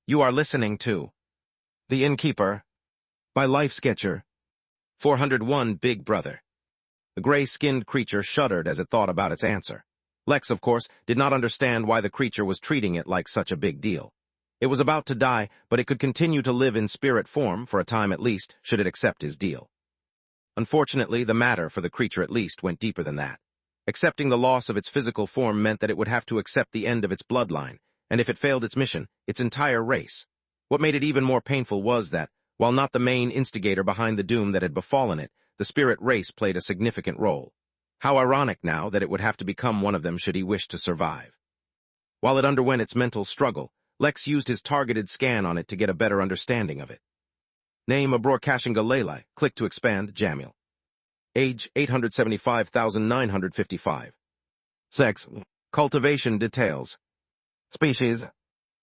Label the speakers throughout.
Speaker 1: You are listening to The Innkeeper by Lifesketcher. 401 Big Brother. The gray-skinned creature shuddered as it thought about its answer. Lex, of course, did not understand why the creature was treating it like such a big deal. It was about to die, but it could continue to live in spirit form, for a time at least, should it accept his deal. Unfortunately, the matter for the creature at least went deeper than that. Accepting the loss of its physical form meant that it would have to accept the end of its bloodline, and if it failed its mission, its entire race. What made it even more painful was that, while not the main instigator behind the doom that had befallen it, the spirit race played a significant role. How ironic now that it would have to become one of them should he wish to survive. While it underwent its mental struggle, Lex used his targeted scan on it to get a better understanding of it. Name Abror Kashinga. Click to expand, Jamil. Age 875,955. Sex, cultivation details. Species,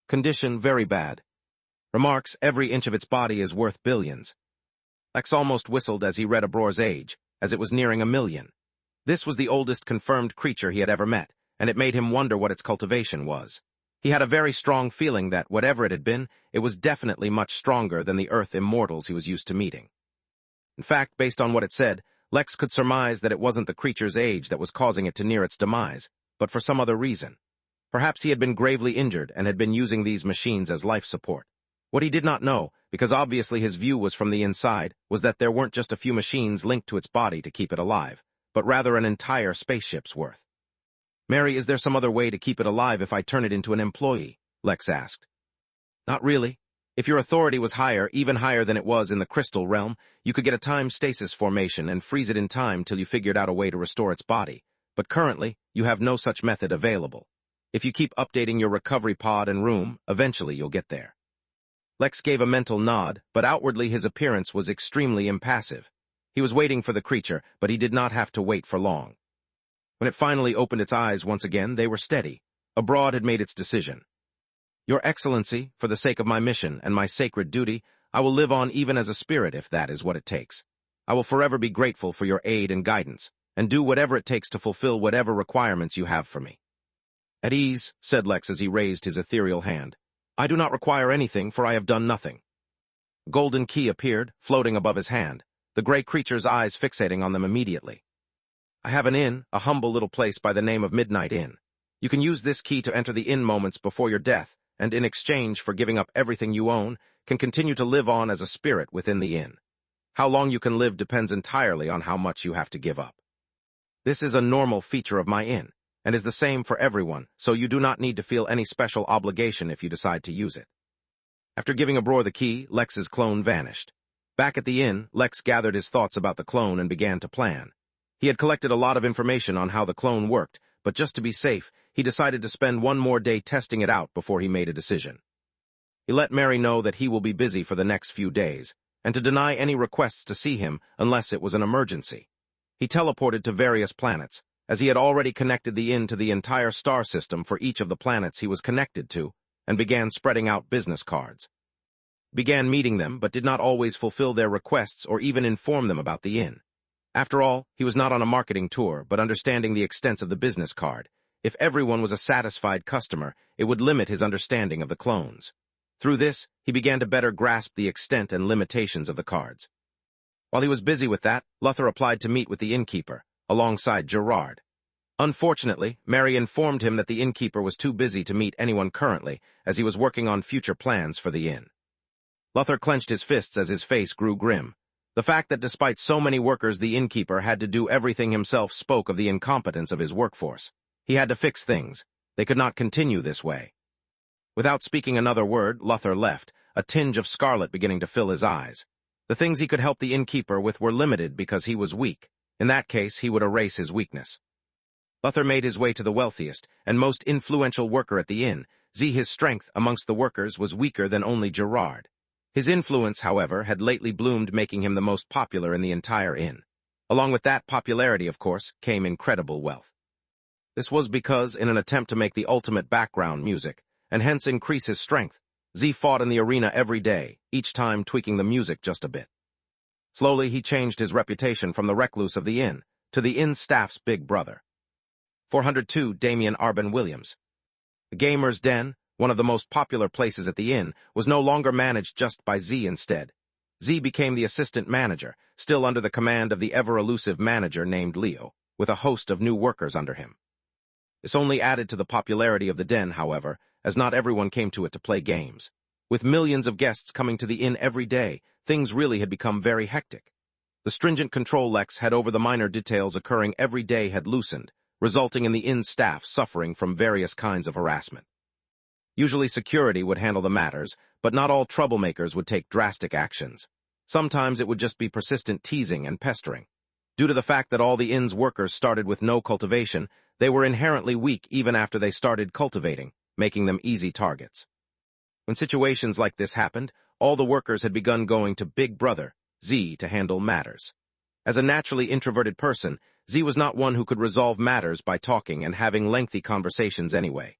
Speaker 1: condition very bad. Remarks, every inch of its body is worth billions. Lex almost whistled as he read Abror's age, as it was nearing 1,000,000. This was the oldest confirmed creature he had ever met, and it made him wonder what its cultivation was. He had a very strong feeling that, whatever it had been, it was definitely much stronger than the Earth immortals he was used to meeting. In fact, based on what it said, Lex could surmise that it wasn't the creature's age that was causing it to near its demise, but for some other reason. Perhaps he had been gravely injured and had been using these machines as life support. What he did not know, because obviously his view was from the inside, was that there weren't just a few machines linked to its body to keep it alive, but rather an entire spaceship's worth. Mary, is there some other way to keep it alive if I turn it into an employee? Lex asked. Not really. If your authority was higher, even higher than it was in the crystal realm, you could get a time stasis formation and freeze it in time till you figured out a way to restore its body. But currently, you have no such method available. If you keep updating your recovery pod and room, eventually you'll get there. Lex gave a mental nod, but outwardly his appearance was extremely impassive. He was waiting for the creature, but he did not have to wait for long. When it finally opened its eyes once again, they were steady. Abror had made its decision. Your Excellency, for the sake of my mission and my sacred duty, I will live on even as a spirit if that is what it takes. I will forever be grateful for your aid and guidance, and do whatever it takes to fulfill whatever requirements you have for me. At ease, said Lex as he raised his ethereal hand. I do not require anything, for I have done nothing. A golden key appeared, floating above his hand, the gray creature's eyes fixating on them immediately. I have an inn, a humble little place by the name of Midnight Inn. You can use this key to enter the inn moments before your death, and in exchange for giving up everything you own, can continue to live on as a spirit within the inn. How long you can live depends entirely on how much you have to give up. This is a normal feature of my inn, and is the same for everyone, so you do not need to feel any special obligation if you decide to use it. After giving Abror the key, Lex's clone vanished. Back at the inn, Lex gathered his thoughts about the clone and began to plan. He had collected a lot of information on how the clone worked, but just to be safe, he decided to spend one more day testing it out before he made a decision. He let Mary know that he will be busy for the next few days, and to deny any requests to see him unless it was an emergency. He teleported to various planets, as he had already connected the inn to the entire star system for each of the planets he was connected to, and began spreading out business cards. Began meeting them, but did not always fulfill their requests or even inform them about the inn. After all, he was not on a marketing tour, but understanding the extent of the business card. If everyone was a satisfied customer, it would limit his understanding of the clones. Through this, he began to better grasp the extent and limitations of the cards. While he was busy with that, Lothar applied to meet with the Innkeeper, alongside Gerard. Unfortunately, Mary informed him that the Innkeeper was too busy to meet anyone currently, as he was working on future plans for the inn. Lothar clenched his fists as his face grew grim. The fact that despite so many workers the Innkeeper had to do everything himself spoke of the incompetence of his workforce. He had to fix things. They could not continue this way. Without speaking another word, Lothar left, a tinge of scarlet beginning to fill his eyes. The things he could help the Innkeeper with were limited because he was weak. In that case, he would erase his weakness. Lothar made his way to the wealthiest and most influential worker at the inn. His strength amongst the workers was weaker than only Gerard. His influence, however, had lately bloomed, making him the most popular in the entire inn. Along with that popularity, of course, came incredible wealth. This was because, in an attempt to make the ultimate background music, and hence increase his strength, fought in the arena every day, each time tweaking the music just a bit. Slowly, he changed his reputation from the recluse of the inn to the inn staff's big brother. 402 Damian Arbin Williams. The Gamer's Den, one of the most popular places at the inn, was no longer managed just by Z instead. Z became the assistant manager, still under the command of the ever-elusive manager named Leo, with a host of new workers under him. This only added to the popularity of the den, however, as not everyone came to it to play games. With millions of guests coming to the inn every day, things really had become very hectic. The stringent control Lex had over the minor details occurring every day had loosened, resulting in the inn's staff suffering from various kinds of harassment. Usually security would handle the matters, but not all troublemakers would take drastic actions. Sometimes it would just be persistent teasing and pestering. Due to the fact that all the inn's workers started with no cultivation, they were inherently weak even after they started cultivating, making them easy targets. When situations like this happened, all the workers had begun going to Big Brother, Z, to handle matters. As a naturally introverted person, Z was not one who could resolve matters by talking and having lengthy conversations anyway.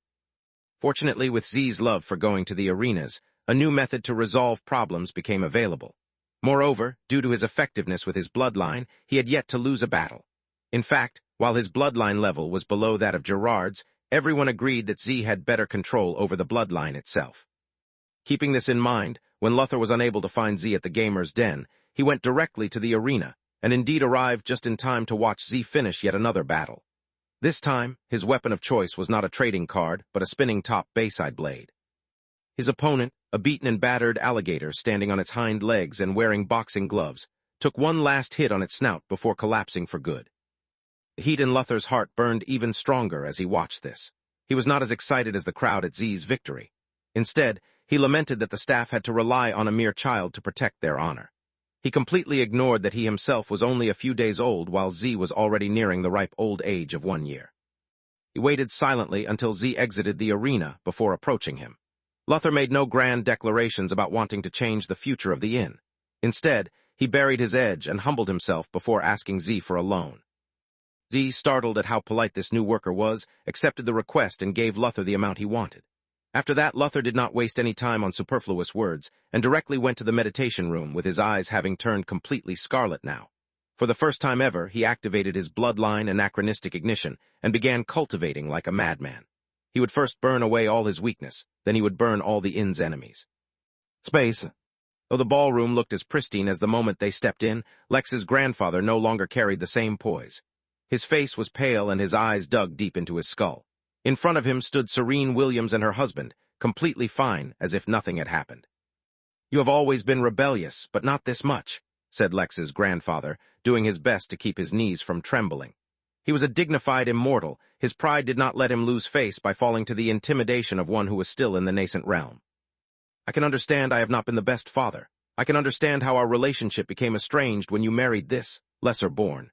Speaker 1: Fortunately, with Z's love for going to the arenas, a new method to resolve problems became available. Moreover, due to his effectiveness with his bloodline, he had yet to lose a battle. In fact, while his bloodline level was below that of Gerard's, everyone agreed that Z had better control over the bloodline itself. Keeping this in mind, when Luther was unable to find Z at the gamer's den, he went directly to the arena, and indeed arrived just in time to watch Z finish yet another battle. This time, his weapon of choice was not a trading card, but a spinning-top Bayside blade. His opponent, a beaten and battered alligator standing on its hind legs and wearing boxing gloves, took one last hit on its snout before collapsing for good. The heat in Luther's heart burned even stronger as he watched this. He was not as excited as the crowd at Z's victory. Instead, he lamented that the staff had to rely on a mere child to protect their honor. He completely ignored that he himself was only a few days old while Z was already nearing the ripe old age of 1 year. He waited silently until Z exited the arena before approaching him. Luther made no grand declarations about wanting to change the future of the inn. Instead, he buried his edge and humbled himself before asking Z for a loan. Z, startled at how polite this new worker was, accepted the request and gave Luther the amount he wanted. After that, Luther did not waste any time on superfluous words and directly went to the meditation room with his eyes having turned completely scarlet now. For the first time ever, he activated his bloodline anachronistic ignition and began cultivating like a madman. He would first burn away all his weakness, then he would burn all the inn's enemies. Space. Though the ballroom looked as pristine as the moment they stepped in, Lex's grandfather no longer carried the same poise. His face was pale and his eyes dug deep into his skull. In front of him stood Serene Williams and her husband, completely fine, as if nothing had happened. "You have always been rebellious, but not this much," said Lex's grandfather, doing his best to keep his knees from trembling. He was a dignified immortal. His pride did not let him lose face by falling to the intimidation of one who was still in the nascent realm. "I can understand I have not been the best father. I can understand how our relationship became estranged when you married this, lesser born."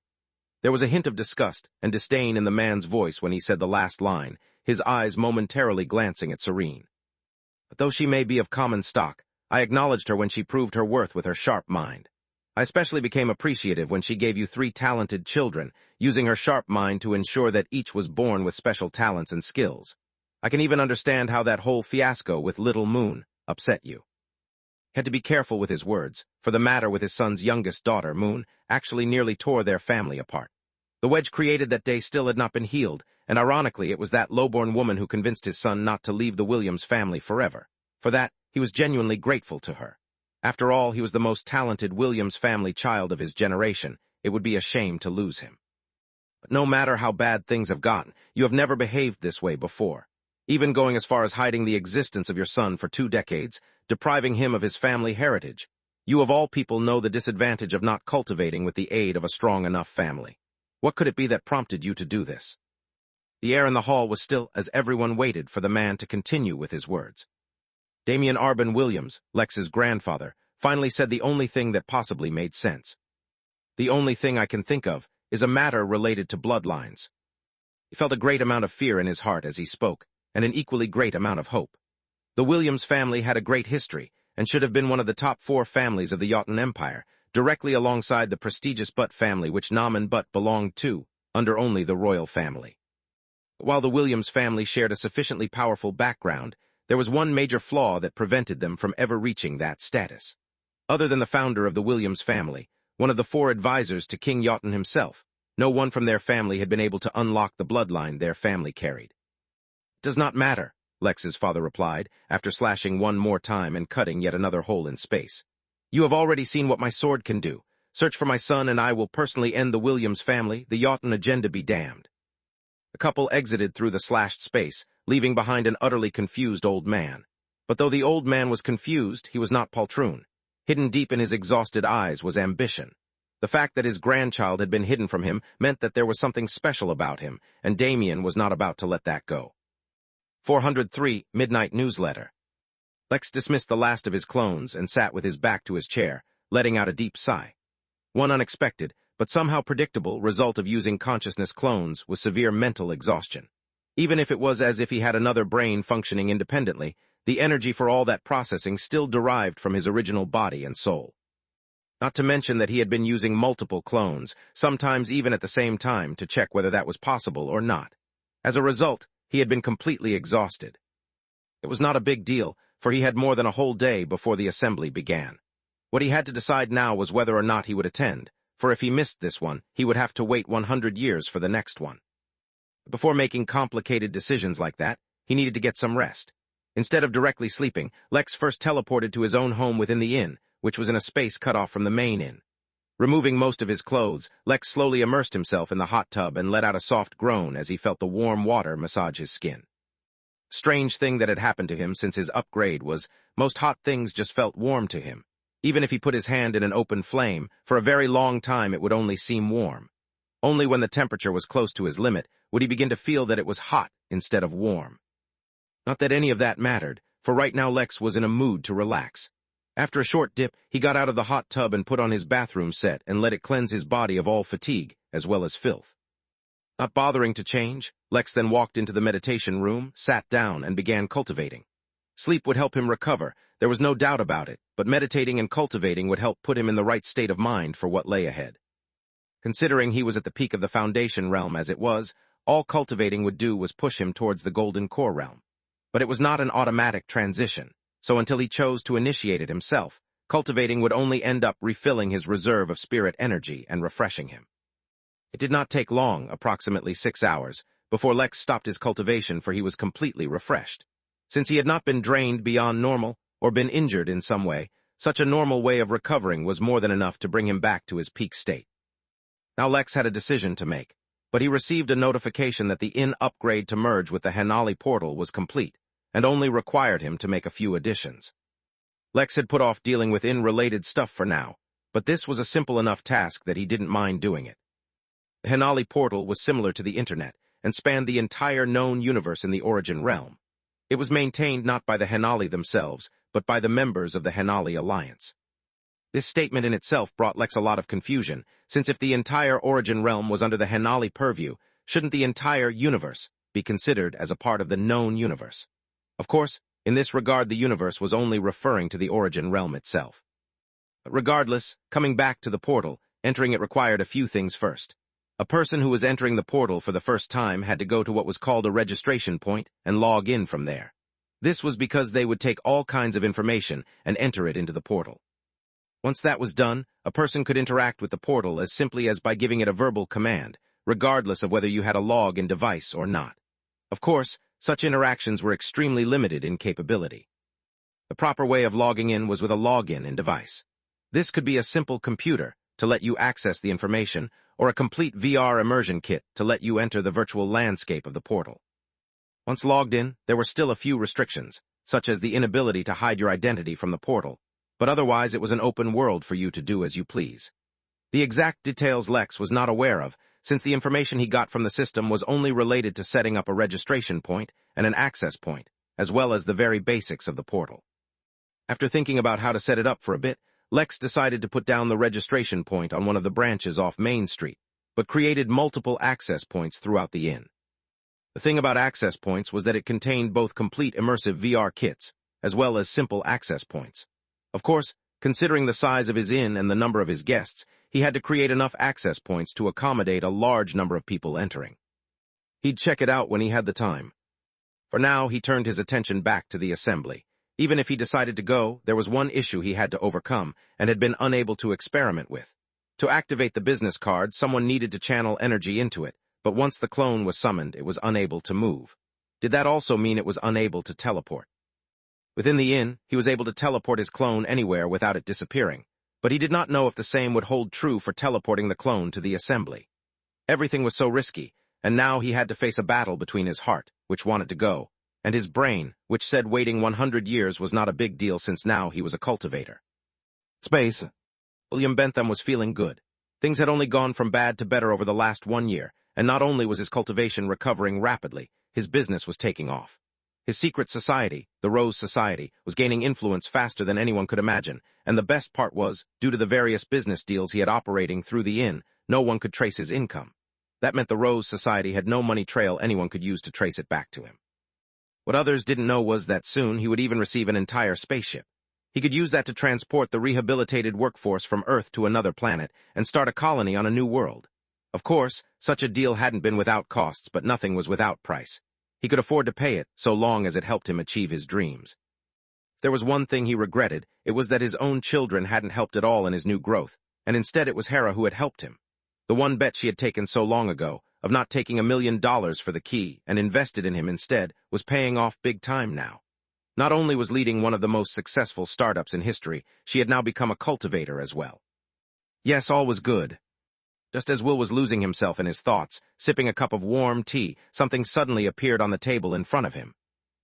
Speaker 1: There was a hint of disgust and disdain in the man's voice when he said the last line, his eyes momentarily glancing at Serene. "But though she may be of common stock, I acknowledged her when she proved her worth with her sharp mind. I especially became appreciative when she gave you 3 talented children, using her sharp mind to ensure that each was born with special talents and skills. I can even understand how that whole fiasco with Little Moon upset you." He had to be careful with his words, for the matter with his son's youngest daughter, Moon, actually nearly tore their family apart. The wedge created that day still had not been healed, and ironically it was that lowborn woman who convinced his son not to leave the Williams family forever. For that, he was genuinely grateful to her. After all, he was the most talented Williams family child of his generation. It would be a shame to lose him. But no matter how bad things have gotten, you have never behaved this way before. Even going as far as hiding the existence of your son for 2 decades, depriving him of his family heritage. You of all people know the disadvantage of not cultivating with the aid of a strong enough family. What could it be that prompted you to do this? The air in the hall was still as everyone waited for the man to continue with his words. Damian Arbin Williams, Lex's grandfather, finally said the only thing that possibly made sense. "The only thing I can think of is a matter related to bloodlines." He felt a great amount of fear in his heart as he spoke, and an equally great amount of hope. The Williams family had a great history, and should have been one of the top 4 families of the Jotun Empire, directly alongside the prestigious Butt family which Naaman Butt belonged to, under only the royal family. While the Williams family shared a sufficiently powerful background, there was one major flaw that prevented them from ever reaching that status. Other than the founder of the Williams family, one of the 4 advisors to King Jotun himself, no one from their family had been able to unlock the bloodline their family carried. "It does not matter," Lex's father replied, after slashing one more time and cutting yet another hole in space. You have already seen what my sword can do. Search for my son and I will personally end the Williams family, the Yaughton agenda be damned. The couple exited through the slashed space, leaving behind an utterly confused old man. But though the old man was confused, he was not poltroon. Hidden deep in his exhausted eyes was ambition. The fact that his grandchild had been hidden from him meant that there was something special about him, and Damien was not about to let that go. 403 Midnight Newsletter. Lex dismissed the last of his clones and sat with his back to his chair, letting out a deep sigh. One unexpected, but somehow predictable, result of using consciousness clones was severe mental exhaustion. Even if it was as if he had another brain functioning independently, the energy for all that processing still derived from his original body and soul. Not to mention that he had been using multiple clones, sometimes even at the same time, to check whether that was possible or not. As a result, he had been completely exhausted. It was not a big deal, for he had more than a whole day before the assembly began. What he had to decide now was whether or not he would attend, for if he missed this one, he would have to wait 100 years for the next one. Before making complicated decisions like that, he needed to get some rest. Instead of directly sleeping, Lex first teleported to his own home within the inn, which was in a space cut off from the main inn. Removing most of his clothes, Lex slowly immersed himself in the hot tub and let out a soft groan as he felt the warm water massage his skin. Strange thing that had happened to him since his upgrade was, most hot things just felt warm to him. Even if he put his hand in an open flame, for a very long time it would only seem warm. Only when the temperature was close to his limit would he begin to feel that it was hot instead of warm. Not that any of that mattered, for right now Lex was in a mood to relax. After a short dip, he got out of the hot tub and put on his bathroom set and let it cleanse his body of all fatigue, as well as filth. Not bothering to change, Lex then walked into the meditation room, sat down, and began cultivating. Sleep would help him recover, there was no doubt about it, but meditating and cultivating would help put him in the right state of mind for what lay ahead. Considering he was at the peak of the Foundation realm as it was, all cultivating would do was push him towards the Golden Core realm. But it was not an automatic transition, so until he chose to initiate it himself, cultivating would only end up refilling his reserve of spirit energy and refreshing him. It did not take long, approximately 6 hours, before Lex stopped his cultivation, for he was completely refreshed. Since he had not been drained beyond normal, or been injured in some way, such a normal way of recovering was more than enough to bring him back to his peak state. Now Lex had a decision to make, but he received a notification that the inn upgrade to merge with the Hanali portal was complete, and only required him to make a few additions. Lex had put off dealing with inn-related stuff for now, but this was a simple enough task that he didn't mind doing it. The Hanali portal was similar to the internet, and spanned the entire known universe in the Origin realm. It was maintained not by the Hanali themselves, but by the members of the Hanali Alliance. This statement in itself brought Lex a lot of confusion, since if the entire Origin realm was under the Hanali purview, shouldn't the entire universe be considered as a part of the known universe? Of course, in this regard the universe was only referring to the Origin realm itself. But regardless, coming back to the portal, entering it required a few things first. A person who was entering the portal for the first time had to go to what was called a registration point and log in from there. This was because they would take all kinds of information and enter it into the portal. Once that was done, a person could interact with the portal as simply as by giving it a verbal command, regardless of whether you had a log-in device or not. Of course, such interactions were extremely limited in capability. The proper way of logging in was with a login device. This could be a simple computer to let you access the information, or a complete VR immersion kit to let you enter the virtual landscape of the portal. Once logged in, there were still a few restrictions, such as the inability to hide your identity from the portal, but otherwise it was an open world for you to do as you please. The exact details Lex was not aware of, since the information he got from the system was only related to setting up a registration point and an access point, as well as the very basics of the portal. After thinking about how to set it up for a bit, Lex decided to put down the registration point on one of the branches off Main Street, but created multiple access points throughout the inn. The thing about access points was that it contained both complete immersive VR kits, as well as simple access points. Of course, considering the size of his inn and the number of his guests, he had to create enough access points to accommodate a large number of people entering. He'd check it out when he had the time. For now, he turned his attention back to the assembly. Even if he decided to go, there was one issue he had to overcome and had been unable to experiment with. To activate the business card, someone needed to channel energy into it, but once the clone was summoned, it was unable to move. Did that also mean it was unable to teleport? Within the inn, he was able to teleport his clone anywhere without it disappearing, but he did not know if the same would hold true for teleporting the clone to the assembly. Everything was so risky, and now he had to face a battle between his heart, which wanted to go, and his brain, which said waiting 100 years was not a big deal since now he was a cultivator. Space. William Bentham was feeling good. Things had only gone from bad to better over the last 1 year, and not only was his cultivation recovering rapidly, his business was taking off. His secret society, the Rose Society, was gaining influence faster than anyone could imagine, and the best part was, due to the various business deals he had operating through the inn, no one could trace his income. That meant the Rose Society had no money trail anyone could use to trace it back to him. What others didn't know was that soon he would even receive an entire spaceship. He could use that to transport the rehabilitated workforce from Earth to another planet and start a colony on a new world. Of course, such a deal hadn't been without costs, but nothing was without price. He could afford to pay it, so long as it helped him achieve his dreams. If there was one thing he regretted, it was that his own children hadn't helped at all in his new growth, and instead it was Hera who had helped him. The one bet she had taken so long ago, of not taking $1 million for the key and invested in him instead, was paying off big time now. Not only was leading one of the most successful startups in history, she had now become a cultivator as well. Yes, all was good. Just as Will was losing himself in his thoughts, sipping a cup of warm tea, something suddenly appeared on the table in front of him.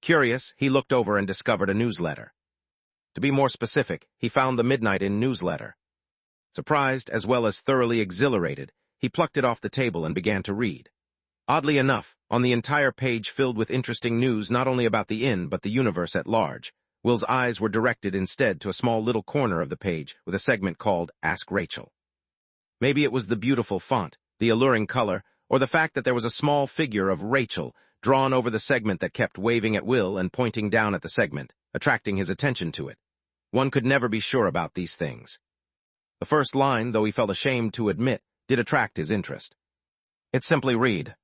Speaker 1: Curious, he looked over and discovered a newsletter. To be more specific, he found the Midnight Inn newsletter. Surprised, as well as thoroughly exhilarated, he plucked it off the table and began to read. Oddly enough, on the entire page filled with interesting news not only about the inn but the universe at large, Will's eyes were directed instead to a small little corner of the page with a segment called Ask Rachel. Maybe it was the beautiful font, the alluring color, or the fact that there was a small figure of Rachel drawn over the segment that kept waving at Will and pointing down at the segment, attracting his attention to it. One could never be sure about these things. The first line, though he felt ashamed to admit, did attract his interest. It simply read,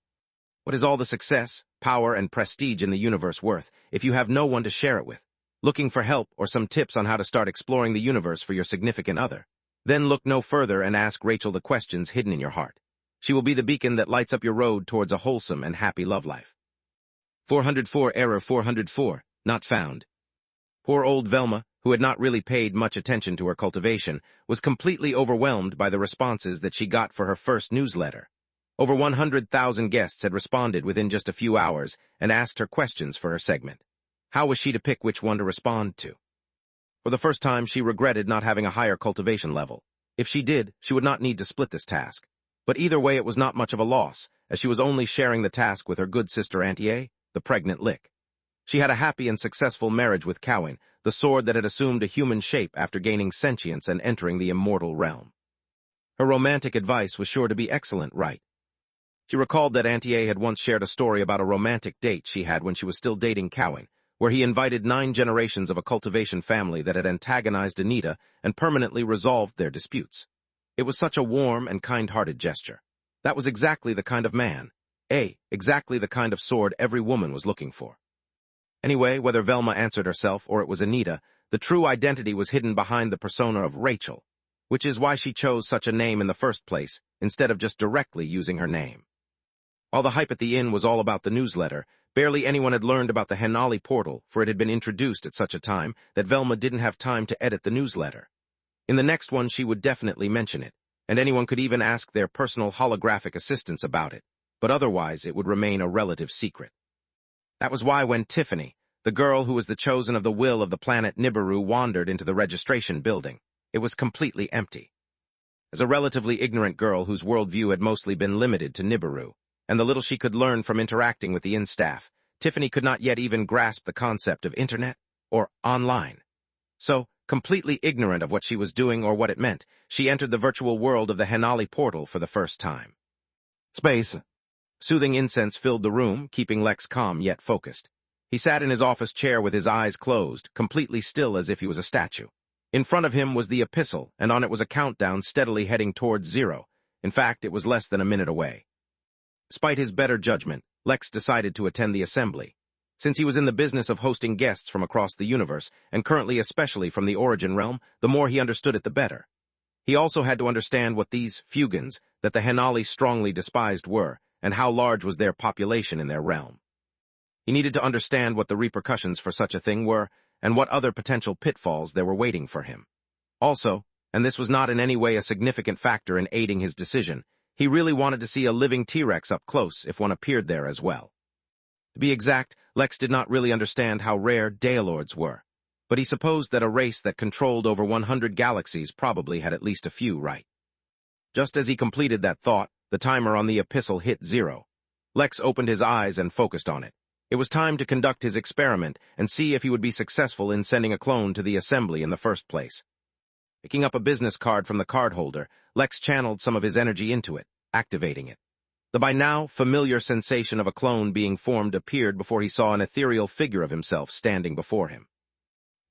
Speaker 1: "What is all the success, power, and prestige in the universe worth if you have no one to share it with? Looking for help or some tips on how to start exploring the universe for your significant other? Then look no further and ask Rachel the questions hidden in your heart. She will be the beacon that lights up your road towards a wholesome and happy love life." 404 error 404, not found. Poor old Velma, who had not really paid much attention to her cultivation, was completely overwhelmed by the responses that she got for her first newsletter. Over 100,000 guests had responded within just a few hours and asked her questions for her segment. How was she to pick which one to respond to? For the first time, she regretted not having a higher cultivation level. If she did, she would not need to split this task. But either way, it was not much of a loss, as she was only sharing the task with her good sister Auntie, the pregnant lick. She had a happy and successful marriage with Cowan, the sword that had assumed a human shape after gaining sentience and entering the immortal realm. Her romantic advice was sure to be excellent, right? She recalled that Auntie had once shared a story about a romantic date she had when she was still dating Cowan, where he invited 9 generations of a cultivation family that had antagonized Anita and permanently resolved their disputes. It was such a warm and kind-hearted gesture. That was exactly the kind of man, exactly the kind of sword every woman was looking for. Anyway, whether Velma answered herself or it was Anita, the true identity was hidden behind the persona of Rachel, which is why she chose such a name in the first place, instead of just directly using her name. While the hype at the inn was all about the newsletter, barely anyone had learned about the Henali portal, for it had been introduced at such a time that Velma didn't have time to edit the newsletter. In the next one, she would definitely mention it, and anyone could even ask their personal holographic assistants about it, but otherwise it would remain a relative secret. That was why when Tiffany, the girl who was the chosen of the will of the planet Nibiru, wandered into the registration building, it was completely empty. As a relatively ignorant girl whose worldview had mostly been limited to Nibiru, and the little she could learn from interacting with the inn staff, Tiffany could not yet even grasp the concept of internet or online. So, completely ignorant of what she was doing or what it meant, she entered the virtual world of the Henali portal for the first time. Space. Soothing incense filled the room, keeping Lex calm yet focused. He sat in his office chair with his eyes closed, completely still as if he was a statue. In front of him was the epistle, and on it was a countdown steadily heading towards 0. In fact, it was less than a minute away. Despite his better judgment, Lex decided to attend the assembly. Since he was in the business of hosting guests from across the universe, and currently especially from the Origin realm, the more he understood it the better. He also had to understand what these Fugans, that the Henali strongly despised, were, and how large was their population in their realm. He needed to understand what the repercussions for such a thing were and what other potential pitfalls there were waiting for him. Also, and this was not in any way a significant factor in aiding his decision, he really wanted to see a living T-Rex up close if one appeared there as well. To be exact, Lex did not really understand how rare Daelords were, but he supposed that a race that controlled over 100 galaxies probably had at least a few right. Just as he completed that thought, the timer on the epistle hit 0. Lex opened his eyes and focused on it. It was time to conduct his experiment and see if he would be successful in sending a clone to the assembly in the first place. Picking up a business card from the card holder, Lex channeled some of his energy into it, activating it. The by now familiar sensation of a clone being formed appeared before he saw an ethereal figure of himself standing before him.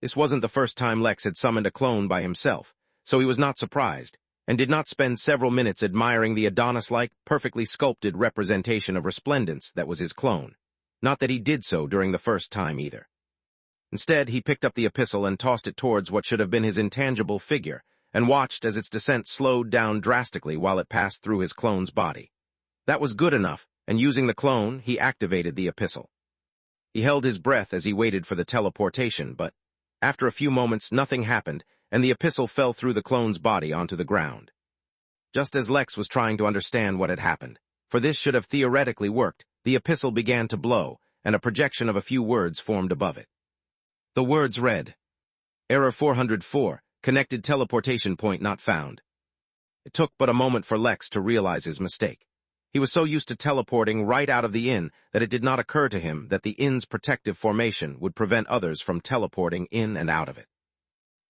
Speaker 1: This wasn't the first time Lex had summoned a clone by himself, so he was not surprised, and did not spend several minutes admiring the Adonis-like, perfectly sculpted representation of resplendence that was his clone. Not that he did so during the first time either. Instead, he picked up the epistle and tossed it towards what should have been his intangible figure, and watched as its descent slowed down drastically while it passed through his clone's body. That was good enough, and using the clone, he activated the epistle. He held his breath as he waited for the teleportation, but after a few moments nothing happened, and the epistle fell through the clone's body onto the ground. Just as Lex was trying to understand what had happened, for this should have theoretically worked, the epistle began to blow, and a projection of a few words formed above it. The words read, "Error 404, connected teleportation point not found." It took but a moment for Lex to realize his mistake. He was so used to teleporting right out of the inn that it did not occur to him that the inn's protective formation would prevent others from teleporting in and out of it.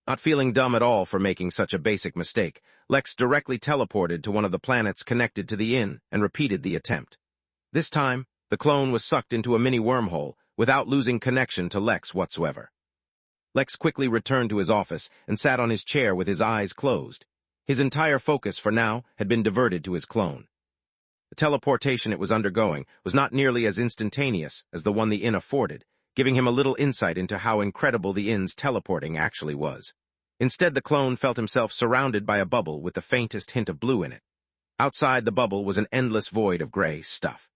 Speaker 1: Not feeling dumb at all for making such a basic mistake, Lex directly teleported to one of the planets connected to the inn and repeated the attempt. This time, the clone was sucked into a mini wormhole without losing connection to Lex whatsoever. Lex quickly returned to his office and sat on his chair with his eyes closed. His entire focus for now had been diverted to his clone. The teleportation it was undergoing was not nearly as instantaneous as the one the inn afforded, giving him a little insight into how incredible the inn's teleporting actually was. Instead, the clone felt himself surrounded by a bubble with the faintest hint of blue in it. Outside the bubble was an endless void of gray stuff.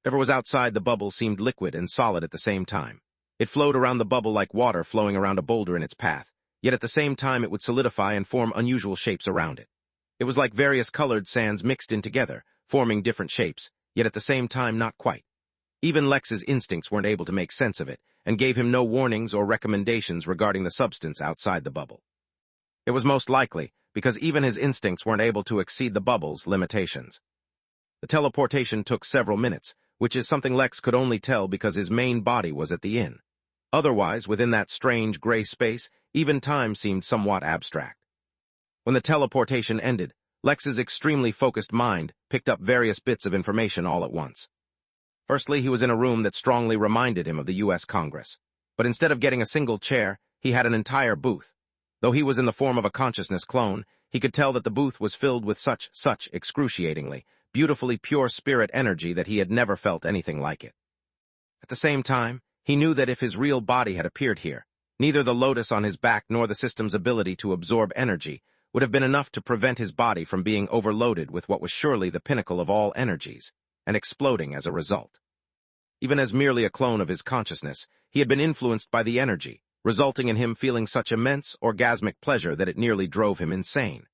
Speaker 1: Whatever was outside the bubble seemed liquid and solid at the same time. It flowed around the bubble like water flowing around a boulder in its path, yet at the same time it would solidify and form unusual shapes around it. It was like various colored sands mixed in together, forming different shapes, yet at the same time not quite. Even Lex's instincts weren't able to make sense of it, and gave him no warnings or recommendations regarding the substance outside the bubble. It was most likely because even his instincts weren't able to exceed the bubble's limitations. The teleportation took several minutes, which is something Lex could only tell because his main body was at the inn. Otherwise, within that strange gray space, even time seemed somewhat abstract. When the teleportation ended, Lex's extremely focused mind picked up various bits of information all at once. Firstly, he was in a room that strongly reminded him of the U.S. Congress, but instead of getting a single chair, he had an entire booth. Though he was in the form of a consciousness clone, he could tell that the booth was filled with such excruciatingly, beautifully pure spirit energy that he had never felt anything like it. At the same time, he knew that if his real body had appeared here, neither the lotus on his back nor the system's ability to absorb energy would have been enough to prevent his body from being overloaded with what was surely the pinnacle of all energies, and exploding as a result. Even as merely a clone of his consciousness, he had been influenced by the energy, resulting in him feeling such immense, orgasmic pleasure that it nearly drove him insane.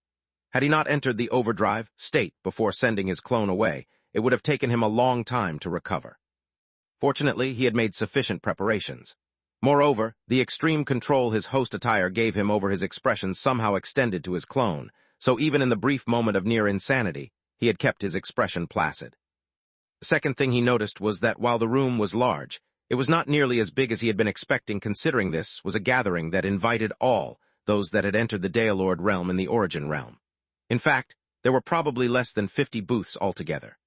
Speaker 1: Had he not entered the overdrive state before sending his clone away, it would have taken him a long time to recover. Fortunately, he had made sufficient preparations. Moreover, the extreme control his host attire gave him over his expressions somehow extended to his clone, so even in the brief moment of near insanity, he had kept his expression placid. The second thing he noticed was that while the room was large, it was not nearly as big as he had been expecting, considering this was a gathering that invited all those that had entered the Daelord realm in the Origin realm. In fact, there were probably less than 50 booths altogether.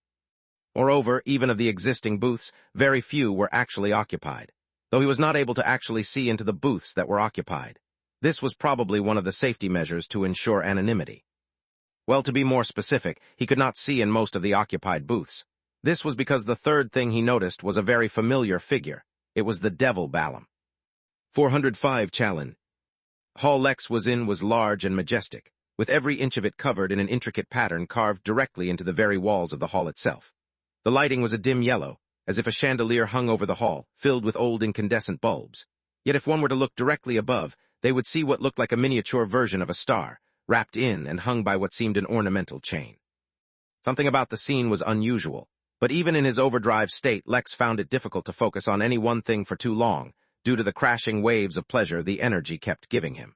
Speaker 1: Moreover, even of the existing booths, very few were actually occupied, though he was not able to actually see into the booths that were occupied. This was probably one of the safety measures to ensure anonymity. Well, to be more specific, he could not see in most of the occupied booths. This was because the third thing he noticed was a very familiar figure. It was the Devil Balaam. 405 Challen. Hall Lex was in was large and majestic, with every inch of it covered in an intricate pattern carved directly into the very walls of the hall itself. The lighting was a dim yellow, as if a chandelier hung over the hall, filled with old incandescent bulbs. Yet if one were to look directly above, they would see what looked like a miniature version of a star, wrapped in and hung by what seemed an ornamental chain. Something about the scene was unusual, but even in his overdrive state, Lex found it difficult to focus on any one thing for too long, due to the crashing waves of pleasure the energy kept giving him.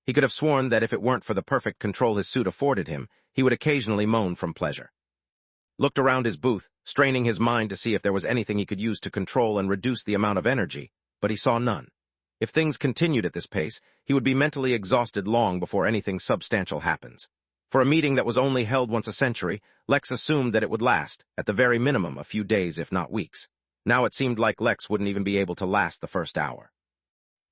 Speaker 1: He could have sworn that if it weren't for the perfect control his suit afforded him, he would occasionally moan from pleasure. Looked around his booth, straining his mind to see if there was anything he could use to control and reduce the amount of energy, but he saw none. If things continued at this pace, he would be mentally exhausted long before anything substantial happens. For a meeting that was only held once a century, Lex assumed that it would last, at the very minimum, a few days if not weeks. Now it seemed like Lex wouldn't even be able to last the first hour.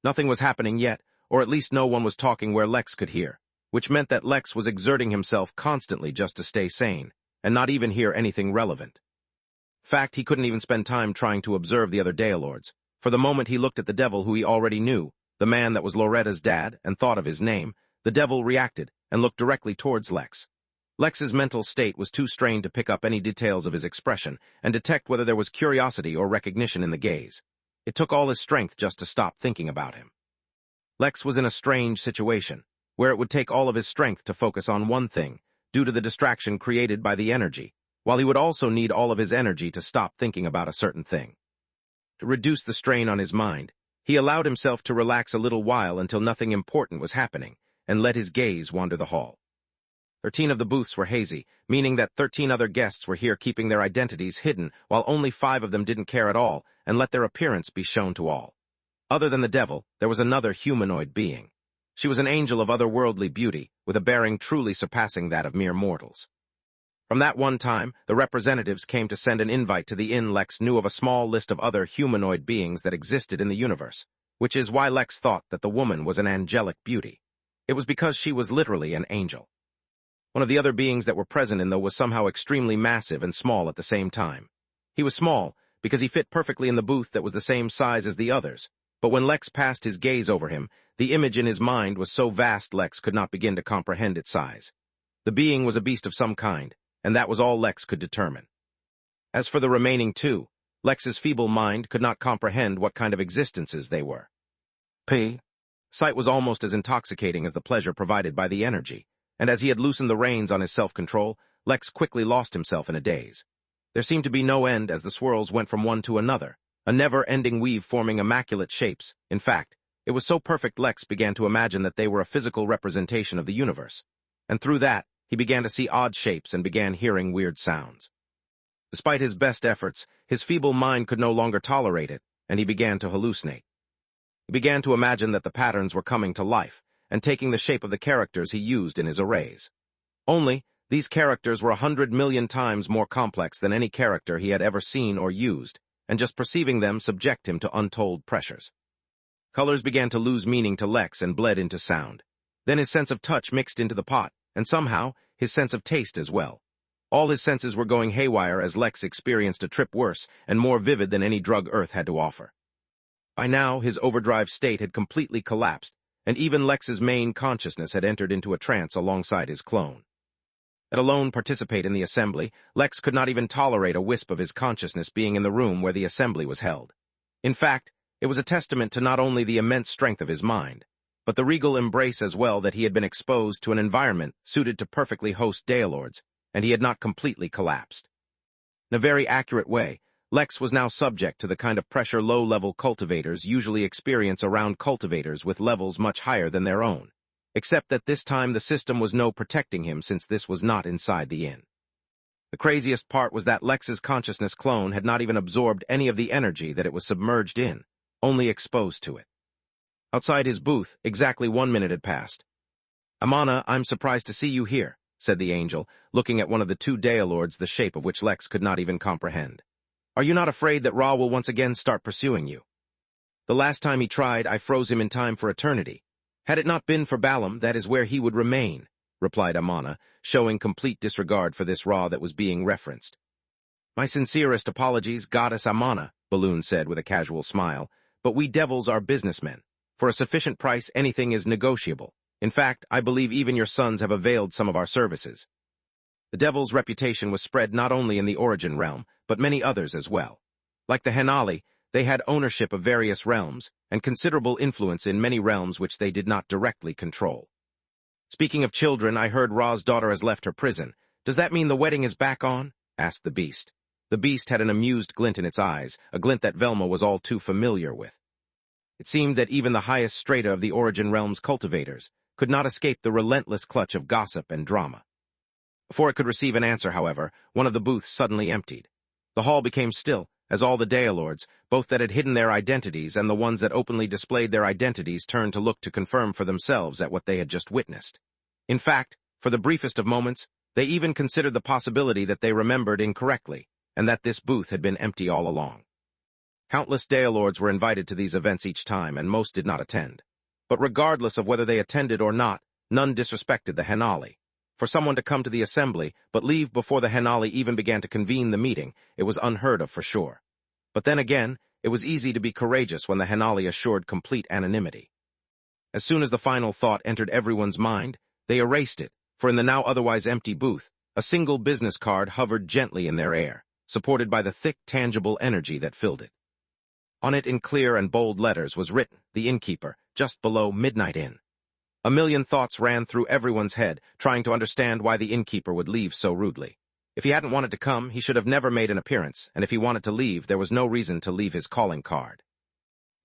Speaker 1: Nothing was happening yet, or at least no one was talking where Lex could hear, which meant that Lex was exerting himself constantly just to stay sane, and not even hear anything relevant. In fact, he couldn't even spend time trying to observe the other Daylords. For the moment he looked at the devil who he already knew, the man that was Loretta's dad, and thought of his name, the devil reacted and looked directly towards Lex. Lex's mental state was too strained to pick up any details of his expression and detect whether there was curiosity or recognition in the gaze. It took all his strength just to stop thinking about him. Lex was in a strange situation, where it would take all of his strength to focus on one thing, due to the distraction created by the energy, while he would also need all of his energy to stop thinking about a certain thing. To reduce the strain on his mind, he allowed himself to relax a little while until nothing important was happening, and let his gaze wander the hall. 13 of the booths were hazy, meaning that 13 other guests were here keeping their identities hidden, while only 5 of them didn't care at all and let their appearance be shown to all. Other than the devil, there was another humanoid being. She was an angel of otherworldly beauty, with a bearing truly surpassing that of mere mortals. From that one time, the representatives came to send an invite to the inn. Lex knew of a small list of other humanoid beings that existed in the universe, which is why Lex thought that the woman was an angelic beauty. It was because she was literally an angel. One of the other beings that were present in though was somehow extremely massive and small at the same time. He was small because he fit perfectly in the booth that was the same size as the others, but when Lex passed his gaze over him, the image in his mind was so vast Lex could not begin to comprehend its size. The being was a beast of some kind, and that was all Lex could determine. As for the remaining 2, Lex's feeble mind could not comprehend what kind of existences they were. Sight was almost as intoxicating as the pleasure provided by the energy, and as he had loosened the reins on his self-control, Lex quickly lost himself in a daze. There seemed to be no end as the swirls went from one to another, a never-ending weave forming immaculate shapes. In fact, it was so perfect Lex began to imagine that they were a physical representation of the universe, and through that, he began to see odd shapes and began hearing weird sounds. Despite his best efforts, his feeble mind could no longer tolerate it, and he began to hallucinate. He began to imagine that the patterns were coming to life, and taking the shape of the characters he used in his arrays. Only, these characters were 100 million times more complex than any character he had ever seen or used, and just perceiving them subject him to untold pressures. Colors began to lose meaning to Lex and bled into sound. Then his sense of touch mixed into the pot, and somehow, his sense of taste as well. All his senses were going haywire as Lex experienced a trip worse and more vivid than any drug Earth had to offer. By now, his overdrive state had completely collapsed, and even Lex's main consciousness had entered into a trance alongside his clone. Let alone participate in the assembly, Lex could not even tolerate a wisp of his consciousness being in the room where the assembly was held. In fact, it was a testament to not only the immense strength of his mind, but the regal embrace as well that he had been exposed to an environment suited to perfectly host Daylords, and he had not completely collapsed. In a very accurate way, Lex was now subject to the kind of pressure low-level cultivators usually experience around cultivators with levels much higher than their own, except that this time the system was no protecting him since this was not inside the inn. The craziest part was that Lex's consciousness clone had not even absorbed any of the energy that it was submerged in, only exposed to it. Outside his booth, exactly 1 minute had passed. "Amana, I'm surprised to see you here," said the angel, looking at one of the 2 Daylords the shape of which Lex could not even comprehend. "Are you not afraid that Ra will once again start pursuing you? The last time he tried, I froze him in time for eternity. Had it not been for Balam, that is where he would remain," replied Amana, showing complete disregard for this Ra that was being referenced. "My sincerest apologies, Goddess Amana," Balloon said with a casual smile, "but we devils are businessmen. For a sufficient price, anything is negotiable. In fact, I believe even your sons have availed some of our services." The devil's reputation was spread not only in the Origin realm, but many others as well. Like the Henali, they had ownership of various realms, and considerable influence in many realms which they did not directly control. Speaking of children, I heard Ra's daughter has left her prison. Does that mean the wedding is back on? Asked the beast. The beast had an amused glint in its eyes, a glint that Velma was all too familiar with. It seemed that even the highest strata of the Origin Realm's cultivators could not escape the relentless clutch of gossip and drama. Before it could receive an answer, however, one of the booths suddenly emptied. The hall became still, as all the Daelords, both that had hidden their identities and the ones that openly displayed their identities, turned to look to confirm for themselves at what they had just witnessed. In fact, for the briefest of moments, they even considered the possibility that they remembered incorrectly, and that this booth had been empty all along. Countless Daelords were invited to these events each time, and most did not attend. But regardless of whether they attended or not, none disrespected the Henali. For someone to come to the assembly, but leave before the Henali even began to convene the meeting, it was unheard of for sure. But then again, it was easy to be courageous when the Henali assured complete anonymity. As soon as the final thought entered everyone's mind, they erased it, for in the now otherwise empty booth, a single business card hovered gently in their air, supported by the thick, tangible energy that filled it. On it in clear and bold letters was written, "The Innkeeper," just below "Midnight Inn." A million thoughts ran through everyone's head, trying to understand why the Innkeeper would leave so rudely. If he hadn't wanted to come, he should have never made an appearance, and if he wanted to leave, there was no reason to leave his calling card.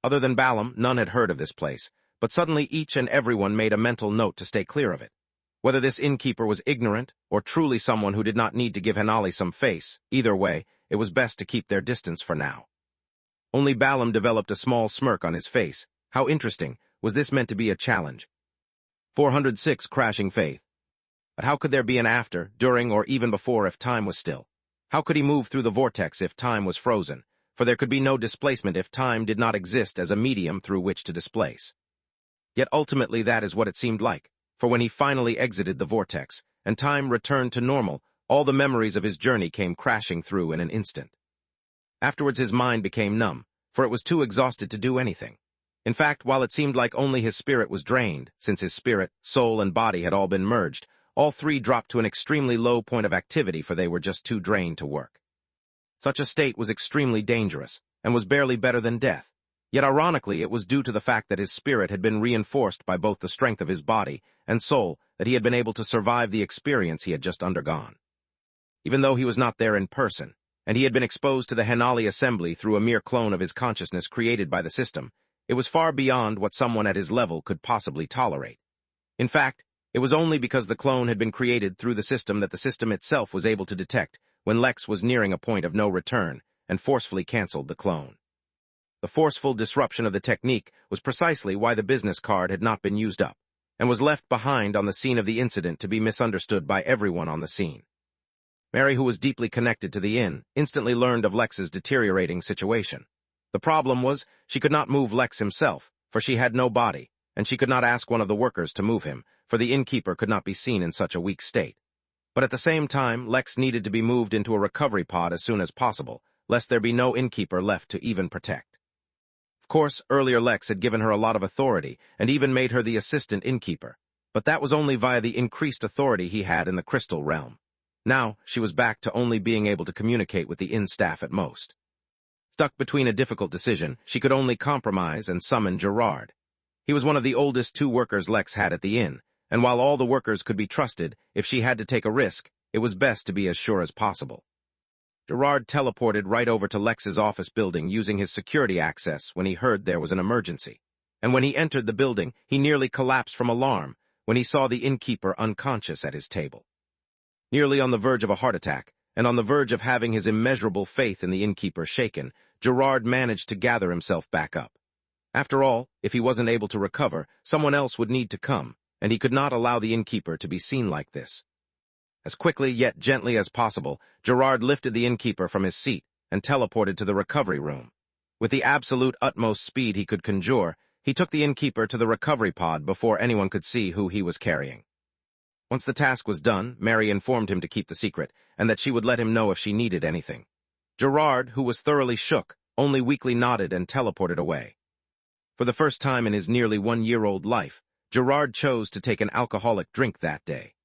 Speaker 1: Other than Balam, none had heard of this place, but suddenly each and everyone made a mental note to stay clear of it. Whether this Innkeeper was ignorant, or truly someone who did not need to give Henali some face, either way, it was best to keep their distance for now. Only Balam developed a small smirk on his face. How interesting, was this meant to be a challenge? 406 Crashing Faith. But how could there be an after, during, or even before if time was still? How could he move through the vortex if time was frozen? For there could be no displacement if time did not exist as a medium through which to displace. Yet ultimately that is what it seemed like, for when he finally exited the vortex, and time returned to normal, all the memories of his journey came crashing through in an instant. Afterwards his mind became numb, for it was too exhausted to do anything. In fact, while it seemed like only his spirit was drained, since his spirit, soul, and body had all been merged, all three dropped to an extremely low point of activity, for they were just too drained to work. Such a state was extremely dangerous, and was barely better than death. Yet ironically, it was due to the fact that his spirit had been reinforced by both the strength of his body and soul that he had been able to survive the experience he had just undergone. Even though he was not there in person, and he had been exposed to the Henali assembly through a mere clone of his consciousness created by the system, it was far beyond what someone at his level could possibly tolerate. In fact, it was only because the clone had been created through the system that the system itself was able to detect when Lex was nearing a point of no return and forcefully canceled the clone. The forceful disruption of the technique was precisely why the business card had not been used up, and was left behind on the scene of the incident to be misunderstood by everyone on the scene. Mary, who was deeply connected to the inn, instantly learned of Lex's deteriorating situation. The problem was, she could not move Lex himself, for she had no body, and she could not ask one of the workers to move him, for the innkeeper could not be seen in such a weak state. But at the same time, Lex needed to be moved into a recovery pod as soon as possible, lest there be no innkeeper left to even protect. Of course, earlier Lex had given her a lot of authority, and even made her the assistant innkeeper, but that was only via the increased authority he had in the crystal realm. Now, she was back to only being able to communicate with the inn staff at most. Stuck between a difficult decision, she could only compromise and summon Gerard. He was one of the oldest two workers Lex had at the inn, and while all the workers could be trusted, if she had to take a risk, it was best to be as sure as possible. Gerard teleported right over to Lex's office building using his security access when he heard there was an emergency. And when he entered the building, he nearly collapsed from alarm when he saw the innkeeper unconscious at his table. Nearly on the verge of a heart attack, and on the verge of having his immeasurable faith in the innkeeper shaken, Gerard managed to gather himself back up. After all, if he wasn't able to recover, someone else would need to come, and he could not allow the innkeeper to be seen like this. As quickly yet gently as possible, Gerard lifted the innkeeper from his seat and teleported to the recovery room. With the absolute utmost speed he could conjure, he took the innkeeper to the recovery pod before anyone could see who he was carrying. Once the task was done, Mary informed him to keep the secret, and that she would let him know if she needed anything. Gerard, who was thoroughly shook, only weakly nodded and teleported away. For the first time in his nearly 1-year-old life, Gerard chose to take an alcoholic drink that day.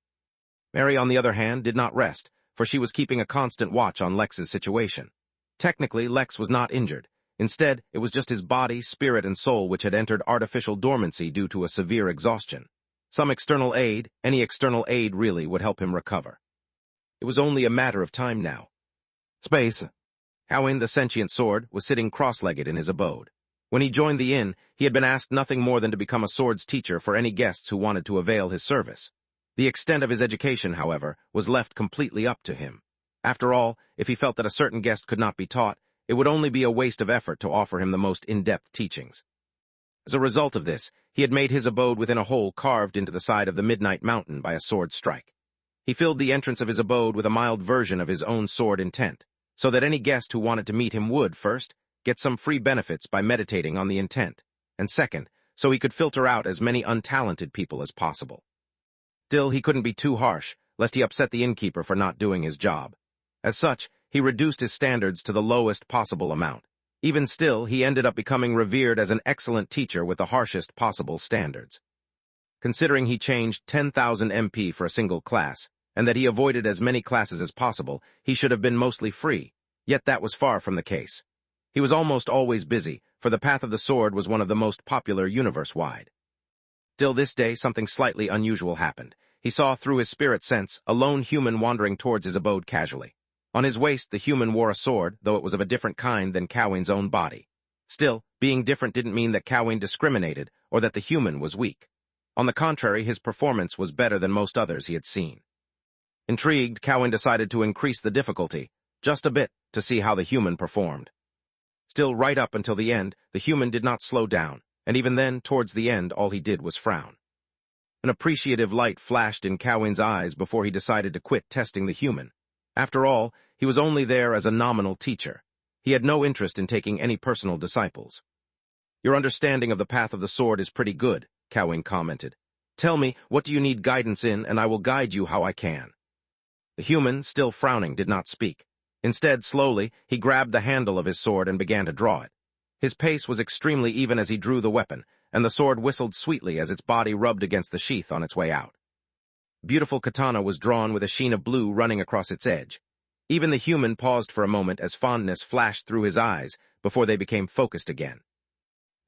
Speaker 1: Mary, on the other hand, did not rest, for she was keeping a constant watch on Lex's situation. Technically, Lex was not injured. Instead, it was just his body, spirit, and soul which had entered artificial dormancy due to a severe exhaustion. Some external aid, any external aid really, would help him recover. It was only a matter of time now. Space. Cowan, the sentient sword, was sitting cross-legged in his abode. When he joined the inn, he had been asked nothing more than to become a sword's teacher for any guests who wanted to avail his service. The extent of his education, however, was left completely up to him. After all, if he felt that a certain guest could not be taught, it would only be a waste of effort to offer him the most in-depth teachings. As a result of this, he had made his abode within a hole carved into the side of the Midnight Mountain by a sword strike. He filled the entrance of his abode with a mild version of his own sword intent, so that any guest who wanted to meet him would, first, get some free benefits by meditating on the intent, and second, so he could filter out as many untalented people as possible. Still, he couldn't be too harsh, lest he upset the innkeeper for not doing his job. As such, he reduced his standards to the lowest possible amount. Even still, he ended up becoming revered as an excellent teacher with the harshest possible standards. Considering he changed 10,000 MP for a single class, and that he avoided as many classes as possible, he should have been mostly free, yet that was far from the case. He was almost always busy, for the Path of the Sword was one of the most popular universe-wide. Still, this day, something slightly unusual happened. He saw through his spirit sense a lone human wandering towards his abode casually. On his waist, the human wore a sword, though it was of a different kind than Cowan's own body. Still, being different didn't mean that Cowan discriminated or that the human was weak. On the contrary, his performance was better than most others he had seen. Intrigued, Cowan decided to increase the difficulty, just a bit, to see how the human performed. Still, right up until the end, the human did not slow down, and even then, towards the end, all he did was frown. An appreciative light flashed in Cowan's eyes before he decided to quit testing the human. After all, he was only there as a nominal teacher. He had no interest in taking any personal disciples. "Your understanding of the Path of the Sword is pretty good," Cowan commented. "Tell me, what do you need guidance in, and I will guide you how I can." The human, still frowning, did not speak. Instead, slowly, he grabbed the handle of his sword and began to draw it. His pace was extremely even as he drew the weapon, and the sword whistled sweetly as its body rubbed against the sheath on its way out. Beautiful katana was drawn with a sheen of blue running across its edge. Even the human paused for a moment as fondness flashed through his eyes before they became focused again.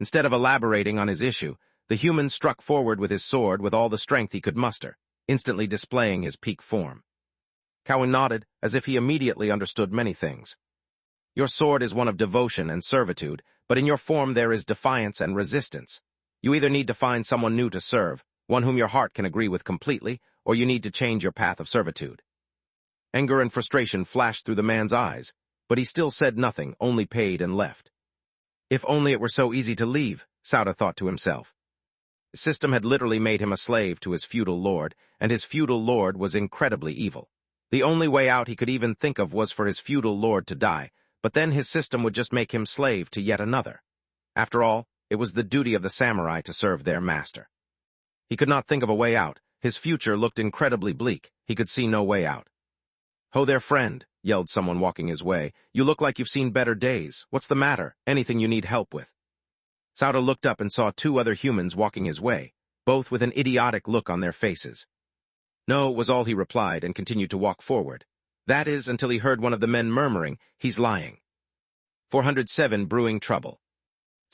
Speaker 1: Instead of elaborating on his issue, the human struck forward with his sword with all the strength he could muster, instantly displaying his peak form. Cowan nodded, as if he immediately understood many things. "Your sword is one of devotion and servitude, but in your form there is defiance and resistance. You either need to find someone new to serve, one whom your heart can agree with completely, or you need to change your path of servitude." Anger and frustration flashed through the man's eyes, but he still said nothing, only paid and left. If only it were so easy to leave, Sauda thought to himself. The system had literally made him a slave to his feudal lord, and his feudal lord was incredibly evil. The only way out he could even think of was for his feudal lord to die, but then his system would just make him slave to yet another. After all, it was the duty of the samurai to serve their master. He could not think of a way out. His future looked incredibly bleak. He could see no way out. "Ho there, friend," yelled someone walking his way. "You look like you've seen better days. What's the matter? Anything you need help with?" Sauda looked up and saw two other humans walking his way, both with an idiotic look on their faces. "No," was all he replied, and continued to walk forward. That is, until he heard one of the men murmuring, "He's lying." 407 Brewing Trouble.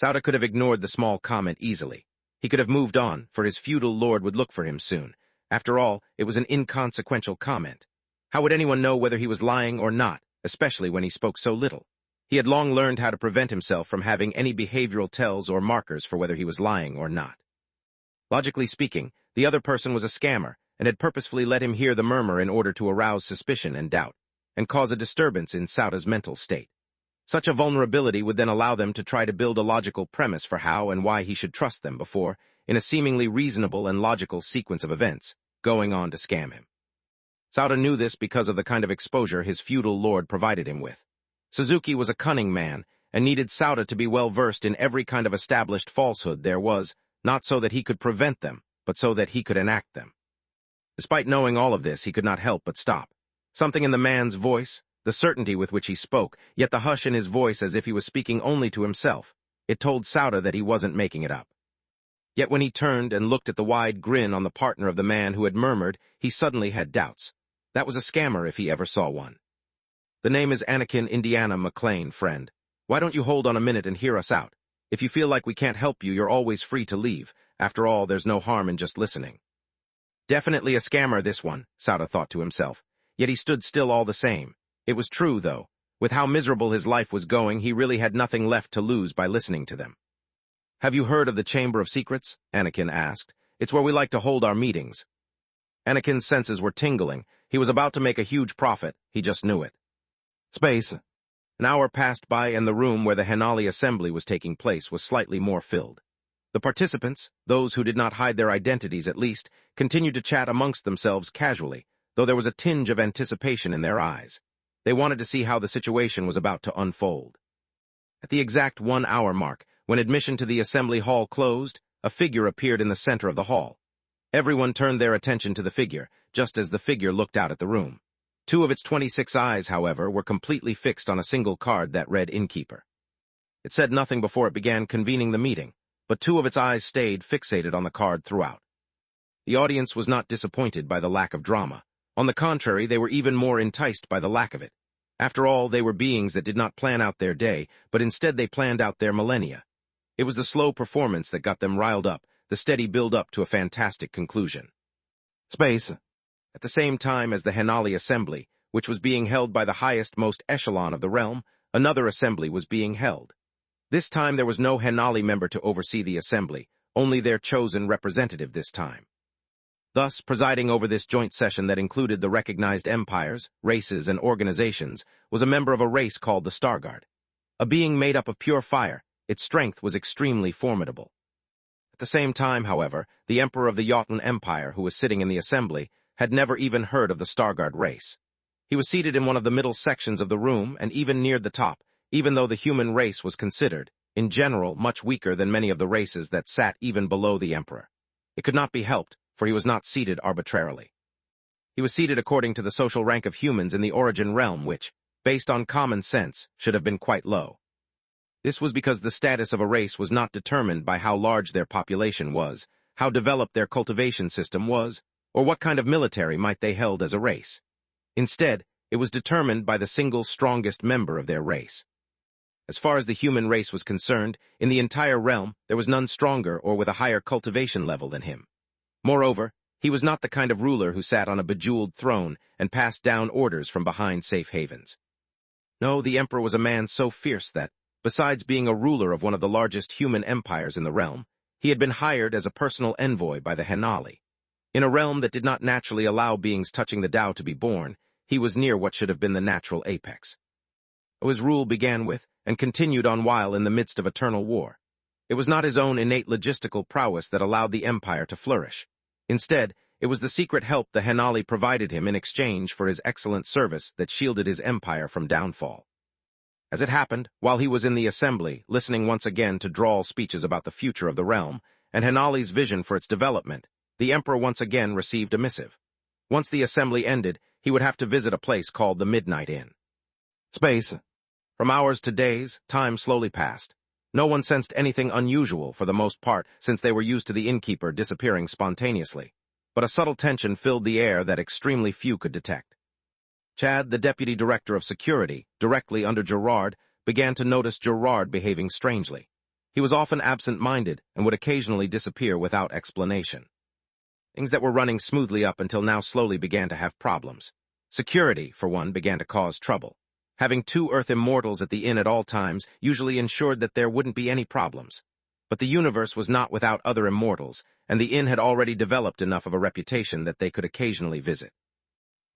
Speaker 1: Sauda could have ignored the small comment easily. He could have moved on, for his feudal lord would look for him soon. After all, it was an inconsequential comment. How would anyone know whether he was lying or not, especially when he spoke so little? He had long learned how to prevent himself from having any behavioral tells or markers for whether he was lying or not. Logically speaking, the other person was a scammer, and had purposefully let him hear the murmur in order to arouse suspicion and doubt, and cause a disturbance in Sauda's mental state. Such a vulnerability would then allow them to try to build a logical premise for how and why he should trust them before, in a seemingly reasonable and logical sequence of events, going on to scam him. Sauda knew this because of the kind of exposure his feudal lord provided him with. Suzuki was a cunning man, and needed Sauda to be well-versed in every kind of established falsehood there was, not so that he could prevent them, but so that he could enact them. Despite knowing all of this, he could not help but stop. Something in the man's voice, the certainty with which he spoke, yet the hush in his voice as if he was speaking only to himself, it told Sauda that he wasn't making it up. Yet when he turned and looked at the wide grin on the partner of the man who had murmured, he suddenly had doubts. That was a scammer if he ever saw one. The name is Anakin Indiana McLean, friend. Why don't you hold on a minute and hear us out? If you feel like we can't help you, you're always free to leave. After all, there's no harm in just listening. Definitely a scammer, this one, Sauda thought to himself. Yet he stood still all the same. It was true, though. With how miserable his life was going, he really had nothing left to lose by listening to them. Have you heard of the Chamber of Secrets? Anakin asked. It's where we like to hold our meetings. Anakin's senses were tingling. He was about to make a huge profit. He just knew it. Space. An hour passed by, and the room where the Henali assembly was taking place was slightly more filled. The participants, those who did not hide their identities at least, continued to chat amongst themselves casually, though there was a tinge of anticipation in their eyes. They wanted to see how the situation was about to unfold. At the exact 1 hour mark, when admission to the assembly hall closed, a figure appeared in the center of the hall. Everyone turned their attention to the figure, just as the figure looked out at the room. 2 of its 26 eyes, however, were completely fixed on a single card that read Innkeeper. It said nothing before it began convening the meeting, but 2 of its eyes stayed fixated on the card throughout. The audience was not disappointed by the lack of drama. On the contrary, they were even more enticed by the lack of it. After all, they were beings that did not plan out their day, but instead they planned out their millennia. It was the slow performance that got them riled up, the steady build-up to a fantastic conclusion. Space. At the same time as the Henali assembly, which was being held by the highest, most echelon of the realm, another assembly was being held. This time there was no Henali member to oversee the assembly, only their chosen representative this time. Thus, presiding over this joint session that included the recognized empires, races, and organizations, was a member of a race called the Starguard. A being made up of pure fire, its strength was extremely formidable. At the same time, however, the Emperor of the Jotun Empire, who was sitting in the assembly, had never even heard of the Starguard race. He was seated in one of the middle sections of the room and even near the top, even though the human race was considered, in general, much weaker than many of the races that sat even below the Emperor. It could not be helped, for he was not seated arbitrarily. He was seated according to the social rank of humans in the origin realm, which, based on common sense, should have been quite low. This was because the status of a race was not determined by how large their population was, how developed their cultivation system was, or what kind of military might they held as a race. Instead, it was determined by the single strongest member of their race. As far as the human race was concerned, in the entire realm, there was none stronger or with a higher cultivation level than him. Moreover, he was not the kind of ruler who sat on a bejeweled throne and passed down orders from behind safe havens. No, the Emperor was a man so fierce that, besides being a ruler of one of the largest human empires in the realm, he had been hired as a personal envoy by the Henali. In a realm that did not naturally allow beings touching the Tao to be born, he was near what should have been the natural apex. His rule began with, and continued on while in the midst of eternal war. It was not his own innate logistical prowess that allowed the empire to flourish. Instead, it was the secret help the Henali provided him in exchange for his excellent service that shielded his empire from downfall. As it happened, while he was in the assembly, listening once again to drawl speeches about the future of the realm, and Henali's vision for its development, the Emperor once again received a missive. Once the assembly ended, he would have to visit a place called the Midnight Inn. Space. From hours to days, time slowly passed. No one sensed anything unusual for the most part, since they were used to the Innkeeper disappearing spontaneously. But a subtle tension filled the air that extremely few could detect. Chad, the deputy director of security, directly under Gerard, began to notice Gerard behaving strangely. He was often absent-minded and would occasionally disappear without explanation. Things that were running smoothly up until now slowly began to have problems. Security, for one, began to cause trouble. Having 2 Earth immortals at the inn at all times usually ensured that there wouldn't be any problems. But the universe was not without other immortals, and the inn had already developed enough of a reputation that they could occasionally visit.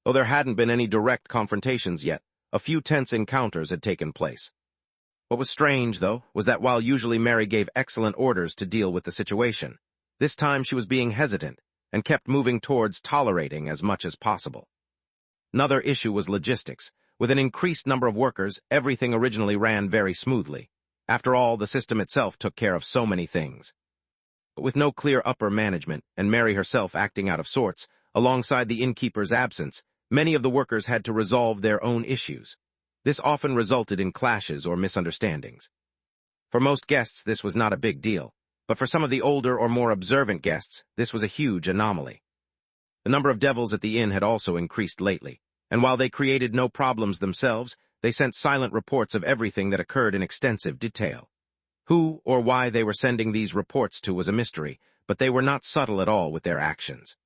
Speaker 1: Though there hadn't been any direct confrontations yet, a few tense encounters had taken place. What was strange, though, was that while usually Mary gave excellent orders to deal with the situation, this time she was being hesitant and kept moving towards tolerating as much as possible. Another issue was logistics. With an increased number of workers, everything originally ran very smoothly. After all, the system itself took care of so many things. But with no clear upper management, and Mary herself acting out of sorts, alongside the innkeeper's absence, many of the workers had to resolve their own issues. This often resulted in clashes or misunderstandings. For most guests, this was not a big deal, but for some of the older or more observant guests, this was a huge anomaly. The number of devils at the inn had also increased lately, and while they created no problems themselves, they sent silent reports of everything that occurred in extensive detail. Who or why they were sending these reports to was a mystery, but they were not subtle at all with their actions.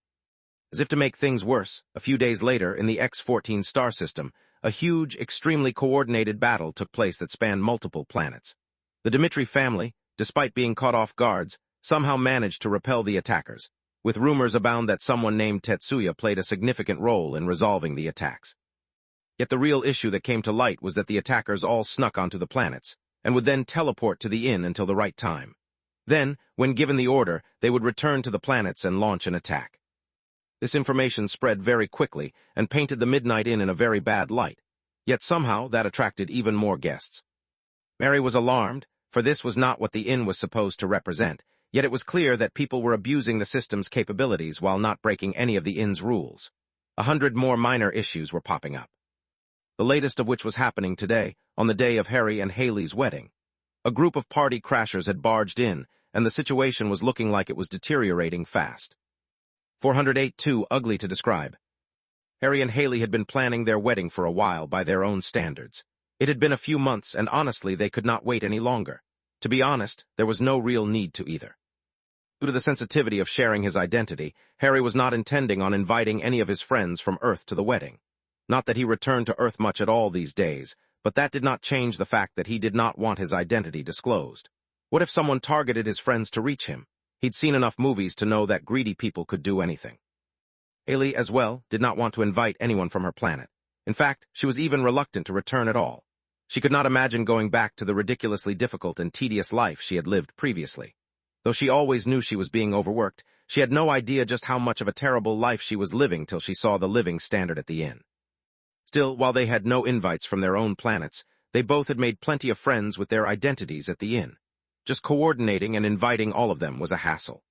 Speaker 1: As if to make things worse, a few days later, in the X-14 star system, a huge, extremely coordinated battle took place that spanned multiple planets. The Dmitri family, despite being caught off guard, somehow managed to repel the attackers, with rumors abound that someone named Tetsuya played a significant role in resolving the attacks. Yet the real issue that came to light was that the attackers all snuck onto the planets, and would then teleport to the inn until the right time. Then, when given the order, they would return to the planets and launch an attack. This information spread very quickly and painted the Midnight Inn in a very bad light, yet somehow that attracted even more guests. Mary was alarmed, for this was not what the inn was supposed to represent, yet it was clear that people were abusing the system's capabilities while not breaking any of the inn's rules. 100 more minor issues were popping up. The latest of which was happening today, on the day of Harry and Haley's wedding. A group of party crashers had barged in, and the situation was looking like it was deteriorating fast. 408 too ugly to describe. Harry and Haley had been planning their wedding for a while by their own standards. It had been a few months, and honestly, they could not wait any longer. To be honest, there was no real need to either. Due to the sensitivity of sharing his identity, Harry was not intending on inviting any of his friends from Earth to the wedding. Not that he returned to Earth much at all these days, but that did not change the fact that he did not want his identity disclosed. What if someone targeted his friends to reach him? He'd seen enough movies to know that greedy people could do anything. Haley, as well, did not want to invite anyone from her planet. In fact, she was even reluctant to return at all. She could not imagine going back to the ridiculously difficult and tedious life she had lived previously. Though she always knew she was being overworked, she had no idea just how much of a terrible life she was living till she saw the living standard at the inn. Still, while they had no invites from their own planets, they both had made plenty of friends with their identities at the inn. Just coordinating and inviting all of them was a hassle.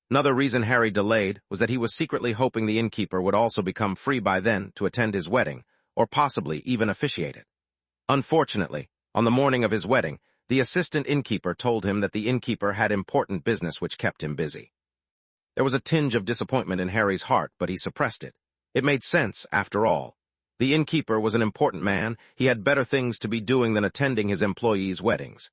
Speaker 1: Another reason Harry delayed was that he was secretly hoping the innkeeper would also become free by then to attend his wedding, or possibly even officiate it. Unfortunately, on the morning of his wedding, the assistant innkeeper told him that the innkeeper had important business which kept him busy. There was a tinge of disappointment in Harry's heart, but he suppressed it. It made sense, after all. The innkeeper was an important man. He had better things to be doing than attending his employees' weddings.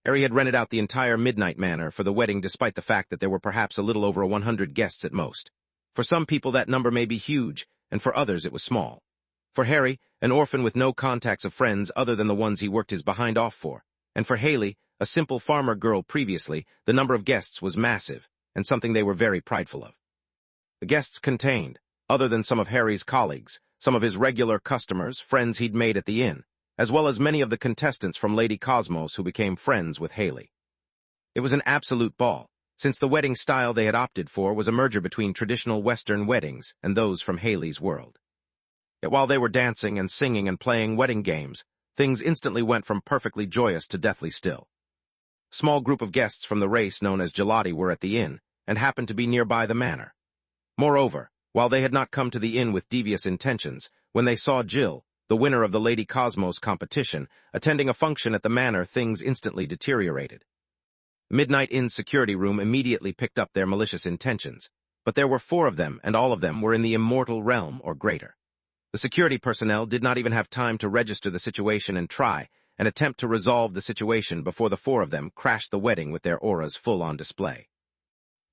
Speaker 1: Harry had rented out the entire Midnight Manor for the wedding despite the fact that there were perhaps a little over 100 guests at most. For some people that number may be huge, and for others it was small. For Harry, an orphan with no contacts of friends other than the ones he worked his behind off for, and for Haley, a simple farmer girl previously, the number of guests was massive, and something they were very prideful of. The guests contained, other than some of Harry's colleagues, some of his regular customers, friends he'd made at the inn, as well as many of the contestants from Lady Cosmos who became friends with Haley. It was an absolute ball, since the wedding style they had opted for was a merger between traditional Western weddings and those from Haley's world. Yet while they were dancing and singing and playing wedding games, things instantly went from perfectly joyous to deathly still. A small group of guests from the race known as Gelati were at the inn, and happened to be nearby the manor. Moreover, while they had not come to the inn with devious intentions, when they saw Jill, the winner of the Lady Cosmos competition, attending a function at the manor, things instantly deteriorated. The Midnight Inn's security room immediately picked up their malicious intentions, but there were 4 of them, and all of them were in the immortal realm or greater. The security personnel did not even have time to register the situation and try and attempt to resolve the situation before the 4 of them crashed the wedding with their auras full on display.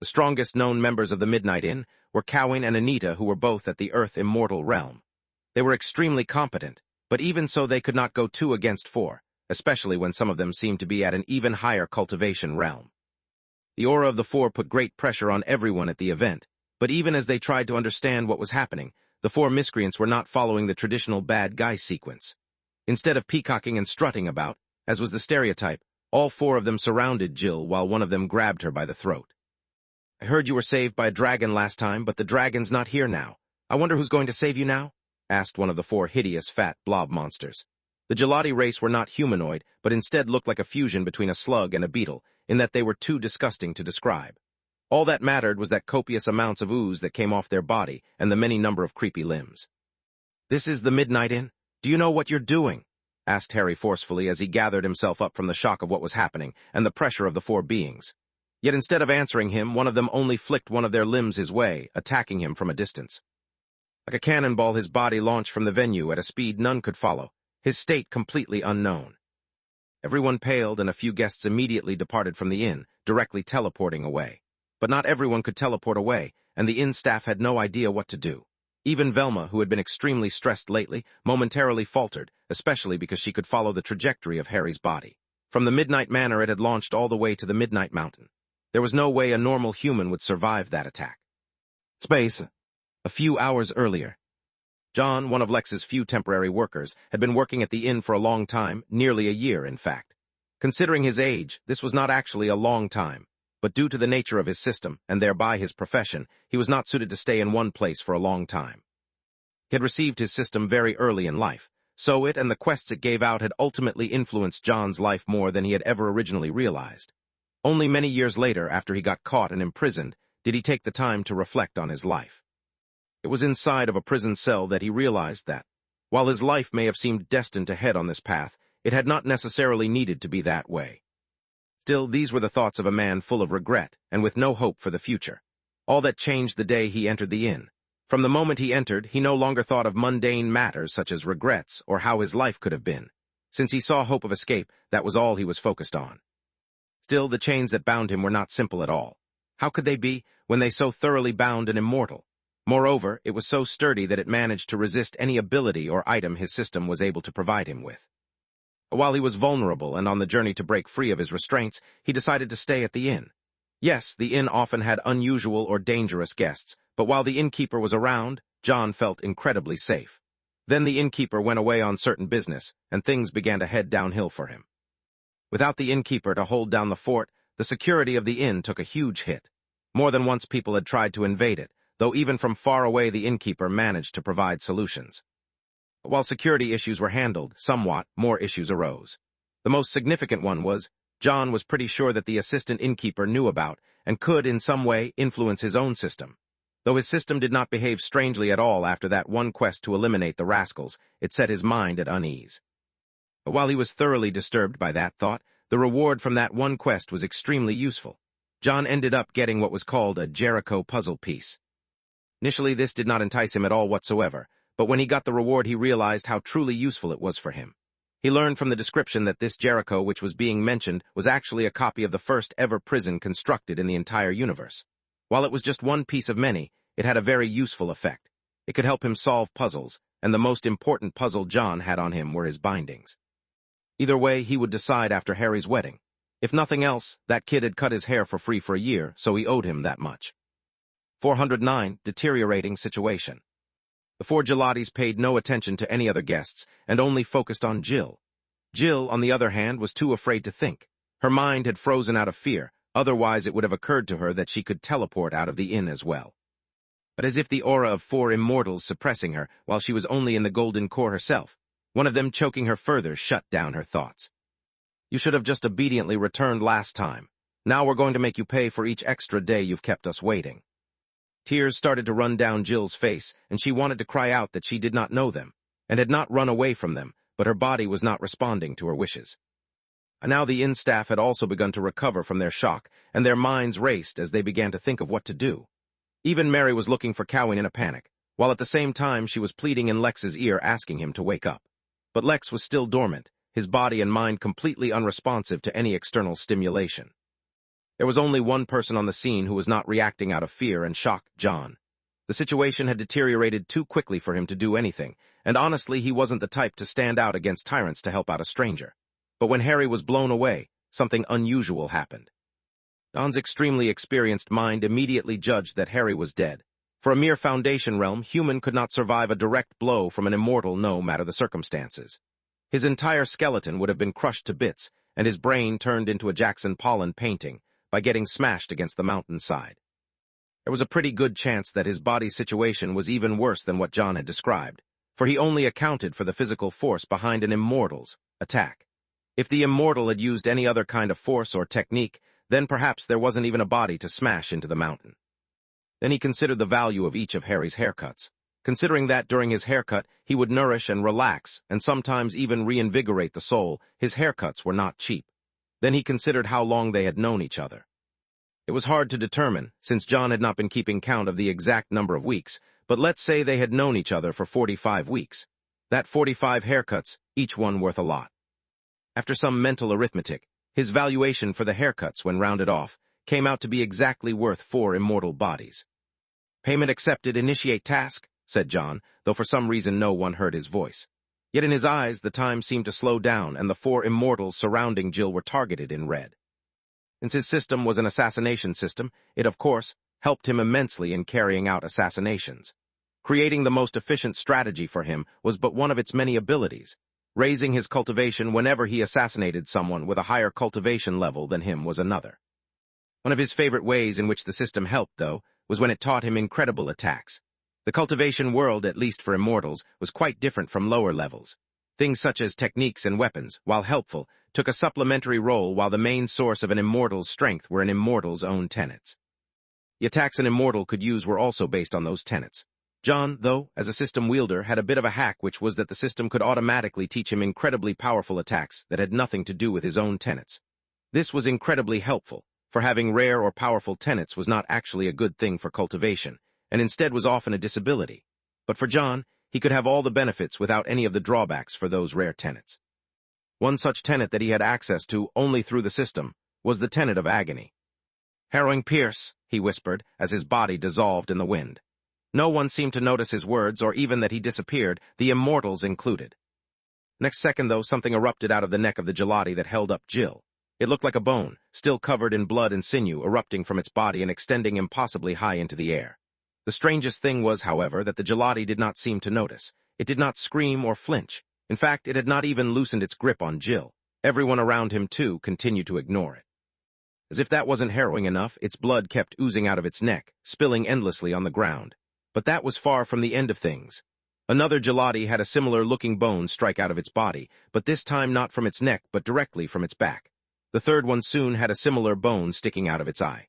Speaker 1: The strongest known members of the Midnight Inn were Cowan and Anita, who were both at the Earth immortal realm. They were extremely competent, but even so they could not go 2 against 4, especially when some of them seemed to be at an even higher cultivation realm. The aura of the 4 put great pressure on everyone at the event, but even as they tried to understand what was happening, the 4 miscreants were not following the traditional bad guy sequence. Instead of peacocking and strutting about, as was the stereotype, all 4 of them surrounded Jill while one of them grabbed her by the throat. "I heard you were saved by a dragon last time, but the dragon's not here now. I wonder who's going to save you now?" asked one of the 4 hideous fat blob monsters. The Gelati race were not humanoid, but instead looked like a fusion between a slug and a beetle, in that they were too disgusting to describe. All that mattered was that copious amounts of ooze that came off their body and the many number of creepy limbs. "This is the Midnight Inn? Do you know what you're doing?" asked Harry forcefully as he gathered himself up from the shock of what was happening and the pressure of the 4 beings. Yet instead of answering him, one of them only flicked one of their limbs his way, attacking him from a distance. Like a cannonball, his body launched from the venue at a speed none could follow, his state completely unknown. Everyone paled, and a few guests immediately departed from the inn, directly teleporting away. But not everyone could teleport away, and the inn staff had no idea what to do. Even Velma, who had been extremely stressed lately, momentarily faltered, especially because she could follow the trajectory of Harry's body. From the Midnight Manor it had launched all the way to the Midnight Mountain. There was no way a normal human would survive that attack. Space. A few hours earlier. John, one of Lex's few temporary workers, had been working at the inn for a long time, nearly a year, in fact. Considering his age, this was not actually a long time, but due to the nature of his system, and thereby his profession, he was not suited to stay in one place for a long time. He had received his system very early in life, so it and the quests it gave out had ultimately influenced John's life more than he had ever originally realized. Only many years later, after he got caught and imprisoned, did he take the time to reflect on his life. It was inside of a prison cell that he realized that, while his life may have seemed destined to head on this path, it had not necessarily needed to be that way. Still, these were the thoughts of a man full of regret and with no hope for the future. All that changed the day he entered the inn. From the moment he entered, he no longer thought of mundane matters such as regrets or how his life could have been. Since he saw hope of escape, that was all he was focused on. Still, the chains that bound him were not simple at all. How could they be, when they so thoroughly bound an immortal? Moreover, it was so sturdy that it managed to resist any ability or item his system was able to provide him with. While he was vulnerable and on the journey to break free of his restraints, he decided to stay at the inn. Yes, the inn often had unusual or dangerous guests, but while the innkeeper was around, John felt incredibly safe. Then the innkeeper went away on certain business, and things began to head downhill for him. Without the innkeeper to hold down the fort, the security of the inn took a huge hit. More than once people had tried to invade it, though even from far away the innkeeper managed to provide solutions. While security issues were handled, somewhat more issues arose. The most significant one was, John was pretty sure that the assistant innkeeper knew about and could in some way influence his own system. Though his system did not behave strangely at all after that one quest to eliminate the rascals, it set his mind at unease. But while he was thoroughly disturbed by that thought, the reward from that one quest was extremely useful. John ended up getting what was called a Jericho puzzle piece. Initially, this did not entice him at all whatsoever, but when he got the reward he realized how truly useful it was for him. He learned from the description that this Jericho which was being mentioned was actually a copy of the first ever prison constructed in the entire universe. While it was just one piece of many, it had a very useful effect. It could help him solve puzzles, and the most important puzzle John had on him were his bindings. Either way, he would decide after Harry's wedding. If nothing else, that kid had cut his hair for free for a year, so he owed him that much. 409. Deteriorating situation. The four Gelatis paid no attention to any other guests, and only focused on Jill. Jill, on the other hand, was too afraid to think. Her mind had frozen out of fear, otherwise it would have occurred to her that she could teleport out of the inn as well. But as if the aura of four immortals suppressing her while she was only in the golden core herself, one of them choking her further shut down her thoughts. You should have just obediently returned last time. Now we're going to make you pay for each extra day you've kept us waiting. Tears started to run down Jill's face, and she wanted to cry out that she did not know them, and had not run away from them, but her body was not responding to her wishes. And now the inn staff had also begun to recover from their shock, and their minds raced as they began to think of what to do. Even Mary was looking for Cowan in a panic, while at the same time she was pleading in Lex's ear asking him to wake up. But Lex was still dormant, his body and mind completely unresponsive to any external stimulation. There was only one person on the scene who was not reacting out of fear and shock, John. The situation had deteriorated too quickly for him to do anything, and honestly he wasn't the type to stand out against tyrants to help out a stranger. But when Harry was blown away, something unusual happened. John's extremely experienced mind immediately judged that Harry was dead. For a mere Foundation realm, human could not survive a direct blow from an immortal no matter the circumstances. His entire skeleton would have been crushed to bits, and his brain turned into a Jackson Pollock painting by getting smashed against the mountainside. There was a pretty good chance that his body's situation was even worse than what John had described, for he only accounted for the physical force behind an immortal's attack. If the immortal had used any other kind of force or technique, then perhaps there wasn't even a body to smash into the mountain. Then he considered the value of each of Harry's haircuts. Considering that during his haircut he would nourish and relax, and sometimes even reinvigorate the soul, his haircuts were not cheap. Then he considered how long they had known each other. It was hard to determine, since John had not been keeping count of the exact number of weeks, but let's say they had known each other for 45 weeks. That 45 haircuts, each one worth a lot. After some mental arithmetic, his valuation for the haircuts, when rounded off, came out to be exactly worth 4 immortal bodies. "Payment accepted, initiate task," said John, though for some reason no one heard his voice. Yet in his eyes the time seemed to slow down, and the 4 immortals surrounding Jill were targeted in red. Since his system was an assassination system, it, of course, helped him immensely in carrying out assassinations. Creating the most efficient strategy for him was but one of its many abilities. Raising his cultivation whenever he assassinated someone with a higher cultivation level than him was another. One of his favorite ways in which the system helped, though, was when it taught him incredible attacks. The cultivation world, at least for immortals, was quite different from lower levels. Things such as techniques and weapons, while helpful, took a supplementary role, while the main source of an immortal's strength were an immortal's own tenets. The attacks an immortal could use were also based on those tenets. John, though, as a system wielder, had a bit of a hack, which was that the system could automatically teach him incredibly powerful attacks that had nothing to do with his own tenets. This was incredibly helpful, for having rare or powerful tenets was not actually a good thing for cultivation, and instead was often a disability. But for John, he could have all the benefits without any of the drawbacks for those rare tenets. One such tenet that he had access to only through the system was the tenet of agony. "Harrowing pierce," he whispered, as his body dissolved in the wind. No one seemed to notice his words, or even that he disappeared, the immortals included. Next second, though, something erupted out of the neck of the gelati that held up Jill. It looked like a bone, still covered in blood and sinew, erupting from its body and extending impossibly high into the air. The strangest thing was, however, that the gelati did not seem to notice. It did not scream or flinch. In fact, it had not even loosened its grip on Jill. Everyone around him, too, continued to ignore it. As if that wasn't harrowing enough, its blood kept oozing out of its neck, spilling endlessly on the ground. But that was far from the end of things. Another gelati had a similar-looking bone strike out of its body, but this time not from its neck, but directly from its back. The third one soon had a similar bone sticking out of its eye.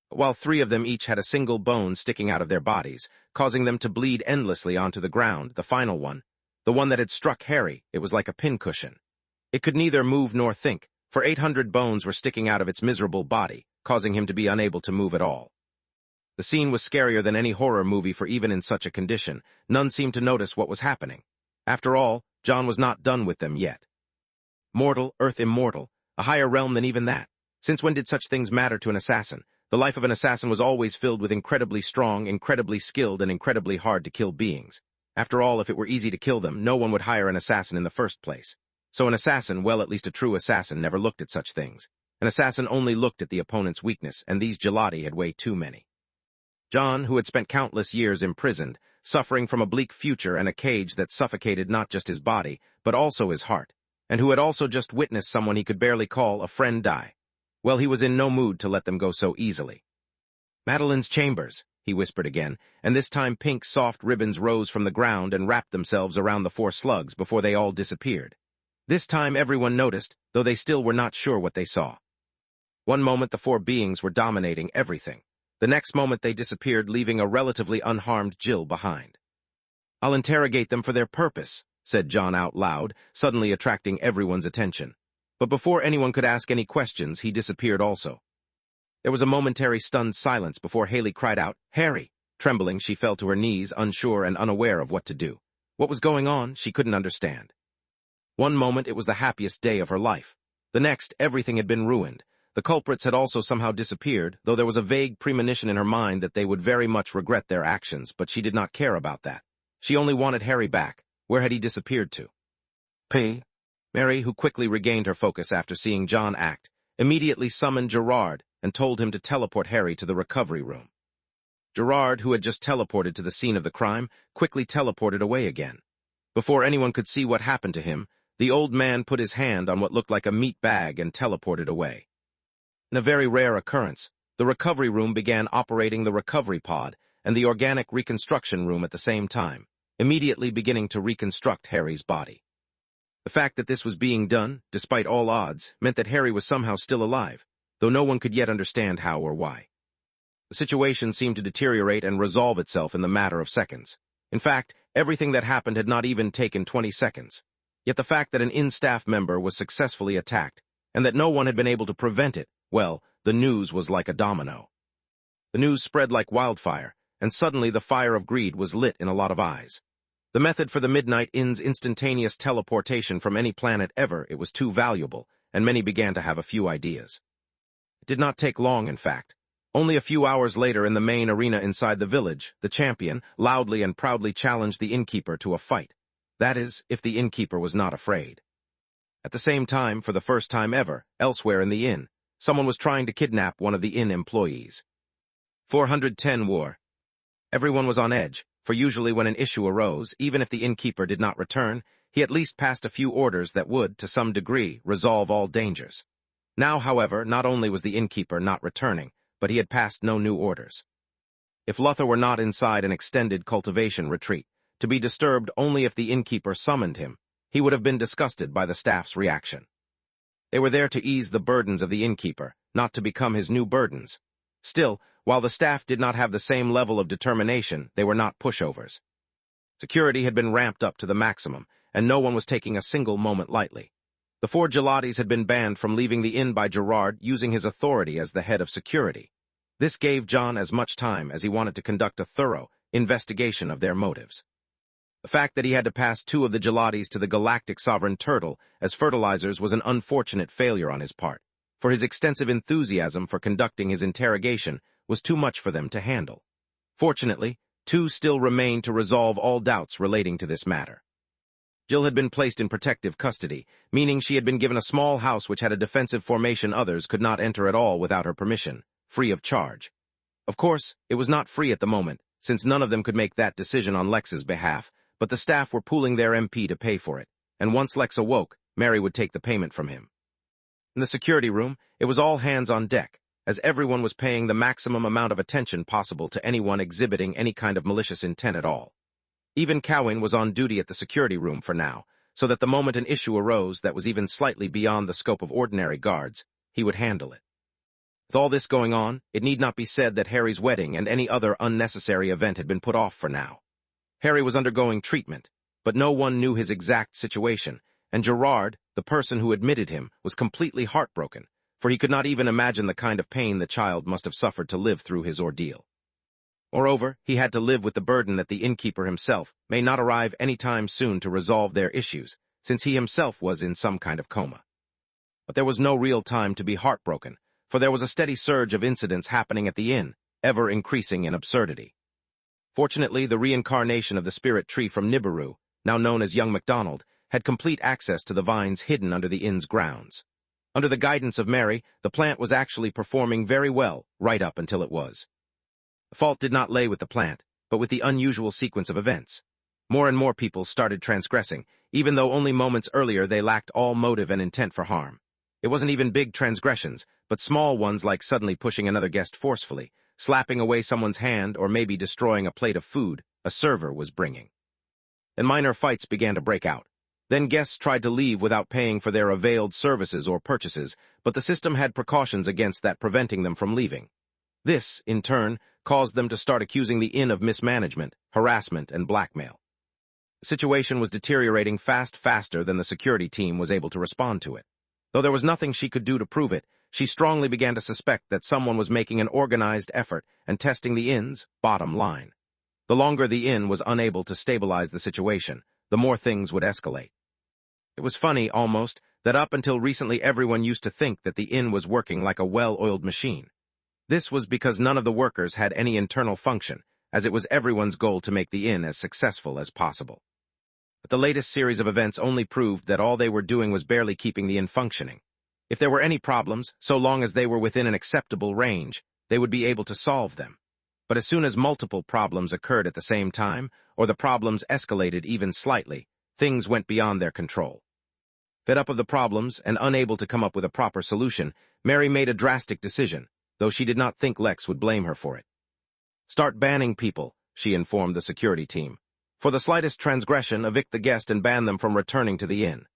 Speaker 1: While 3 of them each had a single bone sticking out of their bodies, causing them to bleed endlessly onto the ground, the final one, the one that had struck Harry, it was like a pincushion. It could neither move nor think, for 800 bones were sticking out of its miserable body, causing him to be unable to move at all. The scene was scarier than any horror movie, for even in such a condition, none seemed to notice what was happening. After all, John was not done with them yet. Mortal, earth immortal, a higher realm than even that. Since when did such things matter to an assassin? The life of an assassin was always filled with incredibly strong, incredibly skilled, and incredibly hard-to-kill beings. After all, if it were easy to kill them, no one would hire an assassin in the first place. So an assassin, well, at least a true assassin, never looked at such things. An assassin only looked at the opponent's weakness, and these gelati had way too many. John, who had spent countless years imprisoned, suffering from a bleak future and a cage that suffocated not just his body, but also his heart, and who had also just witnessed someone he could barely call a friend die. Well, he was in no mood to let them go so easily. "Madeline's chambers," he whispered again, and this time pink, soft ribbons rose from the ground and wrapped themselves around the 4 slugs before they all disappeared. This time everyone noticed, though they still were not sure what they saw. One moment the 4 beings were dominating everything. The next moment they disappeared, leaving a relatively unharmed Jill behind. "I'll interrogate them for their purpose," said John out loud, suddenly attracting everyone's attention. But before anyone could ask any questions, he disappeared also. There was a momentary stunned silence before Haley cried out, "Harry!" Trembling, she fell to her knees, unsure and unaware of what to do. What was going on, she couldn't understand. One moment it was the happiest day of her life. The next, everything had been ruined. The culprits had also somehow disappeared, though there was a vague premonition in her mind that they would very much regret their actions, but she did not care about that. She only wanted Harry back. Where had he disappeared to? Mary, who quickly regained her focus after seeing John act, immediately summoned Gerard and told him to teleport Harry to the recovery room. Gerard, who had just teleported to the scene of the crime, quickly teleported away again. Before anyone could see what happened to him, the old man put his hand on what looked like a meat bag and teleported away. In a very rare occurrence, the recovery room began operating the recovery pod and the organic reconstruction room at the same time, immediately beginning to reconstruct Harry's body. The fact that this was being done, despite all odds, meant that Harry was somehow still alive, though no one could yet understand how or why. The situation seemed to deteriorate and resolve itself in the matter of seconds. In fact, everything that happened had not even taken 20 seconds. Yet the fact that an in-staff member was successfully attacked, and that no one had been able to prevent it, well, the news was like a domino. The news spread like wildfire, and suddenly the fire of greed was lit in a lot of eyes. The method for the Midnight Inn's instantaneous teleportation from any planet ever, it was too valuable, and many began to have a few ideas. It did not take long, in fact. Only a few hours later in the main arena inside the village, the champion loudly and proudly challenged the innkeeper to a fight. That is, if the innkeeper was not afraid. At the same time, for the first time ever, elsewhere in the inn, someone was trying to kidnap one of the inn employees. 410 war. Everyone was on edge, for usually when an issue arose, even if the innkeeper did not return, he at least passed a few orders that would, to some degree, resolve all dangers. Now, however, not only was the innkeeper not returning, but he had passed no new orders. If Luther were not inside an extended cultivation retreat, to be disturbed only if the innkeeper summoned him, he would have been disgusted by the staff's reaction. They were there to ease the burdens of the innkeeper, not to become his new burdens. Still, while the staff did not have the same level of determination, they were not pushovers. Security had been ramped up to the maximum, and no one was taking a single moment lightly. The 4 Gelatis had been banned from leaving the inn by Gerard using his authority as the head of security. This gave John as much time as he wanted to conduct a thorough investigation of their motives. The fact that he had to pass 2 of the Gelatis to the Galactic Sovereign Turtle as fertilizers was an unfortunate failure on his part, for his extensive enthusiasm for conducting his interrogation was too much for them to handle. Fortunately, 2 still remained to resolve all doubts relating to this matter. Jill had been placed in protective custody, meaning she had been given a small house which had a defensive formation others could not enter at all without her permission, free of charge. Of course, it was not free at the moment, since none of them could make that decision on Lex's behalf, but the staff were pooling their MP to pay for it, and once Lex awoke, Mary would take the payment from him. In the security room, it was all hands on deck, as everyone was paying the maximum amount of attention possible to anyone exhibiting any kind of malicious intent at all. Even Cowan was on duty at the security room for now, so that the moment an issue arose that was even slightly beyond the scope of ordinary guards, he would handle it. With all this going on, it need not be said that Harry's wedding and any other unnecessary event had been put off for now. Harry was undergoing treatment, but no one knew his exact situation, and Gerard, the person who admitted him, was completely heartbroken, for he could not even imagine the kind of pain the child must have suffered to live through his ordeal. Moreover, he had to live with the burden that the innkeeper himself may not arrive any time soon to resolve their issues, since he himself was in some kind of coma. But there was no real time to be heartbroken, for there was a steady surge of incidents happening at the inn, ever increasing in absurdity. Fortunately, the reincarnation of the spirit tree from Nibiru, now known as Young MacDonald, had complete access to the vines hidden under the inn's grounds. Under the guidance of Mary, the plant was actually performing very well, right up until it was. The fault did not lay with the plant, but with the unusual sequence of events. More and more people started transgressing, even though only moments earlier they lacked all motive and intent for harm. It wasn't even big transgressions, but small ones like suddenly pushing another guest forcefully, slapping away someone's hand, or maybe destroying a plate of food a server was bringing. Then minor fights began to break out. Then guests tried to leave without paying for their availed services or purchases, but the system had precautions against that, preventing them from leaving. This, in turn, caused them to start accusing the inn of mismanagement, harassment, and blackmail. The situation was deteriorating faster than the security team was able to respond to it. Though there was nothing she could do to prove it, she strongly began to suspect that someone was making an organized effort and testing the inn's bottom line. The longer the inn was unable to stabilize the situation, the more things would escalate. It was funny, almost, that up until recently everyone used to think that the inn was working like a well-oiled machine. This was because none of the workers had any internal function, as it was everyone's goal to make the inn as successful as possible. But the latest series of events only proved that all they were doing was barely keeping the inn functioning. If there were any problems, so long as they were within an acceptable range, they would be able to solve them. But as soon as multiple problems occurred at the same time, or the problems escalated even slightly, things went beyond their control. Fed up of the problems and unable to come up with a proper solution, Mary made a drastic decision, though she did not think Lex would blame her for it. "Start banning people," she informed the security team. "For the slightest transgression, evict the guest and ban them from returning to the inn."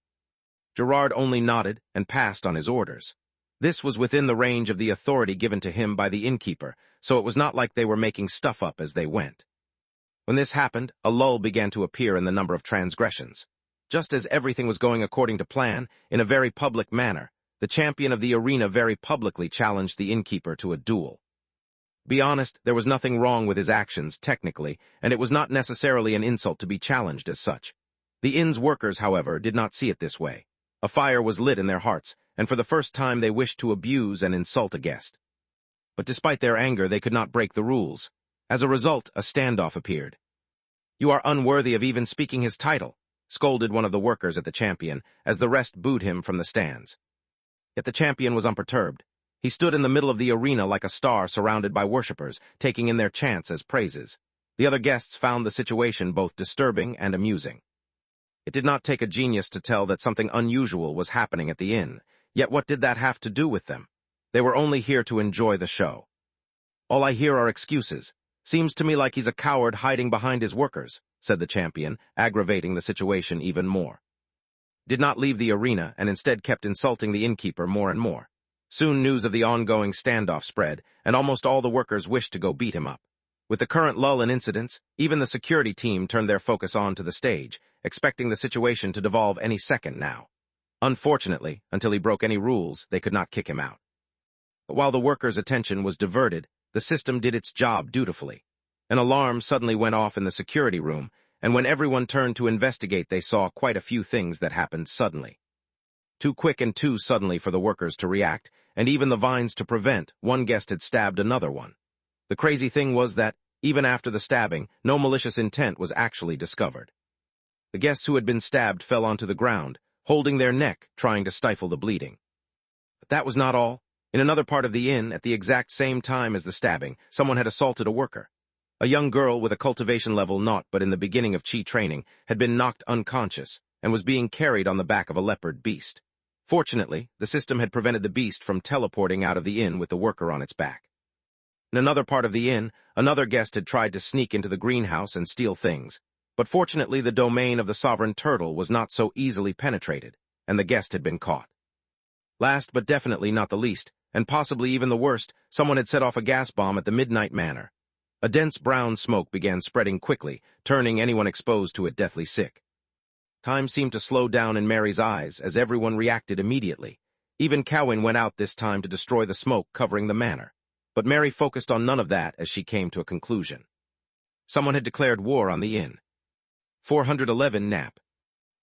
Speaker 1: Gerard only nodded and passed on his orders. This was within the range of the authority given to him by the innkeeper, so it was not like they were making stuff up as they went. When this happened, a lull began to appear in the number of transgressions. Just as everything was going according to plan, in a very public manner, The champion of the arena very publicly challenged the innkeeper to a duel. Be honest, there was nothing wrong with his actions, technically, and it was not necessarily an insult to be challenged as such. The inn's workers, however, did not see it this way. A fire was lit in their hearts, and for the first time they wished to abuse and insult a guest. But despite their anger, they could not break the rules. As a result, a standoff appeared. "You are unworthy of even speaking his title," scolded one of the workers at the champion, as the rest booed him from the stands. Yet the champion was unperturbed. He stood in the middle of the arena like a star surrounded by worshippers, taking in their chants as praises. The other guests found the situation both disturbing and amusing. It did not take a genius to tell that something unusual was happening at the inn, yet what did that have to do with them? They were only here to enjoy the show. "All I hear are excuses. Seems to me like he's a coward hiding behind his workers," said the champion, aggravating the situation even more. Did not leave the arena and instead kept insulting the innkeeper more and more. Soon news of the ongoing standoff spread, and almost all the workers wished to go beat him up. With the current lull in incidents, even the security team turned their focus on to the stage, expecting the situation to devolve any second now. Unfortunately, until he broke any rules, they could not kick him out. But while the workers' attention was diverted, the system did its job dutifully. An alarm suddenly went off in the security room, and when everyone turned to investigate, they saw quite a few things that happened suddenly. Too quick and too suddenly for the workers to react, and even the vines to prevent, one guest had stabbed another one. The crazy thing was that, even after the stabbing, no malicious intent was actually discovered. The guests who had been stabbed fell onto the ground, holding their neck, trying to stifle the bleeding. But that was not all. In another part of the inn, at the exact same time as the stabbing, someone had assaulted a worker. A young girl with a cultivation level not but in the beginning of chi training had been knocked unconscious and was being carried on the back of a leopard beast. Fortunately, the system had prevented the beast from teleporting out of the inn with the worker on its back. In another part of the inn, another guest had tried to sneak into the greenhouse and steal things, but fortunately the domain of the sovereign turtle was not so easily penetrated, and the guest had been caught. Last but definitely not the least, and possibly even the worst, someone had set off a gas bomb at the Midnight Manor. A dense brown smoke began spreading quickly, turning anyone exposed to it deathly sick. Time seemed to slow down in Mary's eyes as everyone reacted immediately. Even Cowan went out this time to destroy the smoke covering the manor. But Mary focused on none of that as she came to a conclusion. Someone had declared war on the inn. 411 nap.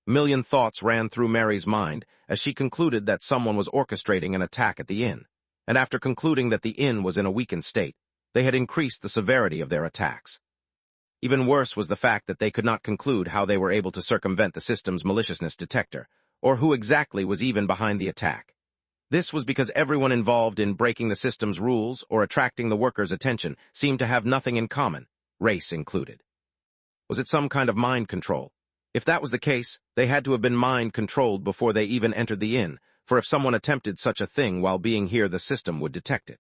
Speaker 1: A million thoughts ran through Mary's mind as she concluded that someone was orchestrating an attack at the inn, and after concluding that the inn was in a weakened state, they had increased the severity of their attacks. Even worse was the fact that they could not conclude how they were able to circumvent the system's maliciousness detector, or who exactly was even behind the attack. This was because everyone involved in breaking the system's rules or attracting the workers' attention seemed to have nothing in common, race included. Was it some kind of mind control? If that was the case, they had to have been mind-controlled before they even entered the inn, for if someone attempted such a thing while being here, the system would detect it.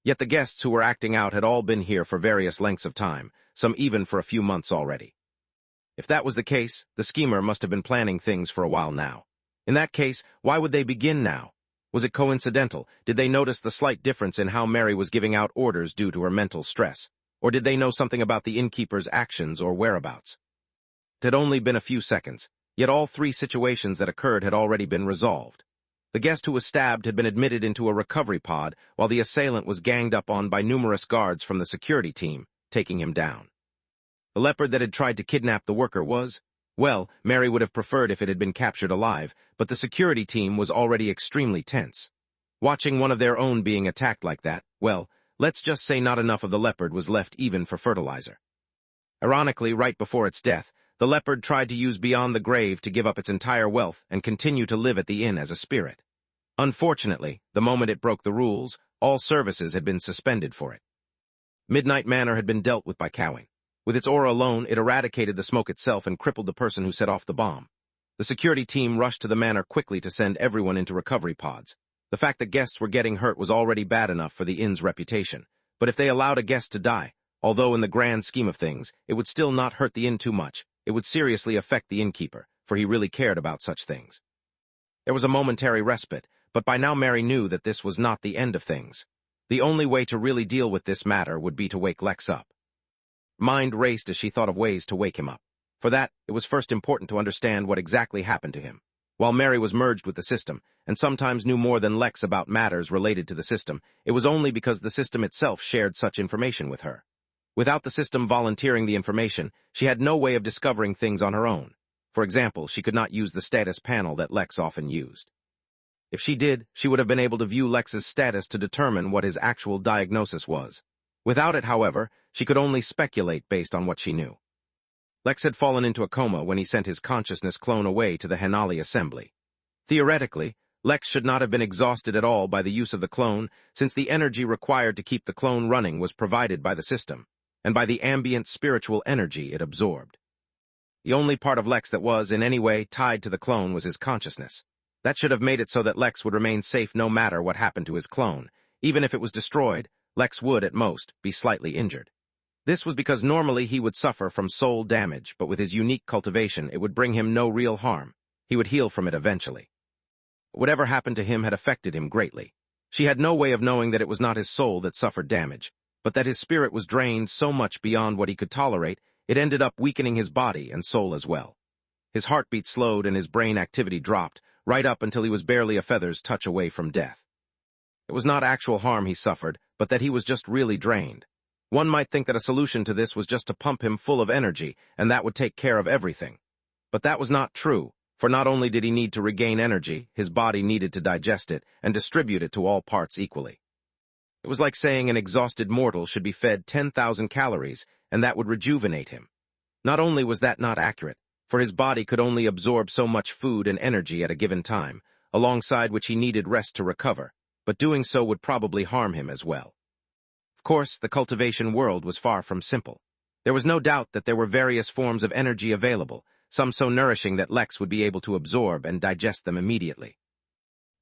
Speaker 1: Yet the guests who were acting out had all been here for various lengths of time, some even for a few months already. If that was the case, the schemer must have been planning things for a while now. In that case, why would they begin now? Was it coincidental? Did they notice the slight difference in how Mary was giving out orders due to her mental stress? Or did they know something about the innkeeper's actions or whereabouts? It had only been a few seconds, yet all three situations that occurred had already been resolved. The guest who was stabbed had been admitted into a recovery pod, while the assailant was ganged up on by numerous guards from the security team, taking him down. The leopard that had tried to kidnap the worker was, well, Mary would have preferred if it had been captured alive, but the security team was already extremely tense. Watching one of their own being attacked like that, well, let's just say not enough of the leopard was left even for fertilizer. Ironically, right before its death, the leopard tried to use Beyond the Grave to give up its entire wealth and continue to live at the inn as a spirit. Unfortunately, the moment it broke the rules, all services had been suspended for it. Midnight Manor had been dealt with by Cowan. With its aura alone, it eradicated the smoke itself and crippled the person who set off the bomb. The security team rushed to the manor quickly to send everyone into recovery pods. The fact that guests were getting hurt was already bad enough for the inn's reputation, but if they allowed a guest to die, although in the grand scheme of things, it would still not hurt the inn too much, it would seriously affect the innkeeper, for he really cared about such things. There was a momentary respite, but by now Mary knew that this was not the end of things. The only way to really deal with this matter would be to wake Lex up. Mind raced as she thought of ways to wake him up. For that, it was first important to understand what exactly happened to him. While Mary was merged with the system, and sometimes knew more than Lex about matters related to the system, it was only because the system itself shared such information with her. Without the system volunteering the information, she had no way of discovering things on her own. For example, she could not use the status panel that Lex often used. If she did, she would have been able to view Lex's status to determine what his actual diagnosis was. Without it, however, she could only speculate based on what she knew. Lex had fallen into a coma when he sent his consciousness clone away to the Henali assembly. Theoretically, Lex should not have been exhausted at all by the use of the clone, since the energy required to keep the clone running was provided by the system, and by the ambient spiritual energy it absorbed. The only part of Lex that was, in any way, tied to the clone was his consciousness. That should have made it so that Lex would remain safe no matter what happened to his clone. Even if it was destroyed, Lex would, at most, be slightly injured. This was because normally he would suffer from soul damage, but with his unique cultivation, it would bring him no real harm. He would heal from it eventually. Whatever happened to him had affected him greatly. She had no way of knowing that it was not his soul that suffered damage, but that his spirit was drained so much beyond what he could tolerate, it ended up weakening his body and soul as well. His heartbeat slowed and his brain activity dropped, right up until he was barely a feather's touch away from death. It was not actual harm he suffered, but that he was just really drained. One might think that a solution to this was just to pump him full of energy, and that would take care of everything. But that was not true, for not only did he need to regain energy, his body needed to digest it and distribute it to all parts equally. It was like saying an exhausted mortal should be fed 10,000 calories, and that would rejuvenate him. Not only was that not accurate, for his body could only absorb so much food and energy at a given time, alongside which he needed rest to recover, but doing so would probably harm him as well. Of course, the cultivation world was far from simple. There was no doubt that there were various forms of energy available, some so nourishing that Lex would be able to absorb and digest them immediately.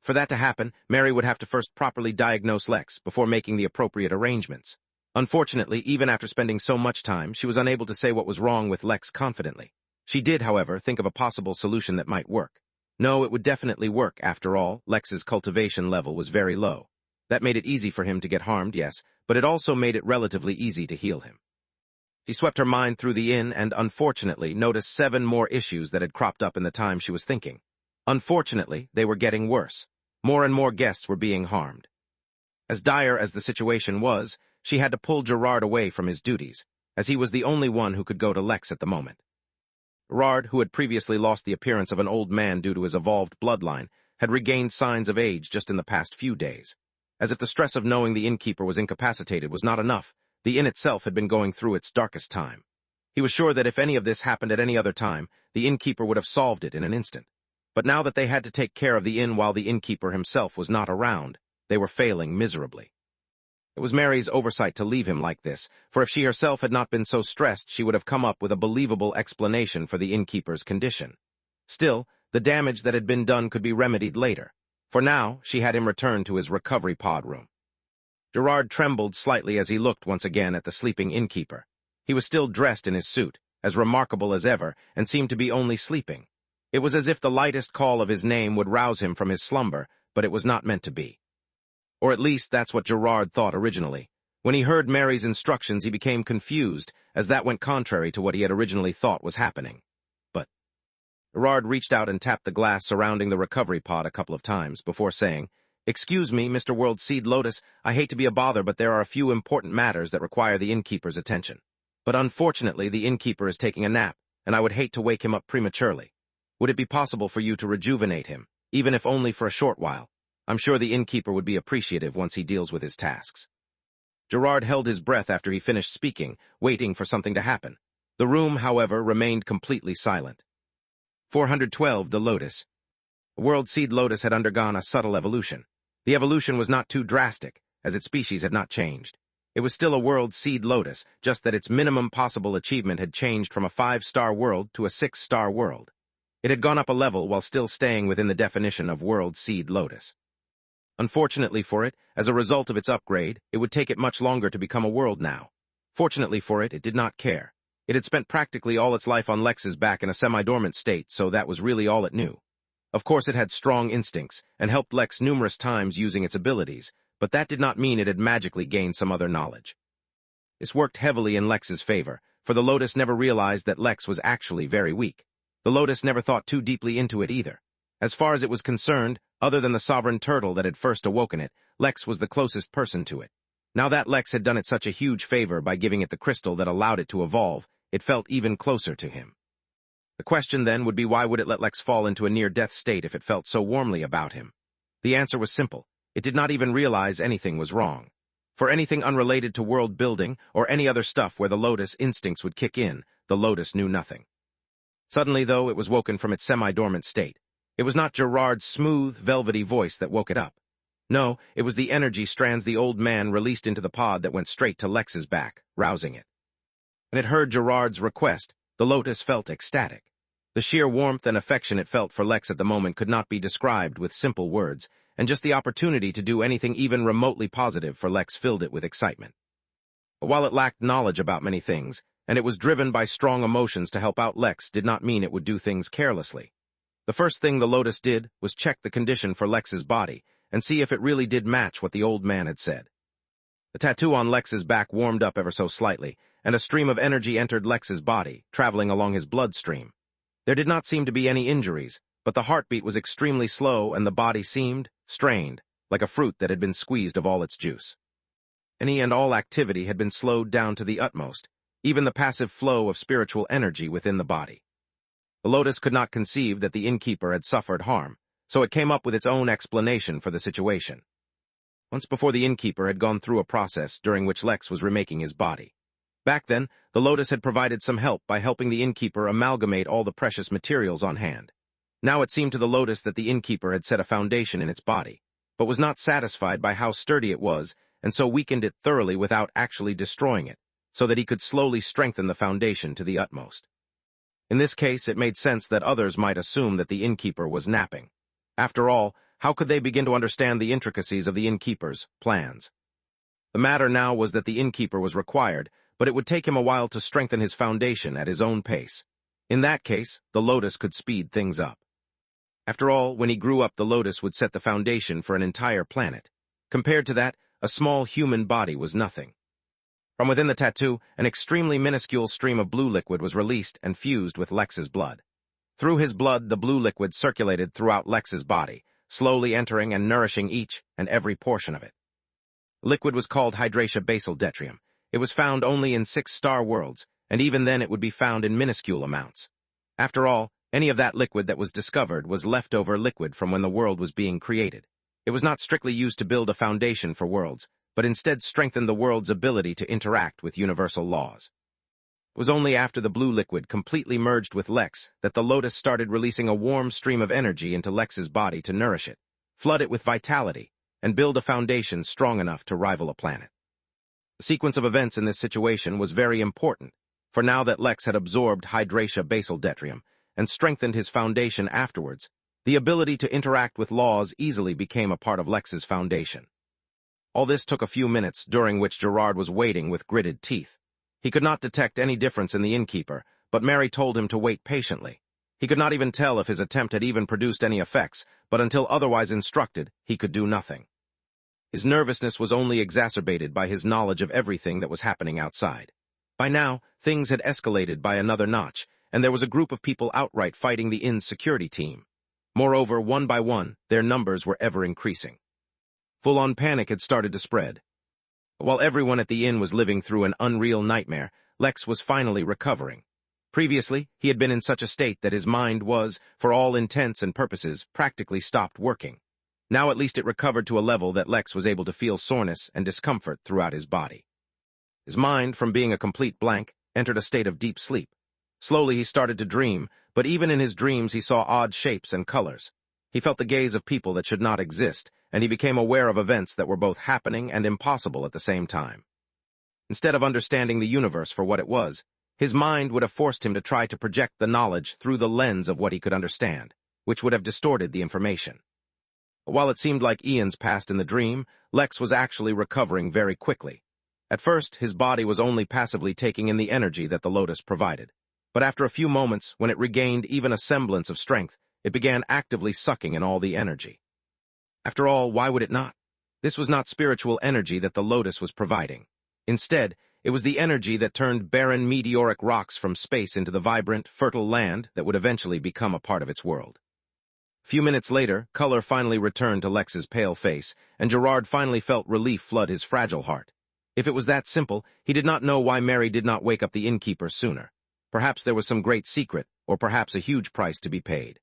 Speaker 1: For that to happen, Mary would have to first properly diagnose Lex before making the appropriate arrangements. Unfortunately, even after spending so much time, she was unable to say what was wrong with Lex confidently. She did, however, think of a possible solution that might work. No, it would definitely work, after all. Lex's cultivation level was very low. That made it easy for him to get harmed, yes, but it also made it relatively easy to heal him. She swept her mind through the inn and, unfortunately, noticed 7 more issues that had cropped up in the time she was thinking. Unfortunately, they were getting worse. More and more guests were being harmed. As dire as the situation was, she had to pull Gerard away from his duties, as he was the only one who could go to Lex at the moment. Gerard, who had previously lost the appearance of an old man due to his evolved bloodline, had regained signs of age just in the past few days. As if the stress of knowing the innkeeper was incapacitated was not enough, the inn itself had been going through its darkest time. He was sure that if any of this happened at any other time, the innkeeper would have solved it in an instant. But now that they had to take care of the inn while the innkeeper himself was not around, they were failing miserably. It was Mary's oversight to leave him like this, for if she herself had not been so stressed, she would have come up with a believable explanation for the innkeeper's condition. Still, the damage that had been done could be remedied later. For now, she had him return to his recovery pod room. Gerard trembled slightly as he looked once again at the sleeping innkeeper. He was still dressed in his suit, as remarkable as ever, and seemed to be only sleeping. It was as if the lightest call of his name would rouse him from his slumber, but it was not meant to be. Or at least that's what Gerard thought originally. When he heard Mary's instructions, he became confused, as that went contrary to what he had originally thought was happening. But Gerard reached out and tapped the glass surrounding the recovery pod a couple of times before saying, "Excuse me, Mr. World Seed Lotus, I hate to be a bother, but there are a few important matters that require the innkeeper's attention. But unfortunately, the innkeeper is taking a nap, and I would hate to wake him up prematurely. Would it be possible for you to rejuvenate him, even if only for a short while? I'm sure the innkeeper would be appreciative once he deals with his tasks." Gerard held his breath after he finished speaking, waiting for something to happen. The room, however, remained completely silent. 412. The Lotus. The World Seed Lotus had undergone a subtle evolution. The evolution was not too drastic, as its species had not changed. It was still a World Seed Lotus, just that its minimum possible achievement had changed from a 5-star world to a 6-star world. It had gone up a level while still staying within the definition of World Seed Lotus. Unfortunately for it, as a result of its upgrade, it would take it much longer to become a world now. Fortunately for it, it did not care. It had spent practically all its life on Lex's back in a semi-dormant state, so that was really all it knew. Of course, it had strong instincts, and helped Lex numerous times using its abilities, but that did not mean it had magically gained some other knowledge. This worked heavily in Lex's favor, for the Lotus never realized that Lex was actually very weak. The Lotus never thought too deeply into it either. As far as it was concerned, other than the sovereign turtle that had first awoken it, Lex was the closest person to it. Now that Lex had done it such a huge favor by giving it the crystal that allowed it to evolve, it felt even closer to him. The question then would be, why would it let Lex fall into a near-death state if it felt so warmly about him? The answer was simple. It did not even realize anything was wrong. For anything unrelated to world building or any other stuff where the Lotus instincts would kick in, the Lotus knew nothing. Suddenly, though, it was woken from its semi-dormant state. It was not Gerard's smooth, velvety voice that woke it up. No, it was the energy strands the old man released into the pod that went straight to Lex's back, rousing it. When it heard Gerard's request, the Lotus felt ecstatic. The sheer warmth and affection it felt for Lex at the moment could not be described with simple words, and just the opportunity to do anything even remotely positive for Lex filled it with excitement. But while it lacked knowledge about many things, and it was driven by strong emotions to help out Lex, did not mean it would do things carelessly. The first thing the Lotus did was check the condition for Lex's body and see if it really did match what the old man had said. The tattoo on Lex's back warmed up ever so slightly, and a stream of energy entered Lex's body, traveling along his bloodstream. There did not seem to be any injuries, but the heartbeat was extremely slow and the body seemed strained, like a fruit that had been squeezed of all its juice. Any and all activity had been slowed down to the utmost, even the passive flow of spiritual energy within the body. The Lotus could not conceive that the Innkeeper had suffered harm, so it came up with its own explanation for the situation. Once before, the Innkeeper had gone through a process during which Lex was remaking his body. Back then, the Lotus had provided some help by helping the Innkeeper amalgamate all the precious materials on hand. Now it seemed to the Lotus that the Innkeeper had set a foundation in its body, but was not satisfied by how sturdy it was, and so weakened it thoroughly without actually destroying it, so that he could slowly strengthen the foundation to the utmost. In this case, it made sense that others might assume that the Innkeeper was napping. After all, how could they begin to understand the intricacies of the Innkeeper's plans? The matter now was that the Innkeeper was required, but it would take him a while to strengthen his foundation at his own pace. In that case, the Lotus could speed things up. After all, when he grew up, the Lotus would set the foundation for an entire planet. Compared to that, a small human body was nothing. From within the tattoo, an extremely minuscule stream of blue liquid was released and fused with Lex's blood. Through his blood, the blue liquid circulated throughout Lex's body, slowly entering and nourishing each and every portion of it. The liquid was called Hydratia Basaldetrium. It was found only in 6-star worlds, and even then it would be found in minuscule amounts. After all, any of that liquid that was discovered was leftover liquid from when the world was being created. It was not strictly used to build a foundation for worlds, but instead strengthened the world's ability to interact with universal laws. It was only after the blue liquid completely merged with Lex that the Lotus started releasing a warm stream of energy into Lex's body to nourish it, flood it with vitality, and build a foundation strong enough to rival a planet. The sequence of events in this situation was very important, for now that Lex had absorbed Hydratia Basaldetrium and strengthened his foundation afterwards, the ability to interact with laws easily became a part of Lex's foundation. All this took a few minutes, during which Gerard was waiting with gritted teeth. He could not detect any difference in the Innkeeper, but Mary told him to wait patiently. He could not even tell if his attempt had even produced any effects, but until otherwise instructed, he could do nothing. His nervousness was only exacerbated by his knowledge of everything that was happening outside. By now, things had escalated by another notch, and there was a group of people outright fighting the inn's security team. Moreover, one by one, their numbers were ever increasing. Full-on panic had started to spread. While everyone at the inn was living through an unreal nightmare, Lex was finally recovering. Previously, he had been in such a state that his mind was, for all intents and purposes, practically stopped working. Now at least it recovered to a level that Lex was able to feel soreness and discomfort throughout his body. His mind, from being a complete blank, entered a state of deep sleep. Slowly he started to dream, but even in his dreams he saw odd shapes and colors. He felt the gaze of people that should not exist, and he became aware of events that were both happening and impossible at the same time. Instead of understanding the universe for what it was, his mind would have forced him to try to project the knowledge through the lens of what he could understand, which would have distorted the information. But while it seemed like eons passed in the dream, Lex was actually recovering very quickly. At first, his body was only passively taking in the energy that the Lotus provided. But after a few moments, when it regained even a semblance of strength, it began actively sucking in all the energy. After all, why would it not? This was not spiritual energy that the Lotus was providing. Instead, it was the energy that turned barren meteoric rocks from space into the vibrant, fertile land that would eventually become a part of its world. Few minutes later, color finally returned to Lex's pale face, and Gerard finally felt relief flood his fragile heart. If it was that simple, he did not know why Mary did not wake up the innkeeper sooner. Perhaps there was some great secret, or perhaps a huge price to be paid.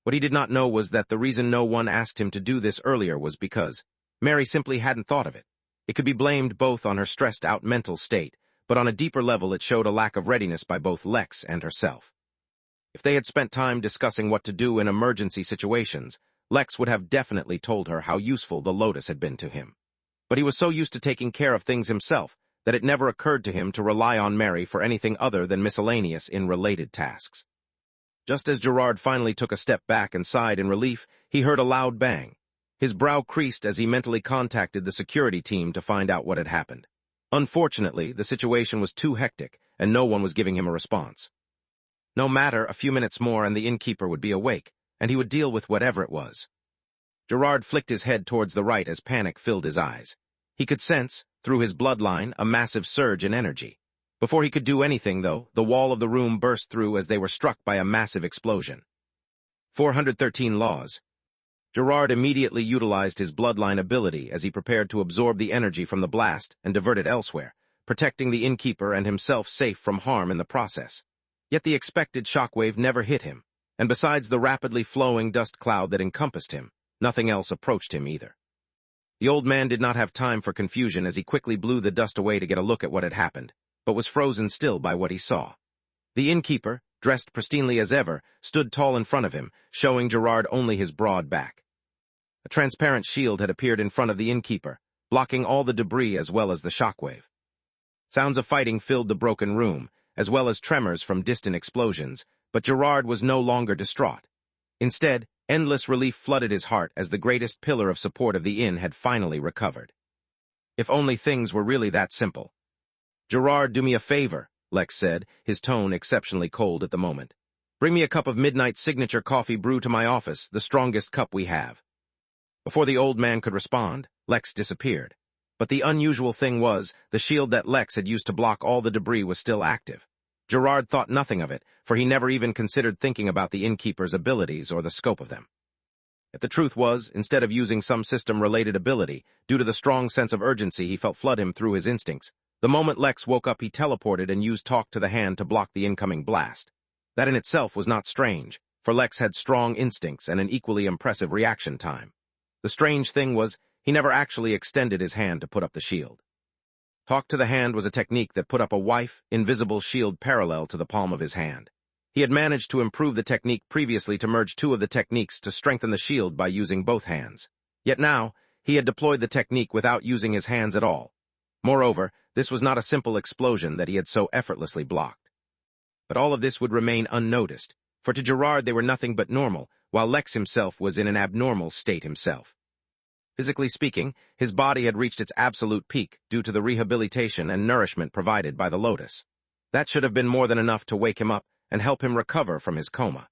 Speaker 1: What he did not know was that the reason no one asked him to do this earlier was because Mary simply hadn't thought of it. It could be blamed both on her stressed-out mental state, but on a deeper level it showed a lack of readiness by both Lex and herself. If they had spent time discussing what to do in emergency situations, Lex would have definitely told her how useful the Lotus had been to him. But he was so used to taking care of things himself that it never occurred to him to rely on Mary for anything other than miscellaneous in related tasks. Just as Gerard finally took a step back and sighed in relief, he heard a loud bang. His brow creased as he mentally contacted the security team to find out what had happened. Unfortunately, the situation was too hectic, and no one was giving him a response. No matter, a few minutes more and the innkeeper would be awake, and he would deal with whatever it was. Gerard flicked his head towards the right as panic filled his eyes. He could sense, through his bloodline, a massive surge in energy. Before he could do anything, though, the wall of the room burst through as they were struck by a massive explosion. 413 laws. Gerard immediately utilized his bloodline ability as he prepared to absorb the energy from the blast and divert it elsewhere, protecting the innkeeper and himself safe from harm in the process. Yet the expected shockwave never hit him, and besides the rapidly flowing dust cloud that encompassed him, nothing else approached him either. The old man did not have time for confusion as he quickly blew the dust away to get a look at what had happened, but was frozen still by what he saw. The innkeeper, dressed pristinely as ever, stood tall in front of him, showing Gerard only his broad back. A transparent shield had appeared in front of the innkeeper, blocking all the debris as well as the shockwave. Sounds of fighting filled the broken room, as well as tremors from distant explosions, but Gerard was no longer distraught. Instead, endless relief flooded his heart as the greatest pillar of support of the inn had finally recovered. If only things were really that simple. "Gerard, do me a favor," Lex said, his tone exceptionally cold at the moment. "Bring me a cup of midnight signature coffee brew to my office, the strongest cup we have." Before the old man could respond, Lex disappeared. But the unusual thing was, the shield that Lex had used to block all the debris was still active. Gerard thought nothing of it, for he never even considered thinking about the innkeeper's abilities or the scope of them. Yet the truth was, instead of using some system-related ability, due to the strong sense of urgency he felt flood him through his instincts, the moment Lex woke up he teleported and used Talk to the Hand to block the incoming blast. That in itself was not strange, for Lex had strong instincts and an equally impressive reaction time. The strange thing was, he never actually extended his hand to put up the shield. Talk to the Hand was a technique that put up a invisible shield parallel to the palm of his hand. He had managed to improve the technique previously to merge two of the techniques to strengthen the shield by using both hands. Yet now, he had deployed the technique without using his hands at all. Moreover, this was not a simple explosion that he had so effortlessly blocked. But all of this would remain unnoticed, for to Gerard they were nothing but normal, while Lex himself was in an abnormal state himself. Physically speaking, his body had reached its absolute peak due to the rehabilitation and nourishment provided by the Lotus. That should have been more than enough to wake him up and help him recover from his coma.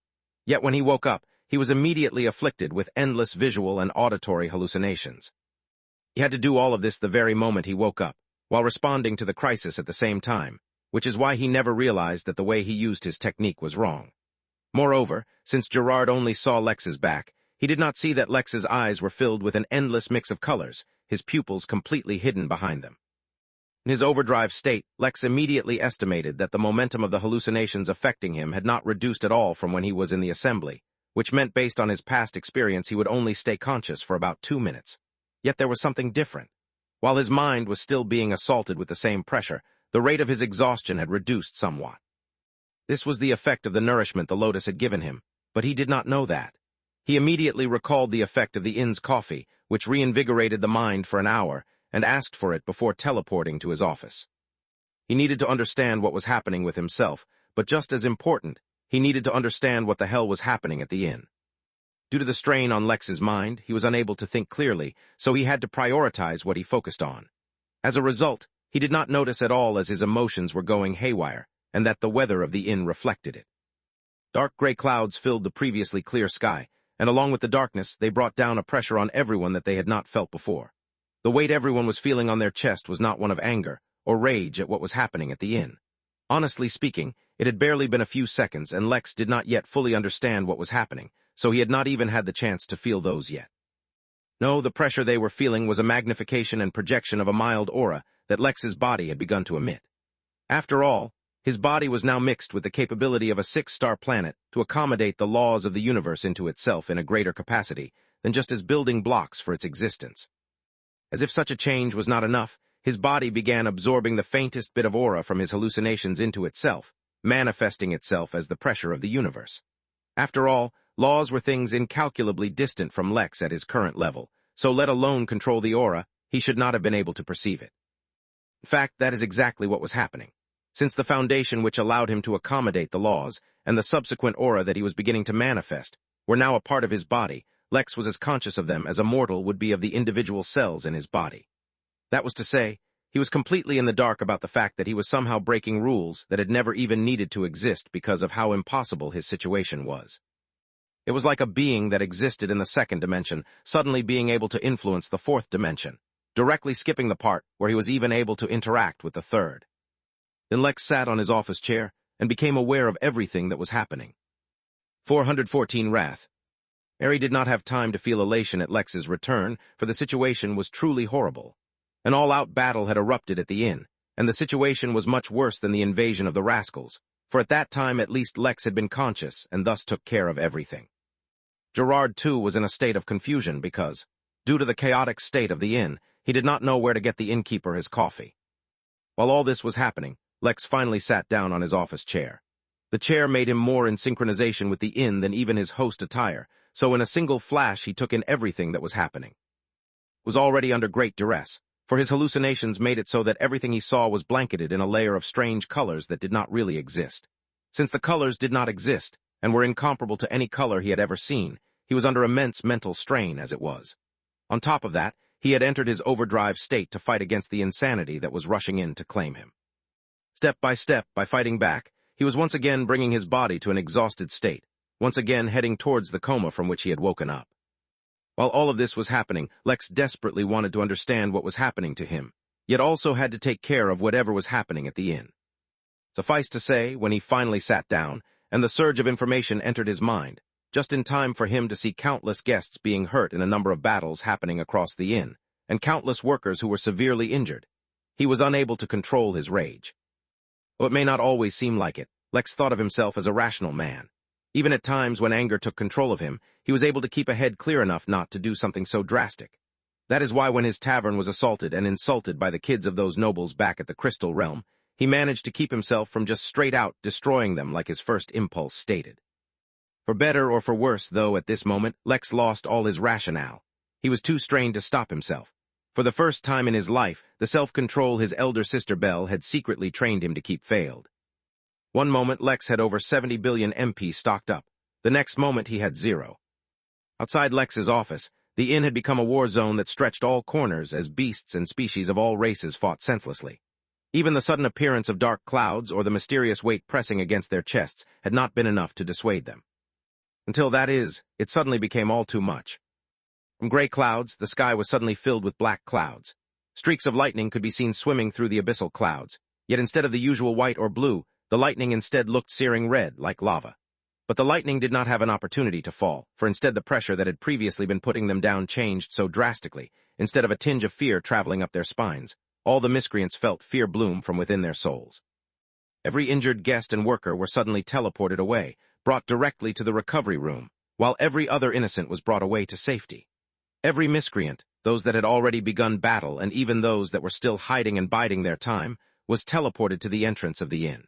Speaker 1: Yet when he woke up, he was immediately afflicted with endless visual and auditory hallucinations. He had to do all of this the very moment he woke up, while responding to the crisis at the same time, which is why he never realized that the way he used his technique was wrong. Moreover, since Gerard only saw Lex's back, he did not see that Lex's eyes were filled with an endless mix of colors, his pupils completely hidden behind them. In his overdrive state, Lex immediately estimated that the momentum of the hallucinations affecting him had not reduced at all from when he was in the assembly, which meant based on his past experience he would only stay conscious for about 2 minutes. Yet there was something different. While his mind was still being assaulted with the same pressure, the rate of his exhaustion had reduced somewhat. This was the effect of the nourishment the Lotus had given him, but he did not know that. He immediately recalled the effect of the inn's coffee, which reinvigorated the mind for an hour, and asked for it before teleporting to his office. He needed to understand what was happening with himself, but just as important, he needed to understand what the hell was happening at the inn. Due to the strain on Lex's mind, he was unable to think clearly, so he had to prioritize what he focused on. As a result, he did not notice at all as his emotions were going haywire, and that the weather of the inn reflected it. Dark gray clouds filled the previously clear sky, and along with the darkness, they brought down a pressure on everyone that they had not felt before. The weight everyone was feeling on their chest was not one of anger or rage at what was happening at the inn. Honestly speaking, it had barely been a few seconds, and Lex did not yet fully understand what was happening, so he had not even had the chance to feel those yet. No, the pressure they were feeling was a magnification and projection of a mild aura that Lex's body had begun to emit. After all, his body was now mixed with the capability of a 6-star planet to accommodate the laws of the universe into itself in a greater capacity than just as building blocks for its existence. As if such a change was not enough, his body began absorbing the faintest bit of aura from his hallucinations into itself, manifesting itself as the pressure of the universe. After all, laws were things incalculably distant from Lex at his current level, so let alone control the aura, he should not have been able to perceive it. In fact, that is exactly what was happening. Since the foundation which allowed him to accommodate the laws, and the subsequent aura that he was beginning to manifest, were now a part of his body, Lex was as conscious of them as a mortal would be of the individual cells in his body. That was to say, he was completely in the dark about the fact that he was somehow breaking rules that had never even needed to exist because of how impossible his situation was. It was like a being that existed in the second dimension suddenly being able to influence the fourth dimension, directly skipping the part where he was even able to interact with the third. Then Lex sat on his office chair and became aware of everything that was happening. 414 Wrath. Mary did not have time to feel elation at Lex's return, for the situation was truly horrible. An all-out battle had erupted at the inn, and the situation was much worse than the invasion of the rascals, for at that time at least Lex had been conscious and thus took care of everything. Gerard, too, was in a state of confusion because, due to the chaotic state of the inn, he did not know where to get the innkeeper his coffee. While all this was happening, Lex finally sat down on his office chair. The chair made him more in synchronization with the inn than even his host attire, so in a single flash he took in everything that was happening. He was already under great duress, for his hallucinations made it so that everything he saw was blanketed in a layer of strange colors that did not really exist. Since the colors did not exist, and were incomparable to any color he had ever seen, he was under immense mental strain as it was. On top of that, he had entered his overdrive state to fight against the insanity that was rushing in to claim him. Step, by fighting back, he was once again bringing his body to an exhausted state, once again heading towards the coma from which he had woken up. While all of this was happening, Lex desperately wanted to understand what was happening to him, yet also had to take care of whatever was happening at the inn. Suffice to say, when he finally sat down, and the surge of information entered his mind, just in time for him to see countless guests being hurt in a number of battles happening across the inn, and countless workers who were severely injured, he was unable to control his rage. Though it may not always seem like it, Lex thought of himself as a rational man. Even at times when anger took control of him, he was able to keep a head clear enough not to do something so drastic. That is why when his tavern was assaulted and insulted by the kids of those nobles back at the Crystal Realm, he managed to keep himself from just straight out destroying them like his first impulse stated. For better or for worse, though, at this moment, Lex lost all his rationale. He was too strained to stop himself. For the first time in his life, the self-control his elder sister Belle had secretly trained him to keep failed. One moment Lex had over 70 billion MP stocked up. The next moment he had 0. Outside Lex's office, the inn had become a war zone that stretched all corners as beasts and species of all races fought senselessly. Even the sudden appearance of dark clouds or the mysterious weight pressing against their chests had not been enough to dissuade them. Until that is, it suddenly became all too much. From gray clouds, the sky was suddenly filled with black clouds. Streaks of lightning could be seen swimming through the abyssal clouds, yet instead of the usual white or blue, the lightning instead looked searing red, like lava. But the lightning did not have an opportunity to fall, for instead the pressure that had previously been putting them down changed so drastically. Instead of a tinge of fear traveling up their spines, all the miscreants felt fear bloom from within their souls. Every injured guest and worker were suddenly teleported away, brought directly to the recovery room, while every other innocent was brought away to safety. Every miscreant, those that had already begun battle and even those that were still hiding and biding their time, was teleported to the entrance of the inn.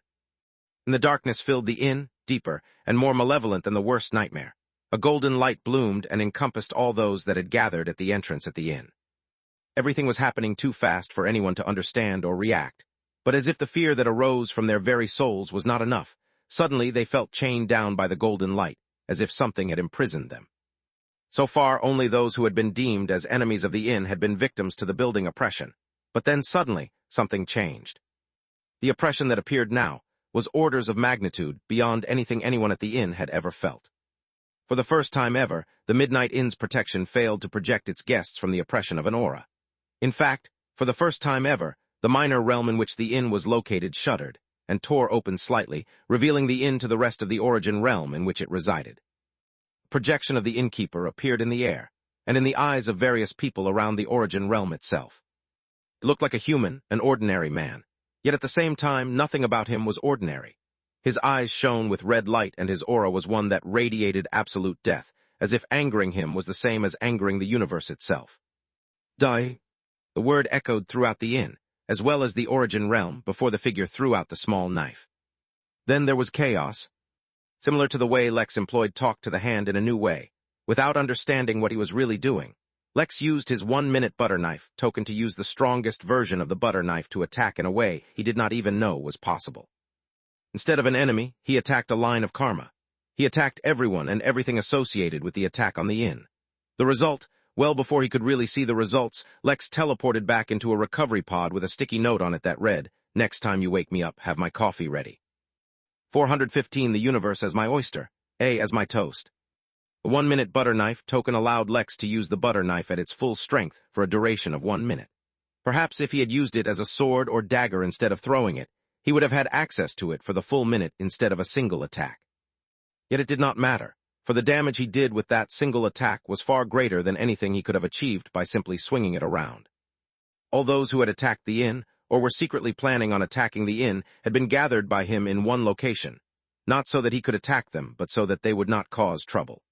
Speaker 1: And the darkness filled the inn, deeper and more malevolent than the worst nightmare. A golden light bloomed and encompassed all those that had gathered at the entrance at the inn. Everything was happening too fast for anyone to understand or react, but as if the fear that arose from their very souls was not enough, suddenly they felt chained down by the golden light, as if something had imprisoned them. So far, only those who had been deemed as enemies of the inn had been victims to the building oppression, but then suddenly something changed. The oppression that appeared now was orders of magnitude beyond anything anyone at the inn had ever felt. For the first time ever, the Midnight Inn's protection failed to project its guests from the oppression of an aura. In fact, for the first time ever, the minor realm in which the inn was located shuddered, and tore open slightly, revealing the inn to the rest of the origin realm in which it resided. projection of the Innkeeper appeared in the air, and in the eyes of various people around the origin realm itself. It looked like a human, an ordinary man, yet at the same time nothing about him was ordinary. His eyes shone with red light, and his aura was one that radiated absolute death, as if angering him was the same as angering the universe itself. Die. The word echoed throughout the inn, as well as the origin realm, before the figure threw out the small knife. Then there was chaos. Similar to the way Lex employed talk to the hand in a new way, without understanding what he was really doing, Lex used his 1-minute butter knife token to use the strongest version of the butter knife to attack in a way he did not even know was possible. Instead of an enemy, he attacked a line of karma. He attacked everyone and everything associated with the attack on the inn. The result, well before he could really see the results, Lex teleported back into a recovery pod with a sticky note on it that read, "Next time you wake me up, have my coffee ready. 415 the universe as my oyster, A as my toast." The 1-minute butter knife token allowed Lex to use the butter knife at its full strength for a duration of 1 minute. Perhaps if he had used it as a sword or dagger instead of throwing it, he would have had access to it for the full minute instead of a single attack. Yet it did not matter, for the damage he did with that single attack was far greater than anything he could have achieved by simply swinging it around. All those who had attacked the inn, or were secretly planning on attacking the inn, had been gathered by him in one location, not so that he could attack them, but so that they would not cause trouble.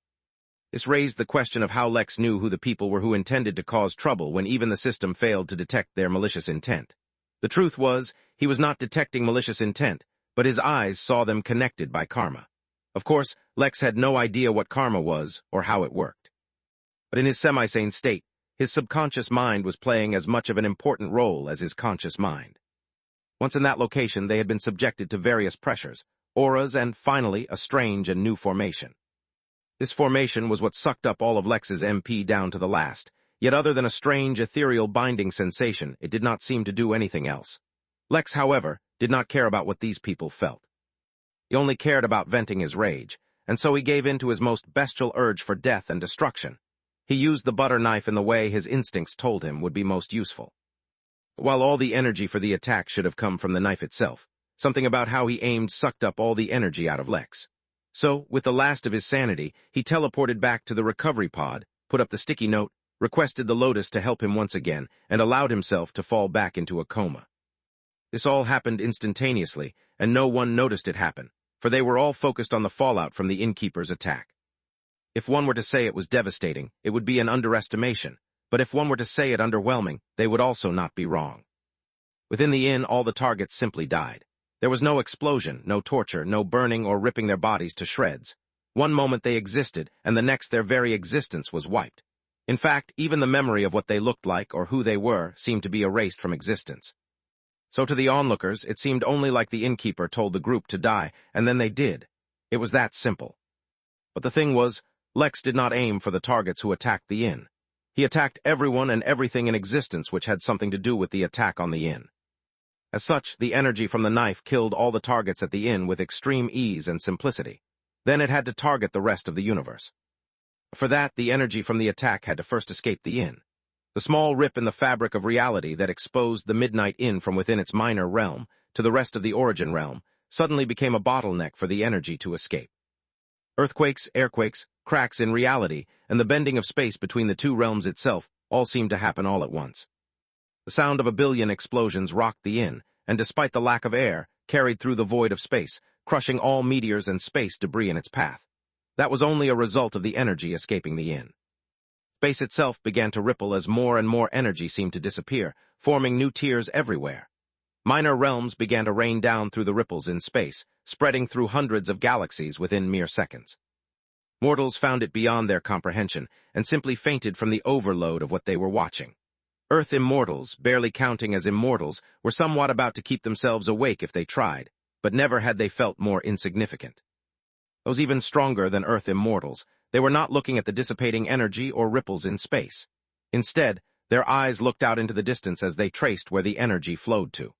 Speaker 1: This raised the question of how Lex knew who the people were who intended to cause trouble when even the system failed to detect their malicious intent. The truth was, he was not detecting malicious intent, but his eyes saw them connected by karma. Of course, Lex had no idea what karma was or how it worked. But in his semi-sane state, his subconscious mind was playing as much of an important role as his conscious mind. Once in that location, they had been subjected to various pressures, auras, and finally, a strange and new formation. This formation was what sucked up all of Lex's MP down to the last, yet other than a strange, ethereal binding sensation, it did not seem to do anything else. Lex, however, did not care about what these people felt. He only cared about venting his rage, and so he gave in to his most bestial urge for death and destruction. He used the butter knife in the way his instincts told him would be most useful. While all the energy for the attack should have come from the knife itself, something about how he aimed sucked up all the energy out of Lex. So, with the last of his sanity, he teleported back to the recovery pod, put up the sticky note, requested the Lotus to help him once again, and allowed himself to fall back into a coma. This all happened instantaneously, and no one noticed it happen, for they were all focused on the fallout from the Innkeeper's attack. If one were to say it was devastating, it would be an underestimation, but if one were to say it underwhelming, they would also not be wrong. Within the inn, all the targets simply died. There was no explosion, no torture, no burning or ripping their bodies to shreds. One moment they existed, and the next their very existence was wiped. In fact, even the memory of what they looked like or who they were seemed to be erased from existence. So to the onlookers, it seemed only like the Innkeeper told the group to die, and then they did. It was that simple. But the thing was, Lex did not aim for the targets who attacked the inn. He attacked everyone and everything in existence which had something to do with the attack on the inn. As such, the energy from the knife killed all the targets at the inn with extreme ease and simplicity. Then it had to target the rest of the universe. For that, the energy from the attack had to first escape the inn. The small rip in the fabric of reality that exposed the Midnight Inn from within its minor realm to the rest of the origin realm suddenly became a bottleneck for the energy to escape. Earthquakes, airquakes, cracks in reality, and the bending of space between the two realms itself all seemed to happen all at once. The sound of a billion explosions rocked the inn, and despite the lack of air, carried through the void of space, crushing all meteors and space debris in its path. That was only a result of the energy escaping the inn. Space itself began to ripple as more and more energy seemed to disappear, forming new tiers everywhere. Minor realms began to rain down through the ripples in space, spreading through hundreds of galaxies within mere seconds. Mortals found it beyond their comprehension, and simply fainted from the overload of what they were watching. Earth immortals, barely counting as immortals, were somewhat about to keep themselves awake if they tried, but never had they felt more insignificant. Those even stronger than Earth immortals, they were not looking at the dissipating energy or ripples in space. Instead, their eyes looked out into the distance as they traced where the energy flowed to.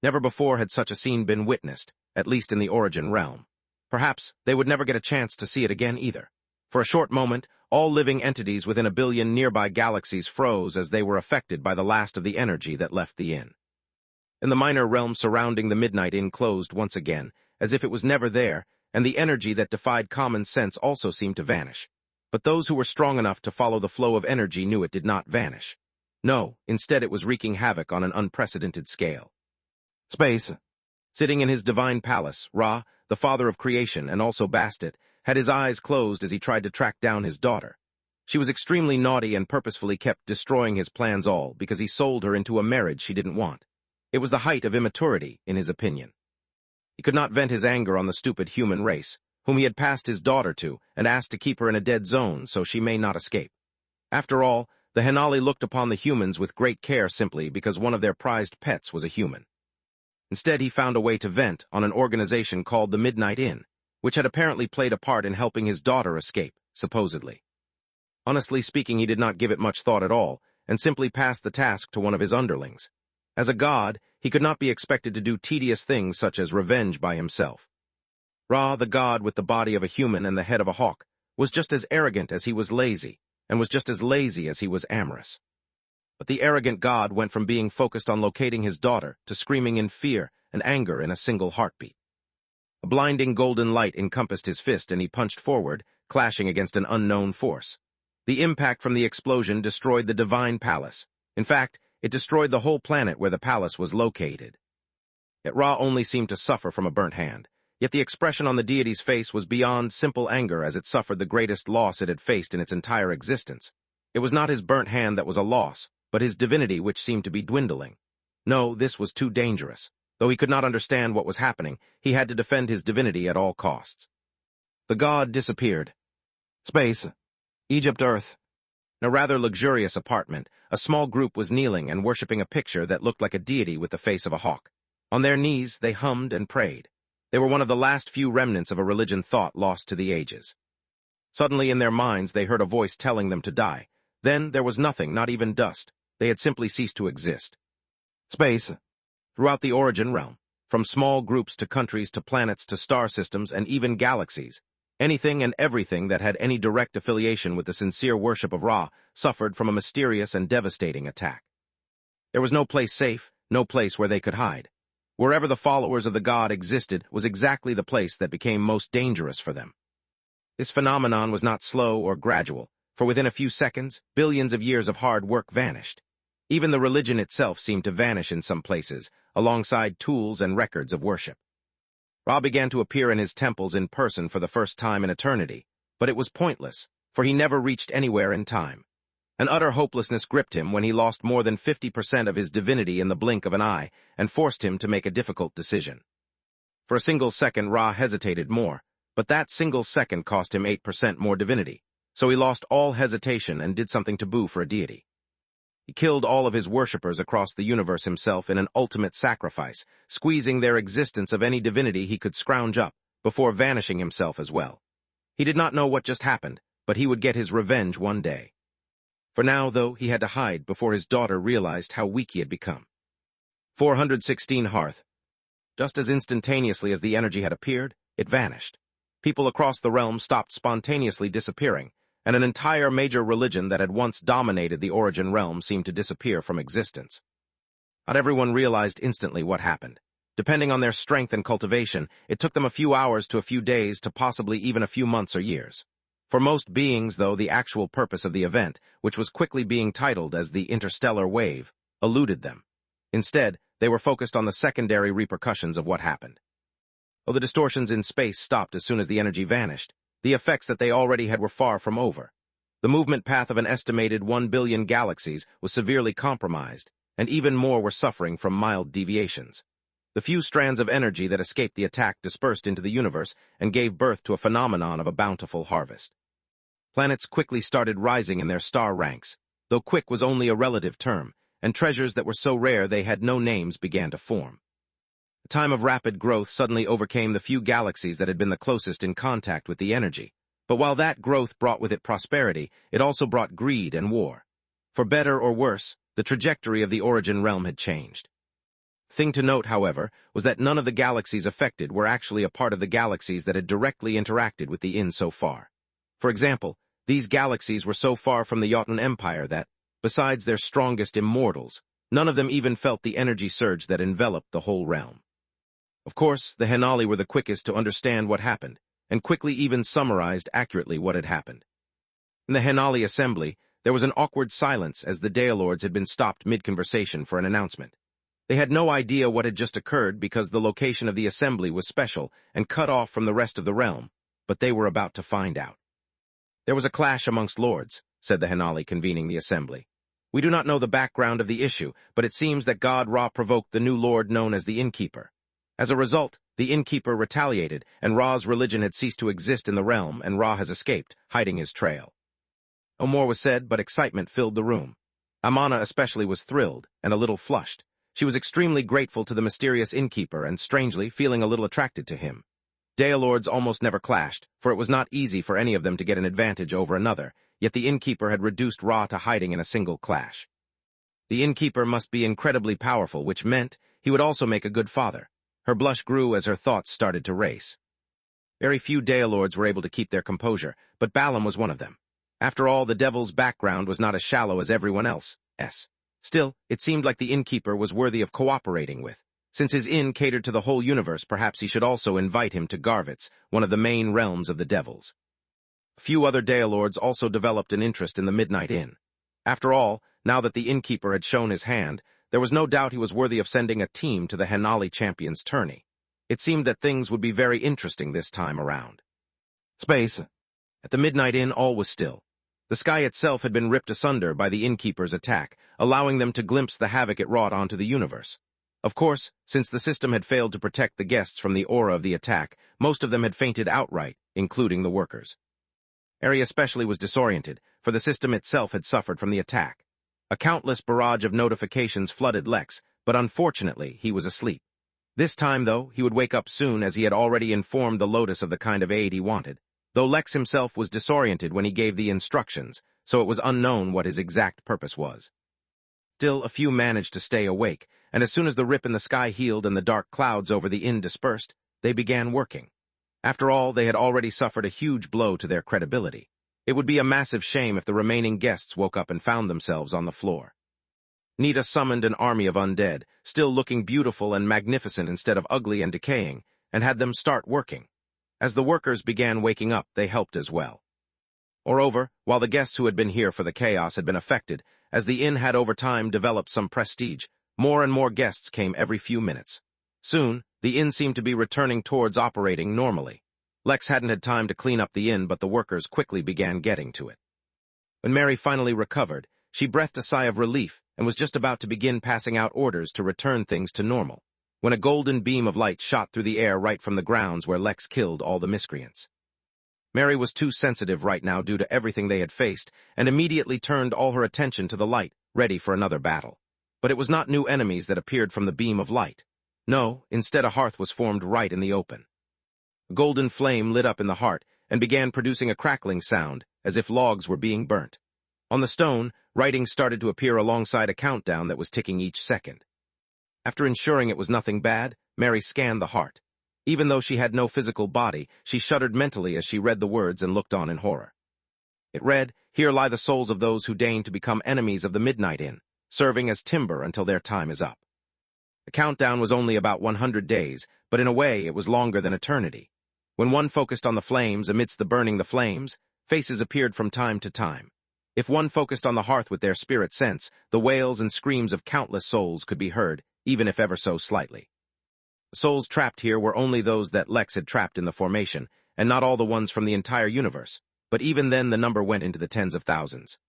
Speaker 1: Never before had such a scene been witnessed, at least in the origin realm. Perhaps they would never get a chance to see it again either. For a short moment, all living entities within a billion nearby galaxies froze as they were affected by the last of the energy that left the inn. And the minor realm surrounding the Midnight Inn closed once again, as if it was never there, and the energy that defied common sense also seemed to vanish. But those who were strong enough to follow the flow of energy knew it did not vanish. No, instead it was wreaking havoc on an unprecedented scale. Space. Sitting in his divine palace, Ra, the father of creation and also Bastet, had his eyes closed as he tried to track down his daughter. She was extremely naughty and purposefully kept destroying his plans all because he sold her into a marriage she didn't want. It was the height of immaturity, in his opinion. He could not vent his anger on the stupid human race, whom he had passed his daughter to and asked to keep her in a dead zone so she may not escape. After all, the Henali looked upon the humans with great care simply because one of their prized pets was a human. Instead, he found a way to vent on an organization called the Midnight Inn, which had apparently played a part in helping his daughter escape, supposedly. Honestly speaking, he did not give it much thought at all, and simply passed the task to one of his underlings. As a god, he could not be expected to do tedious things such as revenge by himself. Ra, the god with the body of a human and the head of a hawk, was just as arrogant as he was lazy, and was just as lazy as he was amorous. But the arrogant god went from being focused on locating his daughter to screaming in fear and anger in a single heartbeat. A blinding golden light encompassed his fist and he punched forward, clashing against an unknown force. The impact from the explosion destroyed the divine palace. In fact, it destroyed the whole planet where the palace was located. Yet Ra only seemed to suffer from a burnt hand, yet the expression on the deity's face was beyond simple anger as it suffered the greatest loss it had faced in its entire existence. It was not his burnt hand that was a loss, but his divinity which seemed to be dwindling. No, this was too dangerous. Though he could not understand what was happening, he had to defend his divinity at all costs. The god disappeared. Space. Egypt, Earth. In a rather luxurious apartment, a small group was kneeling and worshipping a picture that looked like a deity with the face of a hawk. On their knees, they hummed and prayed. They were one of the last few remnants of a religion thought lost to the ages. Suddenly in their minds, they heard a voice telling them to die. Then there was nothing, not even dust. They had simply ceased to exist. Space. Throughout the origin realm, from small groups to countries to planets to star systems and even galaxies, anything and everything that had any direct affiliation with the sincere worship of Ra suffered from a mysterious and devastating attack. There was no place safe, no place where they could hide. Wherever the followers of the god existed was exactly the place that became most dangerous for them. This phenomenon was not slow or gradual, for within a few seconds, billions of years of hard work vanished. Even the religion itself seemed to vanish in some places, alongside tools and records of worship. Ra began to appear in his temples in person for the first time in eternity, but it was pointless, for he never reached anywhere in time. An utter hopelessness gripped him when he lost more than 50% of his divinity in the blink of an eye and forced him to make a difficult decision. For a single second, Ra hesitated more, but that single second cost him 8% more divinity, so he lost all hesitation and did something taboo for a deity. He killed all of his worshippers across the universe himself in an ultimate sacrifice, squeezing their existence of any divinity he could scrounge up, before vanishing himself as well. He did not know what just happened, but he would get his revenge one day. For now, though, he had to hide before his daughter realized how weak he had become. 416 Hearth. Just as instantaneously as the energy had appeared, it vanished. People across the realm stopped spontaneously disappearing, and an entire major religion that had once dominated the origin realm seemed to disappear from existence. Not everyone realized instantly what happened. Depending on their strength and cultivation, it took them a few hours to a few days to possibly even a few months or years. For most beings, though, the actual purpose of the event, which was quickly being titled as the interstellar wave, eluded them. Instead, they were focused on the secondary repercussions of what happened. Though the distortions in space stopped as soon as the energy vanished, the effects that they already had were far from over. The movement path of an estimated 1 billion galaxies was severely compromised, and even more were suffering from mild deviations. The few strands of energy that escaped the attack dispersed into the universe and gave birth to a phenomenon of a bountiful harvest. Planets quickly started rising in their star ranks, though quick was only a relative term, and treasures that were so rare they had no names began to form. A time of rapid growth suddenly overcame the few galaxies that had been the closest in contact with the energy. But while that growth brought with it prosperity, it also brought greed and war. For better or worse, the trajectory of the origin realm had changed. The thing to note, however, was that none of the galaxies affected were actually a part of the galaxies that had directly interacted with the Inn so far. For example, these galaxies were so far from the Jotun Empire that, besides their strongest immortals, none of them even felt the energy surge that enveloped the whole realm. Of course, the Henali were the quickest to understand what happened, and quickly even summarized accurately what had happened. In the Henali assembly, there was an awkward silence as the Daelords had been stopped mid-conversation for an announcement. They had no idea what had just occurred because the location of the assembly was special and cut off from the rest of the realm, but they were about to find out. "There was a clash amongst lords," said the Henali convening the assembly. "We do not know the background of the issue, but it seems that God Ra provoked the new lord known as the Innkeeper. As a result, the Innkeeper retaliated, and Ra's religion had ceased to exist in the realm, and Ra has escaped, hiding his trail." No more was said, but excitement filled the room. Amana especially was thrilled and a little flushed. She was extremely grateful to the mysterious Innkeeper and, strangely, feeling a little attracted to him. Daelords almost never clashed, for it was not easy for any of them to get an advantage over another, yet the Innkeeper had reduced Ra to hiding in a single clash. The Innkeeper must be incredibly powerful, which meant he would also make a good father. Her blush grew as her thoughts started to race. Very few Daelords were able to keep their composure, but Balam was one of them. After all, the devil's background was not as shallow as everyone else's. Still, it seemed like the Innkeeper was worthy of cooperating with. Since his inn catered to the whole universe, perhaps he should also invite him to Garvitz, one of the main realms of the devils. A few other Daelords also developed an interest in the Midnight Inn. After all, now that the Innkeeper had shown his hand, there was no doubt he was worthy of sending a team to the Henali Champions tourney. It seemed that things would be very interesting this time around. Space. At the Midnight Inn, all was still. The sky itself had been ripped asunder by the Innkeeper's attack, allowing them to glimpse the havoc it wrought onto the universe. Of course, since the system had failed to protect the guests from the aura of the attack, most of them had fainted outright, including the workers. Ari especially was disoriented, for the system itself had suffered from the attack. A countless barrage of notifications flooded Lex, but unfortunately he was asleep. This time, though, he would wake up soon, as he had already informed the Lotus of the kind of aid he wanted, though Lex himself was disoriented when he gave the instructions, so it was unknown what his exact purpose was. Still, a few managed to stay awake, and as soon as the rip in the sky healed and the dark clouds over the inn dispersed, they began working. After all, they had already suffered a huge blow to their credibility. It would be a massive shame if the remaining guests woke up and found themselves on the floor. Nita summoned an army of undead, still looking beautiful and magnificent instead of ugly and decaying, and had them start working. As the workers began waking up, they helped as well. Moreover, while the guests who had been here for the chaos had been affected, as the inn had over time developed some prestige, more and more guests came every few minutes. Soon, the inn seemed to be returning towards operating normally. Lex hadn't had time to clean up the inn, but the workers quickly began getting to it. When Mary finally recovered, she breathed a sigh of relief and was just about to begin passing out orders to return things to normal, when a golden beam of light shot through the air right from the grounds where Lex killed all the miscreants. Mary was too sensitive right now due to everything they had faced, and immediately turned all her attention to the light, ready for another battle. But it was not new enemies that appeared from the beam of light. No, instead a hearth was formed right in the open. A golden flame lit up in the heart and began producing a crackling sound, as if logs were being burnt. On the stone, writing started to appear alongside a countdown that was ticking each second. After ensuring it was nothing bad, Mary scanned the heart. Even though she had no physical body, she shuddered mentally as she read the words and looked on in horror. It read, "Here lie the souls of those who deign to become enemies of the Midnight Inn, serving as timber until their time is up." The countdown was only about 100 days, but in a way it was longer than eternity. When one focused on the flames amidst the burning the flames, faces appeared from time to time. If one focused on the hearth with their spirit sense, the wails and screams of countless souls could be heard, even if ever so slightly. The souls trapped here were only those that Lex had trapped in the formation, and not all the ones from the entire universe, but even then the number went into the tens of thousands.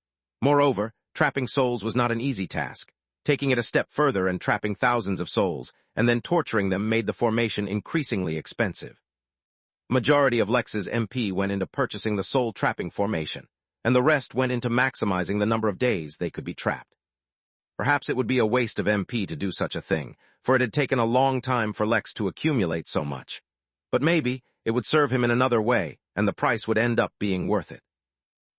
Speaker 1: Moreover, trapping souls was not an easy task. Taking it a step further and trapping thousands of souls, and then torturing them made the formation increasingly expensive. The majority of Lex's MP went into purchasing the soul trapping formation, and the rest went into maximizing the number of days they could be trapped. Perhaps it would be a waste of MP to do such a thing, for it had taken a long time for Lex to accumulate so much. But maybe it would serve him in another way, and the price would end up being worth it.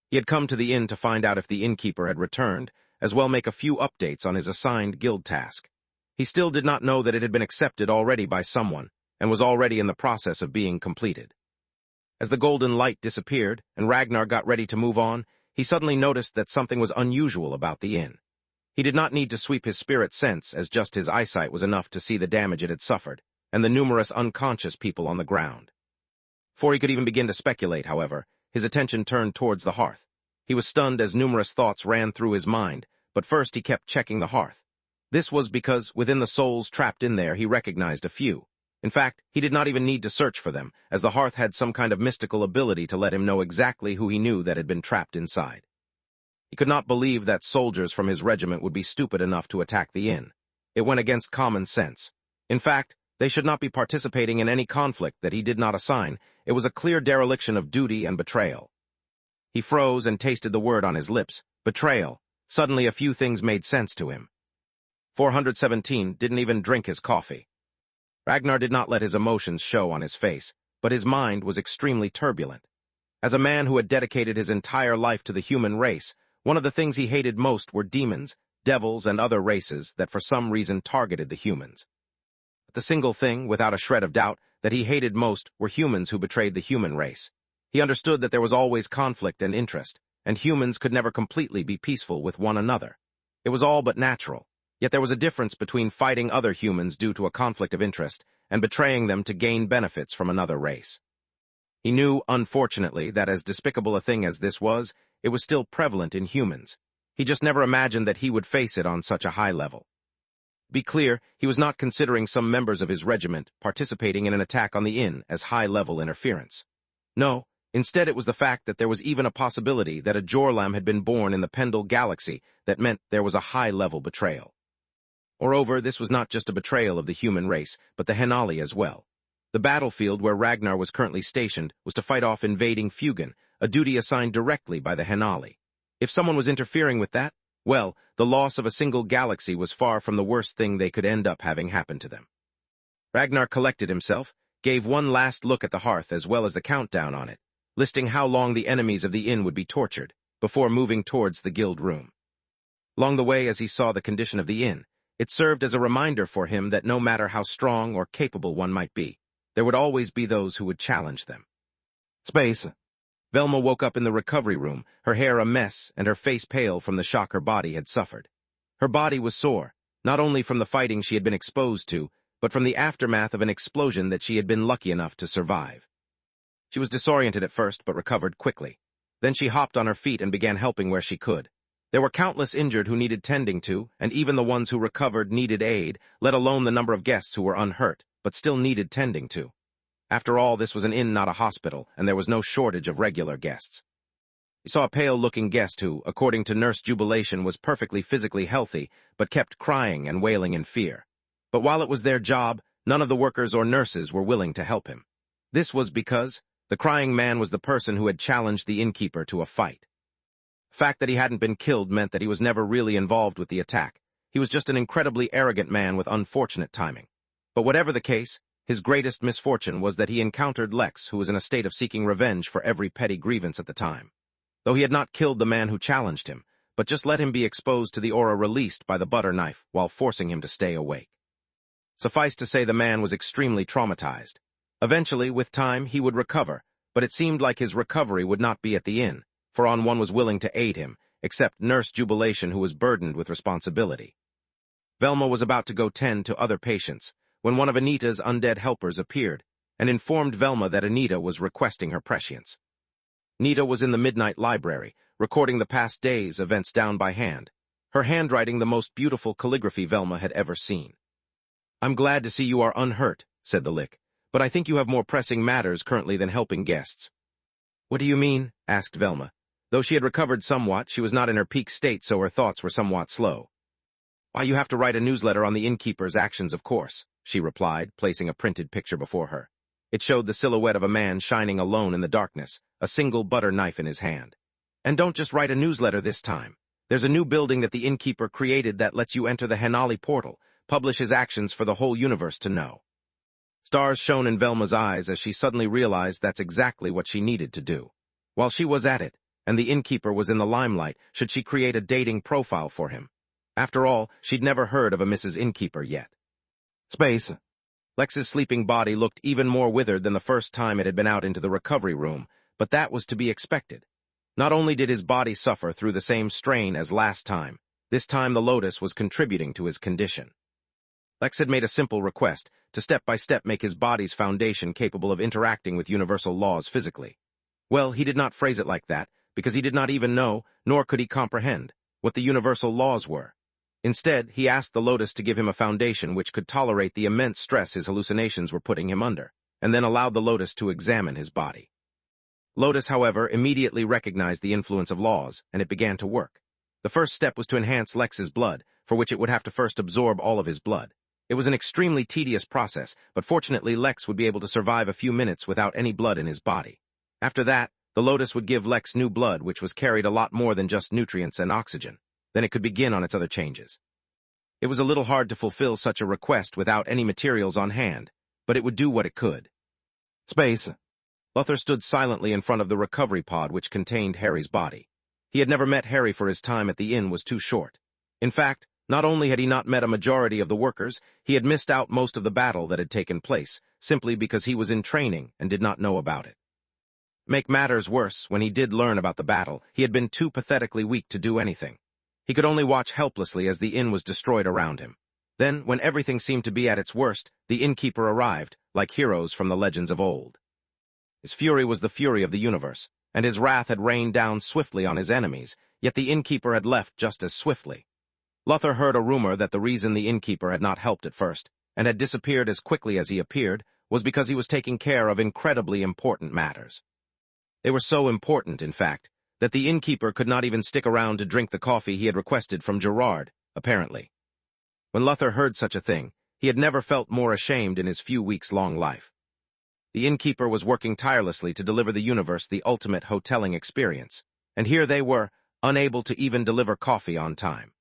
Speaker 1: He had come to the inn to find out if the innkeeper had returned, as well make a few updates on his assigned guild task. He still did not know that it had been accepted already by someone, and was already in the process of being completed. As the golden light disappeared, and Ragnar got ready to move on, he suddenly noticed that something was unusual about the inn. He did not need to sweep his spirit sense, as just his eyesight was enough to see the damage it had suffered, and the numerous unconscious people on the ground. Before he could even begin to speculate, however, his attention turned towards the hearth. He was stunned as numerous thoughts ran through his mind, but first he kept checking the hearth. This was because, within the souls trapped in there, he recognized a few. In fact, he did not even need to search for them, as the hearth had some kind of mystical ability to let him know exactly who he knew that had been trapped inside. He could not believe that soldiers from his regiment would be stupid enough to attack the inn. It went against common sense. In fact, they should not be participating in any conflict that he did not assign. It was a clear dereliction of duty and betrayal. He froze and tasted the word on his lips. Betrayal. Suddenly a few things made sense to him. 417 didn't even drink his coffee. Ragnar did not let his emotions show on his face, but his mind was extremely turbulent. As a man who had dedicated his entire life to the human race, one of the things he hated most were demons, devils, and other races that for some reason targeted the humans. But the single thing, without a shred of doubt, that he hated most were humans who betrayed the human race. He understood that there was always conflict and interest, and humans could never completely be peaceful with one another. It was all but natural. Yet there was a difference between fighting other humans due to a conflict of interest and betraying them to gain benefits from another race. He knew, unfortunately, that as despicable a thing as this was, it was still prevalent in humans. He just never imagined that he would face it on such a high level. To be clear, he was not considering some members of his regiment participating in an attack on the inn as high-level interference. No, instead it was the fact that there was even a possibility that a Jorlam had been born in the Pendle Galaxy that meant there was a high-level betrayal. Moreover, this was not just a betrayal of the human race, but the Henali as well. The battlefield where Ragnar was currently stationed was to fight off invading Fugen, a duty assigned directly by the Henali. If someone was interfering with that, well, the loss of a single galaxy was far from the worst thing they could end up having happen to them. Ragnar collected himself, gave one last look at the hearth as well as the countdown on it, listing how long the enemies of the inn would be tortured, before moving towards the guild room. Along the way, as he saw the condition of the inn, it served as a reminder for him that no matter how strong or capable one might be, there would always be those who would challenge them. Space. Velma woke up in the recovery room, her hair a mess and her face pale from the shock her body had suffered. Her body was sore, not only from the fighting she had been exposed to, but from the aftermath of an explosion that she had been lucky enough to survive. She was disoriented at first, but recovered quickly. Then she hopped on her feet and began helping where she could. There were countless injured who needed tending to, and even the ones who recovered needed aid, let alone the number of guests who were unhurt, but still needed tending to. After all, this was an inn, not a hospital, and there was no shortage of regular guests. He saw a pale-looking guest who, according to Nurse Jubilation, was perfectly physically healthy, but kept crying and wailing in fear. But while it was their job, none of the workers or nurses were willing to help him. This was because the crying man was the person who had challenged the innkeeper to a fight. The fact that he hadn't been killed meant that he was never really involved with the attack. He was just an incredibly arrogant man with unfortunate timing. But whatever the case, his greatest misfortune was that he encountered Lex, who was in a state of seeking revenge for every petty grievance at the time. Though he had not killed the man who challenged him, but just let him be exposed to the aura released by the butter knife while forcing him to stay awake. Suffice to say, the man was extremely traumatized. Eventually, with time, he would recover, but it seemed like his recovery would not be at the inn, for no one was willing to aid him, except Nurse Jubilation, who was burdened with responsibility. Velma was about to go tend to other patients, when one of Anita's undead helpers appeared, and informed Velma that Anita was requesting her prescience. Anita was in the Midnight Library, recording the past day's events down by hand, her handwriting the most beautiful calligraphy Velma had ever seen. "I'm glad to see you are unhurt," said the Lick, "but I think you have more pressing matters currently than helping guests." "What do you mean?" asked Velma. Though she had recovered somewhat, she was not in her peak state, so her thoughts were somewhat slow. "Why, you have to write a newsletter on the innkeeper's actions, of course," she replied, placing a printed picture before her. It showed the silhouette of a man shining alone in the darkness, a single butter knife in his hand. "And don't just write a newsletter this time. There's a new building that the innkeeper created that lets you enter the Henali portal, publish his actions for the whole universe to know." Stars shone in Velma's eyes as she suddenly realized that's exactly what she needed to do. While she was at it, and the innkeeper was in the limelight, should she create a dating profile for him? After all, she'd never heard of a Mrs. Innkeeper yet. Space. Lex's sleeping body looked even more withered than the first time it had been out into the recovery room, but that was to be expected. Not only did his body suffer through the same strain as last time, this time the Lotus was contributing to his condition. Lex had made a simple request, to step-by-step make his body's foundation capable of interacting with universal laws physically. Well, he did not phrase it like that, because he did not even know, nor could he comprehend, what the universal laws were. Instead, he asked the Lotus to give him a foundation which could tolerate the immense stress his hallucinations were putting him under, and then allowed the Lotus to examine his body. Lotus, however, immediately recognized the influence of laws, and it began to work. The first step was to enhance Lex's blood, for which it would have to first absorb all of his blood. It was an extremely tedious process, but fortunately Lex would be able to survive a few minutes without any blood in his body. After that, the Lotus would give Lex new blood, which was carried a lot more than just nutrients and oxygen. Then it could begin on its other changes. It was a little hard to fulfill such a request without any materials on hand, but it would do what it could. Space. Lothar stood silently in front of the recovery pod which contained Harry's body. He had never met Harry, for his time at the inn was too short. In fact, not only had he not met a majority of the workers, he had missed out most of the battle that had taken place, simply because he was in training and did not know about it. Make matters worse, when he did learn about the battle, he had been too pathetically weak to do anything. He could only watch helplessly as the inn was destroyed around him. Then, when everything seemed to be at its worst, the Innkeeper arrived, like heroes from the legends of old. His fury was the fury of the universe, and his wrath had rained down swiftly on his enemies, yet the Innkeeper had left just as swiftly. Lothar heard a rumor that the reason the Innkeeper had not helped at first, and had disappeared as quickly as he appeared, was because he was taking care of incredibly important matters. They were so important, in fact, that the Innkeeper could not even stick around to drink the coffee he had requested from Gerard, apparently. When Lothar heard such a thing, he had never felt more ashamed in his few weeks-long life. The Innkeeper was working tirelessly to deliver the universe the ultimate hoteling experience, and here they were, unable to even deliver coffee on time.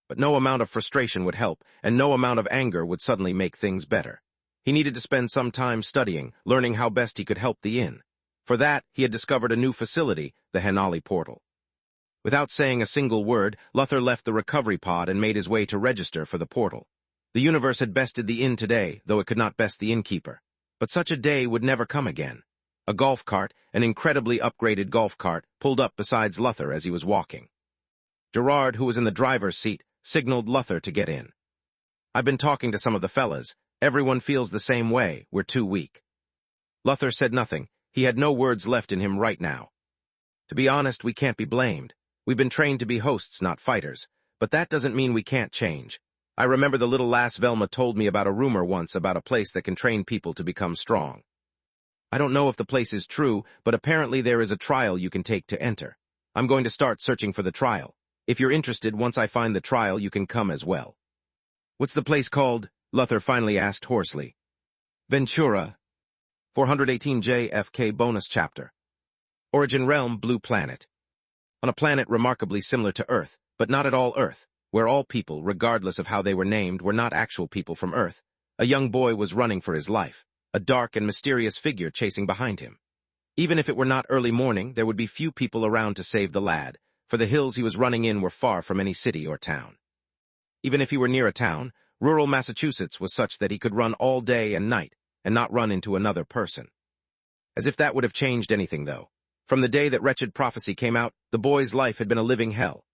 Speaker 1: But no amount of frustration would help, and no amount of anger would suddenly make things better. He needed to spend some time studying, learning how best he could help the inn. For that, he had discovered a new facility, the Henali portal. Without saying a single word, Lothar left the recovery pod and made his way to register for the portal. The universe had bested the inn today, though it could not best the Innkeeper. But such a day would never come again. A golf cart, an incredibly upgraded golf cart, pulled up beside Lothar as he was walking. Gerard, who was in the driver's seat, signaled Lothar to get in. "I've been talking to some of the fellas. Everyone feels the same way. We're too weak." Lothar said nothing. He had no words left in him right now. "To be honest, we can't be blamed. We've been trained to be hosts, not fighters. But that doesn't mean we can't change. I remember the little lass Velma told me about a rumor once about a place that can train people to become strong. I don't know if the place is true, but apparently there is a trial you can take to enter. I'm going to start searching for the trial. If you're interested, once I find the trial, you can come as well." "What's the place called?" Lothar finally asked hoarsely. "Ventura. 418 JFK bonus chapter. Origin realm, blue planet. On a planet remarkably similar to Earth, but not at all Earth, where all people, regardless of how they were named, were not actual people from Earth, a young boy was running for his life, a dark and mysterious figure chasing behind him. Even if it were not early morning, there would be few people around to save the lad, for the hills he was running in were far from any city or town. Even if he were near a town, rural Massachusetts was such that he could run all day and night, and not run into another person. As if that would have changed anything, though. From the day that wretched prophecy came out, the boy's life had been a living hell.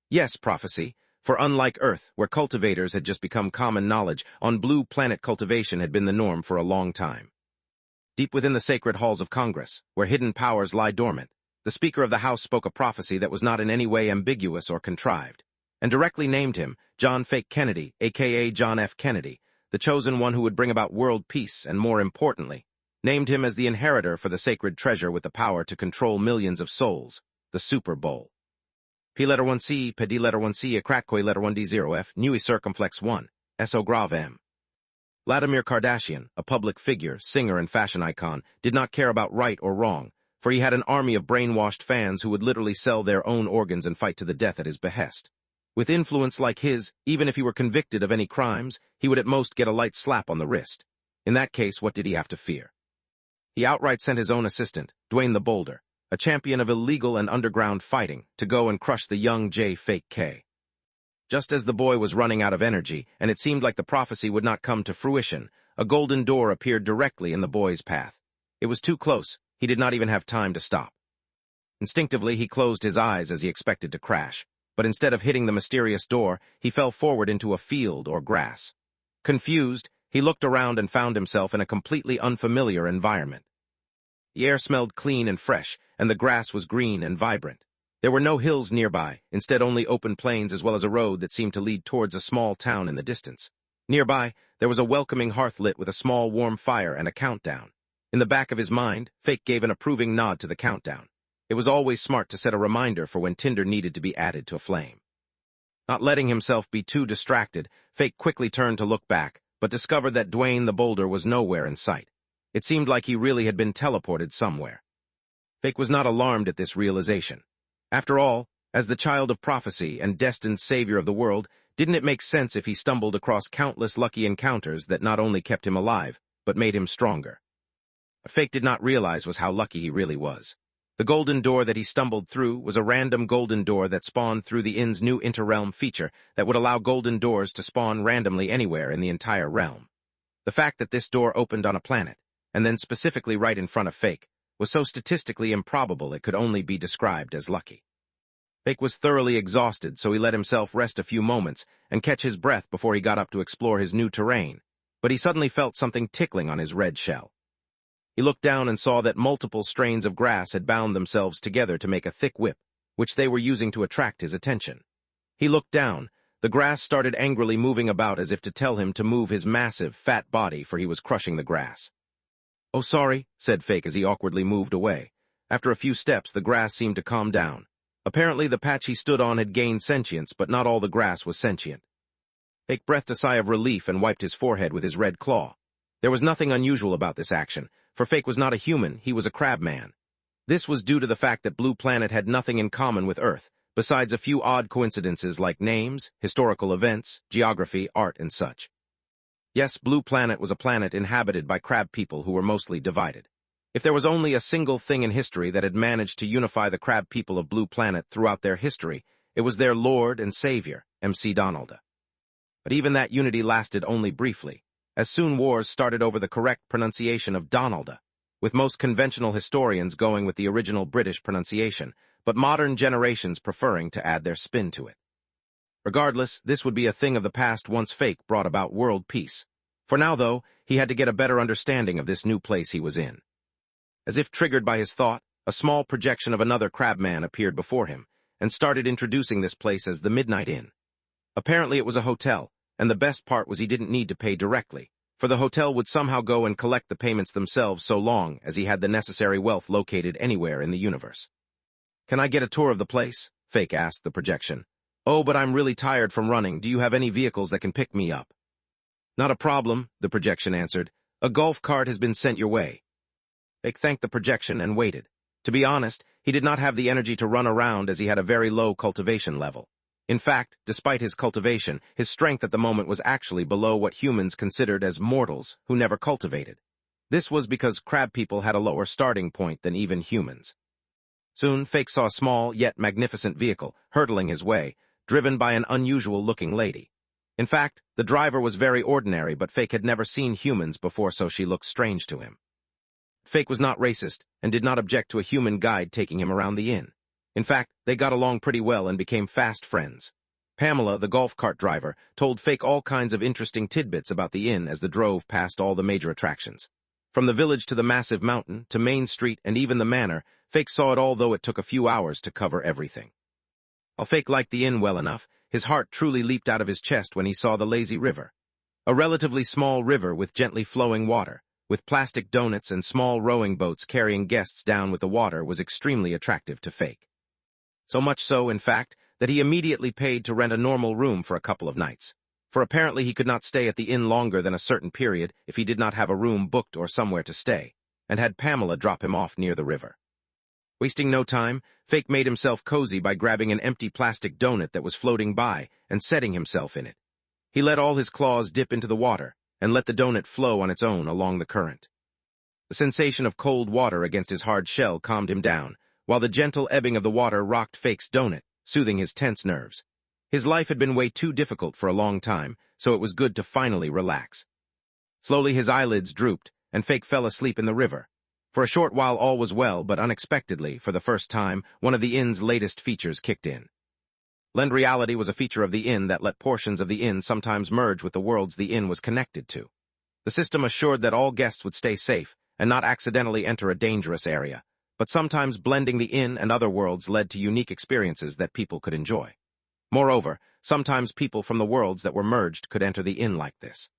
Speaker 1: Yes, prophecy, for unlike Earth, where cultivators had just become common knowledge, on Blue Planet cultivation had been the norm for a long time. Deep within the sacred halls of Congress, where hidden powers lie dormant, the Speaker of the House spoke a prophecy that was not in any way ambiguous or contrived, and directly named him John Fake Kennedy, a.k.a. John F. Kennedy, the chosen one who would bring about world peace, and more importantly, named him as the inheritor for the sacred treasure with the power to control millions of souls, the Super Bowl. P letter 1C, P D letter 1C, a crackoi letter 1D0F, Nui circumflex 1, SO grave M. Vladimir Kardashian, a public figure, singer, and fashion icon, did not care about right or wrong, for he had an army of brainwashed fans who would literally sell their own organs and fight to the death at his behest. With influence like his, even if he were convicted of any crimes, he would at most get a light slap on the wrist. In that case, what did he have to fear? He outright sent his own assistant, Dwayne the Boulder, a champion of illegal and underground fighting, to go and crush the young J. Fake K. Just as the boy was running out of energy, and it seemed like the prophecy would not come to fruition, a golden door appeared directly in the boy's path. It was too close. He did not even have time to stop. Instinctively, he closed his eyes as he expected to crash, but instead of hitting the mysterious door, he fell forward into a field or grass. Confused, he looked around and found himself in a completely unfamiliar environment. The air smelled clean and fresh, and the grass was green and vibrant. There were no hills nearby, instead only open plains as well as a road that seemed to lead towards a small town in the distance. Nearby, there was a welcoming hearth lit with a small warm fire and a countdown. In the back of his mind, Fake gave an approving nod to the countdown. It was always smart to set a reminder for when tinder needed to be added to a flame. Not letting himself be too distracted, Fake quickly turned to look back, but discovered that Dwayne the boulder was nowhere in sight. It seemed like he really had been teleported somewhere. Fake was not alarmed at this realization. After all, as the child of prophecy and destined savior of the world, didn't it make sense if he stumbled across countless lucky encounters that not only kept him alive, but made him stronger? What Fake did not realize was how lucky he really was. The golden door that he stumbled through was a random golden door that spawned through the inn's new interrealm feature that would allow golden doors to spawn randomly anywhere in the entire realm. The fact that this door opened on a planet, and then specifically right in front of Fake, was so statistically improbable it could only be described as lucky. Fake was thoroughly exhausted, so he let himself rest a few moments and catch his breath before he got up to explore his new terrain, but he suddenly felt something tickling on his red shell. He looked down and saw that multiple strains of grass had bound themselves together to make a thick whip, which they were using to attract his attention. He looked down. The grass started angrily moving about as if to tell him to move his massive, fat body, for he was crushing the grass. "Oh, sorry," said Fake as he awkwardly moved away. After a few steps, the grass seemed to calm down. Apparently, the patch he stood on had gained sentience, but not all the grass was sentient. Fake breathed a sigh of relief and wiped his forehead with his red claw. There was nothing unusual about this action, for Fake was not a human, he was a crabman. This was due to the fact that Blue Planet had nothing in common with Earth, besides a few odd coincidences like names, historical events, geography, art, and such. Yes, Blue Planet was a planet inhabited by crab people who were mostly divided. If there was only a single thing in history that had managed to unify the crab people of Blue Planet throughout their history, it was their Lord and Savior, MC Donalda. But even that unity lasted only briefly, as soon wars started over the correct pronunciation of Donalda, with most conventional historians going with the original British pronunciation, but modern generations preferring to add their spin to it. Regardless, this would be a thing of the past once Fake brought about world peace. For now, though, he had to get a better understanding of this new place he was in. As if triggered by his thought, a small projection of another crabman appeared before him, and started introducing this place as the Midnight Inn. Apparently it was a hotel, and the best part was he didn't need to pay directly, for the hotel would somehow go and collect the payments themselves so long as he had the necessary wealth located anywhere in the universe. "Can I get a tour of the place?" Fake asked the projection. "Oh, but I'm really tired from running. Do you have any vehicles that can pick me up?" "Not a problem," the projection answered. "A golf cart has been sent your way." Fake thanked the projection and waited. To be honest, he did not have the energy to run around as he had a very low cultivation level. In fact, despite his cultivation, his strength at the moment was actually below what humans considered as mortals who never cultivated. This was because crab people had a lower starting point than even humans. Soon, Fake saw a small yet magnificent vehicle hurtling his way, driven by an unusual-looking lady. In fact, the driver was very ordinary, but Fake had never seen humans before, so she looked strange to him. Fake was not racist and did not object to a human guide taking him around the inn. In fact, they got along pretty well and became fast friends. Pamela, the golf cart driver, told Fake all kinds of interesting tidbits about the inn as the drove past all the major attractions. From the village to the massive mountain, to Main Street, and even the manor, Fake saw it all, though it took a few hours to cover everything. While Fake liked the inn well enough, his heart truly leaped out of his chest when he saw the lazy river. A relatively small river with gently flowing water, with plastic donuts and small rowing boats carrying guests down with the water, was extremely attractive to Fake. So much so, in fact, that he immediately paid to rent a normal room for a couple of nights, for apparently he could not stay at the inn longer than a certain period if he did not have a room booked or somewhere to stay, and had Pamela drop him off near the river. Wasting no time, Fake made himself cozy by grabbing an empty plastic donut that was floating by and setting himself in it. He let all his claws dip into the water and let the donut flow on its own along the current. The sensation of cold water against his hard shell calmed him down, while the gentle ebbing of the water rocked Fake's donut, soothing his tense nerves. His life had been way too difficult for a long time, so it was good to finally relax. Slowly his eyelids drooped, and Fake fell asleep in the river. For a short while all was well, but unexpectedly, for the first time, one of the inn's latest features kicked in. Lend reality was a feature of the inn that let portions of the inn sometimes merge with the worlds the inn was connected to. The system assured that all guests would stay safe and not accidentally enter a dangerous area, but sometimes blending the inn and other worlds led to unique experiences that people could enjoy. Moreover, sometimes people from the worlds that were merged could enter the inn like this.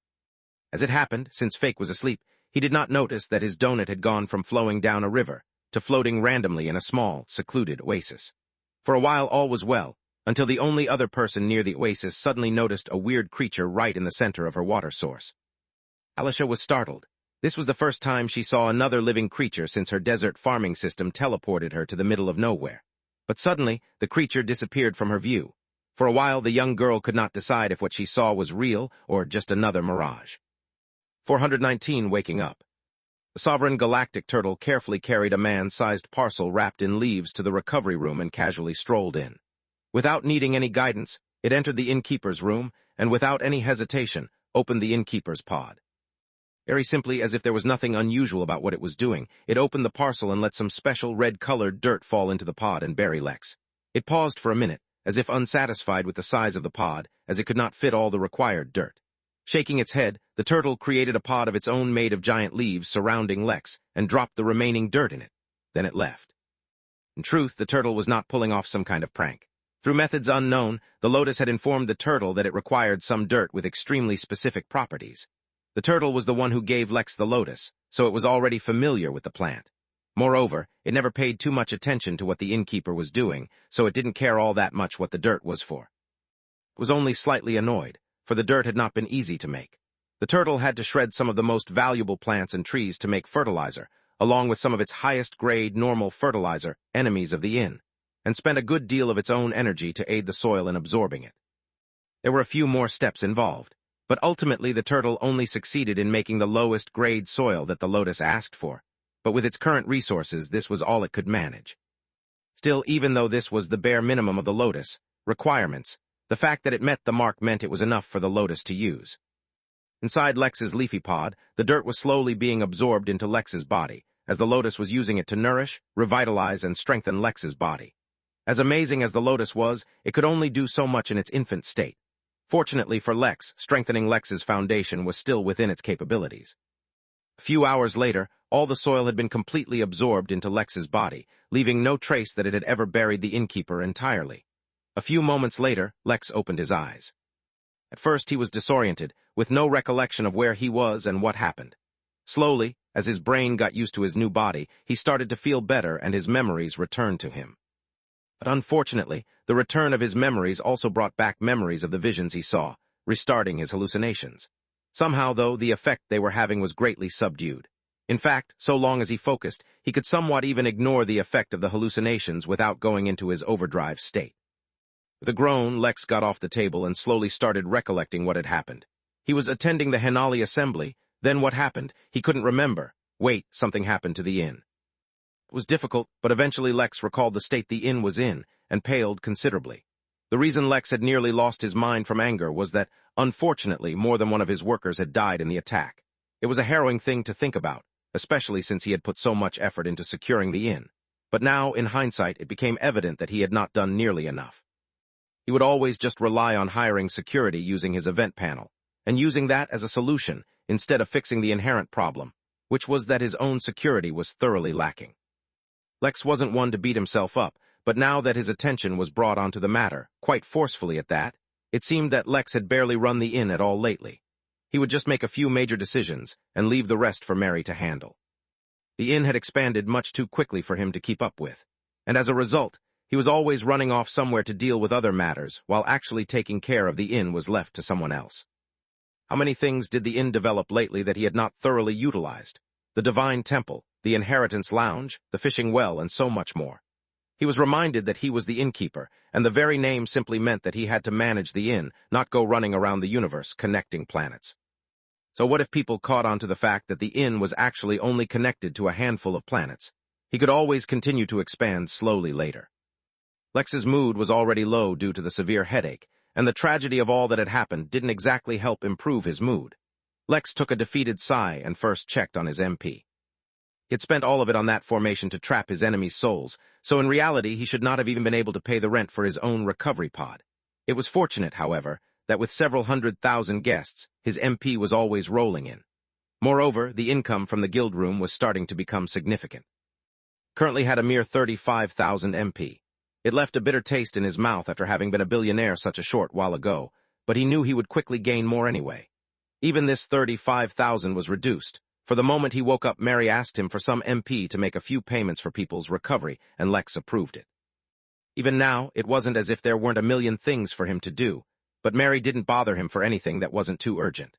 Speaker 1: As it happened, since Fake was asleep, he did not notice that his donut had gone from flowing down a river to floating randomly in a small, secluded oasis. For a while all was well, until the only other person near the oasis suddenly noticed a weird creature right in the center of her water source. Alicia was startled. This was the first time she saw another living creature since her desert farming system teleported her to the middle of nowhere. But suddenly, the creature disappeared from her view. For a while, the young girl could not decide if what she saw was real or just another mirage. 419 Waking up. The sovereign galactic turtle carefully carried a man-sized parcel wrapped in leaves to the recovery room and casually strolled in. Without needing any guidance, it entered the innkeeper's room and without any hesitation, opened the innkeeper's pod. Very simply, as if there was nothing unusual about what it was doing, it opened the parcel and let some special red-colored dirt fall into the pod and bury Lex. It paused for a minute, as if unsatisfied with the size of the pod, as it could not fit all the required dirt. Shaking its head, the turtle created a pod of its own made of giant leaves surrounding Lex and dropped the remaining dirt in it. Then it left. In truth, the turtle was not pulling off some kind of prank. Through methods unknown, the lotus had informed the turtle that it required some dirt with extremely specific properties. The turtle was the one who gave Lex the lotus, so it was already familiar with the plant. Moreover, it never paid too much attention to what the innkeeper was doing, so it didn't care all that much what the dirt was for. It was only slightly annoyed, for the dirt had not been easy to make. The turtle had to shred some of the most valuable plants and trees to make fertilizer, along with some of its highest-grade normal fertilizer, enemies of the inn, and spent a good deal of its own energy to aid the soil in absorbing it. There were a few more steps involved, but ultimately the turtle only succeeded in making the lowest-grade soil that the lotus asked for, but with its current resources this was all it could manage. Still, even though this was the bare minimum of the lotus requirements, the fact that it met the mark meant it was enough for the lotus to use. Inside Lex's leafy pod, the dirt was slowly being absorbed into Lex's body, as the lotus was using it to nourish, revitalize, and strengthen Lex's body. As amazing as the lotus was, it could only do so much in its infant state. Fortunately for Lex, strengthening Lex's foundation was still within its capabilities. A few hours later, all the soil had been completely absorbed into Lex's body, leaving no trace that it had ever buried the innkeeper entirely. A few moments later, Lex opened his eyes. At first he was disoriented, with no recollection of where he was and what happened. Slowly, as his brain got used to his new body, he started to feel better and his memories returned to him. But unfortunately, the return of his memories also brought back memories of the visions he saw, restarting his hallucinations. Somehow, though, the effect they were having was greatly subdued. In fact, so long as he focused, he could somewhat even ignore the effect of the hallucinations without going into his overdrive state. With a groan, Lex got off the table and slowly started recollecting what had happened. He was attending the Henali assembly, then what happened? He couldn't remember. Wait, something happened to the inn. It was difficult, but eventually Lex recalled the state the inn was in, and paled considerably. The reason Lex had nearly lost his mind from anger was that, unfortunately, more than one of his workers had died in the attack. It was a harrowing thing to think about, especially since he had put so much effort into securing the inn. But now, in hindsight, it became evident that he had not done nearly enough. He would always just rely on hiring security using his event panel, and using that as a solution instead of fixing the inherent problem, which was that his own security was thoroughly lacking. Lex wasn't one to beat himself up, but now that his attention was brought onto the matter, quite forcefully at that, it seemed that Lex had barely run the inn at all lately. He would just make a few major decisions and leave the rest for Mary to handle. The inn had expanded much too quickly for him to keep up with, and as a result, he was always running off somewhere to deal with other matters, while actually taking care of the inn was left to someone else. How many things did the inn develop lately that he had not thoroughly utilized? The Divine Temple, the Inheritance Lounge, the Fishing Well, and so much more. He was reminded that he was the innkeeper, and the very name simply meant that he had to manage the inn, not go running around the universe connecting planets. So what if people caught on to the fact that the inn was actually only connected to a handful of planets? He could always continue to expand slowly later. Lex's mood was already low due to the severe headache, and the tragedy of all that had happened didn't exactly help improve his mood. Lex took a defeated sigh and first checked on his MP. He had spent all of it on that formation to trap his enemies' souls, so in reality he should not have even been able to pay the rent for his own recovery pod. It was fortunate, however, that with several 100,000 guests, his MP was always rolling in. Moreover, the income from the guild room was starting to become significant. Currently had a mere 35,000 MP. It left a bitter taste in his mouth after having been a billionaire such a short while ago, but he knew he would quickly gain more anyway. Even this 35,000 was reduced. For the moment he woke up, Mary asked him for some MP to make a few payments for people's recovery, and Lex approved it. Even now, it wasn't as if there weren't a million things for him to do, but Mary didn't bother him for anything that wasn't too urgent.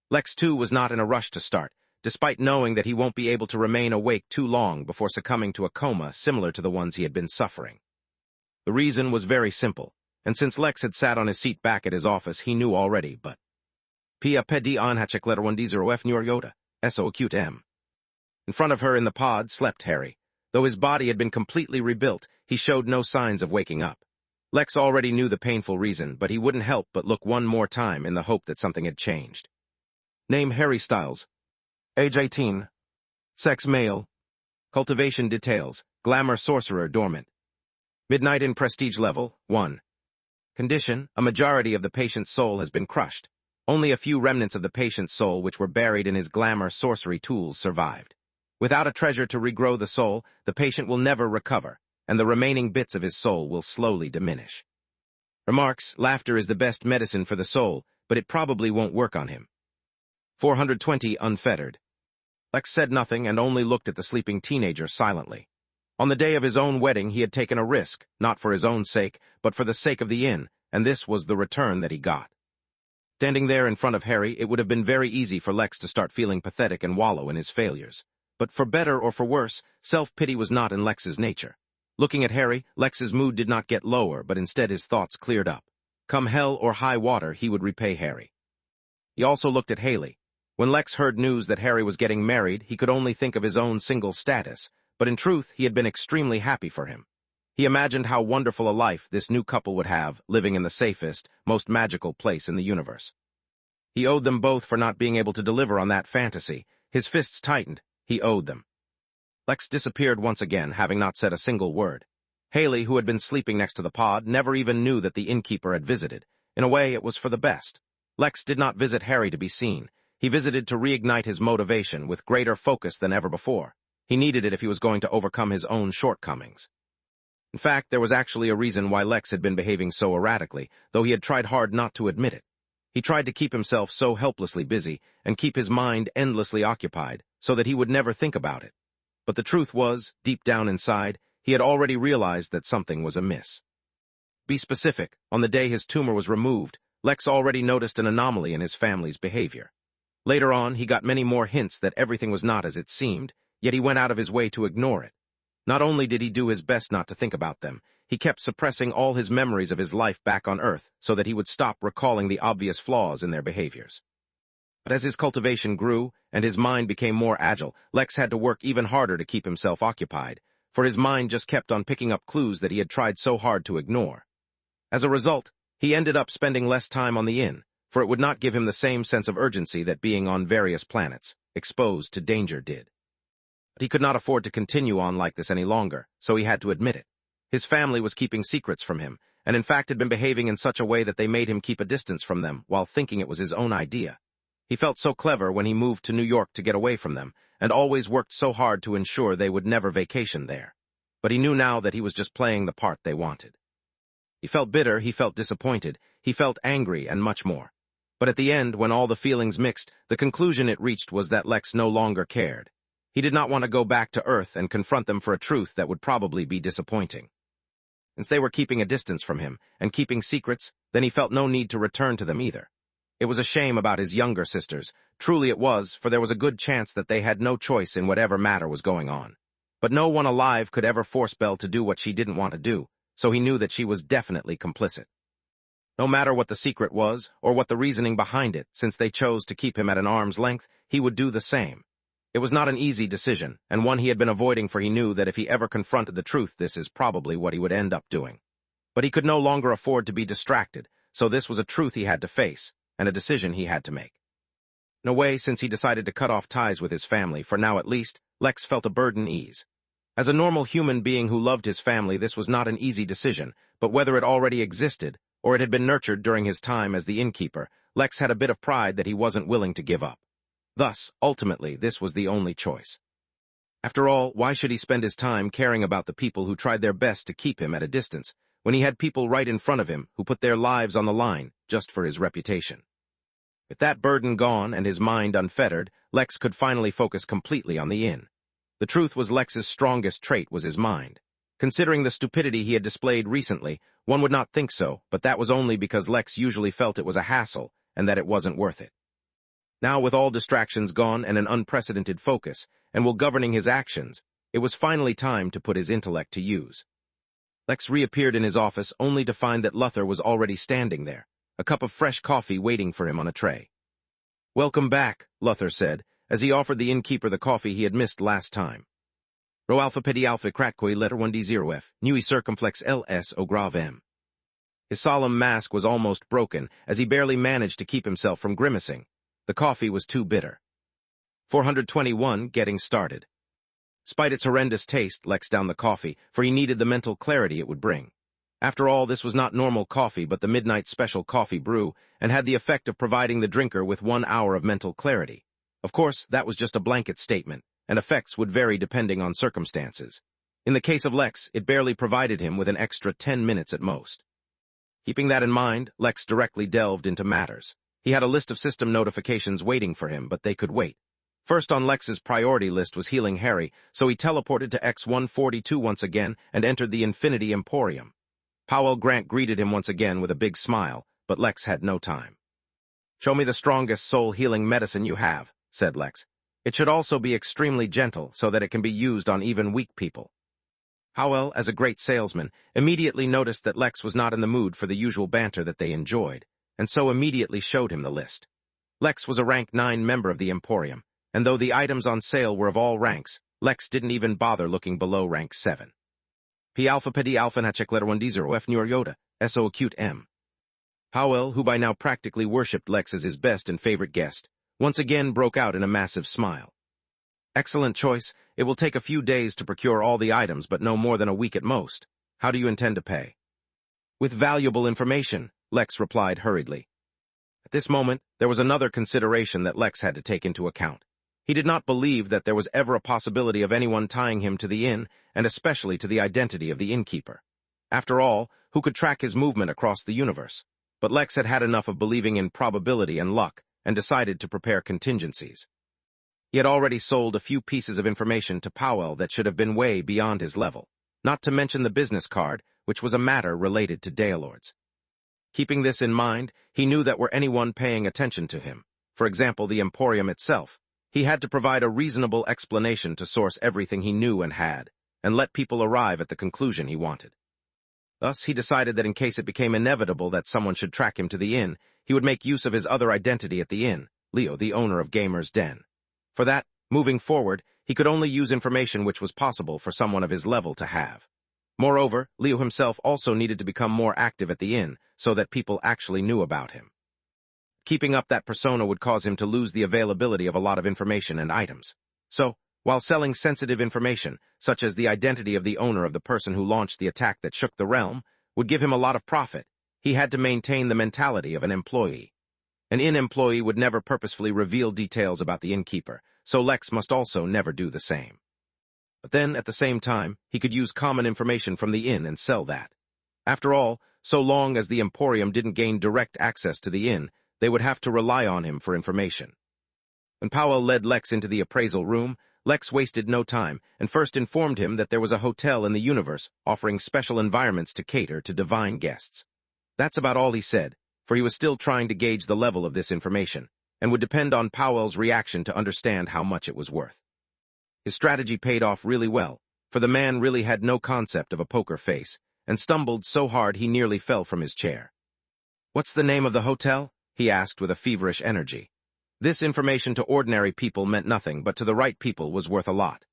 Speaker 1: Lex, too, was not in a rush to start, despite knowing that he won't be able to remain awake too long before succumbing to a coma similar to the ones he had been suffering. The reason was very simple, and since Lex had sat on his seat back at his office, he knew already, but Pia pedi an hachek letter 1D0F New Yota, so acute M. In front of her in the pod slept Harry. Though his body had been completely rebuilt, he showed no signs of waking up. Lex already knew the painful reason, but he wouldn't help but look one more time in the hope that something had changed. Name Harry Styles. Age 18. Sex male. Cultivation details. Glamour sorcerer dormant. Midnight in prestige level, 1. Condition, a majority of the patient's soul has been crushed. Only a few remnants of the patient's soul which were buried in his glamour sorcery tools survived. Without a treasure to regrow the soul, the patient will never recover, and the remaining bits of his soul will slowly diminish. Remarks, laughter is the best medicine for the soul, but it probably won't work on him. 420 unfettered. Lex said nothing and only looked at the sleeping teenager silently. On the day of his own wedding, he had taken a risk, not for his own sake, but for the sake of the inn, and this was the return that he got. Standing there in front of Harry, it would have been very easy for Lex to start feeling pathetic and wallow in his failures. But for better or for worse, self-pity was not in Lex's nature. Looking at Harry, Lex's mood did not get lower, but instead his thoughts cleared up. Come hell or high water, he would repay Harry. He also looked at Haley. When Lex heard news that Harry was getting married, he could only think of his own single status, but in truth, he had been extremely happy for him. He imagined how wonderful a life this new couple would have, living in the safest, most magical place in the universe. He owed them both for not being able to deliver on that fantasy. His fists tightened. He owed them. Lex disappeared once again, having not said a single word. Haley, who had been sleeping next to the pod, never even knew that the innkeeper had visited. In a way, it was for the best. Lex did not visit Harry to be seen. He visited to reignite his motivation with greater focus than ever before. He needed it if he was going to overcome his own shortcomings. In fact, there was actually a reason why Lex had been behaving so erratically, though he had tried hard not to admit it. He tried to keep himself so helplessly busy and keep his mind endlessly occupied so that he would never think about it. But the truth was, deep down inside, he had already realized that something was amiss. Be specific, on the day his tumor was removed, Lex already noticed an anomaly in his family's behavior. Later on, he got many more hints that everything was not as it seemed, yet he went out of his way to ignore it. Not only did he do his best not to think about them, he kept suppressing all his memories of his life back on Earth so that he would stop recalling the obvious flaws in their behaviors. But as his cultivation grew and his mind became more agile, Lex had to work even harder to keep himself occupied, for his mind just kept on picking up clues that he had tried so hard to ignore. As a result, he ended up spending less time on the inn, for it would not give him the same sense of urgency that being on various planets, exposed to danger, did. But he could not afford to continue on like this any longer, so he had to admit it. His family was keeping secrets from him, and in fact had been behaving in such a way that they made him keep a distance from them while thinking it was his own idea. He felt so clever when he moved to New York to get away from them, and always worked so hard to ensure they would never vacation there. But he knew now that he was just playing the part they wanted. He felt bitter, he felt disappointed, he felt angry, and much more. But at the end, when all the feelings mixed, the conclusion it reached was that Lex no longer cared. He did not want to go back to Earth and confront them for a truth that would probably be disappointing. Since they were keeping a distance from him and keeping secrets, then he felt no need to return to them either. It was a shame about his younger sisters. Truly it was, for there was a good chance that they had no choice in whatever matter was going on. But no one alive could ever force Belle to do what she didn't want to do, so he knew that she was definitely complicit. No matter what the secret was, or what the reasoning behind it, since they chose to keep him at an arm's length, he would do the same. It was not an easy decision, and one he had been avoiding, for he knew that if he ever confronted the truth, this is probably what he would end up doing. But he could no longer afford to be distracted, so this was a truth he had to face, and a decision he had to make. In a way, since he decided to cut off ties with his family, for now at least, Lex felt a burden ease. As a normal human being who loved his family, this was not an easy decision, but whether it already existed, or it had been nurtured during his time as the innkeeper, Lex had a bit of pride that he wasn't willing to give up. Thus, ultimately, this was the only choice. After all, why should he spend his time caring about the people who tried their best to keep him at a distance, when he had people right in front of him who put their lives on the line just for his reputation? With that burden gone and his mind unfettered, Lex could finally focus completely on the inn. The truth was Lex's strongest trait was his mind. Considering the stupidity he had displayed recently, one would not think so, but that was only because Lex usually felt it was a hassle and that it wasn't worth it. Now, with all distractions gone and an unprecedented focus, and while governing his actions, it was finally time to put his intellect to use. Lex reappeared in his office only to find that Luther was already standing there, a cup of fresh coffee waiting for him on a tray. "Welcome back," Luther said, as he offered the innkeeper the coffee he had missed last time. Rho alpha pedi alpha kratque letter 1d0f, nui circumflex ls o grave m. His solemn mask was almost broken, as he barely managed to keep himself from grimacing. The coffee was too bitter. 421, getting started. Despite its horrendous taste, Lex downed the coffee, for he needed the mental clarity it would bring. After all, this was not normal coffee but the midnight special coffee brew, and had the effect of providing the drinker with 1 hour of mental clarity. Of course, that was just a blanket statement, and effects would vary depending on circumstances. In the case of Lex, it barely provided him with an extra 10 minutes at most. Keeping that in mind, Lex directly delved into matters. He had a list of system notifications waiting for him, but they could wait. First on Lex's priority list was healing Harry, so he teleported to X-142 once again and entered the Infinity Emporium. Powell Grant greeted him once again with a big smile, but Lex had no time. "Show me the strongest soul-healing medicine you have," said Lex. "It should also be extremely gentle so that it can be used on even weak people." Powell, as a great salesman, immediately noticed that Lex was not in the mood for the usual banter that they enjoyed, and so immediately showed him the list. Lex was a rank 9 member of the Emporium, and though the items on sale were of all ranks, Lex didn't even bother looking below rank 7. P alpha pedi alpha nachek letter 1d0f New Yoda, so acute M. Powell, who by now practically worshipped Lex as his best and favorite guest, once again broke out in a massive smile. "Excellent choice. It will take a few days to procure all the items, but no more than a week at most. How do you intend to pay?" "With valuable information," Lex replied hurriedly. At this moment, there was another consideration that Lex had to take into account. He did not believe that there was ever a possibility of anyone tying him to the inn, and especially to the identity of the innkeeper. After all, who could track his movement across the universe? But Lex had had enough of believing in probability and luck, and decided to prepare contingencies. He had already sold a few pieces of information to Powell that should have been way beyond his level, not to mention the business card, which was a matter related to Daelords. Keeping this in mind, he knew that were anyone paying attention to him, for example the Emporium itself, he had to provide a reasonable explanation to source everything he knew and had, and let people arrive at the conclusion he wanted. Thus, he decided that in case it became inevitable that someone should track him to the inn, he would make use of his other identity at the inn, Leo, the owner of Gamer's Den. For that, moving forward, he could only use information which was possible for someone of his level to have. Moreover, Leo himself also needed to become more active at the inn, so that people actually knew about him. Keeping up that persona would cause him to lose the availability of a lot of information and items. So, while selling sensitive information, such as the identity of the owner of the person who launched the attack that shook the realm, would give him a lot of profit, he had to maintain the mentality of an employee. An inn employee would never purposefully reveal details about the innkeeper, so Lex must also never do the same. But then, at the same time, he could use common information from the inn and sell that. After all, so long as the Emporium didn't gain direct access to the inn, they would have to rely on him for information. When Powell led Lex into the appraisal room, Lex wasted no time and first informed him that there was a hotel in the universe offering special environments to cater to divine guests. That's about all he said, for he was still trying to gauge the level of this information, and would depend on Powell's reaction to understand how much it was worth. His strategy paid off really well, for the man really had no concept of a poker face, and stumbled so hard he nearly fell from his chair. "What's the name of the hotel?" he asked with a feverish energy. This information to ordinary people meant nothing, but to the right people was worth a lot.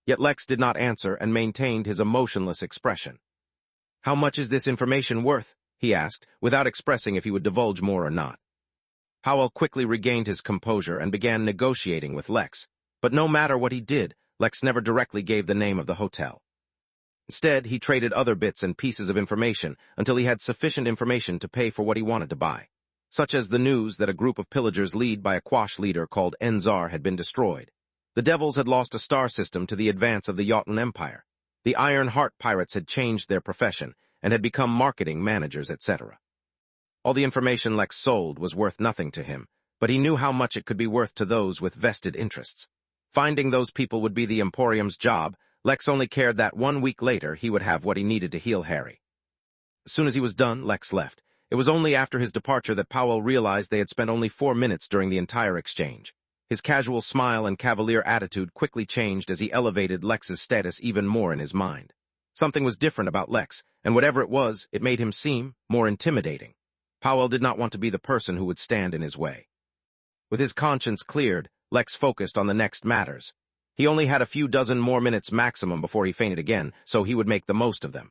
Speaker 1: Yet Lex did not answer and maintained his emotionless expression. "How much is this information worth?" he asked, without expressing if he would divulge more or not. Powell quickly regained his composure and began negotiating with Lex, but no matter what he did, Lex never directly gave the name of the hotel. Instead, he traded other bits and pieces of information until he had sufficient information to pay for what he wanted to buy, such as the news that a group of pillagers led by a Quash leader called Enzar had been destroyed. The Devils had lost a star system to the advance of the Jotun Empire. The Iron Heart pirates had changed their profession and had become marketing managers, etc. All the information Lex sold was worth nothing to him, but he knew how much it could be worth to those with vested interests. Finding those people would be the Emporium's job. Lex only cared that 1 week later he would have what he needed to heal Harry. As soon as he was done, Lex left. It was only after his departure that Powell realized they had spent only 4 minutes during the entire exchange. His casual smile and cavalier attitude quickly changed as he elevated Lex's status even more in his mind. Something was different about Lex, and whatever it was, it made him seem more intimidating. Powell did not want to be the person who would stand in his way. With his conscience cleared, Lex focused on the next matters. He only had a few dozen more minutes maximum before he fainted again, so he would make the most of them.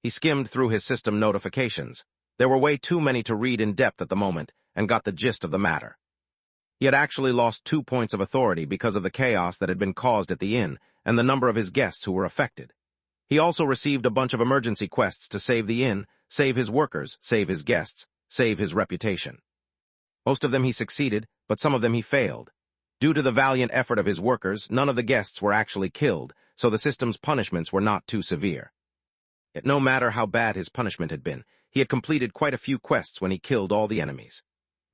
Speaker 1: He skimmed through his system notifications. There were way too many to read in depth at the moment, and got the gist of the matter. He had actually lost 2 points of authority because of the chaos that had been caused at the inn, and the number of his guests who were affected. He also received a bunch of emergency quests to save the inn, save his workers, save his guests, save his reputation. Most of them he succeeded, but some of them he failed. Due to the valiant effort of his workers, none of the guests were actually killed, so the system's punishments were not too severe. Yet no matter how bad his punishment had been, he had completed quite a few quests when he killed all the enemies.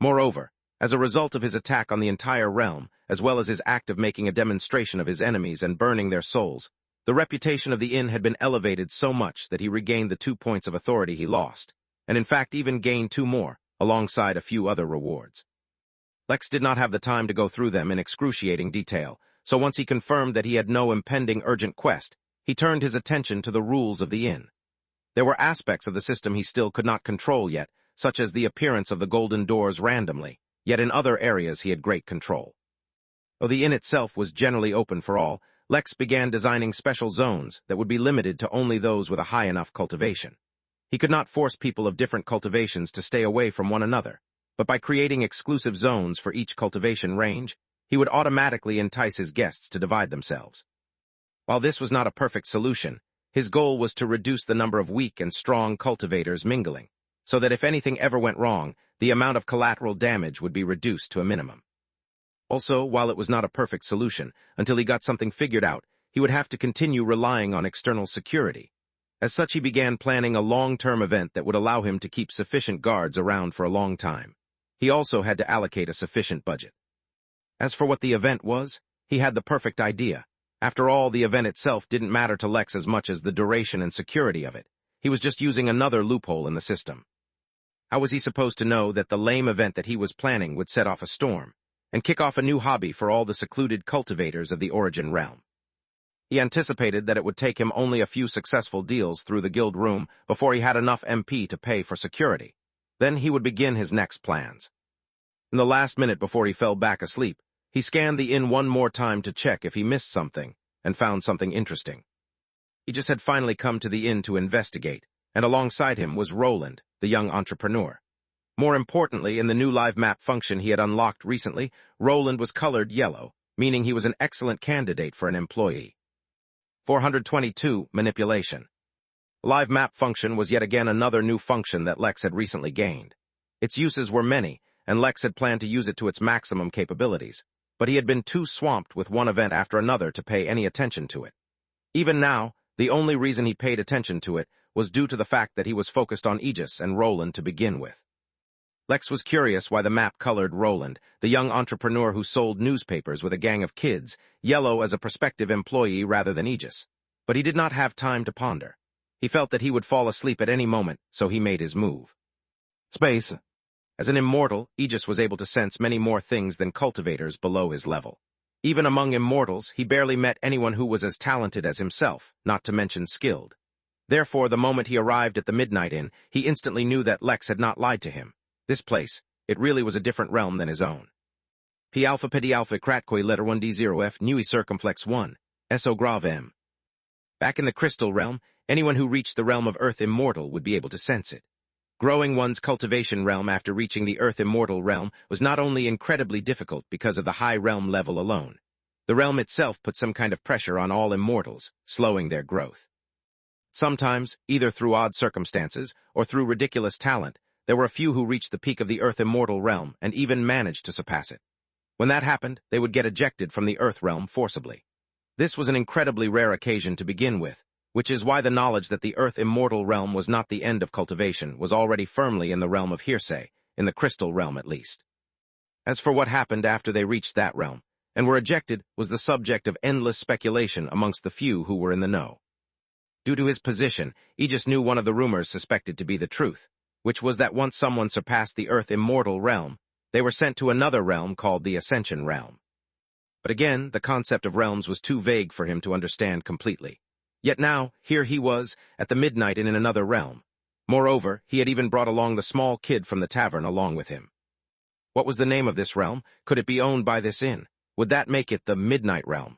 Speaker 1: Moreover, as a result of his attack on the entire realm, as well as his act of making a demonstration of his enemies and burning their souls, the reputation of the inn had been elevated so much that he regained the 2 points of authority he lost, and in fact even gained 2 more, alongside a few other rewards. Lex did not have the time to go through them in excruciating detail, so once he confirmed that he had no impending urgent quest, he turned his attention to the rules of the inn. There were aspects of the system he still could not control yet, such as the appearance of the golden doors randomly, yet in other areas he had great control. Though the inn itself was generally open for all, Lex began designing special zones that would be limited to only those with a high enough cultivation. He could not force people of different cultivations to stay away from one another, but by creating exclusive zones for each cultivation range, he would automatically entice his guests to divide themselves. While this was not a perfect solution, his goal was to reduce the number of weak and strong cultivators mingling, so that if anything ever went wrong, the amount of collateral damage would be reduced to a minimum. Also, while it was not a perfect solution, until he got something figured out, he would have to continue relying on external security. As such, he began planning a long-term event that would allow him to keep sufficient guards around for a long time. He also had to allocate a sufficient budget. As for what the event was, he had the perfect idea. After all, the event itself didn't matter to Lex as much as the duration and security of it. He was just using another loophole in the system. How was he supposed to know that the lame event that he was planning would set off a storm, and kick off a new hobby for all the secluded cultivators of the Origin realm? He anticipated that it would take him only a few successful deals through the guild room before he had enough MP to pay for security. Then he would begin his next plans. In the last minute before he fell back asleep, he scanned the inn one more time to check if he missed something, and found something interesting. Aegis had finally come to the inn to investigate, and alongside him was Roland, the young entrepreneur. More importantly, in the new live map function he had unlocked recently, Roland was colored yellow, meaning he was an excellent candidate for an employee. 422. Manipulation. Live map function was yet again another new function that Lex had recently gained. Its uses were many, and Lex had planned to use it to its maximum capabilities, but he had been too swamped with one event after another to pay any attention to it. Even now, the only reason he paid attention to it was due to the fact that he was focused on Aegis and Roland to begin with. Lex was curious why the map colored Roland, the young entrepreneur who sold newspapers with a gang of kids, yellow as a prospective employee rather than Aegis. But he did not have time to ponder. He felt that he would fall asleep at any moment, so he made his move. Space. As an immortal, Aegis was able to sense many more things than cultivators below his level. Even among immortals, he barely met anyone who was as talented as himself, not to mention skilled. Therefore, the moment he arrived at the Midnight Inn, he instantly knew that Lex had not lied to him. This place, it really was a different realm than his own. P alpha pedi alpha kratkoi letter 1d0f nui circumflex 1, so grave m. Back in the crystal realm, anyone who reached the realm of Earth Immortal would be able to sense it. Growing one's cultivation realm after reaching the Earth Immortal realm was not only incredibly difficult because of the high realm level alone. The realm itself put some kind of pressure on all immortals, slowing their growth. Sometimes, either through odd circumstances or through ridiculous talent, there were a few who reached the peak of the Earth immortal realm and even managed to surpass it. When that happened, they would get ejected from the Earth realm forcibly. This was an incredibly rare occasion to begin with, which is why the knowledge that the Earth immortal realm was not the end of cultivation was already firmly in the realm of hearsay, in the crystal realm at least. As for what happened after they reached that realm, and were ejected, was the subject of endless speculation amongst the few who were in the know. Due to his position, Aegis knew one of the rumors suspected to be the truth, which was that once someone surpassed the Earth immortal realm, they were sent to another realm called the Ascension realm. But again, the concept of realms was too vague for him to understand completely. Yet now, here he was, at the midnight in another realm. Moreover, he had even brought along the small kid from the tavern along with him. What was the name of this realm? Could it be owned by this inn? Would that make it the Midnight Realm?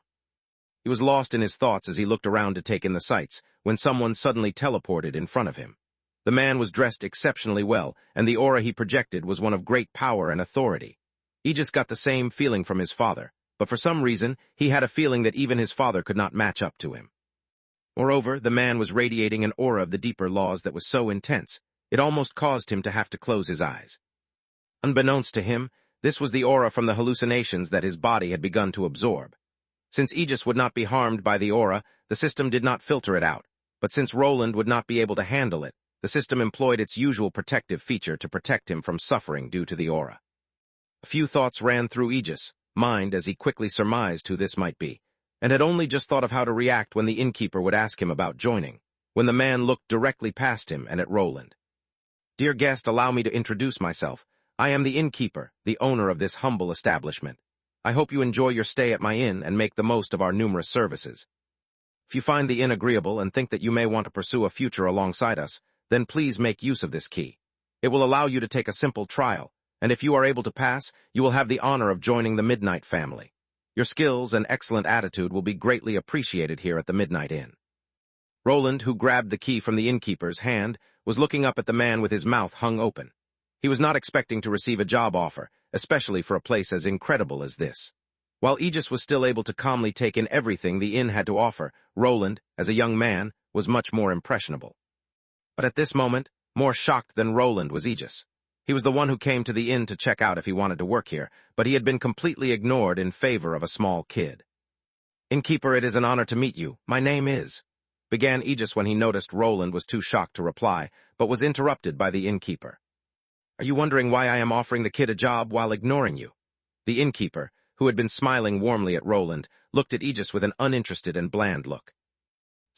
Speaker 1: He was lost in his thoughts as he looked around to take in the sights, when someone suddenly teleported in front of him. The man was dressed exceptionally well, and the aura he projected was one of great power and authority. He just got the same feeling from his father, but for some reason, he had a feeling that even his father could not match up to him. Moreover, the man was radiating an aura of the deeper laws that was so intense, it almost caused him to have to close his eyes. Unbeknownst to him, this was the aura from the hallucinations that his body had begun to absorb. Since Aegis would not be harmed by the aura, the system did not filter it out, but since Roland would not be able to handle it, the system employed its usual protective feature to protect him from suffering due to the aura. A few thoughts ran through Aegis' mind as he quickly surmised who this might be, and had only just thought of how to react when the innkeeper would ask him about joining, when the man looked directly past him and at Roland. "Dear guest, allow me to introduce myself. I am the innkeeper, the owner of this humble establishment. I hope you enjoy your stay at my inn and make the most of our numerous services. If you find the inn agreeable and think that you may want to pursue a future alongside us, then please make use of this key. It will allow you to take a simple trial, and if you are able to pass, you will have the honor of joining the Midnight family. Your skills and excellent attitude will be greatly appreciated here at the Midnight Inn." Roland, who grabbed the key from the innkeeper's hand, was looking up at the man with his mouth hung open. He was not expecting to receive a job offer, especially for a place as incredible as this. While Aegis was still able to calmly take in everything the inn had to offer, Roland, as a young man, was much more impressionable. But at this moment, more shocked than Roland was Aegis. He was the one who came to the inn to check out if he wanted to work here, but he had been completely ignored in favor of a small kid. "Innkeeper, it is an honor to meet you. My name is," began Aegis when he noticed Roland was too shocked to reply, but was interrupted by the innkeeper. "Are you wondering why I am offering the kid a job while ignoring you?" The innkeeper, who had been smiling warmly at Roland, looked at Aegis with an uninterested and bland look.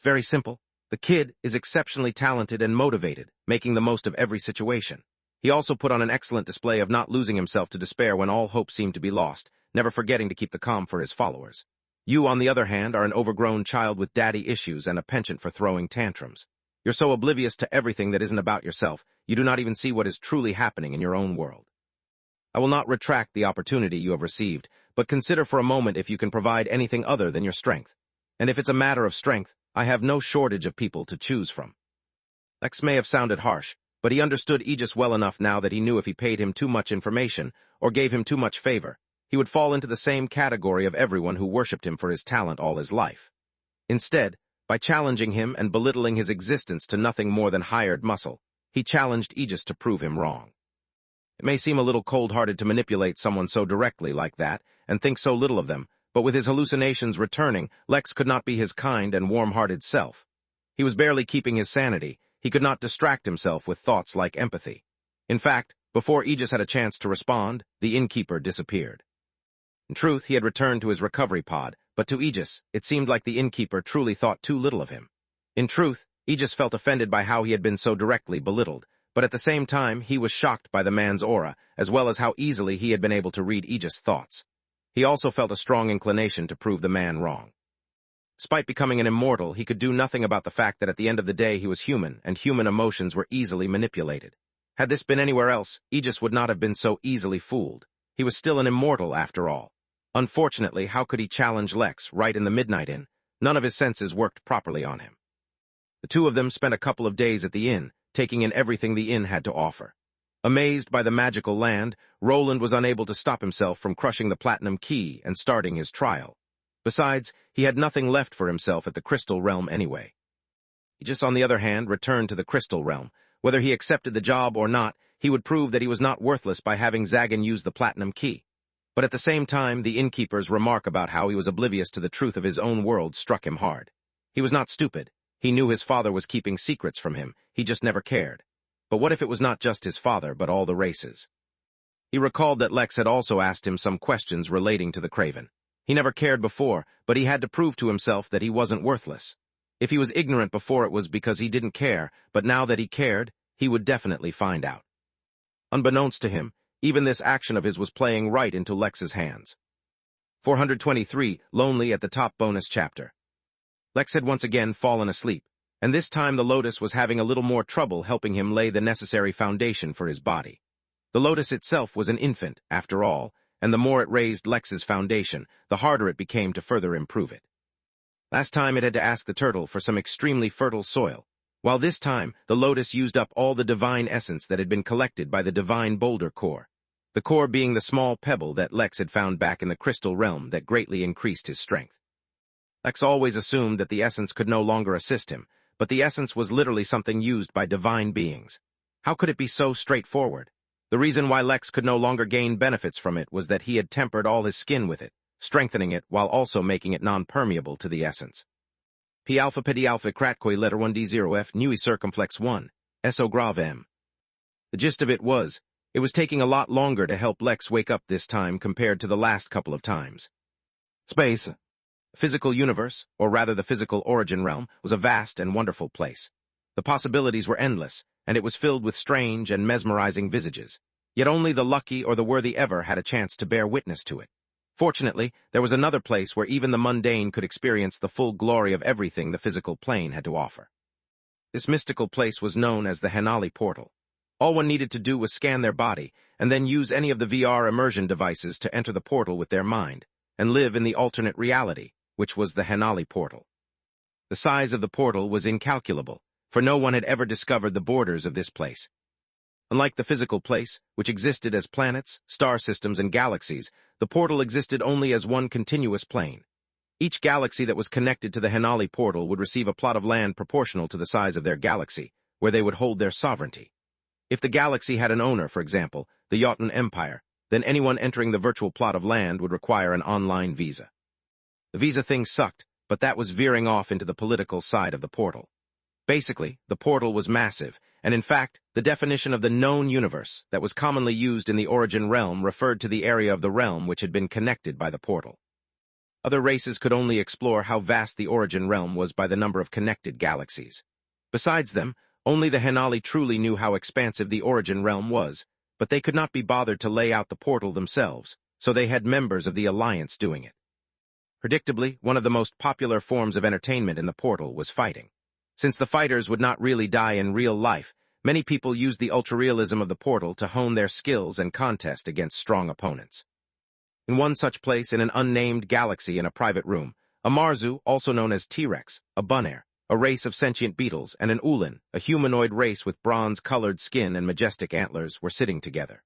Speaker 1: "Very simple. The kid is exceptionally talented and motivated, making the most of every situation. He also put on an excellent display of not losing himself to despair when all hope seemed to be lost, never forgetting to keep the calm for his followers. You, on the other hand, are an overgrown child with daddy issues and a penchant for throwing tantrums. You're so oblivious to everything that isn't about yourself, you do not even see what is truly happening in your own world. I will not retract the opportunity you have received, but consider for a moment if you can provide anything other than your strength. And if it's a matter of strength, I have no shortage of people to choose from." Lex may have sounded harsh, but he understood Aegis well enough now that he knew if he paid him too much information or gave him too much favor, he would fall into the same category of everyone who worshipped him for his talent all his life. Instead, by challenging him and belittling his existence to nothing more than hired muscle, he challenged Aegis to prove him wrong. It may seem a little cold-hearted to manipulate someone so directly like that and think so little of them, but with his hallucinations returning, Lex could not be his kind and warm-hearted self. He was barely keeping his sanity. He could not distract himself with thoughts like empathy. In fact, before Aegis had a chance to respond, the innkeeper disappeared. In truth, he had returned to his recovery pod, but to Aegis, it seemed like the innkeeper truly thought too little of him. In truth, Aegis felt offended by how he had been so directly belittled, but at the same time, he was shocked by the man's aura, as well as how easily he had been able to read Aegis' thoughts. He also felt a strong inclination to prove the man wrong. Despite becoming an immortal, he could do nothing about the fact that at the end of the day he was human, and human emotions were easily manipulated. Had this been anywhere else, Aegis would not have been so easily fooled. He was still an immortal after all. Unfortunately, how could he challenge Lex right in the Midnight Inn? None of his senses worked properly on him. The two of them spent a couple of days at the inn, taking in everything the inn had to offer. Amazed by the magical land, Roland was unable to stop himself from crushing the platinum key and starting his trial. Besides, he had nothing left for himself at the Crystal Realm anyway. He just, on the other hand, returned to the Crystal Realm. Whether he accepted the job or not, he would prove that he was not worthless by having Zagan use the Platinum Key. But at the same time, the Innkeeper's remark about how he was oblivious to the truth of his own world struck him hard. He was not stupid. He knew his father was keeping secrets from him. He just never cared. But what if it was not just his father, but all the races? He recalled that Lex had also asked him some questions relating to the Craven. He never cared before, but he had to prove to himself that he wasn't worthless. If he was ignorant before, it was because he didn't care, but now that he cared, he would definitely find out. Unbeknownst to him, even this action of his was playing right into Lex's hands. 423, Lonely at the top bonus chapter. Lex had once again fallen asleep, and this time the Lotus was having a little more trouble helping him lay the necessary foundation for his body. The Lotus itself was an infant, after all, and the more it raised Lex's foundation, the harder it became to further improve it. Last time it had to ask the turtle for some extremely fertile soil, while this time the Lotus used up all the divine essence that had been collected by the divine boulder core, the core being the small pebble that Lex had found back in the Crystal Realm that greatly increased his strength. Lex always assumed that the essence could no longer assist him, but the essence was literally something used by divine beings. How could it be so straightforward? The reason why Lex could no longer gain benefits from it was that he had tempered all his skin with it, strengthening it while also making it non-permeable to the essence. P alpha pedi alpha kratkoi letter 1d0f nui circumflex 1, so grave m. The gist of it was taking a lot longer to help Lex wake up this time compared to the last couple of times. Space, physical universe, or rather the physical origin realm, was a vast and wonderful place. The possibilities were endless, and it was filled with strange and mesmerizing visages. Yet only the lucky or the worthy ever had a chance to bear witness to it. Fortunately, there was another place where even the mundane could experience the full glory of everything the physical plane had to offer. This mystical place was known as the Henali Portal. All one needed to do was scan their body, and then use any of the VR immersion devices to enter the portal with their mind, and live in the alternate reality, which was the Henali Portal. The size of the portal was incalculable, for no one had ever discovered the borders of this place. Unlike the physical place, which existed as planets, star systems, and galaxies, the portal existed only as one continuous plane. Each galaxy that was connected to the Henali portal would receive a plot of land proportional to the size of their galaxy, where they would hold their sovereignty. If the galaxy had an owner, for example, the Jotun Empire, then anyone entering the virtual plot of land would require an online visa. The visa thing sucked, but that was veering off into the political side of the portal. Basically, the portal was massive, and in fact, the definition of the known universe that was commonly used in the origin realm referred to the area of the realm which had been connected by the portal. Other races could only explore how vast the origin realm was by the number of connected galaxies. Besides them, only the Henali truly knew how expansive the origin realm was, but they could not be bothered to lay out the portal themselves, so they had members of the Alliance doing it. Predictably, one of the most popular forms of entertainment in the portal was fighting. Since the fighters would not really die in real life, many people used the ultra-realism of the portal to hone their skills and contest against strong opponents. In one such place in an unnamed galaxy in a private room, a Marzu, also known as T-Rex, a Bunair, a race of sentient beetles, and an Ulin, a humanoid race with bronze-colored skin and majestic antlers, were sitting together.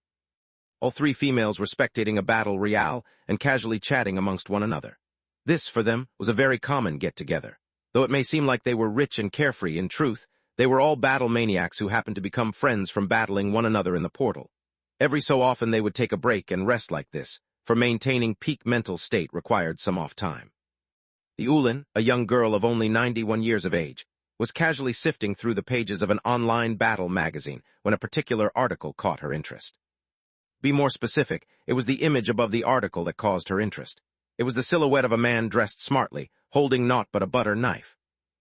Speaker 1: All three females were spectating a battle royale and casually chatting amongst one another. This, for them, was a very common get-together. Though it may seem like they were rich and carefree, in truth, they were all battle maniacs who happened to become friends from battling one another in the portal. Every so often they would take a break and rest like this, for maintaining peak mental state required some off time. The Ulin, a young girl of only 91 years of age, was casually sifting through the pages of an online battle magazine when a particular article caught her interest. Be more specific, it was the image above the article that caused her interest. It was the silhouette of a man dressed smartly, holding naught but a butter knife.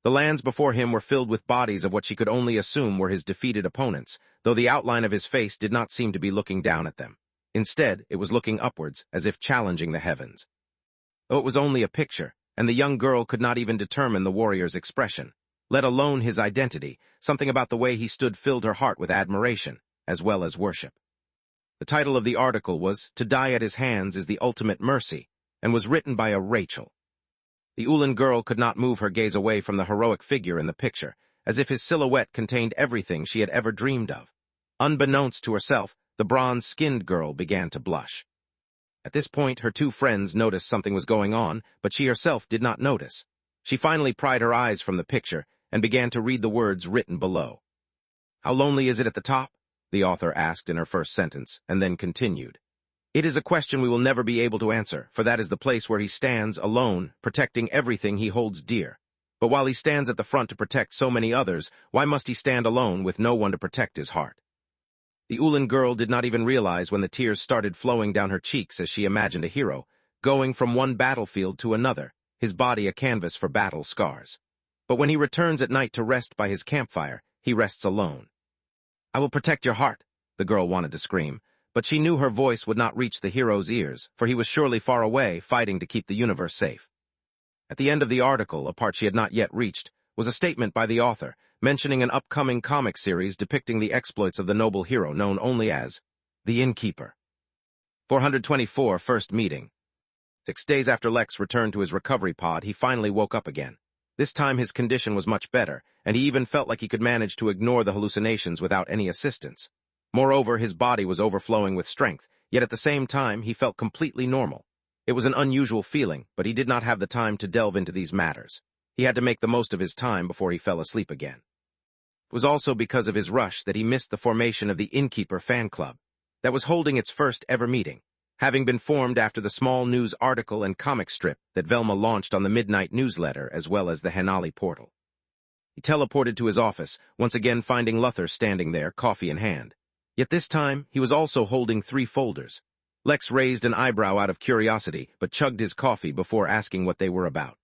Speaker 1: The lands before him were filled with bodies of what she could only assume were his defeated opponents, though the outline of his face did not seem to be looking down at them. Instead, it was looking upwards, as if challenging the heavens. Though it was only a picture, and the young girl could not even determine the warrior's expression, let alone his identity, something about the way he stood filled her heart with admiration, as well as worship. The title of the article was "To Die at His Hands is the Ultimate Mercy," and was written by a Rachel. The Ulin girl could not move her gaze away from the heroic figure in the picture, as if his silhouette contained everything she had ever dreamed of. Unbeknownst to herself, the bronze-skinned girl began to blush. At this point, her two friends noticed something was going on, but she herself did not notice. She finally pried her eyes from the picture and began to read the words written below. "How lonely is it at the top?" the author asked in her first sentence, and then continued. "It is a question we will never be able to answer, for that is the place where he stands alone, protecting everything he holds dear. But while he stands at the front to protect so many others, why must he stand alone with no one to protect his heart?" The Ulan girl did not even realize when the tears started flowing down her cheeks as she imagined a hero, going from one battlefield to another, his body a canvas for battle scars. But when he returns at night to rest by his campfire, he rests alone. "I will protect your heart," the girl wanted to scream, but she knew her voice would not reach the hero's ears, for he was surely far away, fighting to keep the universe safe. At the end of the article, a part she had not yet reached, was a statement by the author, mentioning an upcoming comic series depicting the exploits of the noble hero known only as the Innkeeper. 424 First Meeting. 6 days after Lex returned to his recovery pod, he finally woke up again. This time his condition was much better, and he even felt like he could manage to ignore the hallucinations without any assistance. Moreover, his body was overflowing with strength, yet at the same time he felt completely normal. It was an unusual feeling, but he did not have the time to delve into these matters. He had to make the most of his time before he fell asleep again. It was also because of his rush that he missed the formation of the Innkeeper fan club that was holding its first ever meeting, having been formed after the small news article and comic strip that Velma launched on the Midnight newsletter as well as the Henali portal. He teleported to his office, once again finding Luther standing there, coffee in hand. Yet this time, he was also holding 3 folders. Lex raised an eyebrow out of curiosity, but chugged his coffee before asking what they were about.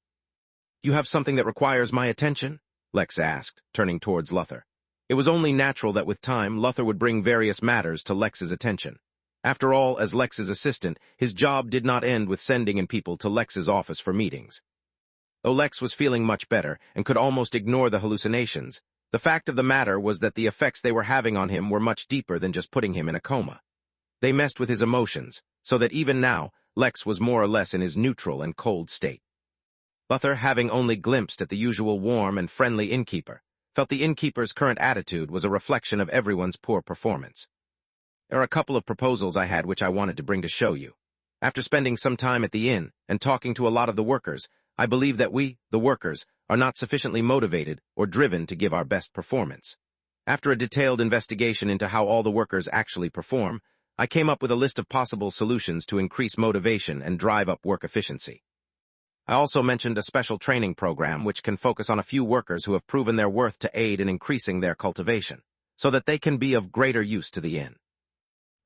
Speaker 1: "You have something that requires my attention?" Lex asked, turning towards Luther. It was only natural that with time, Luther would bring various matters to Lex's attention. After all, as Lex's assistant, his job did not end with sending in people to Lex's office for meetings. Though Lex was feeling much better and could almost ignore the hallucinations, the fact of the matter was that the effects they were having on him were much deeper than just putting him in a coma. They messed with his emotions, so that even now, Lex was more or less in his neutral and cold state. Luther, having only glimpsed at the usual warm and friendly Innkeeper, felt the Innkeeper's current attitude was a reflection of everyone's poor performance. "There are a couple of proposals I had which I wanted to bring to show you. After spending some time at the inn and talking to a lot of the workers, I believe that we, the workers, are not sufficiently motivated or driven to give our best performance. After a detailed investigation into how all the workers actually perform, I came up with a list of possible solutions to increase motivation and drive up work efficiency. I also mentioned a special training program which can focus on a few workers who have proven their worth to aid in increasing their cultivation, so that they can be of greater use to the inn."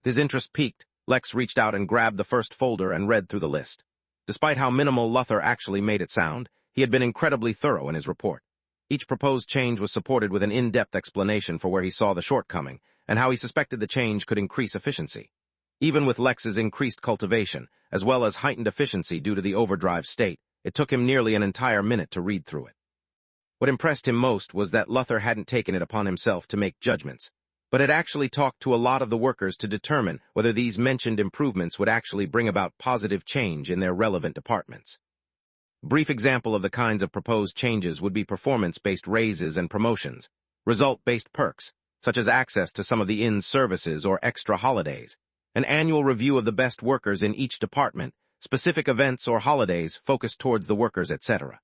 Speaker 1: His interest piqued, Lex reached out and grabbed the first folder and read through the list. Despite how minimal Luther actually made it sound, he had been incredibly thorough in his report. Each proposed change was supported with an in-depth explanation for where he saw the shortcoming and how he suspected the change could increase efficiency. Even with Lex's increased cultivation, as well as heightened efficiency due to the overdrive state, it took him nearly an entire minute to read through it. What impressed him most was that Luther hadn't taken it upon himself to make judgments, but had actually talked to a lot of the workers to determine whether these mentioned improvements would actually bring about positive change in their relevant departments. A brief example of the kinds of proposed changes would be performance-based raises and promotions, result-based perks, such as access to some of the inn's services or extra holidays, an annual review of the best workers in each department, specific events or holidays focused towards the workers, etc.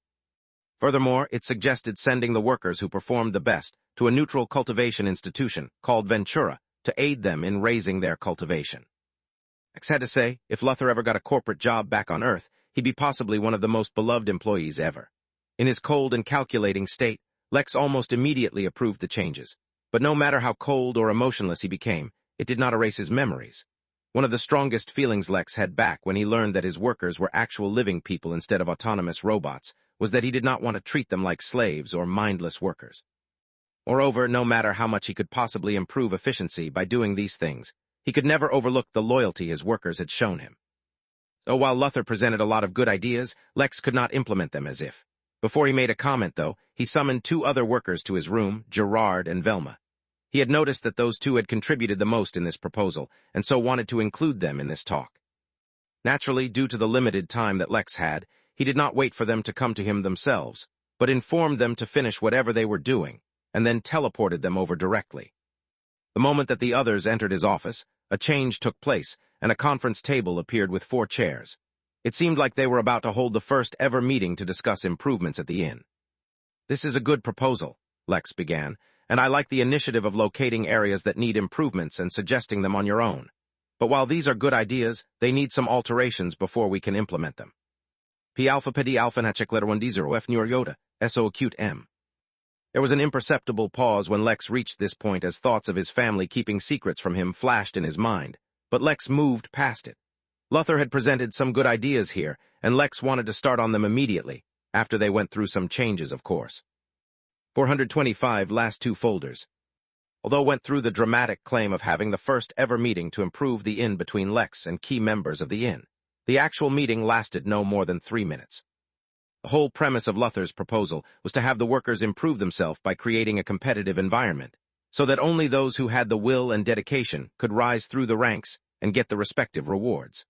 Speaker 1: Furthermore, it suggested sending the workers who performed the best to a neutral cultivation institution called Ventura to aid them in raising their cultivation. Lex had to say, if Luther ever got a corporate job back on Earth, he'd be possibly one of the most beloved employees ever. In his cold and calculating state, Lex almost immediately approved the changes. But no matter how cold or emotionless he became, it did not erase his memories. One of the strongest feelings Lex had back when he learned that his workers were actual living people instead of autonomous robots was that he did not want to treat them like slaves or mindless workers. Moreover, no matter how much he could possibly improve efficiency by doing these things, he could never overlook the loyalty his workers had shown him. So while Luther presented a lot of good ideas, Lex could not implement them as if. Before he made a comment, though, he summoned 2 other workers to his room, Gerard and Velma. He had noticed that those 2 had contributed the most in this proposal, and so wanted to include them in this talk. Naturally, due to the limited time that Lex had, he did not wait for them to come to him themselves, but informed them to finish whatever they were doing, and then teleported them over directly. The moment that the others entered his office, a change took place, and a conference table appeared with 4 chairs. It seemed like they were about to hold the first ever meeting to discuss improvements at the inn. "This is a good proposal," Lex began, "and I like the initiative of locating areas that need improvements and suggesting them on your own. But while these are good ideas, they need some alterations before we can implement them. P alpha pedi alpha nachek letter 1d0 f nur yota, so acute m." There was an imperceptible pause when Lex reached this point as thoughts of his family keeping secrets from him flashed in his mind, but Lex moved past it. Luther had presented some good ideas here, and Lex wanted to start on them immediately, after they went through some changes, of course. 425 last 2 folders. Although went through the dramatic claim of having the first ever meeting to improve the inn between Lex and key members of the inn, the actual meeting lasted no more than 3 minutes. The whole premise of Luther's proposal was to have the workers improve themselves by creating a competitive environment, so that only those who had the will and dedication could rise through the ranks and get the respective rewards.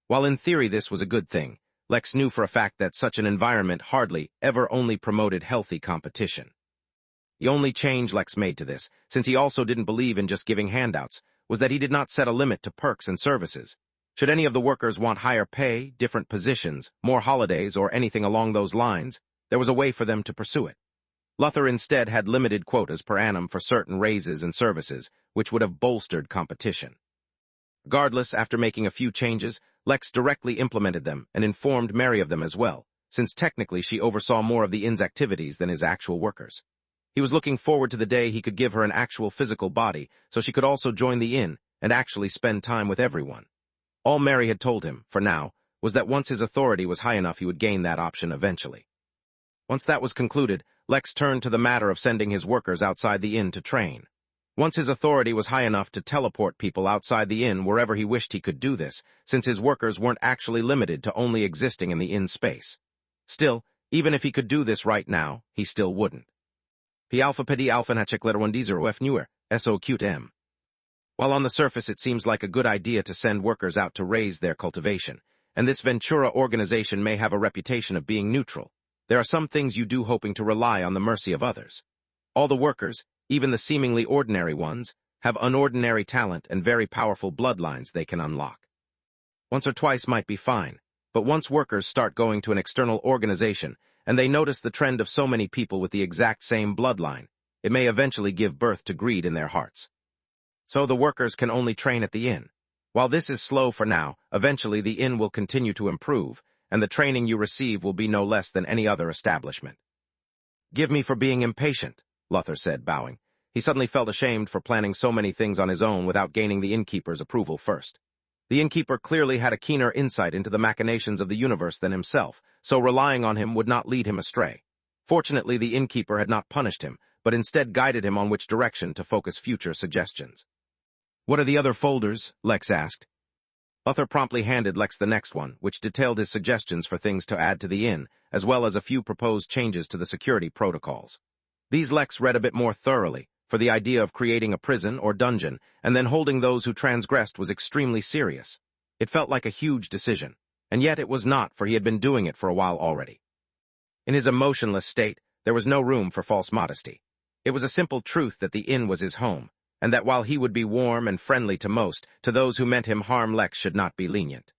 Speaker 1: While in theory this was a good thing, Lex knew for a fact that such an environment hardly ever only promoted healthy competition. The only change Lex made to this, since he also didn't believe in just giving handouts, was that he did not set a limit to perks and services. Should any of the workers want higher pay, different positions, more holidays, or anything along those lines, there was a way for them to pursue it. Luther instead had limited quotas per annum for certain raises and services, which would have bolstered competition. Regardless, after making a few changes, Lex directly implemented them and informed Mary of them as well, since technically she oversaw more of the inn's activities than his actual workers. He was looking forward to the day he could give her an actual physical body so she could also join the inn and actually spend time with everyone. All Mary had told him, for now, was that once his authority was high enough he would gain that option eventually. Once that was concluded, Lex turned to the matter of sending his workers outside the inn to train. Once his authority was high enough to teleport people outside the inn wherever he wished he could do this, since his workers weren't actually limited to only existing in the inn space. Still, even if he could do this right now, he still wouldn't. P alpha pedi alpha nachek letter 1d0 f newer, so acute m. While on the surface it seems like a good idea to send workers out to raise their cultivation, and this Ventura organization may have a reputation of being neutral, there are some things you do hoping to rely on the mercy of others. All the workers, even the seemingly ordinary ones, have unordinary talent and very powerful bloodlines they can unlock. Once or twice might be fine, but once workers start going to an external organization and they notice the trend of so many people with the exact same bloodline, it may eventually give birth to greed in their hearts. So the workers can only train at the inn. While this is slow for now, eventually the inn will continue to improve, and the training you receive will be no less than any other establishment. "Give me for being impatient," Luther said, bowing. He suddenly felt ashamed for planning so many things on his own without gaining the innkeeper's approval first. The innkeeper clearly had a keener insight into the machinations of the universe than himself, so relying on him would not lead him astray. Fortunately, the innkeeper had not punished him, but instead guided him on which direction to focus future suggestions. "What are the other folders?" Lex asked. Luther promptly handed Lex the next one, which detailed his suggestions for things to add to the inn, as well as a few proposed changes to the security protocols. These Lex read a bit more thoroughly, for the idea of creating a prison or dungeon and then holding those who transgressed was extremely serious. It felt like a huge decision, and yet it was not, for he had been doing it for a while already. In his emotionless state, there was no room for false modesty. It was a simple truth that the inn was his home, and that while he would be warm and friendly to most, to those who meant him harm, Lex should not be lenient.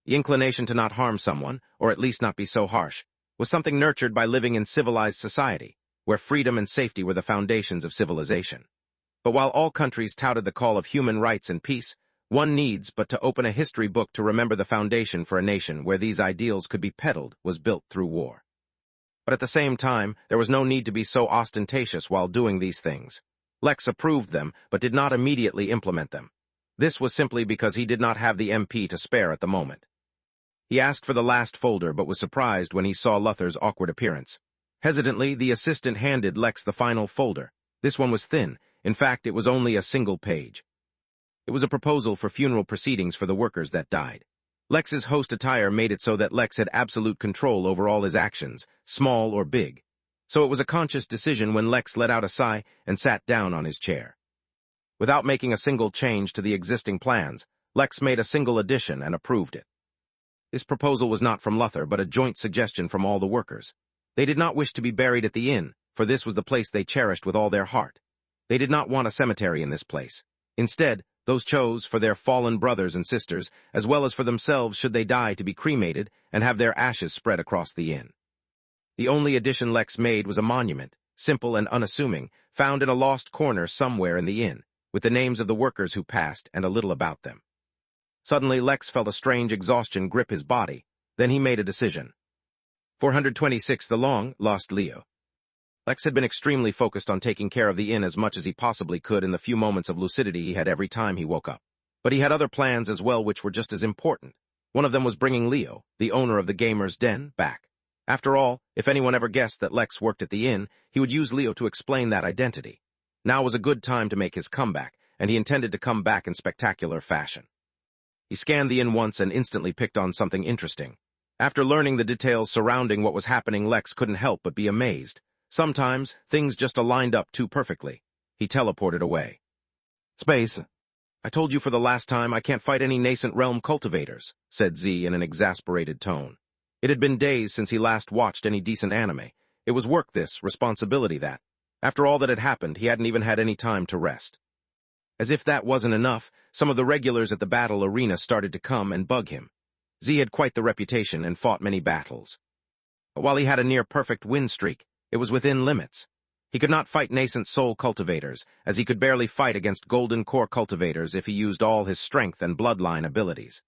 Speaker 1: The inclination to not harm someone, or at least not be so harsh, was something nurtured by living in civilized society, where freedom and safety were the foundations of civilization. But while all countries touted the call of human rights and peace, one needs but to open a history book to remember the foundation for a nation where these ideals could be peddled was built through war. But at the same time, there was no need to be so ostentatious while doing these things. Lex approved them, but did not immediately implement them. This was simply because he did not have the MP to spare at the moment. He asked for the last folder, but was surprised when he saw Luther's awkward appearance. Hesitantly, the assistant handed Lex the final folder. This one was thin. In fact, it was only a single page. It was a proposal for funeral proceedings for the workers that died. Lex's host attire made it so that Lex had absolute control over all his actions, small or big. So it was a conscious decision when Lex let out a sigh and sat down on his chair. Without making a single change to the existing plans, Lex made a single addition and approved it. This proposal was not from Luther, but a joint suggestion from all the workers. They did not wish to be buried at the inn, for this was the place they cherished with all their heart. They did not want a cemetery in this place. Instead, Those chose for their fallen brothers and sisters, as well as for themselves should they die, to be cremated and have their ashes spread across the inn. The only addition Lex made was a monument, simple and unassuming, found in a lost corner somewhere in the inn, with the names of the workers who passed and a little about them. Suddenly, Lex felt a strange exhaustion grip his body. Then he made a decision. 426 The long lost Leo. Lex had been extremely focused on taking care of the inn as much as he possibly could in the few moments of lucidity he had every time he woke up. But he had other plans as well which were just as important. One of them was bringing Leo, the owner of the Gamer's Den, back. After all, if anyone ever guessed that Lex worked at the inn, he would use Leo to explain that identity. Now was a good time to make his comeback, and he intended to come back in spectacular fashion. He scanned the inn once and instantly picked on something interesting. After learning the details surrounding what was happening, Lex couldn't help but be amazed. Sometimes, things just aligned up too perfectly. He teleported away. Space. I told you for the last time I can't fight any nascent realm cultivators, said Z in an exasperated tone. It had been days since he last watched any decent anime. It was work this, responsibility that. After all that had happened, he hadn't even had any time to rest. As if that wasn't enough, some of the regulars at the battle arena started to come and bug him. Z had quite the reputation and fought many battles. But while he had a near-perfect win streak, it was within limits. He could not fight nascent soul cultivators, as he could barely fight against golden core cultivators if he used all his strength and bloodline abilities.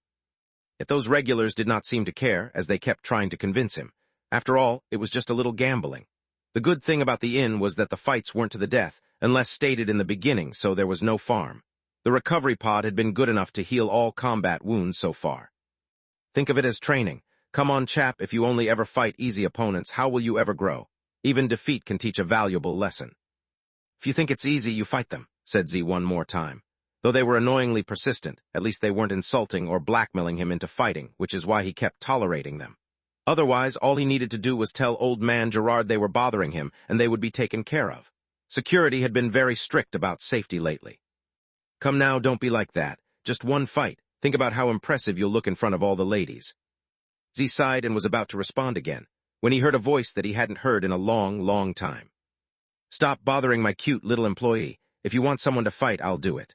Speaker 1: Yet those regulars did not seem to care, as they kept trying to convince him. After all, it was just a little gambling. The good thing about the inn was that the fights weren't to the death, unless stated in the beginning, so there was no farm. The recovery pod had been good enough to heal all combat wounds so far. Think of it as training. Come on, chap, if you only ever fight easy opponents, how will you ever grow? Even defeat can teach a valuable lesson. If you think it's easy, you fight them, said Z one more time. Though they were annoyingly persistent, at least they weren't insulting or blackmailing him into fighting, which is why he kept tolerating them. Otherwise, all he needed to do was tell old man Gerard they were bothering him, and they would be taken care of. Security had been very strict about safety lately. Come now, don't be like that. Just one fight. Think about how impressive you'll look in front of all the ladies. Z sighed and was about to respond again, when he heard a voice that he hadn't heard in a long, long time. Stop bothering my cute little employee. If you want someone to fight, I'll do it.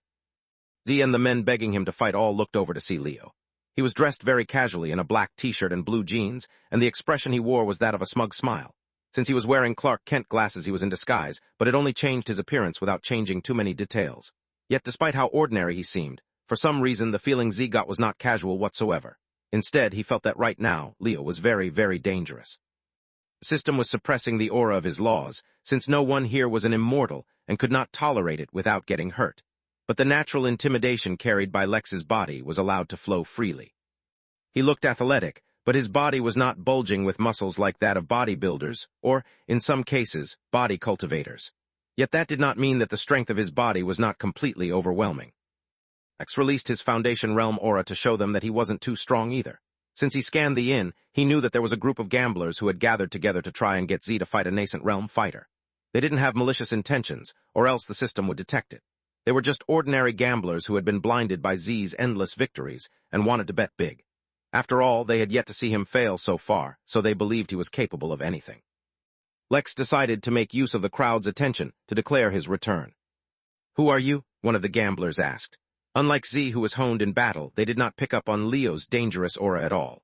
Speaker 1: Z and the men begging him to fight all looked over to see Leo. He was dressed very casually in a black t-shirt and blue jeans, and the expression he wore was that of a smug smile. Since he was wearing Clark Kent glasses, he was in disguise, but it only changed his appearance without changing too many details. Yet despite how ordinary he seemed, for some reason the feeling Z got was not casual whatsoever. Instead, he felt that right now, Leo was very, very dangerous. The system was suppressing the aura of his laws, since no one here was an immortal and could not tolerate it without getting hurt. But the natural intimidation carried by Lex's body was allowed to flow freely. He looked athletic, but his body was not bulging with muscles like that of bodybuilders, or, in some cases, body cultivators. Yet that did not mean that the strength of his body was not completely overwhelming. Lex released his Foundation Realm aura to show them that he wasn't too strong either. Since he scanned the inn, he knew that there was a group of gamblers who had gathered together to try and get Z to fight a nascent realm fighter. They didn't have malicious intentions, or else the system would detect it. They were just ordinary gamblers who had been blinded by Z's endless victories and wanted to bet big. After all, they had yet to see him fail so far, so they believed he was capable of anything. Lex decided to make use of the crowd's attention to declare his return. Who are you? One of the gamblers asked. Unlike Z, who was honed in battle, they did not pick up on Leo's dangerous aura at all.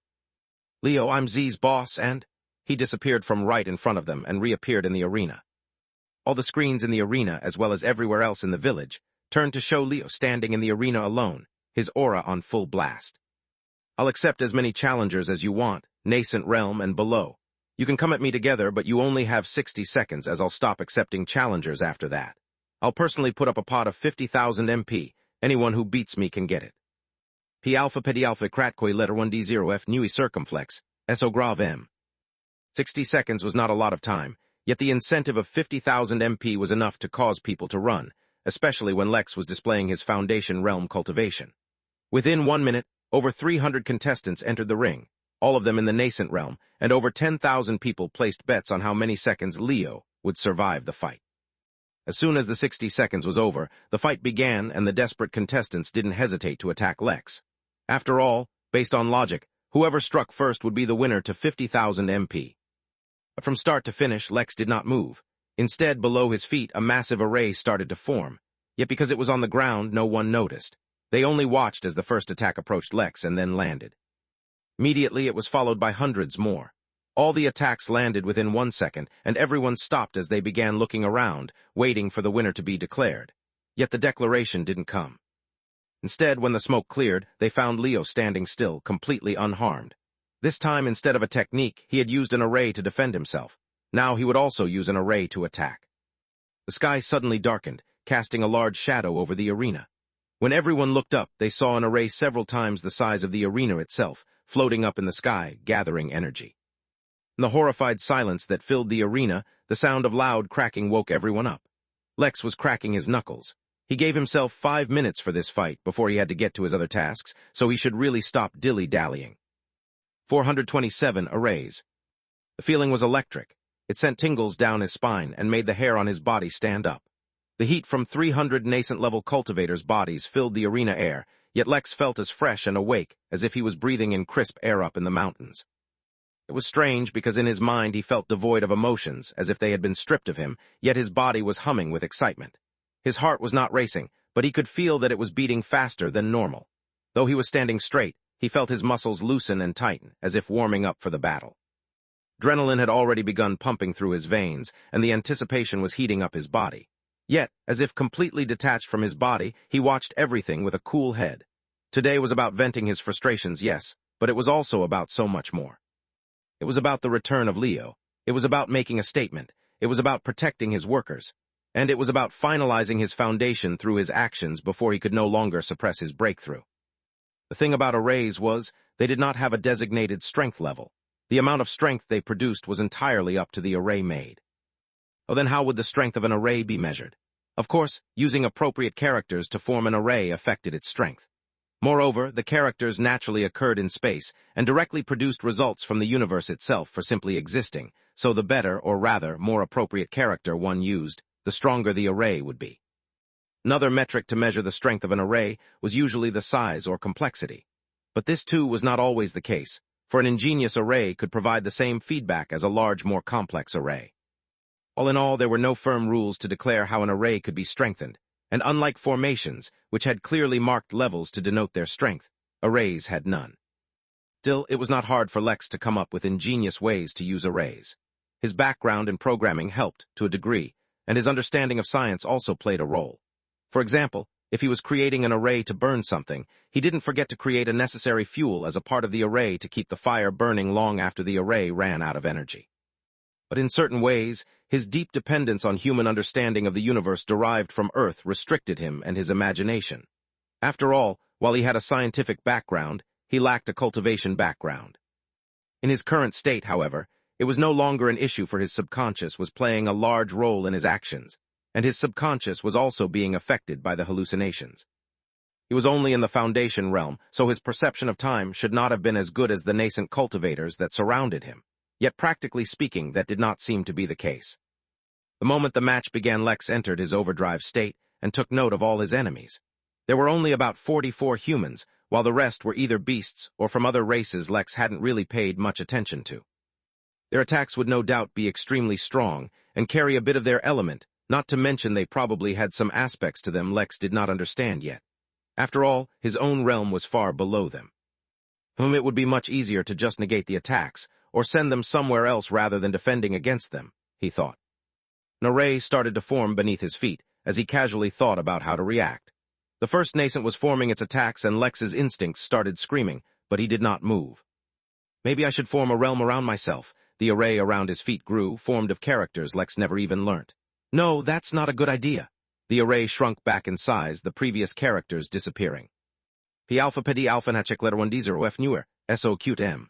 Speaker 1: Leo, I'm Z's boss, and... He disappeared from right in front of them and reappeared in the arena. All the screens in the arena, as well as everywhere else in the village, turned to show Leo standing in the arena alone, his aura on full blast. I'll accept as many challengers as you want, nascent realm and below. You can come at me together, but you only have 60 seconds, as I'll stop accepting challengers after that. I'll personally put up a pot of 50,000 MP. Anyone who beats me can get it. P alpha pedi alpha kratkoi letter 1d0 f nui circumflex, eso grave m. 60 seconds was not a lot of time, yet the incentive of 50,000 MP was enough to cause people to run, especially when Lex was displaying his Foundation Realm cultivation. Within 1 minute, over 300 contestants entered the ring, all of them in the nascent realm, and over 10,000 people placed bets on how many seconds Leo would survive the fight. As soon as the 60 seconds was over, the fight began and the desperate contestants didn't hesitate to attack Lex. After all, based on logic, whoever struck first would be the winner to 50,000 MP. But from start to finish, Lex did not move. Instead, below his feet, a massive array started to form. Yet because it was on the ground, no one noticed. They only watched as the first attack approached Lex and then landed. Immediately, it was followed by hundreds more. All the attacks landed within 1 second, and everyone stopped as they began looking around, waiting for the winner to be declared. Yet the declaration didn't come. Instead, when the smoke cleared, they found Leo standing still, completely unharmed. This time, instead of a technique, he had used an array to defend himself. Now he would also use an array to attack. The sky suddenly darkened, casting a large shadow over the arena. When everyone looked up, they saw an array several times the size of the arena itself, floating up in the sky, gathering energy. In the horrified silence that filled the arena, the sound of loud cracking woke everyone up. Lex was cracking his knuckles. He gave himself 5 minutes for this fight before he had to get to his other tasks, so he should really stop dilly-dallying. 427 arrays. The feeling was electric. It sent tingles down his spine and made the hair on his body stand up. The heat from 300 nascent-level cultivators' bodies filled the arena air, yet Lex felt as fresh and awake as if he was breathing in crisp air up in the mountains. It was strange because in his mind he felt devoid of emotions, as if they had been stripped of him, yet his body was humming with excitement. His heart was not racing, but he could feel that it was beating faster than normal. Though he was standing straight, he felt his muscles loosen and tighten, as if warming up for the battle. Adrenaline had already begun pumping through his veins, and the anticipation was heating up his body. Yet, as if completely detached from his body, he watched everything with a cool head. Today was about venting his frustrations, yes, but it was also about so much more. It was about the return of Leo. It was about making a statement. It was about protecting his workers. And it was about finalizing his foundation through his actions before he could no longer suppress his breakthrough. The thing about arrays was, they did not have a designated strength level. The amount of strength they produced was entirely up to the array made. Oh, then how would the strength of an array be measured? Of course, using appropriate characters to form an array affected its strength. Moreover, the characters naturally occurred in space and directly produced results from the universe itself for simply existing, so the better, or rather, more appropriate character one used, the stronger the array would be. Another metric to measure the strength of an array was usually the size or complexity. But this too was not always the case, for an ingenious array could provide the same feedback as a large, more complex array. All in all, there were no firm rules to declare how an array could be strengthened, and unlike formations, which had clearly marked levels to denote their strength, arrays had none. Still, it was not hard for Lex to come up with ingenious ways to use arrays. His background in programming helped, to a degree, and his understanding of science also played a role. For example, if he was creating an array to burn something, he didn't forget to create a necessary fuel as a part of the array to keep the fire burning long after the array ran out of energy. But in certain ways, his deep dependence on human understanding of the universe derived from Earth restricted him and his imagination. After all, while he had a scientific background, he lacked a cultivation background. In his current state, however, it was no longer an issue, for his subconscious was playing a large role in his actions, and his subconscious was also being affected by the hallucinations. He was only in the foundation realm, so his perception of time should not have been as good as the nascent cultivators that surrounded him. Yet practically speaking, that did not seem to be the case. The moment the match began, Lex entered his overdrive state and took note of all his enemies. There were only about 44 humans, while the rest were either beasts or from other races Lex hadn't really paid much attention to. Their attacks would no doubt be extremely strong and carry a bit of their element, not to mention they probably had some aspects to them Lex did not understand yet. After all, his own realm was far below them. It would be much easier to just negate the attacks, or send them somewhere else rather than defending against them, he thought. An array started to form beneath his feet, as he casually thought about how to react. The first nascent was forming its attacks, and Lex's instincts started screaming, but he did not move. Maybe I should form a realm around myself. The array around his feet grew, formed of characters Lex never even learnt. No, that's not a good idea. The array shrunk back in size, the previous characters disappearing. P alpha pedi alpha nachekler 1d0 f newer, so cute m.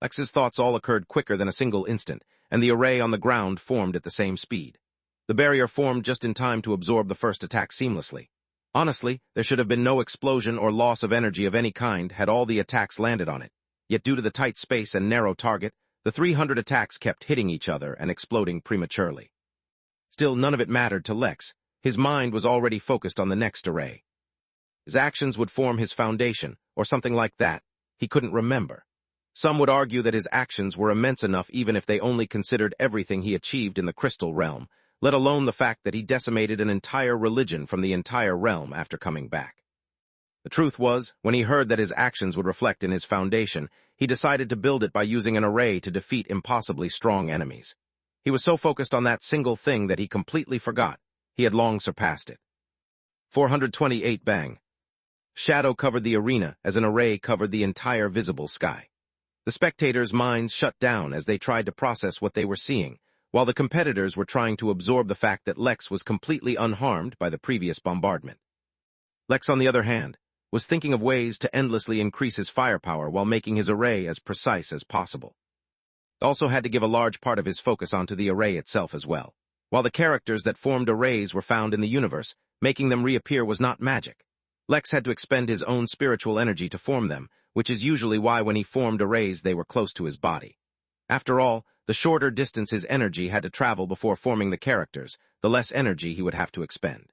Speaker 1: Lex's thoughts all occurred quicker than a single instant, and the array on the ground formed at the same speed. The barrier formed just in time to absorb the first attack seamlessly. Honestly, there should have been no explosion or loss of energy of any kind had all the attacks landed on it. Yet due to the tight space and narrow target, the 300 attacks kept hitting each other and exploding prematurely. Still, none of it mattered to Lex. His mind was already focused on the next array. His actions would form his foundation, or something like that. He couldn't remember. Some would argue that his actions were immense enough even if they only considered everything he achieved in the crystal realm, let alone the fact that he decimated an entire religion from the entire realm after coming back. The truth was, when he heard that his actions would reflect in his foundation, he decided to build it by using an array to defeat impossibly strong enemies. He was so focused on that single thing that he completely forgot. He had long surpassed it. 428 bang. Shadow covered the arena as an array covered the entire visible sky. The spectators' minds shut down as they tried to process what they were seeing, while the competitors were trying to absorb the fact that Lex was completely unharmed by the previous bombardment. Lex, on the other hand, was thinking of ways to endlessly increase his firepower while making his array as precise as possible. He also had to give a large part of his focus onto the array itself as well. While the characters that formed arrays were found in the universe, making them reappear was not magic. Lex had to expend his own spiritual energy to form them, which is usually why when he formed arrays they were close to his body. After all, the shorter distance his energy had to travel before forming the characters, the less energy he would have to expend.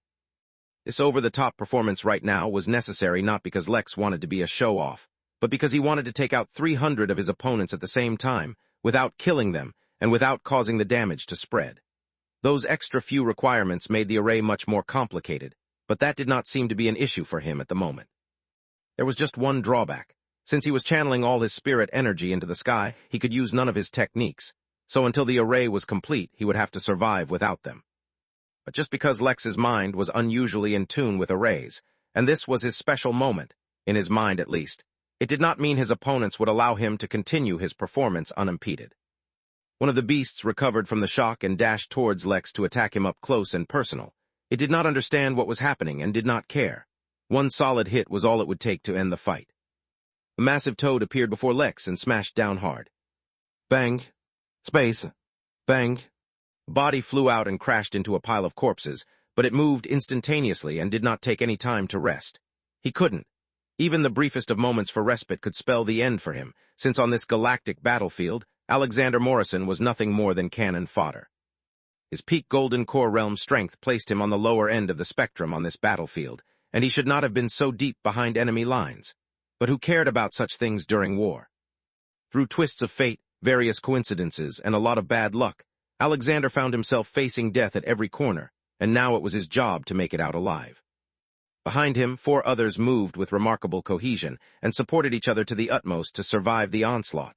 Speaker 1: This over-the-top performance right now was necessary not because Lex wanted to be a show-off, but because he wanted to take out 300 of his opponents at the same time, without killing them and without causing the damage to spread. Those extra few requirements made the array much more complicated, but that did not seem to be an issue for him at the moment. There was just one drawback. Since he was channeling all his spirit energy into the sky, he could use none of his techniques, so until the array was complete, he would have to survive without them. But just because Lex's mind was unusually in tune with arrays, and this was his special moment, in his mind at least, it did not mean his opponents would allow him to continue his performance unimpeded. One of the beasts recovered from the shock and dashed towards Lex to attack him up close and personal. It did not understand what was happening and did not care. One solid hit was all it would take to end the fight. A massive toad appeared before Lex and smashed down hard. Bang. Space. Bang. The body flew out and crashed into a pile of corpses, but it moved instantaneously and did not take any time to rest. He couldn't. Even the briefest of moments for respite could spell the end for him, since on this galactic battlefield, Alexander Morrison was nothing more than cannon fodder. His peak golden core realm strength placed him on the lower end of the spectrum on this battlefield, and he should not have been so deep behind enemy lines. But who cared about such things during war? Through twists of fate, various coincidences, and a lot of bad luck, Alexander found himself facing death at every corner, and now it was his job to make it out alive. Behind him, 4 others moved with remarkable cohesion and supported each other to the utmost to survive the onslaught.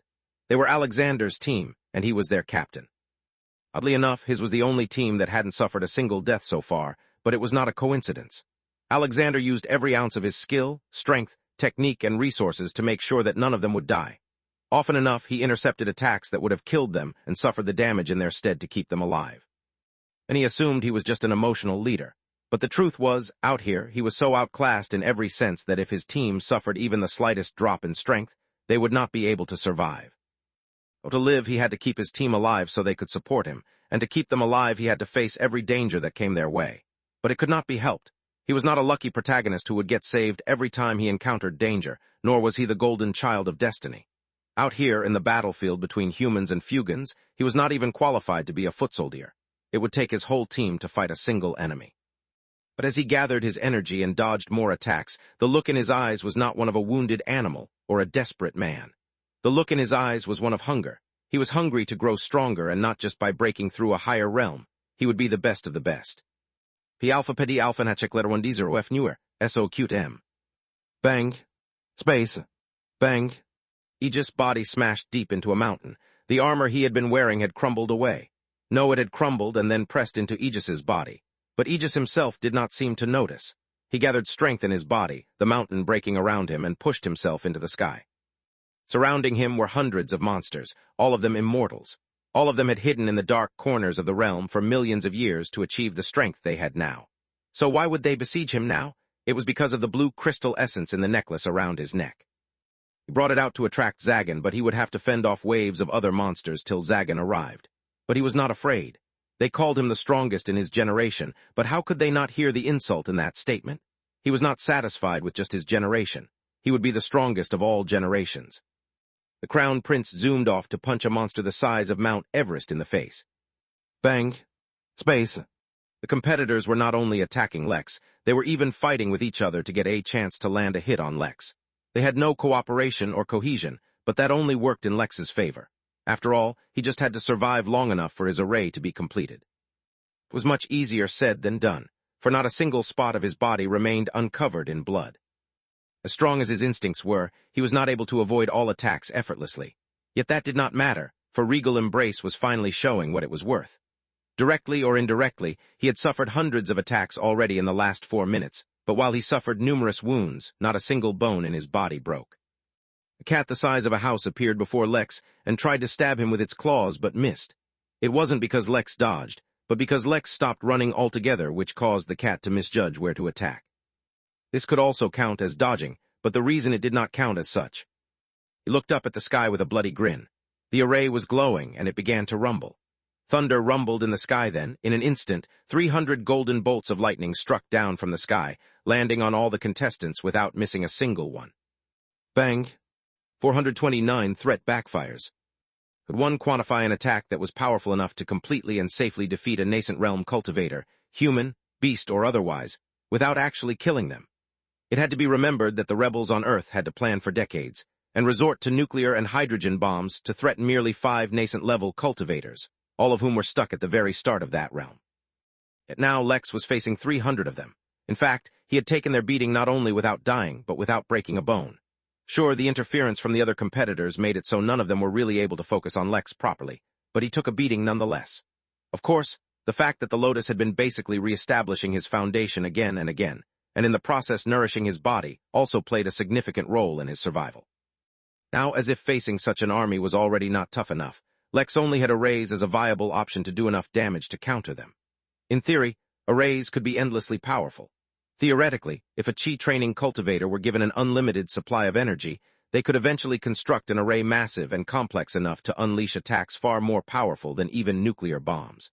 Speaker 1: They were Alexander's team, and he was their captain. Oddly enough, his was the only team that hadn't suffered a single death so far, but it was not a coincidence. Alexander used every ounce of his skill, strength, technique, and resources to make sure that none of them would die. Often enough, he intercepted attacks that would have killed them and suffered the damage in their stead to keep them alive. And he assumed he was just an emotional leader. But the truth was, out here, he was so outclassed in every sense that if his team suffered even the slightest drop in strength, they would not be able to survive. To live, he had to keep his team alive so they could support him, and to keep them alive he had to face every danger that came their way. But it could not be helped. He was not a lucky protagonist who would get saved every time he encountered danger, nor was he the golden child of destiny. Out here, in the battlefield between humans and Fugans, he was not even qualified to be a foot soldier. It would take his whole team to fight a single enemy. But as he gathered his energy and dodged more attacks, the look in his eyes was not one of a wounded animal or a desperate man. The look in his eyes was one of hunger. He was hungry to grow stronger, and not just by breaking through a higher realm. He would be the best of the best. P alpha pedi alpha nachek letter 1 d0 f newer, so cute m. Bang. Space. Bang. Aegis' body smashed deep into a mountain. The armor he had been wearing had crumbled away. No, it had crumbled and then pressed into Aegis' body. But Aegis himself did not seem to notice. He gathered strength in his body, the mountain breaking around him, and pushed himself into the sky. Surrounding him were hundreds of monsters, all of them immortals. All of them had hidden in the dark corners of the realm for millions of years to achieve the strength they had now. So why would they besiege him now? It was because of the blue crystal essence in the necklace around his neck. He brought it out to attract Zagan, but he would have to fend off waves of other monsters till Zagan arrived. But he was not afraid. They called him the strongest in his generation, but how could they not hear the insult in that statement? He was not satisfied with just his generation. He would be the strongest of all generations. The Crown Prince zoomed off to punch a monster the size of Mount Everest in the face. Bang. Space. The competitors were not only attacking Lex, they were even fighting with each other to get a chance to land a hit on Lex. They had no cooperation or cohesion, but that only worked in Lex's favor. After all, he just had to survive long enough for his array to be completed. It was much easier said than done, for not a single spot of his body remained uncovered in blood. As strong as his instincts were, he was not able to avoid all attacks effortlessly. Yet that did not matter, for Regal Embrace was finally showing what it was worth. Directly or indirectly, he had suffered hundreds of attacks already in the last 4 minutes, but while he suffered numerous wounds, not a single bone in his body broke. A cat the size of a house appeared before Lex and tried to stab him with its claws but missed. It wasn't because Lex dodged, but because Lex stopped running altogether, which caused the cat to misjudge where to attack. This could also count as dodging, but the reason it did not count as such. He looked up at the sky with a bloody grin. The array was glowing, and it began to rumble. Thunder rumbled in the sky then. In an instant, 300 golden bolts of lightning struck down from the sky, landing on all the contestants without missing a single one. Bang! 429 threat backfires. Could one quantify an attack that was powerful enough to completely and safely defeat a nascent realm cultivator, human, beast, or otherwise, without actually killing them? It had to be remembered that the rebels on Earth had to plan for decades, and resort to nuclear and hydrogen bombs to threaten merely 5 nascent-level cultivators, all of whom were stuck at the very start of that realm. Yet now Lex was facing 300 of them. In fact, he had taken their beating not only without dying, but without breaking a bone. Sure, the interference from the other competitors made it so none of them were really able to focus on Lex properly, but he took a beating nonetheless. Of course, the fact that the Lotus had been basically re-establishing his foundation again and again, and in the process nourishing his body, also played a significant role in his survival. Now, as if facing such an army was already not tough enough, Lex only had arrays as a viable option to do enough damage to counter them. In theory, arrays could be endlessly powerful. Theoretically, if a Chi training cultivator were given an unlimited supply of energy, they could eventually construct an array massive and complex enough to unleash attacks far more powerful than even nuclear bombs.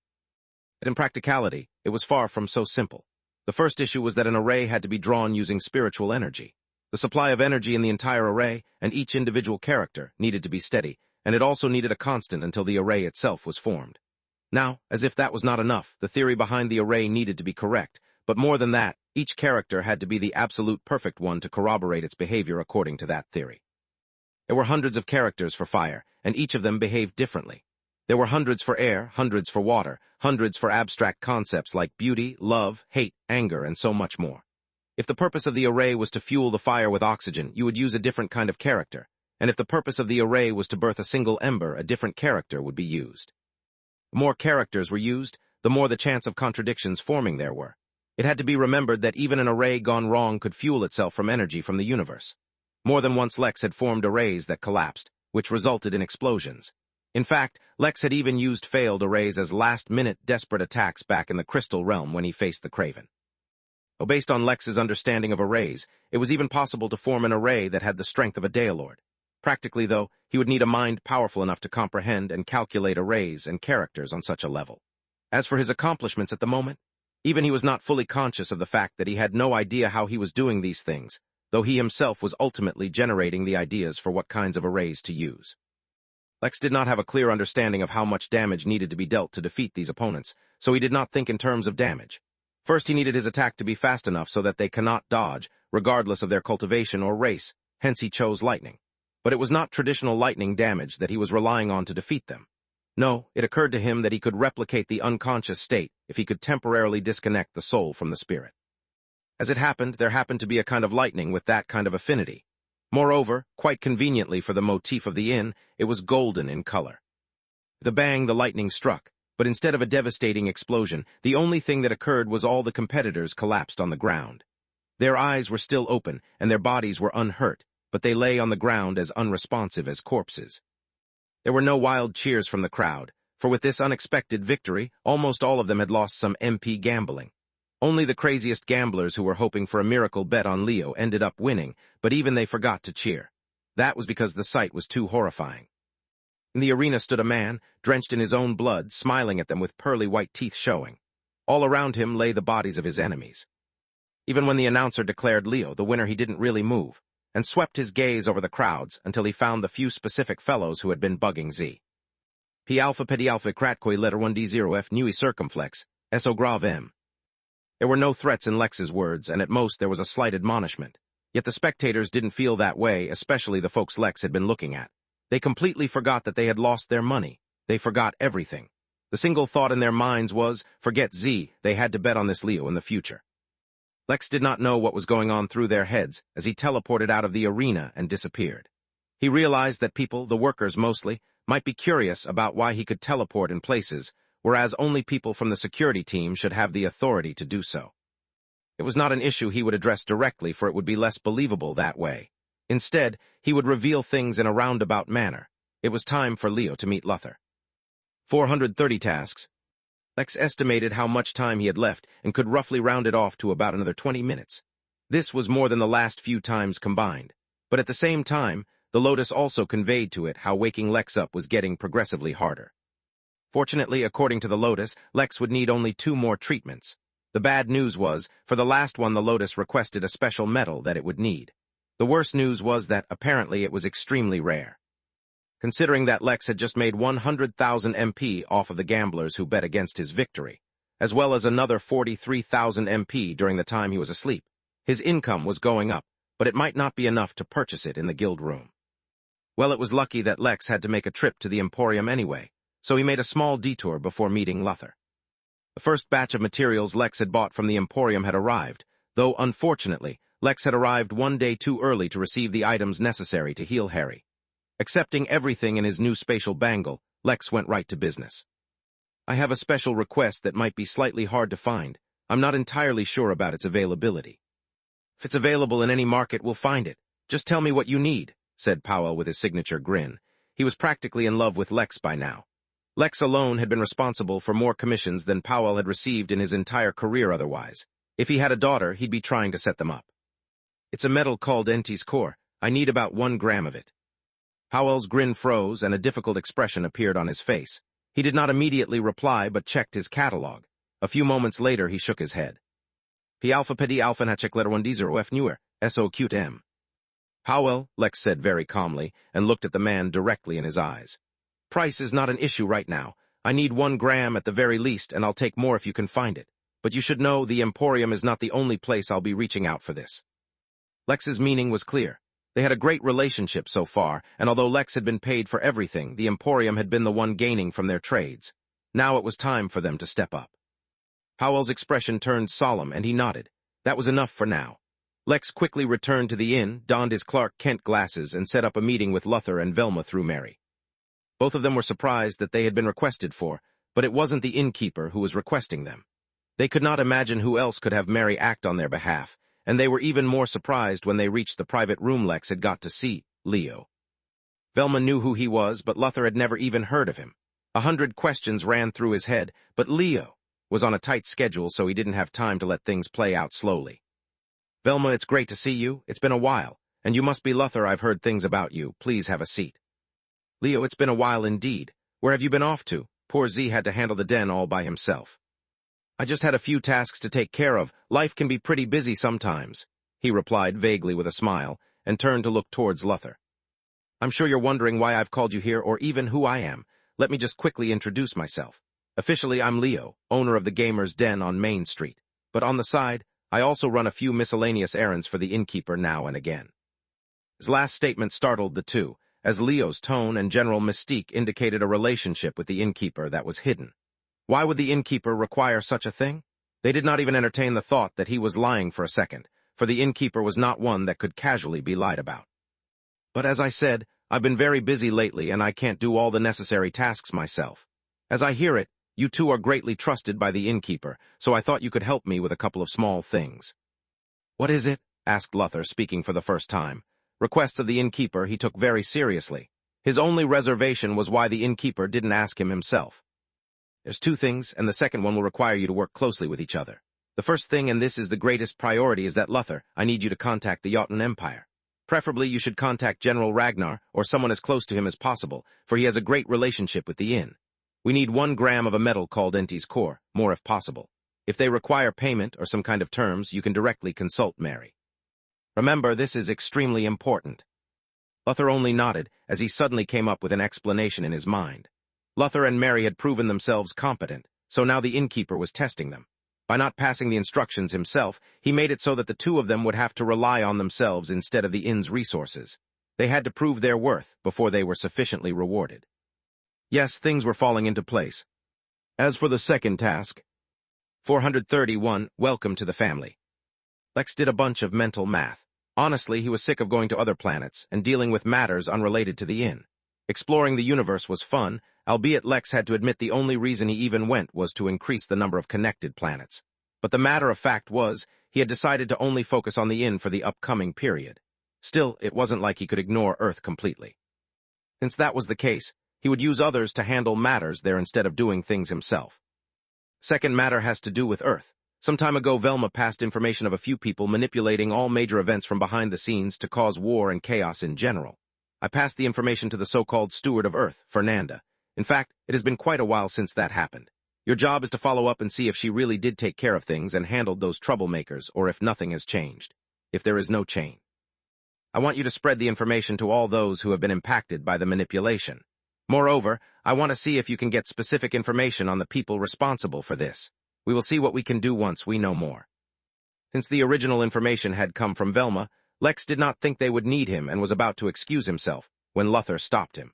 Speaker 1: But in practicality, it was far from so simple. The first issue was that an array had to be drawn using spiritual energy. The supply of energy in the entire array, and each individual character, needed to be steady, and it also needed a constant until the array itself was formed. Now, as if that was not enough, the theory behind the array needed to be correct, but more than that, each character had to be the absolute perfect one to corroborate its behavior according to that theory. There were hundreds of characters for fire, and each of them behaved differently. There were hundreds for air, hundreds for water, hundreds for abstract concepts like beauty, love, hate, anger, and so much more. If the purpose of the array was to fuel the fire with oxygen, you would use a different kind of character, and if the purpose of the array was to birth a single ember, a different character would be used. The more characters were used, the more the chance of contradictions forming there were. It had to be remembered that even an array gone wrong could fuel itself from energy from the universe. More than once Lex had formed arrays that collapsed, which resulted in explosions. In fact, Lex had even used failed arrays as last-minute desperate attacks back in the Crystal Realm when he faced the Craven. Though based on Lex's understanding of arrays, it was even possible to form an array that had the strength of a Daelord. Practically, though, he would need a mind powerful enough to comprehend and calculate arrays and characters on such a level. As for his accomplishments at the moment, even he was not fully conscious of the fact that he had no idea how he was doing these things, though he himself was ultimately generating the ideas for what kinds of arrays to use. Lex did not have a clear understanding of how much damage needed to be dealt to defeat these opponents, so he did not think in terms of damage. First, he needed his attack to be fast enough so that they cannot dodge, regardless of their cultivation or race, hence he chose lightning. But it was not traditional lightning damage that he was relying on to defeat them. No, it occurred to him that he could replicate the unconscious state if he could temporarily disconnect the soul from the spirit. As it happened, there happened to be a kind of lightning with that kind of affinity. Moreover, quite conveniently for the motif of the inn, it was golden in color. The bang, the lightning struck, but instead of a devastating explosion, the only thing that occurred was all the competitors collapsed on the ground. Their eyes were still open, and their bodies were unhurt, but they lay on the ground as unresponsive as corpses. There were no wild cheers from the crowd, for with this unexpected victory, almost all of them had lost some MP gambling. Only the craziest gamblers who were hoping for a miracle bet on Leo ended up winning, but even they forgot to cheer. That was because the sight was too horrifying. In the arena stood a man, drenched in his own blood, smiling at them with pearly white teeth showing. All around him lay the bodies of his enemies. Even when the announcer declared Leo the winner, he didn't really move, and swept his gaze over the crowds until he found the few specific fellows who had been bugging Z. P alpha pedi alpha kratkoi letter 1d0f nui circumflex, eso grave m. There were no threats in Lex's words, and at most there was a slight admonishment. Yet the spectators didn't feel that way, especially the folks Lex had been looking at. They completely forgot that they had lost their money. They forgot everything. The single thought in their minds was, forget Z, they had to bet on this Leo in the future. Lex did not know what was going on through their heads as he teleported out of the arena and disappeared. He realized that people, the workers mostly, might be curious about why he could teleport in places, whereas only people from the security team should have the authority to do so. It was not an issue he would address directly, for it would be less believable that way. Instead, he would reveal things in a roundabout manner. It was time for Leo to meet Luther. 430 tasks. Lex estimated how much time he had left and could roughly round it off to about another 20 minutes. This was more than the last few times combined. But at the same time, the Lotus also conveyed to it how waking Lex up was getting progressively harder. Fortunately, according to the Lotus, Lex would need only 2 more treatments. The bad news was, for the last one the Lotus requested a special metal that it would need. The worst news was that, apparently, it was extremely rare. Considering that Lex had just made 100,000 MP off of the gamblers who bet against his victory, as well as another 43,000 MP during the time he was asleep, his income was going up, but it might not be enough to purchase it in the guild room. Well, it was lucky that Lex had to make a trip to the Emporium anyway, so he made a small detour before meeting Luther. The first batch of materials Lex had bought from the Emporium had arrived, though, unfortunately, Lex had arrived 1 day too early to receive the items necessary to heal Harry. Accepting everything in his new spatial bangle, Lex went right to business. I have a special request that might be slightly hard to find. I'm not entirely sure about its availability. If it's available in any market, we'll find it. Just tell me what you need, said Powell with his signature grin. He was practically in love with Lex by now. Lex alone had been responsible for more commissions than Powell had received in his entire career otherwise. If he had a daughter, he'd be trying to set them up. It's a metal called Enti's core. I need about 1 gram of it. Powell's grin froze and a difficult expression appeared on his face. He did not immediately reply but checked his catalog. A few moments later he shook his head. P alpha pedi alpha nachekletter 1d0 f newer, so cute m. Powell, Lex said very calmly, and looked at the man directly in his eyes. Price is not an issue right now. I need 1 gram at the very least, and I'll take more if you can find it. But you should know the Emporium is not the only place I'll be reaching out for this. Lex's meaning was clear. They had a great relationship so far, and although Lex had been paid for everything, the Emporium had been the one gaining from their trades. Now it was time for them to step up. Powell's expression turned solemn, and he nodded. That was enough for now. Lex quickly returned to the inn, donned his Clark Kent glasses, and set up a meeting with Luther and Velma through Mary. Both of them were surprised that they had been requested for, but it wasn't the innkeeper who was requesting them. They could not imagine who else could have Mary act on their behalf, and they were even more surprised when they reached the private room Lex had got to see, Leo. Velma knew who he was, but Luther had never even heard of him. 100 questions ran through his head, but Leo was on a tight schedule, so he didn't have time to let things play out slowly. Velma, it's great to see you. It's been a while, and you must be Luther. I've heard things about you. Please have a seat. Leo, it's been a while indeed. Where have you been off to? Poor Z had to handle the den all by himself. I just had a few tasks to take care of. Life can be pretty busy sometimes, he replied vaguely with a smile, and turned to look towards Luther. I'm sure you're wondering why I've called you here or even who I am. Let me just quickly introduce myself. Officially, I'm Leo, owner of the Gamer's Den on Main Street. But on the side, I also run a few miscellaneous errands for the Innkeeper now and again. His last statement startled the two, as Leo's tone and general mystique indicated a relationship with the Innkeeper that was hidden. Why would the Innkeeper require such a thing? They did not even entertain the thought that he was lying for a second, for the Innkeeper was not one that could casually be lied about. But as I said, I've been very busy lately and I can't do all the necessary tasks myself. As I hear it, you two are greatly trusted by the Innkeeper, so I thought you could help me with a couple of small things. What is it? Asked Luther, speaking for the first time. Requests of the Innkeeper he took very seriously. His only reservation was why the Innkeeper didn't ask him himself. There's 2 things, and the second one will require you to work closely with each other. The first thing, and this is the greatest priority, is that Luther, I need you to contact the Jotun Empire. Preferably you should contact General Ragnar, or someone as close to him as possible, for he has a great relationship with the inn. We need 1 gram of a metal called Enti's core, more if possible. If they require payment or some kind of terms, you can directly consult Mary. Remember, this is extremely important. Luther only nodded, as he suddenly came up with an explanation in his mind. Luther and Mary had proven themselves competent, so now the Innkeeper was testing them. By not passing the instructions himself, he made it so that the 2 of them would have to rely on themselves instead of the inn's resources. They had to prove their worth before they were sufficiently rewarded. Yes, things were falling into place. As for the second task, 431, welcome to the family. Lex did a bunch of mental math. Honestly, he was sick of going to other planets and dealing with matters unrelated to the inn. Exploring the universe was fun, albeit Lex had to admit the only reason he even went was to increase the number of connected planets. But the matter of fact was, he had decided to only focus on the inn for the upcoming period. Still, it wasn't like he could ignore Earth completely. Since that was the case, he would use others to handle matters there instead of doing things himself. Second matter has to do with Earth. Some time ago, Velma passed information of a few people manipulating all major events from behind the scenes to cause war and chaos in general. I passed the information to the so-called steward of Earth, Fernanda. In fact, it has been quite a while since that happened. Your job is to follow up and see if she really did take care of things and handled those troublemakers, or if nothing has changed. If there is no chain. I want you to spread the information to all those who have been impacted by the manipulation. Moreover, I want to see if you can get specific information on the people responsible for this. We will see what we can do once we know more. Since the original information had come from Velma, Lex did not think they would need him and was about to excuse himself when Luther stopped him.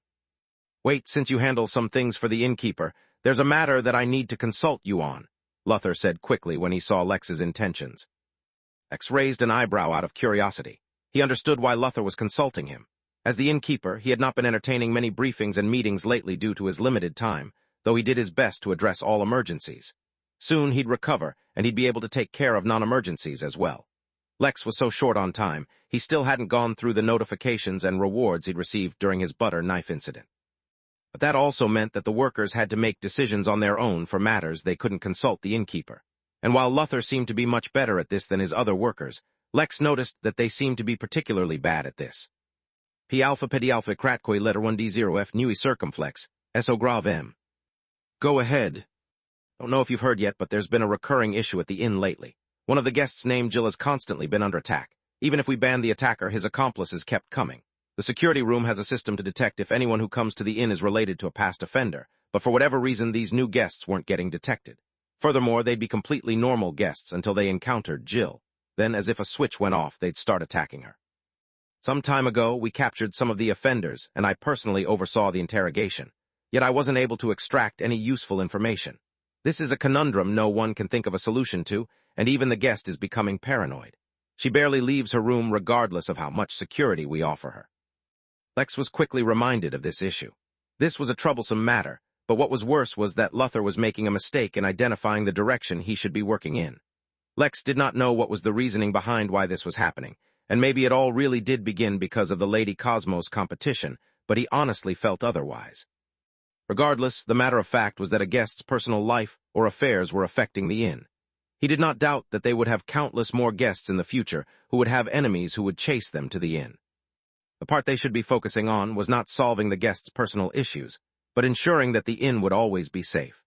Speaker 1: Wait, since you handle some things for the Innkeeper, there's a matter that I need to consult you on, Luther said quickly when he saw Lex's intentions. Lex raised an eyebrow out of curiosity. He understood why Luther was consulting him. As the Innkeeper, he had not been entertaining many briefings and meetings lately due to his limited time, though he did his best to address all emergencies. Soon he'd recover, and he'd be able to take care of non-emergencies as well. Lex was so short on time, he still hadn't gone through the notifications and rewards he'd received during his butter knife incident. But that also meant that the workers had to make decisions on their own for matters they couldn't consult the Innkeeper. And while Luther seemed to be much better at this than his other workers, Lex noticed that they seemed to be particularly bad at this. P alpha pedi alpha kratkoi letter 1d0 f nui circumflex, so grave m. Go ahead. Don't know if you've heard yet, but there's been a recurring issue at the inn lately. One of the guests named Jill has constantly been under attack. Even if we banned the attacker, his accomplices kept coming. The security room has a system to detect if anyone who comes to the inn is related to a past offender, but for whatever reason these new guests weren't getting detected. Furthermore, they'd be completely normal guests until they encountered Jill. Then, as if a switch went off, they'd start attacking her. Some time ago, we captured some of the offenders, and I personally oversaw the interrogation. Yet I wasn't able to extract any useful information. This is a conundrum no one can think of a solution to, and even the guest is becoming paranoid. She barely leaves her room regardless of how much security we offer her. Lex was quickly reminded of this issue. This was a troublesome matter, but what was worse was that Luther was making a mistake in identifying the direction he should be working in. Lex did not know what was the reasoning behind why this was happening, and maybe it all really did begin because of the Lady Cosmos competition, but he honestly felt otherwise. Regardless, the matter of fact was that a guest's personal life or affairs were affecting the inn. He did not doubt that they would have countless more guests in the future who would have enemies who would chase them to the inn. The part they should be focusing on was not solving the guests' personal issues, but ensuring that the inn would always be safe.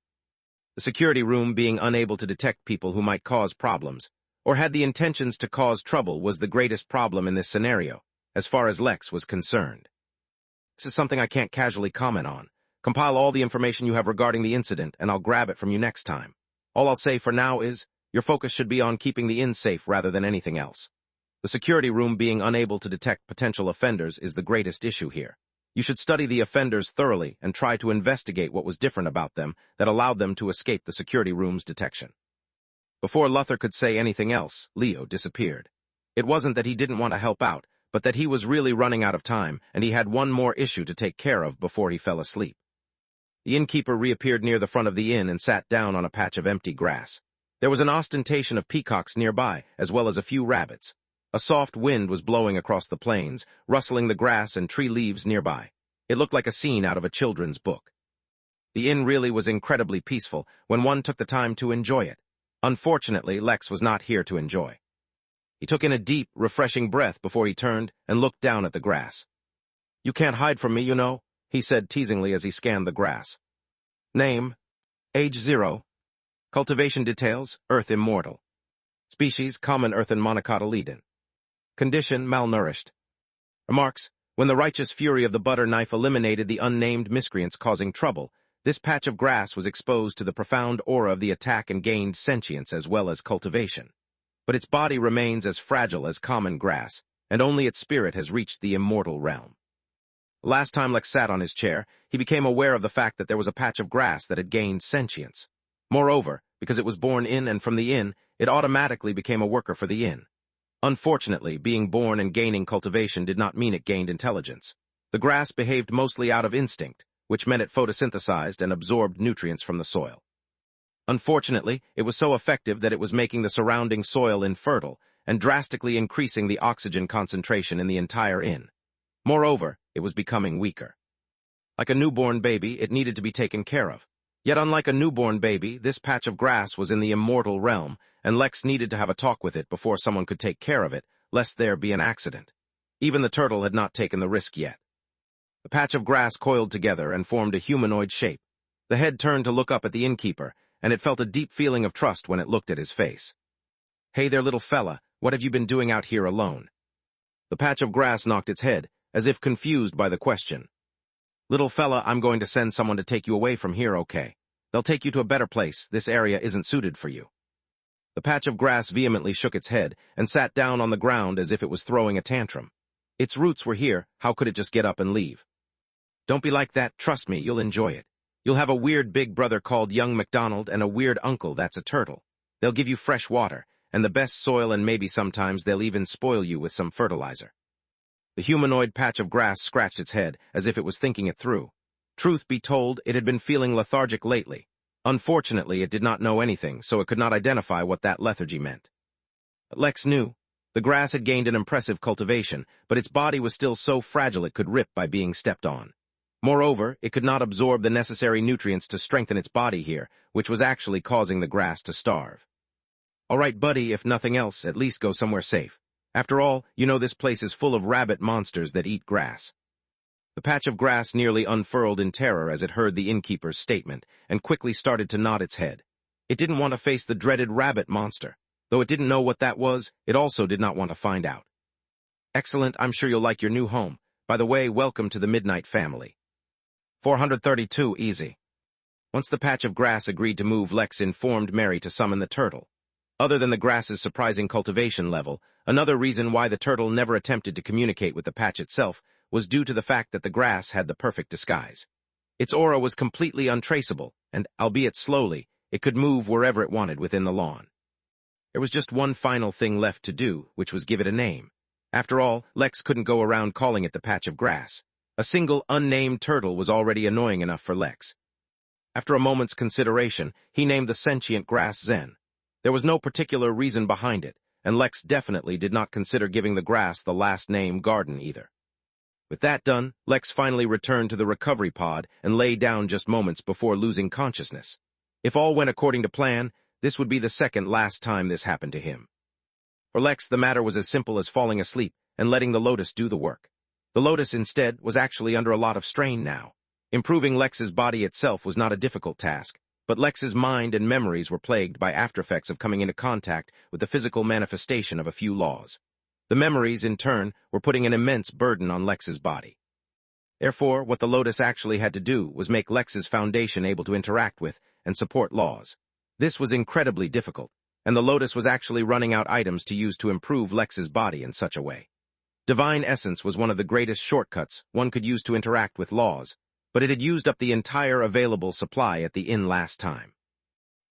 Speaker 1: The security room being unable to detect people who might cause problems, or had the intentions to cause trouble, was the greatest problem in this scenario, as far as Lex was concerned. This is something I can't casually comment on. Compile all the information you have regarding the incident, and I'll grab it from you next time. All I'll say for now is, your focus should be on keeping the inn safe rather than anything else. The security room being unable to detect potential offenders is the greatest issue here. You should study the offenders thoroughly and try to investigate what was different about them that allowed them to escape the security room's detection. Before Luther could say anything else, Leo disappeared. It wasn't that he didn't want to help out, but that he was really running out of time, and he had one more issue to take care of before he fell asleep. The innkeeper reappeared near the front of the inn and sat down on a patch of empty grass. There was an ostentation of peacocks nearby, as well as a few rabbits. A soft wind was blowing across the plains, rustling the grass and tree leaves nearby. It looked like a scene out of a children's book. The inn really was incredibly peaceful when one took the time to enjoy it. Unfortunately, Lex was not here to enjoy. He took in a deep, refreshing breath before he turned and looked down at the grass. "You can't hide from me, you know," he said teasingly as he scanned the grass. Name, age 0. Cultivation details, Earth Immortal. Species, common earthen monocotyledon. Condition, malnourished. Remarks, when the righteous fury of the butter knife eliminated the unnamed miscreants causing trouble, this patch of grass was exposed to the profound aura of the attack and gained sentience as well as cultivation. But its body remains as fragile as common grass, and only its spirit has reached the immortal realm. Last time Lex sat on his chair, he became aware of the fact that there was a patch of grass that had gained sentience. Moreover, because it was born in and from the inn, it automatically became a worker for the inn. Unfortunately, being born and gaining cultivation did not mean it gained intelligence. The grass behaved mostly out of instinct, which meant it photosynthesized and absorbed nutrients from the soil. Unfortunately, it was so effective that it was making the surrounding soil infertile and drastically increasing the oxygen concentration in the entire inn. Moreover, it was becoming weaker. Like a newborn baby, it needed to be taken care of. Yet unlike a newborn baby, this patch of grass was in the immortal realm, and Lex needed to have a talk with it before someone could take care of it, lest there be an accident. Even the turtle had not taken the risk yet. The patch of grass coiled together and formed a humanoid shape. The head turned to look up at the innkeeper, and it felt a deep feeling of trust when it looked at his face. "Hey there, little fella, what have you been doing out here alone?" The patch of grass knocked its head, as if confused by the question. "Little fella, I'm going to send someone to take you away from here, okay? They'll take you to a better place. This area isn't suited for you." The patch of grass vehemently shook its head and sat down on the ground as if it was throwing a tantrum. Its roots were here, how could it just get up and leave? "Don't be like that, trust me, you'll enjoy it. You'll have a weird big brother called young MacDonald and a weird uncle that's a turtle. They'll give you fresh water, and the best soil, and maybe sometimes they'll even spoil you with some fertilizer." The humanoid patch of grass scratched its head, as if it was thinking it through. Truth be told, it had been feeling lethargic lately. Unfortunately, it did not know anything, so it could not identify what that lethargy meant. But Lex knew. The grass had gained an impressive cultivation, but its body was still so fragile it could rip by being stepped on. Moreover, it could not absorb the necessary nutrients to strengthen its body here, which was actually causing the grass to starve. "All right, buddy, if nothing else, at least go somewhere safe. After all, you know this place is full of rabbit monsters that eat grass." The patch of grass nearly unfurled in terror as it heard the innkeeper's statement, and quickly started to nod its head. It didn't want to face the dreaded rabbit monster. Though it didn't know what that was, it also did not want to find out. "Excellent, I'm sure you'll like your new home. By the way, welcome to the Midnight family." 432, easy. Once the patch of grass agreed to move, Lex informed Mary to summon the turtle. Other than the grass's surprising cultivation level, another reason why the turtle never attempted to communicate with the patch itself was due to the fact that the grass had the perfect disguise. Its aura was completely untraceable, and, albeit slowly, it could move wherever it wanted within the lawn. There was just one final thing left to do, which was give it a name. After all, Lex couldn't go around calling it the patch of grass. A single unnamed turtle was already annoying enough for Lex. After a moment's consideration, he named the sentient grass Zen. There was no particular reason behind it, and Lex definitely did not consider giving the grass the last name Garden either. With that done, Lex finally returned to the recovery pod and lay down just moments before losing consciousness. If all went according to plan, this would be the second last time this happened to him. For Lex, the matter was as simple as falling asleep and letting the lotus do the work. The lotus, instead, was actually under a lot of strain now. Improving Lex's body itself was not a difficult task, but Lex's mind and memories were plagued by aftereffects of coming into contact with the physical manifestation of a few laws. The memories, in turn, were putting an immense burden on Lex's body. Therefore, what the lotus actually had to do was make Lex's foundation able to interact with and support laws. This was incredibly difficult, and the lotus was actually running out items to use to improve Lex's body in such a way. Divine Essence was one of the greatest shortcuts one could use to interact with laws, but it had used up the entire available supply at the inn last time.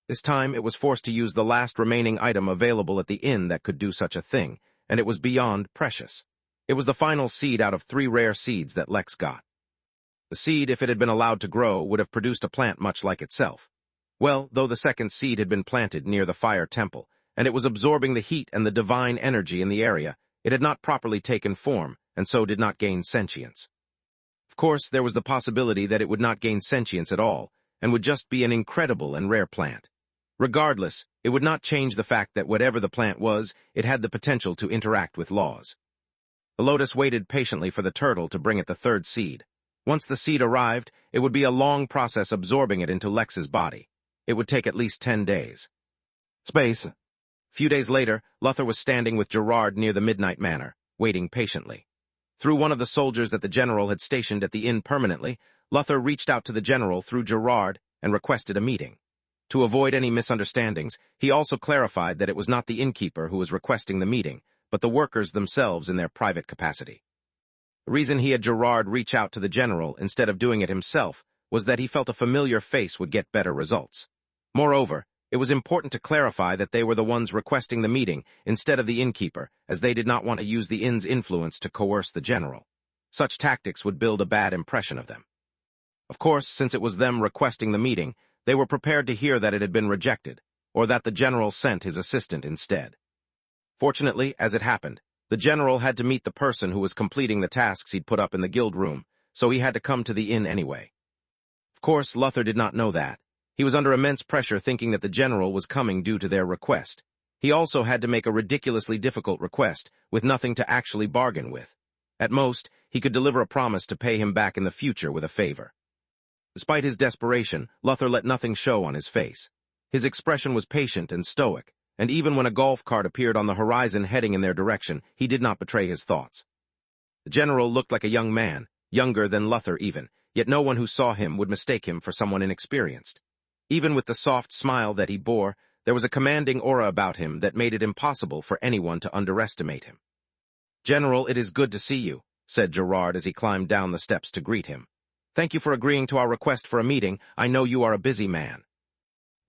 Speaker 1: This time, it was forced to use the last remaining item available at the inn that could do such a thing, and it was beyond precious. It was the final seed out of 3 rare seeds that Lex got. The seed, if it had been allowed to grow, would have produced a plant much like itself. Well, though the second seed had been planted near the fire temple, and it was absorbing the heat and the divine energy in the area, it had not properly taken form, and so did not gain sentience. Of course, there was the possibility that it would not gain sentience at all, and would just be an incredible and rare plant. Regardless, it would not change the fact that whatever the plant was, it had the potential to interact with laws. The lotus waited patiently for the turtle to bring it the 3rd seed. Once the seed arrived, it would be a long process absorbing it into Lex's body. It would take at least 10 days. Space. A few days later, Luther was standing with Gerard near the Midnight Manor, waiting patiently. Through one of the soldiers that the general had stationed at the inn permanently, Luther reached out to the general through Gerard and requested a meeting. To avoid any misunderstandings, he also clarified that it was not the innkeeper who was requesting the meeting, but the workers themselves in their private capacity. The reason he had Gerard reach out to the general instead of doing it himself was that he felt a familiar face would get better results. Moreover, It was important to clarify that they were the ones requesting the meeting instead of the innkeeper, as they did not want to use the inn's influence to coerce the general. Such tactics would build a bad impression of them. Of course, since it was them requesting the meeting, they were prepared to hear that it had been rejected, or that the general sent his assistant instead. Fortunately, as it happened, the general had to meet the person who was completing the tasks he'd put up in the guild room, so he had to come to the inn anyway. Of course, Luther did not know that. He was under immense pressure thinking that the general was coming due to their request. He also had to make a ridiculously difficult request, with nothing to actually bargain with. At most, he could deliver a promise to pay him back in the future with a favor. Despite his desperation, Luther let nothing show on his face. His expression was patient and stoic, and even when a golf cart appeared on the horizon heading in their direction, he did not betray his thoughts. The general looked like a young man, younger than Luther even, yet no one who saw him would mistake him for someone inexperienced. Even with the soft smile that he bore, there was a commanding aura about him that made it impossible for anyone to underestimate him. "General, it is good to see you," said Gerard as he climbed down the steps to greet him. "Thank you for agreeing to our request for a meeting. I know you are a busy man."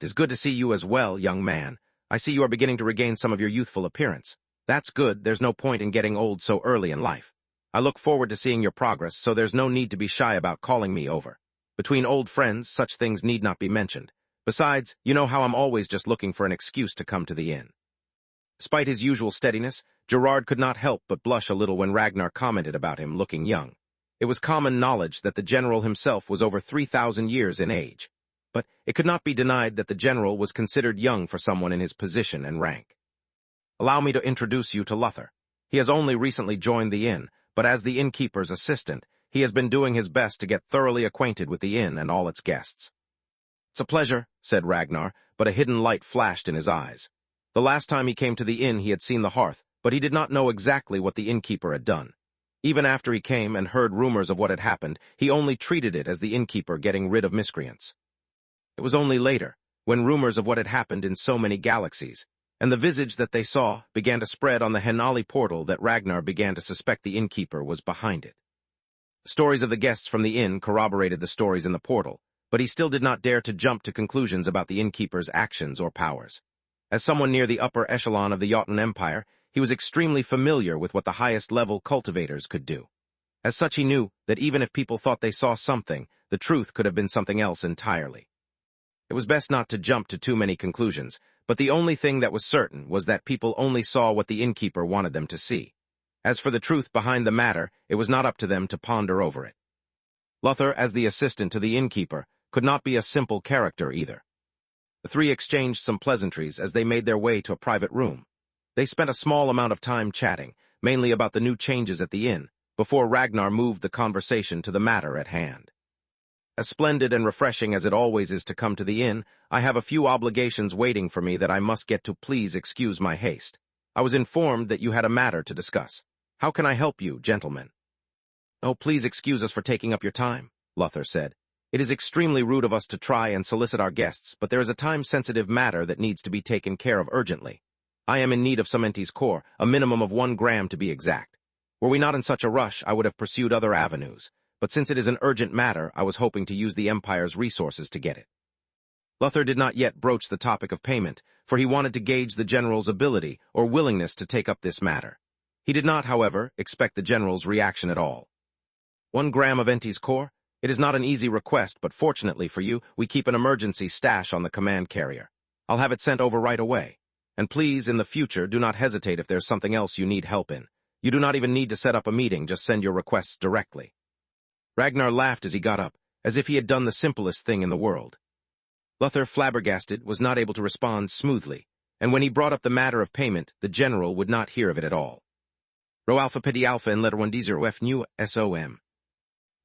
Speaker 1: "It is good to see you as well, young man. I see you are beginning to regain some of your youthful appearance. That's good. There's no point in getting old so early in life. I look forward to seeing your progress, so there's no need to be shy about calling me over. Between old friends, such things need not be mentioned. Besides, you know how I'm always just looking for an excuse to come to the inn." Despite his usual steadiness, Gerard could not help but blush a little when Ragnar commented about him looking young. It was common knowledge that the general himself was over 3,000 years in age. But it could not be denied that the general was considered young for someone in his position and rank. "Allow me to introduce you to Luther. He has only recently joined the inn, but as the innkeeper's assistant, he has been doing his best to get thoroughly acquainted with the inn and all its guests." "It's a pleasure," said Ragnar, but a hidden light flashed in his eyes. The last time he came to the inn he had seen the hearth, but he did not know exactly what the innkeeper had done. Even after he came and heard rumors of what had happened, he only treated it as the innkeeper getting rid of miscreants. It was only later, when rumors of what had happened in so many galaxies, and the visage that they saw began to spread on the Henali portal, that Ragnar began to suspect the innkeeper was behind it. The stories of the guests from the inn corroborated the stories in the portal, but he still did not dare to jump to conclusions about the innkeeper's actions or powers. As someone near the upper echelon of the Jotun Empire, he was extremely familiar with what the highest-level cultivators could do. As such, he knew that even if people thought they saw something, the truth could have been something else entirely. It was best not to jump to too many conclusions, but the only thing that was certain was that people only saw what the innkeeper wanted them to see. As for the truth behind the matter, it was not up to them to ponder over it. Luther, as the assistant to the innkeeper, could not be a simple character either. The three exchanged some pleasantries as they made their way to a private room. They spent a small amount of time chatting, mainly about the new changes at the inn, before Ragnar moved the conversation to the matter at hand. "As splendid and refreshing as it always is to come to the inn, I have a few obligations waiting for me that I must get to. Please excuse my haste. I was informed that you had a matter to discuss. How can I help you, gentlemen?" "Oh, please excuse us for taking up your time," Luther said. "It is extremely rude of us to try and solicit our guests, but there is a time-sensitive matter that needs to be taken care of urgently. I am in need of some Enti's core, a minimum of 1 gram to be exact. Were we not in such a rush, I would have pursued other avenues. But since it is an urgent matter, I was hoping to use the Empire's resources to get it." Luther did not yet broach the topic of payment, for he wanted to gauge the general's ability or willingness to take up this matter. He did not, however, expect the general's reaction at all. 1 gram of Enti's core? It is not an easy request, but fortunately for you, we keep an emergency stash on the command carrier. I'll have it sent over right away. And please, in the future, do not hesitate if there's something else you need help in. You do not even need to set up a meeting, just send your requests directly. Ragnar laughed as he got up, as if he had done the simplest thing in the world. Luther, flabbergasted, was not able to respond smoothly, and when he brought up the matter of payment, the general would not hear of it at all. Rho alpha pidi alpha and letter 1D0F nu SOM.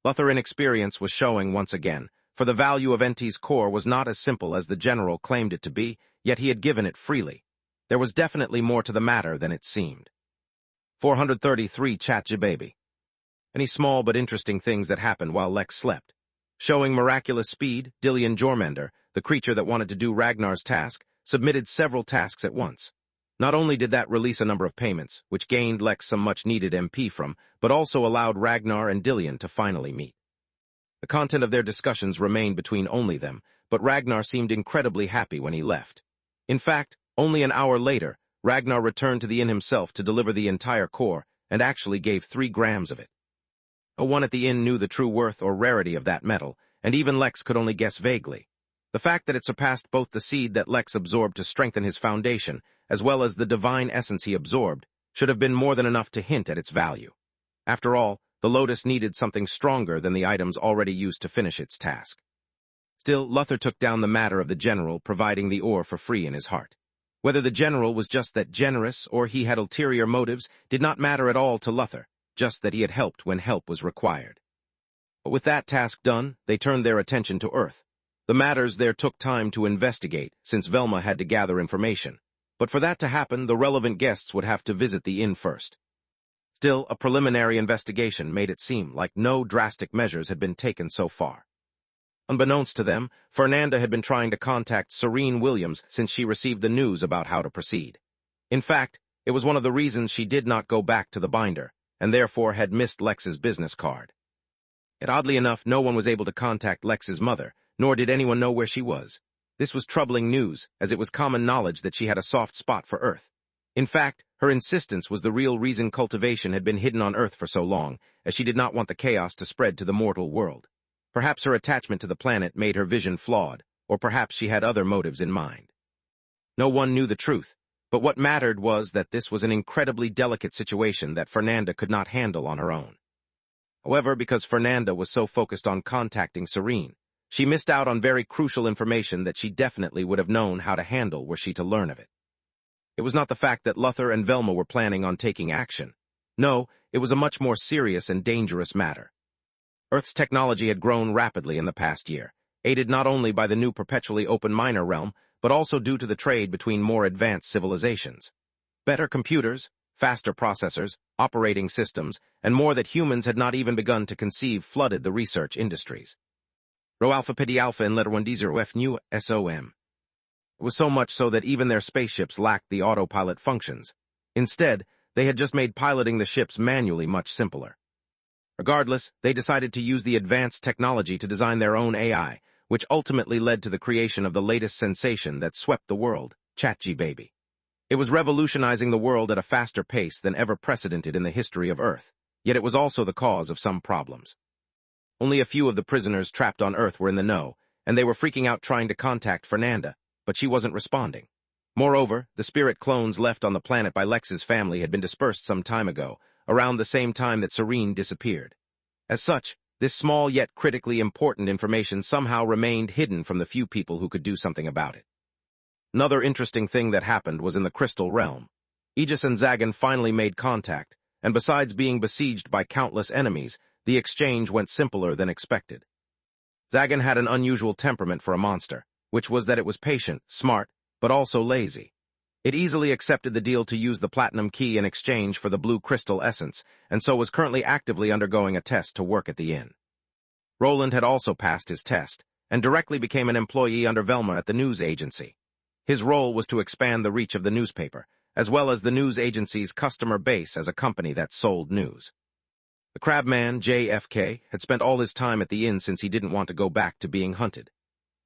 Speaker 1: Luther inexperience was showing once again, for the value of Enti's core was not as simple as the general claimed it to be, yet he had given it freely. There was definitely more to the matter than it seemed. 433 Chatja baby. Any small but interesting things that happened while Lex slept. Showing miraculous speed, Dillian Jormender, the creature that wanted to do Ragnar's task, submitted several tasks at once. Not only did that release a number of payments, which gained Lex some much-needed MP from, but also allowed Ragnar and Dillian to finally meet. The content of their discussions remained between only them, but Ragnar seemed incredibly happy when he left. In fact, only an hour later, Ragnar returned to the inn himself to deliver the entire core, and actually gave 3 grams of it. No one at the inn knew the true worth or rarity of that metal, and even Lex could only guess vaguely. The fact that it surpassed both the seed that Lex absorbed to strengthen his foundation, as well as the divine essence he absorbed, should have been more than enough to hint at its value. After all, the Lotus needed something stronger than the items already used to finish its task. Still, Luther took down the matter of the general providing the ore for free in his heart. Whether the general was just that generous or he had ulterior motives did not matter at all to Luther, just that he had helped when help was required. But with that task done, they turned their attention to Earth. The matters there took time to investigate, since Velma had to gather information. But for that to happen, the relevant guests would have to visit the inn first. Still, a preliminary investigation made it seem like no drastic measures had been taken so far. Unbeknownst to them, Fernanda had been trying to contact Serene Williams since she received the news about how to proceed. In fact, it was one of the reasons she did not go back to the binder, and therefore had missed Lex's business card. Yet oddly enough, no one was able to contact Lex's mother, nor did anyone know where she was. This was troubling news, as it was common knowledge that she had a soft spot for Earth. In fact, her insistence was the real reason cultivation had been hidden on Earth for so long, as she did not want the chaos to spread to the mortal world. Perhaps her attachment to the planet made her vision flawed, or perhaps she had other motives in mind. No one knew the truth, but what mattered was that this was an incredibly delicate situation that Fernanda could not handle on her own. However, because Fernanda was so focused on contacting Serene, she missed out on very crucial information that she definitely would have known how to handle were she to learn of it. It was not the fact that Luther and Velma were planning on taking action. No, it was a much more serious and dangerous matter. Earth's technology had grown rapidly in the past year, aided not only by the new perpetually open minor realm, but also due to the trade between more advanced civilizations. Better computers, faster processors, operating systems, and more that humans had not even begun to conceive flooded the research industries. Rho Alpha Pidi Alpha and Letter 1D0 F New SOM. It was so much so that even their spaceships lacked the autopilot functions. Instead, they had just made piloting the ships manually much simpler. Regardless, they decided to use the advanced technology to design their own AI, which ultimately led to the creation of the latest sensation that swept the world, ChatGPT. It was revolutionizing the world at a faster pace than ever precedented in the history of Earth, yet it was also the cause of some problems. Only a few of the prisoners trapped on Earth were in the know, and they were freaking out trying to contact Fernanda, but she wasn't responding. Moreover, the spirit clones left on the planet by Lex's family had been dispersed some time ago, around the same time that Serene disappeared. As such, this small yet critically important information somehow remained hidden from the few people who could do something about it. Another interesting thing that happened was in the Crystal Realm. Aegis and Zagan finally made contact, and besides being besieged by countless enemies, the exchange went simpler than expected. Zagan had an unusual temperament for a monster, which was that it was patient, smart, but also lazy. It easily accepted the deal to use the platinum key in exchange for the blue crystal essence, and so was currently actively undergoing a test to work at the inn. Roland had also passed his test, and directly became an employee under Velma at the news agency. His role was to expand the reach of the newspaper, as well as the news agency's customer base as a company that sold news. The crabman, JFK, had spent all his time at the inn since he didn't want to go back to being hunted.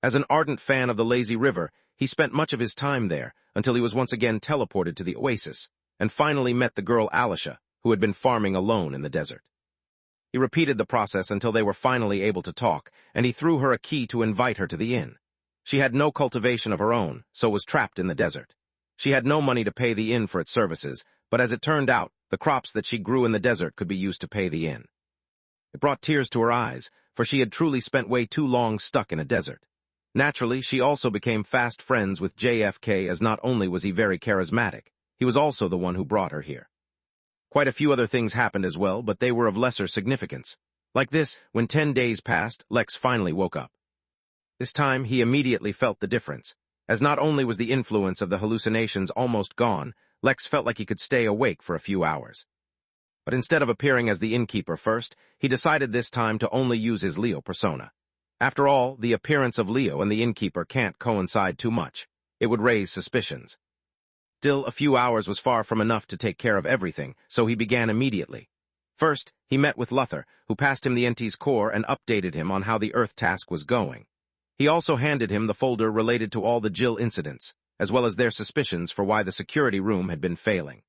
Speaker 1: As an ardent fan of the lazy river, he spent much of his time there until he was once again teleported to the oasis, and finally met the girl Alicia, who had been farming alone in the desert. He repeated the process until they were finally able to talk, and he threw her a key to invite her to the inn. She had no cultivation of her own, so was trapped in the desert. She had no money to pay the inn for its services, but as it turned out, the crops that she grew in the desert could be used to pay the inn. It brought tears to her eyes, for she had truly spent way too long stuck in a desert. Naturally, she also became fast friends with JFK, as not only was he very charismatic, he was also the one who brought her here. Quite a few other things happened as well, but they were of lesser significance. Like this, when 10 days passed, Lex finally woke up. This time, he immediately felt the difference. As not only was the influence of the hallucinations almost gone, Lex felt like he could stay awake for a few hours. But instead of appearing as the Innkeeper first, he decided this time to only use his Leo persona. After all, the appearance of Leo and the Innkeeper can't coincide too much. It would raise suspicions. Still, a few hours was far from enough to take care of everything, so he began immediately. First, he met with Luther, who passed him the Enti's core and updated him on how the Earth task was going. He also handed him the folder related to all the Jill incidents, as well as their suspicions for why the security room had been failing.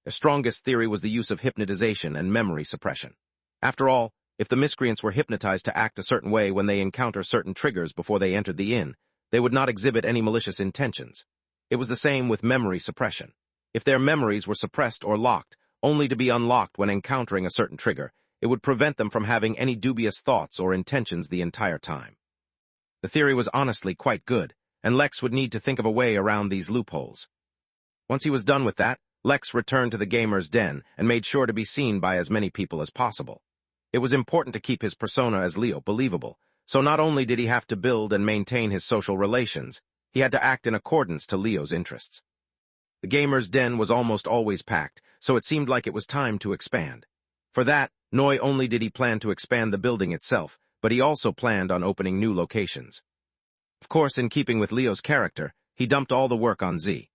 Speaker 1: Their strongest theory was the use of hypnotization and memory suppression. After all, if the miscreants were hypnotized to act a certain way when they encounter certain triggers before they entered the inn, they would not exhibit any malicious intentions. It was the same with memory suppression. If their memories were suppressed or locked, only to be unlocked when encountering a certain trigger, it would prevent them from having any dubious thoughts or intentions the entire time. The theory was honestly quite good, and Lex would need to think of a way around these loopholes. Once he was done with that, Lex returned to the gamer's den and made sure to be seen by as many people as possible. It was important to keep his persona as Leo believable, so not only did he have to build and maintain his social relations, he had to act in accordance to Leo's interests. The gamer's den was almost always packed, so it seemed like it was time to expand. For that, not only did he plan to expand the building itself, but he also planned on opening new locations. Of course, in keeping with Leo's character, he dumped all the work on Z.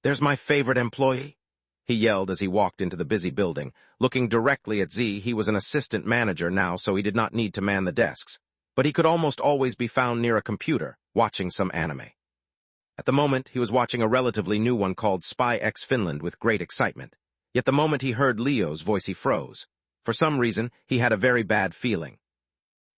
Speaker 1: "There's my favorite employee," he yelled as he walked into the busy building. Looking directly at Z, he was an assistant manager now, so he did not need to man the desks, but he could almost always be found near a computer, watching some anime. At the moment, he was watching a relatively new one called Spy X Finland with great excitement. Yet the moment he heard Leo's voice, he froze. For some reason, he had a very bad feeling.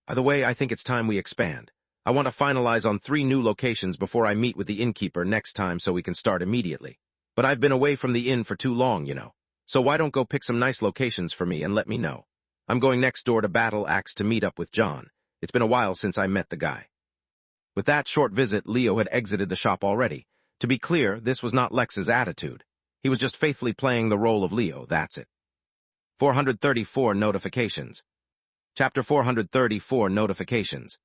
Speaker 1: "By the way, I think it's time we expand. I want to finalize on 3 new locations before I meet with the innkeeper next time so we can start immediately. But I've been away from the inn for too long, you know. So why don't go pick some nice locations for me and let me know. I'm going next door to Battle Axe to meet up with John. It's been a while since I met the guy." With that short visit, Leo had exited the shop already. To be clear, this was not Lex's attitude. He was just faithfully playing the role of Leo, that's it. 434 Notifications. Chapter 434 Notifications.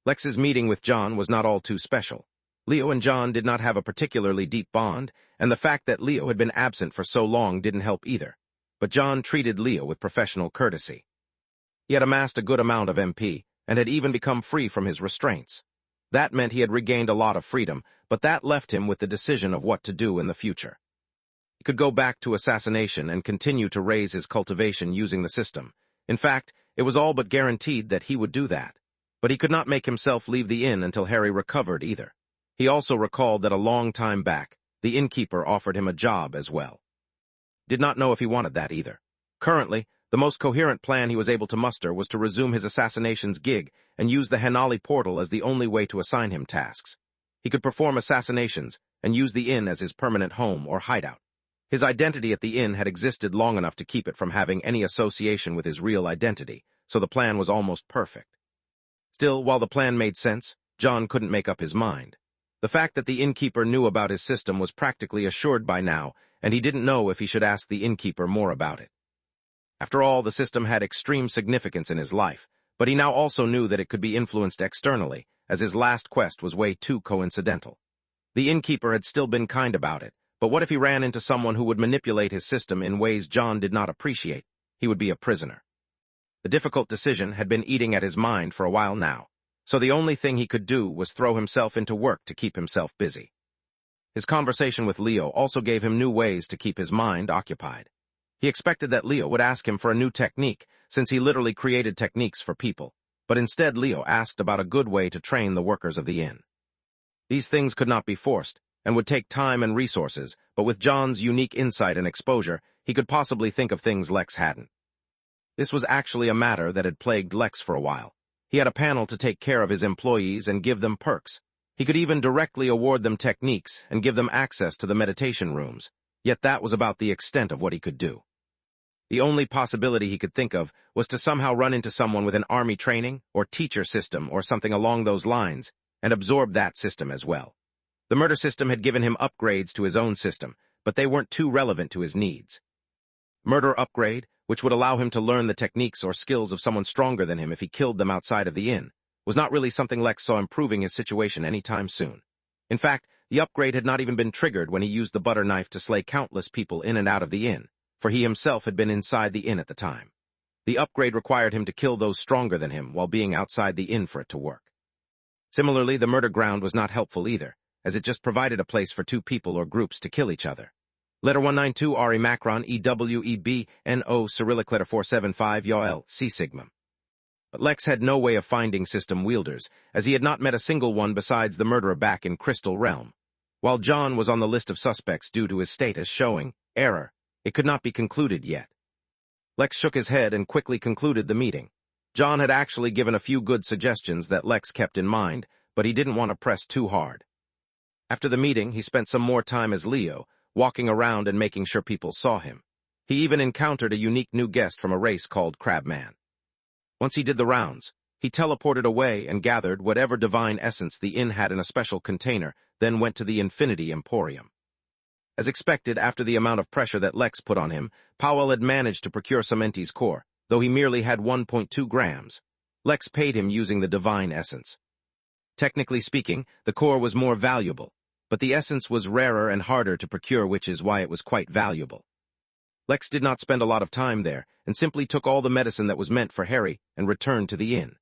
Speaker 1: Lex's meeting with John was not all too special. Leo and John did not have a particularly deep bond, and the fact that Leo had been absent for so long didn't help either. But John treated Leo with professional courtesy. He had amassed a good amount of MP, and had even become free from his restraints. That meant he had regained a lot of freedom, but that left him with the decision of what to do in the future. He could go back to assassination and continue to raise his cultivation using the system. In fact, it was all but guaranteed that he would do that. But he could not make himself leave the inn until Harry recovered either. He also recalled that a long time back, the innkeeper offered him a job as well. Did not know if he wanted that either. Currently, the most coherent plan he was able to muster was to resume his assassinations gig and use the Henali portal as the only way to assign him tasks. He could perform assassinations and use the inn as his permanent home or hideout. His identity at the inn had existed long enough to keep it from having any association with his real identity, so the plan was almost perfect. Still, while the plan made sense, John couldn't make up his mind. The fact that the innkeeper knew about his system was practically assured by now, and he didn't know if he should ask the innkeeper more about it. After all, the system had extreme significance in his life, but he now also knew that it could be influenced externally, as his last quest was way too coincidental. The innkeeper had still been kind about it, but what if he ran into someone who would manipulate his system in ways John did not appreciate? He would be a prisoner. The difficult decision had been eating at his mind for a while now, so the only thing he could do was throw himself into work to keep himself busy. His conversation with Leo also gave him new ways to keep his mind occupied. He expected that Leo would ask him for a new technique, since he literally created techniques for people, but instead Leo asked about a good way to train the workers of the inn. These things could not be forced, and would take time and resources, but with John's unique insight and exposure, he could possibly think of things Lex hadn't. This was actually a matter that had plagued Lex for a while. He had a panel to take care of his employees and give them perks. He could even directly award them techniques and give them access to the meditation rooms, yet that was about the extent of what he could do. The only possibility he could think of was to somehow run into someone with an army training or teacher system or something along those lines, and absorb that system as well. The murder system had given him upgrades to his own system, but they weren't too relevant to his needs. Murder upgrade, which would allow him to learn the techniques or skills of someone stronger than him if he killed them outside of the inn, was not really something Lex saw improving his situation anytime soon. In fact, the upgrade had not even been triggered when he used the butter knife to slay countless people in and out of the inn, for he himself had been inside the inn at the time. The upgrade required him to kill those stronger than him while being outside the inn for it to work. Similarly, the murder ground was not helpful either, as it just provided a place for 2 people or groups to kill each other. Letter 192 Re Macron EWEBNO Cyrillic letter 475 YOL C Sigmum. But Lex had no way of finding system wielders, as he had not met a single one besides the murderer back in Crystal Realm. While John was on the list of suspects due to his status showing error, it could not be concluded yet. Lex shook his head and quickly concluded the meeting. John had actually given a few good suggestions that Lex kept in mind, but he didn't want to press too hard. After the meeting, he spent some more time as Leo, walking around and making sure people saw him. He even encountered a unique new guest from a race called Crabman. Once he did the rounds, he teleported away and gathered whatever divine essence the inn had in a special container, then went to the Infinity Emporium. As expected, after the amount of pressure that Lex put on him, Powell had managed to procure some Enti's core, though he merely had 1.2 grams. Lex paid him using the divine essence. Technically speaking, the core was more valuable, but the essence was rarer and harder to procure, which is why it was quite valuable. Lex did not spend a lot of time there, and simply took all the medicine that was meant for Harry and returned to the inn.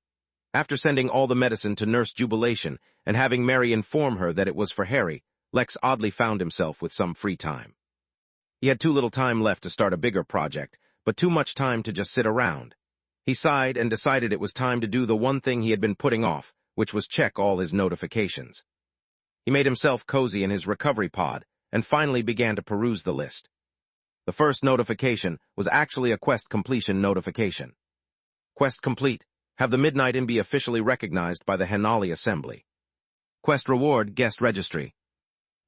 Speaker 1: After sending all the medicine to Nurse Jubilation and having Mary inform her that it was for Harry, Lex oddly found himself with some free time. He had too little time left to start a bigger project, but too much time to just sit around. He sighed and decided it was time to do the one thing he had been putting off, which was check all his notifications. He made himself cozy in his recovery pod and finally began to peruse the list. The first notification was actually a quest completion notification. Quest complete. Have the Midnight Inn be officially recognized by the Henali Assembly. Quest reward, guest registry.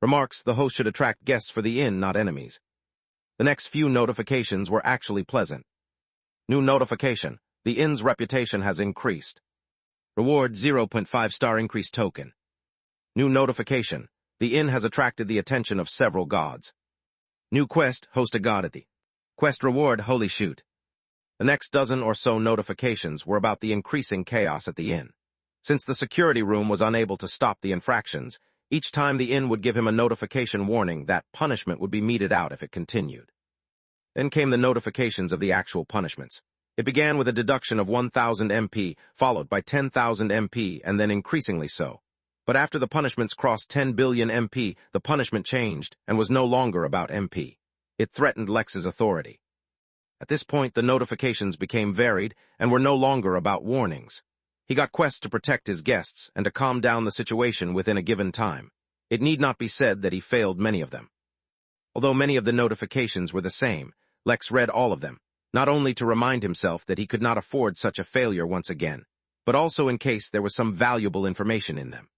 Speaker 1: Remarks, the host should attract guests for the inn, not enemies. The next few notifications were actually pleasant. New notification, the inn's reputation has increased. Reward, 0.5-star increase token. New notification, the inn has attracted the attention of several gods. New quest, host a god at the. Quest reward, holy shoot. The next dozen or so notifications were about the increasing chaos at the inn. Since the security room was unable to stop the infractions, each time the inn would give him a notification warning that punishment would be meted out if it continued. Then came the notifications of the actual punishments. It began with a deduction of 1,000 MP, followed by 10,000 MP, and then increasingly so. But after the punishments crossed 10 billion MP, the punishment changed and was no longer about MP. It threatened Lex's authority. At this point, the notifications became varied and were no longer about warnings. He got quests to protect his guests and to calm down the situation within a given time. It need not be said that he failed many of them. Although many of the notifications were the same, Lex read all of them, not only to remind himself that he could not afford such a failure once again, but also in case there was some valuable information in them.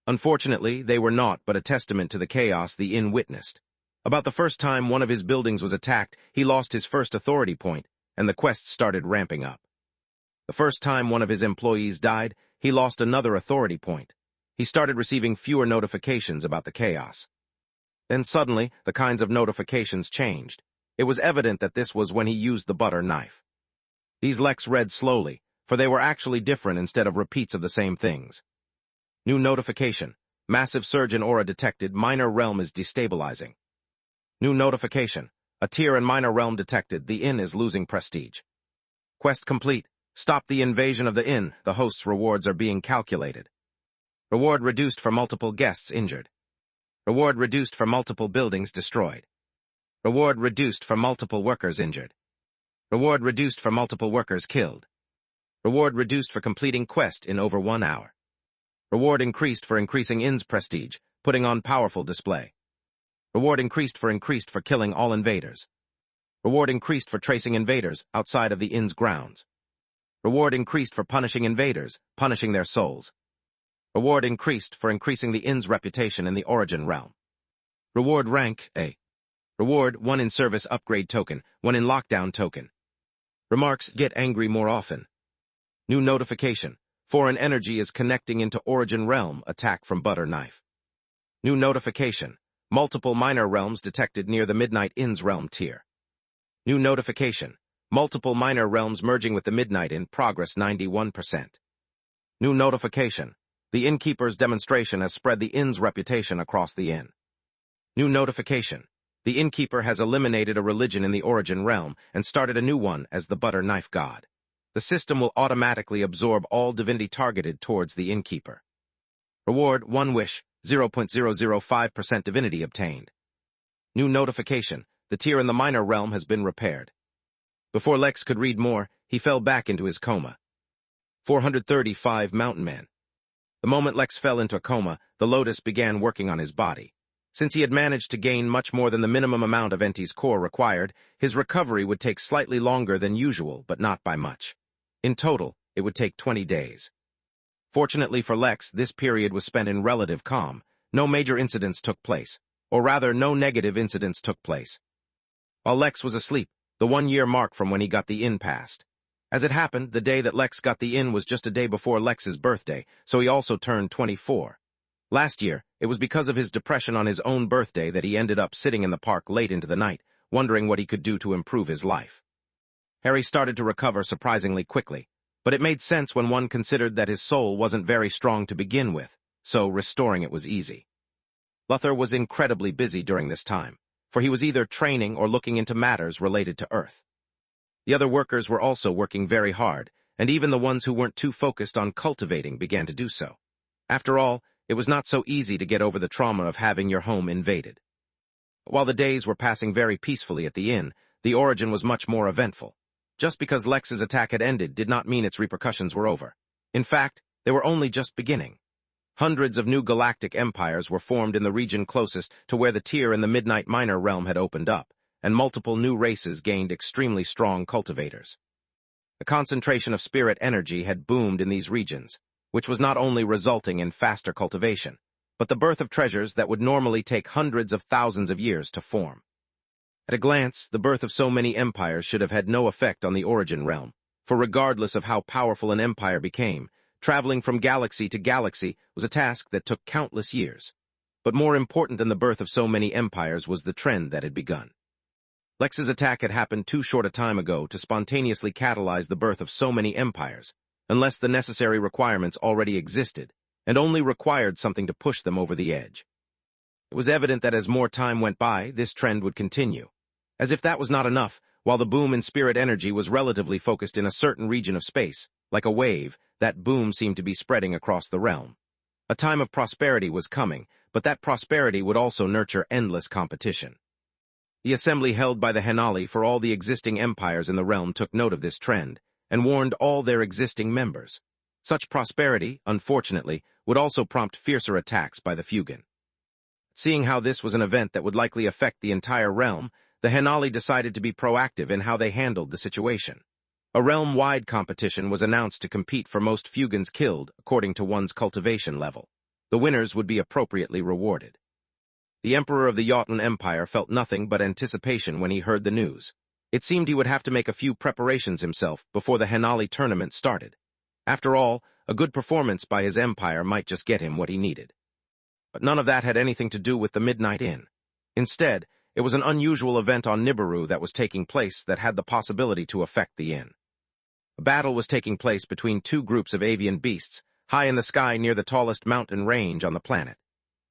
Speaker 1: Unfortunately, they were not but a testament to the chaos the inn witnessed. About the first time one of his buildings was attacked, he lost his first authority point, and the quests started ramping up. The first time one of his employees died, he lost another authority point. He started receiving fewer notifications about the chaos. Then suddenly, the kinds of notifications changed. It was evident that this was when he used the butter knife. These Lex read slowly, for they were actually different instead of repeats of the same things. New notification. Massive surge in aura detected. Minor realm is destabilizing. New notification. A tier in minor realm detected. The inn is losing prestige. Quest complete. Stop the invasion of the inn. The host's rewards are being calculated. Reward reduced for multiple guests injured. Reward reduced for multiple buildings destroyed. Reward reduced for multiple workers injured. Reward reduced for multiple workers killed. Reward reduced for completing quest in over 1 hour. Reward increased for increasing inn's prestige, putting on powerful display. Reward increased for killing all invaders. Reward increased for tracing invaders outside of the inn's grounds. Reward increased for punishing invaders, punishing their souls. Reward increased for increasing the inn's reputation in the origin realm. Reward rank A. Reward 1 in service upgrade token, 1 in lockdown token. Remarks, get angry more often. New notification. Foreign energy is connecting into origin realm, attack from butter knife. New notification. Multiple minor realms detected near the Midnight Inn's realm tier. New notification. Multiple minor realms merging with the Midnight Inn, progress 91%. New notification. The Innkeeper's demonstration has spread the inn's reputation across the inn. New notification. The Innkeeper has eliminated a religion in the origin realm and started a new one as the butter knife god. The system will automatically absorb all divinity targeted towards the Innkeeper. Reward 1 wish, 0.005% divinity obtained. New notification. The tier in the minor realm has been repaired. Before Lex could read more, he fell back into his coma. 435 Mountain Man. The moment Lex fell into a coma, the Lotus began working on his body. Since he had managed to gain much more than the minimum amount of Enti's core required, his recovery would take slightly longer than usual, but not by much. In total, it would take 20 days. Fortunately for Lex, this period was spent in relative calm. No major incidents took place, or rather, no negative incidents took place. While Lex was asleep, the 1-year mark from when he got the inn passed. As it happened, the day that Lex got the inn was just a day before Lex's birthday, so he also turned 24. Last year, it was because of his depression on his own birthday that he ended up sitting in the park late into the night, wondering what he could do to improve his life. Harry started to recover surprisingly quickly, but it made sense when one considered that his soul wasn't very strong to begin with, so restoring it was easy. Luther was incredibly busy during this time, for he was either training or looking into matters related to Earth. The other workers were also working very hard, and even the ones who weren't too focused on cultivating began to do so. After all, it was not so easy to get over the trauma of having your home invaded. While the days were passing very peacefully at the inn, the origin was much more eventful. Just because Lex's attack had ended did not mean its repercussions were over. In fact, they were only just beginning. Hundreds of new galactic empires were formed in the region closest to where the Tier and the Midnight Minor realm had opened up, and multiple new races gained extremely strong cultivators. The concentration of spirit energy had boomed in these regions, which was not only resulting in faster cultivation, but the birth of treasures that would normally take hundreds of thousands of years to form. At a glance, the birth of so many empires should have had no effect on the origin realm, for regardless of how powerful an empire became, traveling from galaxy to galaxy was a task that took countless years. But more important than the birth of so many empires was the trend that had begun. Lex's attack had happened too short a time ago to spontaneously catalyze the birth of so many empires, unless the necessary requirements already existed, and only required something to push them over the edge. It was evident that as more time went by, this trend would continue. As if that was not enough, while the boom in spirit energy was relatively focused in a certain region of space, like a wave, that boom seemed to be spreading across the realm. A time of prosperity was coming, but that prosperity would also nurture endless competition. The assembly held by the Henali for all the existing empires in the realm took note of this trend, and warned all their existing members. Such prosperity, unfortunately, would also prompt fiercer attacks by the Fugan. Seeing how this was an event that would likely affect the entire realm, the Henali decided to be proactive in how they handled the situation. A realm-wide competition was announced to compete for most Fugans killed according to one's cultivation level. The winners would be appropriately rewarded. The Emperor of the Jotun Empire felt nothing but anticipation when he heard the news. It seemed he would have to make a few preparations himself before the Henali tournament started. After all, a good performance by his empire might just get him what he needed. But none of that had anything to do with the Midnight Inn. Instead, it was an unusual event on Nibiru that was taking place that had the possibility to affect the inn. A battle was taking place between two groups of avian beasts, high in the sky near the tallest mountain range on the planet.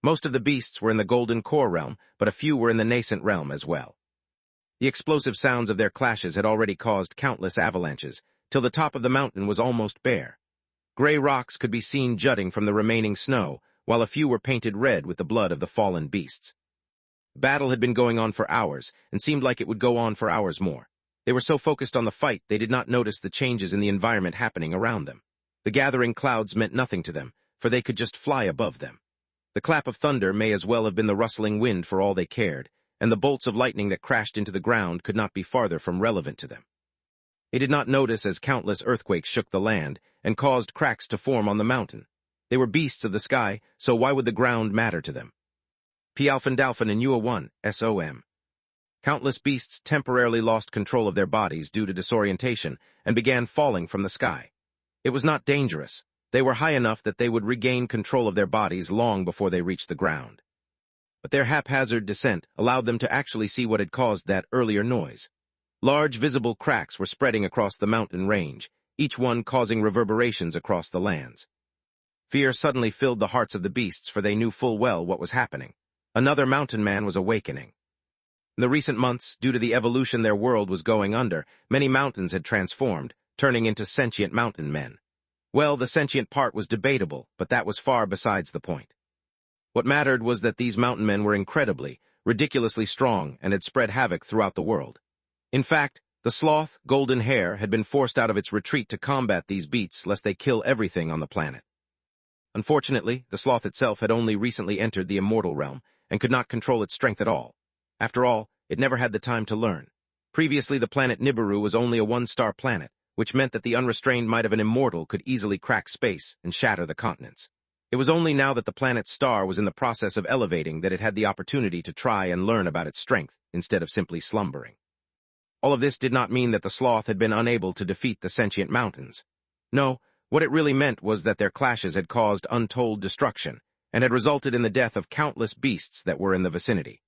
Speaker 1: Most of the beasts were in the Golden Core realm, but a few were in the Nascent realm as well. The explosive sounds of their clashes had already caused countless avalanches, till the top of the mountain was almost bare. Gray rocks could be seen jutting from the remaining snow, while a few were painted red with the blood of the fallen beasts. The battle had been going on for hours, and seemed like it would go on for hours more. They were so focused on the fight they did not notice the changes in the environment happening around them. The gathering clouds meant nothing to them, for they could just fly above them. The clap of thunder may as well have been the rustling wind for all they cared, and the bolts of lightning that crashed into the ground could not be farther from relevant to them. They did not notice as countless earthquakes shook the land and caused cracks to form on the mountain. They were beasts of the sky, so why would the ground matter to them? P-Alphandalphan and UA-1, SOM. Countless beasts temporarily lost control of their bodies due to disorientation and began falling from the sky. It was not dangerous. They were high enough that they would regain control of their bodies long before they reached the ground. But their haphazard descent allowed them to actually see what had caused that earlier noise. Large visible cracks were spreading across the mountain range, each one causing reverberations across the lands. Fear suddenly filled the hearts of the beasts, for they knew full well what was happening. Another mountain man was awakening. In the recent months, due to the evolution their world was going under, many mountains had transformed, turning into sentient mountain men. Well, the sentient part was debatable, but that was far besides the point. What mattered was that these mountain men were incredibly, ridiculously strong and had spread havoc throughout the world. In fact, the sloth, Golden Hair, had been forced out of its retreat to combat these beasts lest they kill everything on the planet. Unfortunately, the sloth itself had only recently entered the immortal realm and could not control its strength at all. After all, it never had the time to learn. Previously, the planet Nibiru was only a one-star planet, which meant that the unrestrained might of an immortal could easily crack space and shatter the continents. It was only now that the planet's star was in the process of elevating that it had the opportunity to try and learn about its strength, instead of simply slumbering. All of this did not mean that the sloth had been unable to defeat the sentient mountains. No, what it really meant was that their clashes had caused untold destruction, and had resulted in the death of countless beasts that were in the vicinity.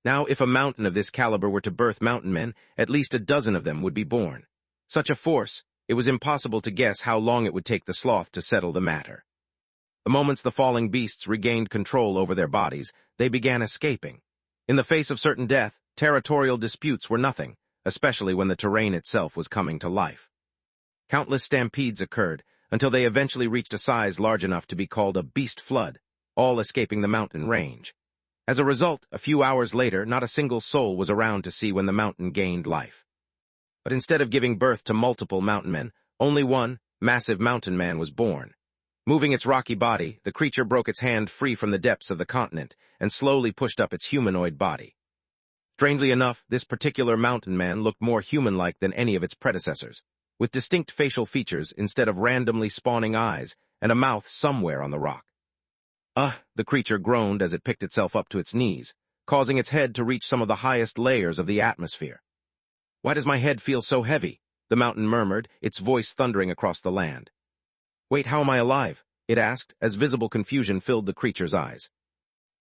Speaker 1: Now, if a mountain of this caliber were to birth mountain men, at least a dozen of them would be born. Such a force, it was impossible to guess how long it would take the sloth to settle the matter. The moments the falling beasts regained control over their bodies, they began escaping. In the face of certain death, territorial disputes were nothing, especially when the terrain itself was coming to life. Countless stampedes occurred, until they eventually reached a size large enough to be called a beast flood, all escaping the mountain range. As a result, a few hours later, not a single soul was around to see when the mountain gained life. But instead of giving birth to multiple mountain men, only one, massive mountain man was born. Moving its rocky body, the creature broke its hand free from the depths of the continent and slowly pushed up its humanoid body. Strangely enough, this particular mountain man looked more human-like than any of its predecessors, with distinct facial features instead of randomly spawning eyes and a mouth somewhere on the rock. The creature groaned as it picked itself up to its knees, causing its head to reach some of the highest layers of the atmosphere. "Why does my head feel so heavy?" the mountain murmured, its voice thundering across the land. "Wait, how am I alive?" it asked, as visible confusion filled the creature's eyes.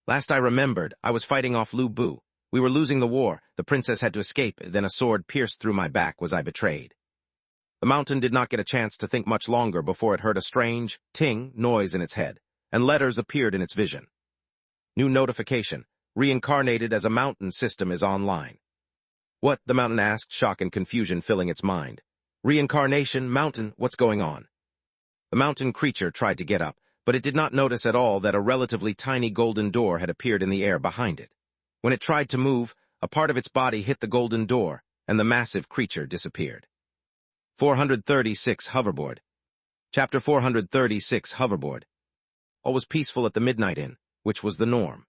Speaker 1: "Last I remembered, I was fighting off Lu Bu. We were losing the war, the princess had to escape, then a sword pierced through my back. Was I betrayed?" The mountain did not get a chance to think much longer before it heard a strange, ting noise in its head, and letters appeared in its vision. New notification. Reincarnated as a mountain system is online. "What?" the mountain asked, shock and confusion filling its mind. "Reincarnation, mountain, what's going on?" The mountain creature tried to get up, but it did not notice at all that a relatively tiny golden door had appeared in the air behind it. When it tried to move, a part of its body hit the golden door, and the massive creature disappeared. 436 Hoverboard. Chapter 436 Hoverboard. All was peaceful at the Midnight Inn, which was the norm.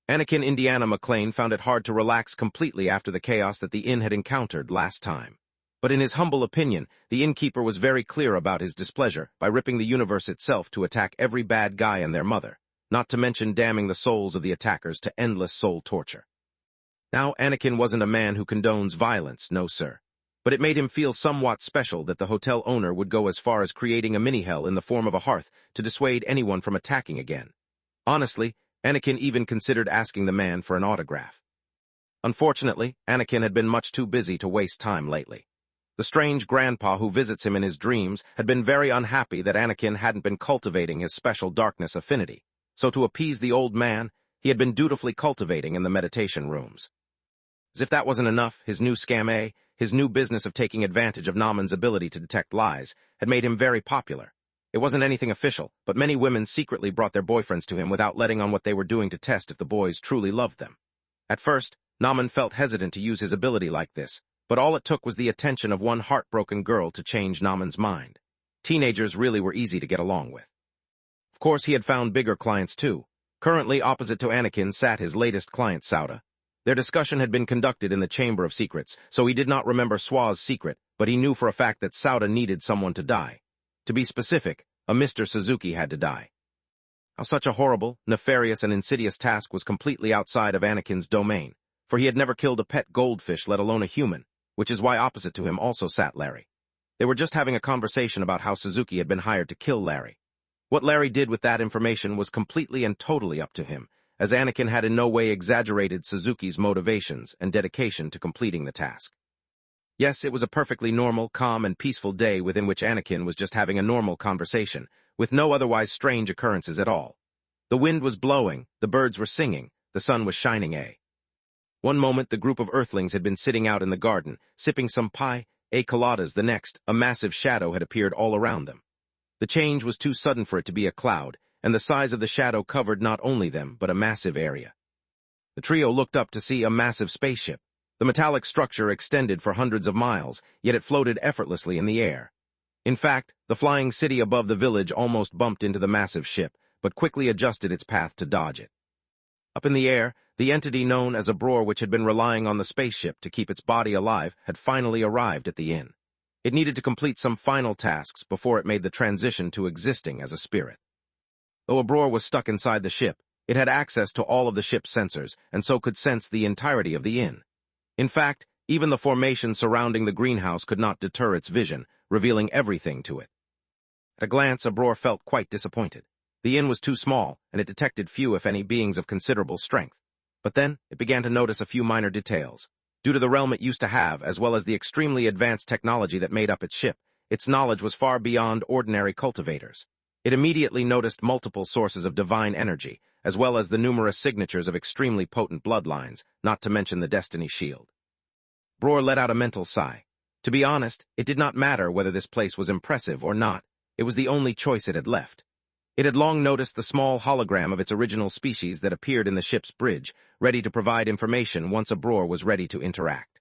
Speaker 1: Anakin Indiana McLean found it hard to relax completely after the chaos that the inn had encountered last time. But in his humble opinion, the innkeeper was very clear about his displeasure by ripping the universe itself to attack every bad guy and their mother, not to mention damning the souls of the attackers to endless soul torture. Now, Anakin wasn't a man who condones violence, no sir. But it made him feel somewhat special that the hotel owner would go as far as creating a mini-hell in the form of a hearth to dissuade anyone from attacking again. Honestly, Anakin even considered asking the man for an autograph. Unfortunately, Anakin had been much too busy to waste time lately. The strange grandpa who visits him in his dreams had been very unhappy that Anakin hadn't been cultivating his special darkness affinity, so to appease the old man, he had been dutifully cultivating in the meditation rooms. As if that wasn't enough, his new scam his new business of taking advantage of Naman's ability to detect lies, had made him very popular. It wasn't anything official, but many women secretly brought their boyfriends to him without letting on what they were doing to test if the boys truly loved them. At first, Naman felt hesitant to use his ability like this, but all it took was the attention of one heartbroken girl to change Naman's mind. Teenagers really were easy to get along with. Of course, he had found bigger clients too. Currently, opposite to Anakin sat his latest client, Sauda. Their discussion had been conducted in the Chamber of Secrets, so he did not remember Swa's secret, but he knew for a fact that Sauda needed someone to die. To be specific, a Mr. Suzuki had to die. How such a horrible, nefarious, and insidious task was completely outside of Anakin's domain, for he had never killed a pet goldfish, let alone a human, which is why opposite to him also sat Larry. They were just having a conversation about how Suzuki had been hired to kill Larry. What Larry did with that information was completely and totally up to him, as Anakin had in no way exaggerated Suzuki's motivations and dedication to completing the task. Yes, it was a perfectly normal, calm, and peaceful day within which Anakin was just having a normal conversation, with no otherwise strange occurrences at all. The wind was blowing, the birds were singing, the sun was shining. One moment the group of earthlings had been sitting out in the garden, sipping some coladas. The next, a massive shadow had appeared all around them. The change was too sudden for it to be a cloud, and the size of the shadow covered not only them, but a massive area. The trio looked up to see a massive spaceship. The metallic structure extended for hundreds of miles, yet it floated effortlessly in the air. In fact, the flying city above the village almost bumped into the massive ship, but quickly adjusted its path to dodge it. Up in the air, the entity known as a Bror, which had been relying on the spaceship to keep its body alive, had finally arrived at the inn. It needed to complete some final tasks before it made the transition to existing as a spirit. Though a Bror was stuck inside the ship, it had access to all of the ship's sensors, and so could sense the entirety of the inn. In fact, even the formation surrounding the greenhouse could not deter its vision, revealing everything to it. At a glance, a Bror felt quite disappointed. The inn was too small, and it detected few, if any, beings of considerable strength. But then, it began to notice a few minor details. Due to the realm it used to have, as well as the extremely advanced technology that made up its ship, its knowledge was far beyond ordinary cultivators. It immediately noticed multiple sources of divine energy, as well as the numerous signatures of extremely potent bloodlines, not to mention the destiny shield. Bror let out a mental sigh. To be honest, it did not matter whether this place was impressive or not. It was the only choice it had left. It had long noticed the small hologram of its original species that appeared in the ship's bridge, ready to provide information once a Bror was ready to interact.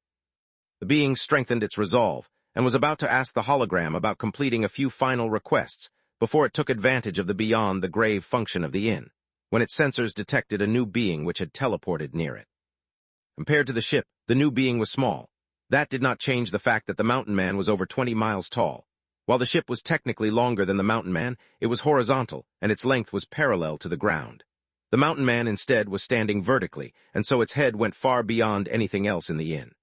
Speaker 1: The being strengthened its resolve, and was about to ask the hologram about completing a few final requests before it took advantage of the beyond the grave function of the inn, when its sensors detected a new being which had teleported near it. Compared to the ship, the new being was small. That did not change the fact that the mountain man was over 20 miles tall. While the ship was technically longer than the mountain man, it was horizontal, and its length was parallel to the ground. The mountain man, instead, was standing vertically, and so its head went far beyond anything else in the inn.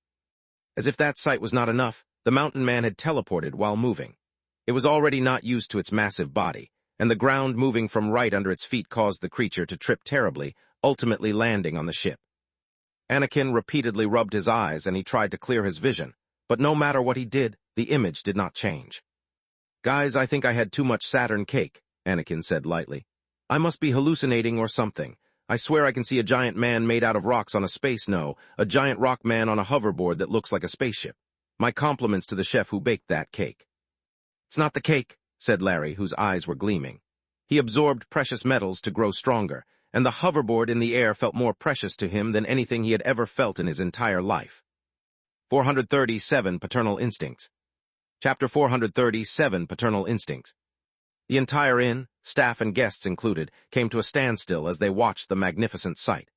Speaker 1: As if that sight was not enough, the mountain man had teleported while moving. It was already not used to its massive body, and the ground moving from right under its feet caused the creature to trip terribly, ultimately landing on the ship. Anakin repeatedly rubbed his eyes, and he tried to clear his vision, but no matter what he did, the image did not change. "Guys, I think I had too much Saturn cake," Anakin said lightly. "I must be hallucinating or something. I swear I can see a giant man made out of rocks on a a giant rock man on a hoverboard that looks like a spaceship. My compliments to the chef who baked that cake." "It's not the cake," said Larry, whose eyes were gleaming. He absorbed precious metals to grow stronger, and the hoverboard in the air felt more precious to him than anything he had ever felt in his entire life. 437 Paternal Instincts. Chapter 437, Paternal Instincts. The entire inn, staff and guests included, came to a standstill as they watched the magnificent sight.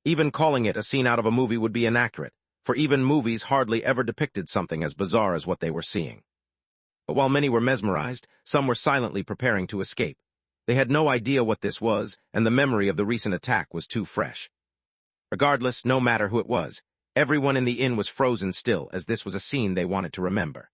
Speaker 1: Even calling it a scene out of a movie would be inaccurate, for even movies hardly ever depicted something as bizarre as what they were seeing. But while many were mesmerized, some were silently preparing to escape. They had no idea what this was, and the memory of the recent attack was too fresh. Regardless, no matter who it was, everyone in the inn was frozen still, as this was a scene they wanted to remember.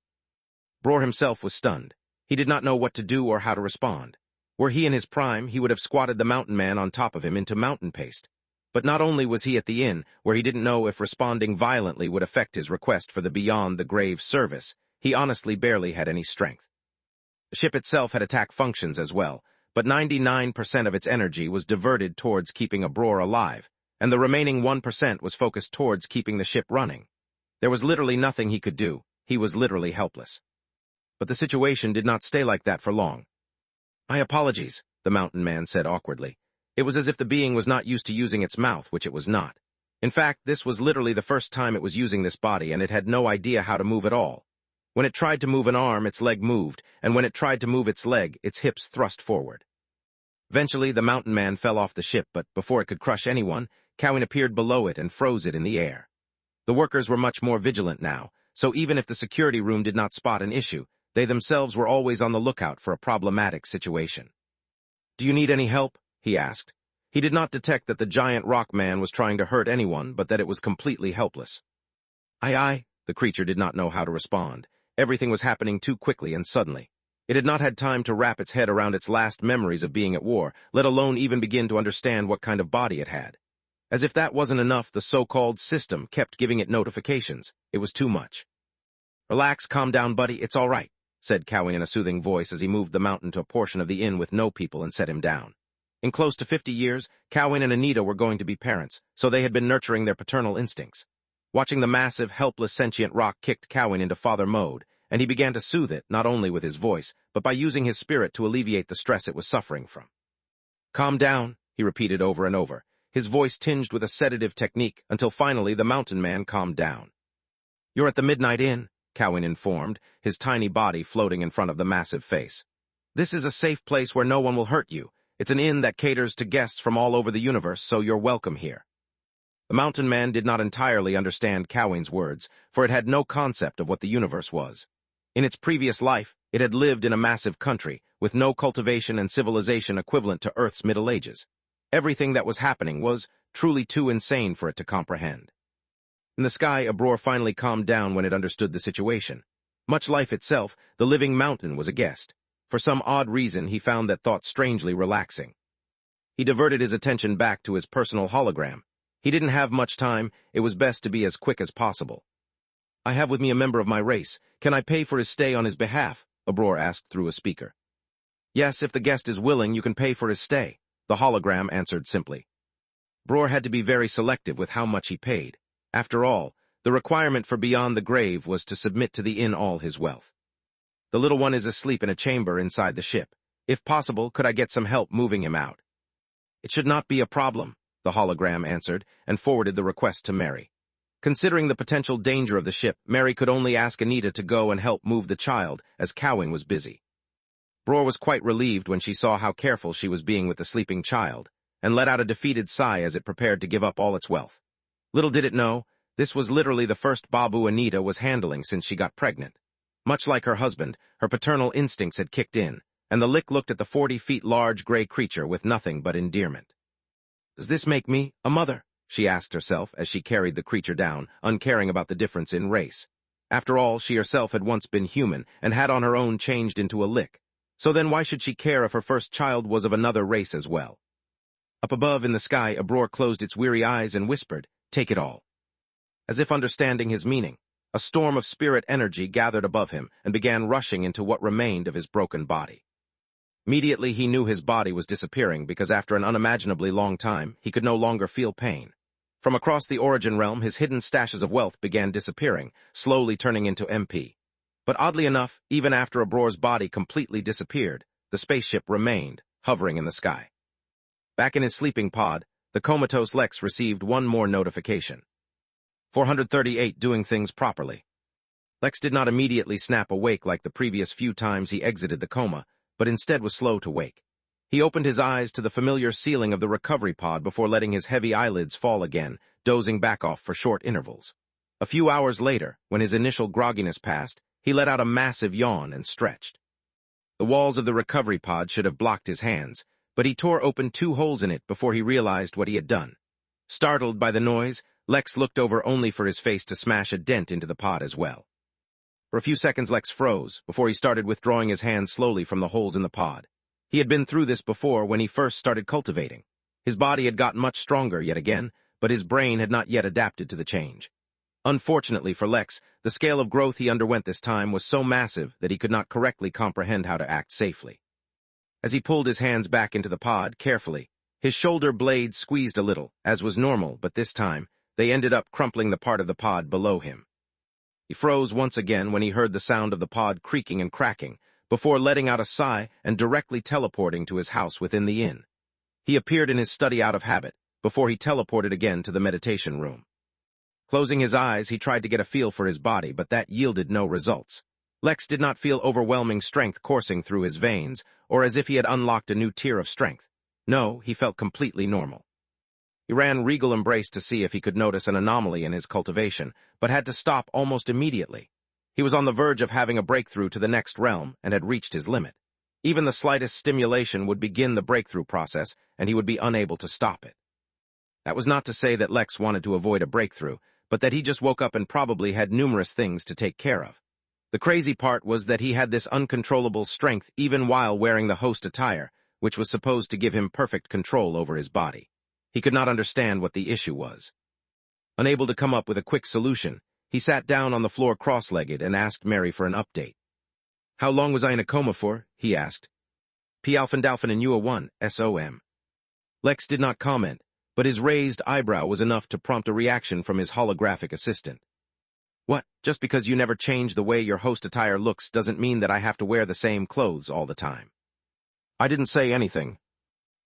Speaker 1: Bror himself was stunned. He did not know what to do or how to respond. Were he in his prime, he would have squatted the mountain man on top of him into mountain paste. But not only was he at the inn, where he didn't know if responding violently would affect his request for the beyond the grave service, he honestly barely had any strength. The ship itself had attack functions as well, but 99% of its energy was diverted towards keeping a Bror alive, and the remaining 1% was focused towards keeping the ship running. There was literally nothing he could do. He was literally helpless. But the situation did not stay like that for long. "My apologies," the mountain man said awkwardly. It was as if the being was not used to using its mouth, which it was not. In fact, this was literally the first time it was using this body, and it had no idea how to move at all. When it tried to move an arm, its leg moved, and when it tried to move its leg, its hips thrust forward. Eventually, the mountain man fell off the ship, but before it could crush anyone, Cowan appeared below it and froze it in the air. The workers were much more vigilant now, so even if the security room did not spot an issue, they themselves were always on the lookout for a problematic situation. "Do you need any help?" he asked. He did not detect that the giant rock man was trying to hurt anyone, but that it was completely helpless. Aye, the creature did not know how to respond. Everything was happening too quickly and suddenly. It had not had time to wrap its head around its last memories of being at war, let alone even begin to understand what kind of body it had. As if that wasn't enough, the so-called system kept giving it notifications. It was too much. "Relax, calm down, buddy, it's all right," said Cowan in a soothing voice as he moved the mountain to a portion of the inn with no people and set him down. In close to 50 years, Cowan and Anita were going to be parents, so they had been nurturing their paternal instincts. Watching the massive, helpless, sentient rock kicked Cowan into father mode, and he began to soothe it, not only with his voice, but by using his spirit to alleviate the stress it was suffering from. "Calm down," he repeated over and over, his voice tinged with a sedative technique, until finally the mountain man calmed down. "You're at the Midnight Inn," Cowan informed, his tiny body floating in front of the massive face. "This is a safe place where no one will hurt you. It's an inn that caters to guests from all over the universe, so you're welcome here." The mountain man did not entirely understand Cowan's words, for it had no concept of what the universe was. In its previous life, it had lived in a massive country, with no cultivation and civilization equivalent to Earth's Middle Ages. Everything that was happening was truly too insane for it to comprehend. In the sky, Abror finally calmed down when it understood the situation. Much life itself, the living mountain was a guest. For some odd reason, he found that thought strangely relaxing. He diverted his attention back to his personal hologram. He didn't have much time. It was best to be as quick as possible. "I have with me a member of my race. Can I pay for his stay on his behalf?" Abror asked through a speaker. "Yes, if the guest is willing, you can pay for his stay," the hologram answered simply. Abror had to be very selective with how much he paid. After all, the requirement for Beyond the Grave was to submit to the inn all his wealth. "The little one is asleep in a chamber inside the ship. If possible, could I get some help moving him out?" "It should not be a problem," the hologram answered, and forwarded the request to Mary. Considering the potential danger of the ship, Mary could only ask Anita to go and help move the child, as Cowan was busy. Abror was quite relieved when she saw how careful she was being with the sleeping child, and let out a defeated sigh as it prepared to give up all its wealth. Little did it know, this was literally the first Babu Anita was handling since she got pregnant. Much like her husband, her paternal instincts had kicked in, and the lick looked at the 40 feet large gray creature with nothing but endearment. "Does this make me a mother?" she asked herself as she carried the creature down, uncaring about the difference in race. After all, she herself had once been human and had on her own changed into a lick. So then why should she care if her first child was of another race as well? Up above in the sky, Abror closed its weary eyes and whispered, "Take it all." As if understanding his meaning, a storm of spirit energy gathered above him and began rushing into what remained of his broken body. Immediately he knew his body was disappearing because after an unimaginably long time, he could no longer feel pain. From across the origin realm, his hidden stashes of wealth began disappearing, slowly turning into MP. But oddly enough, even after Abror's body completely disappeared, the spaceship remained, hovering in the sky. Back in his sleeping pod, the comatose Lex received one more notification. 438 doing things properly. Lex did not immediately snap awake like the previous few times he exited the coma, but instead was slow to wake. He opened his eyes to the familiar ceiling of the recovery pod before letting his heavy eyelids fall again, dozing back off for short intervals. A few hours later, when his initial grogginess passed, he let out a massive yawn and stretched. The walls of the recovery pod should have blocked his hands, but he tore open 2 holes in it before he realized what he had done. Startled by the noise, Lex looked over only for his face to smash a dent into the pod as well. For a few seconds Lex froze, before he started withdrawing his hands slowly from the holes in the pod. He had been through this before when he first started cultivating. His body had gotten much stronger yet again, but his brain had not yet adapted to the change. Unfortunately for Lex, the scale of growth he underwent this time was so massive that he could not correctly comprehend how to act safely. As he pulled his hands back into the pod carefully, his shoulder blades squeezed a little, as was normal, but this time, they ended up crumpling the part of the pod below him. He froze once again when he heard the sound of the pod creaking and cracking, before letting out a sigh and directly teleporting to his house within the inn. He appeared in his study out of habit, before he teleported again to the meditation room. Closing his eyes, he tried to get a feel for his body, but that yielded no results. Lex did not feel overwhelming strength coursing through his veins, or as if he had unlocked a new tier of strength. No, he felt completely normal. He ran Regal Embrace to see if he could notice an anomaly in his cultivation, but had to stop almost immediately. He was on the verge of having a breakthrough to the next realm and had reached his limit. Even the slightest stimulation would begin the breakthrough process, and he would be unable to stop it. That was not to say that Lex wanted to avoid a breakthrough, but that he just woke up and probably had numerous things to take care of. The crazy part was that he had this uncontrollable strength even while wearing the host attire, which was supposed to give him perfect control over his body. He could not understand what the issue was. Unable to come up with a quick solution, he sat down on the floor cross-legged and asked Mary for an update. "How long was I in a coma for?" he asked. "P-alphandalphin and UA1, SOM. Lex did not comment, but his raised eyebrow was enough to prompt a reaction from his holographic assistant. "What, just because you never change the way your host attire looks doesn't mean that I have to wear the same clothes all the time." "I didn't say anything."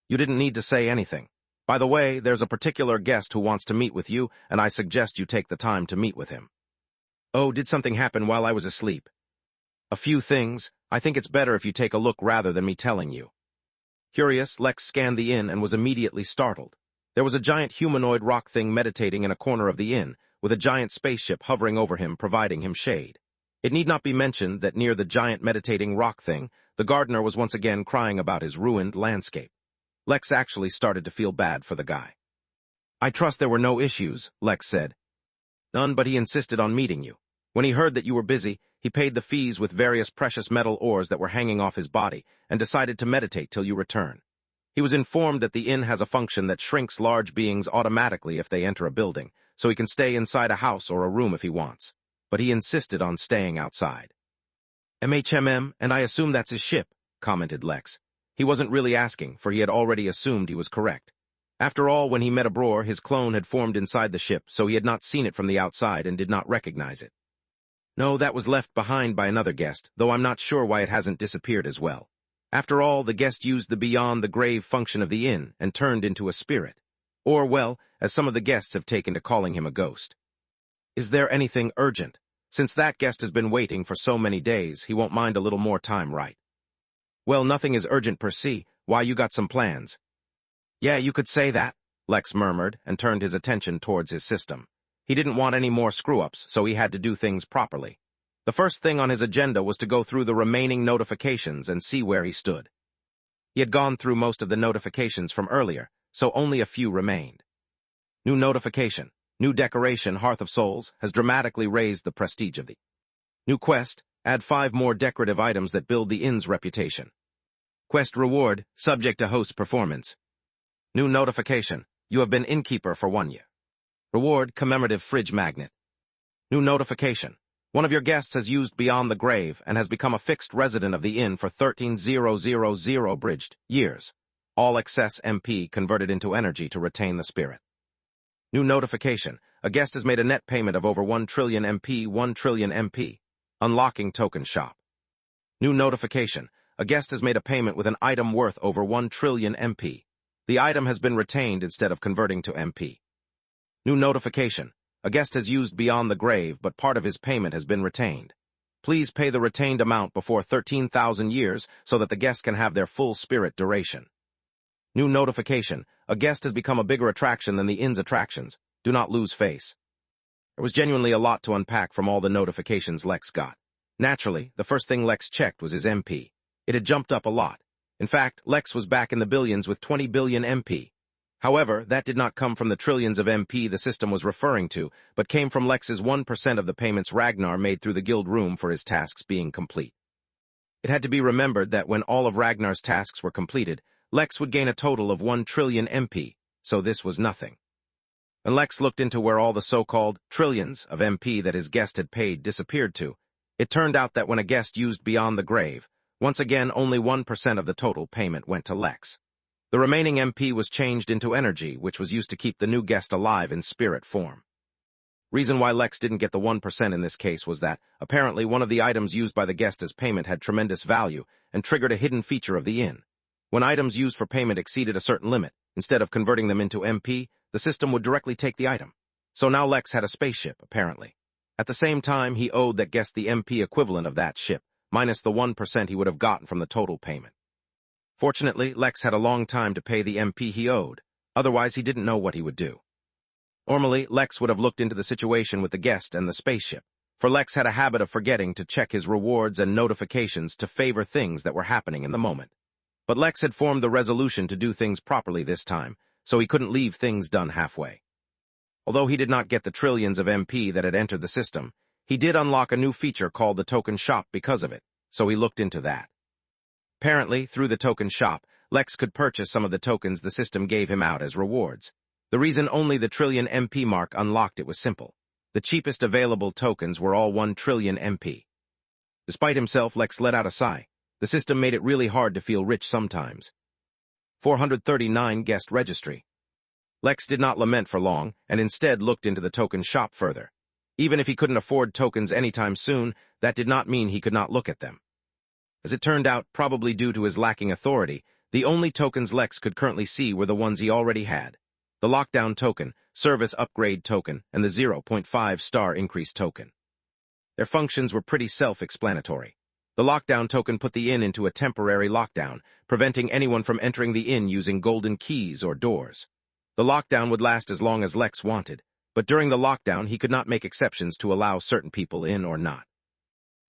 Speaker 1: "You didn't need to say anything. By the way, there's a particular guest who wants to meet with you, and I suggest you take the time to meet with him." Oh, did something happen while I was asleep? A few things. I think it's better if you take a look rather than me telling you. Curious, Lex scanned the inn and was immediately startled. There was a giant humanoid rock thing meditating in a corner of the inn, with a giant spaceship hovering over him, providing him shade. It need not be mentioned that near the giant meditating rock thing, the gardener was once again crying about his ruined landscape. Lex actually started to feel bad for the guy. I trust there were no issues, Lex said. None, but he insisted on meeting you. When he heard that you were busy, he paid the fees with various precious metal ores that were hanging off his body and decided to meditate till you return. He was informed that the inn has a function that shrinks large beings automatically if they enter a building, so he can stay inside a house or a room if he wants. But he insisted on staying outside. MHMM, and I assume that's his ship, commented Lex. He wasn't really asking, for he had already assumed he was correct. After all, when he met Abror, his clone had formed inside the ship, so he had not seen it from the outside and did not recognize it. No, that was left behind by another guest, though I'm not sure why it hasn't disappeared as well. After all, the guest used the beyond the grave function of the inn and turned into a spirit. Or, well, as some of the guests have taken to calling him a ghost. Is there anything urgent? Since that guest has been waiting for so many days, he won't mind a little more time, right? Well, nothing is urgent per se. Why, you got some plans? Yeah, you could say that, Lex murmured and turned his attention towards his system. He didn't want any more screw-ups, so he had to do things properly. The first thing on his agenda was to go through the remaining notifications and see where he stood. He had gone through most of the notifications from earlier, so only a few remained. New notification. New decoration, Hearth of Souls, has dramatically raised the prestige of the new quest. Add 5 more decorative items that build the inn's reputation. Quest reward, subject to host performance. New notification. You have been Innkeeper for 1 year. Reward, commemorative fridge magnet. New notification. One of your guests has used Beyond the Grave and has become a fixed resident of the inn for 13,000 bridged years. All excess MP converted into energy to retain the spirit. New notification. A guest has made a net payment of over 1 trillion MP, 1 trillion MP. Unlocking token shop. New notification. A guest has made a payment with an item worth over 1 trillion MP. The item has been retained instead of converting to MP. New notification. A guest has used Beyond the Grave, but part of his payment has been retained. Please pay the retained amount before 13,000 years so that the guest can have their full spirit duration. New notification. A guest has become a bigger attraction than the inn's attractions. Do not lose face. There was genuinely a lot to unpack from all the notifications Lex got. Naturally, the first thing Lex checked was his MP. It had jumped up a lot. In fact, Lex was back in the billions with 20 billion MP. However, that did not come from the trillions of MP the system was referring to, but came from Lex's 1% of the payments Ragnar made through the guild room for his tasks being complete. It had to be remembered that when all of Ragnar's tasks were completed, Lex would gain a total of 1 trillion MP, so this was nothing. When Lex looked into where all the so-called trillions of MP that his guest had paid disappeared to, it turned out that when a guest used Beyond the Grave, once again only 1% of the total payment went to Lex. The remaining MP was changed into energy, which was used to keep the new guest alive in spirit form. Reason why Lex didn't get the 1% in this case was that, apparently, one of the items used by the guest as payment had tremendous value and triggered a hidden feature of the inn. When items used for payment exceeded a certain limit, instead of converting them into MP, the system would directly take the item. So now Lex had a spaceship, apparently. At the same time, he owed that guest the MP equivalent of that ship, minus the 1% he would have gotten from the total payment. Fortunately, Lex had a long time to pay the MP he owed, otherwise he didn't know what he would do. Normally, Lex would have looked into the situation with the guest and the spaceship, for Lex had a habit of forgetting to check his rewards and notifications to favor things that were happening in the moment. But Lex had formed the resolution to do things properly this time, so he couldn't leave things done halfway. Although he did not get the trillions of MP that had entered the system, he did unlock a new feature called the token shop because of it, so he looked into that. Apparently, through the token shop, Lex could purchase some of the tokens the system gave him out as rewards. The reason only the trillion MP mark unlocked it was simple. The cheapest available tokens were all 1 trillion MP. Despite himself, Lex let out a sigh. The system made it really hard to feel rich sometimes. 439 guest registry. Lex did not lament for long, and instead looked into the token shop further. Even if he couldn't afford tokens anytime soon, that did not mean he could not look at them. As it turned out, probably due to his lacking authority, the only tokens Lex could currently see were the ones he already had. The lockdown token, service upgrade token, and the 0.5 star increase token. Their functions were pretty self-explanatory. The lockdown token put the inn into a temporary lockdown, preventing anyone from entering the inn using golden keys or doors. The lockdown would last as long as Lex wanted, but during the lockdown he could not make exceptions to allow certain people in or not.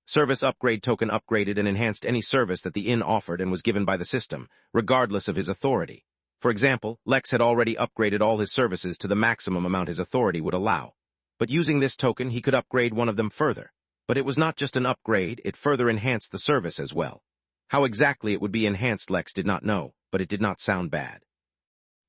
Speaker 1: Service upgrade token upgraded and enhanced any service that the inn offered and was given by the system, regardless of his authority. For example, Lex had already upgraded all his services to the maximum amount his authority would allow. But using this token, he could upgrade one of them further. But it was not just an upgrade, it further enhanced the service as well. How exactly it would be enhanced Lex did not know, but it did not sound bad.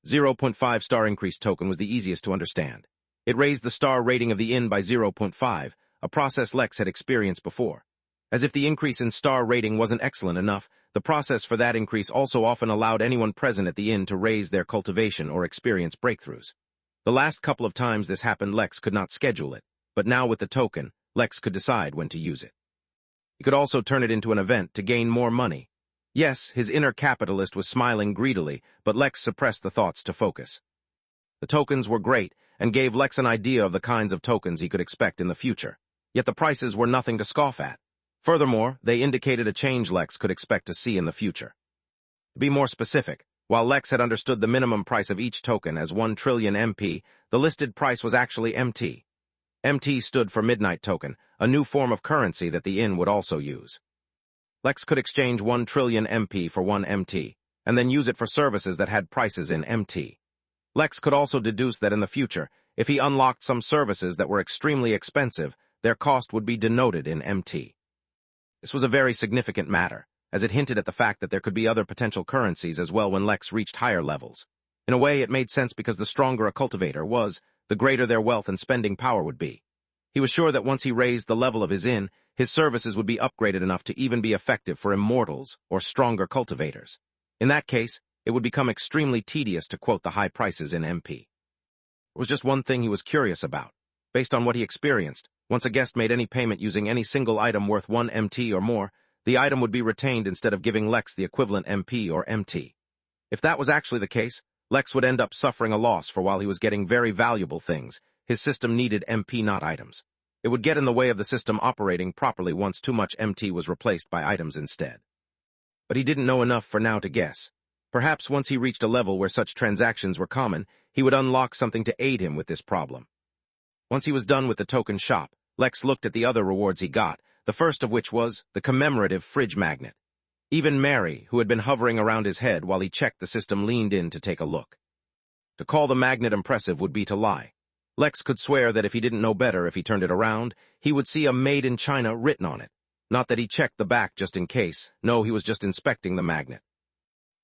Speaker 1: 0.5 star increase token was the easiest to understand. It raised the star rating of the inn by 0.5, a process Lex had experienced before. As if the increase in star rating wasn't excellent enough, the process for that increase also often allowed anyone present at the inn to raise their cultivation or experience breakthroughs. The last couple of times this happened, Lex could not schedule it, but now with the token, Lex could decide when to use it. He could also turn it into an event to gain more money. Yes, his inner capitalist was smiling greedily, but Lex suppressed the thoughts to focus. The tokens were great, and gave Lex an idea of the kinds of tokens he could expect in the future. Yet the prices were nothing to scoff at. Furthermore, they indicated a change Lex could expect to see in the future. To be more specific, while Lex had understood the minimum price of each token as 1 trillion MP, the listed price was actually MT. MT stood for Midnight Token, a new form of currency that the inn would also use. Lex could exchange 1 trillion MP for 1 MT, and then use it for services that had prices in MT. Lex could also deduce that in the future, if he unlocked some services that were extremely expensive, their cost would be denoted in MT. This was a very significant matter, as it hinted at the fact that there could be other potential currencies as well when Lex reached higher levels. In a way, it made sense because the stronger a cultivator was, the greater their wealth and spending power would be. He was sure that once he raised the level of his inn, his services would be upgraded enough to even be effective for immortals or stronger cultivators. In that case, it would become extremely tedious to quote the high prices in MP. There was just one thing he was curious about. Based on what he experienced, once a guest made any payment using any single item worth 1 MT or more, the item would be retained instead of giving Lex the equivalent MP or MT. If that was actually the case, Lex would end up suffering a loss for while he was getting very valuable things. His system needed MP, not items. It would get in the way of the system operating properly once too much MT was replaced by items instead. But he didn't know enough for now to guess. Perhaps once he reached a level where such transactions were common, he would unlock something to aid him with this problem. Once he was done with the token shop, Lex looked at the other rewards he got, the first of which was the commemorative fridge magnet. Even Mary, who had been hovering around his head while he checked the system, leaned in to take a look. To call the magnet impressive would be to lie. Lex could swear that if he didn't know better, if he turned it around, he would see a Made in China written on it. Not that he checked the back just in case. No, he was just inspecting the magnet.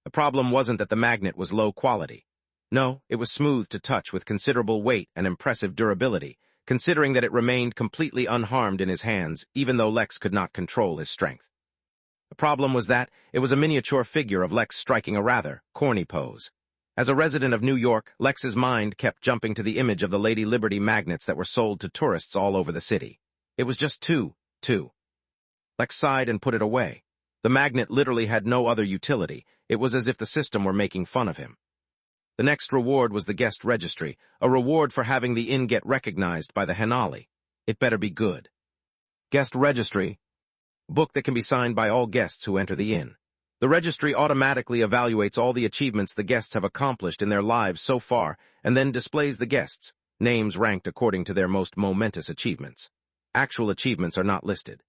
Speaker 1: The problem wasn't that the magnet was low quality. No, it was smooth to touch with considerable weight and impressive durability, considering that it remained completely unharmed in his hands, even though Lex could not control his strength. The problem was that it was a miniature figure of Lex striking a rather corny pose. As a resident of New York, Lex's mind kept jumping to the image of the Lady Liberty magnets that were sold to tourists all over the city. It was just too. Lex sighed and put it away. The magnet literally had no other utility. It was as if the system were making fun of him. The next reward was the guest registry, a reward for having the inn get recognized by the Henali. It better be good. Guest registry, book that can be signed by all guests who enter the inn. The registry automatically evaluates all the achievements the guests have accomplished in their lives so far and then displays the guests, names ranked according to their most momentous achievements. Actual achievements are not listed.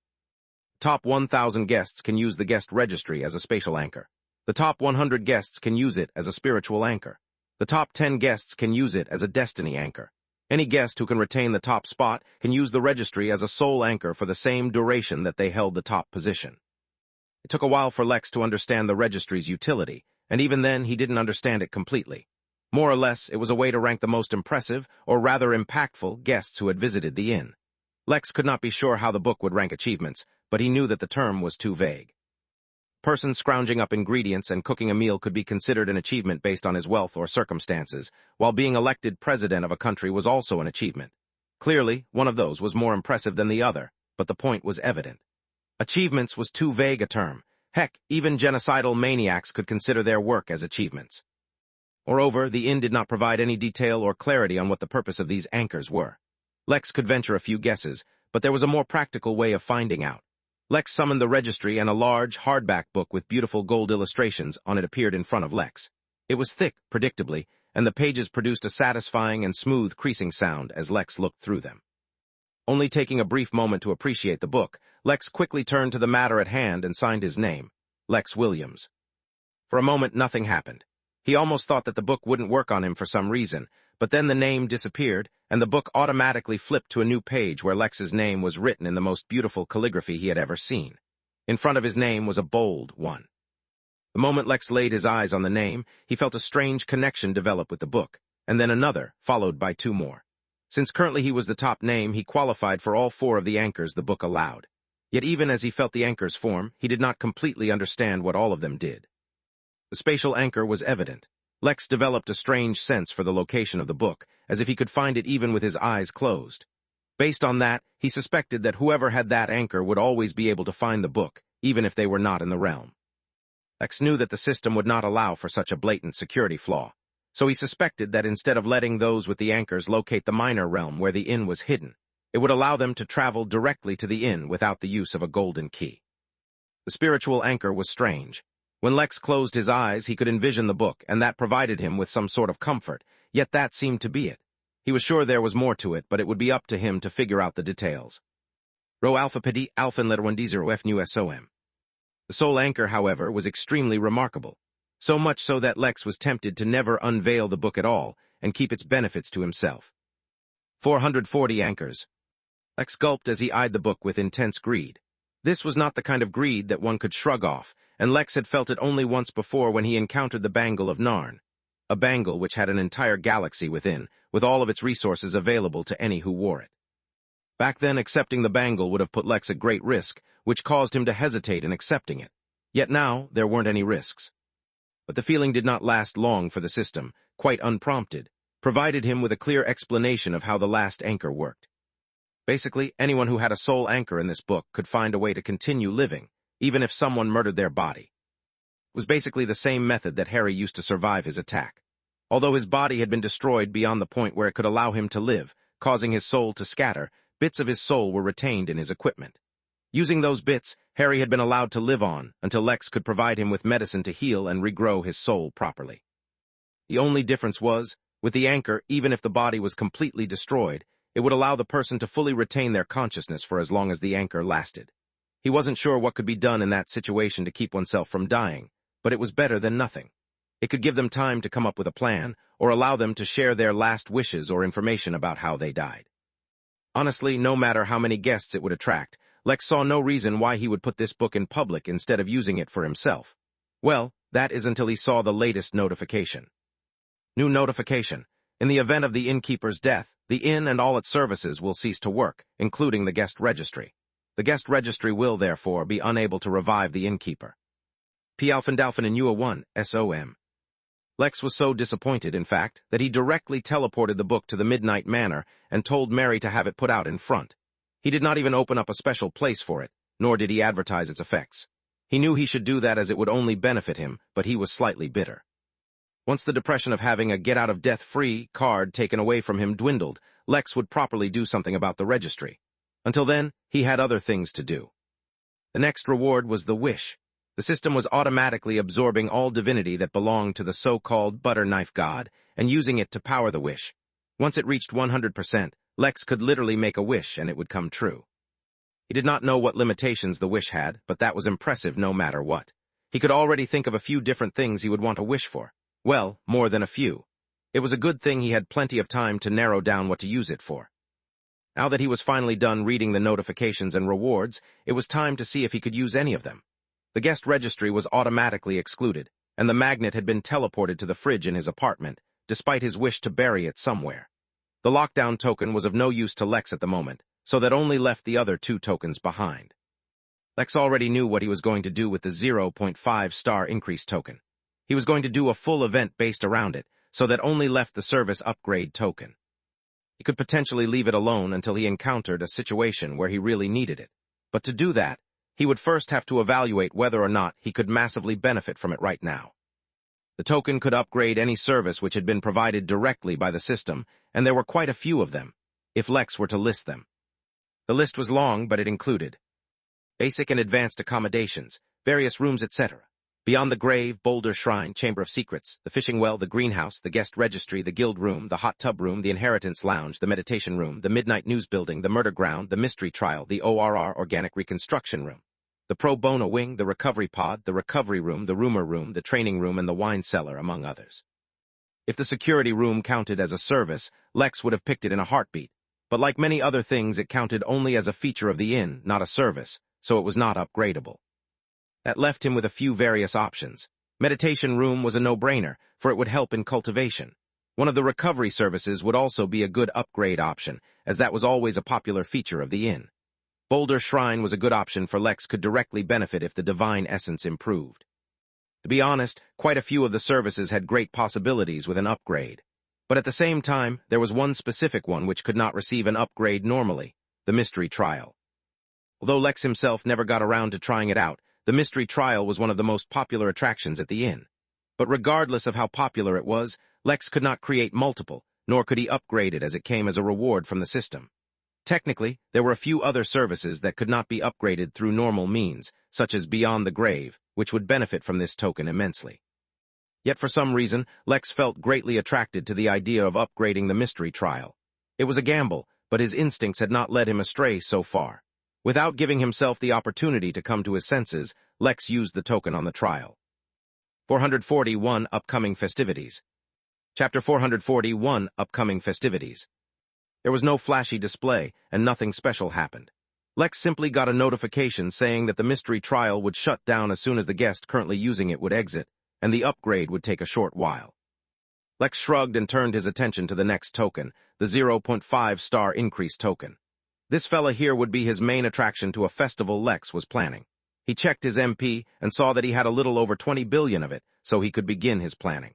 Speaker 1: Top 1,000 guests can use the guest registry as a spatial anchor. The top 100 guests can use it as a spiritual anchor. The top 10 guests can use it as a destiny anchor. Any guest who can retain the top spot can use the registry as a soul anchor for the same duration that they held the top position. It took a while for Lex to understand the registry's utility, and even then he didn't understand it completely. More or less, it was a way to rank the most impressive, or rather impactful, guests who had visited the inn. Lex could not be sure how the book would rank achievements, but he knew that the term was too vague. Person scrounging up ingredients and cooking a meal could be considered an achievement based on his wealth or circumstances, while being elected president of a country was also an achievement. Clearly, one of those was more impressive than the other, but the point was evident. Achievements was too vague a term. Heck, even genocidal maniacs could consider their work as achievements. Moreover, the inn did not provide any detail or clarity on what the purpose of these anchors were. Lex could venture a few guesses, but there was a more practical way of finding out. Lex summoned the registry, and a large, hardback book with beautiful gold illustrations on it appeared in front of Lex. It was thick, predictably, and the pages produced a satisfying and smooth creasing sound as Lex looked through them. Only taking a brief moment to appreciate the book, Lex quickly turned to the matter at hand and signed his name, Lex Williams. For a moment, nothing happened. He almost thought that the book wouldn't work on him for some reason, but then the name disappeared, and the book automatically flipped to a new page where Lex's name was written in the most beautiful calligraphy he had ever seen. In front of his name was a bold one. The moment Lex laid his eyes on the name, he felt a strange connection develop with the book, and then another, followed by two more. Since currently he was the top name, he qualified for all four of the anchors the book allowed. Yet even as he felt the anchors form, he did not completely understand what all of them did. The spatial anchor was evident. Lex developed a strange sense for the location of the book, as if he could find it even with his eyes closed. Based on that, he suspected that whoever had that anchor would always be able to find the book, even if they were not in the realm. Lex knew that the system would not allow for such a blatant security flaw, so he suspected that instead of letting those with the anchors locate the minor realm where the inn was hidden, it would allow them to travel directly to the inn without the use of a golden key. The spiritual anchor was strange. When Lex closed his eyes, he could envision the book, and that provided him with some sort of comfort, yet that seemed to be it. He was sure there was more to it, but it would be up to him to figure out the details. Rho alpha pedi alpha letter 1d0 f nu som. The soul anchor, however, was extremely remarkable, so much so that Lex was tempted to never unveil the book at all and keep its benefits to himself. 440 anchors. Lex gulped as he eyed the book with intense greed. This was not the kind of greed that one could shrug off, and Lex had felt it only once before when he encountered the bangle of Narn, a bangle which had an entire galaxy within, with all of its resources available to any who wore it. Back then, accepting the bangle would have put Lex at great risk, which caused him to hesitate in accepting it. Yet now, there weren't any risks. But the feeling did not last long, for the system, quite unprompted, provided him with a clear explanation of how the last anchor worked. Basically, anyone who had a soul anchor in this book could find a way to continue living, even if someone murdered their body. It was basically the same method that Harry used to survive his attack. Although his body had been destroyed beyond the point where it could allow him to live, causing his soul to scatter, bits of his soul were retained in his equipment. Using those bits, Harry had been allowed to live on until Lex could provide him with medicine to heal and regrow his soul properly. The only difference was, with the anchor, even if the body was completely destroyed, it would allow the person to fully retain their consciousness for as long as the anchor lasted. He wasn't sure what could be done in that situation to keep oneself from dying, but it was better than nothing. It could give them time to come up with a plan, or allow them to share their last wishes or information about how they died. Honestly, no matter how many guests it would attract, Lex saw no reason why he would put this book in public instead of using it for himself. Well, that is until he saw the latest notification. New notification. In the event of the innkeeper's death, the inn and all its services will cease to work, including the guest registry. The guest registry will, therefore, be unable to revive the innkeeper. P. Alphandalphin in UA 1, SOM. Lex was so disappointed, in fact, that he directly teleported the book to the Midnight Manor and told Mary to have it put out in front. He did not even open up a special place for it, nor did he advertise its effects. He knew he should do that as it would only benefit him, but he was slightly bitter. Once the depression of having a get-out-of-death-free card taken away from him dwindled, Lex would properly do something about the registry. Until then, he had other things to do. The next reward was the wish. The system was automatically absorbing all divinity that belonged to the so-called butter knife god and using it to power the wish. Once it reached 100%, Lex could literally make a wish and it would come true. He did not know what limitations the wish had, but that was impressive no matter what. He could already think of a few different things he would want to wish for. Well, more than a few. It was a good thing he had plenty of time to narrow down what to use it for. Now that he was finally done reading the notifications and rewards, it was time to see if he could use any of them. The guest registry was automatically excluded, and the magnet had been teleported to the fridge in his apartment, despite his wish to bury it somewhere. The lockdown token was of no use to Lex at the moment, so that only left the other 2 tokens behind. Lex already knew what he was going to do with the 0.5-star increase token. He was going to do a full event based around it, so that only left the service upgrade token. He could potentially leave it alone until he encountered a situation where he really needed it. But to do that, he would first have to evaluate whether or not he could massively benefit from it right now. The token could upgrade any service which had been provided directly by the system, and there were quite a few of them, if Lex were to list them. The list was long, but it included basic and advanced accommodations, various rooms, etc. Beyond the grave, boulder shrine, chamber of secrets, the fishing well, the greenhouse, the guest registry, the guild room, the hot tub room, the inheritance lounge, the meditation room, the midnight news building, the murder ground, the mystery trial, the ORR organic reconstruction room, the pro bono wing, the recovery pod, the recovery room, the rumor room, the training room, and the wine cellar, among others. If the security room counted as a service, Lex would have picked it in a heartbeat, but like many other things, it counted only as a feature of the inn, not a service, so it was not upgradable. That left him with a few various options. Meditation room was a no-brainer, for it would help in cultivation. One of the recovery services would also be a good upgrade option, as that was always a popular feature of the inn. Boulder Shrine was a good option, for Lex could directly benefit if the divine essence improved. To be honest, quite a few of the services had great possibilities with an upgrade. But at the same time, there was one specific one which could not receive an upgrade normally, the mystery trial. Although Lex himself never got around to trying it out, the mystery trial was one of the most popular attractions at the inn. But regardless of how popular it was, Lex could not create multiple, nor could he upgrade it as it came as a reward from the system. Technically, there were a few other services that could not be upgraded through normal means, such as Beyond the Grave, which would benefit from this token immensely. Yet for some reason, Lex felt greatly attracted to the idea of upgrading the mystery trial. It was a gamble, but his instincts had not led him astray so far. Without giving himself the opportunity to come to his senses, Lex used the token on the trial. 441 Upcoming Festivities. Chapter 441 Upcoming Festivities. There was no flashy display, and nothing special happened. Lex simply got a notification saying that the mystery trial would shut down as soon as the guest currently using it would exit, and the upgrade would take a short while. Lex shrugged and turned his attention to the next token, the 0.5-star increase token. This fella here would be his main attraction to a festival Lex was planning. He checked his MP and saw that he had a little over 20 billion of it, so he could begin his planning.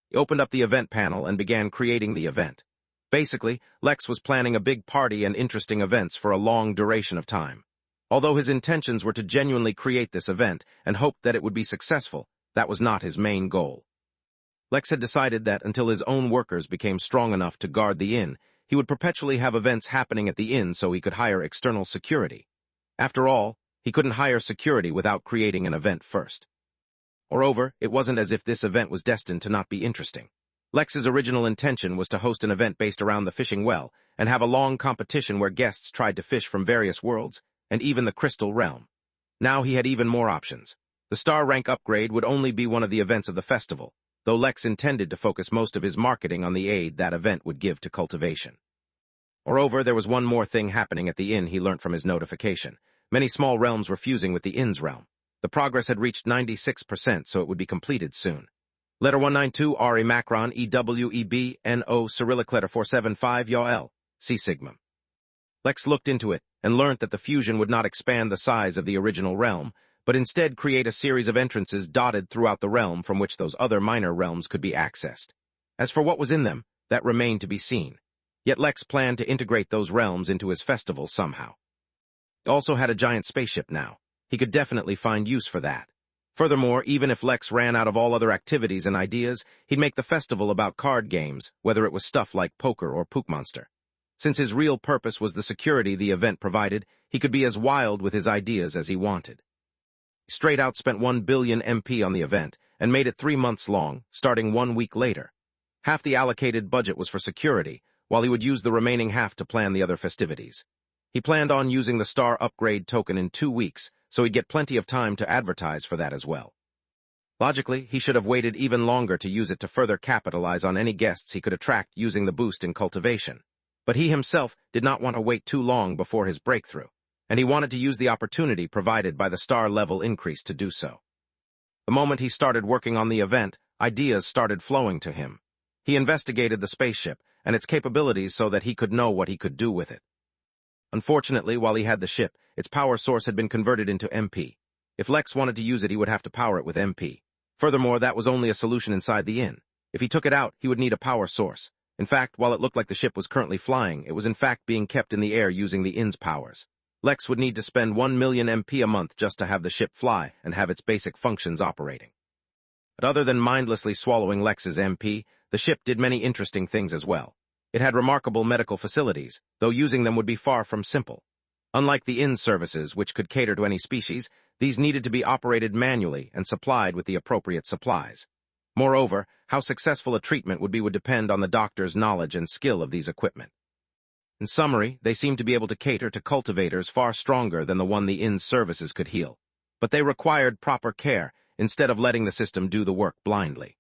Speaker 1: He opened up the event panel and began creating the event. Basically, Lex was planning a big party and interesting events for a long duration of time. Although his intentions were to genuinely create this event and hoped that it would be successful, that was not his main goal. Lex had decided that until his own workers became strong enough to guard the inn, he would perpetually have events happening at the inn so he could hire external security. After all, he couldn't hire security without creating an event first. Moreover, it wasn't as if this event was destined to not be interesting. Lex's original intention was to host an event based around the fishing well and have a long competition where guests tried to fish from various worlds and even the Crystal Realm. Now he had even more options. The star rank upgrade would only be one of the events of the festival, though Lex intended to focus most of his marketing on the aid that event would give to cultivation. Moreover, there was one more thing happening at the inn he learnt from his notification. Many small realms were fusing with the inn's realm. The progress had reached 96%, so it would be completed soon. Letter 192, RE Macron, EWEB, NO, Cyrillic letter 475, YOL, C Sigma. Lex looked into it and learnt that the fusion would not expand the size of the original realm, but instead create a series of entrances dotted throughout the realm from which those other minor realms could be accessed. As for what was in them, that remained to be seen. Yet Lex planned to integrate those realms into his festival somehow. He also had a giant spaceship now. He could definitely find use for that. Furthermore, even if Lex ran out of all other activities and ideas, he'd make the festival about card games, whether it was stuff like poker or Pookmonster. Since his real purpose was the security the event provided, he could be as wild with his ideas as he wanted. He straight out spent 1 billion MP on the event and made it 3 months long, starting 1 week later. Half the allocated budget was for security, while he would use the remaining half to plan the other festivities. He planned on using the star upgrade token in 2 weeks, so he'd get plenty of time to advertise for that as well. Logically, he should have waited even longer to use it to further capitalize on any guests he could attract using the boost in cultivation. But he himself did not want to wait too long before his breakthrough, and he wanted to use the opportunity provided by the star level increase to do so. The moment he started working on the event, ideas started flowing to him. He investigated the spaceship and its capabilities so that he could know what he could do with it. Unfortunately, while he had the ship, its power source had been converted into MP. If Lex wanted to use it, he would have to power it with MP. Furthermore, that was only a solution inside the inn. If he took it out, he would need a power source. In fact, while it looked like the ship was currently flying, it was in fact being kept in the air using the inn's powers. Lex would need to spend 1 million MP a month just to have the ship fly and have its basic functions operating. But other than mindlessly swallowing Lex's MP, the ship did many interesting things as well. It had remarkable medical facilities, though using them would be far from simple. Unlike the inn services, which could cater to any species, these needed to be operated manually and supplied with the appropriate supplies. Moreover, how successful a treatment would depend on the doctor's knowledge and skill of these equipment. In summary, they seemed to be able to cater to cultivators far stronger than the one the inn's services could heal. But they required proper care, instead of letting the system do the work blindly.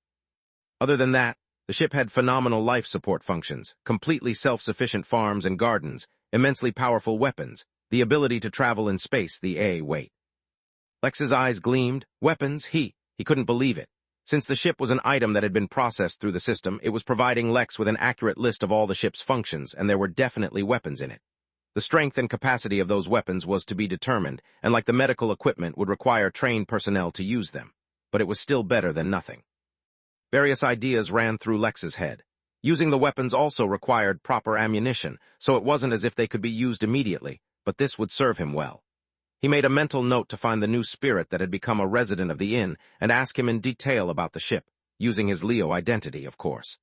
Speaker 1: Other than that, the ship had phenomenal life support functions, completely self-sufficient farms and gardens, immensely powerful weapons, the ability to travel in space the weight. Lex's eyes gleamed. Weapons, he couldn't believe it. Since the ship was an item that had been processed through the system, it was providing Lex with an accurate list of all the ship's functions, and there were definitely weapons in it. The strength and capacity of those weapons was to be determined, and like the medical equipment, would require trained personnel to use them. But it was still better than nothing. Various ideas ran through Lex's head. Using the weapons also required proper ammunition, so it wasn't as if they could be used immediately, but this would serve him well. He made a mental note to find the new spirit that had become a resident of the inn and ask him in detail about the ship, using his Leo identity, of course.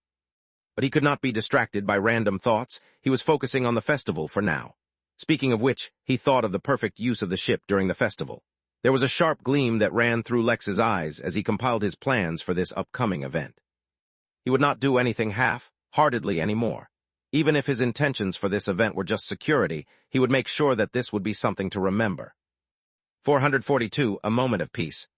Speaker 1: But he could not be distracted by random thoughts. He was focusing on the festival for now. Speaking of which, he thought of the perfect use of the ship during the festival. There was a sharp gleam that ran through Lex's eyes as he compiled his plans for this upcoming event. He would not do anything half-heartedly anymore. Even if his intentions for this event were just security, he would make sure that this would be something to remember. 442, A Moment of Peace.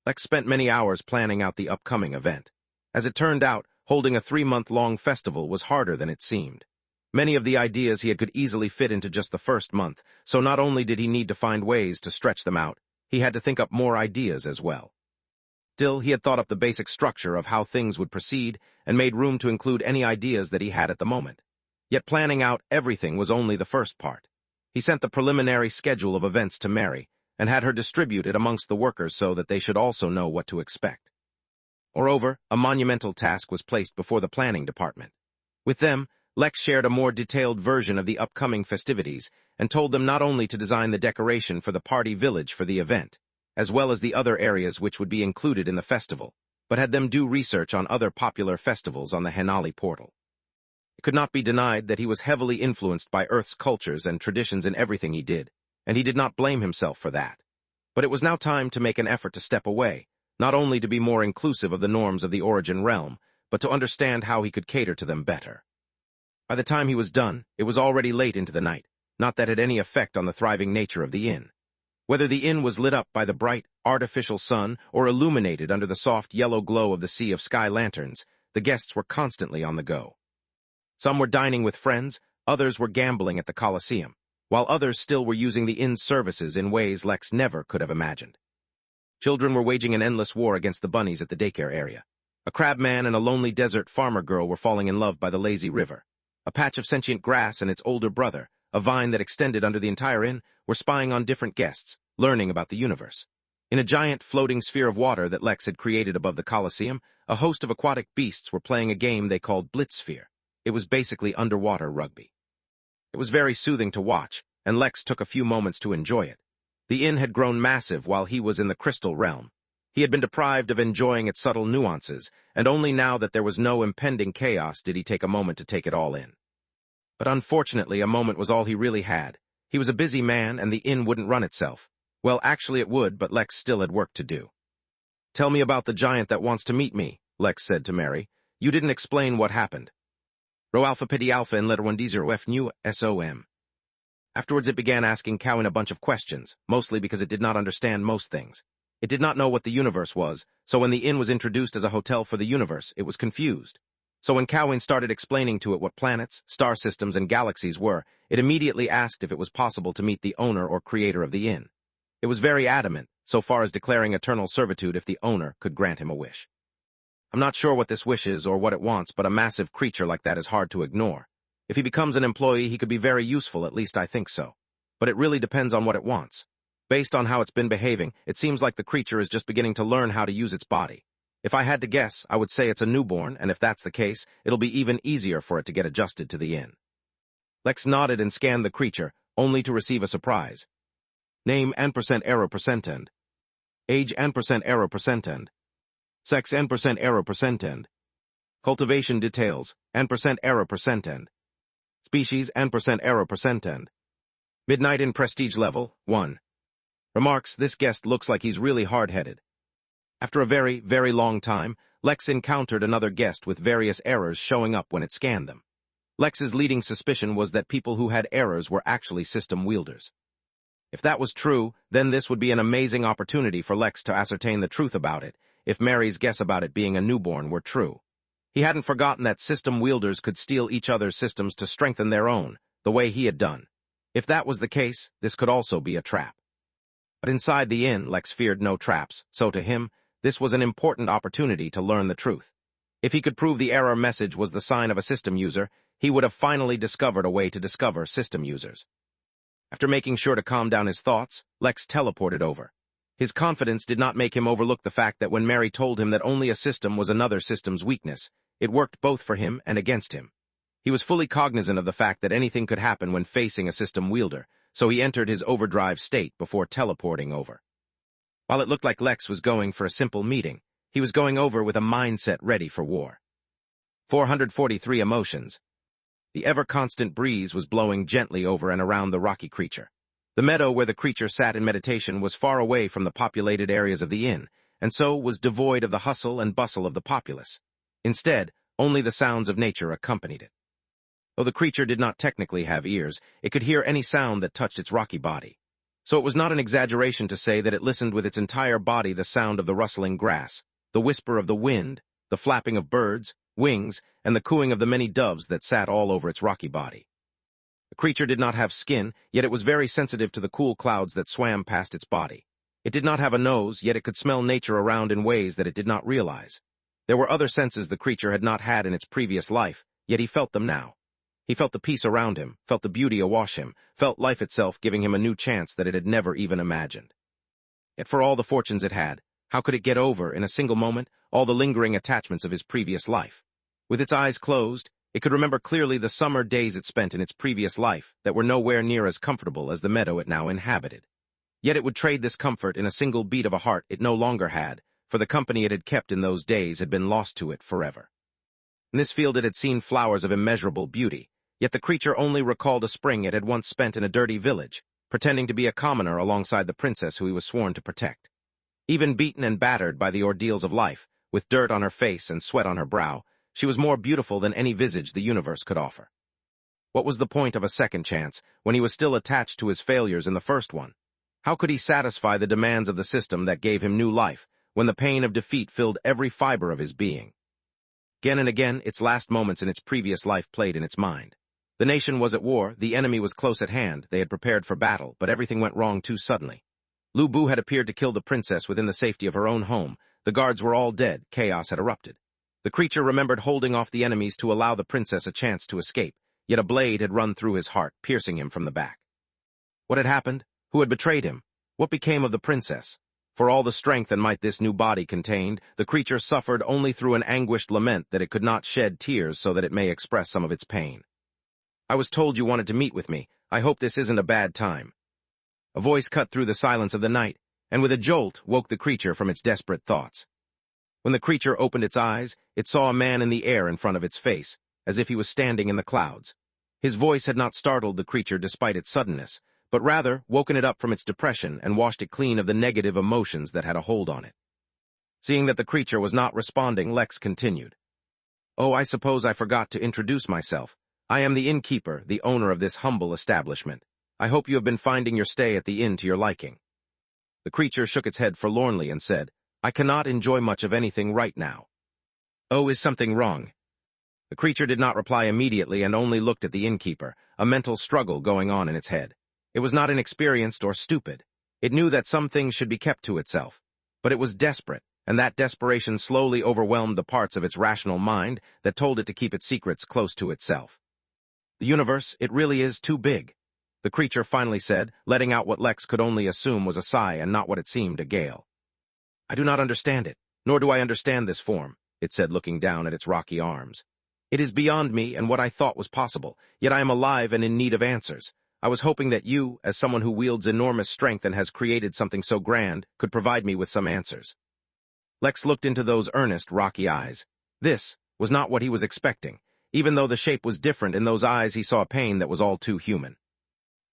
Speaker 1: Lex spent many hours planning out the upcoming event. As it turned out, holding a 3-month-long festival was harder than it seemed. Many of the ideas he had could easily fit into just the first month, so not only did he need to find ways to stretch them out, he had to think up more ideas as well. Still, he had thought up the basic structure of how things would proceed and made room to include any ideas that he had at the moment. Yet planning out everything was only the first part. He sent the preliminary schedule of events to Mary, and had her distribute it amongst the workers so that they should also know what to expect. Moreover, a monumental task was placed before the planning department. With them, Lex shared a more detailed version of the upcoming festivities and told them not only to design the decoration for the party village for the event, as well as the other areas which would be included in the festival, but had them do research on other popular festivals on the Henali portal. It could not be denied that he was heavily influenced by Earth's cultures and traditions in everything he did, and he did not blame himself for that. But it was now time to make an effort to step away, not only to be more inclusive of the norms of the Origin realm, but to understand how he could cater to them better. By the time he was done, it was already late into the night, not that it had any effect on the thriving nature of the inn. Whether the inn was lit up by the bright, artificial sun or illuminated under the soft yellow glow of the sea of sky lanterns, the guests were constantly on the go. Some were dining with friends, others were gambling at the Colosseum, while others still were using the inn's services in ways Lex never could have imagined. Children were waging an endless war against the bunnies at the daycare area. A crabman and a lonely desert farmer girl were falling in love by the lazy river. A patch of sentient grass and its older brother, a vine that extended under the entire inn, were spying on different guests, learning about the universe. In a giant floating sphere of water that Lex had created above the Colosseum, a host of aquatic beasts were playing a game they called Blitzsphere. It was basically underwater rugby. It was very soothing to watch, and Lex took a few moments to enjoy it. The inn had grown massive while he was in the crystal realm. He had been deprived of enjoying its subtle nuances, and only now that there was no impending chaos did he take a moment to take it all in. But unfortunately, a moment was all he really had. He was a busy man, and the inn wouldn't run itself. Well, actually it would, but Lex still had work to do. "Tell me about the giant that wants to meet me," Lex said to Mary. "You didn't explain what happened." Rho Alpha Pity Alpha and letter 1D0 F Nu SOM. Afterwards it began asking Cowan a bunch of questions, mostly because it did not understand most things. It did not know what the universe was, so when the inn was introduced as a hotel for the universe, it was confused. So when Cowan started explaining to it what planets, star systems, and galaxies were, it immediately asked if it was possible to meet the owner or creator of the inn. It was very adamant, so far as declaring eternal servitude if the owner could grant him a wish. "I'm not sure what this wish is or what it wants, but a massive creature like that is hard to ignore. If he becomes an employee, he could be very useful, at least I think so. But it really depends on what it wants. Based on how it's been behaving, it seems like the creature is just beginning to learn how to use its body. If I had to guess, I would say it's a newborn, and if that's the case, it'll be even easier for it to get adjusted to the inn." Lex nodded and scanned the creature, only to receive a surprise. Name %error%end. Age %error%end. Sex %error%end. Cultivation details, %error %end. Species, %error %end. Midnight in prestige level, 1. Remarks, this guest looks like he's really hard-headed. After a very, very long time, Lex encountered another guest with various errors showing up when it scanned them. Lex's leading suspicion was that people who had errors were actually system wielders. If that was true, then this would be an amazing opportunity for Lex to ascertain the truth about it, if Mary's guess about it being a newborn were true. He hadn't forgotten that system wielders could steal each other's systems to strengthen their own, the way he had done. If that was the case, this could also be a trap. But inside the inn, Lex feared no traps, so to him, this was an important opportunity to learn the truth. If he could prove the error message was the sign of a system user, he would have finally discovered a way to discover system users. After making sure to calm down his thoughts, Lex teleported over. His confidence did not make him overlook the fact that when Mary told him that only a system was another system's weakness, it worked both for him and against him. He was fully cognizant of the fact that anything could happen when facing a system wielder, so he entered his overdrive state before teleporting over. While it looked like Lex was going for a simple meeting, he was going over with a mindset ready for war. 443 emotions. The ever-constant breeze was blowing gently over and around the rocky creature. The meadow where the creature sat in meditation was far away from the populated areas of the inn, and so was devoid of the hustle and bustle of the populace. Instead, only the sounds of nature accompanied it. Though the creature did not technically have ears, it could hear any sound that touched its rocky body. So it was not an exaggeration to say that it listened with its entire body the sound of the rustling grass, the whisper of the wind, the flapping of birds, wings, and the cooing of the many doves that sat all over its rocky body. The creature did not have skin, yet it was very sensitive to the cool clouds that swam past its body. It did not have a nose, yet it could smell nature around in ways that it did not realize. There were other senses the creature had not had in its previous life, yet he felt them now. He felt the peace around him, felt the beauty awash him, felt life itself giving him a new chance that it had never even imagined. Yet for all the fortunes it had, how could it get over, in a single moment, all the lingering attachments of his previous life? With its eyes closed, it could remember clearly the summer days it spent in its previous life that were nowhere near as comfortable as the meadow it now inhabited. Yet it would trade this comfort in a single beat of a heart it no longer had, for the company it had kept in those days had been lost to it forever. In this field it had seen flowers of immeasurable beauty, yet the creature only recalled a spring it had once spent in a dirty village, pretending to be a commoner alongside the princess who he was sworn to protect. Even beaten and battered by the ordeals of life, with dirt on her face and sweat on her brow, she was more beautiful than any visage the universe could offer. What was the point of a second chance, when he was still attached to his failures in the first one? How could he satisfy the demands of the system that gave him new life, when the pain of defeat filled every fiber of his being? Again and again, its last moments in its previous life played in its mind. The nation was at war, the enemy was close at hand, they had prepared for battle, but everything went wrong too suddenly. Lu Bu had appeared to kill the princess within the safety of her own home, the guards were all dead, chaos had erupted. The creature remembered holding off the enemies to allow the princess a chance to escape, yet a blade had run through his heart, piercing him from the back. What had happened? Who had betrayed him? What became of the princess? For all the strength and might this new body contained, the creature suffered only through an anguished lament that it could not shed tears so that it may express some of its pain. I was told you wanted to meet with me. I hope this isn't a bad time. A voice cut through the silence of the night, and with a jolt woke the creature from its desperate thoughts. When the creature opened its eyes, it saw a man in the air in front of its face, as if he was standing in the clouds. His voice had not startled the creature despite its suddenness, but rather woken it up from its depression and washed it clean of the negative emotions that had a hold on it. Seeing that the creature was not responding, Lex continued. Oh, I suppose I forgot to introduce myself. I am the innkeeper, the owner of this humble establishment. I hope you have been finding your stay at the inn to your liking. The creature shook its head forlornly and said, I cannot enjoy much of anything right now. Oh, is something wrong? The creature did not reply immediately and only looked at the innkeeper, a mental struggle going on in its head. It was not inexperienced or stupid. It knew that some things should be kept to itself. But it was desperate, and that desperation slowly overwhelmed the parts of its rational mind that told it to keep its secrets close to itself. The universe, it really is too big, the creature finally said, letting out what Lex could only assume was a sigh and not what it seemed, a gale. I do not understand it, nor do I understand this form, it said, looking down at its rocky arms. It is beyond me and what I thought was possible, yet I am alive and in need of answers. I was hoping that you, as someone who wields enormous strength and has created something so grand, could provide me with some answers. Lex looked into those earnest, rocky eyes. This, was not what he was expecting. Even though the shape was different, in those eyes he saw a pain that was all too human.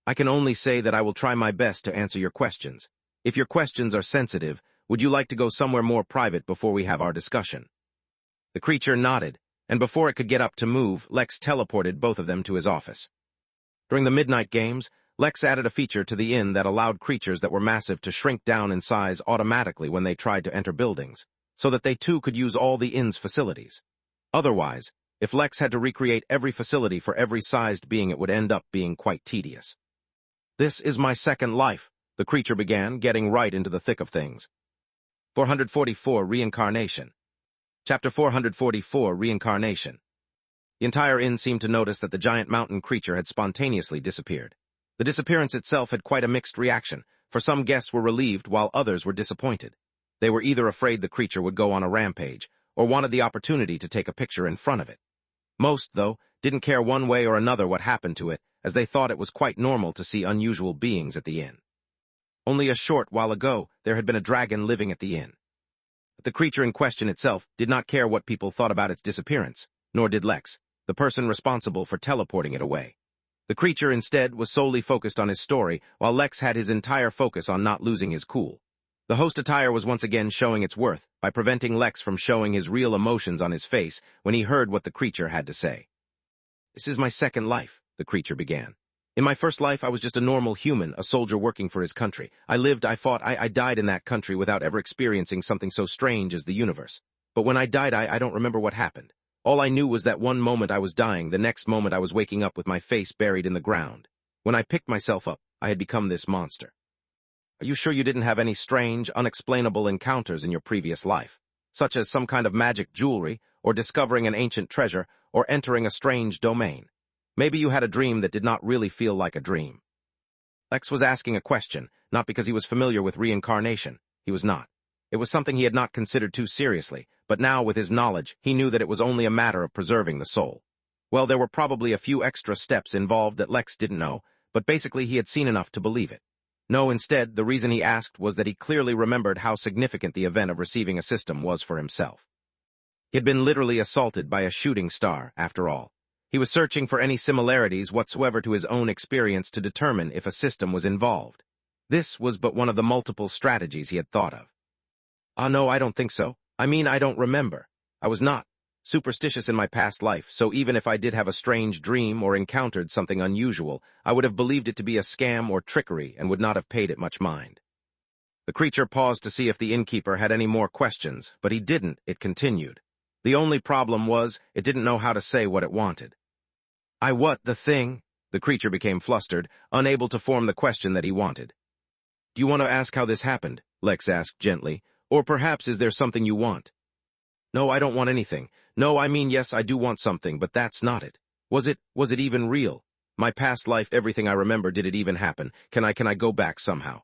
Speaker 1: I can only say that I will try my best to answer your questions. If your questions are sensitive, would you like to go somewhere more private before we have our discussion? The creature nodded, and before it could get up to move, Lex teleported both of them to his office. During the midnight games, Lex added a feature to the inn that allowed creatures that were massive to shrink down in size automatically when they tried to enter buildings, so that they too could use all the inn's facilities. Otherwise, if Lex had to recreate every facility for every sized being, it would end up being quite tedious. "This is my second life," the creature began, getting right into the thick of things. 444 Reincarnation. Chapter 444 Reincarnation. The entire inn seemed to notice that the giant mountain creature had spontaneously disappeared. The disappearance itself had quite a mixed reaction, for some guests were relieved while others were disappointed. They were either afraid the creature would go on a rampage, or wanted the opportunity to take a picture in front of it. Most, though, didn't care one way or another what happened to it, as they thought it was quite normal to see unusual beings at the inn. Only a short while ago, there had been a dragon living at the inn. But the creature in question itself did not care what people thought about its disappearance, nor did Lex, the person responsible for teleporting it away. The creature instead was solely focused on his story, while Lex had his entire focus on not losing his cool. The host attire was once again showing its worth by preventing Lex from showing his real emotions on his face when he heard what the creature had to say. "This is my second life," the creature began. "In my first life, I was just a normal human, a soldier working for his country. I lived, I fought, I died in that country without ever experiencing something so strange as the universe. But when I died, I don't remember what happened. All I knew was that one moment I was dying, the next moment I was waking up with my face buried in the ground. When I picked myself up, I had become this monster." "Are you sure you didn't have any strange, unexplainable encounters in your previous life, such as some kind of magic jewelry, or discovering an ancient treasure, or entering a strange domain? Maybe you had a dream that did not really feel like a dream." Lex was asking a question, not because he was familiar with reincarnation. He was not. It was something he had not considered too seriously, but now, with his knowledge, he knew that it was only a matter of preserving the soul. Well, there were probably a few extra steps involved that Lex didn't know, but basically he had seen enough to believe it. No, instead, the reason he asked was that he clearly remembered how significant the event of receiving a system was for himself. He had been literally assaulted by a shooting star, after all. He was searching for any similarities whatsoever to his own experience to determine if a system was involved. This was but one of the multiple strategies he had thought of. No, I don't think so. I mean, I don't remember. I was not superstitious in my past life, so even if I did have a strange dream or encountered something unusual, I would have believed it to be a scam or trickery and would not have paid it much mind." The creature paused to see if the innkeeper had any more questions, but he didn't. It continued. The only problem was, it didn't know how to say what it wanted. What the thing?" The creature became flustered, unable to form the question that he wanted. "Do you want to ask how this happened?" Lex asked gently. "Or perhaps is there something you want?" "No, I don't want anything. No, I mean, yes, I do want something, but that's not it. Was it even real? My past life, everything I remember, did it even happen? Can I go back somehow?"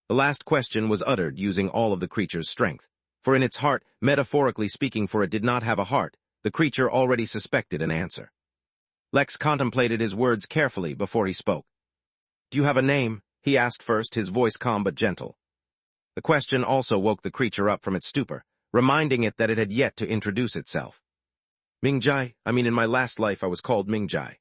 Speaker 1: The last question was uttered using all of the creature's strength. For in its heart, metaphorically speaking, for it did not have a heart, the creature already suspected an answer. Lex contemplated his words carefully before he spoke. "Do you have a name?" he asked first, his voice calm but gentle. The question also woke the creature up from its stupor, reminding it that it had yet to introduce itself. "Mingjai, in my last life I was called Mingjai."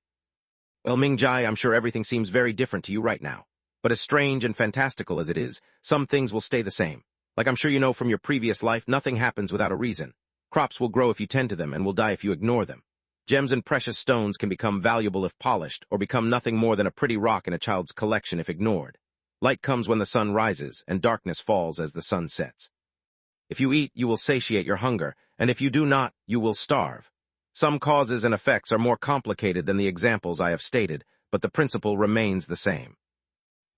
Speaker 1: "Well, Mingjai, I'm sure everything seems very different to you right now. But as strange and fantastical as it is, some things will stay the same. Like I'm sure you know from your previous life, nothing happens without a reason. Crops will grow if you tend to them and will die if you ignore them. Gems and precious stones can become valuable if polished, or become nothing more than a pretty rock in a child's collection if ignored. Light comes when the sun rises, and darkness falls as the sun sets. If you eat, you will satiate your hunger, and if you do not, you will starve. Some causes and effects are more complicated than the examples I have stated, but the principle remains the same.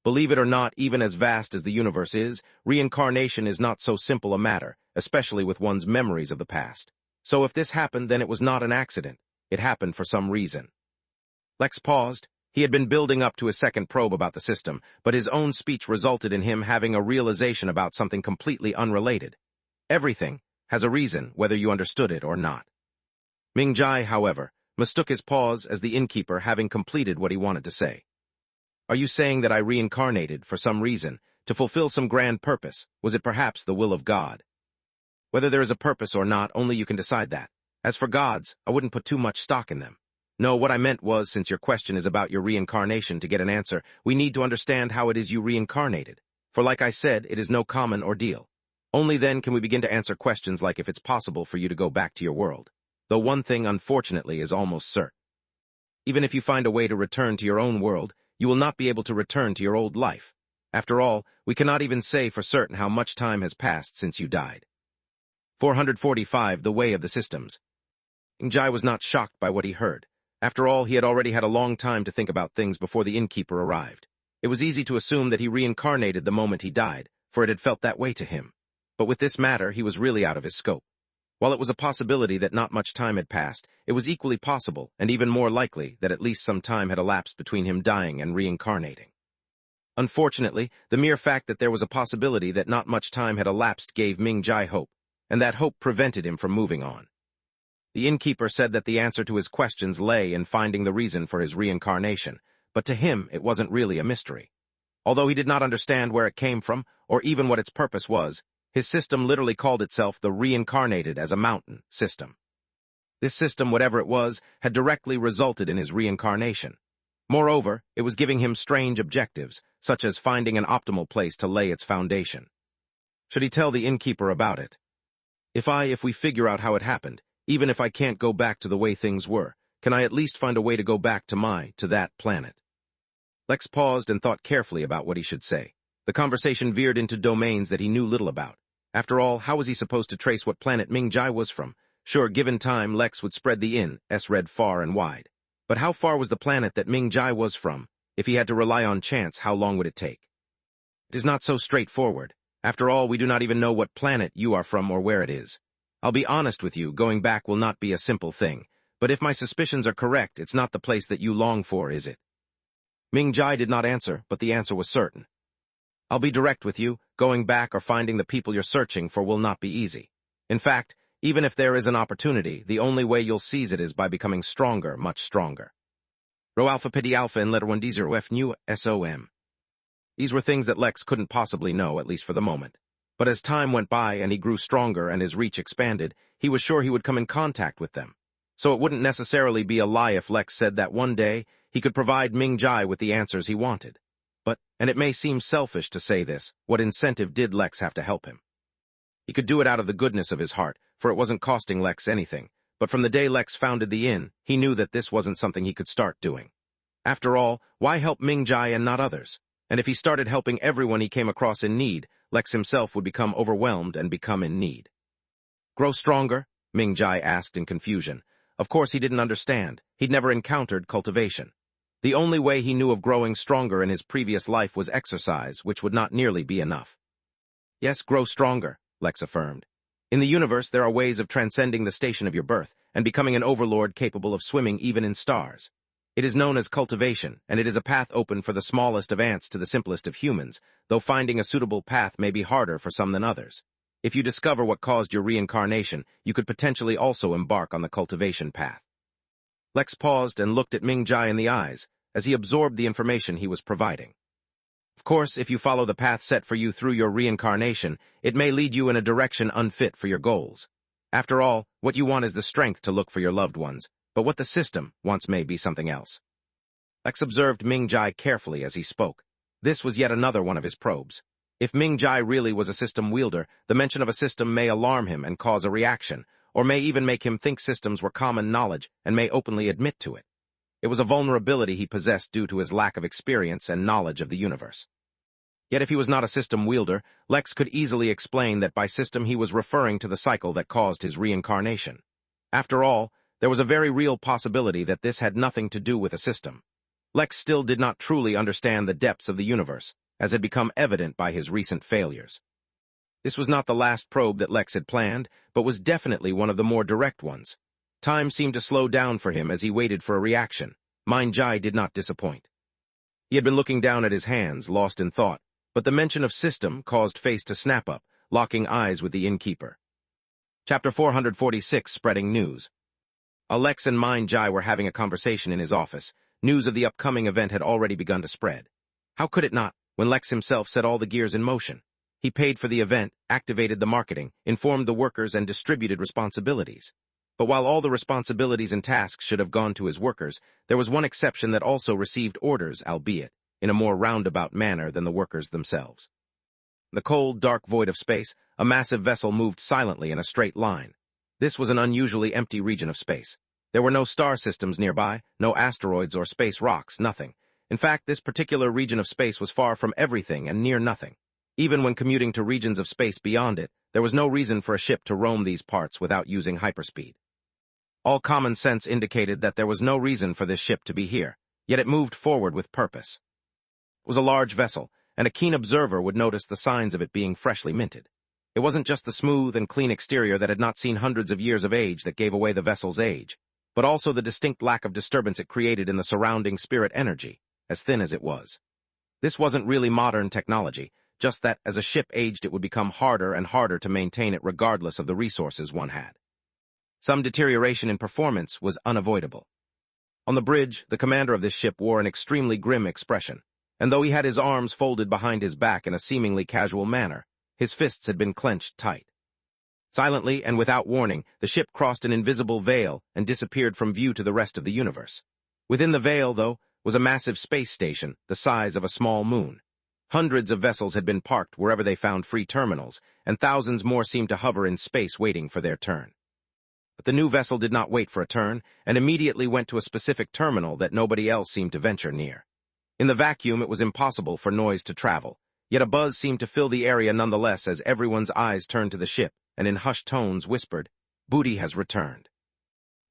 Speaker 1: Believe it or not, even as vast as the universe is, reincarnation is not so simple a matter, especially with one's memories of the past. So if this happened, then it was not an accident. It happened for some reason." Lex paused. He had been building up to a second probe about the system, but his own speech resulted in him having a realization about something completely unrelated. Everything has a reason, whether you understood it or not. Mingjai, however, mistook his pause as the innkeeper having completed what he wanted to say. "Are you saying that I reincarnated for some reason, to fulfill some grand purpose? Was it perhaps the will of God?" "Whether there is a purpose or not, only you can decide that. As for gods, I wouldn't put too much stock in them. No, what I meant was, since your question is about your reincarnation, to get an answer, we need to understand how it is you reincarnated. For like I said, it is no common ordeal. Only then can we begin to answer questions like if it's possible for you to go back to your world. Though one thing, unfortunately, is almost certain. Even if you find a way to return to your own world, you will not be able to return to your old life. After all, we cannot even say for certain how much time has passed since you died. 445. The Way of the Systems. Jai was not shocked by what he heard. After all, he had already had a long time to think about things before the innkeeper arrived. It was easy to assume that he reincarnated the moment he died, for it had felt that way to him. But with this matter, he was really out of his scope. While it was a possibility that not much time had passed, it was equally possible, and even more likely, that at least some time had elapsed between him dying and reincarnating. Unfortunately, the mere fact that there was a possibility that not much time had elapsed gave Ming Jai hope, and that hope prevented him from moving on. The innkeeper said that the answer to his questions lay in finding the reason for his reincarnation, but to him it wasn't really a mystery. Although he did not understand where it came from, or even what its purpose was, his system literally called itself the Reincarnated as a Mountain system. This system, whatever it was, had directly resulted in his reincarnation. Moreover, it was giving him strange objectives, such as finding an optimal place to lay its foundation. Should he tell the innkeeper about it? If we figure out how it happened, even if I can't go back to the way things were, can I at least find a way to go back to that planet? Lex paused and thought carefully about what he should say. The conversation veered into domains that he knew little about. After all, how was he supposed to trace what planet Ming Jai was from? Sure, given time, Lex would spread the read far and wide. But how far was the planet that Ming Jai was from? If he had to rely on chance, how long would it take? It is not so straightforward. After all, we do not even know what planet you are from or where it is. I'll be honest with you, going back will not be a simple thing. But if my suspicions are correct, it's not the place that you long for, is it? Ming Jai did not answer, but the answer was certain. I'll be direct with you, going back or finding the people you're searching for will not be easy. In fact, even if there is an opportunity, the only way you'll seize it is by becoming stronger, much stronger. Rho alpha pidi alpha and letter 1 D0 F nu SOM. These were things that Lex couldn't possibly know, at least for the moment. But as time went by and he grew stronger and his reach expanded, he was sure he would come in contact with them. So it wouldn't necessarily be a lie if Lex said that one day he could provide Ming Jai with the answers he wanted. But, and it may seem selfish to say this, what incentive did Lex have to help him? He could do it out of the goodness of his heart, for it wasn't costing Lex anything. But from the day Lex founded the inn, he knew that this wasn't something he could start doing. After all, why help Ming Jai and not others? And if he started helping everyone he came across in need, Lex himself would become overwhelmed and become in need. Grow stronger? Ming Jai asked in confusion. Of course he didn't understand. He'd never encountered cultivation. The only way he knew of growing stronger in his previous life was exercise, which would not nearly be enough. Yes, grow stronger, Lex affirmed. In the universe, there are ways of transcending the station of your birth and becoming an overlord capable of swimming even in stars. It is known as cultivation, and it is a path open for the smallest of ants to the simplest of humans, though finding a suitable path may be harder for some than others. If you discover what caused your reincarnation, you could potentially also embark on the cultivation path. Lex paused and looked at Ming Jai in the eyes as he absorbed the information he was providing. Of course, if you follow the path set for you through your reincarnation, it may lead you in a direction unfit for your goals. After all, what you want is the strength to look for your loved ones, but what the system wants may be something else. Lex observed Ming Jai carefully as he spoke. This was yet another one of his probes. If Ming Jai really was a system wielder, the mention of a system may alarm him and cause a reaction, or may even make him think systems were common knowledge and may openly admit to it. It was a vulnerability he possessed due to his lack of experience and knowledge of the universe. Yet if he was not a system wielder, Lex could easily explain that by system he was referring to the cycle that caused his reincarnation. After all, there was a very real possibility that this had nothing to do with a system. Lex still did not truly understand the depths of the universe, as had become evident by his recent failures. This was not the last probe that Lex had planned, but was definitely one of the more direct ones. Time seemed to slow down for him as he waited for a reaction. Ming Jai did not disappoint. He had been looking down at his hands, lost in thought, but the mention of system caused face to snap up, locking eyes with the innkeeper. Chapter 446, Spreading News. Lex and Ming Jai were having a conversation in his office. News of the upcoming event had already begun to spread. How could it not, when Lex himself set all the gears in motion? He paid for the event, activated the marketing, informed the workers, and distributed responsibilities. But while all the responsibilities and tasks should have gone to his workers, there was one exception that also received orders, albeit in a more roundabout manner than the workers themselves. The cold, dark void of space, a massive vessel moved silently in a straight line. This was an unusually empty region of space. There were no star systems nearby, no asteroids or space rocks, nothing. In fact, this particular region of space was far from everything and near nothing. Even when commuting to regions of space beyond it, there was no reason for a ship to roam these parts without using hyperspeed. All common sense indicated that there was no reason for this ship to be here, yet it moved forward with purpose. It was a large vessel, and a keen observer would notice the signs of it being freshly minted. It wasn't just the smooth and clean exterior that had not seen hundreds of years of age that gave away the vessel's age, but also the distinct lack of disturbance it created in the surrounding spirit energy, as thin as it was. This wasn't really modern technology, just that as a ship aged it would become harder and harder to maintain it regardless of the resources one had. Some deterioration in performance was unavoidable. On the bridge, the commander of this ship wore an extremely grim expression, and though he had his arms folded behind his back in a seemingly casual manner, his fists had been clenched tight. Silently and without warning, the ship crossed an invisible veil and disappeared from view to the rest of the universe. Within the veil, though, was a massive space station the size of a small moon. Hundreds of vessels had been parked wherever they found free terminals, and thousands more seemed to hover in space waiting for their turn. But the new vessel did not wait for a turn, and immediately went to a specific terminal that nobody else seemed to venture near. In the vacuum, it was impossible for noise to travel, yet a buzz seemed to fill the area nonetheless as everyone's eyes turned to the ship, and in hushed tones whispered, "Booty has returned."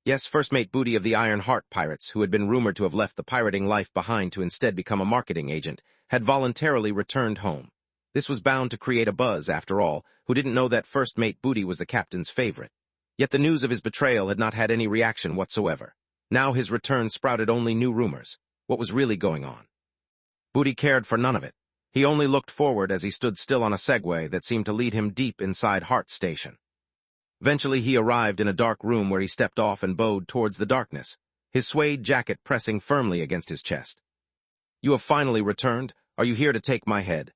Speaker 1: Yes, First Mate Booty of the Iron Heart pirates, who had been rumored to have left the pirating life behind to instead become a marketing agent, had voluntarily returned home. This was bound to create a buzz, after all, who didn't know that First Mate Booty was the captain's favorite. Yet the news of his betrayal had not had any reaction whatsoever. Now his return sprouted only new rumors. What was really going on? Booty cared for none of it. He only looked forward as he stood still on a Segway that seemed to lead him deep inside Heart Station. Eventually he arrived in a dark room where he stepped off and bowed towards the darkness, his suede jacket pressing firmly against his chest. "You have finally returned. Are you here to take my head?"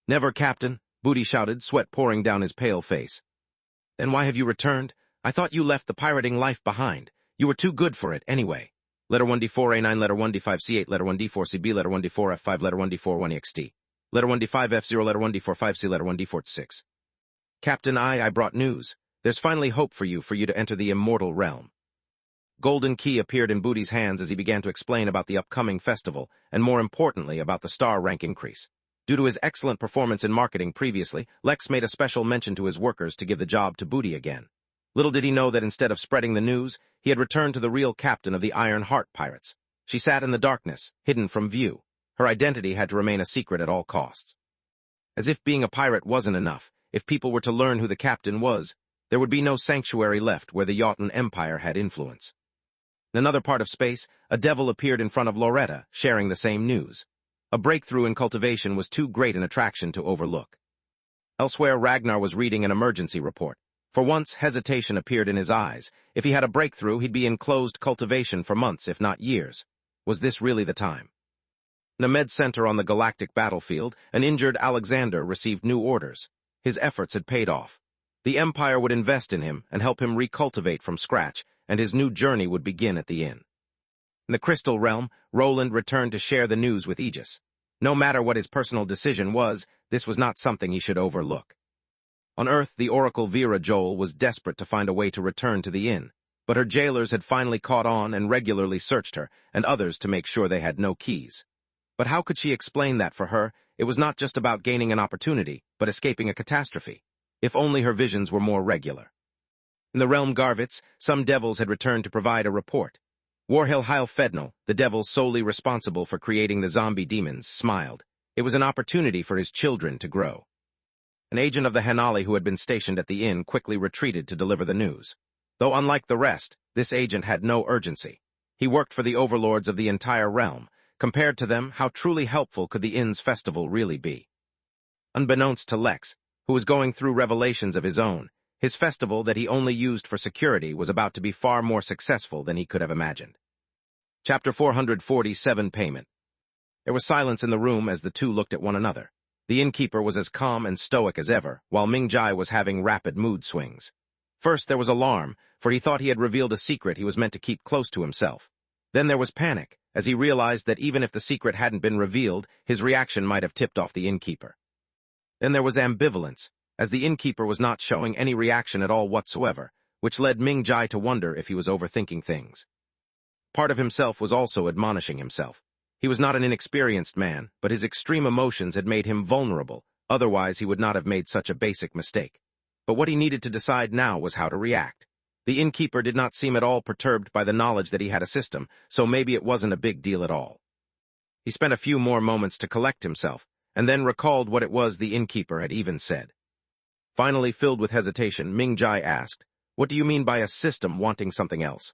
Speaker 1: "Never, Captain," Booty shouted, sweat pouring down his pale face. "Then why have you returned? I thought you left the pirating life behind. You were too good for it, anyway. Letter 1D4A9, letter 1D5C8, letter 1D4CB, letter 1D4F5, letter 1D41EXT. Letter 1D5F0, letter 1D45C, letter 1D46. Captain, I brought news. There's finally hope for you to enter the immortal realm." Golden Key appeared in Booty's hands as he began to explain about the upcoming festival, and more importantly about the star rank increase. Due to his excellent performance in marketing previously, Lex made a special mention to his workers to give the job to Booty again. Little did he know that instead of spreading the news, he had returned to the real captain of the Iron Heart pirates. She sat in the darkness, hidden from view. Her identity had to remain a secret at all costs. As if being a pirate wasn't enough, if people were to learn who the captain was, there would be no sanctuary left where the Jotun Empire had influence. In another part of space, a devil appeared in front of Loretta, sharing the same news. A breakthrough in cultivation was too great an attraction to overlook. Elsewhere, Ragnar was reading an emergency report. For once, hesitation appeared in his eyes. If he had a breakthrough, he'd be in closed cultivation for months, if not years. Was this really the time? In a med center on the galactic battlefield, an injured Alexander received new orders. His efforts had paid off. The Empire would invest in him and help him recultivate from scratch, and his new journey would begin at the inn. In the Crystal Realm, Roland returned to share the news with Aegis. No matter what his personal decision was, this was not something he should overlook. On Earth, the Oracle Vera Joel was desperate to find a way to return to the inn, but her jailers had finally caught on and regularly searched her, and others to make sure they had no keys. But how could she explain that for her? It was not just about gaining an opportunity, but escaping a catastrophe. If only her visions were more regular. In the realm Garvitz, some devils had returned to provide a report. Warhill Heilfednal, the devil solely responsible for creating the zombie demons, smiled. It was an opportunity for his children to grow. An agent of the Hanali who had been stationed at the inn quickly retreated to deliver the news. Though unlike the rest, this agent had no urgency. He worked for the overlords of the entire realm. Compared to them, how truly helpful could the inn's festival really be? Unbeknownst to Lex, who was going through revelations of his own, his festival that he only used for security was about to be far more successful than he could have imagined. Chapter 447 Payment. There was silence in the room as the two looked at one another. The innkeeper was as calm and stoic as ever, while Ming Jai was having rapid mood swings. First, there was alarm, for he thought he had revealed a secret he was meant to keep close to himself. Then there was panic, as he realized that even if the secret hadn't been revealed, his reaction might have tipped off the innkeeper. Then there was ambivalence, as the innkeeper was not showing any reaction at all whatsoever, which led Ming Jai to wonder if he was overthinking things. Part of himself was also admonishing himself. He was not an inexperienced man, but his extreme emotions had made him vulnerable, otherwise he would not have made such a basic mistake. But what he needed to decide now was how to react. The innkeeper did not seem at all perturbed by the knowledge that he had a system, so maybe it wasn't a big deal at all. He spent a few more moments to collect himself, and then recalled what it was the innkeeper had even said. Finally, filled with hesitation, Ming Jai asked, "What do you mean by a system wanting something else?"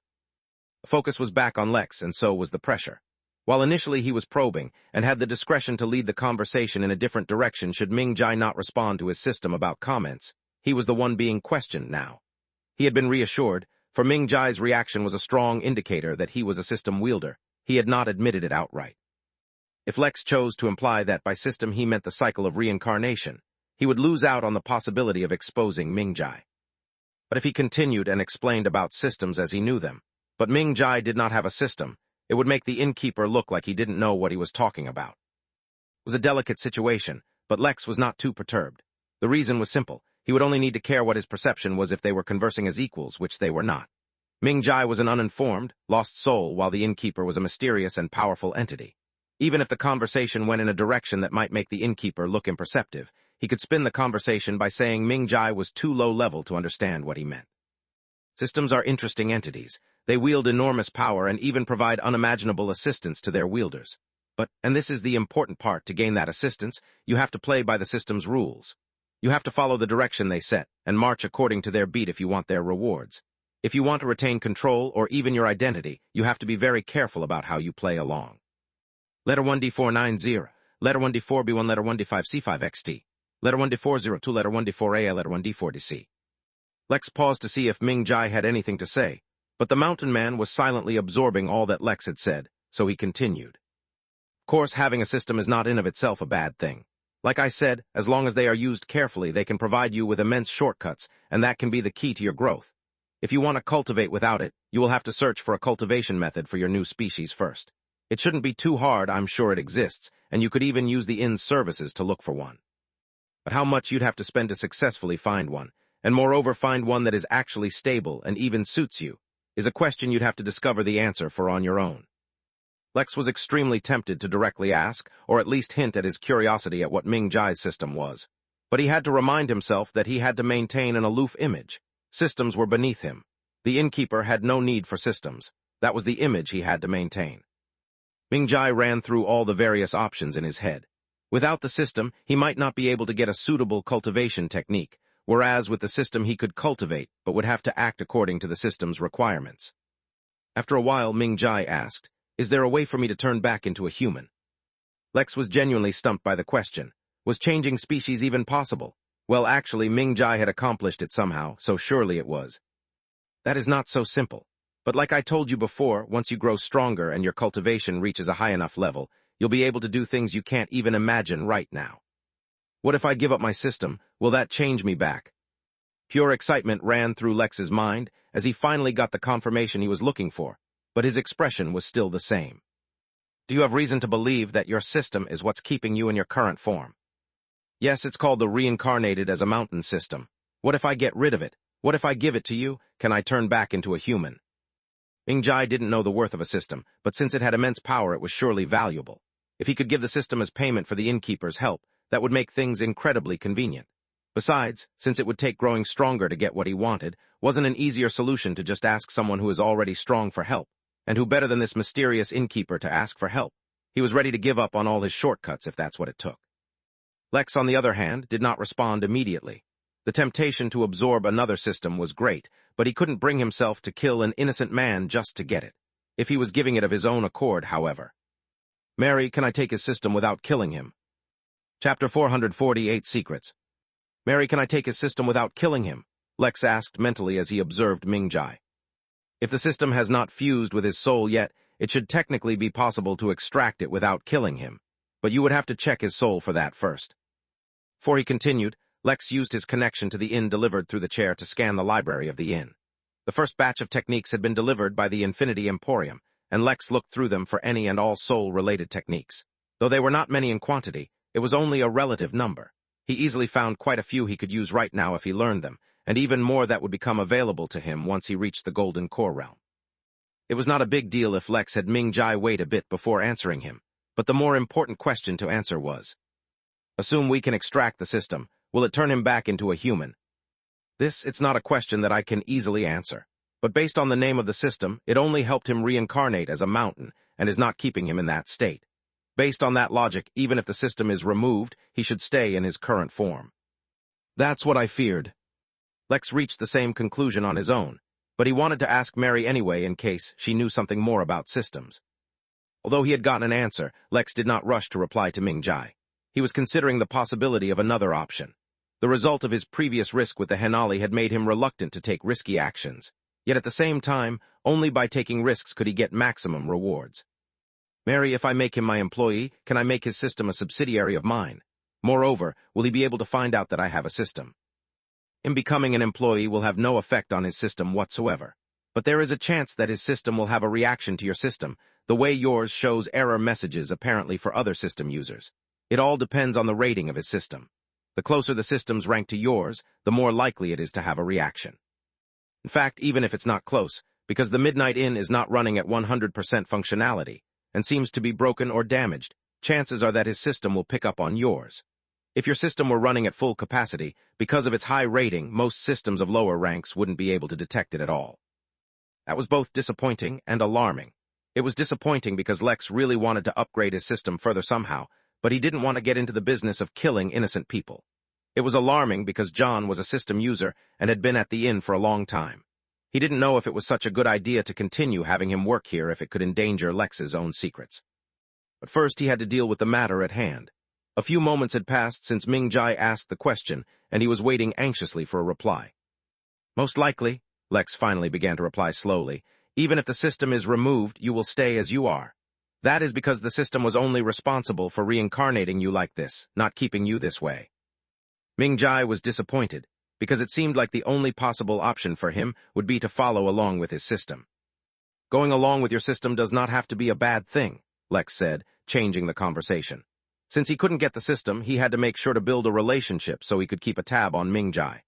Speaker 1: The focus was back on Lex, and so was the pressure. While initially he was probing, and had the discretion to lead the conversation in a different direction should Ming Jai not respond to his system about comments, he was the one being questioned now. He had been reassured, for Ming Jai's reaction was a strong indicator that he was a system wielder. He had not admitted it outright. If Lex chose to imply that by system he meant the cycle of reincarnation, he would lose out on the possibility of exposing Ming Jai. But if he continued and explained about systems as he knew them, but Ming Jai did not have a system, it would make the innkeeper look like he didn't know what he was talking about. It was a delicate situation, but Lex was not too perturbed. The reason was simple. He would only need to care what his perception was if they were conversing as equals, which they were not. Ming Jai was an uninformed, lost soul, while the innkeeper was a mysterious and powerful entity. Even if the conversation went in a direction that might make the innkeeper look imperceptive, he could spin the conversation by saying Ming Jai was too low-level to understand what he meant. Systems are interesting entities. They wield enormous power and even provide unimaginable assistance to their wielders. But, and this is the important part, to gain that assistance, you have to play by the system's rules. You have to follow the direction they set, and march according to their beat if you want their rewards. If you want to retain control or even your identity, you have to be very careful about how you play along. Letter 1D490, Letter 1D4B1, Letter 1D5C5XT, Letter 1D402, Letter 1D4A, Letter 1D4DC. Lex paused to see if Ming Jai had anything to say, but the mountain man was silently absorbing all that Lex had said, so he continued. Of course, having a system is not in of itself a bad thing. Like I said, as long as they are used carefully, they can provide you with immense shortcuts, and that can be the key to your growth. If you want to cultivate without it, you will have to search for a cultivation method for your new species first. It shouldn't be too hard, I'm sure it exists, and you could even use the inn's services to look for one. But how much you'd have to spend to successfully find one, and moreover find one that is actually stable and even suits you, is a question you'd have to discover the answer for on your own. Lex was extremely tempted to directly ask, or at least hint at his curiosity at what Ming Jai's system was. But he had to remind himself that he had to maintain an aloof image. Systems were beneath him. The innkeeper had no need for systems. That was the image he had to maintain. Ming Jai ran through all the various options in his head. Without the system, he might not be able to get a suitable cultivation technique, whereas with the system he could cultivate, but would have to act according to the system's requirements. After a while, Ming Jai asked, "Is there a way for me to turn back into a human?" Lex was genuinely stumped by the question. Was changing species even possible? Well, actually, Ming Jai had accomplished it somehow, so surely it was. That is not so simple. But like I told you before, once you grow stronger and your cultivation reaches a high enough level, you'll be able to do things you can't even imagine right now. What if I give up my system? Will that change me back? Pure excitement ran through Lex's mind as he finally got the confirmation he was looking for, but his expression was still the same. Do you have reason to believe that your system is what's keeping you in your current form? Yes, it's called the reincarnated as a mountain system. What if I get rid of it? What if I give it to you? Can I turn back into a human? Ming Jai didn't know the worth of a system, but since it had immense power, it was surely valuable. If he could give the system as payment for the innkeeper's help, that would make things incredibly convenient. Besides, since it would take growing stronger to get what he wanted, wasn't an easier solution to just ask someone who is already strong for help? And who better than this mysterious innkeeper to ask for help? He was ready to give up on all his shortcuts if that's what it took. Lex, on the other hand, did not respond immediately. The temptation to absorb another system was great, but he couldn't bring himself to kill an innocent man just to get it. If he was giving it of his own accord, however. Mary, can I take his system without killing him? Chapter 448, Secrets. Mary, can I take his system without killing him? Lex asked mentally as he observed Ming Jai. If the system has not fused with his soul yet, it should technically be possible to extract it without killing him, but you would have to check his soul for that first. For he continued, Lex used his connection to the inn delivered through the chair to scan the library of the inn. The first batch of techniques had been delivered by the Infinity Emporium, and Lex looked through them for any and all soul-related techniques. Though they were not many in quantity, it was only a relative number. He easily found quite a few he could use right now if he learned them, and even more that would become available to him once he reached the Golden Core realm. It was not a big deal if Lex had Ming-Jai wait a bit before answering him, but the more important question to answer was, assume we can extract the system, will it turn him back into a human? It's not a question that I can easily answer, but based on the name of the system, it only helped him reincarnate as a mountain and is not keeping him in that state. Based on that logic, even if the system is removed, he should stay in his current form. That's what I feared. Lex reached the same conclusion on his own, but he wanted to ask Mary anyway in case she knew something more about systems. Although he had gotten an answer, Lex did not rush to reply to Ming-Jai. He was considering the possibility of another option. The result of his previous risk with the Henali had made him reluctant to take risky actions. Yet at the same time, only by taking risks could he get maximum rewards. Mary, if I make him my employee, can I make his system a subsidiary of mine? Moreover, will he be able to find out that I have a system? Him becoming an employee will have no effect on his system whatsoever. But there is a chance that his system will have a reaction to your system, the way yours shows error messages apparently for other system users. It all depends on the rating of his system. The closer the systems rank to yours, the more likely it is to have a reaction. In fact, even if it's not close, because the Midnight Inn is not running at 100% functionality, and seems to be broken or damaged, chances are that his system will pick up on yours. If your system were running at full capacity, because of its high rating, most systems of lower ranks wouldn't be able to detect it at all. That was both disappointing and alarming. It was disappointing because Lex really wanted to upgrade his system further somehow, but he didn't want to get into the business of killing innocent people. It was alarming because John was a system user and had been at the inn for a long time. He didn't know if it was such a good idea to continue having him work here if it could endanger Lex's own secrets. But first he had to deal with the matter at hand. A few moments had passed since Ming-Jai asked the question, and he was waiting anxiously for a reply. Most likely, Lex finally began to reply slowly, even if the system is removed, you will stay as you are. That is because the system was only responsible for reincarnating you like this, not keeping you this way. Ming-Jai was disappointed, because it seemed like the only possible option for him would be to follow along with his system. Going along with your system does not have to be a bad thing, Lex said, changing the conversation. Since he couldn't get the system, he had to make sure to build a relationship so he could keep a tab on Ming-Jai.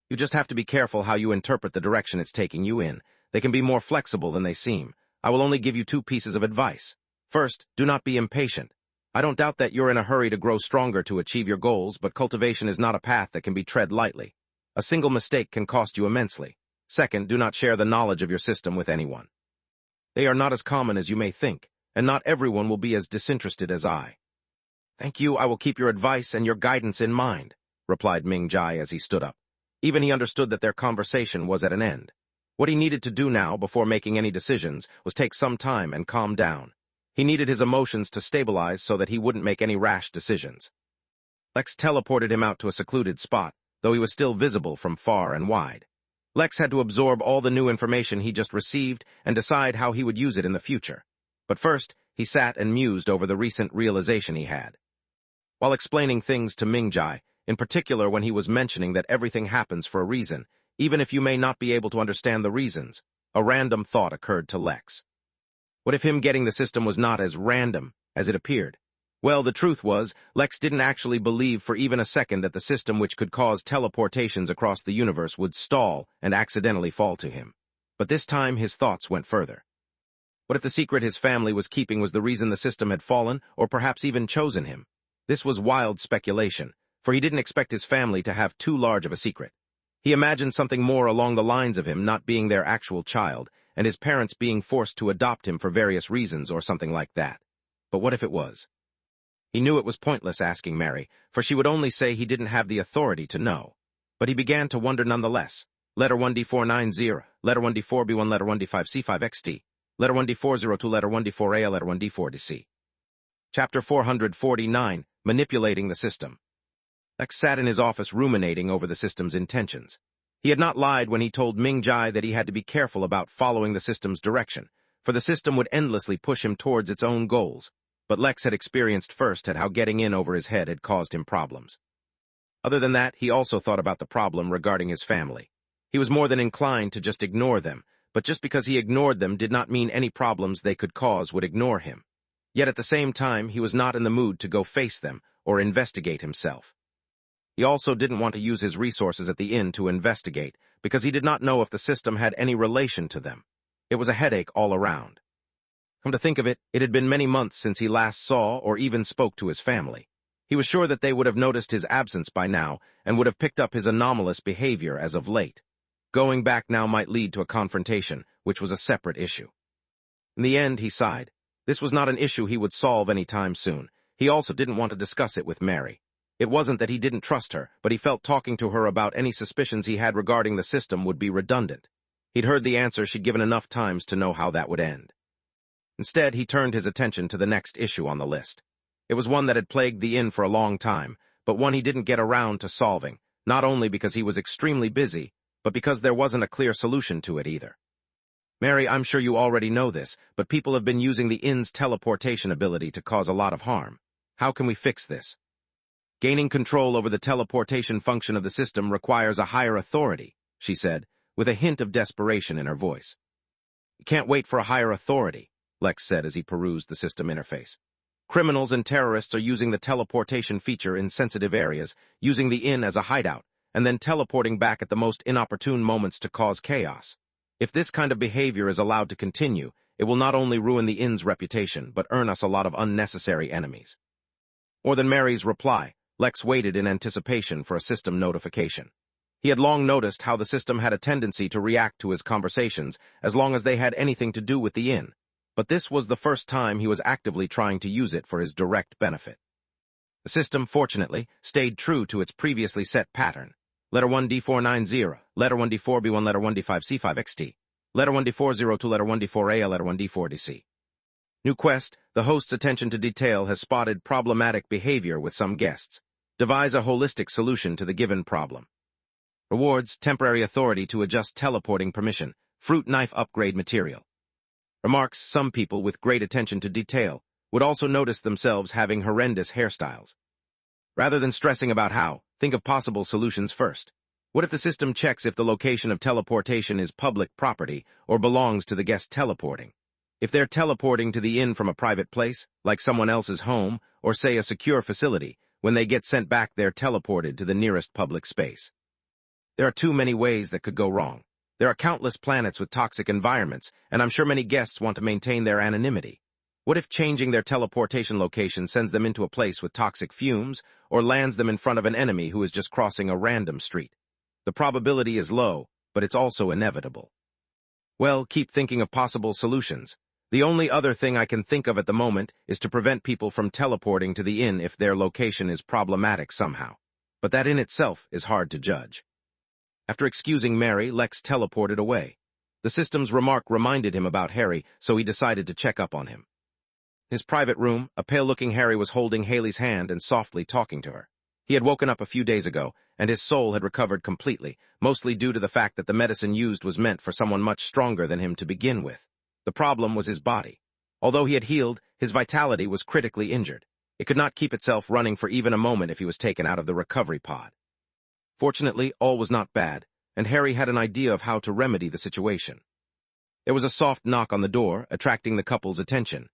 Speaker 1: You just have to be careful how you interpret the direction it's taking you in. They can be more flexible than they seem. I will only give you 2 pieces of advice. First, do not be impatient. I don't doubt that you're in a hurry to grow stronger to achieve your goals, but cultivation is not a path that can be tread lightly. A single mistake can cost you immensely. Second, do not share the knowledge of your system with anyone. They are not as common as you may think, and not everyone will be as disinterested as I. Thank you, I will keep your advice and your guidance in mind, replied Ming-Jai as he stood up. Even he understood that their conversation was at an end. What he needed to do now, before making any decisions, was take some time and calm down. He needed his emotions to stabilize so that he wouldn't make any rash decisions. Lex teleported him out to a secluded spot, though he was still visible from far and wide. Lex had to absorb all the new information he just received and decide how he would use it in the future. But first, he sat and mused over the recent realization he had. While explaining things to Ming-Jai, in particular when he was mentioning that everything happens for a reason, even if you may not be able to understand the reasons, a random thought occurred to Lex. What if him getting the system was not as random as it appeared? Well, the truth was, Lex didn't actually believe for even a second that the system which could cause teleportations across the universe would stall and accidentally fall to him. But this time his thoughts went further. What if the secret his family was keeping was the reason the system had fallen, or perhaps even chosen him? This was wild speculation, for he didn't expect his family to have too large of a secret. He imagined something more along the lines of him not being their actual child, and his parents being forced to adopt him for various reasons or something like that. But what if it was? He knew it was pointless asking Mary, for she would only say he didn't have the authority to know. But he began to wonder nonetheless. Letter 1D490, letter 1D4B1, letter 1D5C5XD, letter 1D402, letter 1D4A, letter 1D4DC. Chapter 449, Manipulating the System. Lex sat in his office ruminating over the system's intentions. He had not lied when he told Ming-Jai that he had to be careful about following the system's direction, for the system would endlessly push him towards its own goals. But Lex had experienced first at how getting in over his head had caused him problems. Other than that, he also thought about the problem regarding his family. He was more than inclined to just ignore them, but just because he ignored them did not mean any problems they could cause would ignore him. Yet at the same time, he was not in the mood to go face them or investigate himself. He also didn't want to use his resources at the inn to investigate, because he did not know if the system had any relation to them. It was a headache all around. Come to think of it, it had been many months since he last saw or even spoke to his family. He was sure that they would have noticed his absence by now and would have picked up his anomalous behavior as of late. Going back now might lead to a confrontation, which was a separate issue. In the end, he sighed. This was not an issue he would solve any time soon. He also didn't want to discuss it with Mary. It wasn't that he didn't trust her, but he felt talking to her about any suspicions he had regarding the system would be redundant. He'd heard the answer she'd given enough times to know how that would end. Instead, he turned his attention to the next issue on the list. It was one that had plagued the inn for a long time, but one he didn't get around to solving, not only because he was extremely busy, but because there wasn't a clear solution to it either. Mary, I'm sure you already know this, but people have been using the inn's teleportation ability to cause a lot of harm. How can we fix this? Gaining control over the teleportation function of the system requires a higher authority, she said, with a hint of desperation in her voice. You can't wait for a higher authority, Lex said as he perused the system interface. Criminals and terrorists are using the teleportation feature in sensitive areas, using the inn as a hideout, and then teleporting back at the most inopportune moments to cause chaos. If this kind of behavior is allowed to continue, it will not only ruin the inn's reputation, but earn us a lot of unnecessary enemies. More than Mary's reply, Lex waited in anticipation for a system notification. He had long noticed how the system had a tendency to react to his conversations as long as they had anything to do with the inn, but this was the first time he was actively trying to use it for his direct benefit. The system, fortunately, stayed true to its previously set pattern. Letter 1 D490, letter 1 D4B1, letter 1 D5C5 XT, letter 1 D402, letter 1 D4A, letter 1 D4DC. New quest, the host's attention to detail has spotted problematic behavior with some guests. Devise a holistic solution to the given problem. Rewards, temporary authority to adjust teleporting permission, fruit knife upgrade material. Remarks, some people with great attention to detail would also notice themselves having horrendous hairstyles. Rather than stressing about how, think of possible solutions first. What if the system checks if the location of teleportation is public property or belongs to the guest teleporting? If they're teleporting to the inn from a private place, like someone else's home, or say a secure facility, when they get sent back they're teleported to the nearest public space. There are too many ways that could go wrong. There are countless planets with toxic environments, and I'm sure many guests want to maintain their anonymity. What if changing their teleportation location sends them into a place with toxic fumes, or lands them in front of an enemy who is just crossing a random street? The probability is low, but it's also inevitable. Well, keep thinking of possible solutions. The only other thing I can think of at the moment is to prevent people from teleporting to the inn if their location is problematic somehow. But that in itself is hard to judge. After excusing Mary, Lex teleported away. The system's remark reminded him about Harry, so he decided to check up on him. In his private room, a pale-looking Harry was holding Haley's hand and softly talking to her. He had woken up a few days ago, and his soul had recovered completely, mostly due to the fact that the medicine used was meant for someone much stronger than him to begin with. The problem was his body. Although he had healed, his vitality was critically injured. It could not keep itself running for even a moment if he was taken out of the recovery pod. Fortunately, all was not bad, and Harry had an idea of how to remedy the situation. There was a soft knock on the door, attracting the couple's attention.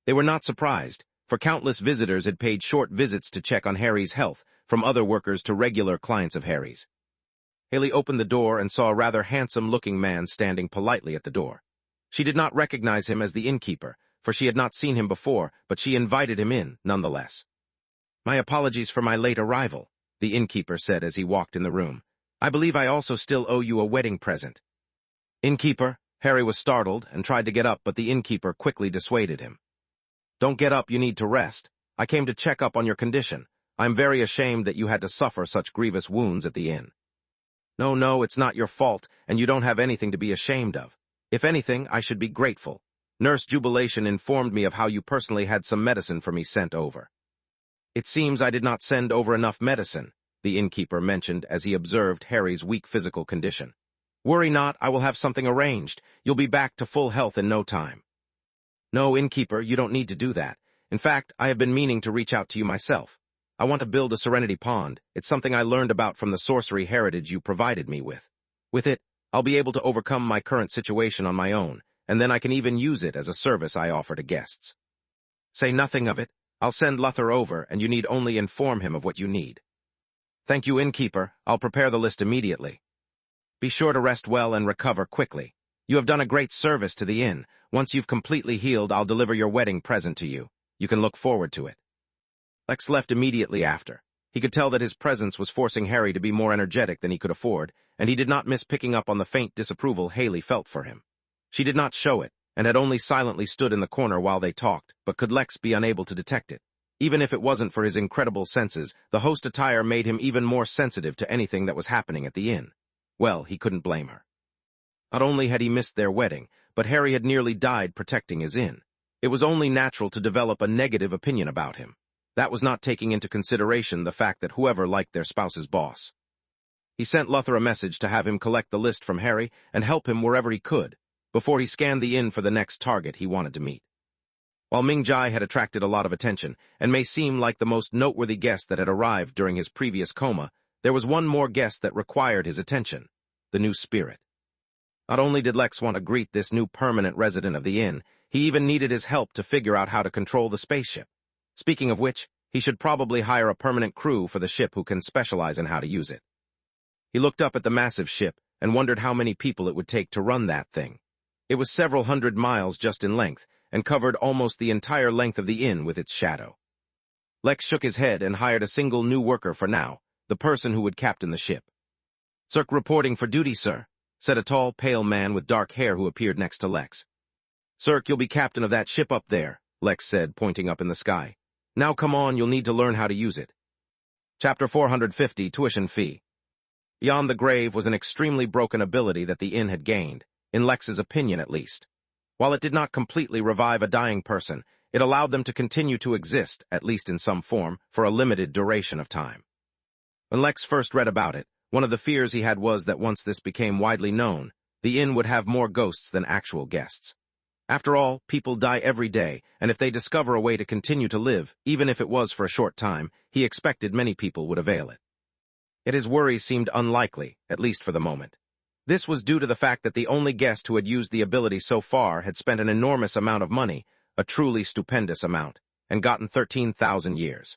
Speaker 1: They were not surprised, for countless visitors had paid short visits to check on Harry's health, from other workers to regular clients of Harry's. Haley opened the door and saw a rather handsome-looking man standing politely at the door. She did not recognize him as the innkeeper, for she had not seen him before, but she invited him in, nonetheless. "My apologies for my late arrival," the innkeeper said as he walked in the room. "I believe I also still owe you a wedding present." "Innkeeper?" Harry was startled and tried to get up, but the innkeeper quickly dissuaded him. "Don't get up, you need to rest. I came to check up on your condition. I'm very ashamed that you had to suffer such grievous wounds at the inn." No, it's not your fault, and you don't have anything to be ashamed of. If anything, I should be grateful. Nurse Jubilation informed me of how you personally had some medicine for me sent over." "It seems I did not send over enough medicine," the innkeeper mentioned as he observed Harry's weak physical condition. "Worry not, I will have something arranged. You'll be back to full health in no time." "No, innkeeper, you don't need to do that. In fact, I have been meaning to reach out to you myself. I want to build a Serenity Pond. It's something I learned about from the sorcery heritage you provided me with. With it, I'll be able to overcome my current situation on my own, and then I can even use it as a service I offer to guests. Say nothing of it. I'll send Luther over, and you need only inform him of what you need. Thank you, Innkeeper. I'll prepare the list immediately. Be sure to rest well and recover quickly. You have done a great service to the inn. Once you've completely healed, I'll deliver your wedding present to you. You can look forward to it. Lex left immediately after. He could tell that his presence was forcing Harry to be more energetic than he could afford, and he did not miss picking up on the faint disapproval Haley felt for him. She did not show it, and had only silently stood in the corner while they talked, but could Lex be unable to detect it? Even if it wasn't for his incredible senses, the host attire made him even more sensitive to anything that was happening at the inn. Well, he couldn't blame her. Not only had he missed their wedding, but Harry had nearly died protecting his inn. It was only natural to develop a negative opinion about him. That was not taking into consideration the fact that whoever liked their spouse's boss. He sent Luther a message to have him collect the list from Harry and help him wherever he could, before he scanned the inn for the next target he wanted to meet. While Ming Jai had attracted a lot of attention, and may seem like the most noteworthy guest that had arrived during his previous coma, there was one more guest that required his attention, the new spirit. Not only did Lex want to greet this new permanent resident of the inn, he even needed his help to figure out how to control the spaceship. Speaking of which, he should probably hire a permanent crew for the ship who can specialize in how to use it. He looked up at the massive ship and wondered how many people it would take to run that thing. It was several hundred miles just in length, and covered almost the entire length of the inn with its shadow. Lex shook his head and hired a single new worker for now, the person who would captain the ship. "Cirque reporting for duty, sir," said a tall, pale man with dark hair who appeared next to Lex. "Cirque, you'll be captain of that ship up there," Lex said, pointing up in the sky. "Now come on, you'll need to learn how to use it." Chapter 450, Tuition Fee. Beyond the grave was an extremely broken ability that the inn had gained, in Lex's opinion at least. While it did not completely revive a dying person, it allowed them to continue to exist, at least in some form, for a limited duration of time. When Lex first read about it, one of the fears he had was that once this became widely known, the inn would have more ghosts than actual guests. After all, people die every day, and if they discover a way to continue to live, even if it was for a short time, he expected many people would avail it. Yet his worries seemed unlikely, at least for the moment. This was due to the fact that the only guest who had used the ability so far had spent an enormous amount of money, a truly stupendous amount, and gotten 13,000 years.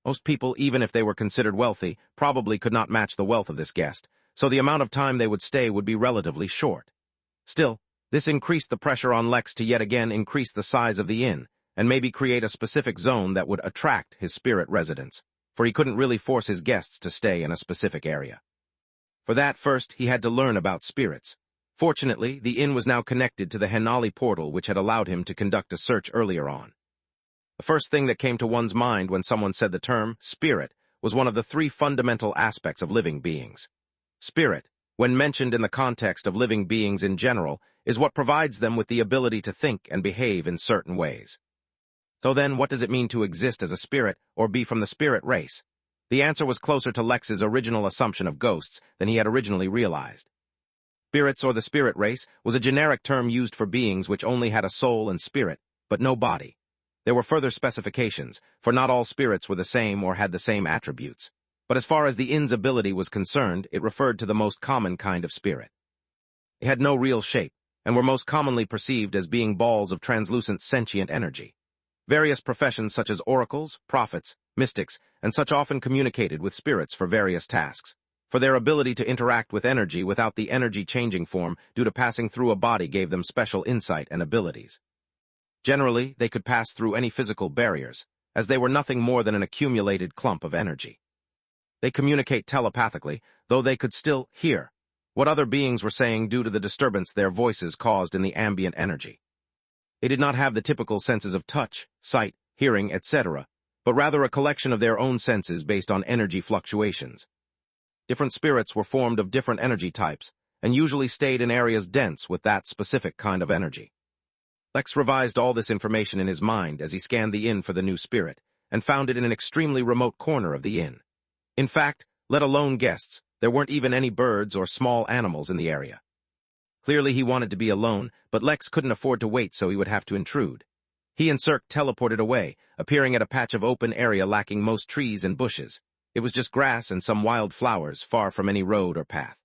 Speaker 1: Most people, even if they were considered wealthy, probably could not match the wealth of this guest, so the amount of time they would stay would be relatively short. Still, this increased the pressure on Lex to yet again increase the size of the inn, and maybe create a specific zone that would attract his spirit residents, for he couldn't really force his guests to stay in a specific area. For that, first, he had to learn about spirits. Fortunately, the inn was now connected to the Henali portal, which had allowed him to conduct a search earlier on. The first thing that came to one's mind when someone said the term spirit was one of the three fundamental aspects of living beings. Spirit, when mentioned in the context of living beings in general, is what provides them with the ability to think and behave in certain ways. So then, what does it mean to exist as a spirit or be from the spirit race? The answer was closer to Lex's original assumption of ghosts than he had originally realized. Spirits or the spirit race was a generic term used for beings which only had a soul and spirit, but no body. There were further specifications, for not all spirits were the same or had the same attributes. But as far as the inn's ability was concerned, it referred to the most common kind of spirit. They had no real shape, and were most commonly perceived as being balls of translucent sentient energy. Various professions such as oracles, prophets, mystics, and such often communicated with spirits for various tasks, for their ability to interact with energy without the energy changing form due to passing through a body gave them special insight and abilities. Generally, they could pass through any physical barriers, as they were nothing more than an accumulated clump of energy. They communicate telepathically, though they could still hear what other beings were saying due to the disturbance their voices caused in the ambient energy. They did not have the typical senses of touch, sight, hearing, etc., but rather a collection of their own senses based on energy fluctuations. Different spirits were formed of different energy types, and usually stayed in areas dense with that specific kind of energy. Lex revised all this information in his mind as he scanned the inn for the new spirit, and found it in an extremely remote corner of the inn. In fact, let alone guests, there weren't even any birds or small animals in the area. Clearly he wanted to be alone, but Lex couldn't afford to wait, so he would have to intrude. He and Cirque teleported away, appearing at a patch of open area lacking most trees and bushes. It was just grass and some wild flowers, far from any road or path.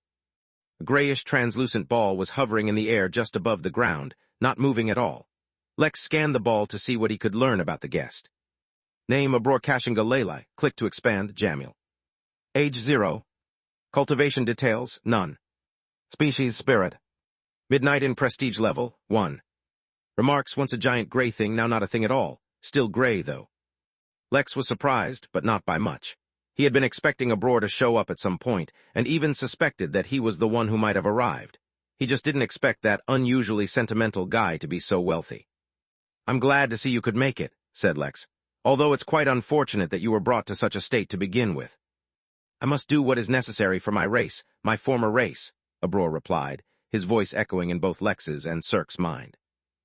Speaker 1: A grayish translucent ball was hovering in the air just above the ground, not moving at all. Lex scanned the ball to see what he could learn about the guest. Name Abror Kashinga Lelai. Click to expand, Jamil. Age 0. Cultivation details, none. Species spirit. Midnight in prestige level, 1. Remarks once a giant gray thing, now not a thing at all. Still gray, though. Lex was surprised, but not by much. He had been expecting Abror to show up at some point, and even suspected that he was the one who might have arrived. He just didn't expect that unusually sentimental guy to be so wealthy. I'm glad to see you could make it, said Lex, although it's quite unfortunate that you were brought to such a state to begin with. I must do what is necessary for my race, my former race, Abror replied, his voice echoing in both Lex's and Cirque's mind.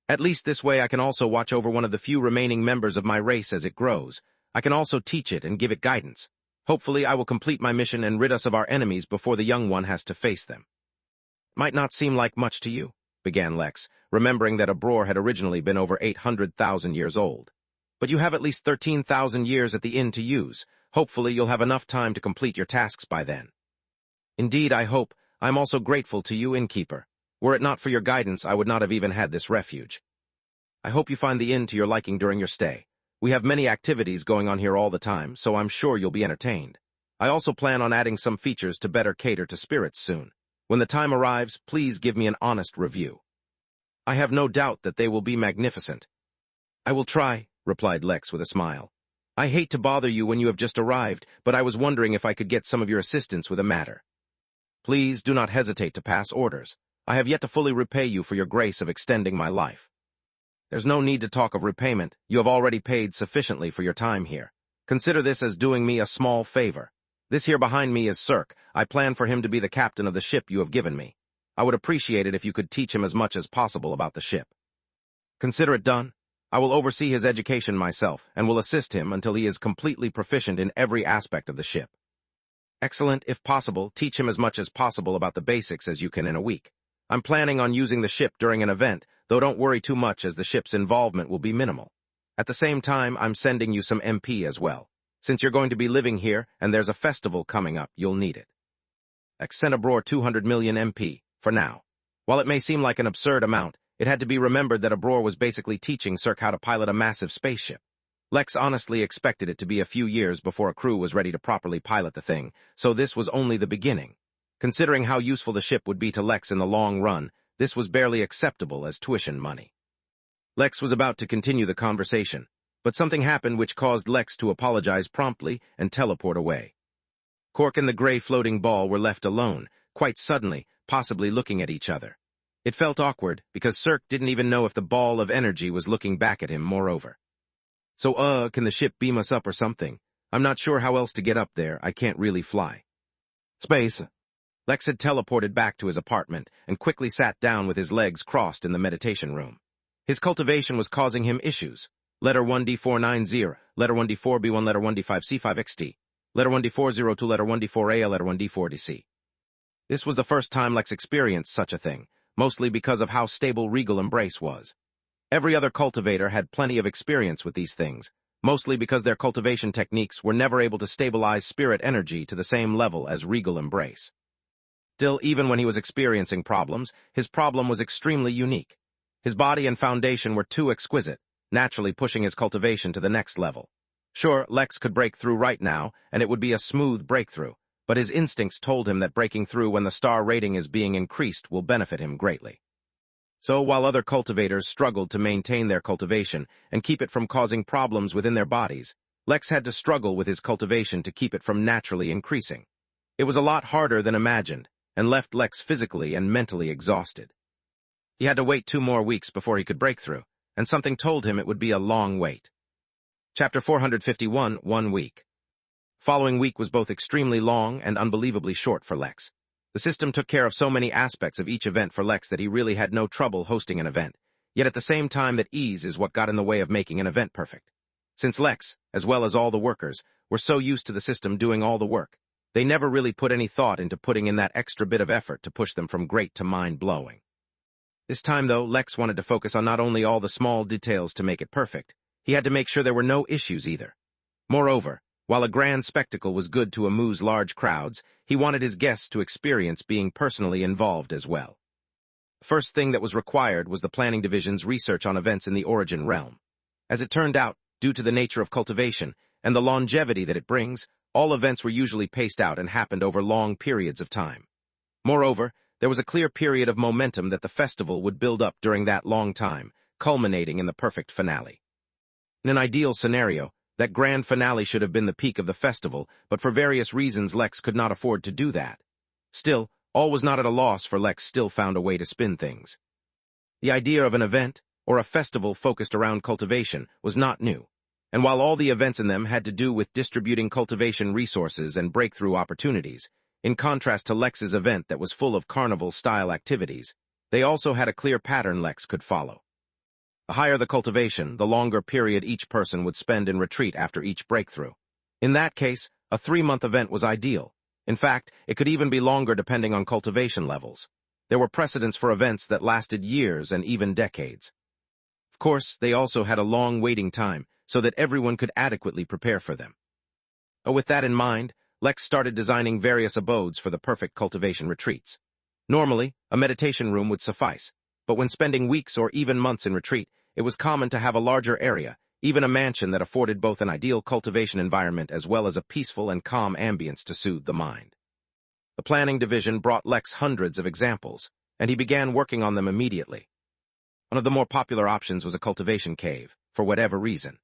Speaker 1: At least this way I can also watch over one of the few remaining members of my race as it grows. I can also teach it and give it guidance. Hopefully I will complete my mission and rid us of our enemies before the young one has to face them. Might not seem like much to you, began Lex, remembering that Abror had originally been over 800,000 years old. But you have at least 13,000 years at the inn to use. Hopefully you'll have enough time to complete your tasks by then. Indeed, I hope. I'm also grateful to you, Innkeeper. Were it not for your guidance, I would not have even had this refuge. I hope you find the inn to your liking during your stay. We have many activities going on here all the time, so I'm sure you'll be entertained. I also plan on adding some features to better cater to spirits soon. When the time arrives, please give me an honest review. I have no doubt that they will be magnificent. I will try, replied Lex with a smile. I hate to bother you when you have just arrived, but I was wondering if I could get some of your assistance with a matter. Please do not hesitate to pass orders. I have yet to fully repay you for your grace of extending my life. There's no need to talk of repayment. You have already paid sufficiently for your time here. Consider this as doing me a small favor. This here behind me is Cirque. I plan for him to be the captain of the ship you have given me. I would appreciate it if you could teach him as much as possible about the ship. Consider it done. I will oversee his education myself, and will assist him until he is completely proficient in every aspect of the ship. Excellent, if possible, teach him as much as possible about the basics as you can in a week. I'm planning on using the ship during an event, though don't worry too much as the ship's involvement will be minimal. At the same time, I'm sending you some MP as well. Since you're going to be living here, and there's a festival coming up, you'll need it. Send Abror 200 million MP, for now. While it may seem like an absurd amount, it had to be remembered that Abror was basically teaching Cirque how to pilot a massive spaceship. Lex honestly expected it to be a few years before a crew was ready to properly pilot the thing, so this was only the beginning. Considering how useful the ship would be to Lex in the long run, this was barely acceptable as tuition money. Lex was about to continue the conversation, but something happened which caused Lex to apologize promptly and teleport away. Cork and the gray floating ball were left alone, quite suddenly, possibly looking at each other. It felt awkward, because Cirque didn't even know if the ball of energy was looking back at him, moreover. So, can the ship beam us up or something? I'm not sure how else to get up there. I can't really fly. Space. Lex had teleported back to his apartment and quickly sat down with his legs crossed in the meditation room. His cultivation was causing him issues. Letter 1D490, letter 1D4B1, letter 1D5C5XT, letter 1D402, letter 1D4A, letter 1D4DC. This was the first time Lex experienced such a thing, mostly because of how stable Regal Embrace was. Every other cultivator had plenty of experience with these things, mostly because their cultivation techniques were never able to stabilize spirit energy to the same level as Regal Embrace. Still, even when he was experiencing problems, his problem was extremely unique. His body and foundation were too exquisite, naturally pushing his cultivation to the next level. Sure, Lex could break through right now, and it would be a smooth breakthrough, but his instincts told him that breaking through when the star rating is being increased will benefit him greatly. So while other cultivators struggled to maintain their cultivation and keep it from causing problems within their bodies, Lex had to struggle with his cultivation to keep it from naturally increasing. It was a lot harder than imagined, and left Lex physically and mentally exhausted. He had to wait 2 more weeks before he could break through, and something told him it would be a long wait. Chapter 451, 1 week. Following week was both extremely long and unbelievably short for Lex. The system took care of so many aspects of each event for Lex that he really had no trouble hosting an event, yet at the same time that ease is what got in the way of making an event perfect. Since Lex, as well as all the workers, were so used to the system doing all the work, they never really put any thought into putting in that extra bit of effort to push them from great to mind-blowing. This time, though, Lex wanted to focus on not only all the small details to make it perfect, he had to make sure there were no issues either. Moreover, while a grand spectacle was good to amuse large crowds, he wanted his guests to experience being personally involved as well. The first thing that was required was the planning division's research on events in the origin realm. As it turned out, due to the nature of cultivation and the longevity that it brings, all events were usually paced out and happened over long periods of time. Moreover, there was a clear period of momentum that the festival would build up during that long time, culminating in the perfect finale. In an ideal scenario, that grand finale should have been the peak of the festival, but for various reasons Lex could not afford to do that. Still, all was not at a loss, for Lex still found a way to spin things. The idea of an event, or a festival focused around cultivation, was not new, and while all the events in them had to do with distributing cultivation resources and breakthrough opportunities, in contrast to Lex's event that was full of carnival-style activities, they also had a clear pattern Lex could follow. The higher the cultivation, the longer period each person would spend in retreat after each breakthrough. In that case, a 3-month event was ideal. In fact, it could even be longer depending on cultivation levels. There were precedents for events that lasted years and even decades. Of course, they also had a long waiting time, so that everyone could adequately prepare for them. With that in mind, Lex started designing various abodes for the perfect cultivation retreats. Normally, a meditation room would suffice, but when spending weeks or even months in retreat, it was common to have a larger area, even a mansion that afforded both an ideal cultivation environment as well as a peaceful and calm ambience to soothe the mind. The planning division brought Lex hundreds of examples, and he began working on them immediately. One of the more popular options was a cultivation cave, for whatever reason.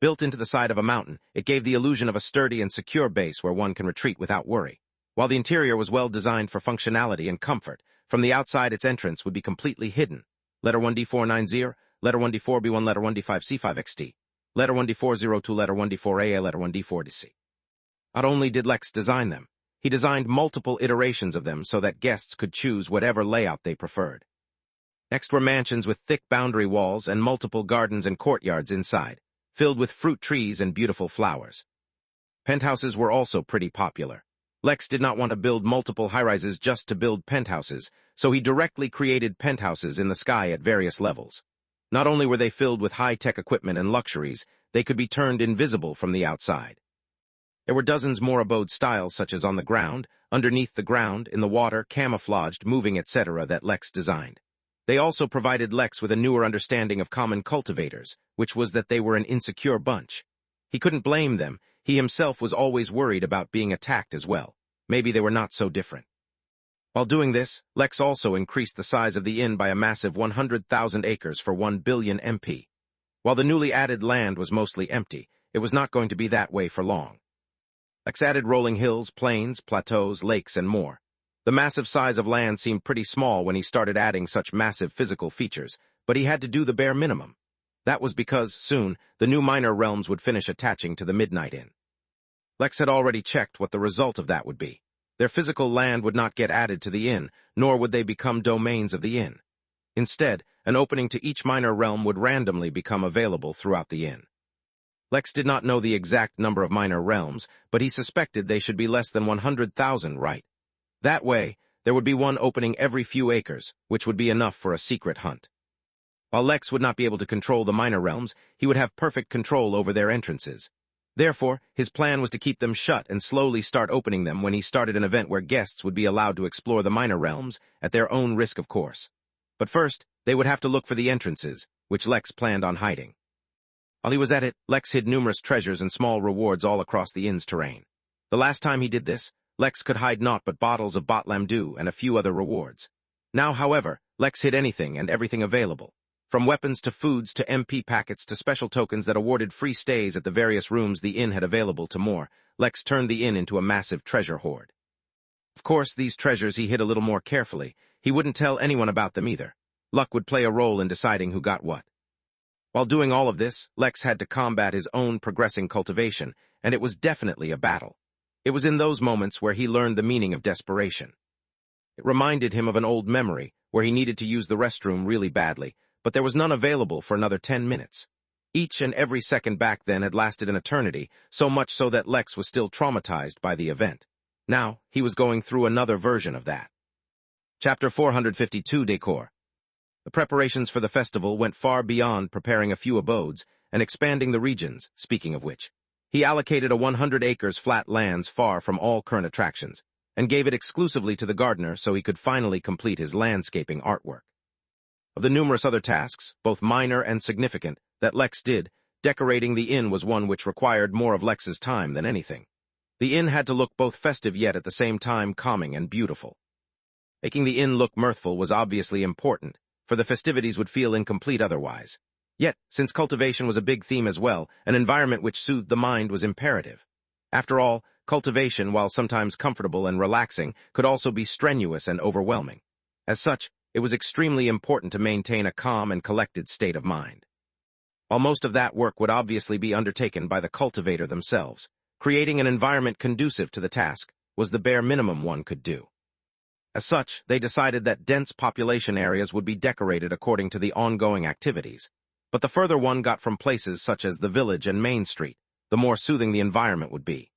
Speaker 1: Built into the side of a mountain, it gave the illusion of a sturdy and secure base where one can retreat without worry. While the interior was well designed for functionality and comfort, from the outside its entrance would be completely hidden. Letter 1D490, letter 1D4B1, letter 1D5C5XT, letter 1D402, letter 1D4AA, letter 1D4DC. Not only did Lex design them, he designed multiple iterations of them so that guests could choose whatever layout they preferred. Next were mansions with thick boundary walls and multiple gardens and courtyards inside, filled with fruit trees and beautiful flowers. Penthouses were also pretty popular. Lex did not want to build multiple high-rises just to build penthouses, so he directly created penthouses in the sky at various levels. Not only were they filled with high-tech equipment and luxuries, they could be turned invisible from the outside. There were dozens more abode styles such as on the ground, underneath the ground, in the water, camouflaged, moving, etc. that Lex designed. They also provided Lex with a newer understanding of common cultivators, which was that they were an insecure bunch. He couldn't blame them. He himself was always worried about being attacked as well. Maybe they were not so different. While doing this, Lex also increased the size of the inn by a massive 100,000 acres for 1 billion MP. While the newly added land was mostly empty, it was not going to be that way for long. Lex added rolling hills, plains, plateaus, lakes, and more. The massive size of land seemed pretty small when he started adding such massive physical features, but he had to do the bare minimum. That was because, soon, the new minor realms would finish attaching to the Midnight Inn. Lex had already checked what the result of that would be. Their physical land would not get added to the inn, nor would they become domains of the inn. Instead, an opening to each minor realm would randomly become available throughout the inn. Lex did not know the exact number of minor realms, but he suspected they should be less than 100,000, right? That way, there would be one opening every few acres, which would be enough for a secret hunt. While Lex would not be able to control the minor realms, he would have perfect control over their entrances. Therefore, his plan was to keep them shut and slowly start opening them when he started an event where guests would be allowed to explore the minor realms, at their own risk of course. But first, they would have to look for the entrances, which Lex planned on hiding. While he was at it, Lex hid numerous treasures and small rewards all across the inn's terrain. The last time he did this, Lex could hide naught but bottles of Botlam Dew and a few other rewards. Now, however, Lex hid anything and everything available. From weapons to foods to MP packets to special tokens that awarded free stays at the various rooms the inn had available to more, Lex turned the inn into a massive treasure hoard. Of course, these treasures he hid a little more carefully. He wouldn't tell anyone about them either. Luck would play a role in deciding who got what. While doing all of this, Lex had to combat his own progressing cultivation, and it was definitely a battle. It was in those moments where he learned the meaning of desperation. It reminded him of an old memory, where he needed to use the restroom really badly, but there was none available for another 10 minutes. Each and every second back then had lasted an eternity, so much so that Lex was still traumatized by the event. Now, he was going through another version of that. Chapter 452, Decor. The preparations for the festival went far beyond preparing a few abodes and expanding the regions, speaking of which. He allocated a 100 acres flat lands far from all current attractions, and gave it exclusively to the gardener so he could finally complete his landscaping artwork. Of the numerous other tasks, both minor and significant, that Lex did, decorating the inn was one which required more of Lex's time than anything. The inn had to look both festive yet at the same time calming and beautiful. Making the inn look mirthful was obviously important, for the festivities would feel incomplete otherwise. Yet, since cultivation was a big theme as well, an environment which soothed the mind was imperative. After all, cultivation, while sometimes comfortable and relaxing, could also be strenuous and overwhelming. As such, it was extremely important to maintain a calm and collected state of mind. While most of that work would obviously be undertaken by the cultivator themselves, creating an environment conducive to the task was the bare minimum one could do. As such, they decided that dense population areas would be decorated according to the ongoing activities, but the further one got from places such as the village and Main Street, the more soothing the environment would be.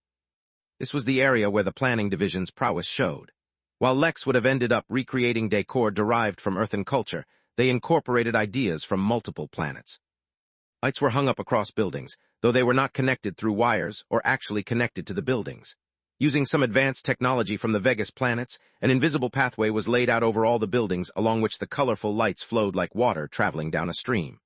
Speaker 1: This was the area where the planning division's prowess showed. While Lex would have ended up recreating decor derived from earthen culture, they incorporated ideas from multiple planets. Lights were hung up across buildings, though they were not connected through wires or actually connected to the buildings. Using some advanced technology from the Vegas planets, an invisible pathway was laid out over all the buildings along which the colorful lights flowed like water traveling down a stream.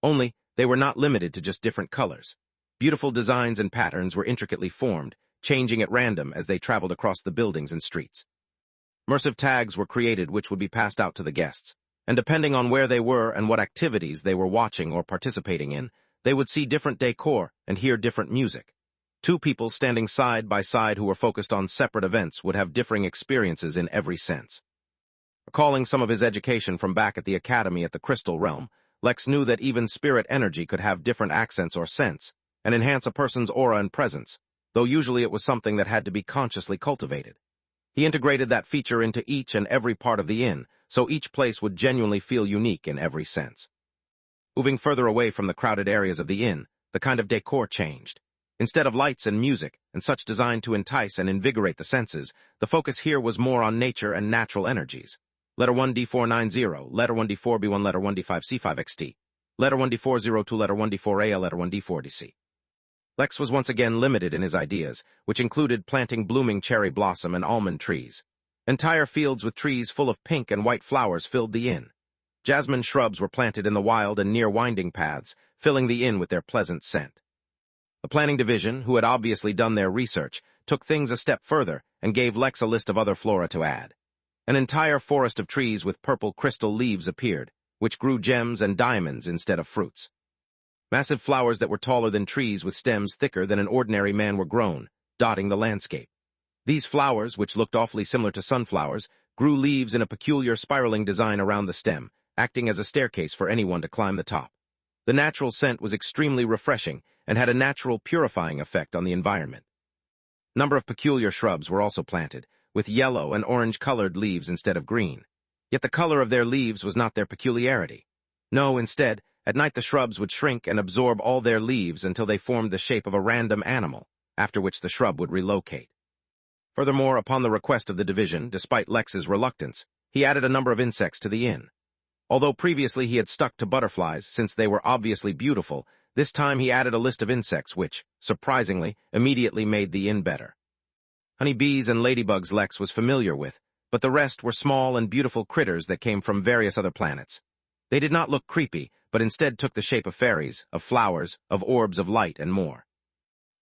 Speaker 1: Only, they were not limited to just different colors. Beautiful designs and patterns were intricately formed, changing at random as they traveled across the buildings and streets. Immersive tags were created which would be passed out to the guests, and depending on where they were and what activities they were watching or participating in, they would see different decor and hear different music. Two people standing side by side who were focused on separate events would have differing experiences in every sense. Recalling some of his education from back at the academy at the Crystal Realm, Lex knew that even spirit energy could have different accents or scents, and enhance a person's aura and presence, though usually it was something that had to be consciously cultivated. He integrated that feature into each and every part of the inn, so each place would genuinely feel unique in every sense. Moving further away from the crowded areas of the inn, the kind of decor changed. Instead of lights and music, and such designed to entice and invigorate the senses, the focus here was more on nature and natural energies. Letter 1D490, letter 1D4B1, letter 1D5C5XT, letter 1D402, letter 1D4AL, letter 1D4DC. Lex was once again limited in his ideas, which included planting blooming cherry blossom and almond trees. Entire fields with trees full of pink and white flowers filled the inn. Jasmine shrubs were planted in the wild and near winding paths, filling the inn with their pleasant scent. The planning division, who had obviously done their research, took things a step further and gave Lex a list of other flora to add. An entire forest of trees with purple crystal leaves appeared, which grew gems and diamonds instead of fruits. Massive flowers that were taller than trees with stems thicker than an ordinary man were grown, dotting the landscape. These flowers, which looked awfully similar to sunflowers, grew leaves in a peculiar spiraling design around the stem, acting as a staircase for anyone to climb the top. The natural scent was extremely refreshing and had a natural purifying effect on the environment. A number of peculiar shrubs were also planted, with yellow and orange-colored leaves instead of green. Yet the color of their leaves was not their peculiarity. No, instead, at night the shrubs would shrink and absorb all their leaves until they formed the shape of a random animal, after which the shrub would relocate. Furthermore, upon the request of the division, despite Lex's reluctance, he added a number of insects to the inn. Although previously he had stuck to butterflies since they were obviously beautiful, this time he added a list of insects which, surprisingly, immediately made the inn better. Honeybees and ladybugs Lex was familiar with, but the rest were small and beautiful critters that came from various other planets. They did not look creepy, but instead took the shape of fairies, of flowers, of orbs of light, and more.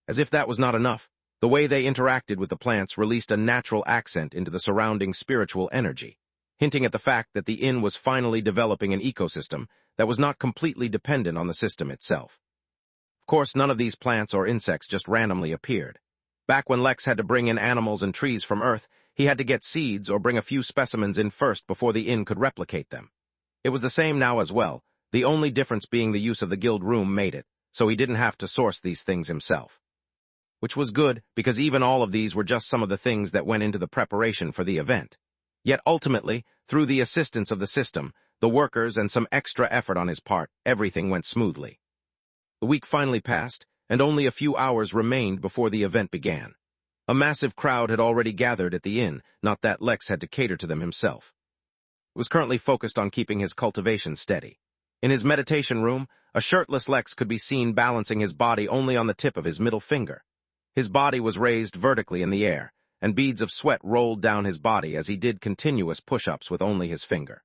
Speaker 1: As if that was not enough, the way they interacted with the plants released a natural accent into the surrounding spiritual energy, hinting at the fact that the inn was finally developing an ecosystem that was not completely dependent on the system itself. Of course, none of these plants or insects just randomly appeared. Back when Lex had to bring in animals and trees from Earth, he had to get seeds or bring a few specimens in first before the inn could replicate them. It was the same now as well, the only difference being the use of the guild room made it, so he didn't have to source these things himself. Which was good, because even all of these were just some of the things that went into the preparation for the event. Yet ultimately, through the assistance of the system, the workers, and some extra effort on his part, everything went smoothly. The week finally passed, and only a few hours remained before the event began. A massive crowd had already gathered at the inn, not that Lex had to cater to them himself. was currently focused on keeping his cultivation steady. In his meditation room, a shirtless Lex could be seen balancing his body only on the tip of his middle finger. His body was raised vertically in the air, and beads of sweat rolled down his body as he did continuous push-ups with only his finger.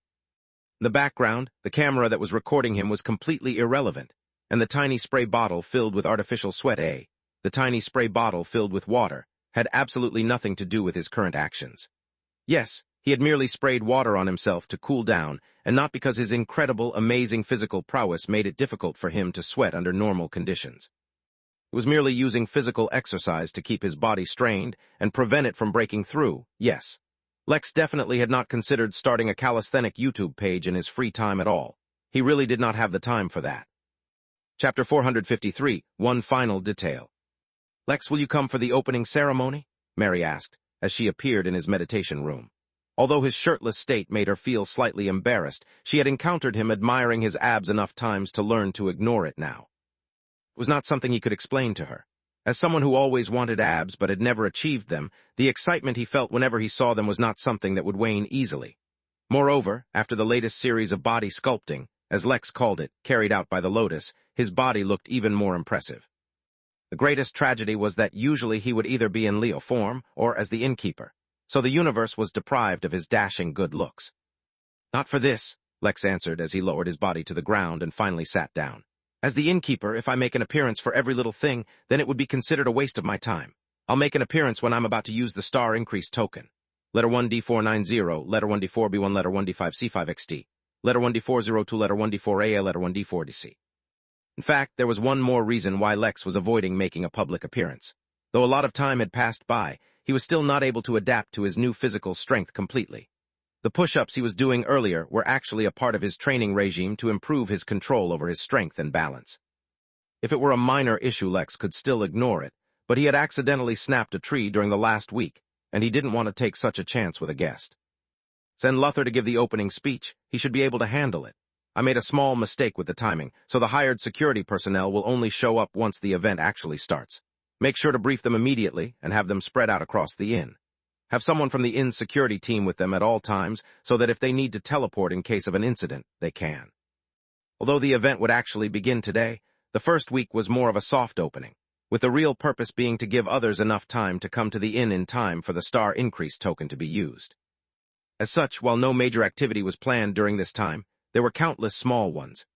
Speaker 1: In the background, the camera that was recording him was completely irrelevant, and the tiny spray bottle filled with artificial sweat, the tiny spray bottle filled with water, had absolutely nothing to do with his current actions. Yes, he had merely sprayed water on himself to cool down, and not because his incredible, amazing physical prowess made it difficult for him to sweat under normal conditions. It was merely using physical exercise to keep his body strained and prevent it from breaking through, yes. Lex definitely had not considered starting a calisthenic YouTube page in his free time at all. He really did not have the time for that. Chapter 453, One Final Detail. Lex, will you come for the opening ceremony? Mary asked, as she appeared in his meditation room. Although his shirtless state made her feel slightly embarrassed, she had encountered him admiring his abs enough times to learn to ignore it now. It was not something he could explain to her. As someone who always wanted abs but had never achieved them, the excitement he felt whenever he saw them was not something that would wane easily. Moreover, after the latest series of body sculpting, as Lex called it, carried out by the Lotus, his body looked even more impressive. The greatest tragedy was that usually he would either be in Leo form or as the Innkeeper, so the universe was deprived of his dashing good looks. Not for this, Lex answered as he lowered his body to the ground and finally sat down. As the Innkeeper, if I make an appearance for every little thing, then it would be considered a waste of my time. I'll make an appearance when I'm about to use the star increase token. Letter 1D490, letter 1D4B1, letter 1D5C5XD, letter 1D402, letter 1D4A, letter 1D4DC. In fact, there was one more reason why Lex was avoiding making a public appearance. Though a lot of time had passed by, he was still not able to adapt to his new physical strength completely. The push-ups he was doing earlier were actually a part of his training regime to improve his control over his strength and balance. If it were a minor issue, Lex could still ignore it, but he had accidentally snapped a tree during the last week, and he didn't want to take such a chance with a guest. Send Luther to give the opening speech. He should be able to handle it. I made a small mistake with the timing, so the hired security personnel will only show up once the event actually starts. Make sure to brief them immediately and have them spread out across the inn. Have someone from the inn's security team with them at all times so that if they need to teleport in case of an incident, they can. Although the event would actually begin today, the first week was more of a soft opening, with the real purpose being to give others enough time to come to the inn in time for the star increase token to be used. As such, while no major activity was planned during this time, there were countless small ones.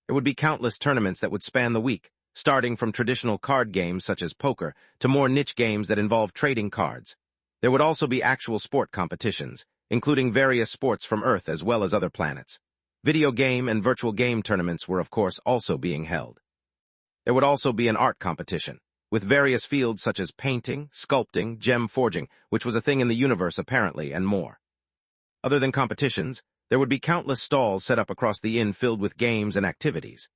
Speaker 1: There would be countless tournaments that would span the week, starting from traditional card games such as poker to more niche games that involve trading cards. There would also be actual sport competitions, including various sports from Earth as well as other planets. Video game and virtual game tournaments were, of course, also being held. There would also be an art competition, with various fields such as painting, sculpting, gem forging, which was a thing in the universe apparently, and more. Other than competitions, there would be countless stalls set up across the inn filled with games and activities.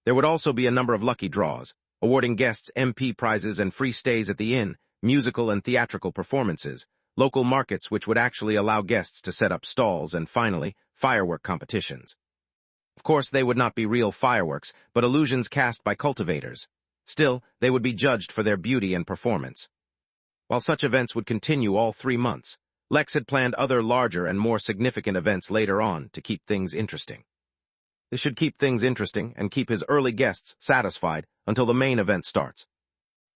Speaker 1: There would also be a number of lucky draws, awarding guests MP prizes and free stays at the inn, musical and theatrical performances, local markets which would actually allow guests to set up stalls, and finally, firework competitions. Of course, they would not be real fireworks, but illusions cast by cultivators. Still, they would be judged for their beauty and performance. While such events would continue all 3 months, Lex had planned other larger and more significant events later on to keep things interesting. This should keep things interesting and keep his early guests satisfied until the main event starts.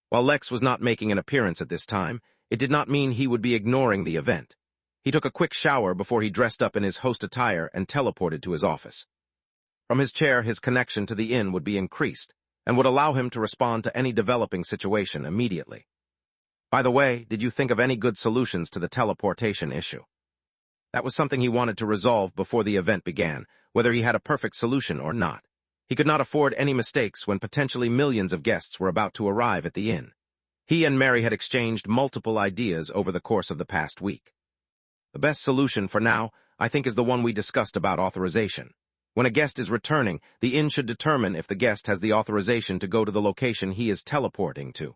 Speaker 1: While Lex was not making an appearance at this time, it did not mean he would be ignoring the event. He took a quick shower before he dressed up in his host attire and teleported to his office. From his chair, his connection to the inn would be increased, and would allow him to respond to any developing situation immediately. By the way, did you think of any good solutions to the teleportation issue? That was something he wanted to resolve before the event began, whether he had a perfect solution or not. He could not afford any mistakes when potentially millions of guests were about to arrive at the inn. He and Mary had exchanged multiple ideas over the course of the past week. The best solution for now, I think, is the one we discussed about authorization. When a guest is returning, the inn should determine if the guest has the authorization to go to the location he is teleporting to.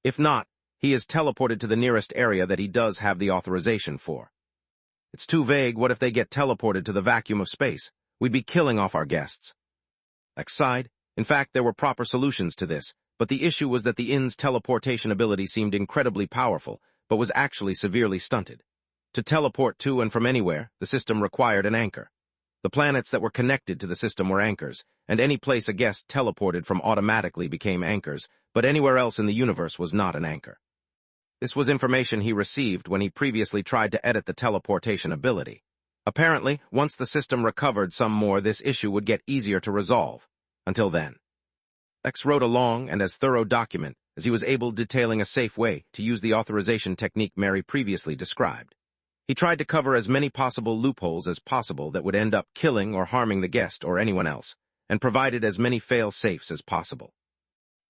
Speaker 1: If not, he is teleported to the nearest area that he does have the authorization for. It's too vague. What if they get teleported to the vacuum of space? We'd be killing off our guests. Lex sighed. In fact, there were proper solutions to this, but the issue was that the inn's teleportation ability seemed incredibly powerful, but was actually severely stunted. To teleport to and from anywhere, the system required an anchor. The planets that were connected to the system were anchors, and any place a guest teleported from automatically became anchors, but anywhere else in the universe was not an anchor. This was information he received when he previously tried to edit the teleportation ability. Apparently, once the system recovered some more, this issue would get easier to resolve. Until then, Lex wrote a long and as thorough document as he was able, detailing a safe way to use the authorization technique Mary previously described. He tried to cover as many possible loopholes as possible that would end up killing or harming the guest or anyone else, and provided as many fail-safes as possible.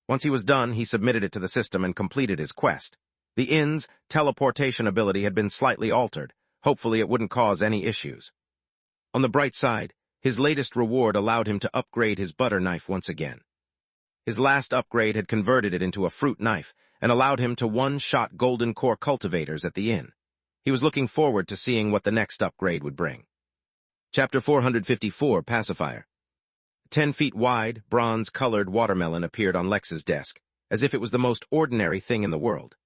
Speaker 1: Once he was done, he submitted it to the system and completed his quest. The inn's teleportation ability had been slightly altered. Hopefully it wouldn't cause any issues. On the bright side, his latest reward allowed him to upgrade his butter knife once again. His last upgrade had converted it into a fruit knife and allowed him to one-shot golden core cultivators at the inn. He was looking forward to seeing what the next upgrade would bring. Chapter 454, Pacifier. 10 feet wide, bronze-colored watermelon appeared on Lex's desk, as if it was the most ordinary thing in the world.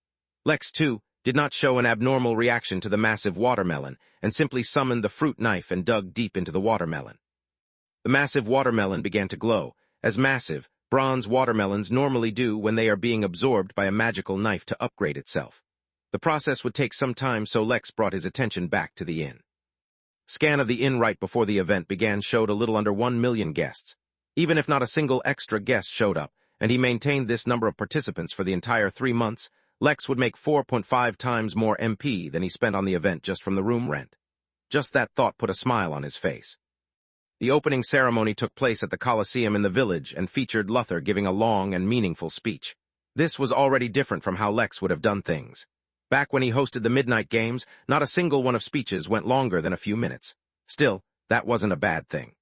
Speaker 1: Lex, too, did not show an abnormal reaction to the massive watermelon and simply summoned the fruit knife and dug deep into the watermelon. The massive watermelon began to glow, as massive, bronze watermelons normally do when they are being absorbed by a magical knife to upgrade itself. The process would take some time, so Lex brought his attention back to the inn. Scan of the inn right before the event began showed a little under 1 million guests. Even if not a single extra guest showed up, and he maintained this number of participants for the entire 3 months, Lex would make 4.5 times more MP than he spent on the event just from the room rent. Just that thought put a smile on his face. The opening ceremony took place at the Colosseum in the village and featured Luther giving a long and meaningful speech. This was already different from how Lex would have done things. Back when he hosted the Midnight Games, not a single one of speeches went longer than a few minutes. Still, that wasn't a bad thing.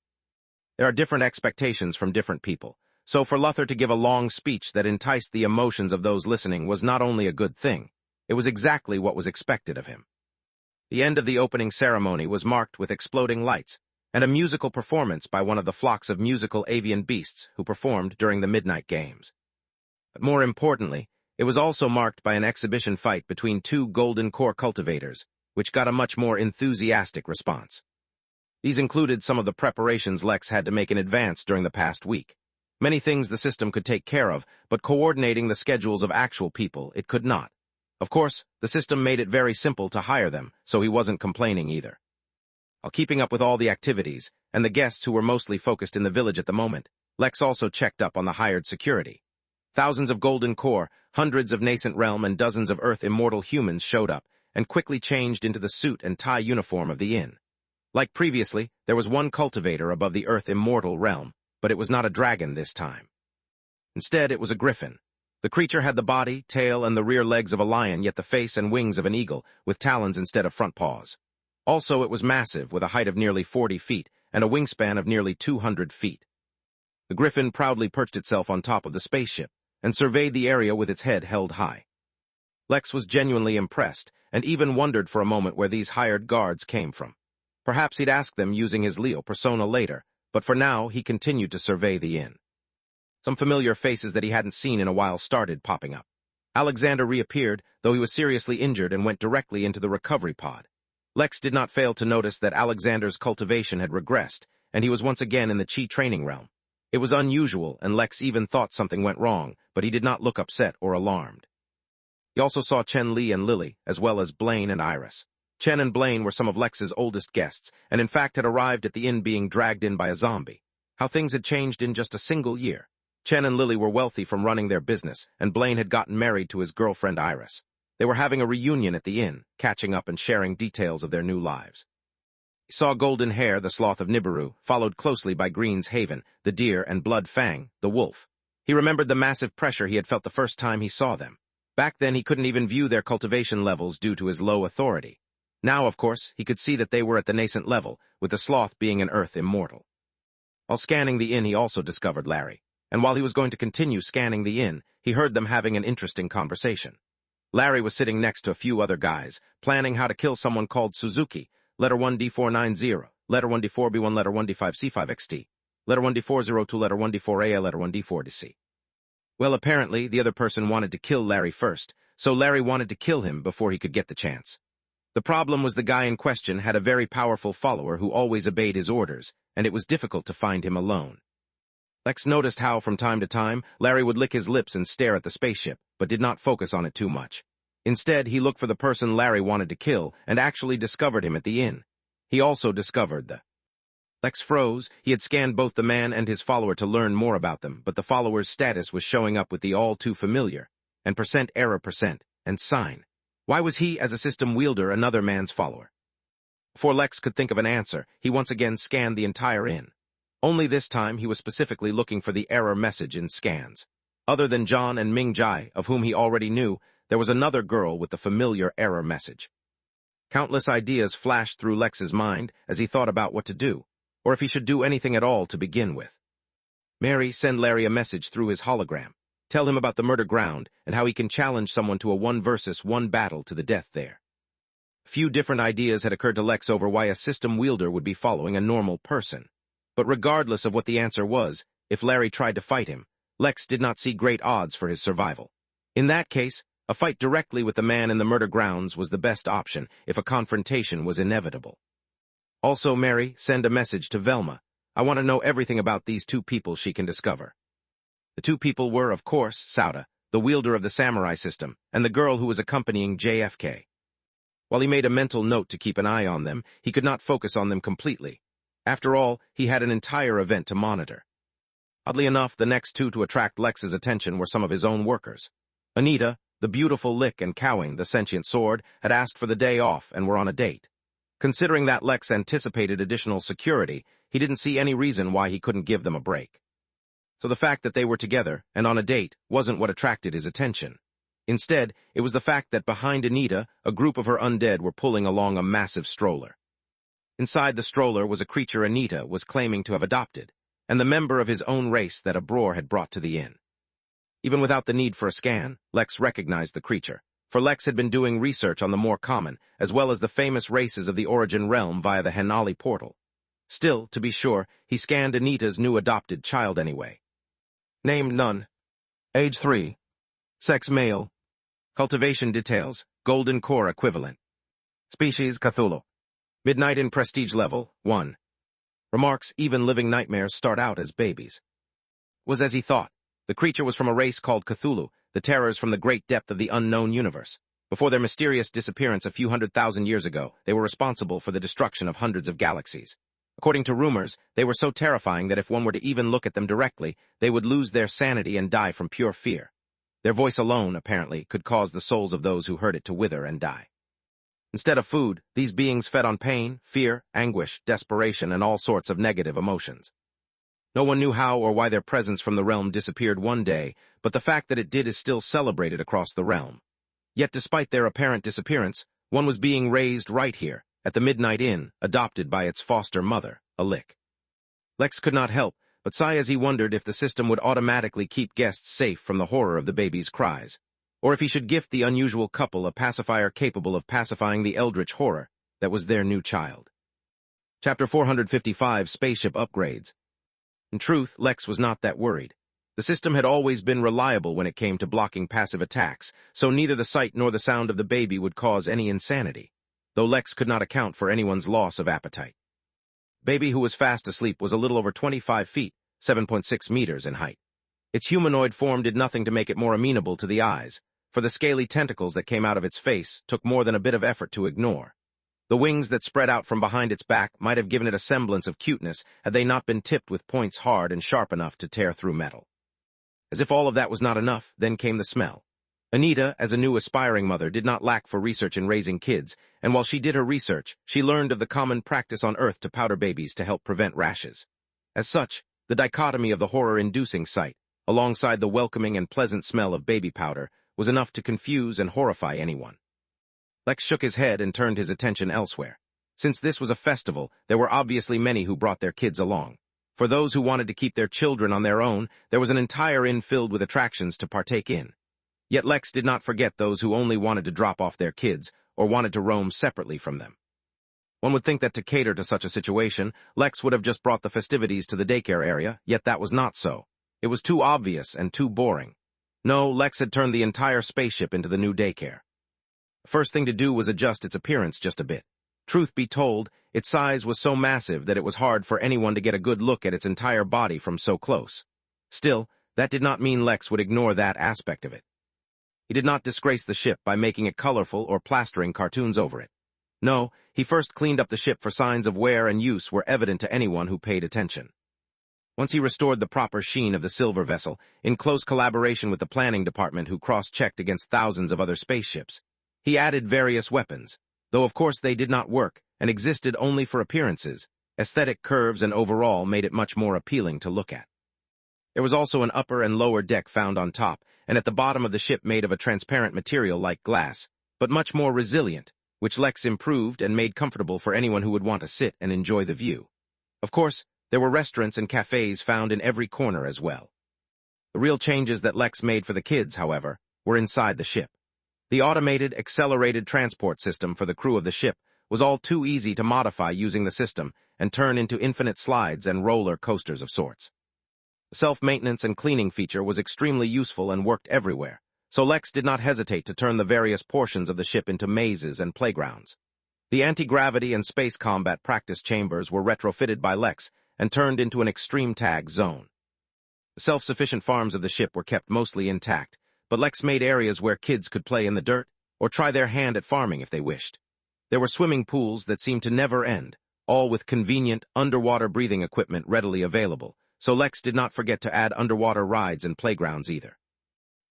Speaker 1: There are different expectations from different people, so for Luther to give a long speech that enticed the emotions of those listening was not only a good thing, it was exactly what was expected of him. The end of the opening ceremony was marked with exploding lights and a musical performance by one of the flocks of musical avian beasts who performed during the Midnight Games. But more importantly, it was also marked by an exhibition fight between 2 golden core cultivators, which got a much more enthusiastic response. These included some of the preparations Lex had to make in advance during the past week. Many things the system could take care of, but coordinating the schedules of actual people, it could not. Of course, the system made it very simple to hire them, so he wasn't complaining either. While keeping up with all the activities, and the guests who were mostly focused in the village at the moment, Lex also checked up on the hired security. Thousands of golden core, hundreds of nascent realm, and dozens of Earth immortal humans showed up, and quickly changed into the suit and tie uniform of the inn. Like previously, there was one cultivator above the Earth immortal realm, but it was not a dragon this time. Instead, it was a griffin. The creature had the body, tail, and the rear legs of a lion, yet the face and wings of an eagle, with talons instead of front paws. Also, it was massive, with a height of nearly 40 feet, and a wingspan of nearly 200 feet. The griffin proudly perched itself on top of the spaceship, and surveyed the area with its head held high. Lex was genuinely impressed, and even wondered for a moment where these hired guards came from. Perhaps he'd ask them using his Leo persona later, but for now he continued to survey the inn. Some familiar faces that he hadn't seen in a while started popping up. Alexander reappeared, though he was seriously injured and went directly into the recovery pod. Lex did not fail to notice that Alexander's cultivation had regressed, and he was once again in the Chi training realm. It was unusual, and Lex even thought something went wrong, but he did not look upset or alarmed. He also saw Chen Li and Lily, as well as Blaine and Iris. Chen and Blaine were some of Lex's oldest guests, and in fact had arrived at the inn being dragged in by a zombie. How things had changed in just a single year. Chen and Lily were wealthy from running their business, and Blaine had gotten married to his girlfriend Iris. They were having a reunion at the inn, catching up and sharing details of their new lives. He saw Golden Hair, the sloth of Nibiru, followed closely by Green's Haven, the deer, and Blood Fang, the wolf. He remembered the massive pressure he had felt the first time he saw them. Back then he couldn't even view their cultivation levels due to his low authority. Now, of course, he could see that they were at the nascent level, with the sloth being an Earth immortal. While scanning the inn, he also discovered Larry, and while he was going to continue scanning the inn, he heard them having an interesting conversation. Larry was sitting next to a few other guys, planning how to kill someone called Suzuki, letter 1D490, letter 1D4B1, letter 1D5C5XT, letter 1D402, letter 1D4A, letter 1D4DC. Well, apparently, the other person wanted to kill Larry first, so Larry wanted to kill him before he could get the chance. The problem was the guy in question had a very powerful follower who always obeyed his orders, and it was difficult to find him alone. Lex noticed how, from time to time, Larry would lick his lips and stare at the spaceship, but did not focus on it too much. Instead, he looked for the person Larry wanted to kill and actually discovered him at the inn. He also discovered the... Lex froze. He had scanned both the man and his follower to learn more about them, but the follower's status was showing up with the all-too-familiar and %error and sign. Why was he, as a system wielder, another man's follower? Before Lex could think of an answer, he once again scanned the entire inn. Only this time he was specifically looking for the error message in scans. Other than John and Ming Jai, of whom he already knew, there was another girl with the familiar error message. Countless ideas flashed through Lex's mind as he thought about what to do, or if he should do anything at all to begin with. Mary, send Larry a message through his hologram. Tell him about the murder ground and how he can challenge someone to a 1-versus-1 battle to the death there. A few different ideas had occurred to Lex over why a system wielder would be following a normal person. But regardless of what the answer was, if Larry tried to fight him, Lex did not see great odds for his survival. In that case, a fight directly with the man in the murder grounds was the best option if a confrontation was inevitable. Also, Mary, send a message to Velma. I want to know everything about these two people she can discover. The two people were, of course, Sauda, the wielder of the samurai system, and the girl who was accompanying JFK. While he made a mental note to keep an eye on them, he could not focus on them completely. After all, he had an entire event to monitor. Oddly enough, the next two to attract Lex's attention were some of his own workers. Anita, the beautiful Lick, and Cowing, the sentient sword, had asked for the day off and were on a date. Considering that Lex anticipated additional security, he didn't see any reason why he couldn't give them a break. So the fact that they were together and on a date wasn't what attracted his attention. Instead, it was the fact that behind Anita, a group of her undead were pulling along a massive stroller. Inside the stroller was a creature Anita was claiming to have adopted, and the member of his own race that Abror had brought to the inn. Even without the need for a scan, Lex recognized the creature, for Lex had been doing research on the more common, as well as the famous races of the Origin Realm via the Henali portal. Still, to be sure, he scanned Anita's new adopted child anyway. Name none. Age 3. Sex male. Cultivation details, Golden Core equivalent. Species Cthulhu. Midnight in prestige level, 1. Remarks, even living nightmares start out as babies. Was as he thought. The creature was from a race called Cthulhu, the terrors from the great depth of the unknown universe. Before their mysterious disappearance a few 100,000 years ago, they were responsible for the destruction of hundreds of galaxies. According to rumors, they were so terrifying that if one were to even look at them directly, they would lose their sanity and die from pure fear. Their voice alone, apparently, could cause the souls of those who heard it to wither and die. Instead of food, these beings fed on pain, fear, anguish, desperation, and all sorts of negative emotions. No one knew how or why their presence from the realm disappeared one day, but the fact that it did is still celebrated across the realm. Yet despite their apparent disappearance, one was being raised right here, at the Midnight Inn, adopted by its foster mother, a Lick. Lex could not help but sigh as he wondered if the system would automatically keep guests safe from the horror of the baby's cries, or if he should gift the unusual couple a pacifier capable of pacifying the eldritch horror that was their new child. Chapter 455, Spaceship Upgrades. In truth, Lex was not that worried. The system had always been reliable when it came to blocking passive attacks, so neither the sight nor the sound of the baby would cause any insanity, though Lex could not account for anyone's loss of appetite. Baby, who was fast asleep, was a little over 25 feet, 7.6 meters in height. Its humanoid form did nothing to make it more amenable to the eyes, for the scaly tentacles that came out of its face took more than a bit of effort to ignore. The wings that spread out from behind its back might have given it a semblance of cuteness had they not been tipped with points hard and sharp enough to tear through metal. As if all of that was not enough, then came the smell. Anita, as a new aspiring mother, did not lack for research in raising kids, and while she did her research, she learned of the common practice on Earth to powder babies to help prevent rashes. As such, the dichotomy of the horror-inducing sight, alongside the welcoming and pleasant smell of baby powder, was enough to confuse and horrify anyone. Lex shook his head and turned his attention elsewhere. Since this was a festival, there were obviously many who brought their kids along. For those who wanted to keep their children on their own, there was an entire inn filled with attractions to partake in. Yet Lex did not forget those who only wanted to drop off their kids or wanted to roam separately from them. One would think that to cater to such a situation, Lex would have just brought the festivities to the daycare area, yet that was not so. It was too obvious and too boring. No, Lex had turned the entire spaceship into the new daycare. The first thing to do was adjust its appearance just a bit. Truth be told, its size was so massive that it was hard for anyone to get a good look at its entire body from so close. Still, that did not mean Lex would ignore that aspect of it. He did not disgrace the ship by making it colorful or plastering cartoons over it. No, he first cleaned up the ship for signs of wear and use were evident to anyone who paid attention. Once he restored the proper sheen of the silver vessel, in close collaboration with the planning department who cross-checked against thousands of other spaceships, he added various weapons, though of course they did not work and existed only for appearances. Aesthetic curves and overall made it much more appealing to look at. There was also an upper and lower deck found on top, and at the bottom of the ship made of a transparent material like glass, but much more resilient, which Lex improved and made comfortable for anyone who would want to sit and enjoy the view. Of course, there were restaurants and cafes found in every corner as well. The real changes that Lex made for the kids, however, were inside the ship. The automated, accelerated transport system for the crew of the ship was all too easy to modify using the system and turn into infinite slides and roller coasters of sorts. The self-maintenance and cleaning feature was extremely useful and worked everywhere, so Lex did not hesitate to turn the various portions of the ship into mazes and playgrounds. The anti-gravity and space combat practice chambers were retrofitted by Lex and turned into an extreme tag zone. The self-sufficient farms of the ship were kept mostly intact, but Lex made areas where kids could play in the dirt or try their hand at farming if they wished. There were swimming pools that seemed to never end, all with convenient underwater breathing equipment readily available, so Lex did not forget to add underwater rides and playgrounds either.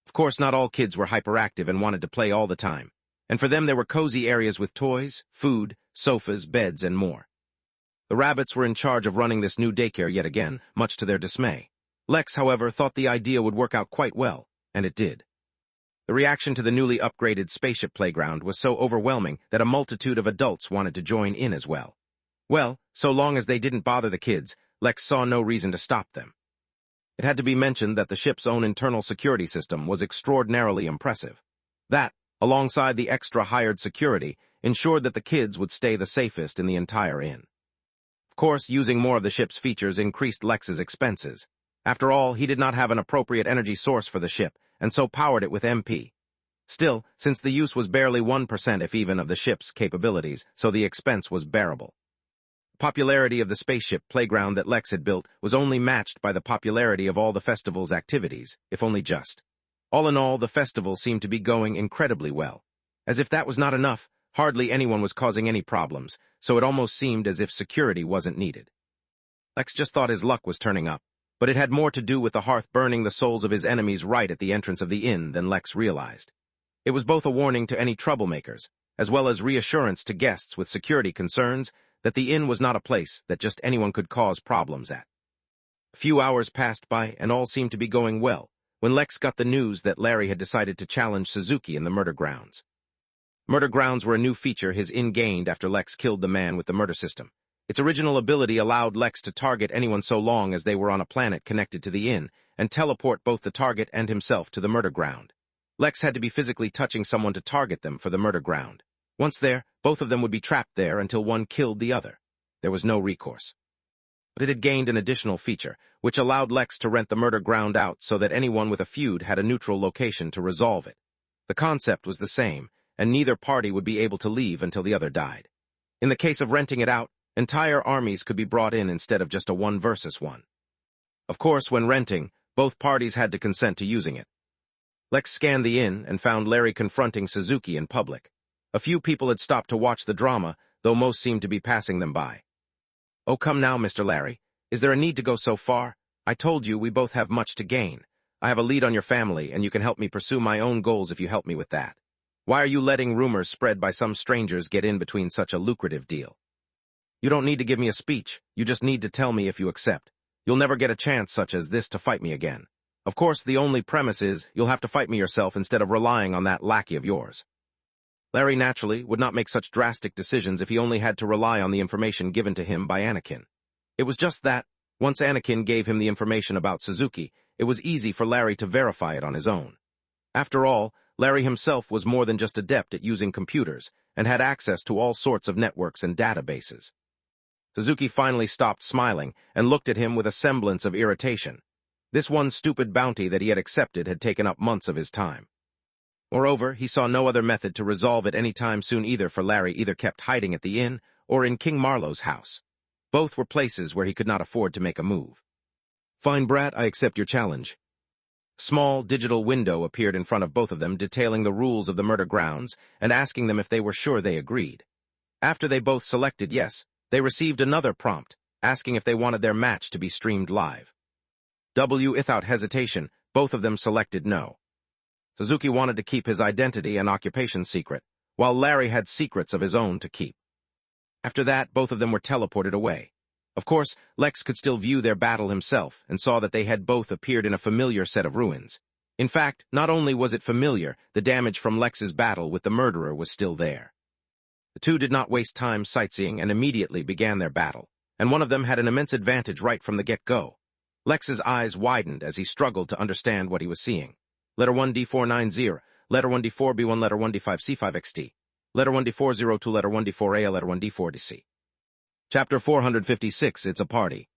Speaker 1: Of course, not all kids were hyperactive and wanted to play all the time, and for them there were cozy areas with toys, food, sofas, beds, and more. The rabbits were in charge of running this new daycare yet again, much to their dismay. Lex, however, thought the idea would work out quite well, and it did. The reaction to the newly upgraded spaceship playground was so overwhelming that a multitude of adults wanted to join in as well. Well, so long as they didn't bother the kids, Lex saw no reason to stop them. It had to be mentioned that the ship's own internal security system was extraordinarily impressive. That, alongside the extra hired security, ensured that the kids would stay the safest in the entire inn. Of course, using more of the ship's features increased Lex's expenses. After all, he did not have an appropriate energy source for the ship, and so powered it with MP. Still, since the use was barely 1% if even of the ship's capabilities, so the expense was bearable. The popularity of the spaceship playground that Lex had built was only matched by the popularity of all the festival's activities, if only just. All in all, the festival seemed to be going incredibly well. As if that was not enough, hardly anyone was causing any problems, so it almost seemed as if security wasn't needed. Lex just thought his luck was turning up, but it had more to do with the hearth burning the souls of his enemies right at the entrance of the inn than Lex realized. It was both a warning to any troublemakers, as well as reassurance to guests with security concerns that the inn was not a place that just anyone could cause problems at. A few hours passed by, and all seemed to be going well, when Lex got the news that Larry had decided to challenge Suzuki in the murder grounds. Murder grounds were a new feature his inn gained after Lex killed the man with the murder system. Its original ability allowed Lex to target anyone so long as they were on a planet connected to the inn, and teleport both the target and himself to the murder ground. Lex had to be physically touching someone to target them for the murder ground. Once there, both of them would be trapped there until one killed the other. There was no recourse. But it had gained an additional feature, which allowed Lex to rent the murder ground out so that anyone with a feud had a neutral location to resolve it. The concept was the same, and neither party would be able to leave until the other died. In the case of renting it out, entire armies could be brought in instead of just a one versus one. Of course, when renting, both parties had to consent to using it. Lex scanned the inn and found Larry confronting Suzuki in public. A few people had stopped to watch the drama, though most seemed to be passing them by. "Oh, come now, Mr. Larry. Is there a need to go so far? I told you we both have much to gain. I have a lead on your family, and you can help me pursue my own goals if you help me with that. Why are you letting rumors spread by some strangers get in between such a lucrative deal? You don't need to give me a speech. You just need to tell me if you accept. You'll never get a chance such as this to fight me again. Of course, the only premise is you'll have to fight me yourself instead of relying on that lackey of yours." Larry naturally would not make such drastic decisions if he only had to rely on the information given to him by Anakin. It was just that, once Anakin gave him the information about Suzuki, it was easy for Larry to verify it on his own. After all, Larry himself was more than just adept at using computers and had access to all sorts of networks and databases. Suzuki finally stopped smiling and looked at him with a semblance of irritation. This one stupid bounty that he had accepted had taken up months of his time. Moreover, he saw no other method to resolve it any time soon either, for Larry either kept hiding at the inn or in King Marlowe's house. Both were places where he could not afford to make a move. "Fine brat, I accept your challenge." Small digital window appeared in front of both of them, detailing the rules of the murder grounds and asking them if they were sure they agreed. After they both selected yes, they received another prompt, asking if they wanted their match to be streamed live. Without hesitation, both of them selected no. Suzuki wanted to keep his identity and occupation secret, while Larry had secrets of his own to keep. After that, both of them were teleported away. Of course, Lex could still view their battle himself and saw that they had both appeared in a familiar set of ruins. In fact, not only was it familiar, the damage from Lex's battle with the murderer was still there. The two did not waste time sightseeing and immediately began their battle, and one of them had an immense advantage right from the get-go. Lex's eyes widened as he struggled to understand what he was seeing. Letter 1 D490, letter 1 D4 B1, letter 1 D5 C5 XT, letter 1 D402, letter 1 D4A, letter 1 D4 DC. Chapter 456, It's a Party. It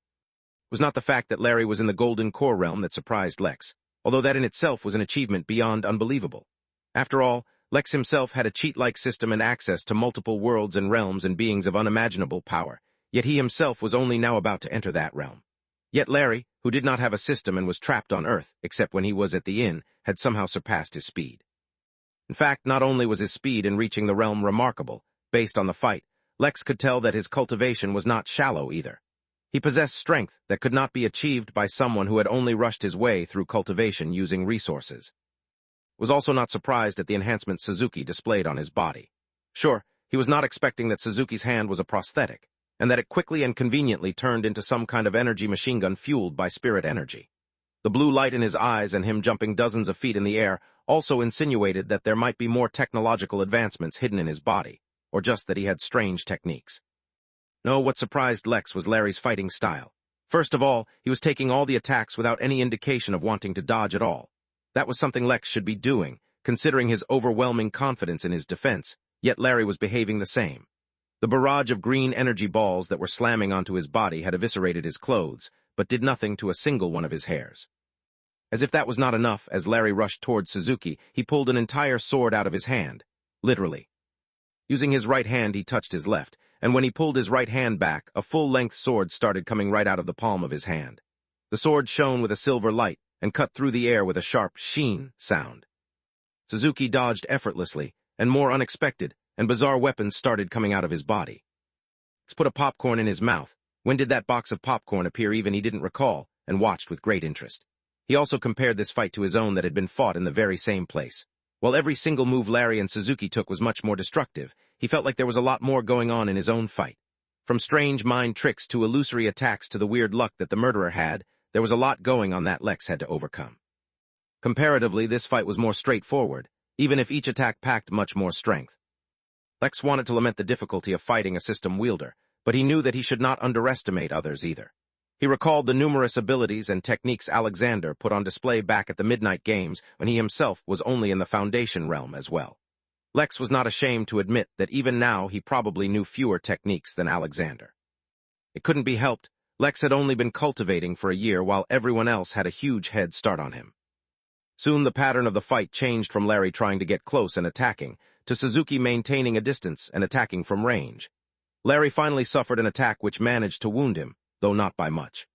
Speaker 1: was not the fact that Larry was in the Golden Core realm that surprised Lex, although that in itself was an achievement beyond unbelievable. After all, Lex himself had a cheat-like system and access to multiple worlds and realms and beings of unimaginable power, yet he himself was only now about to enter that realm. Yet Larry, who did not have a system and was trapped on Earth, except when he was at the inn, had somehow surpassed his speed. In fact, not only was his speed in reaching the realm remarkable, based on the fight, Lex could tell that his cultivation was not shallow either. He possessed strength that could not be achieved by someone who had only rushed his way through cultivation using resources. Was also not surprised at the enhancements Suzuki displayed on his body. Sure, he was not expecting that Suzuki's hand was a prosthetic, and that it quickly and conveniently turned into some kind of energy machine gun fueled by spirit energy. The blue light in his eyes and him jumping dozens of feet in the air also insinuated that there might be more technological advancements hidden in his body, or just that he had strange techniques. No, what surprised Lex was Larry's fighting style. First of all, he was taking all the attacks without any indication of wanting to dodge at all. That was something Lex should be doing, considering his overwhelming confidence in his defense, yet Larry was behaving the same. The barrage of green energy balls that were slamming onto his body had eviscerated his clothes, but did nothing to a single one of his hairs. As if that was not enough, as Larry rushed towards Suzuki, he pulled an entire sword out of his hand. Literally. Using his right hand, he touched his left, and when he pulled his right hand back, a full-length sword started coming right out of the palm of his hand. The sword shone with a silver light and cut through the air with a sharp sheen sound. Suzuki dodged effortlessly, and more unexpected and bizarre weapons started coming out of his body. Lex put a popcorn in his mouth. When did that box of popcorn appear even he didn't recall, and watched with great interest. He also compared this fight to his own that had been fought in the very same place. While every single move Larry and Suzuki took was much more destructive, he felt like there was a lot more going on in his own fight. From strange mind tricks to illusory attacks to the weird luck that the murderer had, there was a lot going on that Lex had to overcome. Comparatively, this fight was more straightforward, even if each attack packed much more strength. Lex wanted to lament the difficulty of fighting a system wielder, but he knew that he should not underestimate others either. He recalled the numerous abilities and techniques Alexander put on display back at the Midnight Games when he himself was only in the Foundation realm as well. Lex was not ashamed to admit that even now he probably knew fewer techniques than Alexander. It couldn't be helped. Lex had only been cultivating for a year while everyone else had a huge head start on him. Soon the pattern of the fight changed from Larry trying to get close and attacking, to Suzuki maintaining a distance and attacking from range. Larry finally suffered an attack which managed to wound him, though not by much.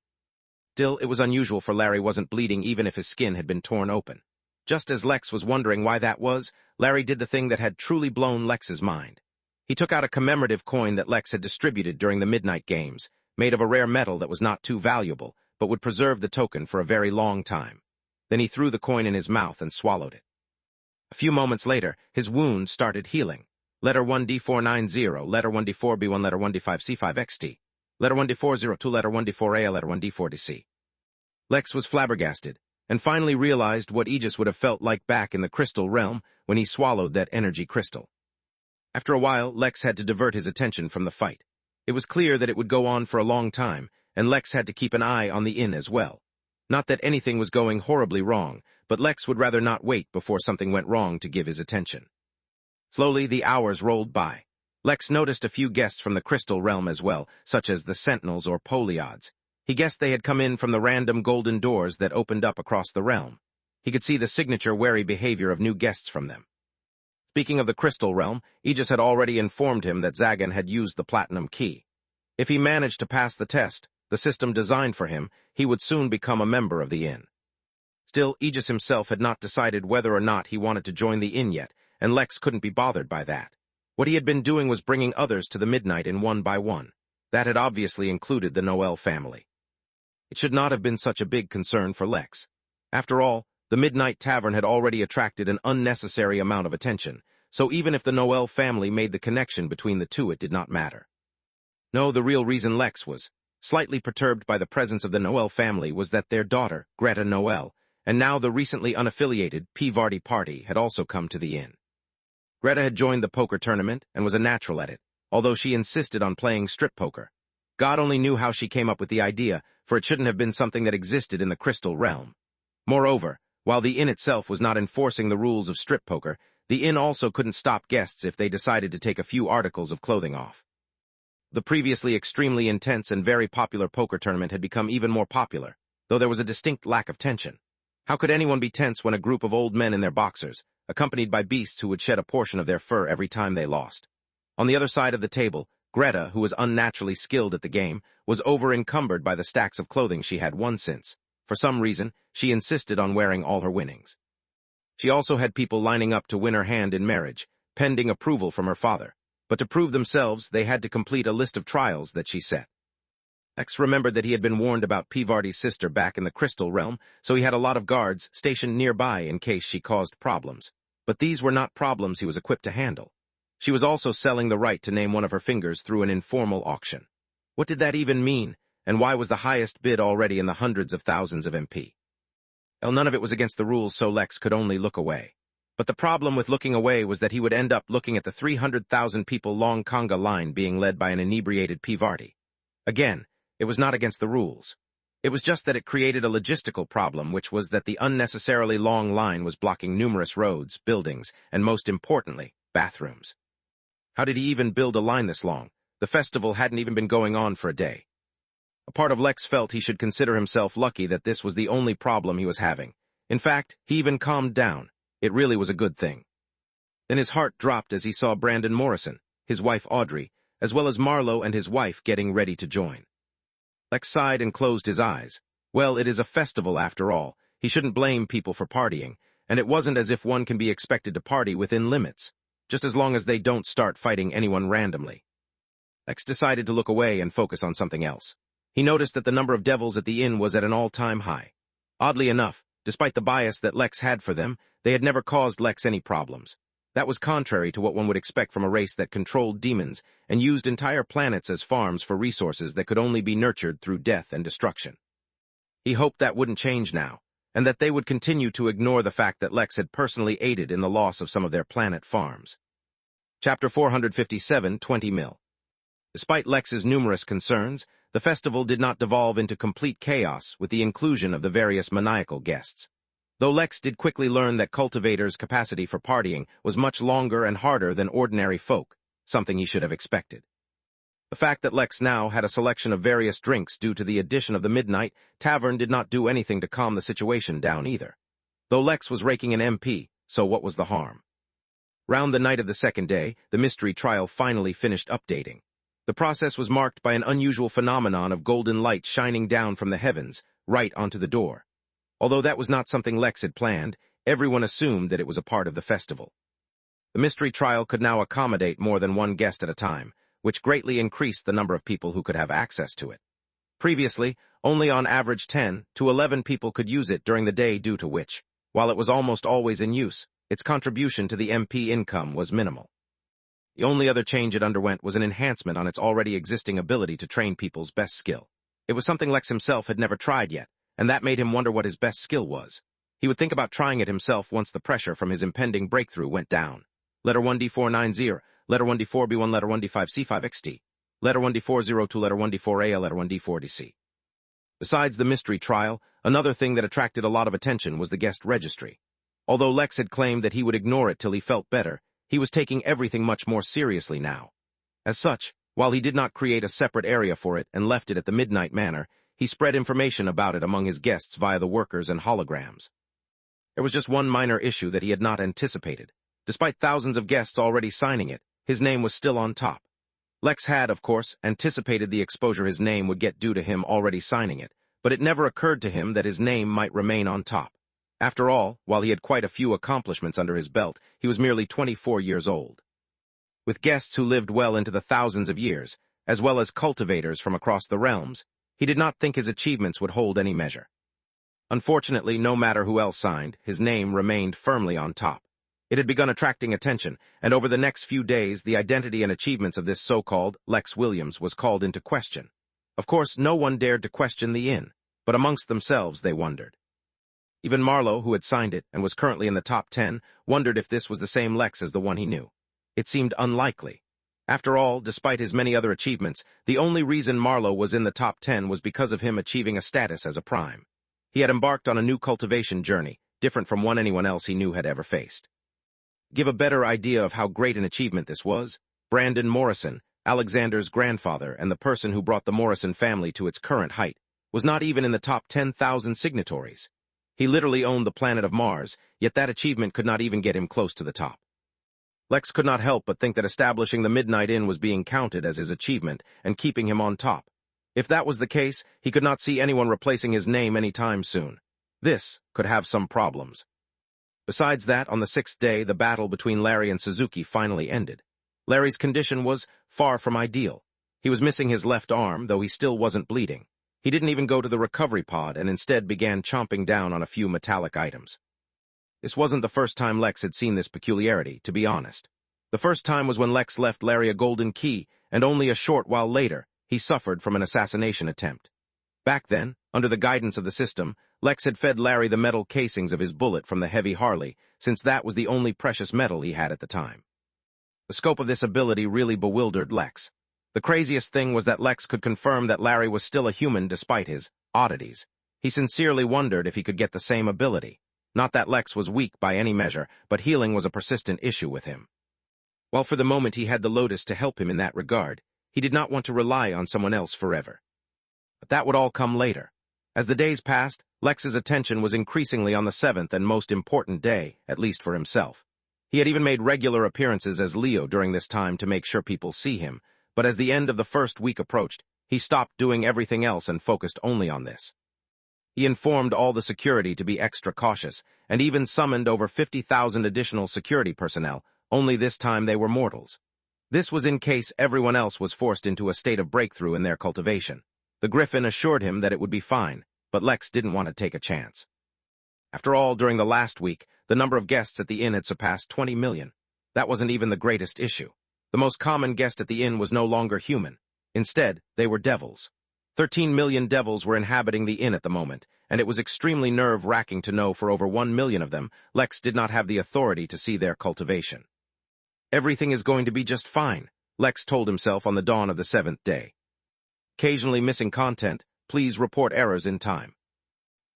Speaker 1: Still, it was unusual for Larry wasn't bleeding even if his skin had been torn open. Just as Lex was wondering why that was, Larry did the thing that had truly blown Lex's mind. He took out a commemorative coin that Lex had distributed during the Midnight Games, made of a rare metal that was not too valuable, but would preserve the token for a very long time. Then he threw the coin in his mouth and swallowed it. A few moments later, his wound started healing. Letter 1 D490, letter 1 D4B1, letter 1 D5 C5 XT, letter 1 D402, letter 1 D4A, letter 1 D4 DC. Lex was flabbergasted, and finally realized what Aegis would have felt like back in the crystal realm when he swallowed that energy crystal. After a while, Lex had to divert his attention from the fight. It was clear that it would go on for a long time, and Lex had to keep an eye on the inn as well. Not that anything was going horribly wrong, but Lex would rather not wait before something went wrong to give his attention. Slowly, the hours rolled by. Lex noticed a few guests from the crystal realm as well, such as the sentinels or poliods. He guessed they had come in from the random golden doors that opened up across the realm. He could see the signature wary behavior of new guests from them. Speaking of the crystal realm, Aegis had already informed him that Zagan had used the platinum key. If he managed to pass the test, the system designed for him, he would soon become a member of the inn. Still, Aegis himself had not decided whether or not he wanted to join the inn yet, and Lex couldn't be bothered by that. What he had been doing was bringing others to the Midnight Inn one by one. That had obviously included the Noel family. It should not have been such a big concern for Lex. After all, the Midnight Tavern had already attracted an unnecessary amount of attention, so even if the Noel family made the connection between the two, it did not matter. No, the real reason Lex was slightly perturbed by the presence of the Noel family was that their daughter, Greta Noel, and now the recently unaffiliated P-Vardy party had also come to the inn. Greta had joined the poker tournament and was a natural at it, although she insisted on playing strip poker. God only knew how she came up with the idea, for it shouldn't have been something that existed in the crystal realm. Moreover, while the inn itself was not enforcing the rules of strip poker, the inn also couldn't stop guests if they decided to take a few articles of clothing off. The previously extremely intense and very popular poker tournament had become even more popular, though there was a distinct lack of tension. How could anyone be tense when a group of old men in their boxers, accompanied by beasts who would shed a portion of their fur every time they lost? On the other side of the table, Greta, who was unnaturally skilled at the game, was over-encumbered by the stacks of clothing she had won since, for some reason, she insisted on wearing all her winnings. She also had people lining up to win her hand in marriage, pending approval from her father, but to prove themselves, they had to complete a list of trials that she set. Lex remembered that he had been warned about P-Vardy's sister back in the Crystal Realm, so he had a lot of guards stationed nearby in case she caused problems. But these were not problems he was equipped to handle. She was also selling the right to name one of her fingers through an informal auction. What did that even mean, and why was the highest bid already in the hundreds of thousands of MP? Well, none of it was against the rules, so Lex could only look away. But the problem with looking away was that he would end up looking at the 300,000 people long conga line being led by an inebriated P-Vardy. Again, it was not against the rules. It was just that it created a logistical problem, which was that the unnecessarily long line was blocking numerous roads, buildings, and most importantly, bathrooms. How did he even build a line this long? The festival hadn't even been going on for a day. A part of Lex felt he should consider himself lucky that this was the only problem he was having. In fact, he even calmed down. It really was a good thing. Then his heart dropped as he saw Brandon Morrison, his wife Audrey, as well as Marlowe and his wife getting ready to join. Lex sighed and closed his eyes. Well, it is a festival after all. He shouldn't blame people for partying, and it wasn't as if one can be expected to party within limits, just as long as they don't start fighting anyone randomly. Lex decided to look away and focus on something else. He noticed that the number of devils at the inn was at an all-time high. Oddly enough, despite the bias that Lex had for them, they had never caused Lex any problems. That was contrary to what one would expect from a race that controlled demons and used entire planets as farms for resources that could only be nurtured through death and destruction. He hoped that wouldn't change now, and that they would continue to ignore the fact that Lex had personally aided in the loss of some of their planet farms. Chapter 457, 20 mil. Despite Lex's numerous concerns, the festival did not devolve into complete chaos with the inclusion of the various maniacal guests. Though Lex did quickly learn that cultivators' capacity for partying was much longer and harder than ordinary folk, something he should have expected. The fact that Lex now had a selection of various drinks due to the addition of the Midnight Tavern did not do anything to calm the situation down either. Though Lex was raking an MP, so what was the harm? Round the night of the second day, the mystery trial finally finished updating. The process was marked by an unusual phenomenon of golden light shining down from the heavens, right onto the door. Although that was not something Lex had planned, everyone assumed that it was a part of the festival. The mystery trial could now accommodate more than one guest at a time, which greatly increased the number of people who could have access to it. Previously, only on average 10 to 11 people could use it during the day, due to which, while it was almost always in use, its contribution to the MP income was minimal. The only other change it underwent was an enhancement on its already existing ability to train people's best skill. It was something Lex himself had never tried yet, and that made him wonder what his best skill was. He would think about trying it himself once the pressure from his impending breakthrough went down. Letter 1D490, letter 1D4B1, letter 1D5C5XT, letter 1D402, letter 1D4AL, letter 1D4DC. Besides the mystery trial, another thing that attracted a lot of attention was the guest registry. Although Lex had claimed that he would ignore it till he felt better, he was taking everything much more seriously now. As such, while he did not create a separate area for it and left it at the Midnight Manor, he spread information about it among his guests via the workers and holograms. There was just one minor issue that he had not anticipated. Despite thousands of guests already signing it, his name was still on top. Lex had, of course, anticipated the exposure his name would get due to him already signing it, but it never occurred to him that his name might remain on top. After all, while he had quite a few accomplishments under his belt, he was merely 24 years old. With guests who lived well into the thousands of years, as well as cultivators from across the realms, he did not think his achievements would hold any measure. Unfortunately, no matter who else signed, his name remained firmly on top. It had begun attracting attention, and over the next few days, the identity and achievements of this so-called Lex Williams was called into question. Of course, no one dared to question the inn, but amongst themselves they wondered. Even Marlowe, who had signed it and was currently in the top 10, wondered if this was the same Lex as the one he knew. It seemed unlikely. After all, despite his many other achievements, the only reason Marlowe was in the top 10 was because of him achieving a status as a prime. He had embarked on a new cultivation journey, different from one anyone else he knew had ever faced. Give a better idea of how great an achievement this was, Brandon Morrison, Alexander's grandfather and the person who brought the Morrison family to its current height, was not even in the top 10,000 signatories. He literally owned the planet of Mars, yet that achievement could not even get him close to the top. Lex could not help but think that establishing the Midnight Inn was being counted as his achievement and keeping him on top. If that was the case, he could not see anyone replacing his name any time soon. This could have some problems. Besides that, on the 6th day, the battle between Larry and Suzuki finally ended. Larry's condition was far from ideal. He was missing his left arm, though he still wasn't bleeding. He didn't even go to the recovery pod and instead began chomping down on a few metallic items. This wasn't the first time Lex had seen this peculiarity, to be honest. The first time was when Lex left Larry a golden key, and only a short while later, he suffered from an assassination attempt. Back then, under the guidance of the system, Lex had fed Larry the metal casings of his bullet from the heavy Harley, since that was the only precious metal he had at the time. The scope of this ability really bewildered Lex. The craziest thing was that Lex could confirm that Larry was still a human despite his oddities. He sincerely wondered if he could get the same ability. Not that Lex was weak by any measure, but healing was a persistent issue with him. While for the moment he had the Lotus to help him in that regard, he did not want to rely on someone else forever. But that would all come later. As the days passed, Lex's attention was increasingly on the 7th and most important day, at least for himself. He had even made regular appearances as Leo during this time to make sure people see him, but as the end of the first week approached, he stopped doing everything else and focused only on this. He informed all the security to be extra cautious, and even summoned over 50,000 additional security personnel, only this time they were mortals. This was in case everyone else was forced into a state of breakthrough in their cultivation. The Griffin assured him that it would be fine, but Lex didn't want to take a chance. After all, during the last week, the number of guests at the inn had surpassed 20 million. That wasn't even the greatest issue. The most common guest at the inn was no longer human. Instead, they were devils. 13 million devils were inhabiting the inn at the moment, and it was extremely nerve-wracking to know for over 1 million of them, Lex did not have the authority to see their cultivation. Everything is going to be just fine, Lex told himself on the dawn of the 7th day. Occasionally missing content, please report errors in time.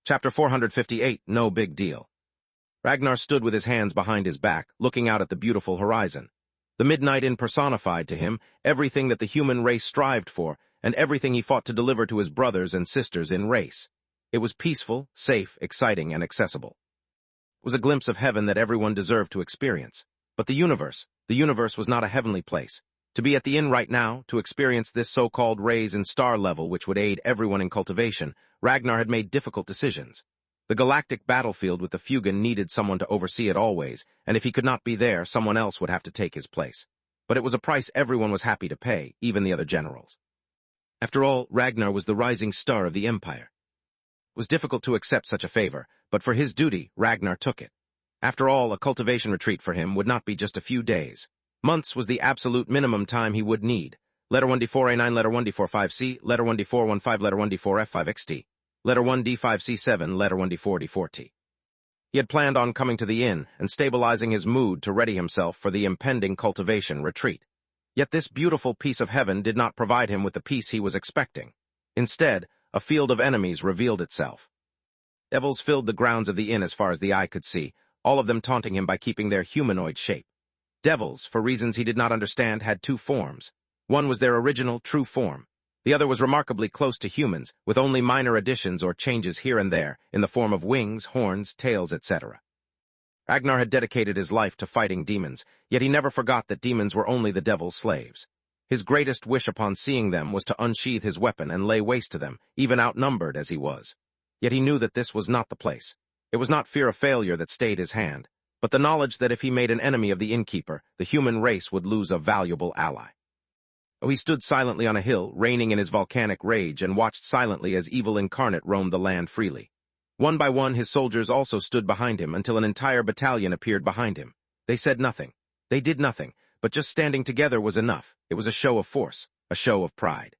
Speaker 1: Chapter 458, No Big Deal. Ragnar stood with his hands behind his back, looking out at the beautiful horizon. The Midnight Inn personified to him everything that the human race strived for, and everything he fought to deliver to his brothers and sisters in race. It was peaceful, safe, exciting, and accessible. It was a glimpse of heaven that everyone deserved to experience. But the universe was not a heavenly place. To be at the inn right now, to experience this so-called raise in star level which would aid everyone in cultivation, Ragnar had made difficult decisions. The galactic battlefield with the Fugan needed someone to oversee it always, and if he could not be there, someone else would have to take his place. But it was a price everyone was happy to pay, even the other generals. After all, Ragnar was the rising star of the Empire. It was difficult to accept such a favor, but for his duty, Ragnar took it. After all, a cultivation retreat for him would not be just a few days. Months was the absolute minimum time he would need. Letter 1D4A9, Letter 1D45C, Letter 1D415, Letter 1D4F5XT, Letter 1D5C7, Letter 1D4D4T. He had planned on coming to the inn and stabilizing his mood to ready himself for the impending cultivation retreat. Yet this beautiful piece of heaven did not provide him with the peace he was expecting. Instead, a field of enemies revealed itself. Devils filled the grounds of the inn as far as the eye could see, all of them taunting him by keeping their humanoid shape. Devils, for reasons he did not understand, had two forms. One was their original, true form. The other was remarkably close to humans, with only minor additions or changes here and there, in the form of wings, horns, tails, etc. Ragnar had dedicated his life to fighting demons, yet he never forgot that demons were only the devil's slaves. His greatest wish upon seeing them was to unsheath his weapon and lay waste to them, even outnumbered as he was. Yet he knew that this was not the place. It was not fear of failure that stayed his hand, but the knowledge that if he made an enemy of the Innkeeper, the human race would lose a valuable ally. Oh, he stood silently on a hill, reigning in his volcanic rage, and watched silently as evil incarnate roamed the land freely. One by one, his soldiers also stood behind him until an entire battalion appeared behind him. They said nothing. They did nothing, but just standing together was enough. It was a show of force, a show of pride.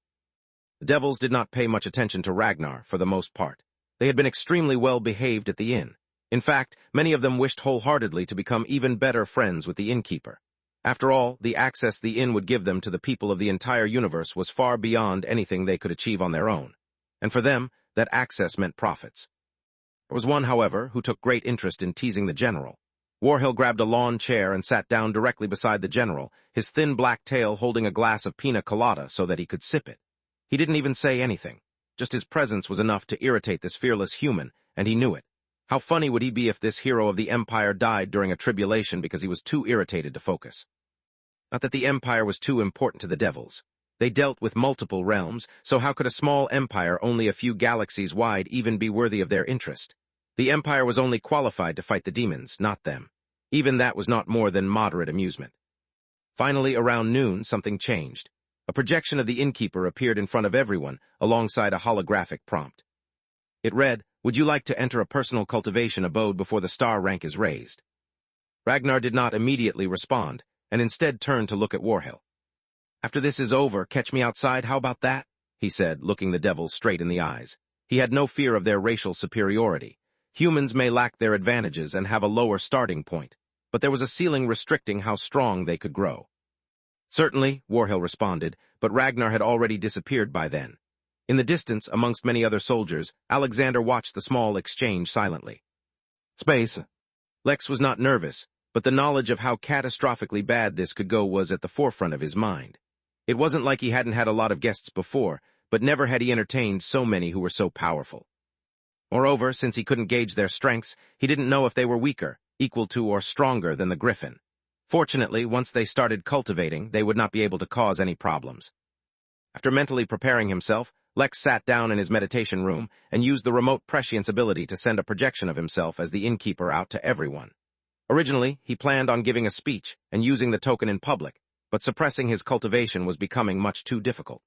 Speaker 1: The devils did not pay much attention to Ragnar, for the most part. They had been extremely well behaved at the inn. In fact, many of them wished wholeheartedly to become even better friends with the Innkeeper. After all, the access the inn would give them to the people of the entire universe was far beyond anything they could achieve on their own. And for them, that access meant profits. There was one, however, who took great interest in teasing the general. Warhill grabbed a lawn chair and sat down directly beside the general, his thin black tail holding a glass of pina colada so that he could sip it. He didn't even say anything. Just his presence was enough to irritate this fearless human, and he knew it. How funny would he be if this hero of the Empire died during a tribulation because he was too irritated to focus? Not that the Empire was too important to the devils. They dealt with multiple realms, so how could a small empire only a few galaxies wide even be worthy of their interest? The Empire was only qualified to fight the demons, not them. Even that was not more than moderate amusement. Finally, around noon, something changed. A projection of the Innkeeper appeared in front of everyone, alongside a holographic prompt. It read, "Would you like to enter a personal cultivation abode before the star rank is raised?" Ragnar did not immediately respond, and instead turned to look at Warhill. "After this is over, catch me outside, how about that?" he said, looking the devil straight in the eyes. He had no fear of their racial superiority. Humans may lack their advantages and have a lower starting point, but there was a ceiling restricting how strong they could grow. "Certainly," Warhill responded, but Ragnar had already disappeared by then. In the distance, amongst many other soldiers, Alexander watched the small exchange silently. Space. Lex was not nervous, but the knowledge of how catastrophically bad this could go was at the forefront of his mind. It wasn't like he hadn't had a lot of guests before, but never had he entertained so many who were so powerful. Moreover, since he couldn't gauge their strengths, he didn't know if they were weaker, equal to, or stronger than the Griffin. Fortunately, once they started cultivating, they would not be able to cause any problems. After mentally preparing himself, Lex sat down in his meditation room and used the remote prescience ability to send a projection of himself as the Innkeeper out to everyone. Originally, he planned on giving a speech and using the token in public, but suppressing his cultivation was becoming much too difficult.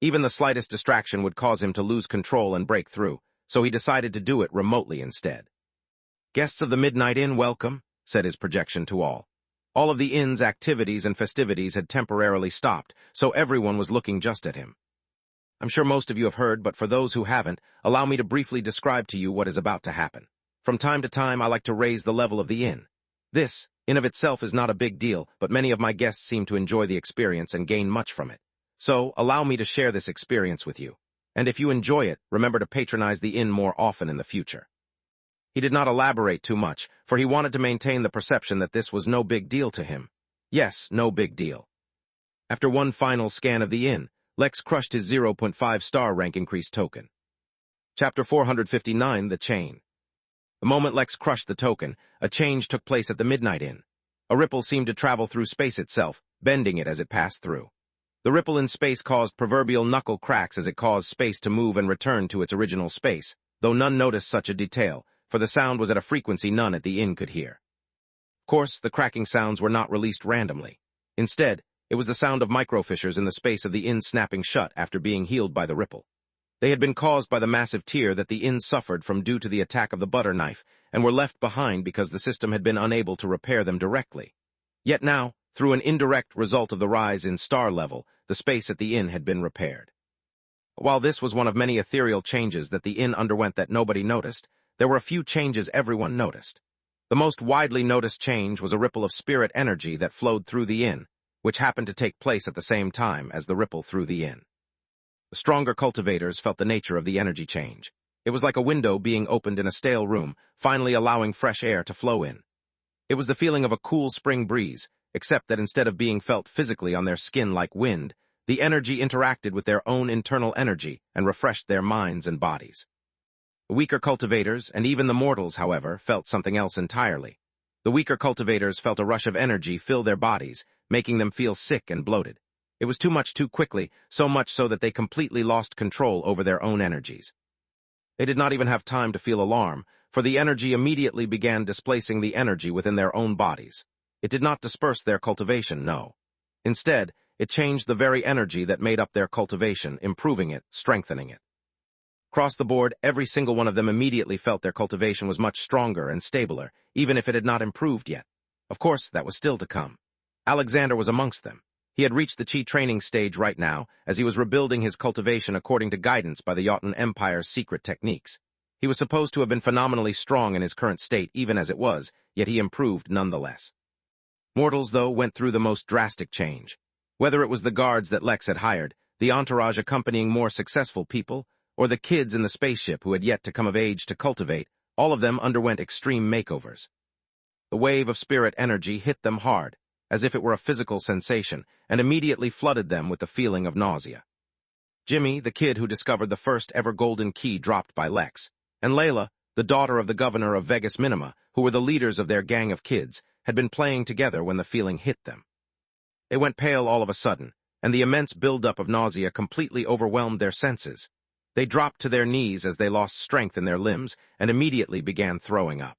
Speaker 1: Even the slightest distraction would cause him to lose control and break through, so he decided to do it remotely instead. "Guests of the Midnight Inn, welcome," said his projection to all. All of the inn's activities and festivities had temporarily stopped, so everyone was looking just at him. "I'm sure most of you have heard, but for those who haven't, allow me to briefly describe to you what is about to happen. From time to time, I like to raise the level of the inn. This, in of itself, is not a big deal, but many of my guests seem to enjoy the experience and gain much from it. So, allow me to share this experience with you. And if you enjoy it, remember to patronize the inn more often in the future." He did not elaborate too much, for he wanted to maintain the perception that this was no big deal to him. Yes, no big deal. After one final scan of the inn, Lex crushed his 0.5 star rank increase token. Chapter 459, The Chain. The moment Lex crushed the token, a change took place at the Midnight Inn. A ripple seemed to travel through space itself, bending it as it passed through. The ripple in space caused proverbial knuckle cracks as it caused space to move and return to its original space, though none noticed such a detail, for the sound was at a frequency none at the inn could hear. Of course, the cracking sounds were not released randomly. Instead, it was the sound of microfissures in the space of the inn snapping shut after being healed by the ripple. They had been caused by the massive tear that the inn suffered from due to the attack of the butter knife, and were left behind because the system had been unable to repair them directly. Yet now, through an indirect result of the rise in star level, the space at the inn had been repaired. While this was one of many ethereal changes that the inn underwent that nobody noticed, there were a few changes everyone noticed. The most widely noticed change was a ripple of spirit energy that flowed through the inn, which happened to take place at the same time as the ripple through the inn. The stronger cultivators felt the nature of the energy change. It was like a window being opened in a stale room, finally allowing fresh air to flow in. It was the feeling of a cool spring breeze, except that instead of being felt physically on their skin like wind, The energy interacted with their own internal energy and refreshed their minds and bodies. The weaker cultivators, and even the mortals, however, felt something else entirely. The weaker cultivators felt a rush of energy fill their bodies, making them feel sick and bloated. It was too much too quickly, so much so that they completely lost control over their own energies. They did not even have time to feel alarm, for the energy immediately began displacing the energy within their own bodies. It did not disperse their cultivation, no. Instead, it changed the very energy that made up their cultivation, improving it, strengthening it. Across the board, every single one of them immediately felt their cultivation was much stronger and stabler, even if it had not improved yet. Of course, that was still to come. Alexander was amongst them. He had reached the Chi training stage right now, as he was rebuilding his cultivation according to guidance by the Jotun Empire's secret techniques. He was supposed to have been phenomenally strong in his current state, even as it was, yet he improved nonetheless. Mortals, though, went through the most drastic change. Whether it was the guards that Lex had hired, the entourage accompanying more successful people, or the kids in the spaceship who had yet to come of age to cultivate, all of them underwent extreme makeovers. The wave of spirit energy hit them hard, as if it were a physical sensation, and immediately flooded them with the feeling of nausea. Jimmy, the kid who discovered the first ever golden key dropped by Lex, and Layla, the daughter of the governor of Vegas Minima, who were the leaders of their gang of kids, had been playing together when the feeling hit them. They went pale all of a sudden, and the immense buildup of nausea completely overwhelmed their senses. They dropped to their knees as they lost strength in their limbs and immediately began throwing up.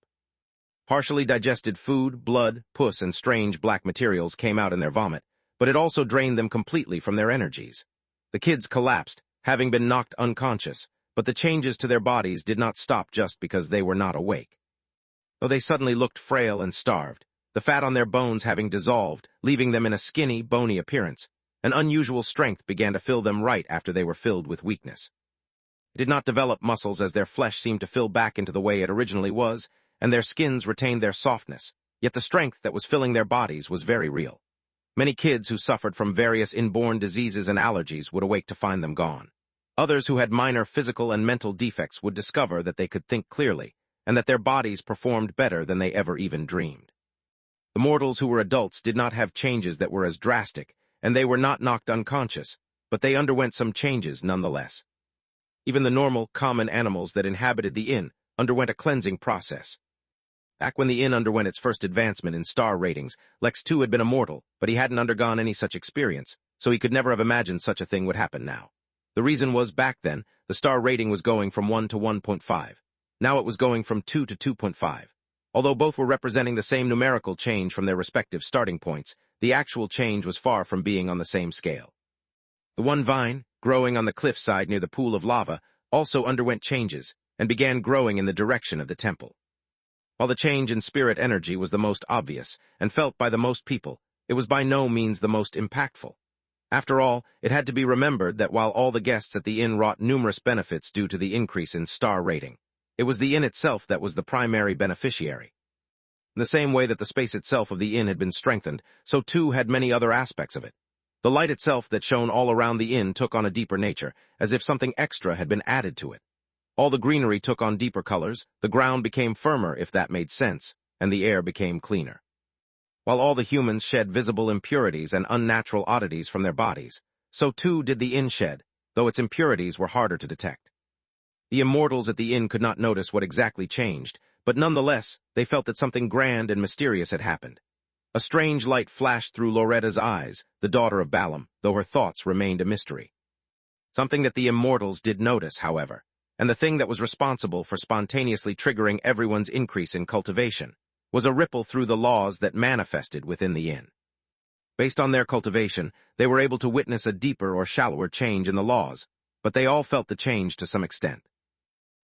Speaker 1: Partially digested food, blood, pus, and strange black materials came out in their vomit, but it also drained them completely from their energies. The kids collapsed, having been knocked unconscious, but the changes to their bodies did not stop just because they were not awake. Though they suddenly looked frail and starved, the fat on their bones having dissolved, leaving them in a skinny, bony appearance, an unusual strength began to fill them right after they were filled with weakness. It did not develop muscles as their flesh seemed to fill back into the way it originally was, and their skins retained their softness, yet the strength that was filling their bodies was very real. Many kids who suffered from various inborn diseases and allergies would awake to find them gone. Others who had minor physical and mental defects would discover that they could think clearly, and that their bodies performed better than they ever even dreamed. The mortals who were adults did not have changes that were as drastic, and they were not knocked unconscious, but they underwent some changes nonetheless. Even the normal, common animals that inhabited the inn underwent a cleansing process. Back when the inn underwent its first advancement in star ratings, Lex too had been a mortal, but he hadn't undergone any such experience, so he could never have imagined such a thing would happen now. The reason was, back then, the star rating was going from 1 to 1.5. Now it was going from 2 to 2.5. Although both were representing the same numerical change from their respective starting points, the actual change was far from being on the same scale. The one vine, growing on the cliffside near the pool of lava, also underwent changes and began growing in the direction of the temple. While the change in spirit energy was the most obvious and felt by the most people, it was by no means the most impactful. After all, it had to be remembered that while all the guests at the inn wrought numerous benefits due to the increase in star rating, it was the inn itself that was the primary beneficiary. In the same way that the space itself of the inn had been strengthened, so too had many other aspects of it. The light itself that shone all around the inn took on a deeper nature, as if something extra had been added to it. All the greenery took on deeper colors, the ground became firmer, if that made sense, and the air became cleaner. While all the humans shed visible impurities and unnatural oddities from their bodies, so too did the inn shed, though its impurities were harder to detect. The immortals at the inn could not notice what exactly changed, but nonetheless, they felt that something grand and mysterious had happened. A strange light flashed through Loretta's eyes, the daughter of Balaam, though her thoughts remained a mystery. Something that the immortals did notice, however, and the thing that was responsible for spontaneously triggering everyone's increase in cultivation, was a ripple through the laws that manifested within the inn. Based on their cultivation, they were able to witness a deeper or shallower change in the laws, but they all felt the change to some extent.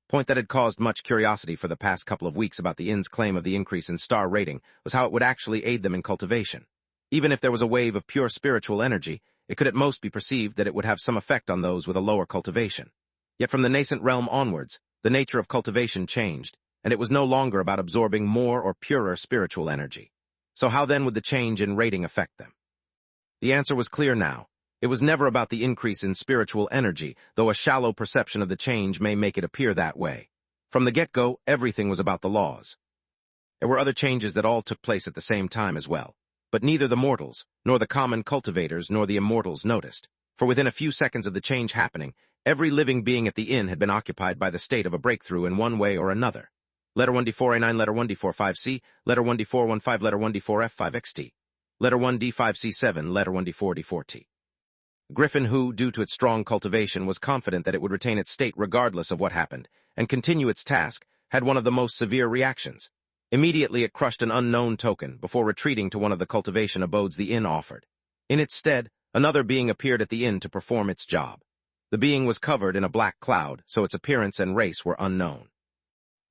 Speaker 1: Point that had caused much curiosity for the past couple of weeks about the inn's claim of the increase in star rating was how it would actually aid them in cultivation. Even if there was a wave of pure spiritual energy, it could at most be perceived that it would have some effect on those with a lower cultivation. Yet from the nascent realm onwards, the nature of cultivation changed, and it was no longer about absorbing more or purer spiritual energy. So how then would the change in rating affect them? The answer was clear now. It was never about the increase in spiritual energy, though a shallow perception of the change may make it appear that way. From the get-go, everything was about the laws. There were other changes that all took place at the same time as well, but neither the mortals, nor the common cultivators, nor the immortals noticed. For within a few seconds of the change happening, every living being at the inn had been occupied by the state of a breakthrough in one way or another. Letter 1D4A9, Letter 1D45C, Letter 1D415, Letter 1D4F5XT, Letter 1D5C7, Letter 1D4D4T. Griffin, who, due to its strong cultivation, was confident that it would retain its state regardless of what happened, and continue its task, had one of the most severe reactions. Immediately it crushed an unknown token before retreating to one of the cultivation abodes the inn offered. In its stead, another being appeared at the inn to perform its job. The being was covered in a black cloud, so its appearance and race were unknown.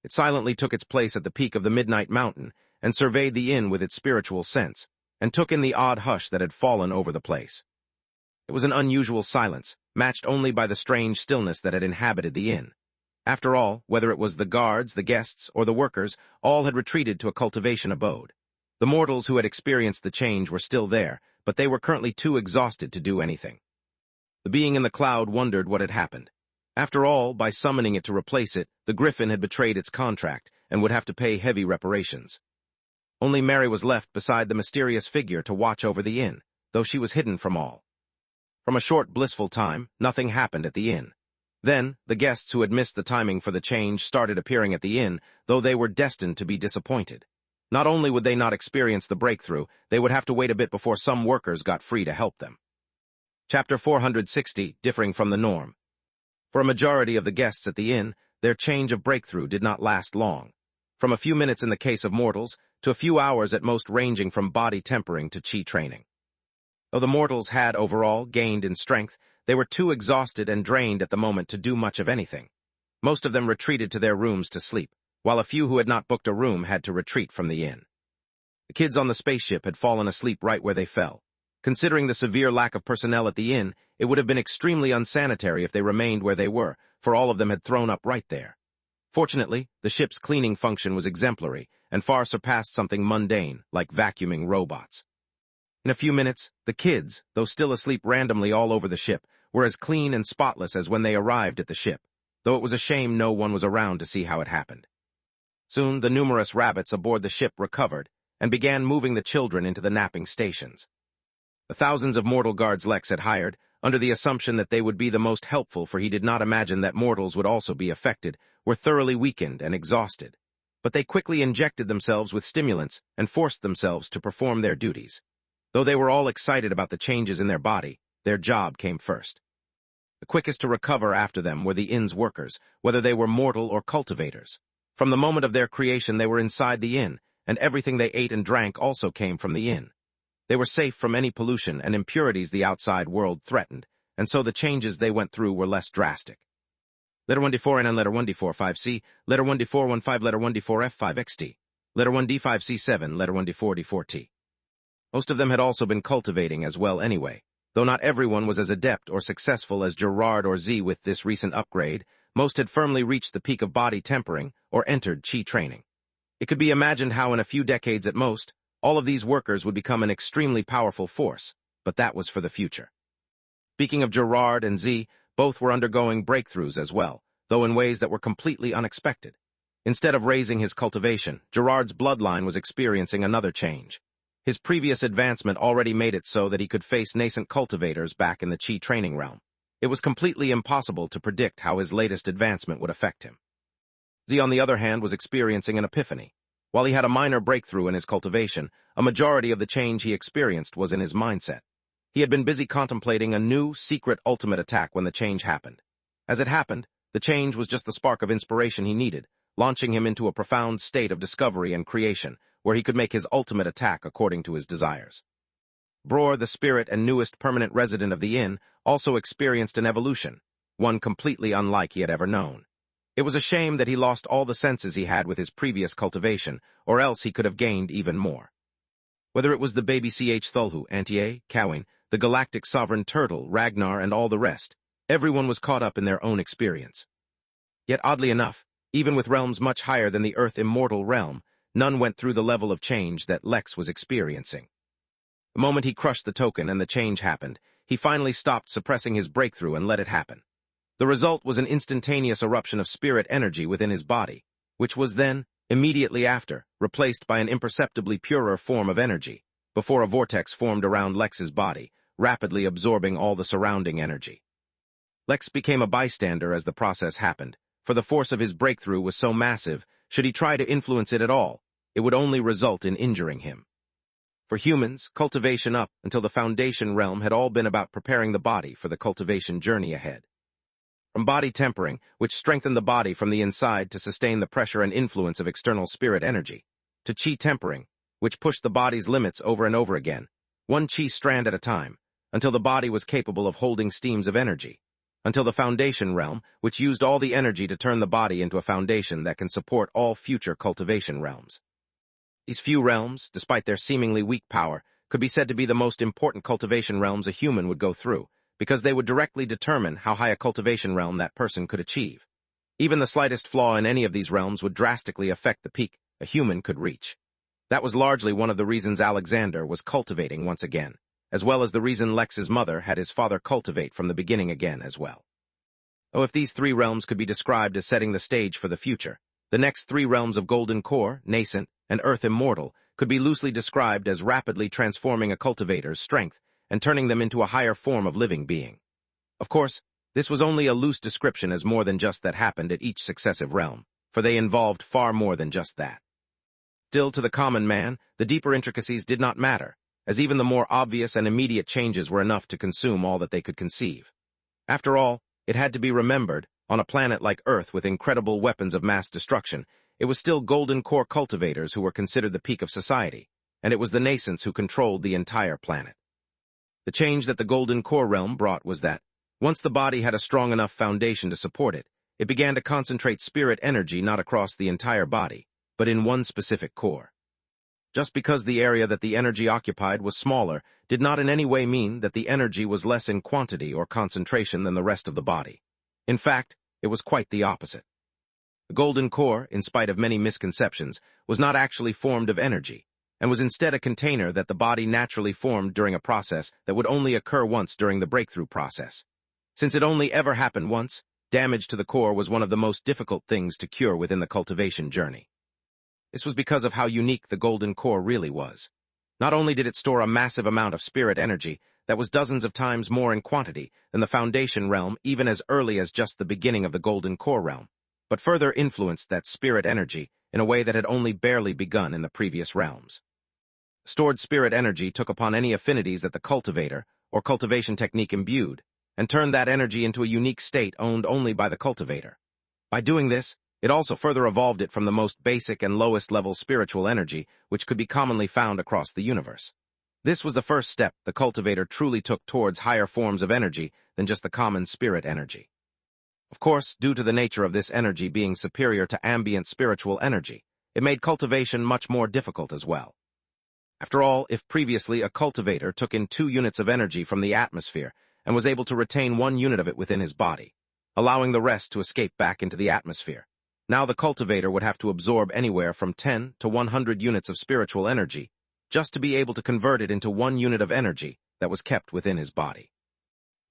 Speaker 1: It silently took its place at the peak of the midnight mountain and surveyed the inn with its spiritual sense, and took in the odd hush that had fallen over the place. It was an unusual silence, matched only by the strange stillness that had inhabited the inn. After all, whether it was the guards, the guests, or the workers, all had retreated to a cultivation abode. The mortals who had experienced the change were still there, but they were currently too exhausted to do anything. The being in the cloud wondered what had happened. After all, by summoning it to replace it, the griffin had betrayed its contract and would have to pay heavy reparations. Only Mary was left beside the mysterious figure to watch over the inn, though she was hidden from all. From a short, blissful time, nothing happened at the inn. Then, the guests who had missed the timing for the change started appearing at the inn, though they were destined to be disappointed. Not only would they not experience the breakthrough, they would have to wait a bit before some workers got free to help them. Chapter 460, differing from the norm. For a majority of the guests at the inn, their change of breakthrough did not last long. From a few minutes in the case of mortals, to a few hours at most, ranging from body tempering to chi training. Though the mortals had, overall, gained in strength, they were too exhausted and drained at the moment to do much of anything. Most of them retreated to their rooms to sleep, while a few who had not booked a room had to retreat from the inn. The kids on the spaceship had fallen asleep right where they fell. Considering the severe lack of personnel at the inn, it would have been extremely unsanitary if they remained where they were, for all of them had thrown up right there. Fortunately, the ship's cleaning function was exemplary, and far surpassed something mundane, like vacuuming robots. In a few minutes, the kids, though still asleep randomly all over the ship, were as clean and spotless as when they arrived at the ship, though it was a shame no one was around to see how it happened. Soon, the numerous rabbits aboard the ship recovered, and began moving the children into the napping stations. The thousands of mortal guards Lex had hired, under the assumption that they would be the most helpful, for he did not imagine that mortals would also be affected, were thoroughly weakened and exhausted. But they quickly injected themselves with stimulants and forced themselves to perform their duties. Though they were all excited about the changes in their body, their job came first. The quickest to recover after them were the inn's workers, whether they were mortal or cultivators. From the moment of their creation they were inside the inn, and everything they ate and drank also came from the inn. They were safe from any pollution and impurities the outside world threatened, and so the changes they went through were less drastic. Letter 1D4N and Letter 1D45C, Letter 1D415, Letter 1D4F5XT, Letter 1D5C7, Letter 1D4D4T. Most of them had also been cultivating as well anyway. Though not everyone was as adept or successful as Gerard or Z with this recent upgrade, most had firmly reached the peak of body tempering or entered chi training. It could be imagined how in a few decades at most, all of these workers would become an extremely powerful force, but that was for the future. Speaking of Gerard and Z, both were undergoing breakthroughs as well, though in ways that were completely unexpected. Instead of raising his cultivation, Gerard's bloodline was experiencing another change. His previous advancement already made it so that he could face nascent cultivators back in the chi training realm. It was completely impossible to predict how his latest advancement would affect him. Z, on the other hand, was experiencing an epiphany. While he had a minor breakthrough in his cultivation, a majority of the change he experienced was in his mindset. He had been busy contemplating a new, secret ultimate attack when the change happened. As it happened, the change was just the spark of inspiration he needed, launching him into a profound state of discovery and creation, where he could make his ultimate attack according to his desires. Bror, the spirit and newest permanent resident of the inn, also experienced an evolution, one completely unlike he had ever known. It was a shame that he lost all the senses he had with his previous cultivation, or else he could have gained even more. Whether it was the baby Ch Thulhu, Antie, Cowing, the galactic sovereign turtle, Ragnar, and all the rest, everyone was caught up in their own experience. Yet oddly enough, even with realms much higher than the Earth immortal realm, none went through the level of change that Lex was experiencing. The moment he crushed the token and the change happened, he finally stopped suppressing his breakthrough and let it happen. The result was an instantaneous eruption of spirit energy within his body, which was then, immediately after, replaced by an imperceptibly purer form of energy, before a vortex formed around Lex's body, rapidly absorbing all the surrounding energy. Lex became a bystander as the process happened, for the force of his breakthrough was so massive, should he try to influence it at all, it would only result in injuring him. For humans, cultivation up until the foundation realm had all been about preparing the body for the cultivation journey ahead. From body tempering, which strengthened the body from the inside to sustain the pressure and influence of external spirit energy, to chi tempering, which pushed the body's limits over and over again, one chi strand at a time, until the body was capable of holding streams of energy, until the foundation realm, which used all the energy to turn the body into a foundation that can support all future cultivation realms. These few realms, despite their seemingly weak power, could be said to be the most important cultivation realms a human would go through, because they would directly determine how high a cultivation realm that person could achieve. Even the slightest flaw in any of these realms would drastically affect the peak a human could reach. That was largely one of the reasons Alexander was cultivating once again, as well as the reason Lex's mother had his father cultivate from the beginning again as well. Oh, if these three realms could be described as setting the stage for the future, the next three realms of Golden Core, Nascent, and Earth Immortal could be loosely described as rapidly transforming a cultivator's strength and turning them into a higher form of living being. Of course, this was only a loose description, as more than just that happened at each successive realm, for they involved far more than just that. Still, to the common man, the deeper intricacies did not matter, as even the more obvious and immediate changes were enough to consume all that they could conceive. After all, it had to be remembered, on a planet like Earth with incredible weapons of mass destruction, it was still Golden Core cultivators who were considered the peak of society, and it was the Nascents who controlled the entire planet. The change that the Golden Core realm brought was that, once the body had a strong enough foundation to support it, it began to concentrate spirit energy not across the entire body, but in one specific core. Just because the area that the energy occupied was smaller did not in any way mean that the energy was less in quantity or concentration than the rest of the body. In fact, it was quite the opposite. The Golden Core, in spite of many misconceptions, was not actually formed of energy, and was instead a container that the body naturally formed during a process that would only occur once during the breakthrough process. Since it only ever happened once, damage to the core was one of the most difficult things to cure within the cultivation journey. This was because of how unique the Golden Core really was. Not only did it store a massive amount of spirit energy that was dozens of times more in quantity than the Foundation realm even as early as just the beginning of the Golden Core realm, but further influenced that spirit energy in a way that had only barely begun in the previous realms. Stored spirit energy took upon any affinities that the cultivator or cultivation technique imbued, and turned that energy into a unique state owned only by the cultivator. By doing this, it also further evolved it from the most basic and lowest level spiritual energy which could be commonly found across the universe. This was the first step the cultivator truly took towards higher forms of energy than just the common spirit energy. Of course, due to the nature of this energy being superior to ambient spiritual energy, it made cultivation much more difficult as well. After all, if previously a cultivator took in 2 units of energy from the atmosphere and was able to retain 1 unit of it within his body, allowing the rest to escape back into the atmosphere, now the cultivator would have to absorb anywhere from 10 to 100 units of spiritual energy just to be able to convert it into 1 unit of energy that was kept within his body.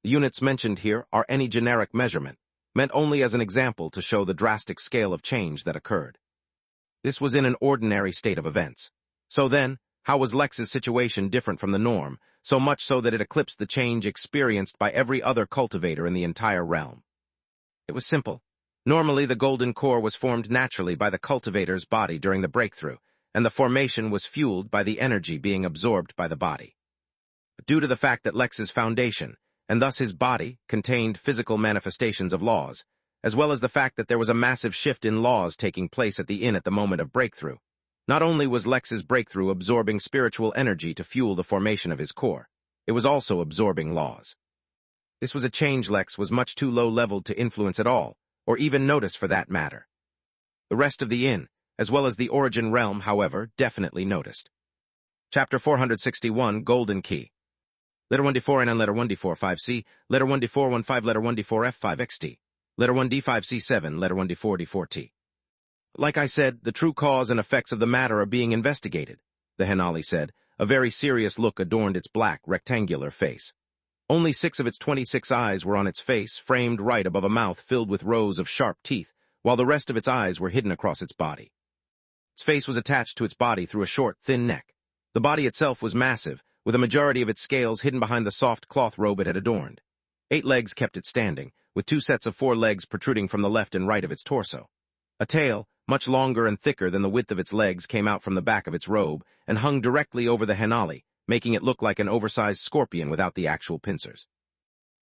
Speaker 1: The units mentioned here are any generic measurement, meant only as an example to show the drastic scale of change that occurred. This was in an ordinary state of events. So then, how was Lex's situation different from the norm, so much so that it eclipsed the change experienced by every other cultivator in the entire realm? It was simple. Normally, the Golden Core was formed naturally by the cultivator's body during the breakthrough, and the formation was fueled by the energy being absorbed by the body. But due to the fact that Lex's foundation, and thus his body, contained physical manifestations of laws, as well as the fact that there was a massive shift in laws taking place at the inn at the moment of breakthrough, not only was Lex's breakthrough absorbing spiritual energy to fuel the formation of his core, it was also absorbing laws. This was a change Lex was much too low-leveled to influence at all, or even notice for that matter. The rest of the inn, as well as the origin realm, however, definitely noticed. Chapter 461, Golden Key. Letter 1d4 and letter 1d4 5c, letter 1d4 15, letter 1d4 f5 xt, letter 1d5 c7, letter 1d4 d4t. Like I said, the true cause and effects of the matter are being investigated, the Henali said. A very serious look adorned its black, rectangular face. Only 6 of its 26 eyes were on its face, framed right above a mouth filled with rows of sharp teeth, while the rest of its eyes were hidden across its body. Its face was attached to its body through a short, thin neck. The body itself was massive, with a majority of its scales hidden behind the soft cloth robe it had adorned. 8 legs kept it standing, with 2 sets of 4 legs protruding from the left and right of its torso. A tail, much longer and thicker than the width of its legs, came out from the back of its robe and hung directly over the Henali, making it look like an oversized scorpion without the actual pincers.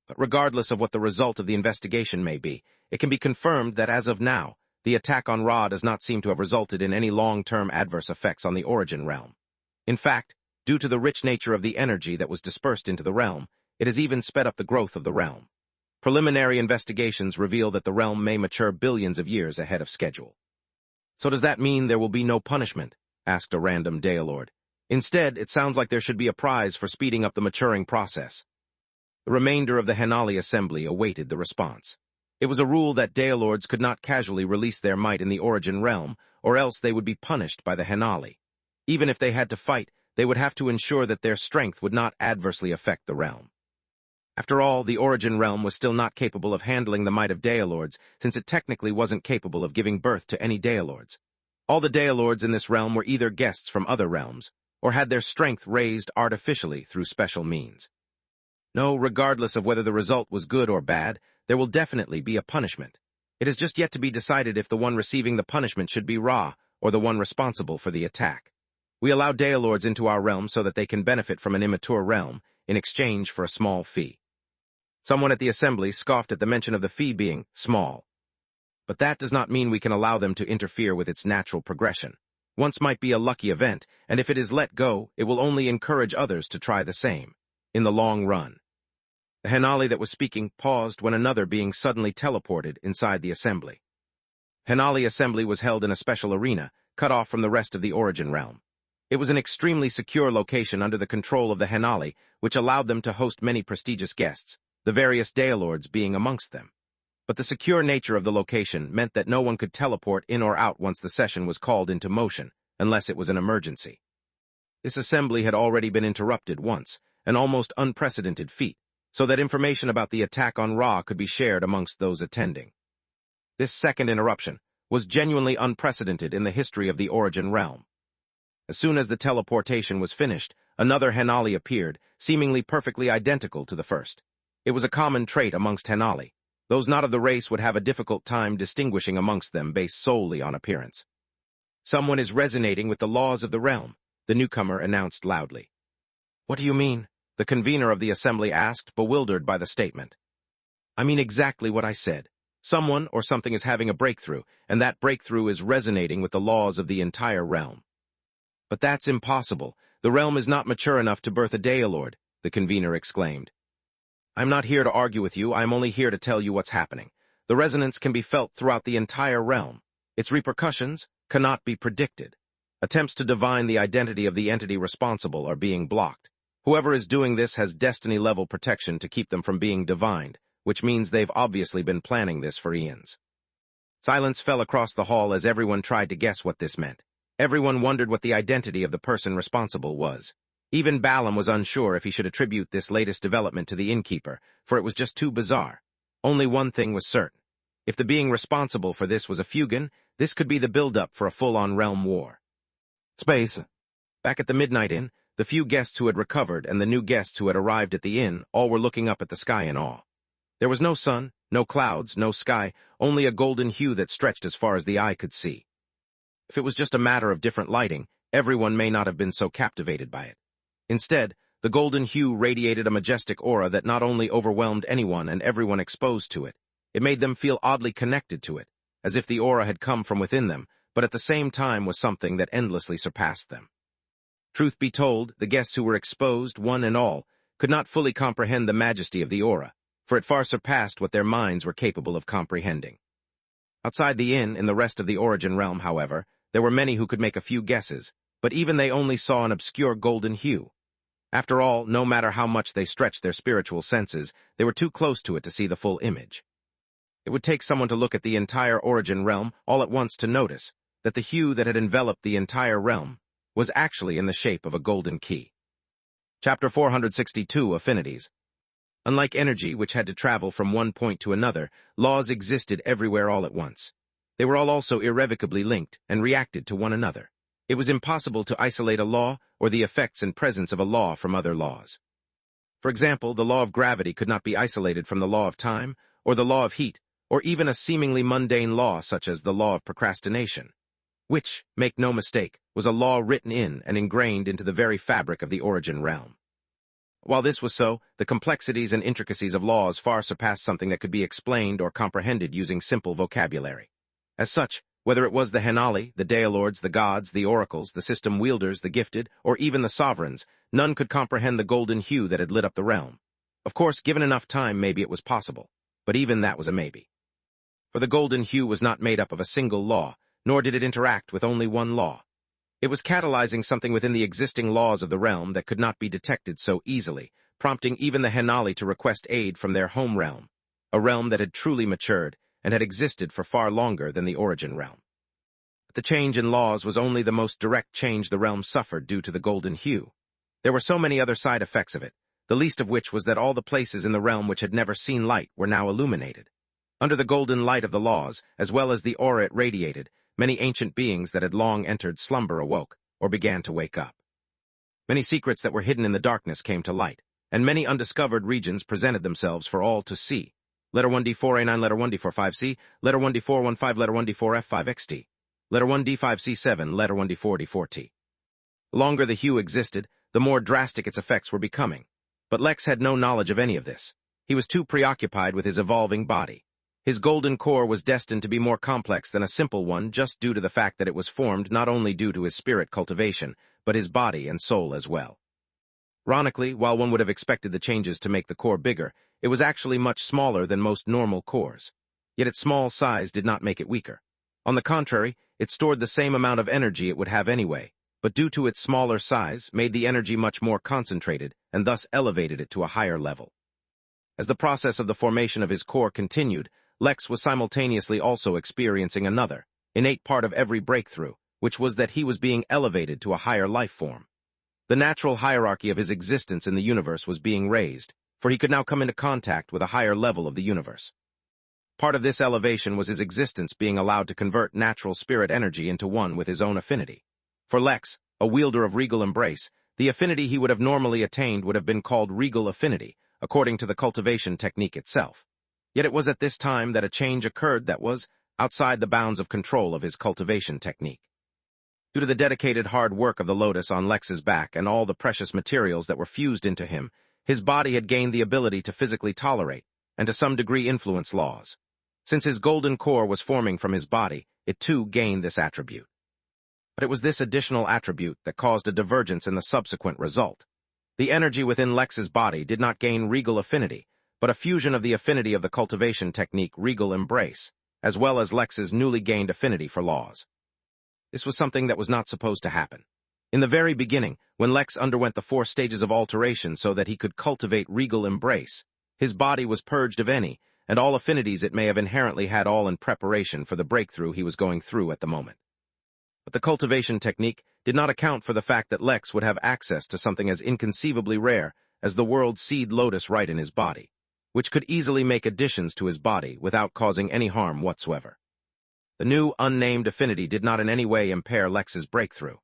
Speaker 1: But regardless of what the result of the investigation may be, it can be confirmed that as of now, the attack on Ra does not seem to have resulted in any long-term adverse effects on the origin realm. In fact, due to the rich nature of the energy that was dispersed into the realm, it has even sped up the growth of the realm. Preliminary investigations reveal that the realm may mature billions of years ahead of schedule. So does that mean there will be no punishment? Asked a random Daelord. Instead, it sounds like there should be a prize for speeding up the maturing process. The remainder of the Henali assembly awaited the response. It was a rule that Daelords could not casually release their might in the origin realm, or else they would be punished by the Henali. Even if they had to fight, they would have to ensure that their strength would not adversely affect the realm. After all, the origin realm was still not capable of handling the might of Daelords, since it technically wasn't capable of giving birth to any Daelords. All the Daelords in this realm were either guests from other realms, or had their strength raised artificially through special means. No, regardless of whether the result was good or bad, there will definitely be a punishment. It has just yet to be decided if the one receiving the punishment should be Ra, or the one responsible for the attack. We allow Daelords into our realm so that they can benefit from an immature realm, in exchange for a small fee. Someone at the assembly scoffed at the mention of the fee being small. But that does not mean we can allow them to interfere with its natural progression. Once might be a lucky event, and if it is let go, it will only encourage others to try the same, in the long run. The Henali that was speaking paused when another being suddenly teleported inside the assembly. Henali assembly was held in a special arena, cut off from the rest of the origin realm. It was an extremely secure location under the control of the Henali, which allowed them to host many prestigious guests, the various Daelords being amongst them. But the secure nature of the location meant that no one could teleport in or out once the session was called into motion, unless it was an emergency. This assembly had already been interrupted once, an almost unprecedented feat, so that information about the attack on Ra could be shared amongst those attending. This second interruption was genuinely unprecedented in the history of the origin realm. As soon as the teleportation was finished, another Henali appeared, seemingly perfectly identical to the first. It was a common trait amongst Henali. Those not of the race would have a difficult time distinguishing amongst them based solely on appearance. "Someone is resonating with the laws of the realm," the newcomer announced loudly. "What do you mean?" the convener of the assembly asked, bewildered by the statement. "I mean exactly what I said. Someone or something is having a breakthrough, and that breakthrough is resonating with the laws of the entire realm." "But that's impossible. The realm is not mature enough to birth a Daelord," the convener exclaimed. "I'm not here to argue with you, I'm only here to tell you what's happening. The resonance can be felt throughout the entire realm. Its repercussions cannot be predicted. Attempts to divine the identity of the entity responsible are being blocked. Whoever is doing this has destiny-level protection to keep them from being divined, which means they've obviously been planning this for eons." Silence fell across the hall as everyone tried to guess what this meant. Everyone wondered what the identity of the person responsible was. Even Balam was unsure if he should attribute this latest development to the Innkeeper, for it was just too bizarre. Only one thing was certain. If the being responsible for this was a Fugan, this could be the build-up for a full-on realm war. Space. Back at the Midnight Inn, the few guests who had recovered and the new guests who had arrived at the inn all were looking up at the sky in awe. There was no sun, no clouds, no sky, only a golden hue that stretched as far as the eye could see. If it was just a matter of different lighting, everyone may not have been so captivated by it. Instead, the golden hue radiated a majestic aura that not only overwhelmed anyone and everyone exposed to it, it made them feel oddly connected to it, as if the aura had come from within them, but at the same time was something that endlessly surpassed them. Truth be told, the guests who were exposed, one and all, could not fully comprehend the majesty of the aura, for it far surpassed what their minds were capable of comprehending. Outside the inn, in the rest of the origin realm, however, there were many who could make a few guesses, but even they only saw an obscure golden hue. After all, no matter how much they stretched their spiritual senses, they were too close to it to see the full image. It would take someone to look at the entire origin realm all at once to notice that the hue that had enveloped the entire realm was actually in the shape of a golden key. Chapter 462, Affinities. Unlike energy, which had to travel from one point to another, laws existed everywhere all at once. They were all also irrevocably linked and reacted to one another. It was impossible to isolate a law or the effects and presence of a law from other laws. For example, the law of gravity could not be isolated from the law of time, or the law of heat, or even a seemingly mundane law such as the law of procrastination, which, make no mistake, was a law written in and ingrained into the very fabric of the origin realm. While this was so, the complexities and intricacies of laws far surpassed something that could be explained or comprehended using simple vocabulary. As such, whether it was the Henali, the Daelords, the gods, the oracles, the system wielders, the gifted, or even the sovereigns, none could comprehend the golden hue that had lit up the realm. Of course, given enough time, maybe it was possible, but even that was a maybe. For the golden hue was not made up of a single law, nor did it interact with only one law. It was catalyzing something within the existing laws of the realm that could not be detected so easily, prompting even the Henali to request aid from their home realm, a realm that had truly matured and had existed for far longer than the origin realm. But the change in laws was only the most direct change the realm suffered due to the golden hue. There were so many other side effects of it, the least of which was that all the places in the realm which had never seen light were now illuminated. Under the golden light of the laws, as well as the aura it radiated, many ancient beings that had long entered slumber awoke, or began to wake up. Many secrets that were hidden in the darkness came to light, and many undiscovered regions presented themselves for all to see. Letter 1D4A9, Letter 1D45C, Letter 1D415, Letter 1D4F5XT, Letter 1D5C7, Letter 1D4D4T. The longer the hue existed, the more drastic its effects were becoming. But Lex had no knowledge of any of this. He was too preoccupied with his evolving body. His golden core was destined to be more complex than a simple one just due to the fact that it was formed not only due to his spirit cultivation, but his body and soul as well. Ironically, while one would have expected the changes to make the core bigger, it was actually much smaller than most normal cores. Yet its small size did not make it weaker. On the contrary, it stored the same amount of energy it would have anyway, but due to its smaller size, made the energy much more concentrated and thus elevated it to a higher level. As the process of the formation of his core continued, Lex was simultaneously also experiencing another, innate part of every breakthrough, which was that he was being elevated to a higher life form. The natural hierarchy of his existence in the universe was being raised, for he could now come into contact with a higher level of the universe. Part of this elevation was his existence being allowed to convert natural spirit energy into one with his own affinity. For Lex, a wielder of regal embrace, the affinity he would have normally attained would have been called regal affinity, according to the cultivation technique itself. Yet it was at this time that a change occurred that was outside the bounds of control of his cultivation technique. Due to the dedicated hard work of the lotus on Lex's back and all the precious materials that were fused into him, his body had gained the ability to physically tolerate, and to some degree influence laws. Since his golden core was forming from his body, it too gained this attribute. But it was this additional attribute that caused a divergence in the subsequent result. The energy within Lex's body did not gain regal affinity, but a fusion of the affinity of the cultivation technique regal embrace, as well as Lex's newly gained affinity for laws. This was something that was not supposed to happen. In the very beginning, when Lex underwent the 4 stages of alteration so that he could cultivate regal embrace, his body was purged of any, and all affinities it may have inherently had, all in preparation for the breakthrough he was going through at the moment. But the cultivation technique did not account for the fact that Lex would have access to something as inconceivably rare as the world seed lotus right in his body, which could easily make additions to his body without causing any harm whatsoever. The new, unnamed affinity did not in any way impair Lex's breakthrough.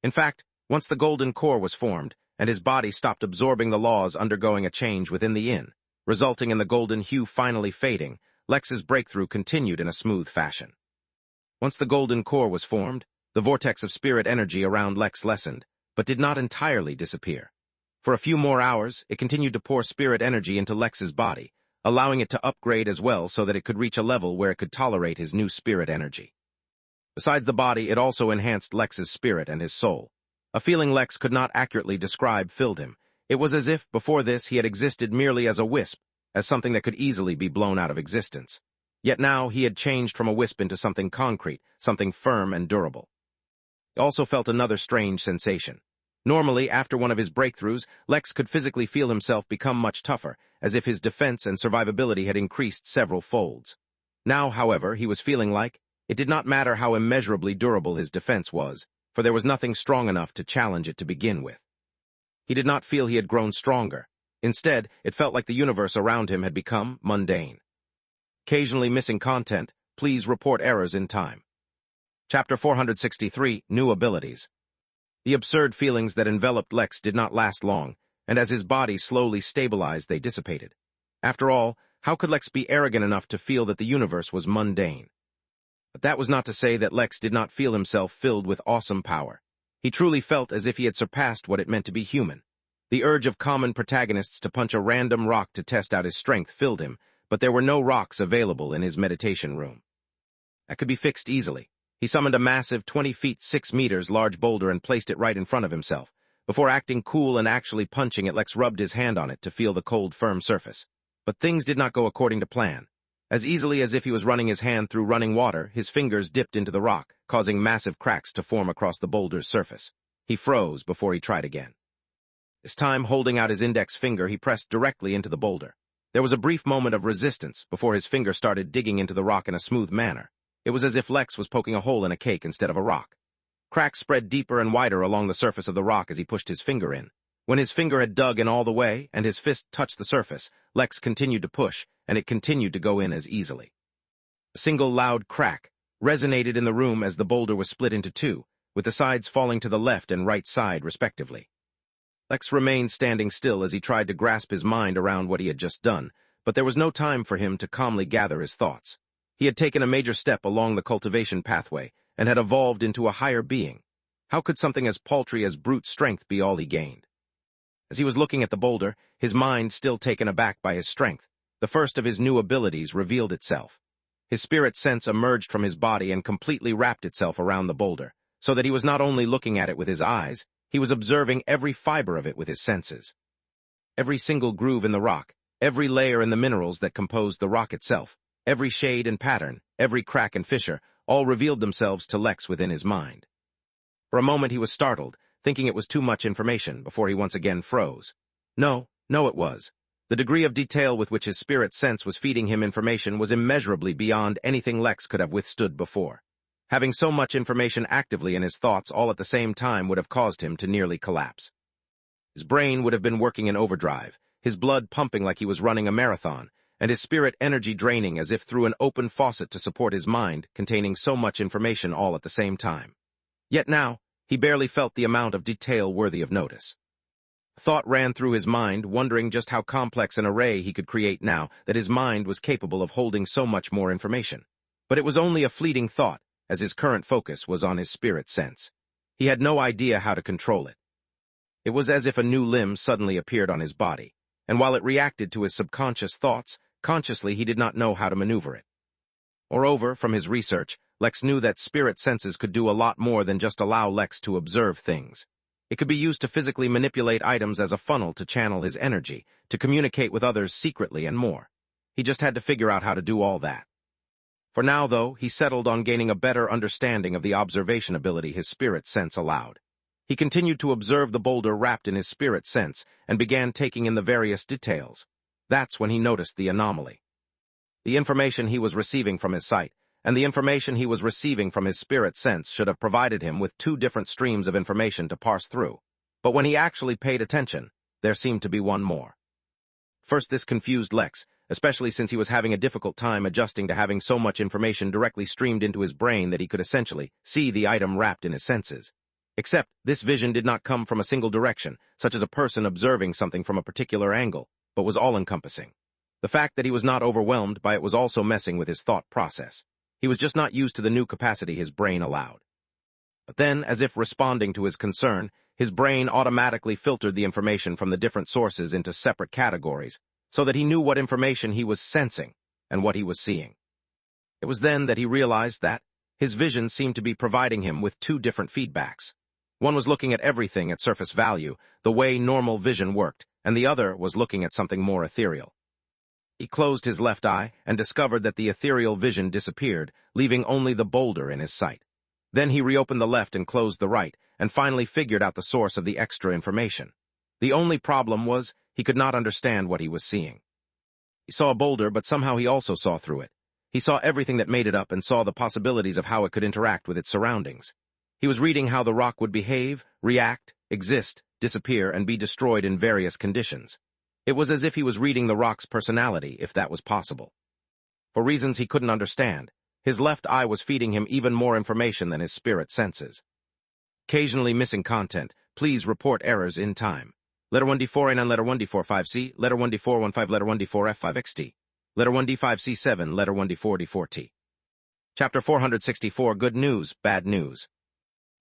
Speaker 1: In fact, once the golden core was formed, and his body stopped absorbing the laws undergoing a change within the yin, resulting in the golden hue finally fading, Lex's breakthrough continued in a smooth fashion. Once the golden core was formed, the vortex of spirit energy around Lex lessened, but did not entirely disappear. For a few more hours, it continued to pour spirit energy into Lex's body, allowing it to upgrade as well so that it could reach a level where it could tolerate his new spirit energy. Besides the body, it also enhanced Lex's spirit and his soul. A feeling Lex could not accurately describe filled him. It was as if, before this, he had existed merely as a wisp, as something that could easily be blown out of existence. Yet now he had changed from a wisp into something concrete, something firm and durable. He also felt another strange sensation. Normally, after one of his breakthroughs, Lex could physically feel himself become much tougher, as if his defense and survivability had increased several folds. Now, however, he was feeling like it did not matter how immeasurably durable his defense was, for there was nothing strong enough to challenge it to begin with. He did not feel he had grown stronger. Instead, it felt like the universe around him had become mundane. Occasionally missing content, please report errors in time. Chapter 463, New Abilities. The absurd feelings that enveloped Lex did not last long, and as his body slowly stabilized, they dissipated. After all, how could Lex be arrogant enough to feel that the universe was mundane? But that was not to say that Lex did not feel himself filled with awesome power. He truly felt as if he had surpassed what it meant to be human. The urge of common protagonists to punch a random rock to test out his strength filled him, but there were no rocks available in his meditation room. That could be fixed easily. He summoned a massive 20 feet 6 meters large boulder and placed it right in front of himself. Before acting cool and actually punching it, Lex rubbed his hand on it to feel the cold, firm surface. But things did not go according to plan. As easily as if he was running his hand through running water, his fingers dipped into the rock, causing massive cracks to form across the boulder's surface. He froze before he tried again. This time, holding out his index finger, he pressed directly into the boulder. There was a brief moment of resistance before his finger started digging into the rock in a smooth manner. It was as if Lex was poking a hole in a cake instead of a rock. Cracks spread deeper and wider along the surface of the rock as he pushed his finger in. When his finger had dug in all the way and his fist touched the surface, Lex continued to push, and it continued to go in as easily. A single loud crack resonated in the room as the boulder was split into two, with the sides falling to the left and right side respectively. Lex remained standing still as he tried to grasp his mind around what he had just done, but there was no time for him to calmly gather his thoughts. He had taken a major step along the cultivation pathway and had evolved into a higher being. How could something as paltry as brute strength be all he gained? As he was looking at the boulder, his mind still taken aback by his strength, the first of his new abilities revealed itself. His spirit sense emerged from his body and completely wrapped itself around the boulder, so that he was not only looking at it with his eyes, he was observing every fiber of it with his senses. Every single groove in the rock, every layer in the minerals that composed the rock itself, every shade and pattern, every crack and fissure, all revealed themselves to Lex within his mind. For a moment he was startled, thinking it was too much information, before he once again froze. No, it was. The degree of detail with which his spirit sense was feeding him information was immeasurably beyond anything Lex could have withstood before. Having so much information actively in his thoughts all at the same time would have caused him to nearly collapse. His brain would have been working in overdrive, his blood pumping like he was running a marathon, and his spirit energy draining as if through an open faucet to support his mind, containing so much information all at the same time. Yet now, he barely felt the amount of detail worthy of notice. Thought ran through his mind, wondering just how complex an array he could create now that his mind was capable of holding so much more information. But it was only a fleeting thought, as his current focus was on his spirit sense. He had no idea how to control it. It was as if a new limb suddenly appeared on his body, and while it reacted to his subconscious thoughts, consciously he did not know how to maneuver it. Moreover, from his research, Lex knew that spirit senses could do a lot more than just allow Lex to observe things. It could be used to physically manipulate items as a funnel to channel his energy, to communicate with others secretly, and more. He just had to figure out how to do all that. For now, though, he settled on gaining a better understanding of the observation ability his spirit sense allowed. He continued to observe the boulder wrapped in his spirit sense and began taking in the various details. That's when he noticed the anomaly. The information he was receiving from his sight and the information he was receiving from his spirit sense should have provided him with two different streams of information to parse through. But when he actually paid attention, there seemed to be one more. First, this confused Lex, especially since he was having a difficult time adjusting to having so much information directly streamed into his brain that he could essentially see the item wrapped in his senses. Except, this vision did not come from a single direction, such as a person observing something from a particular angle, but was all-encompassing. The fact that he was not overwhelmed by it was also messing with his thought process. He was just not used to the new capacity his brain allowed. But then, as if responding to his concern, his brain automatically filtered the information from the different sources into separate categories, so that he knew what information he was sensing and what he was seeing. It was then that he realized that his vision seemed to be providing him with two different feedbacks. One was looking at everything at surface value, the way normal vision worked, and the other was looking at something more ethereal. He closed his left eye and discovered that the ethereal vision disappeared, leaving only the boulder in his sight. Then he reopened the left and closed the right, and finally figured out the source of the extra information. The only problem was he could not understand what he was seeing. He saw a boulder, but somehow he also saw through it. He saw everything that made it up and saw the possibilities of how it could interact with its surroundings. He was reading how the rock would behave, react, exist, disappear, and be destroyed in various conditions. It was as if he was reading the rock's personality, if that was possible. For reasons he couldn't understand, His left eye was feeding him even more information than his spirit senses. Occasionally missing content. Please report errors in time. Letter 1D4A9, letter 1D45C, letter 1D415, letter 1D4F5XT, letter 1D5C7, letter 1D4D4T. Chapter 464, Good News, Bad News.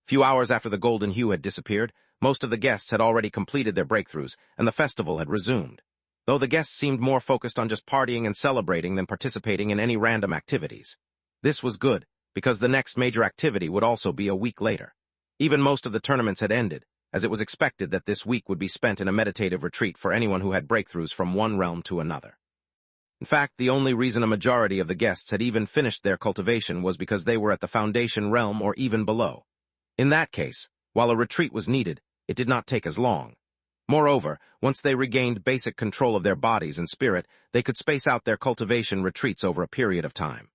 Speaker 1: Few hours after the golden hue had disappeared, most of the guests had already completed their breakthroughs, and the festival had resumed. Though the guests seemed more focused on just partying and celebrating than participating in any random activities. This was good, because the next major activity would also be a week later. Even most of the tournaments had ended, as it was expected that this week would be spent in a meditative retreat for anyone who had breakthroughs from one realm to another. In fact, the only reason a majority of the guests had even finished their cultivation was because they were at the foundation realm or even below. In that case, while a retreat was needed, it did not take as long. Moreover, once they regained basic control of their bodies and spirit, they could space out their cultivation retreats over a period of time.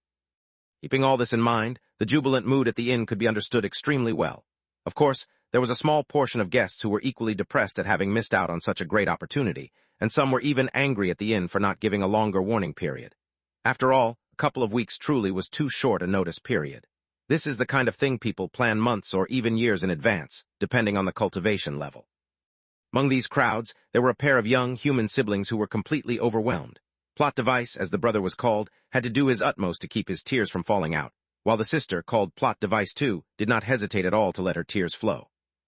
Speaker 1: Keeping all this in mind, the jubilant mood at the inn could be understood extremely well. Of course, there was a small portion of guests who were equally depressed at having missed out on such a great opportunity, and some were even angry at the inn for not giving a longer warning period. After all, a couple of weeks truly was too short a notice period. This is the kind of thing people plan months or even years in advance, depending on the cultivation level. Among these crowds, there were a pair of young human siblings who were completely overwhelmed. Plot Device, as the brother was called, had to do his utmost to keep his tears from falling out, while the sister, called Plot Device too, did not hesitate at all to let her tears flow.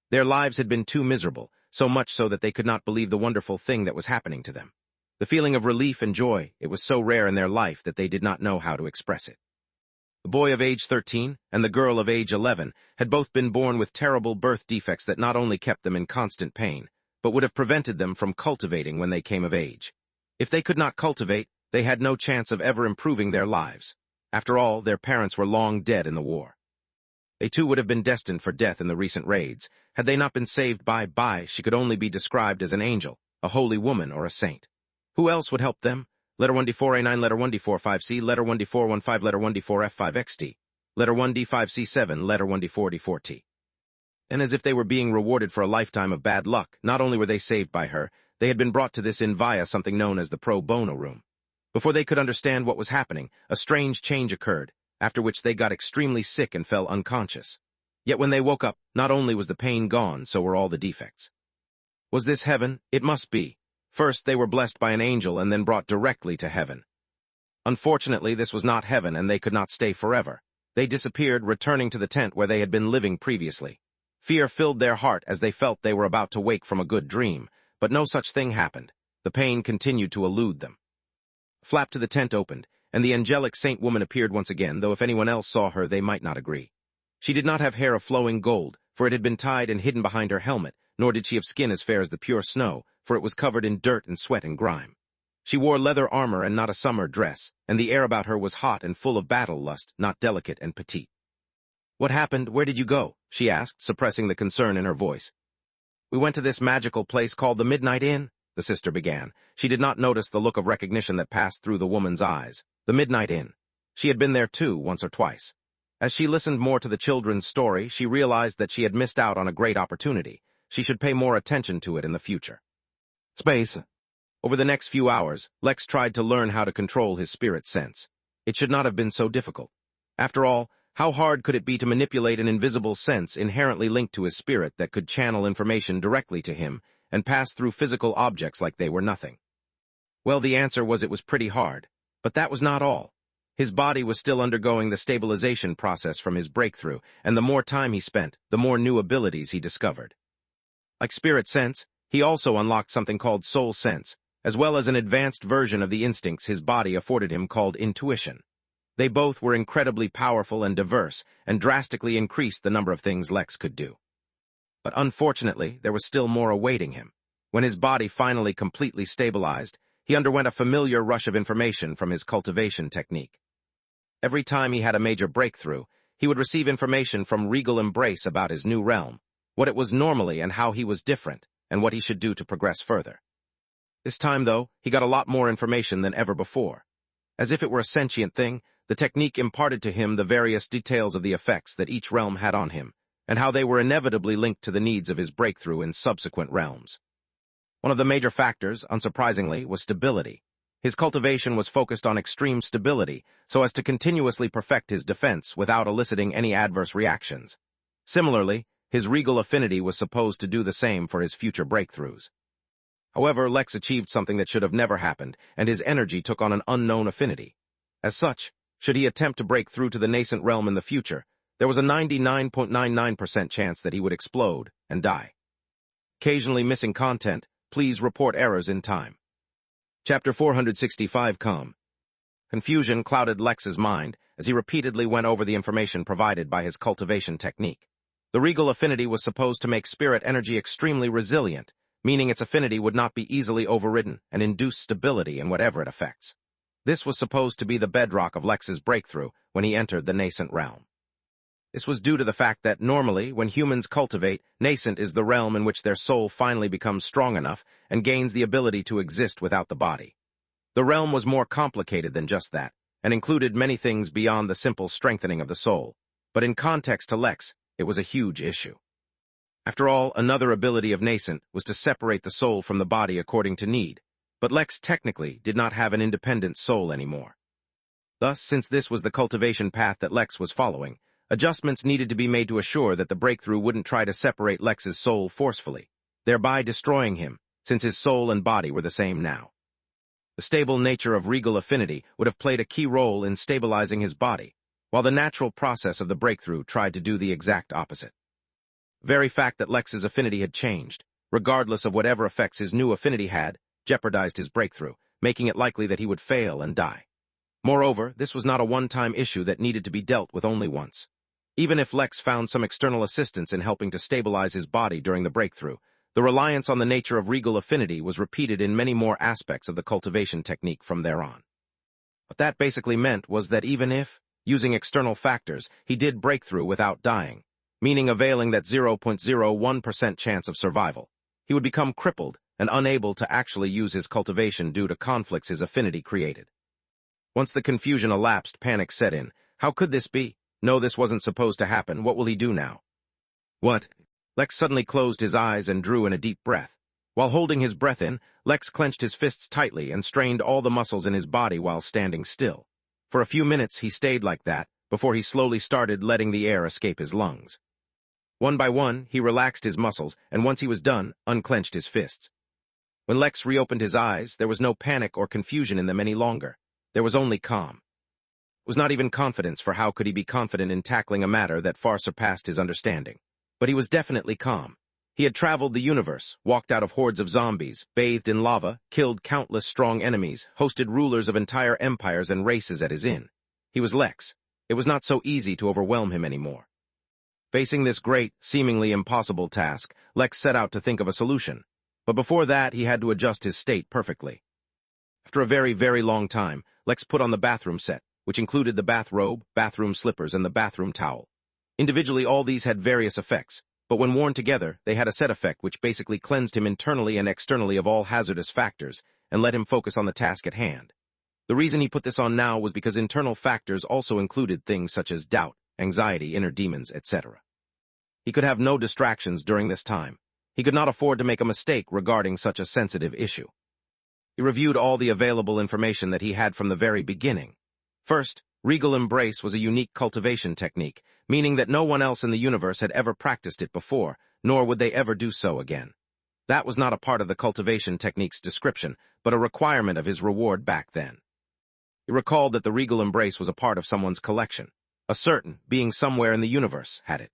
Speaker 1: Their lives had been too miserable, so much so that they could not believe the wonderful thing that was happening to them. The feeling of relief and joy, it was so rare in their life that they did not know how to express it. The boy of age 13 and the girl of age 11 had both been born with terrible birth defects that not only kept them in constant pain, but would have prevented them from cultivating when they came of age. If they could not cultivate, they had no chance of ever improving their lives. After all, their parents were long dead in the war. They too would have been destined for death in the recent raids. Had they not been saved by, she could only be described as an angel, a holy woman, or a saint. Who else would help them? Letter 1D4A9, letter 1D45C, letter 1D415, letter 1D4F5XT, letter 1D5C7, letter 1D4D4T. And as if they were being rewarded for a lifetime of bad luck, not only were they saved by her, they had been brought to this inn via something known as the pro bono room. Before they could understand what was happening, a strange change occurred, after which they got extremely sick and fell unconscious. Yet when they woke up, not only was the pain gone, so were all the defects. Was this heaven? It must be. First, they were blessed by an angel and then brought directly to heaven. Unfortunately, this was not heaven and they could not stay forever. They disappeared, returning to the tent where they had been living previously. Fear filled their heart as they felt they were about to wake from a good dream, but no such thing happened. The pain continued to elude them. A flap to the tent opened, and the angelic saint woman appeared once again, though if anyone else saw her, they might not agree. She did not have hair of flowing gold, for it had been tied and hidden behind her helmet, nor did she have skin as fair as the pure snow, for it was covered in dirt and sweat and grime. She wore leather armor and not a summer dress, and the air about her was hot and full of battle lust, not delicate and petite. "What happened? Where did you go?" she asked, suppressing the concern in her voice. "We went to this magical place called the Midnight Inn," the sister began. She did not notice the look of recognition that passed through the woman's eyes. The Midnight Inn. She had been there too, once or twice. As she listened more to the children's story, she realized that she had missed out on a great opportunity. She should pay more attention to it in the future. Space. Over the next few hours, Lex tried to learn how to control his spirit sense. It should not have been so difficult. After all, how hard could it be to manipulate an invisible sense inherently linked to his spirit that could channel information directly to him and pass through physical objects like they were nothing? Well, the answer was it was pretty hard. But that was not all. His body was still undergoing the stabilization process from his breakthrough, and the more time he spent, the more new abilities he discovered. Like spirit sense, he also unlocked something called soul sense, as well as an advanced version of the instincts his body afforded him called intuition. They both were incredibly powerful and diverse, and drastically increased the number of things Lex could do. But unfortunately, there was still more awaiting him. When his body finally completely stabilized, he underwent a familiar rush of information from his cultivation technique. Every time he had a major breakthrough, he would receive information from Regal Embrace about his new realm, what it was normally and how he was different, and what he should do to progress further. This time, though, he got a lot more information than ever before. As if it were a sentient thing, the technique imparted to him the various details of the effects that each realm had on him, and how they were inevitably linked to the needs of his breakthrough in subsequent realms. One of the major factors, unsurprisingly, was stability. His cultivation was focused on extreme stability, so as to continuously perfect his defense without eliciting any adverse reactions. Similarly, his regal affinity was supposed to do the same for his future breakthroughs. However, Lex achieved something that should have never happened, and his energy took on an unknown affinity. As such, should he attempt to break through to the nascent realm in the future, there was a 99.99% chance that he would explode and die. Occasionally missing content, please report errors in time. Chapter 465 Confusion clouded Lex's mind as he repeatedly went over the information provided by his cultivation technique. The regal affinity was supposed to make spirit energy extremely resilient, meaning its affinity would not be easily overridden and induce stability in whatever it affects. This was supposed to be the bedrock of Lex's breakthrough when he entered the nascent realm. This was due to the fact that normally, when humans cultivate, nascent is the realm in which their soul finally becomes strong enough and gains the ability to exist without the body. The realm was more complicated than just that, and included many things beyond the simple strengthening of the soul, but in context to Lex, it was a huge issue. After all, another ability of nascent was to separate the soul from the body according to need, but Lex technically did not have an independent soul anymore. Thus, since this was the cultivation path that Lex was following, adjustments needed to be made to assure that the breakthrough wouldn't try to separate Lex's soul forcefully, thereby destroying him, since his soul and body were the same now. The stable nature of regal affinity would have played a key role in stabilizing his body, while the natural process of the breakthrough tried to do the exact opposite. The very fact that Lex's affinity had changed, regardless of whatever effects his new affinity had, jeopardized his breakthrough, making it likely that he would fail and die. Moreover, this was not a one-time issue that needed to be dealt with only once. Even if Lex found some external assistance in helping to stabilize his body during the breakthrough, the reliance on the nature of regal affinity was repeated in many more aspects of the cultivation technique from there on. What that basically meant was that even if, using external factors, he did break through without dying, meaning availing that 0.01% chance of survival, he would become crippled and unable to actually use his cultivation due to conflicts his affinity created. Once the confusion elapsed, panic set in. How could this be? No, this wasn't supposed to happen. What will he do now? What? Lex suddenly closed his eyes and drew in a deep breath. While holding his breath in, Lex clenched his fists tightly and strained all the muscles in his body while standing still. For a few minutes he stayed like that, before he slowly started letting the air escape his lungs. One by one, he relaxed his muscles, and once he was done, unclenched his fists. When Lex reopened his eyes, there was no panic or confusion in them any longer. There was only calm. It was not even confidence, for how could he be confident in tackling a matter that far surpassed his understanding? But he was definitely calm. He had traveled the universe, walked out of hordes of zombies, bathed in lava, killed countless strong enemies, hosted rulers of entire empires and races at his inn. He was Lex. It was not so easy to overwhelm him anymore. Facing this great, seemingly impossible task, Lex set out to think of a solution. But before that, he had to adjust his state perfectly. After a very, very long time, Lex put on the bathroom set, which included the bathrobe, bathroom slippers, and the bathroom towel. Individually, all these had various effects, but when worn together, they had a set effect which basically cleansed him internally and externally of all hazardous factors and let him focus on the task at hand. The reason he put this on now was because internal factors also included things such as doubt, anxiety, inner demons, etc. He could have no distractions during this time. He could not afford to make a mistake regarding such a sensitive issue. He reviewed all the available information that he had from the very beginning. First, regal embrace was a unique cultivation technique, meaning that no one else in the universe had ever practiced it before, nor would they ever do so again. That was not a part of the cultivation technique's description, but a requirement of his reward back then. He recalled that the regal embrace was a part of someone's collection. A certain being somewhere in the universe had it.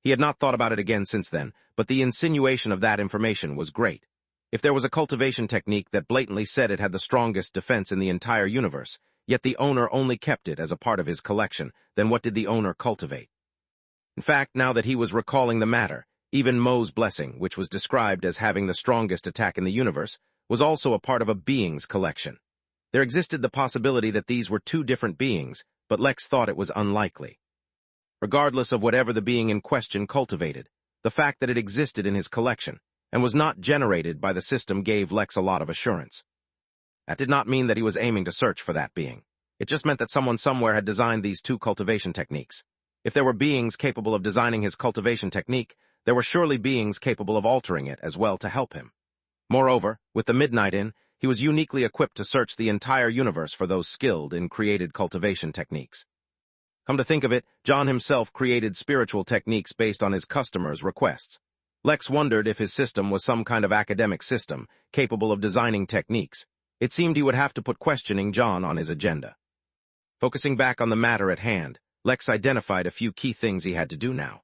Speaker 1: He had not thought about it again since then, but the insinuation of that information was great. If there was a cultivation technique that blatantly said it had the strongest defense in the entire universe, yet the owner only kept it as a part of his collection, then what did the owner cultivate? In fact, now that he was recalling the matter, even Mo's blessing, which was described as having the strongest attack in the universe, was also a part of a being's collection. There existed the possibility that these were two different beings, but Lex thought it was unlikely. Regardless of whatever the being in question cultivated, the fact that it existed in his collection and was not generated by the system gave Lex a lot of assurance. That did not mean that he was aiming to search for that being. It just meant that someone somewhere had designed these two cultivation techniques. If there were beings capable of designing his cultivation technique, there were surely beings capable of altering it as well to help him. Moreover, with the Midnight Inn, he was uniquely equipped to search the entire universe for those skilled in created cultivation techniques. Come to think of it, John himself created spiritual techniques based on his customers' requests. Lex wondered if his system was some kind of academic system, capable of designing techniques. It seemed he would have to put questioning John on his agenda. Focusing back on the matter at hand, Lex identified a few key things he had to do now.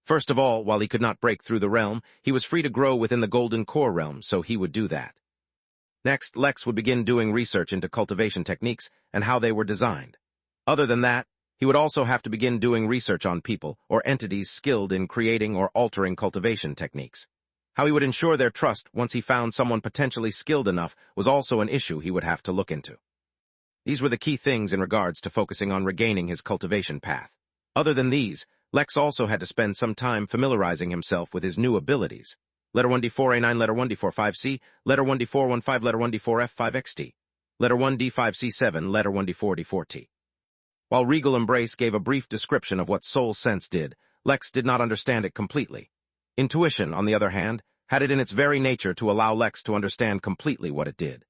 Speaker 1: First of all, while he could not break through the realm, he was free to grow within the Golden Core realm, so he would do that. Next, Lex would begin doing research into cultivation techniques and how they were designed. Other than that, he would also have to begin doing research on people or entities skilled in creating or altering cultivation techniques. How he would ensure their trust once he found someone potentially skilled enough was also an issue he would have to look into. These were the key things in regards to focusing on regaining his cultivation path. Other than these, Lex also had to spend some time familiarizing himself with his new abilities. Letter 1D4A9, Letter 1D45C, Letter 1D415, Letter 1D4F5XT, Letter 1D5C7, Letter 1D4D4T. While Regal Embrace gave a brief description of what Soul Sense did, Lex did not understand it completely. Intuition, on the other hand, had it in its very nature to allow Lex to understand completely what it did.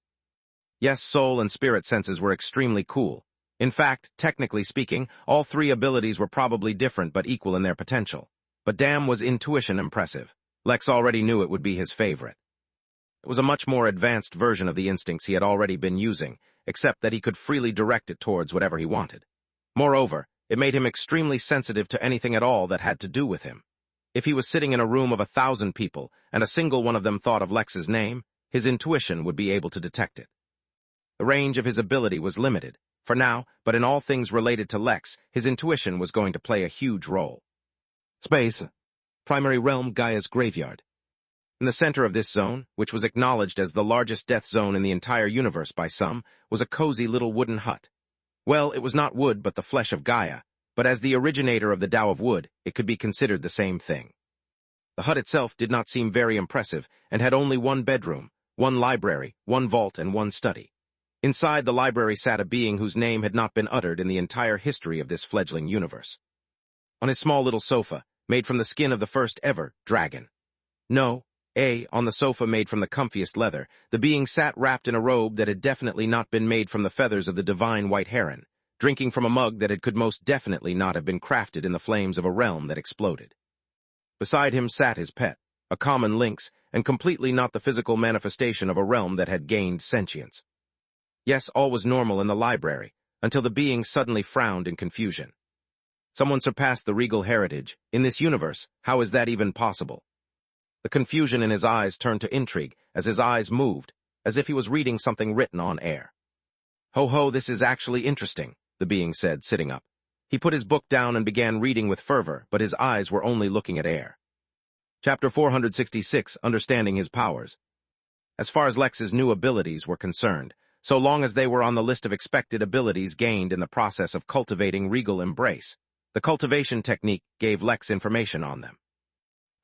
Speaker 1: Yes, Soul and Spirit senses were extremely cool. In fact, technically speaking, all three abilities were probably different but equal in their potential. But damn was Intuition impressive. Lex already knew it would be his favorite. It was a much more advanced version of the instincts he had already been using, except that he could freely direct it towards whatever he wanted. Moreover, it made him extremely sensitive to anything at all that had to do with him. If he was sitting in a room of 1,000 people, and a single one of them thought of Lex's name, his intuition would be able to detect it. The range of his ability was limited, for now, but in all things related to Lex, his intuition was going to play a huge role. Space. Primary realm Gaia's graveyard. In the center of this zone, which was acknowledged as the largest death zone in the entire universe by some, was a cozy little wooden hut. Well, it was not wood but the flesh of Gaia, but as the originator of the Tao of wood, it could be considered the same thing. The hut itself did not seem very impressive and had only one bedroom, one library, one vault, and one study. Inside the library sat a being whose name had not been uttered in the entire history of this fledgling universe. On his small little sofa, made from the skin of the first ever dragon. No, on the sofa made from the comfiest leather, the being sat wrapped in a robe that had definitely not been made from the feathers of the divine white heron, drinking from a mug that it could most definitely not have been crafted in the flames of a realm that exploded. Beside him sat his pet, a common lynx, and completely not the physical manifestation of a realm that had gained sentience. Yes, all was normal in the library, until the being suddenly frowned in confusion. Someone surpassed the regal heritage. In this universe, how is that even possible? The confusion in his eyes turned to intrigue as his eyes moved, as if he was reading something written on air. Ho, this is actually interesting, the being said, sitting up. He put his book down and began reading with fervor, but his eyes were only looking at air. Chapter 466, Understanding His Powers. As far as Lex's new abilities were concerned, so long as they were on the list of expected abilities gained in the process of cultivating Regal Embrace, the cultivation technique gave Lex information on them.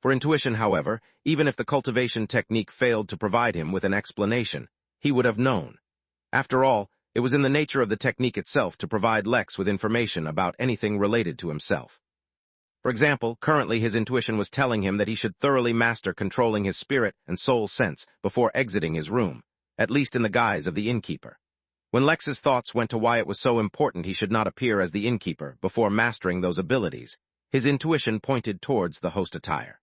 Speaker 1: For intuition, however, even if the cultivation technique failed to provide him with an explanation, he would have known. After all, it was in the nature of the technique itself to provide Lex with information about anything related to himself. For example, currently his intuition was telling him that he should thoroughly master controlling his spirit and soul sense before exiting his room, at least in the guise of the Innkeeper. When Lex's thoughts went to why it was so important he should not appear as the Innkeeper before mastering those abilities, his intuition pointed towards the host attire.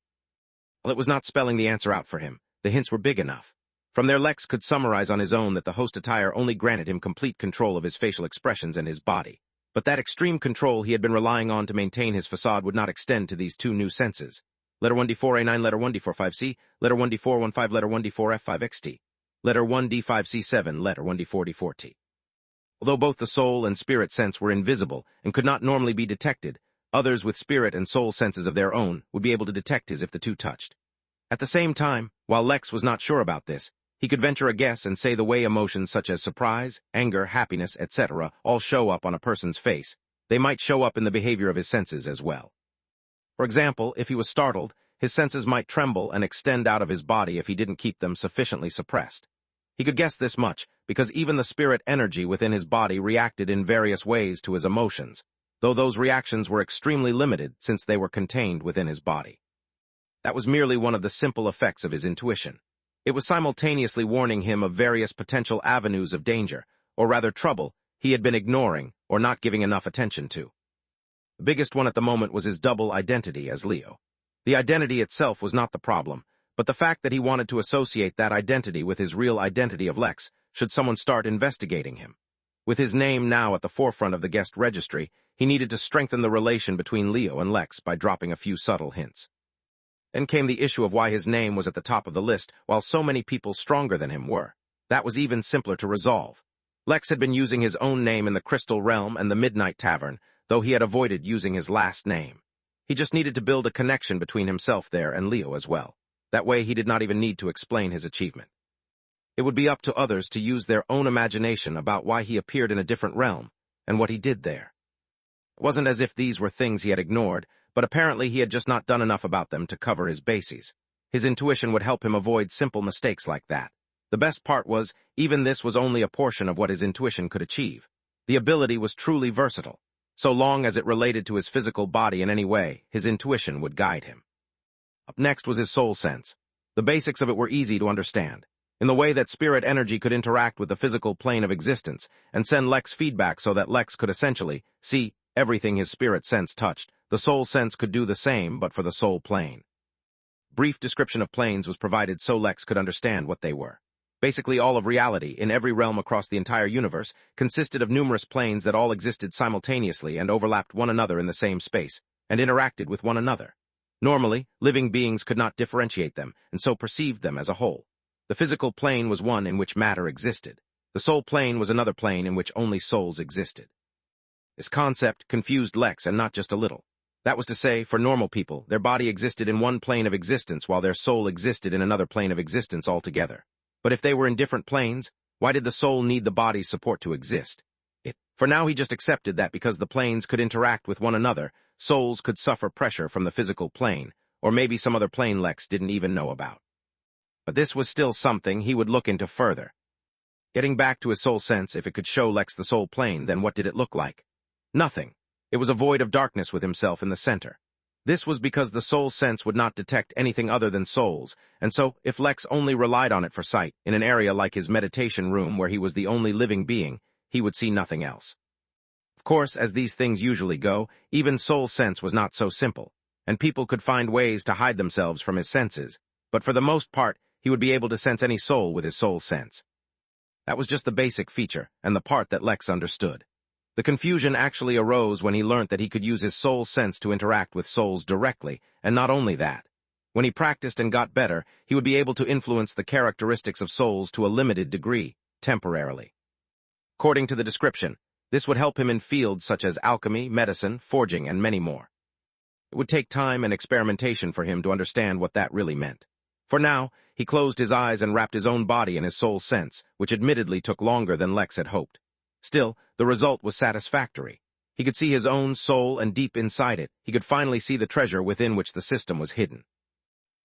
Speaker 1: While it was not spelling the answer out for him, the hints were big enough. From there, Lex could summarize on his own that the host attire only granted him complete control of his facial expressions and his body. But that extreme control he had been relying on to maintain his facade would not extend to these two new senses. Letter 1D4A9, Letter 1D45C, Letter 1D415, Letter 1D4F5XT, Letter 1D5C7, Letter 1D4D4T. Although both the soul and spirit sense were invisible and could not normally be detected, others with spirit and soul senses of their own would be able to detect his if the two touched. At the same time, while Lex was not sure about this, he could venture a guess and say the way emotions such as surprise, anger, happiness, etc. all show up on a person's face, they might show up in the behavior of his senses as well. For example, if he was startled, his senses might tremble and extend out of his body if he didn't keep them sufficiently suppressed. He could guess this much because even the spirit energy within his body reacted in various ways to his emotions, though those reactions were extremely limited since they were contained within his body. That was merely one of the simple effects of his intuition. It was simultaneously warning him of various potential avenues of danger, or rather trouble, he had been ignoring or not giving enough attention to. The biggest one at the moment was his double identity as Leo. The identity itself was not the problem, but the fact that he wanted to associate that identity with his real identity of Lex should someone start investigating him. With his name now at the forefront of the guest registry, he needed to strengthen the relation between Leo and Lex by dropping a few subtle hints. Then came the issue of why his name was at the top of the list while so many people stronger than him were. That was even simpler to resolve. Lex had been using his own name in the Crystal Realm and the Midnight Tavern, though he had avoided using his last name. He just needed to build a connection between himself there and Leo as well. That way he did not even need to explain his achievement. It would be up to others to use their own imagination about why he appeared in a different realm and what he did there. It wasn't as if these were things he had ignored, but apparently he had just not done enough about them to cover his bases. His intuition would help him avoid simple mistakes like that. The best part was, even this was only a portion of what his intuition could achieve. The ability was truly versatile. So long as it related to his physical body in any way, his intuition would guide him. Up next was his soul sense. The basics of it were easy to understand. In the way that spirit energy could interact with the physical plane of existence and send Lex feedback so that Lex could essentially see everything his spirit sense touched, the soul sense could do the same, but for the soul plane. Brief description of planes was provided so Lex could understand what they were. Basically, all of reality, in every realm across the entire universe, consisted of numerous planes that all existed simultaneously and overlapped one another in the same space, and interacted with one another. Normally, living beings could not differentiate them, and so perceived them as a whole. The physical plane was one in which matter existed. The soul plane was another plane in which only souls existed. This concept confused Lex, and not just a little. That was to say, for normal people, their body existed in one plane of existence while their soul existed in another plane of existence altogether. But if they were in different planes, why did the soul need the body's support to exist? For now he just accepted that because the planes could interact with one another, souls could suffer pressure from the physical plane, or maybe some other plane Lex didn't even know about. But this was still something he would look into further. Getting back to his soul sense, if it could show Lex the soul plane, then what did it look like? Nothing. It was a void of darkness with himself in the center. This was because the soul sense would not detect anything other than souls, and so, if Lex only relied on it for sight, in an area like his meditation room where he was the only living being, he would see nothing else. Of course, as these things usually go, even soul sense was not so simple, and people could find ways to hide themselves from his senses, but for the most part, he would be able to sense any soul with his soul sense. That was just the basic feature, and the part that Lex understood. The confusion actually arose when he learnt that he could use his soul sense to interact with souls directly, and not only that. When he practiced and got better, he would be able to influence the characteristics of souls to a limited degree, temporarily. According to the description, this would help him in fields such as alchemy, medicine, forging, and many more. It would take time and experimentation for him to understand what that really meant. For now, he closed his eyes and wrapped his own body in his soul sense, which admittedly took longer than Lex had hoped. Still, the result was satisfactory. He could see his own soul, and deep inside it, he could finally see the treasure within which the system was hidden.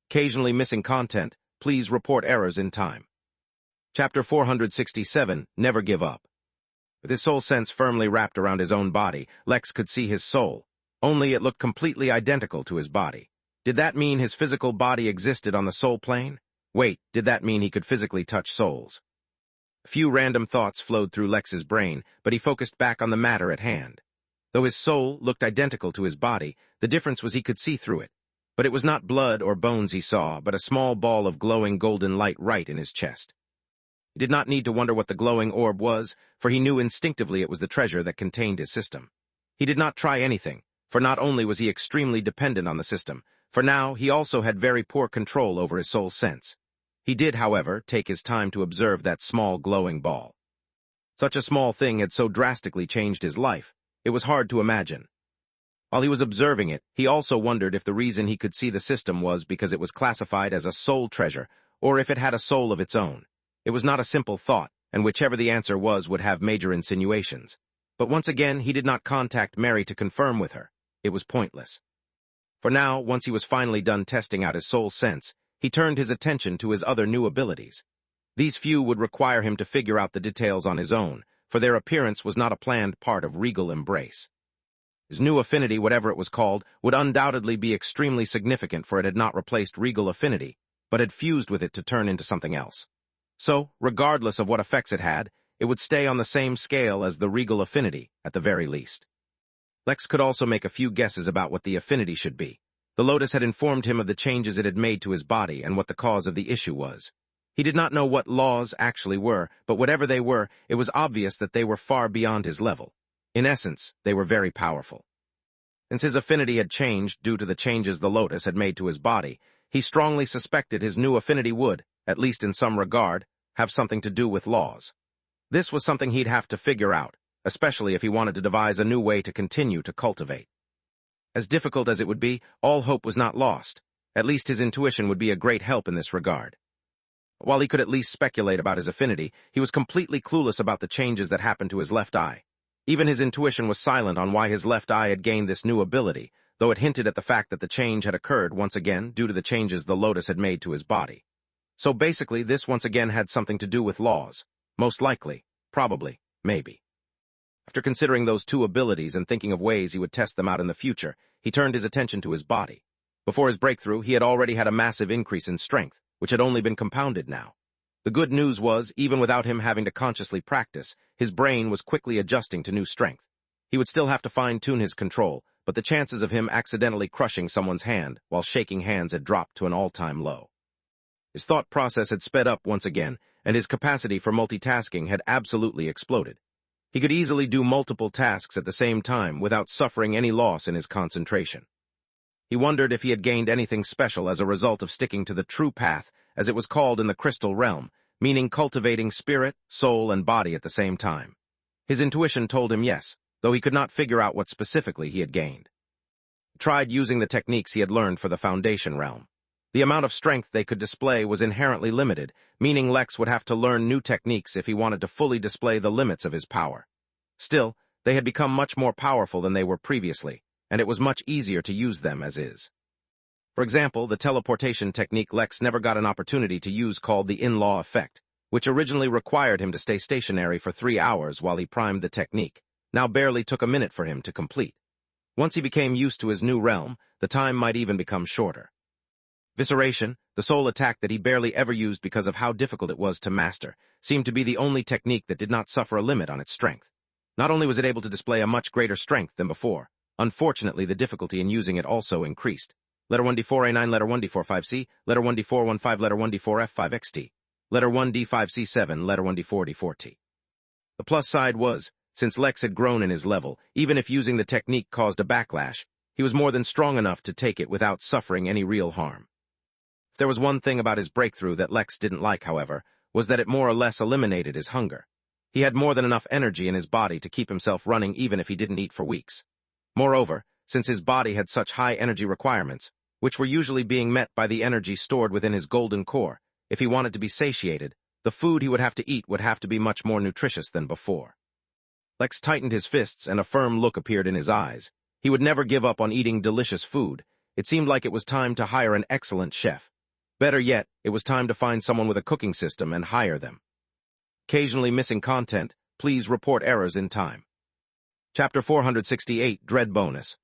Speaker 1: Occasionally missing content, please report errors in time. Chapter 467, Never Give Up. With his soul sense firmly wrapped around his own body, Lex could see his soul. Only it looked completely identical to his body. Did that mean his physical body existed on the soul plane? Wait, did that mean he could physically touch souls? A few random thoughts flowed through Lex's brain, but he focused back on the matter at hand. Though his soul looked identical to his body, the difference was he could see through it. But it was not blood or bones he saw, but a small ball of glowing golden light right in his chest. He did not need to wonder what the glowing orb was, for he knew instinctively it was the treasure that contained his system. He did not try anything, for not only was he extremely dependent on the system, for now he also had very poor control over his soul sense. He did, however, take his time to observe that small glowing ball. Such a small thing had so drastically changed his life, it was hard to imagine. While he was observing it, he also wondered if the reason he could see the system was because it was classified as a soul treasure, or if it had a soul of its own. It was not a simple thought, and whichever the answer was would have major insinuations. But once again, he did not contact Mary to confirm with her. It was pointless. For now, once he was finally done testing out his soul sense, he turned his attention to his other new abilities. These few would require him to figure out the details on his own, for their appearance was not a planned part of Regal Embrace. His new affinity, whatever it was called, would undoubtedly be extremely significant, for it had not replaced Regal Affinity. but had fused with it to turn into something else. So, regardless of what effects it had, it would stay on the same scale as the regal affinity, at the very least. Lex could also make a few guesses about what the affinity should be. The lotus had informed him of the changes it had made to his body and what the cause of the issue was. He did not know what laws actually were, but whatever they were, it was obvious that they were far beyond his level. In essence, they were very powerful. Since his affinity had changed due to the changes the lotus had made to his body, he strongly suspected his new affinity would, at least in some regard, have something to do with laws. This was something he'd have to figure out, especially if he wanted to devise a new way to continue to cultivate. As difficult as it would be, all hope was not lost. At least his intuition would be a great help in this regard. While he could at least speculate about his affinity, he was completely clueless about the changes that happened to his left eye. Even his intuition was silent on why his left eye had gained this new ability, though it hinted at the fact that the change had occurred once again due to the changes the lotus had made to his body. So basically, this once again had something to do with laws. Most likely, probably, maybe. After considering those two abilities and thinking of ways he would test them out in the future, he turned his attention to his body. Before his breakthrough, he had already had a massive increase in strength, which had only been compounded now. The good news was, even without him having to consciously practice, his brain was quickly adjusting to new strength. He would still have to fine-tune his control, but the chances of him accidentally crushing someone's hand while shaking hands had dropped to an all-time low. His thought process had sped up once again, and his capacity for multitasking had absolutely exploded. He could easily do multiple tasks at the same time without suffering any loss in his concentration. He wondered if he had gained anything special as a result of sticking to the true path, as it was called in the crystal realm, meaning cultivating spirit, soul, and body at the same time. His intuition told him yes, though he could not figure out what specifically he had gained. He tried using the techniques he had learned for the foundation realm. The amount of strength they could display was inherently limited, meaning Lex would have to learn new techniques if he wanted to fully display the limits of his power. Still, they had become much more powerful than they were previously, and it was much easier to use them as is. For example, the teleportation technique Lex never got an opportunity to use called the in-law effect, which originally required him to stay stationary for 3 hours while he primed the technique, now barely took a minute for him to complete. Once he became used to his new realm, the time might even become shorter. Visceration, the sole attack that he barely ever used because of how difficult it was to master, seemed to be the only technique that did not suffer a limit on its strength. Not only was it able to display a much greater strength than before, unfortunately the difficulty in using it also increased. Letter 1D4A9, letter 1D45C, letter 1D415, letter 1D4F5XT, letter 1D5C7, letter 1D4D4T. The plus side was, since Lex had grown in his level, even if using the technique caused a backlash, he was more than strong enough to take it without suffering any real harm. If there was one thing about his breakthrough that Lex didn't like, however, was that it more or less eliminated his hunger. He had more than enough energy in his body to keep himself running even if he didn't eat for weeks. Moreover, since his body had such high energy requirements, which were usually being met by the energy stored within his golden core, if he wanted to be satiated, the food he would have to eat would have to be much more nutritious than before. Lex tightened his fists and a firm look appeared in his eyes. He would never give up on eating delicious food. It seemed like it was time to hire an excellent chef. Better yet, it was time to find someone with a cooking system and hire them. Occasionally missing content, please report errors in time. Chapter 468, Dread Bonus.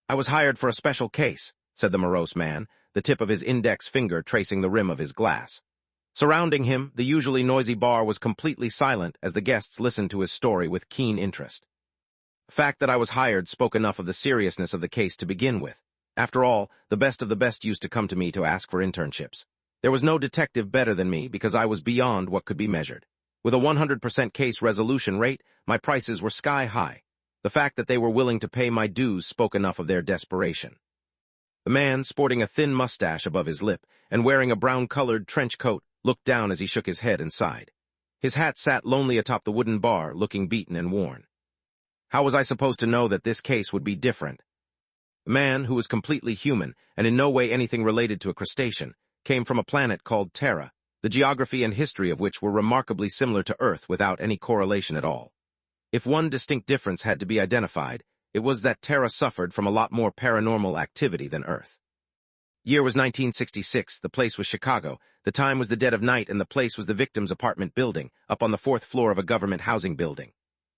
Speaker 1: I was hired for a special case, said the morose man, the tip of his index finger tracing the rim of his glass. Surrounding him, the usually noisy bar was completely silent as the guests listened to his story with keen interest. The fact that I was hired spoke enough of the seriousness of the case to begin with. After all, the best of the best used to come to me to ask for internships. There was no detective better than me because I was beyond what could be measured. With a 100% case resolution rate, my prices were sky high. The fact that they were willing to pay my dues spoke enough of their desperation. The man, sporting a thin mustache above his lip and wearing a brown-colored trench coat, looked down as he shook his head and sighed. His hat sat lonely atop the wooden bar, looking beaten and worn. How was I supposed to know that this case would be different? The man, who was completely human and in no way anything related to a crustacean, came from a planet called Terra, the geography and history of which were remarkably similar to Earth without any correlation at all. If one distinct difference had to be identified, it was that Terra suffered from a lot more paranormal activity than Earth. Year was 1966, the place was Chicago, the time was the dead of night, and the place was the victim's apartment building, up on the 4th floor of a government housing building.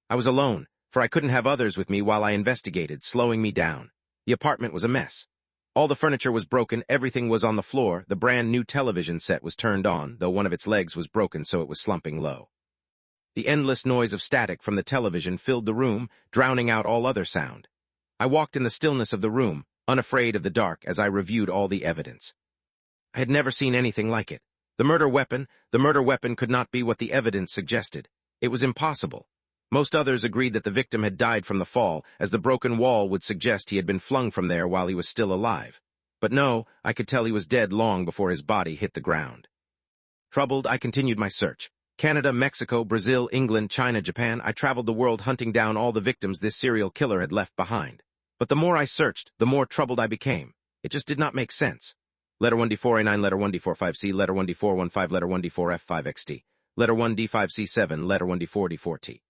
Speaker 1: I was alone, for I couldn't have others with me while I investigated, slowing me down. The apartment was a mess. All the furniture was broken, everything was on the floor, the brand new television set was turned on, though one of its legs was broken so it was slumping low. The endless noise of static from the television filled the room, drowning out all other sound. I walked in the stillness of the room, unafraid of the dark as I reviewed all the evidence. I had never seen anything like it. The murder weapon could not be what the evidence suggested. It was impossible. Most others agreed that the victim had died from the fall, as the broken wall would suggest he had been flung from there while he was still alive. But no, I could tell he was dead long before his body hit the ground. Troubled, I continued my search. Canada, Mexico, Brazil, England, China, Japan, I traveled the world hunting down all the victims this serial killer had left behind. But the more I searched, the more troubled I became. It just did not make sense. Letter 1D4A9, letter 1D45C, letter 1D415, letter 1D4F5XT, letter 1D5C7, letter 1D4D4T.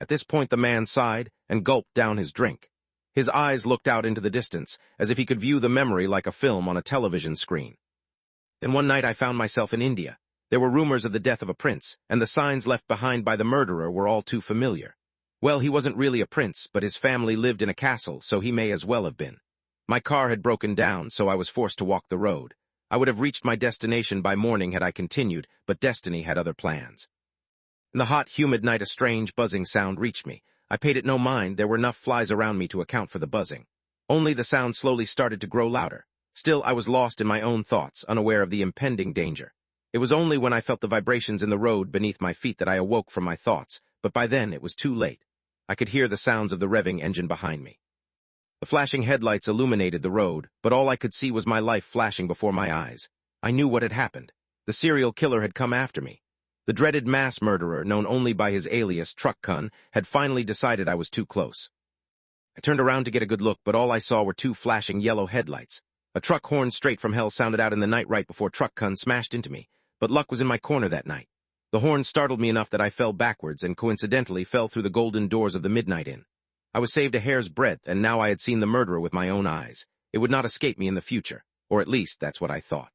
Speaker 1: At this point the man sighed and gulped down his drink. His eyes looked out into the distance, as if he could view the memory like a film on a television screen. Then one night I found myself in India. There were rumors of the death of a prince, and the signs left behind by the murderer were all too familiar. Well, he wasn't really a prince, but his family lived in a castle, so he may as well have been. My car had broken down, so I was forced to walk the road. I would have reached my destination by morning had I continued, but destiny had other plans. In the hot, humid night a strange, buzzing sound reached me. I paid it no mind, there were enough flies around me to account for the buzzing. Only the sound slowly started to grow louder. Still, I was lost in my own thoughts, unaware of the impending danger. It was only when I felt the vibrations in the road beneath my feet that I awoke from my thoughts, but by then it was too late. I could hear the sounds of the revving engine behind me. The flashing headlights illuminated the road, but all I could see was my life flashing before my eyes. I knew what had happened. The serial killer had come after me. The dreaded mass murderer, known only by his alias, Truck-Kun, had finally decided I was too close. I turned around to get a good look, but all I saw were two flashing yellow headlights. A truck horn straight from hell sounded out in the night right before Truck-Kun smashed into me, but luck was in my corner that night. The horn startled me enough that I fell backwards and coincidentally fell through the golden doors of the Midnight Inn. I was saved a hair's breadth, and now I had seen the murderer with my own eyes. It would not escape me in the future, or at least that's what I thought.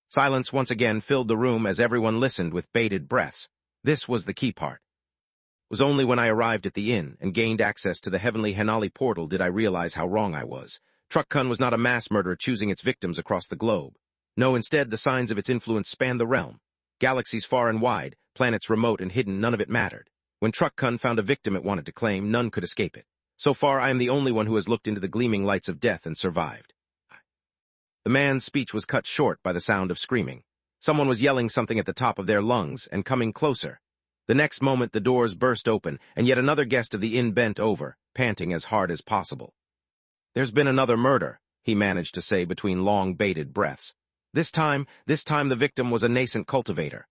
Speaker 1: Silence once again filled the room as everyone listened with bated breaths. This was the key part. It was only when I arrived at the inn and gained access to the heavenly Henali portal did I realize how wrong I was. Truck-Kun was not a mass murderer choosing its victims across the globe. No, instead, the signs of its influence spanned the realm. Galaxies far and wide, planets remote and hidden, none of it mattered. When Truck-Kun found a victim it wanted to claim, none could escape it. So far, I am the only one who has looked into the gleaming lights of death and survived. The man's speech was cut short by the sound of screaming. Someone was yelling something at the top of their lungs and coming closer. The next moment the doors burst open, and yet another guest of the inn bent over, panting as hard as possible. "There's been another murder," he managed to say between long, bated breaths. This time the victim was a nascent cultivator.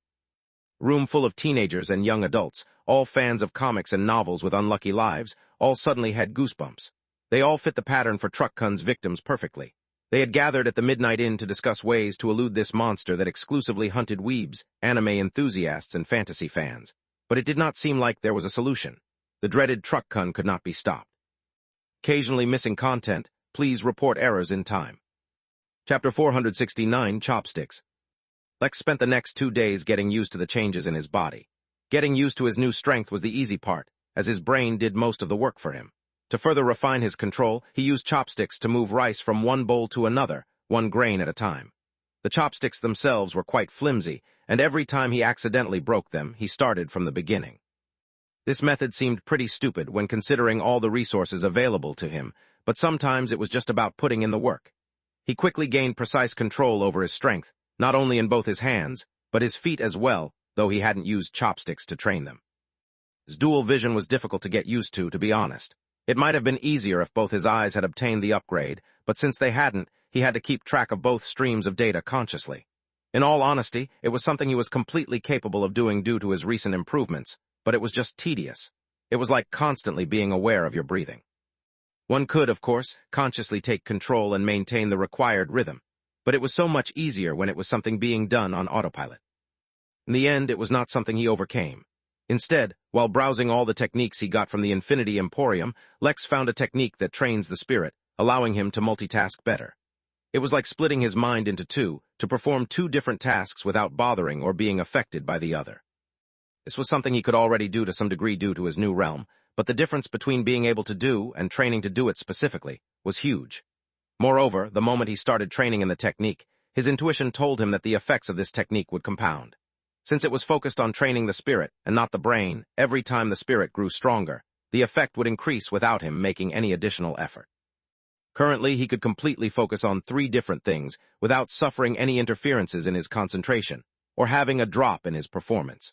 Speaker 1: A room full of teenagers and young adults, all fans of comics and novels with unlucky lives, all suddenly had goosebumps. They all fit the pattern for Truck-Kun's victims perfectly. They had gathered at the Midnight Inn to discuss ways to elude this monster that exclusively hunted weebs, anime enthusiasts, and fantasy fans. But it did not seem like there was a solution. The dreaded Truck-Kun could not be stopped. Occasionally missing content, please report errors in time. Chapter 469, Chopsticks. Lex spent the next 2 days getting used to the changes in his body. Getting used to his new strength was the easy part, as his brain did most of the work for him. To further refine his control, he used chopsticks to move rice from one bowl to another, one grain at a time. The chopsticks themselves were quite flimsy, and every time he accidentally broke them, he started from the beginning. This method seemed pretty stupid when considering all the resources available to him, but sometimes it was just about putting in the work. He quickly gained precise control over his strength, not only in both his hands, but his feet as well, though he hadn't used chopsticks to train them. His dual vision was difficult to get used to be honest. It might have been easier if both his eyes had obtained the upgrade, but since they hadn't, he had to keep track of both streams of data consciously. In all honesty, it was something he was completely capable of doing due to his recent improvements, but it was just tedious. It was like constantly being aware of your breathing. One could, of course, consciously take control and maintain the required rhythm, but it was so much easier when it was something being done on autopilot. In the end, it was not something he overcame. Instead, while browsing all the techniques he got from the Infinity Emporium, Lex found a technique that trains the spirit, allowing him to multitask better. It was like splitting his mind into two, to perform 2 different tasks without bothering or being affected by the other. This was something he could already do to some degree due to his new realm, but the difference between being able to do and training to do it specifically was huge. Moreover, the moment he started training in the technique, his intuition told him that the effects of this technique would compound. Since it was focused on training the spirit and not the brain, every time the spirit grew stronger, the effect would increase without him making any additional effort. Currently, he could completely focus on 3 different things without suffering any interferences in his concentration or having a drop in his performance.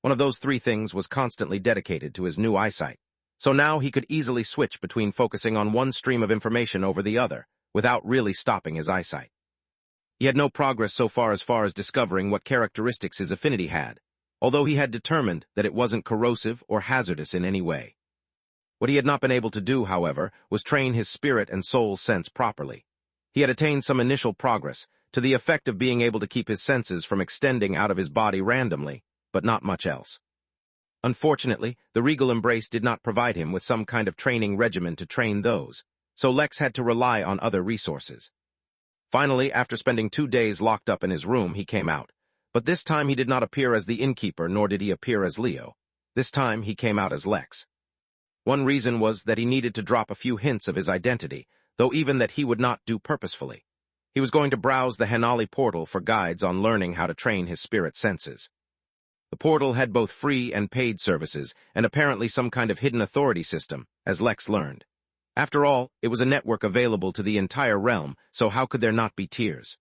Speaker 1: One of those 3 things was constantly dedicated to his new eyesight, so now he could easily switch between focusing on one stream of information over the other without really stopping his eyesight. He had no progress so far as discovering what characteristics his affinity had, although he had determined that it wasn't corrosive or hazardous in any way. What he had not been able to do, however, was train his spirit and soul sense properly. He had attained some initial progress, to the effect of being able to keep his senses from extending out of his body randomly, but not much else. Unfortunately, the regal embrace did not provide him with some kind of training regimen to train those, so Lex had to rely on other resources. Finally, after spending 2 days locked up in his room, he came out, but this time he did not appear as the Innkeeper, nor did he appear as Leo. This time he came out as Lex. One reason was that he needed to drop a few hints of his identity, though even that he would not do purposefully. He was going to browse the Henali portal for guides on learning how to train his spirit senses. The portal had both free and paid services, and apparently some kind of hidden authority system, as Lex learned. After all, it was a network available to the entire realm, so how could there not be tiers?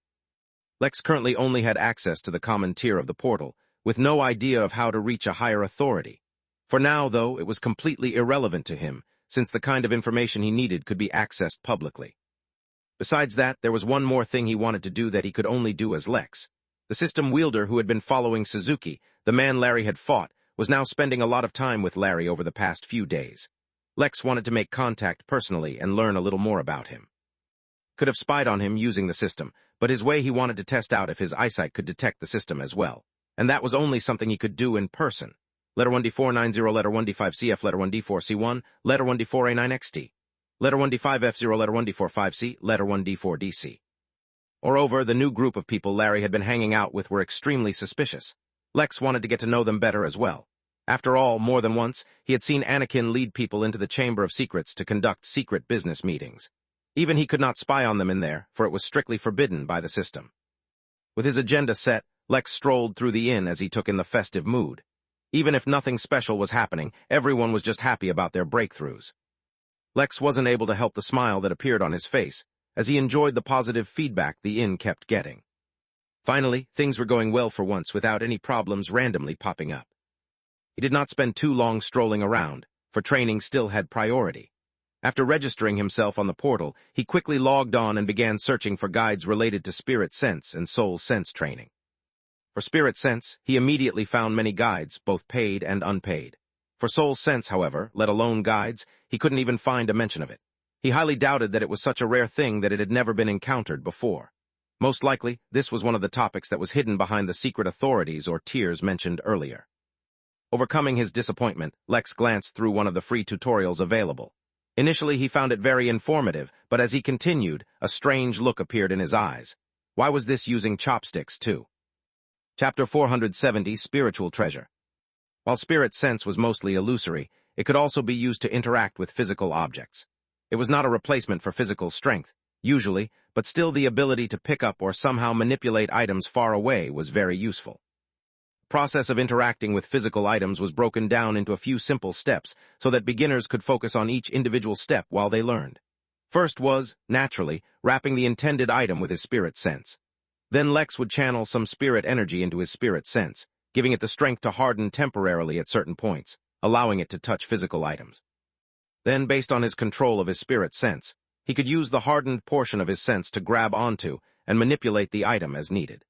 Speaker 1: Lex currently only had access to the common tier of the portal, with no idea of how to reach a higher authority. For now, though, it was completely irrelevant to him, since the kind of information he needed could be accessed publicly. Besides that, there was one more thing he wanted to do that he could only do as Lex. The system wielder who had been following Suzuki, the man Larry had fought, was now spending a lot of time with Larry over the past few days. Lex wanted to make contact personally and learn a little more about him. Could have spied on him using the system, but his way he wanted to test out if his eyesight could detect the system as well, and that was only something he could do in person. Letter 1D490, letter 1D5CF, letter 1D4C1, letter 1D4A9XT, letter 1D5F0, letter 1D45C, letter 1D4DC. Moreover, the new group of people Larry had been hanging out with were extremely suspicious. Lex wanted to get to know them better as well. After all, more than once, he had seen Anakin lead people into the Chamber of Secrets to conduct secret business meetings. Even he could not spy on them in there, for it was strictly forbidden by the system. With his agenda set, Lex strolled through the inn as he took in the festive mood. Even if nothing special was happening, everyone was just happy about their breakthroughs. Lex wasn't able to help the smile that appeared on his face, as he enjoyed the positive feedback the inn kept getting. Finally, things were going well for once without any problems randomly popping up. He did not spend too long strolling around, for training still had priority. After registering himself on the portal, he quickly logged on and began searching for guides related to spirit sense and soul sense training. For spirit sense, he immediately found many guides, both paid and unpaid. For soul sense, however, let alone guides, he couldn't even find a mention of it. He highly doubted that it was such a rare thing that it had never been encountered before. Most likely, this was one of the topics that was hidden behind the secret authorities or tiers mentioned earlier. Overcoming his disappointment, Lex glanced through one of the free tutorials available. Initially, he found it very informative, but as he continued, a strange look appeared in his eyes. Why was this using chopsticks, too? Chapter 470, Spiritual Treasure. While spirit sense was mostly illusory, it could also be used to interact with physical objects. It was not a replacement for physical strength, usually, but still the ability to pick up or somehow manipulate items far away was very useful. The process of interacting with physical items was broken down into a few simple steps so that beginners could focus on each individual step while they learned. First was, naturally, wrapping the intended item with his spirit sense. Then Lex would channel some spirit energy into his spirit sense, giving it the strength to harden temporarily at certain points, allowing it to touch physical items. Then, based on his control of his spirit sense, he could use the hardened portion of his sense to grab onto and manipulate the item as needed.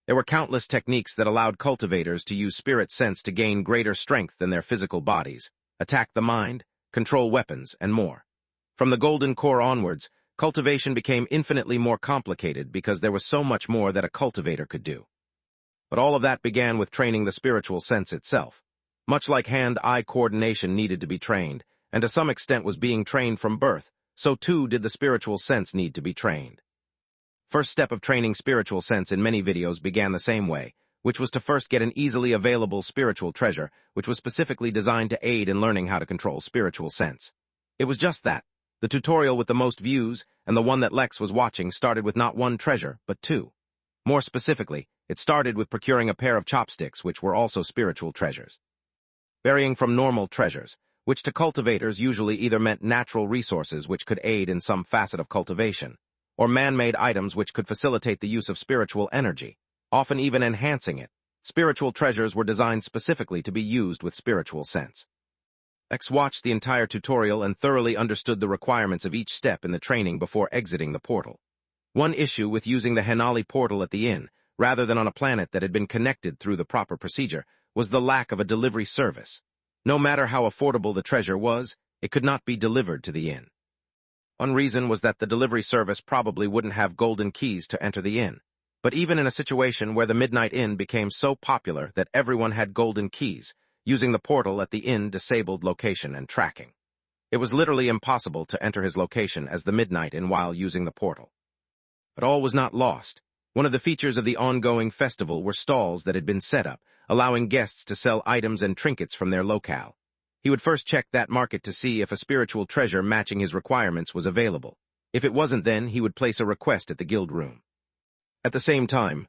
Speaker 1: There were countless techniques that allowed cultivators to use spirit sense to gain greater strength than their physical bodies, attack the mind, control weapons, and more. From the Golden Core onwards, cultivation became infinitely more complicated because there was so much more that a cultivator could do. But all of that began with training the spiritual sense itself. Much like hand-eye coordination needed to be trained, and to some extent was being trained from birth, so too did the spiritual sense need to be trained. First step of training spiritual sense in many videos began the same way, which was to first get an easily available spiritual treasure, which was specifically designed to aid in learning how to control spiritual sense. It was just that. The tutorial with the most views, and the one that Lex was watching, started with not one treasure, but two. More specifically, it started with procuring a pair of chopsticks, which were also spiritual treasures. Varying from normal treasures, which to cultivators usually either meant natural resources which could aid in some facet of cultivation, or man-made items which could facilitate the use of spiritual energy, often even enhancing it. Spiritual treasures were designed specifically to be used with spiritual sense. Lex watched the entire tutorial and thoroughly understood the requirements of each step in the training before exiting the portal. One issue with using the Henali portal at the inn, rather than on a planet that had been connected through the proper procedure, was the lack of a delivery service. No matter how affordable the treasure was, it could not be delivered to the inn. One reason was that the delivery service probably wouldn't have golden keys to enter the inn. But even in a situation where the Midnight Inn became so popular that everyone had golden keys, using the portal at the inn disabled location and tracking. It was literally impossible to enter his location as the Midnight Inn while using the portal. But all was not lost. One of the features of the ongoing festival were stalls that had been set up, allowing guests to sell items and trinkets from their locale. He would first check that market to see if a spiritual treasure matching his requirements was available. If it wasn't, then he would place a request at the guild room. At the same time,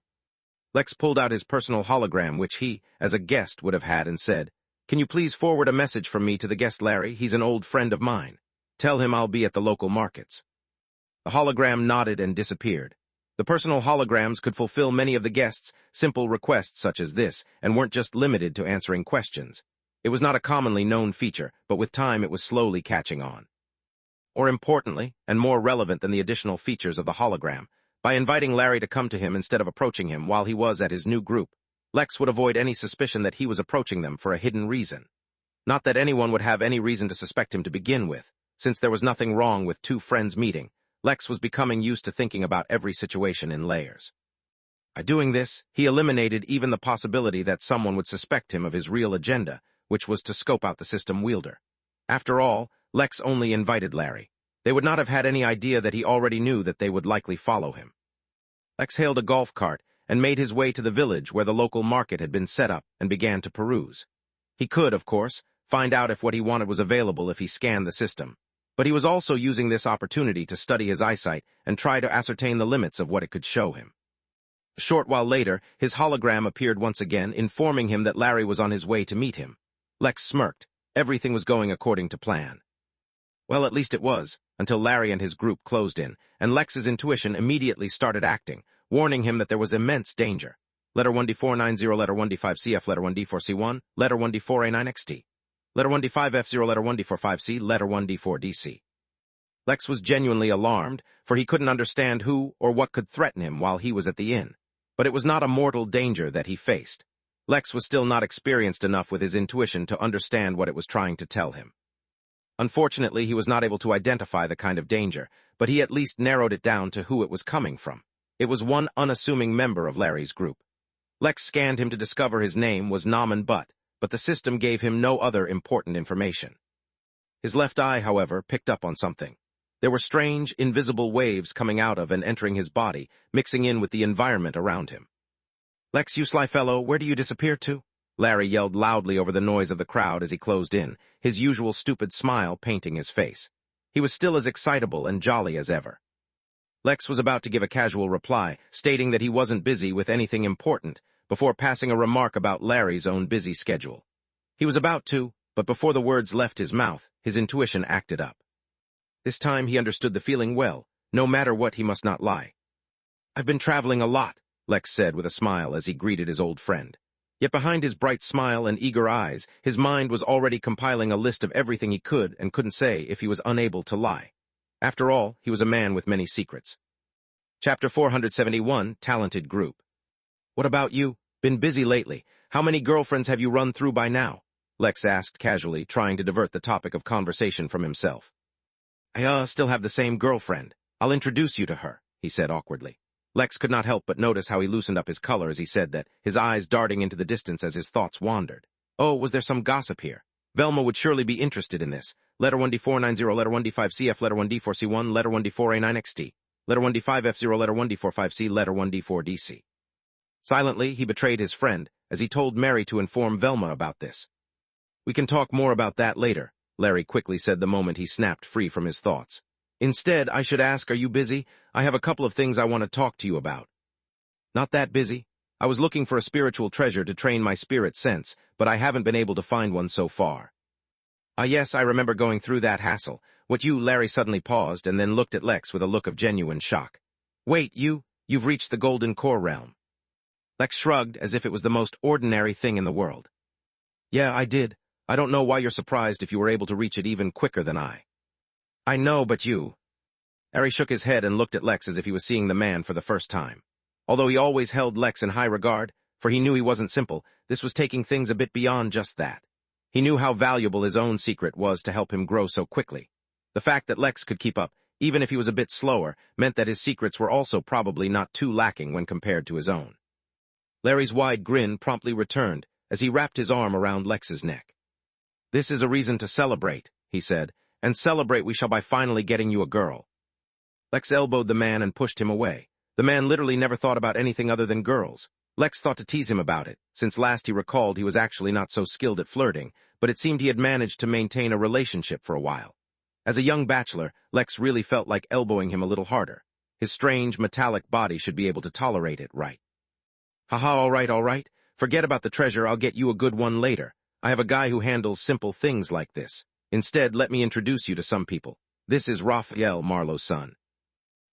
Speaker 1: Lex pulled out his personal hologram, which he, as a guest, would have had, and said, "Can you please forward a message from me to the guest Larry? He's an old friend of mine. Tell him I'll be at the local markets." The hologram nodded and disappeared. The personal holograms could fulfill many of the guests' simple requests such as this, and weren't just limited to answering questions. It was not a commonly known feature, but with time it was slowly catching on. More importantly, and more relevant than the additional features of the hologram, by inviting Larry to come to him instead of approaching him while he was at his new group, Lex would avoid any suspicion that he was approaching them for a hidden reason. Not that anyone would have any reason to suspect him to begin with. Since there was nothing wrong with two friends meeting, Lex was becoming used to thinking about every situation in layers. By doing this, he eliminated even the possibility that someone would suspect him of his real agenda, which was to scope out the system wielder. After all, Lex only invited Larry. They would not have had any idea that he already knew that they would likely follow him. Lex hailed a golf cart and made his way to the village where the local market had been set up and began to peruse. He could, of course, find out if what he wanted was available if he scanned the system, but he was also using this opportunity to study his eyesight and try to ascertain the limits of what it could show him. A short while later, his hologram appeared once again, informing him that Larry was on his way to meet him. Lex smirked. Everything was going according to plan. Well, at least it was, until Larry and his group closed in, and Lex's intuition immediately started acting, warning him that there was immense danger. Letter 1D490, letter 1D5CF, letter 1D4C1, letter 1D4A9XT, letter 1D5F0, letter 1D45C, letter 1D4DC. Lex was genuinely alarmed, for he couldn't understand who or what could threaten him while he was at the inn. But it was not a mortal danger that he faced. Lex was still not experienced enough with his intuition to understand what it was trying to tell him. Unfortunately, he was not able to identify the kind of danger, but he at least narrowed it down to who it was coming from. It was one unassuming member of Larry's group. Lex scanned him to discover his name was Naman Butt, but the system gave him no other important information. His left eye, however, picked up on something. There were strange, invisible waves coming out of and entering his body, mixing in with the environment around him. "Lex, you sly fellow, where do you disappear to?" Larry yelled loudly over the noise of the crowd as he closed in, his usual stupid smile painting his face. He was still as excitable and jolly as ever. Lex was about to give a casual reply, stating that he wasn't busy with anything important, before passing a remark about Larry's own busy schedule. He was about to, but before the words left his mouth, his intuition acted up. This time he understood the feeling well. No matter what, he must not lie. "I've been traveling a lot," Lex said with a smile as he greeted his old friend. Yet behind his bright smile and eager eyes, his mind was already compiling a list of everything he could and couldn't say if he was unable to lie. After all, he was a man with many secrets. Chapter 471, Talented Group. "What about you? Been busy lately. How many girlfriends have you run through by now?" Lex asked casually, trying to divert the topic of conversation from himself. "I still have the same girlfriend. I'll introduce you to her," he said awkwardly. Lex could not help but notice how he loosened up his color as he said that, his eyes darting into the distance as his thoughts wandered. Oh, was there some gossip here? Velma would surely be interested in this. Letter 1D490, letter 1D5CF, letter 1D4C1, letter 1D4A9XT, letter 1D5F0, letter 1D45C, letter 1D4DC. Silently, he betrayed his friend, as he told Mary to inform Velma about this. "We can talk more about that later," Larry quickly said the moment he snapped free from his thoughts. Instead, I should ask, are you busy? I have a couple of things I want to talk to you about. Not that busy. I was looking for a spiritual treasure to train my spirit sense, but I haven't been able to find one so far. Ah, yes, I remember going through that hassle. Larry suddenly paused and then looked at Lex with a look of genuine shock. Wait, you've reached the Golden Core realm. Lex shrugged as if it was the most ordinary thing in the world. Yeah, I did. I don't know why you're surprised if you were able to reach it even quicker than I. I know, but you. Harry shook his head and looked at Lex as if he was seeing the man for the first time. Although he always held Lex in high regard, for he knew he wasn't simple, this was taking things a bit beyond just that. He knew how valuable his own secret was to help him grow so quickly. The fact that Lex could keep up, even if he was a bit slower, meant that his secrets were also probably not too lacking when compared to his own. Larry's wide grin promptly returned as he wrapped his arm around Lex's neck. This is a reason to celebrate, he said, and celebrate we shall by finally getting you a girl. Lex elbowed the man and pushed him away. The man literally never thought about anything other than girls. Lex thought to tease him about it, since last he recalled he was actually not so skilled at flirting, but it seemed he had managed to maintain a relationship for a while. As a young bachelor, Lex really felt like elbowing him a little harder. His strange, metallic body should be able to tolerate it, right? Haha, all right. Forget about the treasure, I'll get you a good one later. I have a guy who handles simple things like this. Instead, let me introduce you to some people. This is Raphael, Marlowe's son.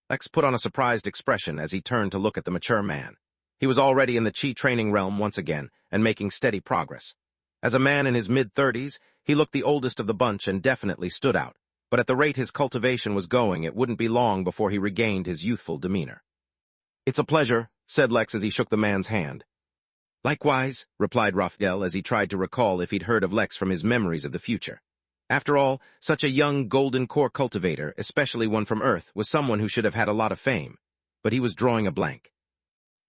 Speaker 1: Lex put on a surprised expression as he turned to look at the mature man. He was already in the chi training realm once again, and making steady progress. As a man in his mid-30s, he looked the oldest of the bunch and definitely stood out. But at the rate his cultivation was going, it wouldn't be long before he regained his youthful demeanor. It's a pleasure, said Lex as he shook the man's hand. Likewise, replied Raphael as he tried to recall if he'd heard of Lex from his memories of the future. After all, such a young golden core cultivator, especially one from Earth, was someone who should have had a lot of fame. But he was drawing a blank.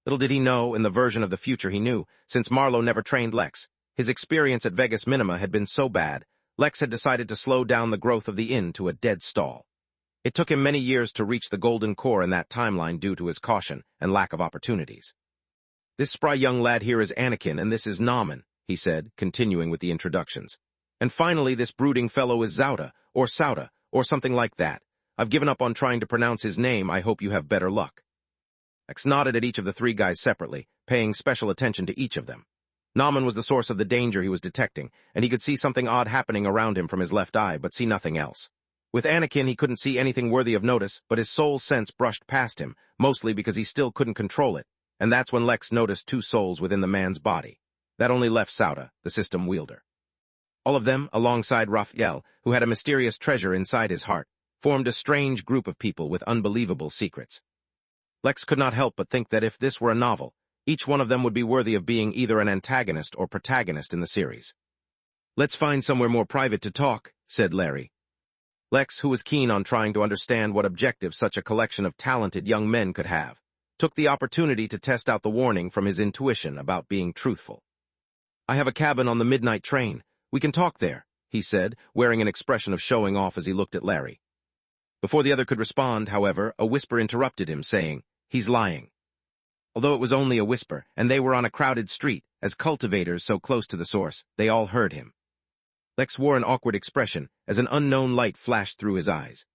Speaker 1: Little did he know, in the version of the future he knew, since Marlowe never trained Lex, his experience at Vegas Minima had been so bad, Lex had decided to slow down the growth of the inn to a dead stall. It took him many years to reach the golden core in that timeline due to his caution and lack of opportunities. This spry young lad here is Anakin, and this is Naaman, he said, continuing with the introductions. And finally, this brooding fellow is Zauda, or Sauda, or something like that. I've given up on trying to pronounce his name. I hope you have better luck. Lex nodded at each of the three guys separately, paying special attention to each of them. Naaman was the source of the danger he was detecting, and he could see something odd happening around him from his left eye, but see nothing else. With Anakin, he couldn't see anything worthy of notice, but his soul sense brushed past him, mostly because he still couldn't control it, and that's when Lex noticed two souls within the man's body. That only left Sauda, the system wielder. All of them, alongside Raphael, who had a mysterious treasure inside his heart, formed a strange group of people with unbelievable secrets. Lex could not help but think that if this were a novel, each one of them would be worthy of being either an antagonist or protagonist in the series. Let's find somewhere more private to talk, said Larry. Lex, who was keen on trying to understand what objective such a collection of talented young men could have, took the opportunity to test out the warning from his intuition about being truthful. I have a cabin on the midnight train. We can talk there, he said, wearing an expression of showing off as he looked at Larry. Before the other could respond, however, a whisper interrupted him, saying, He's lying. Although it was only a whisper, and they were on a crowded street, as cultivators so close to the source, they all heard him. Lex wore an awkward expression as an unknown light flashed through his eyes.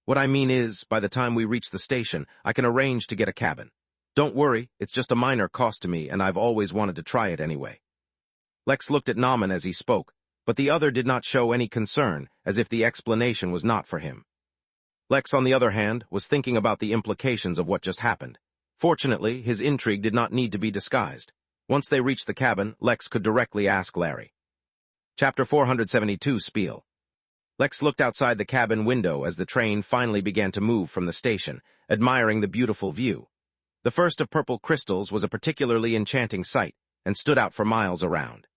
Speaker 1: What I mean is, by the time we reach the station, I can arrange to get a cabin. Don't worry, it's just a minor cost to me, and I've always wanted to try it anyway. Lex looked at Naaman as he spoke, but the other did not show any concern, as if the explanation was not for him. Lex, on the other hand, was thinking about the implications of what just happened. Fortunately, his intrigue did not need to be disguised. Once they reached the cabin, Lex could directly ask Larry. Chapter 472 Spiel. Lex looked outside the cabin window as the train finally began to move from the station, admiring the beautiful view. The first of purple crystals was a particularly enchanting sight, and stood out for miles around.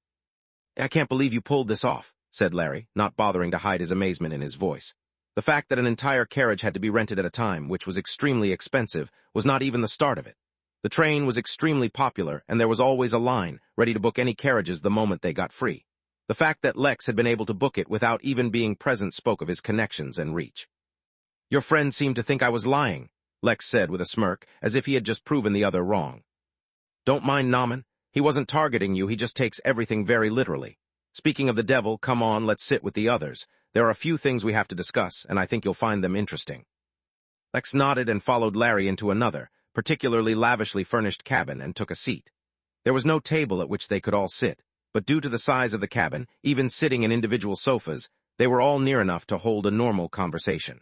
Speaker 1: I can't believe you pulled this off, said Larry, not bothering to hide his amazement in his voice. The fact that an entire carriage had to be rented at a time, which was extremely expensive, was not even the start of it. The train was extremely popular, and there was always a line, ready to book any carriages the moment they got free. The fact that Lex had been able to book it without even being present spoke of his connections and reach. Your friend seemed to think I was lying, Lex said with a smirk, as if he had just proven the other wrong. Don't mind Naaman. He wasn't targeting you, he just takes everything very literally. Speaking of the devil, come on, let's sit with the others. There are a few things we have to discuss, and I think you'll find them interesting. Lex nodded and followed Larry into another, particularly lavishly furnished cabin and took a seat. There was no table at which they could all sit, but due to the size of the cabin, even sitting in individual sofas, they were all near enough to hold a normal conversation.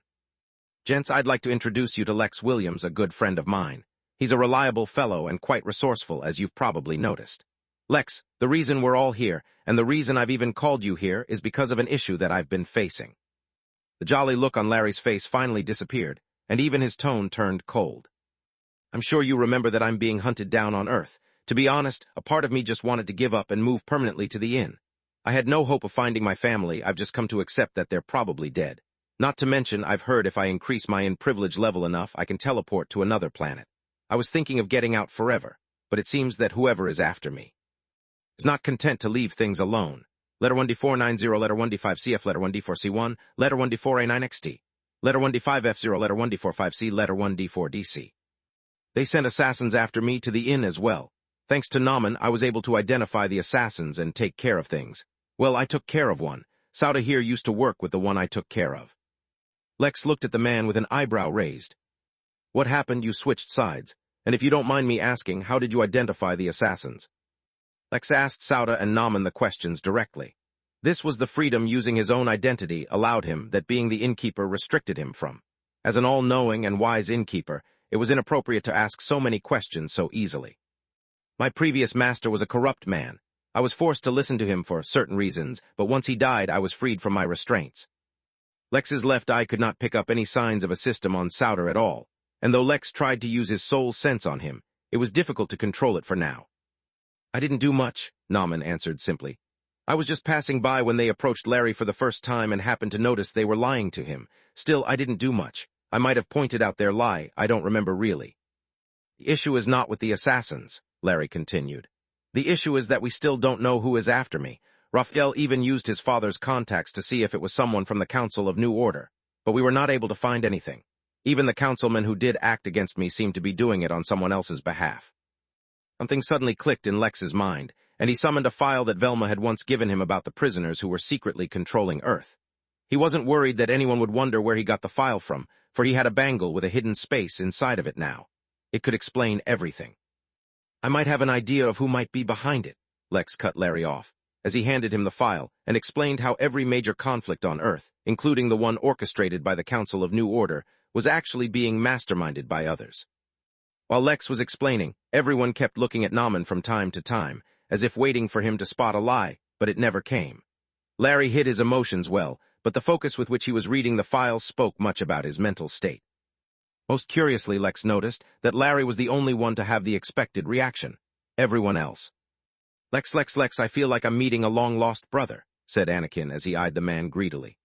Speaker 1: Gents, I'd like to introduce you to Lex Williams, a good friend of mine. He's a reliable fellow and quite resourceful, as you've probably noticed. Lex, the reason we're all here, and the reason I've even called you here, is because of an issue that I've been facing. The jolly look on Larry's face finally disappeared, and even his tone turned cold. I'm sure you remember that I'm being hunted down on Earth. To be honest, a part of me just wanted to give up and move permanently to the inn. I had no hope of finding my family. I've just come to accept that they're probably dead. Not to mention, I've heard if I increase my privilege level enough, I can teleport to another planet. I was thinking of getting out forever, but it seems that whoever is after me is not content to leave things alone. Letter 1D490, letter 1D5CF, letter 1D4C1, letter 1D4A9XT, letter 1D5F0, letter 1D45C, letter 1D4DC. They sent assassins after me to the inn as well. Thanks to Nauman, I was able to identify the assassins and take care of things. Well, I took care of one. Sauda here used to work with the one I took care of. Lex looked at the man with an eyebrow raised. What happened? You switched sides. And if you don't mind me asking, how did you identify the assassins? Lex asked Sauda and Nauman the questions directly. This was the freedom using his own identity allowed him that being the innkeeper restricted him from. As an all-knowing and wise innkeeper, it was inappropriate to ask so many questions so easily. My previous master was a corrupt man. I was forced to listen to him for certain reasons, but once he died, I was freed from my restraints. Lex's left eye could not pick up any signs of a system on Sauda at all, and though Lex tried to use his soul sense on him, it was difficult to control it for now. I didn't do much, Nauman answered simply. I was just passing by when they approached Larry for the first time and happened to notice they were lying to him. Still, I didn't do much. I might have pointed out their lie, I don't remember really. The issue is not with the assassins, Larry continued. The issue is that we still don't know who is after me. Raphael even used his father's contacts to see if it was someone from the Council of New Order, but we were not able to find anything. Even the councilmen who did act against me seemed to be doing it on someone else's behalf. Something suddenly clicked in Lex's mind, and he summoned a file that Velma had once given him about the prisoners who were secretly controlling Earth. He wasn't worried that anyone would wonder where he got the file from, for he had a bangle with a hidden space inside of it now. It could explain everything. I might have an idea of who might be behind it, Lex cut Larry off, as he handed him the file and explained how every major conflict on Earth, including the one orchestrated by the Council of New Order, was actually being masterminded by others. While Lex was explaining, everyone kept looking at Nauman from time to time, as if waiting for him to spot a lie, but it never came. Larry hid his emotions well, but the focus with which he was reading the file spoke much about his mental state. Most curiously, Lex noticed that Larry was the only one to have the expected reaction. Everyone else. Lex, I feel like I'm meeting a long-lost brother, said Anakin as he eyed the man greedily.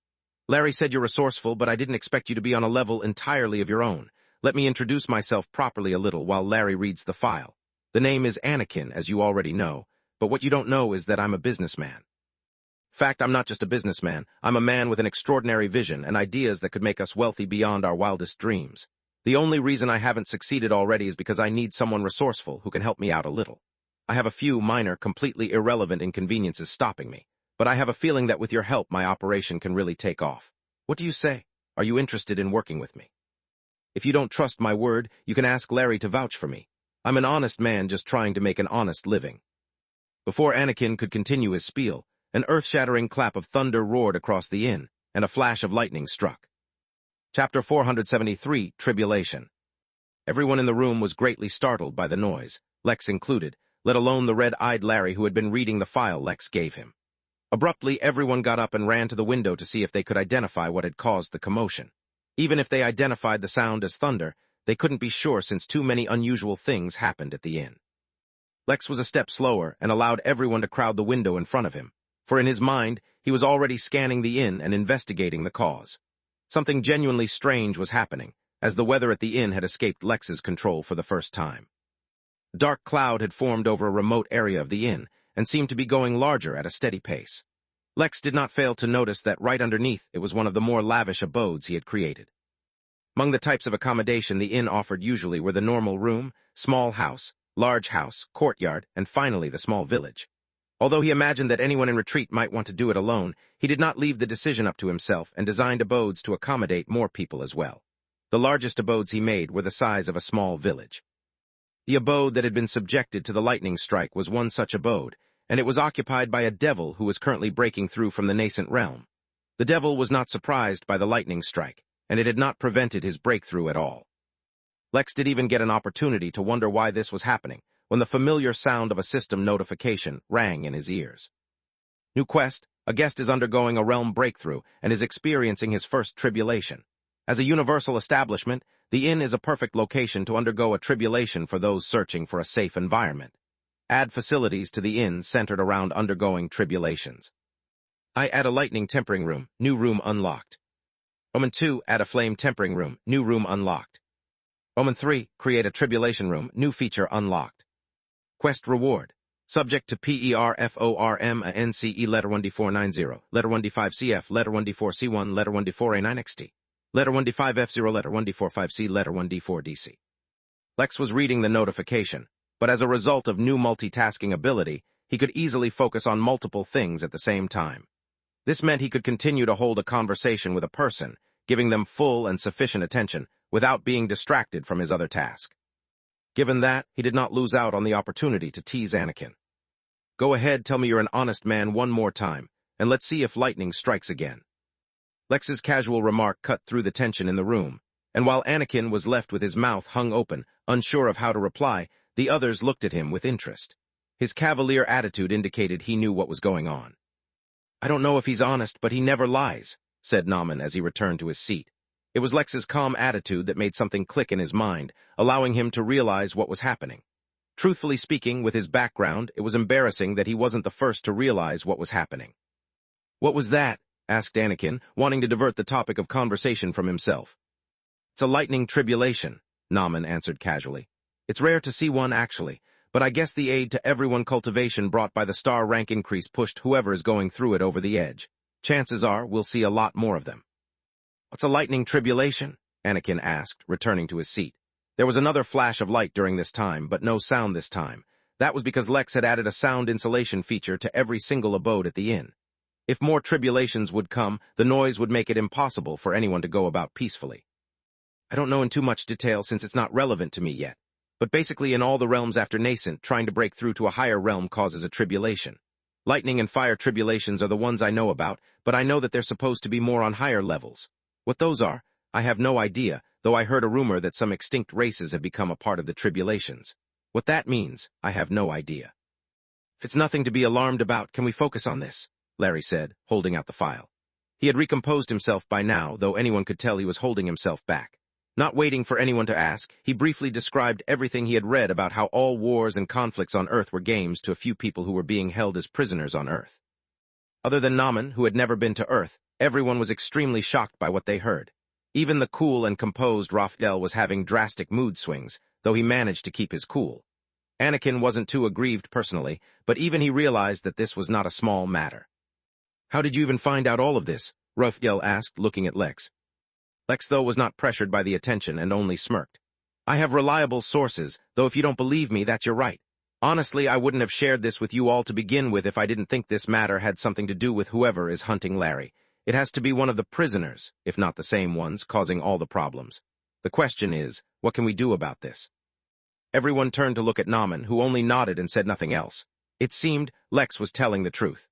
Speaker 1: Larry said you're resourceful, but I didn't expect you to be on a level entirely of your own. Let me introduce myself properly a little while Larry reads the file. The name is Anakin, as you already know, but what you don't know is that I'm a businessman. In fact, I'm not just a businessman. I'm a man with an extraordinary vision and ideas that could make us wealthy beyond our wildest dreams. The only reason I haven't succeeded already is because I need someone resourceful who can help me out a little. I have a few minor, completely irrelevant inconveniences stopping me, but I have a feeling that with your help my operation can really take off. What do you say? Are you interested in working with me? If you don't trust my word, you can ask Larry to vouch for me. I'm an honest man just trying to make an honest living. Before Anakin could continue his spiel, an earth-shattering clap of thunder roared across the inn, and a flash of lightning struck. Chapter 473, Tribulation. Everyone in the room was greatly startled by the noise, Lex included, let alone the red-eyed Larry who had been reading the file Lex gave him. Abruptly, everyone got up and ran to the window to see if they could identify what had caused the commotion. Even if they identified the sound as thunder, they couldn't be sure since too many unusual things happened at the inn. Lex was a step slower and allowed everyone to crowd the window in front of him, for in his mind, he was already scanning the inn and investigating the cause. Something genuinely strange was happening, as the weather at the inn had escaped Lex's control for the first time. A dark cloud had formed over a remote area of the inn, and seemed to be going larger at a steady pace. Lex did not fail to notice that right underneath it was one of the more lavish abodes he had created. Among the types of accommodation the inn offered usually were the normal room, small house, large house, courtyard, and finally the small village. Although he imagined that anyone in retreat might want to do it alone, he did not leave the decision up to himself and designed abodes to accommodate more people as well. The largest abodes he made were the size of a small village. The abode that had been subjected to the lightning strike was one such abode, and it was occupied by a devil who was currently breaking through from the nascent realm. The devil was not surprised by the lightning strike, and it had not prevented his breakthrough at all. Lex did even get an opportunity to wonder why this was happening, when the familiar sound of a system notification rang in his ears. New quest: a guest is undergoing a realm breakthrough and is experiencing his first tribulation. As a universal establishment, the inn is a perfect location to undergo a tribulation for those searching for a safe environment. Add facilities to the inn centered around undergoing tribulations. I add a lightning tempering room, new room unlocked. Omen 2, add a flame tempering room, new room unlocked. Omen 3, create a tribulation room, new feature unlocked. Quest reward. Subject to PERFORM a NCE letter 1D490, letter 1D5CF, letter 1D4C1, letter 1D4A9XT, letter 1D5F0, letter 1D45C, letter 1D4DC. Lex was reading the notification, but as a result of new multitasking ability, he could easily focus on multiple things at the same time. This meant he could continue to hold a conversation with a person, giving them full and sufficient attention, without being distracted from his other task. Given that, he did not lose out on the opportunity to tease Anakin. Go ahead, tell me you're an honest man one more time, and let's see if lightning strikes again. Lex's casual remark cut through the tension in the room, and while Anakin was left with his mouth hung open, unsure of how to reply, the others looked at him with interest. His cavalier attitude indicated he knew what was going on. I don't know if he's honest, but he never lies, said Nauman as he returned to his seat. It was Lex's calm attitude that made something click in his mind, allowing him to realize what was happening. Truthfully speaking, with his background, it was embarrassing that he wasn't the first to realize what was happening. What was that? Asked Anakin, wanting to divert the topic of conversation from himself. It's a lightning tribulation, Nauman answered casually. It's rare to see one, actually, but I guess the aid to everyone cultivation brought by the star rank increase pushed whoever is going through it over the edge. Chances are we'll see a lot more of them. What's a lightning tribulation? Anakin asked, returning to his seat. There was another flash of light during this time, but no sound this time. That was because Lex had added a sound insulation feature to every single abode at the inn. If more tribulations would come, the noise would make it impossible for anyone to go about peacefully. I don't know in too much detail since it's not relevant to me yet, but basically in all the realms after nascent, trying to break through to a higher realm causes a tribulation. Lightning and fire tribulations are the ones I know about, but I know that they're supposed to be more on higher levels. What those are, I have no idea, though I heard a rumor that some extinct races have become a part of the tribulations. What that means, I have no idea. If it's nothing to be alarmed about, can we focus on this? Larry said, holding out the file. He had recomposed himself by now, though anyone could tell he was holding himself back. Not waiting for anyone to ask, he briefly described everything he had read about how all wars and conflicts on Earth were games to a few people who were being held as prisoners on Earth. Other than Nauman, who had never been to Earth, everyone was extremely shocked by what they heard. Even the cool and composed Raphael was having drastic mood swings, though he managed to keep his cool. Anakin wasn't too aggrieved personally, but even he realized that this was not a small matter. How did you even find out all of this? Raphael asked, looking at Lex. Lex, though, was not pressured by the attention and only smirked. I have reliable sources, though if you don't believe me, that's your right. Honestly, I wouldn't have shared this with you all to begin with if I didn't think this matter had something to do with whoever is hunting Larry. It has to be one of the prisoners, if not the same ones, causing all the problems. The question is, what can we do about this? Everyone turned to look at Nauman, who only nodded and said nothing else. It seemed Lex was telling the truth.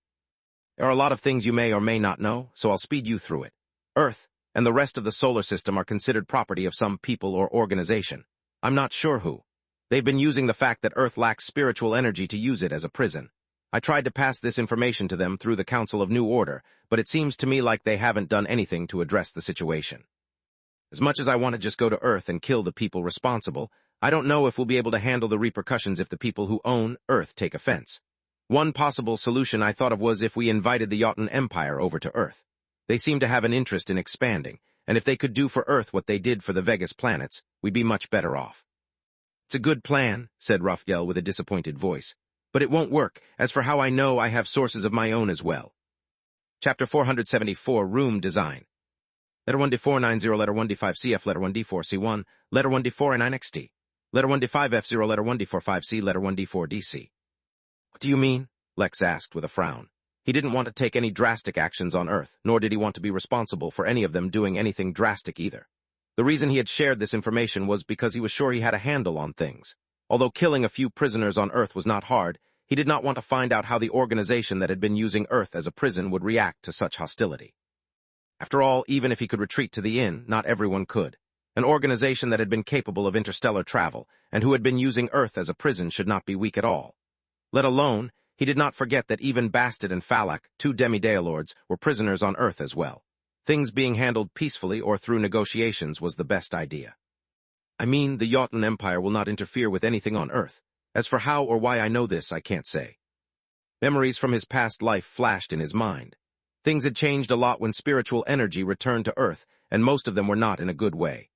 Speaker 1: There are a lot of things you may or may not know, so I'll speed you through it. Earth and the rest of the solar system are considered property of some people or organization. I'm not sure who. They've been using the fact that Earth lacks spiritual energy to use it as a prison. I tried to pass this information to them through the Council of New Order, but it seems to me like they haven't done anything to address the situation. As much as I want to just go to Earth and kill the people responsible, I don't know if we'll be able to handle the repercussions if the people who own Earth take offense. One possible solution I thought of was if we invited the Jotun Empire over to Earth. They seem to have an interest in expanding, and if they could do for Earth what they did for the Vegas planets, we'd be much better off. It's a good plan, said Raphael with a disappointed voice, but it won't work. As for how I know, I have sources of my own as well. Chapter 474, Room Design. Letter 1D490, Letter 1D5CF, Letter 1D4C1, Letter 1D4A9XT, Letter 1D5F0, Letter 1D45C, Letter 1D4DC. What do you mean? Lex asked with a frown. He didn't want to take any drastic actions on Earth, nor did he want to be responsible for any of them doing anything drastic either. The reason he had shared this information was because he was sure he had a handle on things. Although killing a few prisoners on Earth was not hard, he did not want to find out how the organization that had been using Earth as a prison would react to such hostility. After all, even if he could retreat to the inn, not everyone could. An organization that had been capable of interstellar travel, and who had been using Earth as a prison, should not be weak at all. Let alone, he did not forget that even Bastard and Falak, two demi-deilords, were prisoners on Earth as well. Things being handled peacefully or through negotiations was the best idea. I mean, the Jotun Empire will not interfere with anything on Earth. As for how or why I know this, I can't say. Memories from his past life flashed in his mind. Things had changed a lot when spiritual energy returned to Earth, and most of them were not in a good way.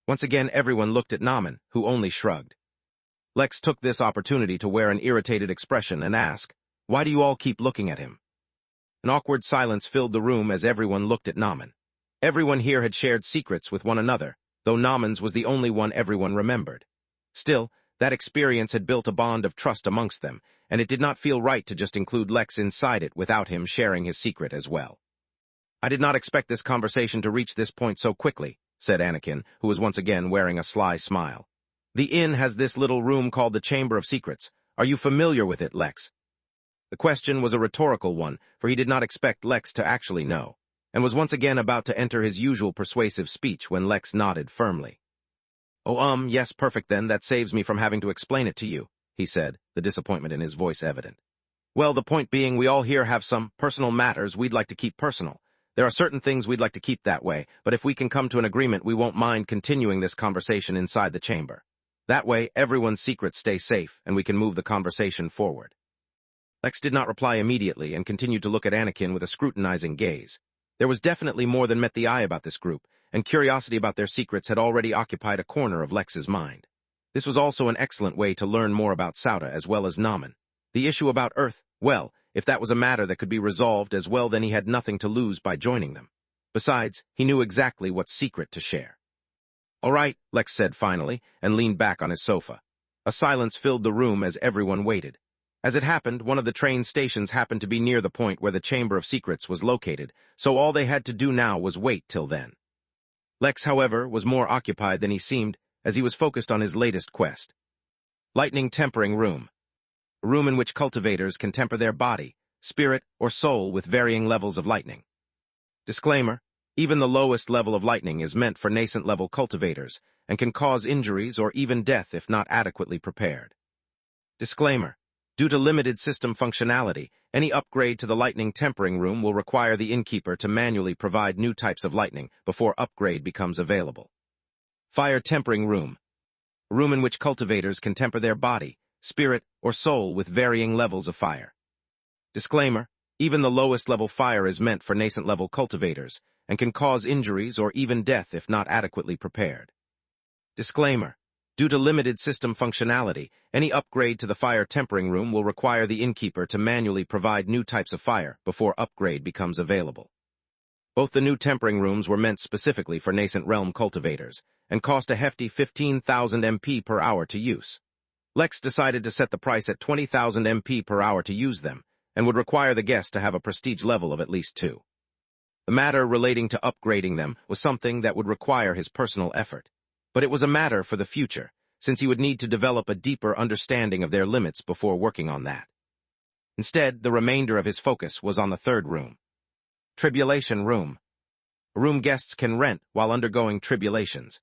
Speaker 1: Once again, everyone looked at Naaman, who only shrugged. Lex took this opportunity to wear an irritated expression and ask, "Why do you all keep looking at him?" An awkward silence filled the room as everyone looked at Naaman. Everyone here had shared secrets with one another, though Naaman's was the only one everyone remembered. Still, that experience had built a bond of trust amongst them, and it did not feel right to just include Lex inside it without him sharing his secret as well. "I did not expect this conversation to reach this point so quickly," said Anakin, who was once again wearing a sly smile. "The inn has this little room called the Chamber of Secrets. Are you familiar with it, Lex?" The question was a rhetorical one, for he did not expect Lex to actually know, and was once again about to enter his usual persuasive speech when Lex nodded firmly. "Oh, yes, perfect then, that saves me from having to explain it to you," he said, the disappointment in his voice evident. "Well, the point being, we all here have some personal matters we'd like to keep personal. There are certain things we'd like to keep that way, but if we can come to an agreement, we won't mind continuing this conversation inside the chamber. That way, everyone's secrets stay safe, and we can move the conversation forward." Lex did not reply immediately and continued to look at Anakin with a scrutinizing gaze. There was definitely more than met the eye about this group, and curiosity about their secrets had already occupied a corner of Lex's mind. This was also an excellent way to learn more about Sauda as well as Naaman. The issue about Earth, well, if that was a matter that could be resolved as well, then he had nothing to lose by joining them. Besides, he knew exactly what secret to share. "All right," Lex said finally, and leaned back on his sofa. A silence filled the room as everyone waited. As it happened, one of the train stations happened to be near the point where the Chamber of Secrets was located, so all they had to do now was wait till then. Lex, however, was more occupied than he seemed, as he was focused on his latest quest. Lightning Tempering Room. A room in which cultivators can temper their body, spirit, or soul with varying levels of lightning. Disclaimer: even the lowest level of lightning is meant for nascent-level cultivators and can cause injuries or even death if not adequately prepared. Disclaimer: due to limited system functionality, any upgrade to the lightning tempering room will require the innkeeper to manually provide new types of lightning before upgrade becomes available. Fire Tempering Room. A room in which cultivators can temper their body, spirit, or soul with varying levels of fire. Disclaimer: even the lowest level fire is meant for nascent-level cultivators and can cause injuries or even death if not adequately prepared. Disclaimer: due to limited system functionality, any upgrade to the fire tempering room will require the innkeeper to manually provide new types of fire before upgrade becomes available. Both the new tempering rooms were meant specifically for nascent realm cultivators and cost a hefty 15,000 MP per hour to use. Lex decided to set the price at 20,000 MP per hour to use them, and would require the guest to have a prestige level of at least 2. The matter relating to upgrading them was something that would require his personal effort. But it was a matter for the future, since he would need to develop a deeper understanding of their limits before working on that. Instead, the remainder of his focus was on the third room. Tribulation Room. A room guests can rent while undergoing tribulations.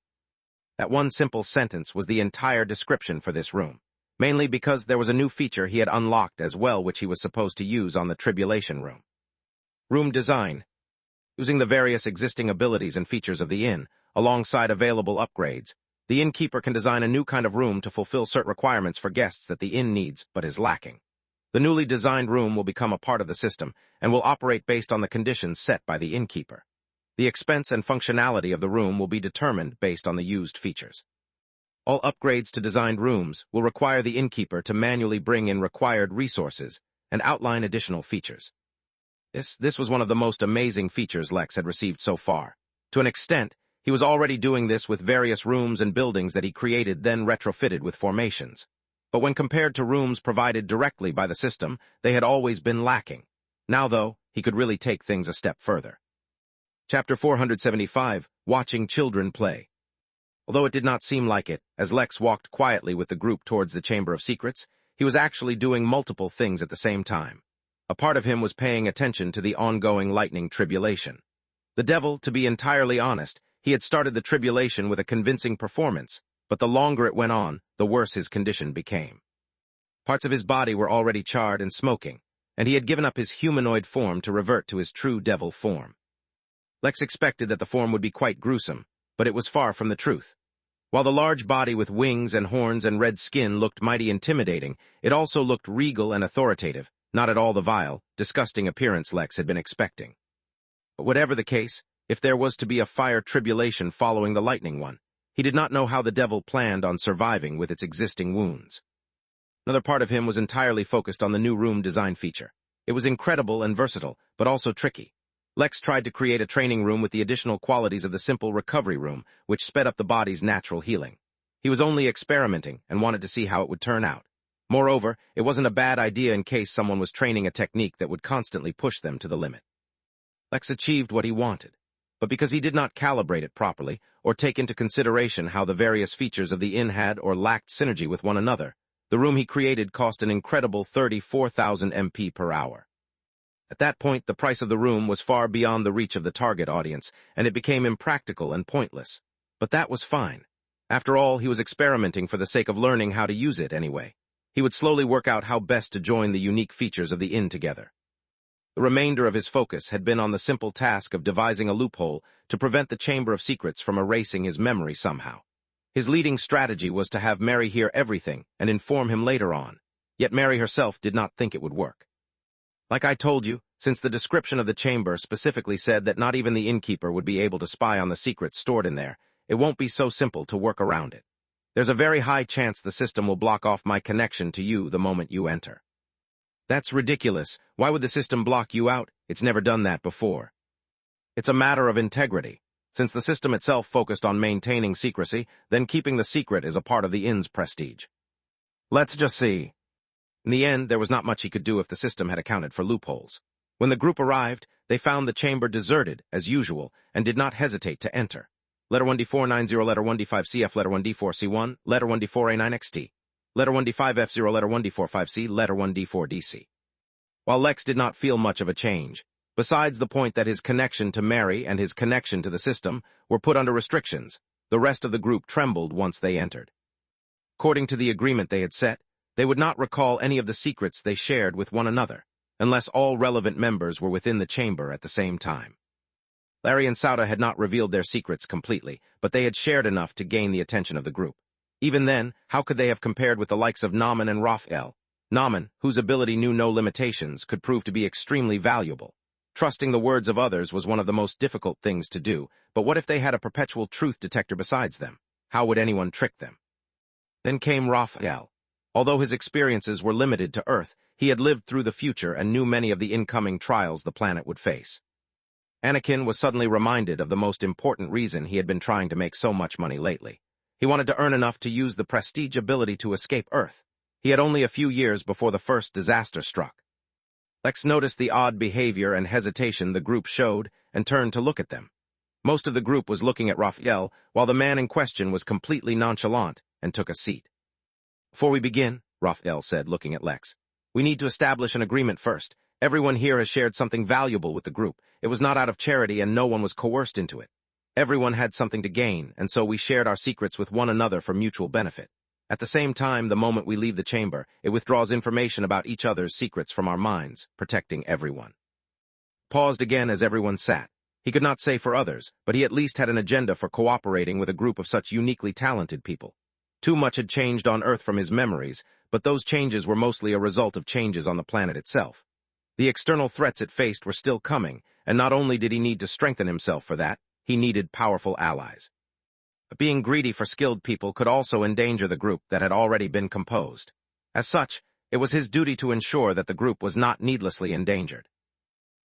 Speaker 1: That one simple sentence was the entire description for this room, mainly because there was a new feature he had unlocked as well which he was supposed to use on the Tribulation Room. Room Design. Using the various existing abilities and features of the inn, alongside available upgrades, the innkeeper can design a new kind of room to fulfill certain requirements for guests that the inn needs but is lacking. The newly designed room will become a part of the system and will operate based on the conditions set by the innkeeper. The expense and functionality of the room will be determined based on the used features. All upgrades to designed rooms will require the innkeeper to manually bring in required resources and outline additional features. This was one of the most amazing features Lex had received so far. To an extent, he was already doing this with various rooms and buildings that he created then retrofitted with formations. But when compared to rooms provided directly by the system, they had always been lacking. Now, though, he could really take things a step further. Chapter 475, Watching Children Play. Although it did not seem like it, as Lex walked quietly with the group towards the Chamber of Secrets, he was actually doing multiple things at the same time. A part of him was paying attention to the ongoing lightning tribulation. The devil, to be entirely honest, he had started the tribulation with a convincing performance, but the longer it went on, the worse his condition became. Parts of his body were already charred and smoking, and he had given up his humanoid form to revert to his true devil form. Lex expected that the form would be quite gruesome, but it was far from the truth. While the large body with wings and horns and red skin looked mighty intimidating, it also looked regal and authoritative, not at all the vile, disgusting appearance Lex had been expecting. But whatever the case, if there was to be a fire tribulation following the lightning one, he did not know how the devil planned on surviving with its existing wounds. Another part of him was entirely focused on the new room design feature. It was incredible and versatile, but also tricky. Lex tried to create a training room with the additional qualities of the simple recovery room, which sped up the body's natural healing. He was only experimenting and wanted to see how it would turn out. Moreover, it wasn't a bad idea in case someone was training a technique that would constantly push them to the limit. Lex achieved what he wanted, but because he did not calibrate it properly or take into consideration how the various features of the inn had or lacked synergy with one another, the room he created cost an incredible 34,000 MP per hour. At that point, the price of the room was far beyond the reach of the target audience, and it became impractical and pointless. But that was fine. After all, he was experimenting for the sake of learning how to use it anyway. He would slowly work out how best to join the unique features of the inn together. The remainder of his focus had been on the simple task of devising a loophole to prevent the Chamber of Secrets from erasing his memory somehow. His leading strategy was to have Mary hear everything and inform him later on, yet Mary herself did not think it would work. Like I told you, since the description of the chamber specifically said that not even the Innkeeper would be able to spy on the secrets stored in there, it won't be so simple to work around it. There's a very high chance the system will block off my connection to you the moment you enter. That's ridiculous. Why would the system block you out? It's never done that before. It's a matter of integrity. Since the system itself focused on maintaining secrecy, then keeping the secret is a part of the inn's prestige. Let's just see. In the end, there was not much he could do if the system had accounted for loopholes. When the group arrived, they found the chamber deserted, as usual, and did not hesitate to enter. Letter 1D490, Letter 1D5CF, Letter 1D4C1, Letter 1D4A9XT, Letter 1D5F0, Letter 1D45C, Letter 1D4DC. While Lex did not feel much of a change, besides the point that his connection to Mary and his connection to the system were put under restrictions, the rest of the group trembled once they entered. According to the agreement they had set, they would not recall any of the secrets they shared with one another, unless all relevant members were within the chamber at the same time. Larry and Sauda had not revealed their secrets completely, but they had shared enough to gain the attention of the group. Even then, how could they have compared with the likes of Naaman and Raphael? Naaman, whose ability knew no limitations, could prove to be extremely valuable. Trusting the words of others was one of the most difficult things to do, but what if they had a perpetual truth detector besides them? How would anyone trick them? Then came Raphael. Although his experiences were limited to Earth, he had lived through the future and knew many of the incoming trials the planet would face. Anakin was suddenly reminded of the most important reason he had been trying to make so much money lately. He wanted to earn enough to use the prestige ability to escape Earth. He had only a few years before the first disaster struck. Lex noticed the odd behavior and hesitation the group showed and turned to look at them. Most of the group was looking at Raphael, while the man in question was completely nonchalant and took a seat. Before we begin, Raphael said, looking at Lex, we need to establish an agreement first. Everyone here has shared something valuable with the group. It was not out of charity and no one was coerced into it. Everyone had something to gain, and so we shared our secrets with one another for mutual benefit. At the same time, the moment we leave the chamber, it withdraws information about each other's secrets from our minds, protecting everyone. Paused again as everyone sat. He could not say for others, but he at least had an agenda for cooperating with a group of such uniquely talented people. Too much had changed on Earth from his memories, but those changes were mostly a result of changes on the planet itself. The external threats it faced were still coming, and not only did he need to strengthen himself for that, he needed powerful allies. But being greedy for skilled people could also endanger the group that had already been composed. As such, it was his duty to ensure that the group was not needlessly endangered.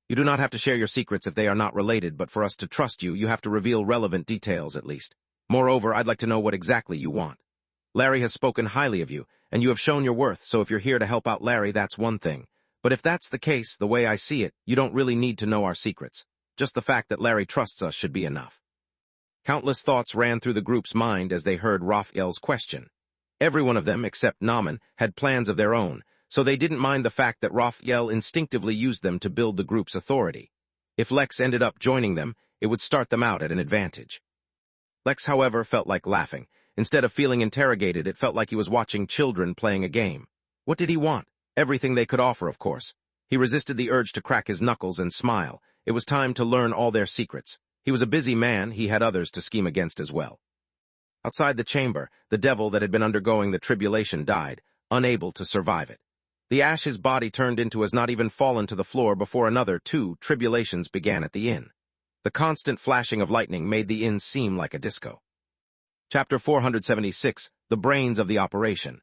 Speaker 1: You do not have to share your secrets if they are not related, but for us to trust you, you have to reveal relevant details at least. Moreover, I'd like to know what exactly you want. Larry has spoken highly of you, and you have shown your worth, so if you're here to help out Larry, that's one thing. But if that's the case, the way I see it, you don't really need to know our secrets. Just the fact that Larry trusts us should be enough. Countless thoughts ran through the group's mind as they heard Raphael's question. Every one of them, except Naaman, had plans of their own, so they didn't mind the fact that Raphael instinctively used them to build the group's authority. If Lex ended up joining them, it would start them out at an advantage. Lex, however, felt like laughing. Instead of feeling interrogated, it felt like he was watching children playing a game. What did he want? Everything they could offer, of course. He resisted the urge to crack his knuckles and smile. It was time to learn all their secrets. He was a busy man, he had others to scheme against as well. Outside the chamber, the devil that had been undergoing the tribulation died, unable to survive it. The ash his body turned into has not even fallen to the floor before another 2 tribulations began at the inn. The constant flashing of lightning made the inn seem like a disco. Chapter 476, The Brains of the Operation.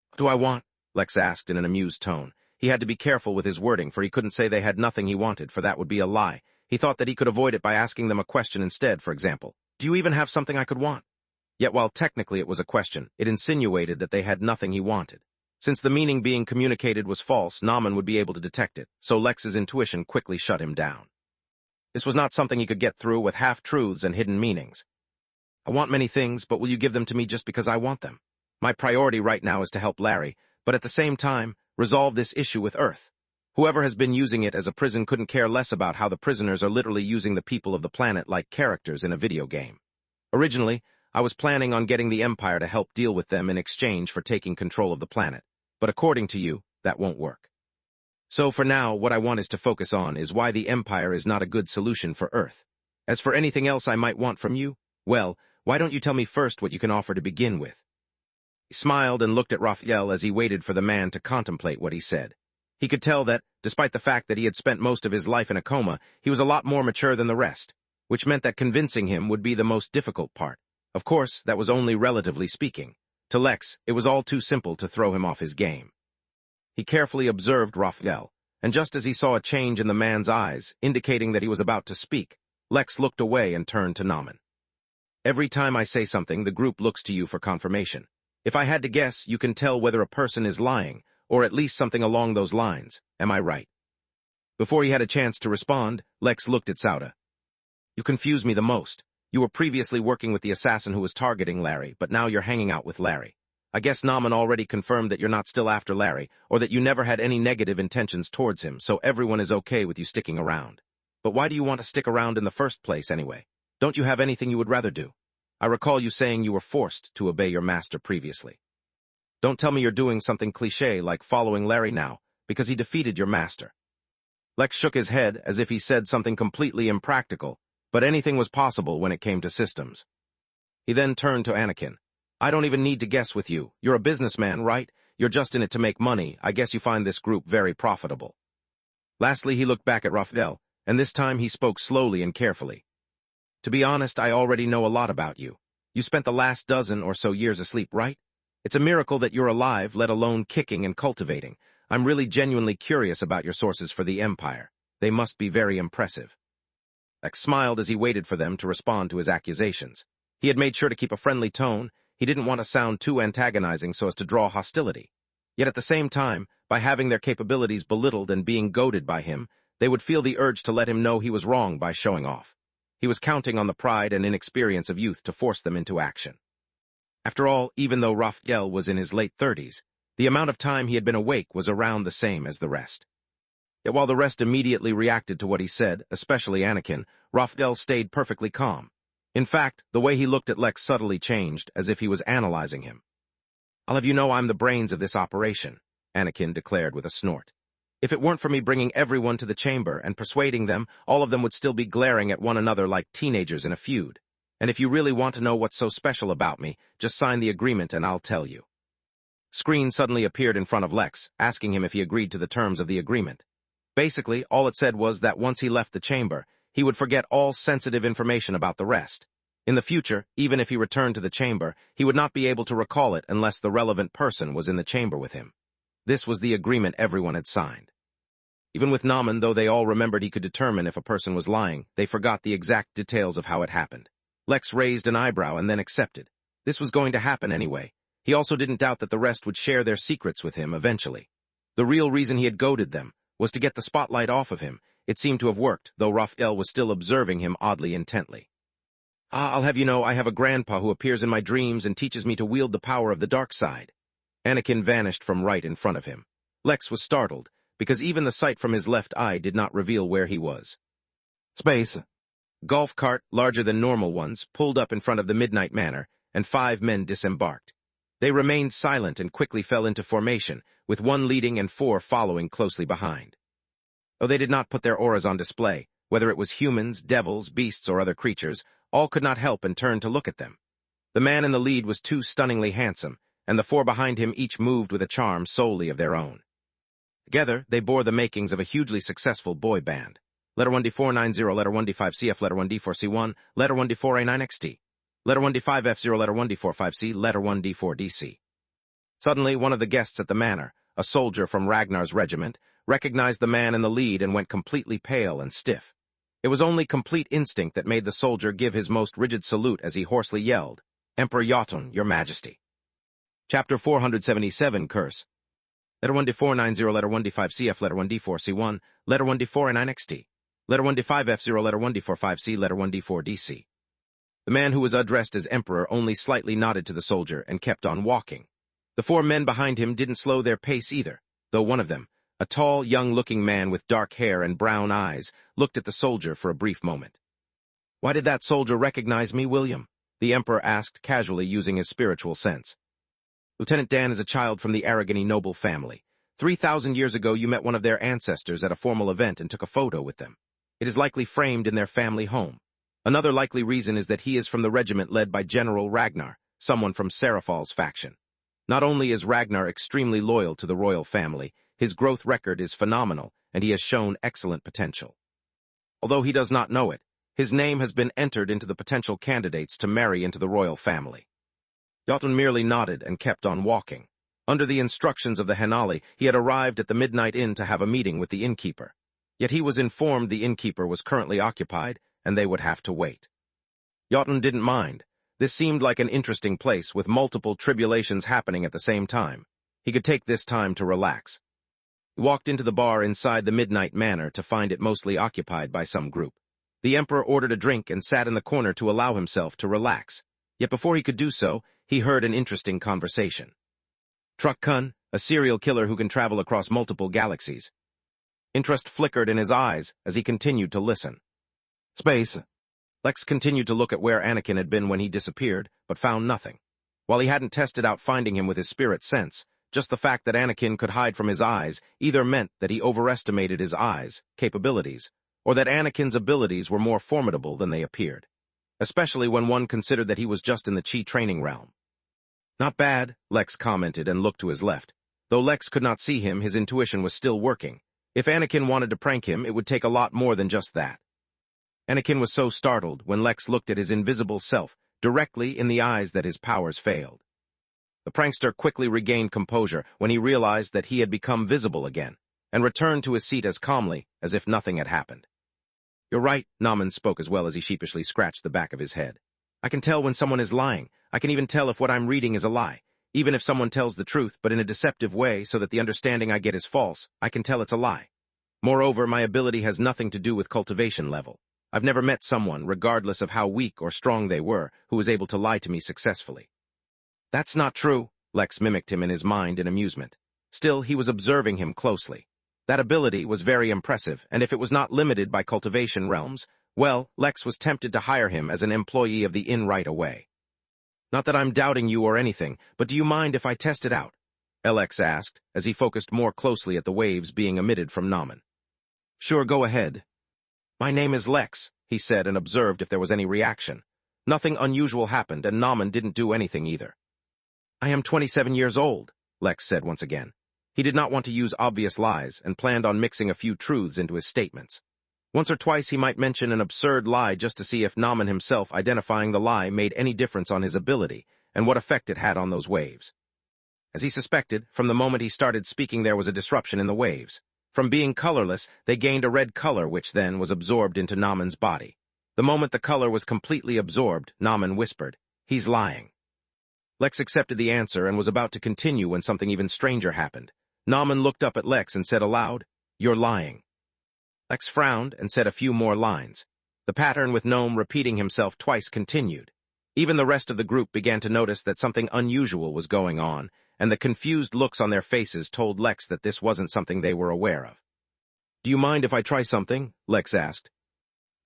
Speaker 1: What do I want? Lex asked in an amused tone. He had to be careful with his wording, for he couldn't say they had nothing he wanted, for that would be a lie. He thought that he could avoid it by asking them a question instead, for example. Do you even have something I could want? Yet while technically it was a question, it insinuated that they had nothing he wanted. Since the meaning being communicated was false, Naaman would be able to detect it, so Lex's intuition quickly shut him down. This was not something he could get through with half-truths and hidden meanings. I want many things, but will you give them to me just because I want them? My priority right now is to help Larry, but at the same time, resolve this issue with Earth. Whoever has been using it as a prison couldn't care less about how the prisoners are literally using the people of the planet like characters in a video game. Originally, I was planning on getting the Empire to help deal with them in exchange for taking control of the planet, but according to you, that won't work. So for now, what I want is to focus on is why the Empire is not a good solution for Earth. As for anything else I might want from you, well, why don't you tell me first what you can offer to begin with? He smiled and looked at Raphael as he waited for the man to contemplate what he said. He could tell that, despite the fact that he had spent most of his life in a coma, he was a lot more mature than the rest, which meant that convincing him would be the most difficult part. Of course, that was only relatively speaking. To Lex, it was all too simple to throw him off his game. He carefully observed Raphael, and just as he saw a change in the man's eyes, indicating that he was about to speak, Lex looked away and turned to Naaman. Every time I say something, the group looks to you for confirmation. If I had to guess, you can tell whether a person is lying, or at least something along those lines. Am I right? Before he had a chance to respond, Lex looked at Sauda. You confuse me the most. You were previously working with the assassin who was targeting Larry, but now you're hanging out with Larry. I guess Naaman already confirmed that you're not still after Larry, or that you never had any negative intentions towards him, so everyone is okay with you sticking around. But why do you want to stick around in the first place anyway? Don't you have anything you would rather do? I recall you saying you were forced to obey your master previously. Don't tell me you're doing something cliché like following Larry now, because he defeated your master. Lex shook his head as if he said something completely impractical, but anything was possible when it came to systems. He then turned to Anakin. I don't even need to guess with you. You're a businessman, right? You're just in it to make money. I guess you find this group very profitable. Lastly, he looked back at Raphael, and this time he spoke slowly and carefully. To be honest, I already know a lot about you. You spent the last dozen or so years asleep, right? It's a miracle that you're alive, let alone kicking and cultivating. I'm really genuinely curious about your sources for the Empire. They must be very impressive. Lex smiled as he waited for them to respond to his accusations. He had made sure to keep a friendly tone. He didn't want to sound too antagonizing so as to draw hostility. Yet at the same time, by having their capabilities belittled and being goaded by him, they would feel the urge to let him know he was wrong by showing off. He was counting on the pride and inexperience of youth to force them into action. After all, even though Raphael was in his late 30s, the amount of time he had been awake was around the same as the rest. Yet while the rest immediately reacted to what he said, especially Anakin, Raphael stayed perfectly calm. In fact, the way he looked at Lex subtly changed, as if he was analyzing him. I'll have you know I'm the brains of this operation, Anakin declared with a snort. If it weren't for me bringing everyone to the chamber and persuading them, all of them would still be glaring at one another like teenagers in a feud. And if you really want to know what's so special about me, just sign the agreement and I'll tell you. Screen suddenly appeared in front of Lex, asking him if he agreed to the terms of the agreement. Basically, all it said was that once he left the chamber, he would forget all sensitive information about the rest. In the future, even if he returned to the chamber, he would not be able to recall it unless the relevant person was in the chamber with him. This was the agreement everyone had signed. Even with Naaman, though they all remembered he could determine if a person was lying, they forgot the exact details of how it happened. Lex raised an eyebrow and then accepted. This was going to happen anyway. He also didn't doubt that the rest would share their secrets with him eventually. The real reason he had goaded them was to get the spotlight off of him. It seemed to have worked, though Raphael was still observing him oddly intently. I'll have you know, I have a grandpa who appears in my dreams and teaches me to wield the power of the dark side." Anakin vanished from right in front of him. Lex was startled, because even the sight from his left eye did not reveal where he was. Space. Golf cart, larger than normal ones, pulled up in front of the Midnight Manor, and 5 men disembarked. They remained silent and quickly fell into formation, with 1 leading and 4 following closely behind. Though they did not put their auras on display, whether it was humans, devils, beasts, or other creatures, all could not help and turn to look at them. The man in the lead was too stunningly handsome, and the 4 behind him each moved with a charm solely of their own. Together, they bore the makings of a hugely successful boy band. Letter 1D490, letter 1D5CF, letter 1D4C1, letter 1D4A9XT, letter 1D5F0, letter 1D45C, letter 1D4DC. Suddenly, one of the guests at the manor, a soldier from Ragnar's regiment, recognized the man in the lead and went completely pale and stiff. It was only complete instinct that made the soldier give his most rigid salute as he hoarsely yelled, "Emperor Jotun, your majesty." Chapter 477, Curse. Letter 1D490, letter 1D5CF, letter 1D4C1, letter 1D4A9XT, letter 1D5F0, letter 1D45C, letter 1D4DC. The man who was addressed as Emperor only slightly nodded to the soldier and kept on walking. The 4 men behind him didn't slow their pace either, though one of them, a tall, young-looking man with dark hair and brown eyes, looked at the soldier for a brief moment. "Why did that soldier recognize me, William?" the Emperor asked casually, using his spiritual sense. "Lieutenant Dan is a child from the Aragony noble family. 3,000 years ago you met one of their ancestors at a formal event and took a photo with them. It is likely framed in their family home. Another likely reason is that he is from the regiment led by General Ragnar, someone from Seraphal's faction. Not only is Ragnar extremely loyal to the royal family, his growth record is phenomenal, and he has shown excellent potential. Although he does not know it, his name has been entered into the potential candidates to marry into the royal family." Jotun merely nodded and kept on walking. Under the instructions of the Henali, he had arrived at the Midnight Inn to have a meeting with the Innkeeper. Yet he was informed the Innkeeper was currently occupied, and they would have to wait. Jotun didn't mind. This seemed like an interesting place, with multiple tribulations happening at the same time. He could take this time to relax. He walked into the bar inside the Midnight Manor to find it mostly occupied by some group. The Emperor ordered a drink and sat in the corner to allow himself to relax. Yet before he could do so, he heard an interesting conversation. "Truck Kun, a serial killer who can travel across multiple galaxies." Interest flickered in his eyes as he continued to listen. Space. Lex continued to look at where Anakin had been when he disappeared, but found nothing. While he hadn't tested out finding him with his spirit sense, just the fact that Anakin could hide from his eyes either meant that he overestimated his eyes' capabilities, or that Anakin's abilities were more formidable than they appeared, especially when one considered that he was just in the Chi training realm. "Not bad," Lex commented and looked to his left. Though Lex could not see him, his intuition was still working. If Anakin wanted to prank him, it would take a lot more than just that. Anakin was so startled when Lex looked at his invisible self directly in the eyes that his powers failed. The prankster quickly regained composure when he realized that he had become visible again, and returned to his seat as calmly as if nothing had happened. "You're right," Nauman spoke as well as he sheepishly scratched the back of his head. "I can tell when someone is lying. I can even tell if what I'm reading is a lie. Even if someone tells the truth, but in a deceptive way so that the understanding I get is false, I can tell it's a lie. Moreover, my ability has nothing to do with cultivation level. I've never met someone, regardless of how weak or strong they were, who was able to lie to me successfully." "That's not true," Lex mimicked him in his mind in amusement. Still, he was observing him closely. That ability was very impressive, and if it was not limited by cultivation realms, well, Lex was tempted to hire him as an employee of the inn right away. "Not that I'm doubting you or anything, but do you mind if I test it out?" Lex asked, as he focused more closely at the waves being emitted from Nauman. "Sure, go ahead." "My name is Lex," he said, and observed if there was any reaction. Nothing unusual happened, and Nauman didn't do anything either. "I am 27 years old," Lex said once again. He did not want to use obvious lies, and planned on mixing a few truths into his statements. Once or twice he might mention an absurd lie just to see if Nauman himself identifying the lie made any difference on his ability, and what effect it had on those waves. As he suspected, from the moment he started speaking there was a disruption in the waves. From being colorless, they gained a red color which then was absorbed into Nauman's body. The moment the color was completely absorbed, Nauman whispered, "He's lying." Lex accepted the answer and was about to continue when something even stranger happened. Nauman looked up at Lex and said aloud, "You're lying." Lex frowned and said a few more lines. The pattern with Gnome repeating himself twice continued. Even the rest of the group began to notice that something unusual was going on, and the confused looks on their faces told Lex that this wasn't something they were aware of. "Do you mind if I try something?" Lex asked.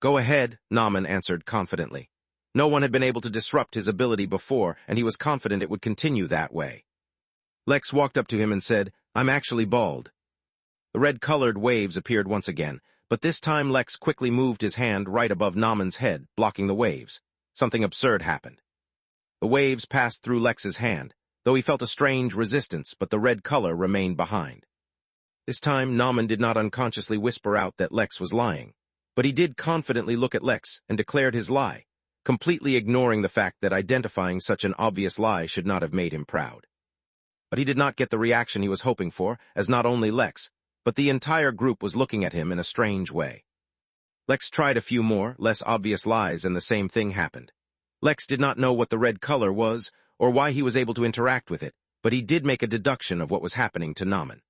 Speaker 1: "Go ahead," Nauman answered confidently. No one had been able to disrupt his ability before, and he was confident it would continue that way. Lex walked up to him and said, "I'm actually bald." The red-colored waves appeared once again, but this time Lex quickly moved his hand right above Nauman's head, blocking the waves. Something absurd happened. The waves passed through Lex's hand, though he felt a strange resistance, but the red color remained behind. This time, Nauman did not unconsciously whisper out that Lex was lying, but he did confidently look at Lex and declared his lie, completely ignoring the fact that identifying such an obvious lie should not have made him proud. But he did not get the reaction he was hoping for, as not only Lex, but the entire group was looking at him in a strange way. Lex tried a few more, less obvious lies, and the same thing happened. Lex did not know what the red color was, or why he was able to interact with it, but he did make a deduction of what was happening to Nauman.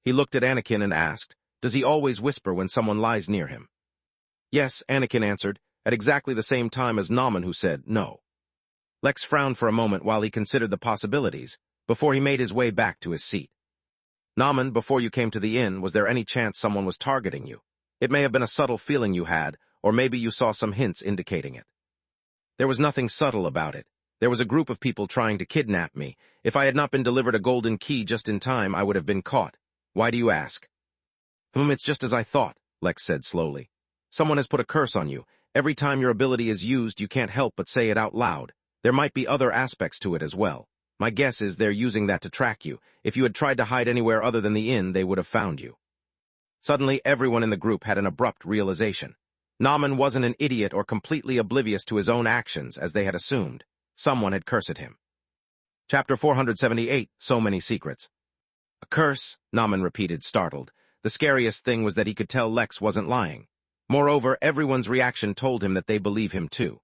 Speaker 1: He looked at Anakin and asked, "Does he always whisper when someone lies near him?" "Yes," Anakin answered, at exactly the same time as Nauman, who said no. Lex frowned for a moment while he considered the possibilities, before he made his way back to his seat. "Nauman, before you came to the inn, was there any chance someone was targeting you? It may have been a subtle feeling you had, or maybe you saw some hints indicating it." "There was nothing subtle about it. There was a group of people trying to kidnap me. If I had not been delivered a golden key just in time, I would have been caught. Why do you ask?" It's just as I thought," Lex said slowly. "Someone has put a curse on you. Every time your ability is used, you can't help but say it out loud. There might be other aspects to it as well. My guess is they're using that to track you. If you had tried to hide anywhere other than the inn, they would have found you." Suddenly, everyone in the group had an abrupt realization. Nauman wasn't an idiot or completely oblivious to his own actions, as they had assumed. Someone had cursed him. Chapter 478, So Many Secrets. "A curse," Nauman repeated, startled. The scariest thing was that he could tell Lex wasn't lying. Moreover, everyone's reaction told him that they believe him too.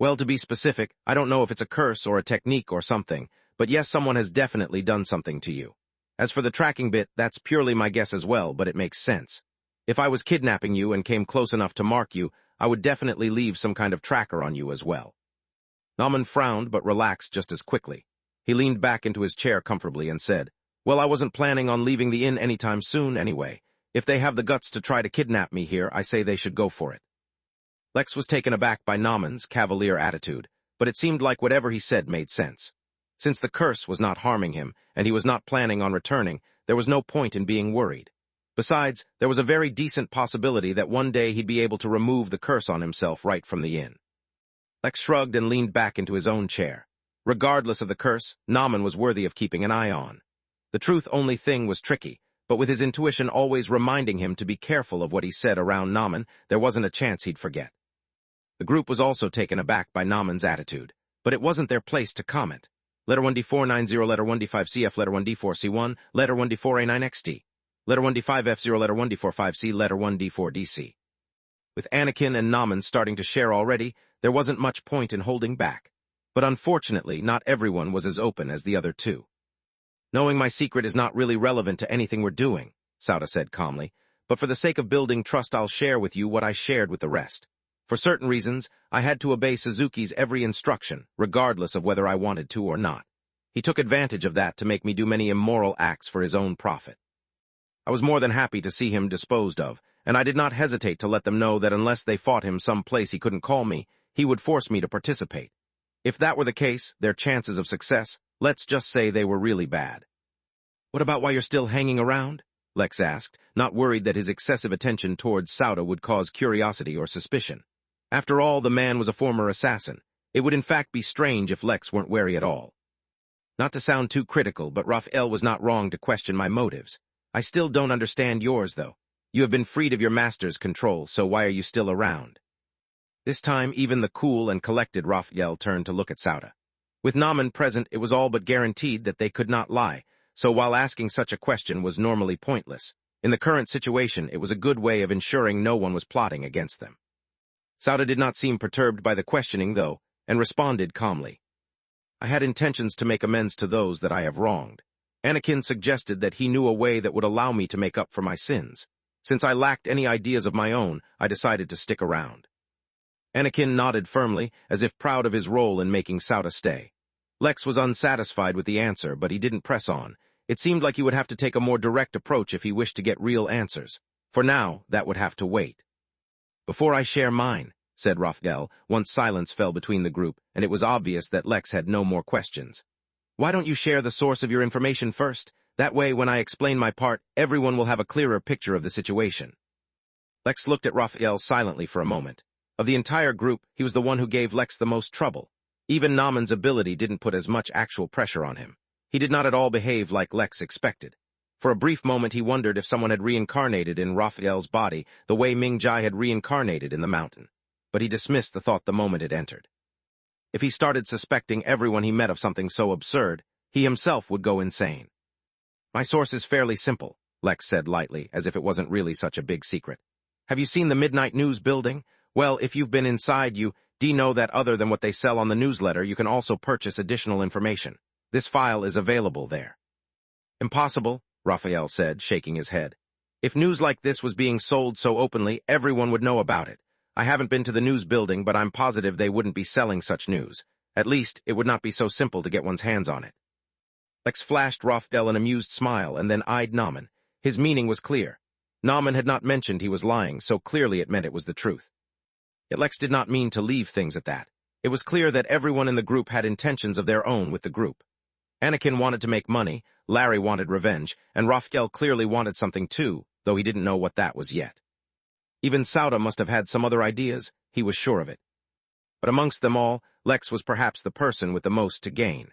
Speaker 1: "Well, to be specific, I don't know if it's a curse or a technique or something, but yes, someone has definitely done something to you. As for the tracking bit, that's purely my guess as well, but it makes sense. If I was kidnapping you and came close enough to mark you, I would definitely leave some kind of tracker on you as well." Nauman frowned but relaxed just as quickly. He leaned back into his chair comfortably and said, "Well, I wasn't planning on leaving the inn anytime soon anyway. If they have the guts to try to kidnap me here, I say they should go for it." Lex was taken aback by Nauman's cavalier attitude, but it seemed like whatever he said made sense. Since the curse was not harming him, and he was not planning on returning, there was no point in being worried. Besides, there was a very decent possibility that one day he'd be able to remove the curse on himself right from the inn. Lex shrugged and leaned back into his own chair. Regardless of the curse, Nauman was worthy of keeping an eye on. The truth-only thing was tricky, but with his intuition always reminding him to be careful of what he said around Nauman, there wasn't a chance he'd forget. The group was also taken aback by Nauman's attitude, but it wasn't their place to comment. Letter 1D490, letter 1D5CF, letter 1D4C1, letter 1D4A9XT, letter 1D5F0, letter 1D45C, letter 1D4DC. With Anakin and Nauman starting to share already, there wasn't much point in holding back. But unfortunately, not everyone was as open as the other two. "Knowing my secret is not really relevant to anything we're doing," Sauda said calmly, "but for the sake of building trust, I'll share with you what I shared with the rest. For certain reasons, I had to obey Suzuki's every instruction, regardless of whether I wanted to or not. He took advantage of that to make me do many immoral acts for his own profit. I was more than happy to see him disposed of, and I did not hesitate to let them know that unless they fought him some place he couldn't call me, he would force me to participate. If that were the case, their chances of success, let's just say they were really bad." "What about why you're still hanging around?" Lex asked, not worried that his excessive attention towards Sauda would cause curiosity or suspicion. After all, the man was a former assassin. It would in fact be strange if Lex weren't wary at all. "Not to sound too critical, but Raphael was not wrong to question my motives. I still don't understand yours, though. You have been freed of your master's control, so why are you still around?" This time, even the cool and collected Raphael turned to look at Sauda. With Nauman present, it was all but guaranteed that they could not lie, so while asking such a question was normally pointless, in the current situation it was a good way of ensuring no one was plotting against them. Sauda did not seem perturbed by the questioning, though, and responded calmly. I had intentions to make amends to those that I have wronged. Anakin suggested that he knew a way that would allow me to make up for my sins. Since I lacked any ideas of my own, I decided to stick around. Anakin nodded firmly, as if proud of his role in making Sauta stay. Lex was unsatisfied with the answer, but he didn't press on. It seemed like he would have to take a more direct approach if he wished to get real answers. For now, that would have to wait. "Before I share mine," said Raphael, once silence fell between the group, and it was obvious that Lex had no more questions. "Why don't you share the source of your information first? That way, when I explain my part, everyone will have a clearer picture of the situation." Lex looked at Raphael silently for a moment. Of the entire group, he was the one who gave Lex the most trouble. Even Naman's ability didn't put as much actual pressure on him. He did not at all behave like Lex expected. For a brief moment he wondered if someone had reincarnated in Raphael's body the way Ming Jai had reincarnated in the mountain. But he dismissed the thought the moment it entered. If he started suspecting everyone he met of something so absurd, he himself would go insane. "My source is fairly simple," Lex said lightly, as if it wasn't really such a big secret. "Have you seen the Midnight News building? Well, if you've been inside, you know that other than what they sell on the newsletter, you can also purchase additional information. This file is available there." "Impossible," Raphael said, shaking his head. "If news like this was being sold so openly, everyone would know about it. I haven't been to the news building, but I'm positive they wouldn't be selling such news. At least, it would not be so simple to get one's hands on it." Lex flashed Raphael an amused smile and then eyed Naman. His meaning was clear. Naman had not mentioned he was lying, so clearly it meant it was the truth. Yet Lex did not mean to leave things at that. It was clear that everyone in the group had intentions of their own with the group. Anakin wanted to make money, Larry wanted revenge, and Raphael clearly wanted something too, though he didn't know what that was yet. Even Sauta must have had some other ideas, he was sure of it. But amongst them all, Lex was perhaps the person with the most to gain.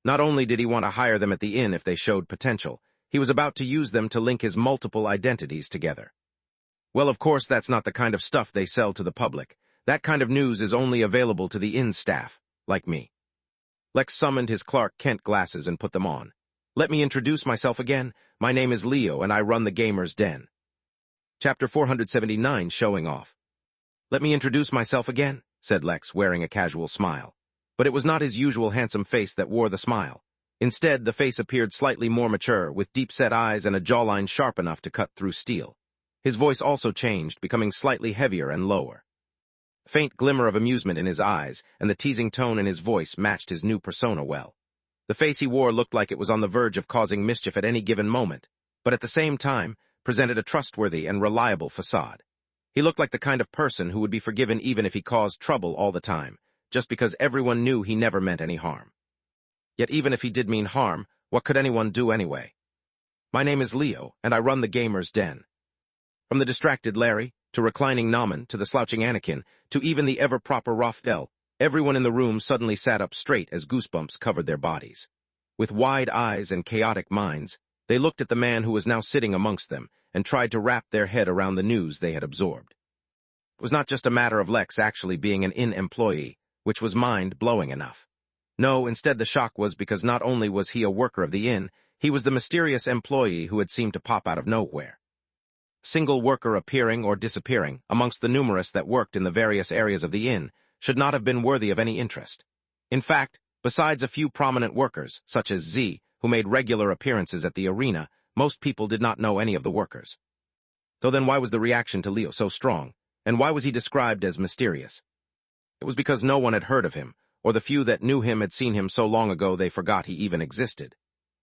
Speaker 1: Not only did he want to hire them at the inn if they showed potential, he was about to use them to link his multiple identities together. Well, of course, that's not the kind of stuff they sell to the public. That kind of news is only available to the inn staff, like me. Lex summoned his Clark Kent glasses and put them on. "Let me introduce myself again. My name is Leo, and I run the Gamer's Den." Chapter 479, Showing Off. "Let me introduce myself again," said Lex, wearing a casual smile. But it was not his usual handsome face that wore the smile. Instead, the face appeared slightly more mature, with deep-set eyes and a jawline sharp enough to cut through steel. His voice also changed, becoming slightly heavier and lower. A faint glimmer of amusement in his eyes, and the teasing tone in his voice matched his new persona well. The face he wore looked like it was on the verge of causing mischief at any given moment, but at the same time, presented a trustworthy and reliable facade. He looked like the kind of person who would be forgiven even if he caused trouble all the time, just because everyone knew he never meant any harm. Yet even if he did mean harm, what could anyone do anyway? "My name is Leo, and I run the Gamer's Den." From the distracted Larry, to reclining Naman, to the slouching Anakin, to even the ever-proper Raphael, everyone in the room suddenly sat up straight as goosebumps covered their bodies. With wide eyes and chaotic minds, they looked at the man who was now sitting amongst them and tried to wrap their head around the news they had absorbed. It was not just a matter of Lex actually being an inn employee, which was mind-blowing enough. No, instead the shock was because not only was he a worker of the inn, he was the mysterious employee who had seemed to pop out of nowhere. Single worker appearing or disappearing, amongst the numerous that worked in the various areas of the inn, should not have been worthy of any interest. In fact, besides a few prominent workers, such as Z, who made regular appearances at the arena, most people did not know any of the workers. So then why was the reaction to Leo so strong, and why was he described as mysterious? It was because no one had heard of him, or the few that knew him had seen him so long ago they forgot he even existed.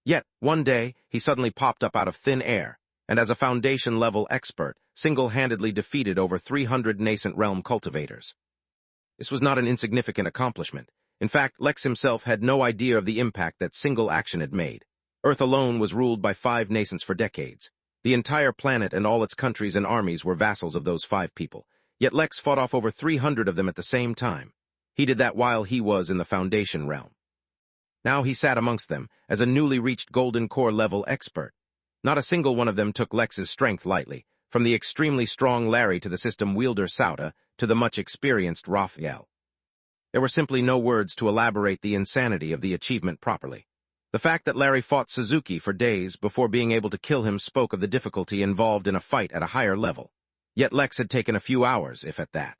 Speaker 1: Yet, one day, he suddenly popped up out of thin air, and as a foundation-level expert, single-handedly defeated over 300 nascent realm cultivators. This was not an insignificant accomplishment. In fact, Lex himself had no idea of the impact that single action had made. Earth alone was ruled by 5 nascents for decades. The entire planet and all its countries and armies were vassals of those 5 people. Yet Lex fought off over 300 of them at the same time. He did that while he was in the Foundation realm. Now he sat amongst them as a newly reached Golden Core level expert. Not a single one of them took Lex's strength lightly, from the extremely strong Larry to the system wielder Sauta to the much experienced Raphael. There were simply no words to elaborate the insanity of the achievement properly. The fact that Larry fought Suzuki for days before being able to kill him spoke of the difficulty involved in a fight at a higher level. Yet Lex had taken a few hours, if at that.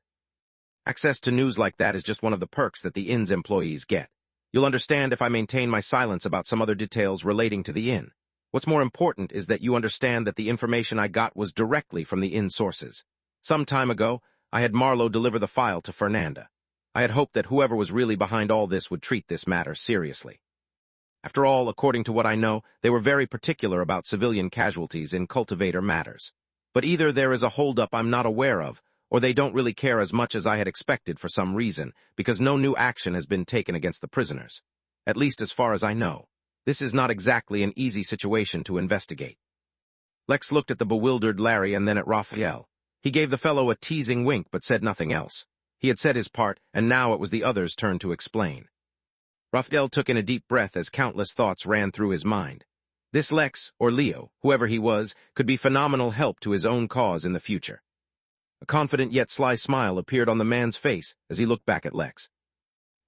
Speaker 1: Access to news like that is just one of the perks that the inn's employees get. You'll understand if I maintain my silence about some other details relating to the inn. What's more important is that you understand that the information I got was directly from the inn sources. Some time ago, I had Marlowe deliver the file to Fernanda. I had hoped that whoever was really behind all this would treat this matter seriously. After all, according to what I know, they were very particular about civilian casualties in cultivator matters. But either there is a holdup I'm not aware of, or they don't really care as much as I had expected for some reason, because no new action has been taken against the prisoners. At least as far as I know. This is not exactly an easy situation to investigate. Lex looked at the bewildered Larry and then at Raphael. He gave the fellow a teasing wink but said nothing else. He had said his part, and now it was the other's turn to explain. Raphael took in a deep breath as countless thoughts ran through his mind. This Lex, or Leo, whoever he was, could be phenomenal help to his own cause in the future. A confident yet sly smile appeared on the man's face as he looked back at Lex.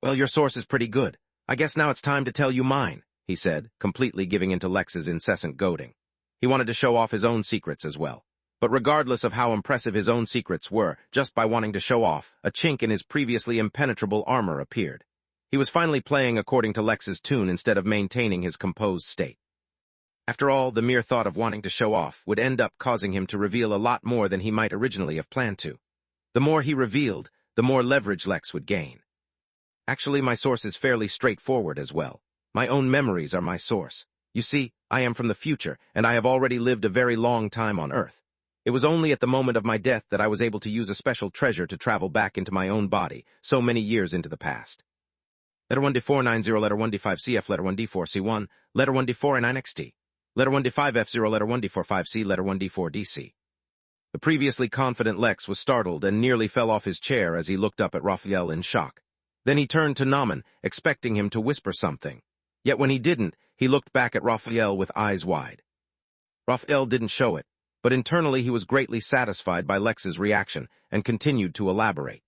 Speaker 1: "Well, your source is pretty good. I guess now it's time to tell you mine," he said, completely giving in to Lex's incessant goading. He wanted to show off his own secrets as well. But regardless of how impressive his own secrets were, just by wanting to show off, a chink in his previously impenetrable armor appeared. He was finally playing according to Lex's tune instead of maintaining his composed state. After all, the mere thought of wanting to show off would end up causing him to reveal a lot more than he might originally have planned to. The more he revealed, the more leverage Lex would gain. Actually, my source is fairly straightforward as well. My own memories are my source. You see, I am from the future, and I have already lived a very long time on Earth. It was only at the moment of my death that I was able to use a special treasure to travel back into my own body, so many years into the past. Letter 1D490, letter 1D5CF, letter 1D4C1, letter 1D4N9XT, letter 1D5F0, letter 1D45C, letter 1D4DC. The previously confident Lex was startled and nearly fell off his chair as he looked up at Raphael in shock. Then he turned to Nauman, expecting him to whisper something. Yet when he didn't, he looked back at Raphael with eyes wide. Raphael didn't show it, but internally he was greatly satisfied by Lex's reaction and continued to elaborate.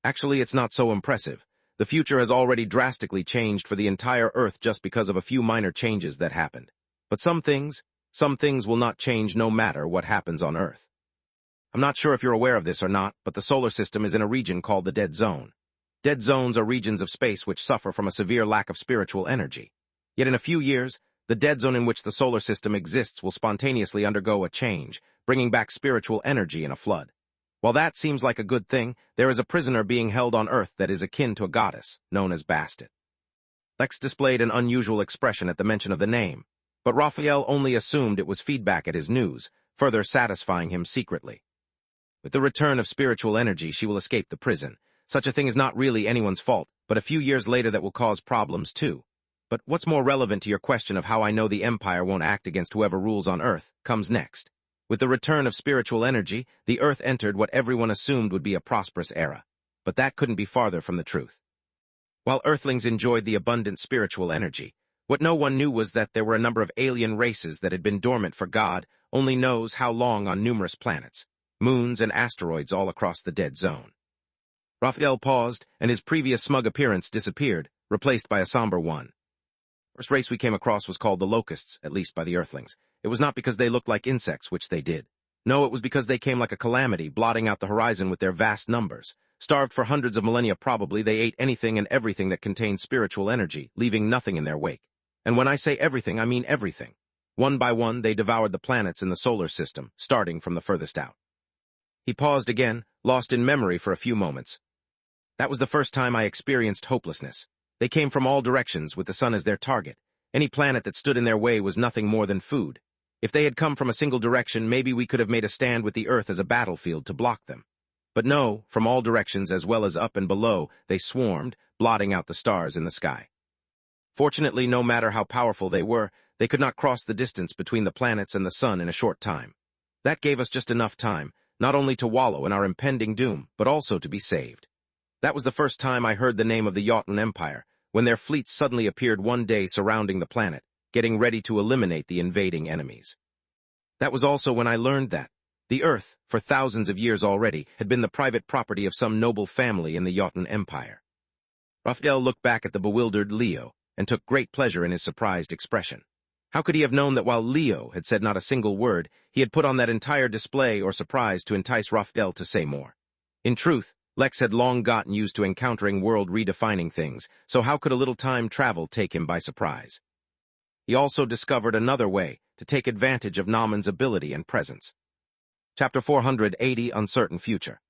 Speaker 1: Actually, it's not so impressive. The future has already drastically changed for the entire Earth just because of a few minor changes that happened. But some things will not change no matter what happens on Earth. I'm not sure if you're aware of this or not, but the solar system is in a region called the Dead Zone. Dead zones are regions of space which suffer from a severe lack of spiritual energy. Yet in a few years, the dead zone in which the solar system exists will spontaneously undergo a change, bringing back spiritual energy in a flood. While that seems like a good thing, there is a prisoner being held on Earth that is akin to a goddess, known as Bastet. Lex displayed an unusual expression at the mention of the name, but Raphael only assumed it was feedback at his news, further satisfying him secretly. With the return of spiritual energy, she will escape the prison. Such a thing is not really anyone's fault, but a few years later that will cause problems too. But what's more relevant to your question of how I know the Empire won't act against whoever rules on Earth comes next. With the return of spiritual energy, the Earth entered what everyone assumed would be a prosperous era. But that couldn't be farther from the truth. While Earthlings enjoyed the abundant spiritual energy, what no one knew was that there were a number of alien races that had been dormant for God only knows how long on numerous planets, moons, and asteroids all across the Dead Zone. Raphael paused, and his previous smug appearance disappeared, replaced by a somber one. The first race we came across was called the Locusts, at least by the Earthlings. It was not because they looked like insects, which they did. No, it was because they came like a calamity, blotting out the horizon with their vast numbers. Starved for hundreds of millennia probably, they ate anything and everything that contained spiritual energy, leaving nothing in their wake. And when I say everything, I mean everything. One by one, they devoured the planets in the solar system, starting from the furthest out. He paused again, lost in memory for a few moments. That was the first time I experienced hopelessness. They came from all directions, with the sun as their target. Any planet that stood in their way was nothing more than food. If they had come from a single direction, maybe we could have made a stand with the Earth as a battlefield to block them. But no, from all directions as well as up and below, they swarmed, blotting out the stars in the sky. Fortunately, no matter how powerful they were, they could not cross the distance between the planets and the sun in a short time. That gave us just enough time, not only to wallow in our impending doom, but also to be saved. That was the first time I heard the name of the Jotun Empire, when their fleets suddenly appeared one day surrounding the planet, getting ready to eliminate the invading enemies. That was also when I learned that the Earth, for thousands of years already, had been the private property of some noble family in the Jotun Empire. Raphael looked back at the bewildered Leo, and took great pleasure in his surprised expression. How could he have known that while Leo had said not a single word, he had put on that entire display or surprise to entice Raphael to say more? In truth, Lex had long gotten used to encountering world-redefining things, so how could a little time travel take him by surprise? He also discovered another way to take advantage of Naman's ability and presence. Chapter 480, Uncertain Future.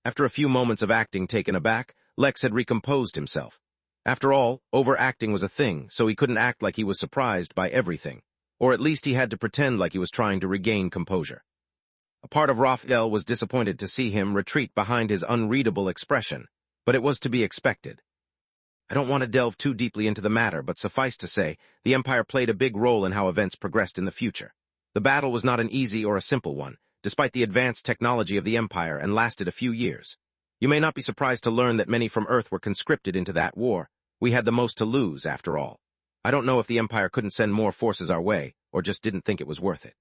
Speaker 1: After a few moments of acting taken aback, Lex had recomposed himself. After all, overacting was a thing, so he couldn't act like he was surprised by everything. Or at least he had to pretend like he was trying to regain composure. A part of Raphael was disappointed to see him retreat behind his unreadable expression, but it was to be expected. I don't want to delve too deeply into the matter, but suffice to say, the Empire played a big role in how events progressed in the future. The battle was not an easy or a simple one, despite the advanced technology of the Empire, and lasted a few years. You may not be surprised to learn that many from Earth were conscripted into that war. We had the most to lose, after all. I don't know if the Empire couldn't send more forces our way, or just didn't think it was worth it.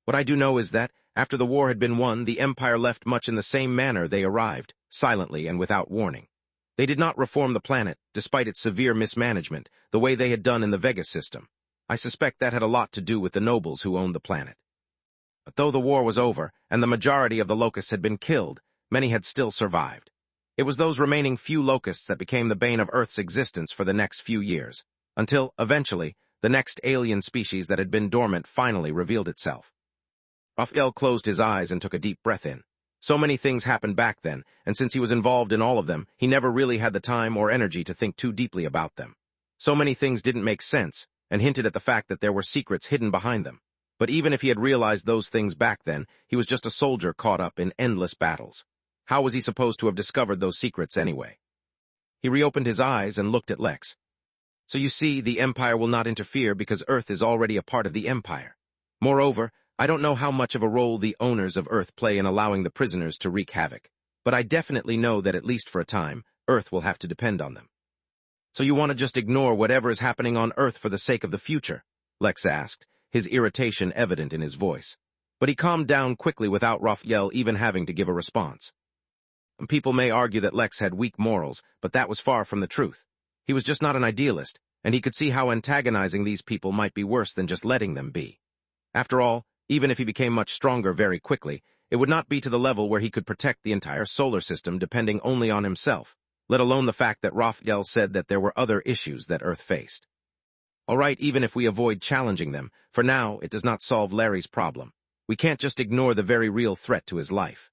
Speaker 1: What I do know is that, after the war had been won, the Empire left much in the same manner they arrived, silently and without warning. They did not reform the planet, despite its severe mismanagement, the way they had done in the Vega system. I suspect that had a lot to do with the nobles who owned the planet. But though the war was over, and the majority of the locusts had been killed, many had still survived. It was those remaining few locusts that became the bane of Earth's existence for the next few years, until, eventually, the next alien species that had been dormant finally revealed itself. Raphael closed his eyes and took a deep breath in. So many things happened back then, and since he was involved in all of them, he never really had the time or energy to think too deeply about them. So many things didn't make sense, and hinted at the fact that there were secrets hidden behind them. But even if he had realized those things back then, he was just a soldier caught up in endless battles. How was he supposed to have discovered those secrets anyway? He reopened his eyes and looked at Lex. So you see, the Empire will not interfere because Earth is already a part of the Empire. Moreover, I don't know how much of a role the owners of Earth play in allowing the prisoners to wreak havoc, but I definitely know that at least for a time, Earth will have to depend on them. So you want to just ignore whatever is happening on Earth for the sake of the future? Lex asked, his irritation evident in his voice. But he calmed down quickly without Raphael even having to give a response. People may argue that Lex had weak morals, but that was far from the truth. He was just not an idealist, and he could see how antagonizing these people might be worse than just letting them be. After all, even if he became much stronger very quickly, it would not be to the level where he could protect the entire solar system depending only on himself, let alone the fact that Raphael said that there were other issues that Earth faced. All right, even if we avoid challenging them, for now it does not solve Larry's problem. We can't just ignore the very real threat to his life.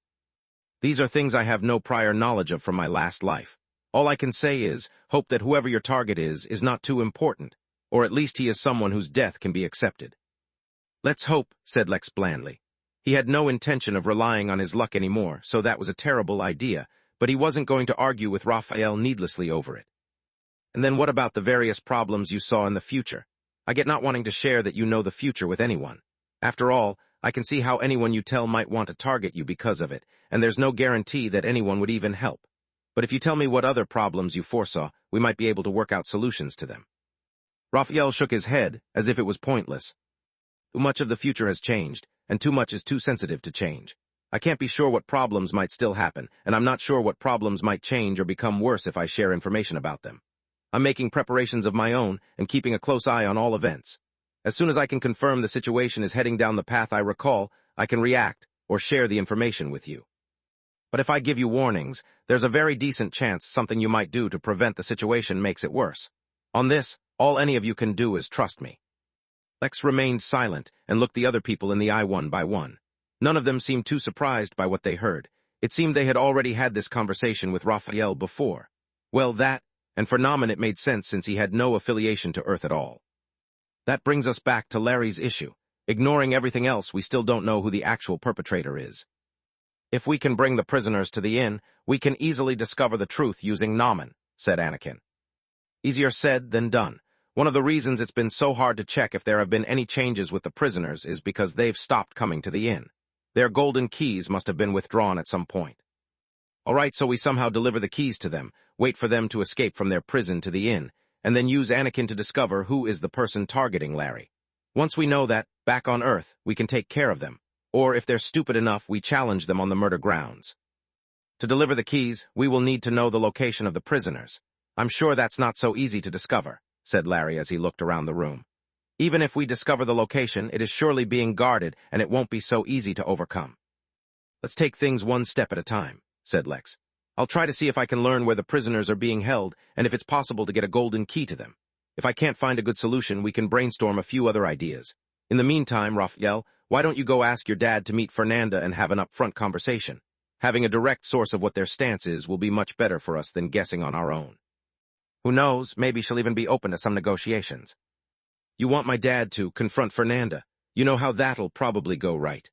Speaker 1: These are things I have no prior knowledge of from my last life. All I can say is, hope that whoever your target is not too important, or at least he is someone whose death can be accepted. Let's hope, said Lex blandly. He had no intention of relying on his luck anymore, so that was a terrible idea, but he wasn't going to argue with Raphael needlessly over it. And then what about the various problems you saw in the future? I get not wanting to share that you know the future with anyone. After all, I can see how anyone you tell might want to target you because of it, and there's no guarantee that anyone would even help. But if you tell me what other problems you foresaw, we might be able to work out solutions to them. Raphael shook his head, as if it was pointless. Too much of the future has changed, and too much is too sensitive to change. I can't be sure what problems might still happen, and I'm not sure what problems might change or become worse if I share information about them. I'm making preparations of my own and keeping a close eye on all events. As soon as I can confirm the situation is heading down the path I recall, I can react or share the information with you. But if I give you warnings, there's a very decent chance something you might do to prevent the situation makes it worse. On this, all any of you can do is trust me. Lex remained silent and looked the other people in the eye one by one. None of them seemed too surprised by what they heard. It seemed they had already had this conversation with Raphael before. Well, that, and for Naman it made sense since he had no affiliation to Earth at all. That brings us back to Larry's issue. Ignoring everything else, we still don't know who the actual perpetrator is. If we can bring the prisoners to the inn, we can easily discover the truth using Naman, said Anakin. Easier said than done. One of the reasons it's been so hard to check if there have been any changes with the prisoners is because they've stopped coming to the inn. Their golden keys must have been withdrawn at some point. All right, so we somehow deliver the keys to them, wait for them to escape from their prison to the inn, and then use Anakin to discover who is the person targeting Larry. Once we know that, back on Earth, we can take care of them. Or if they're stupid enough, we challenge them on the murder grounds. To deliver the keys, we will need to know the location of the prisoners. I'm sure that's not so easy to discover, said Larry as he looked around the room. Even if we discover the location, it is surely being guarded, and it won't be so easy to overcome. Let's take things one step at a time, said Lex. I'll try to see if I can learn where the prisoners are being held and if it's possible to get a golden key to them. If I can't find a good solution, we can brainstorm a few other ideas. In the meantime, Raphael, why don't you go ask your dad to meet Fernanda and have an upfront conversation? Having a direct source of what their stance is will be much better for us than guessing on our own. Who knows, maybe she'll even be open to some negotiations. You want my dad to confront Fernanda. You know how that'll probably go, right?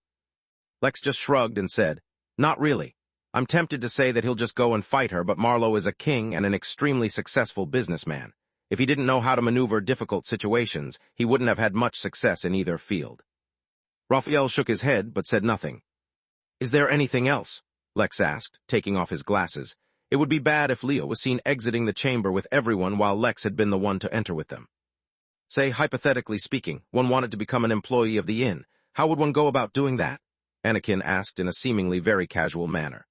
Speaker 1: Lex just shrugged and said, Not really. I'm tempted to say that he'll just go and fight her, but Marlowe is a king and an extremely successful businessman. If he didn't know how to maneuver difficult situations, he wouldn't have had much success in either field. Raphael shook his head, but said nothing. Is there anything else? Lex asked, taking off his glasses. It would be bad if Leo was seen exiting the chamber with everyone while Lex had been the one to enter with them. Say, hypothetically speaking, one wanted to become an employee of the inn. How would one go about doing that? Anakin asked in a seemingly very casual manner.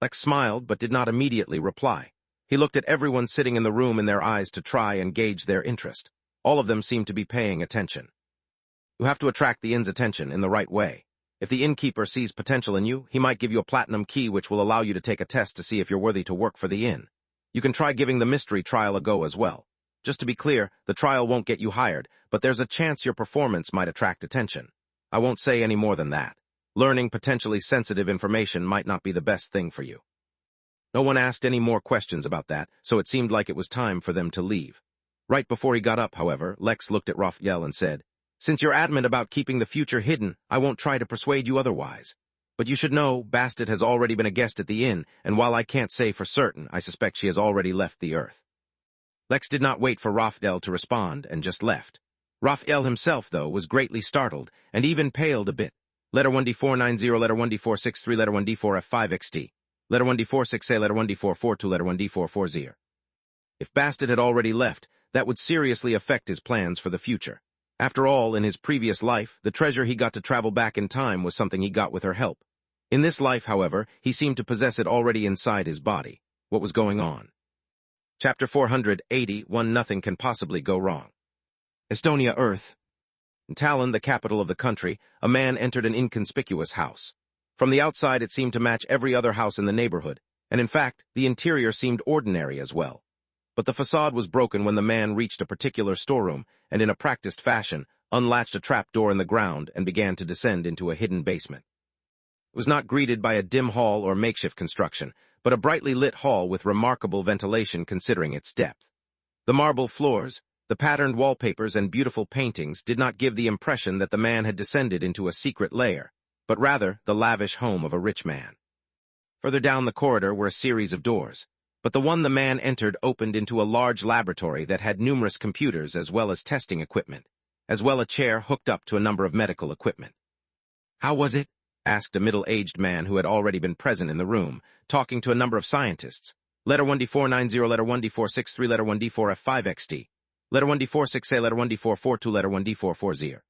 Speaker 1: Lex smiled, but did not immediately reply. He looked at everyone sitting in the room in their eyes to try and gauge their interest. All of them seemed to be paying attention. You have to attract the inn's attention in the right way. If the innkeeper sees potential in you, he might give you a platinum key which will allow you to take a test to see if you're worthy to work for the inn. You can try giving the mystery trial a go as well. Just to be clear, the trial won't get you hired, but there's a chance your performance might attract attention. I won't say any more than that. Learning potentially sensitive information might not be the best thing for you. No one asked any more questions about that, so it seemed like it was time for them to leave. Right before he got up, however, Lex looked at Raphael and said, Since you're adamant about keeping the future hidden, I won't try to persuade you otherwise. But you should know, Bastet has already been a guest at the inn, and while I can't say for certain, I suspect she has already left the earth. Lex did not wait for Raphael to respond, and just left. Raphael himself, though, was greatly startled, and even paled a bit. Letter 1D490, letter 1D463, letter 1D4F5XT. Letter 1D468, letter 1D442, letter 1D440. If Bastet had already left, that would seriously affect his plans for the future. After all, in his previous life, the treasure he got to travel back in time was something he got with her help. In this life, however, he seemed to possess it already inside his body. What was going on? Chapter 481. Nothing can possibly go wrong. Estonia, Earth. In Tallinn, the capital of the country, a man entered an inconspicuous house. From the outside, it seemed to match every other house in the neighborhood, and in fact, the interior seemed ordinary as well. But the facade was broken when the man reached a particular storeroom and, in a practiced fashion, unlatched a trapdoor in the ground and began to descend into a hidden basement. It was not greeted by a dim hall or makeshift construction, but a brightly lit hall with remarkable ventilation considering its depth. The marble floors, the patterned wallpapers and beautiful paintings did not give the impression that the man had descended into a secret lair, but rather the lavish home of a rich man. Further down the corridor were a series of doors, but the one the man entered opened into a large laboratory that had numerous computers as well as testing equipment, as well a chair hooked up to a number of medical equipment. How was it? Asked a middle-aged man who had already been present in the room, talking to a number of scientists. Letter 1D490, letter 1D463, letter 1D4F5XT, letter 1D468, letter 1D442, letter 1D440.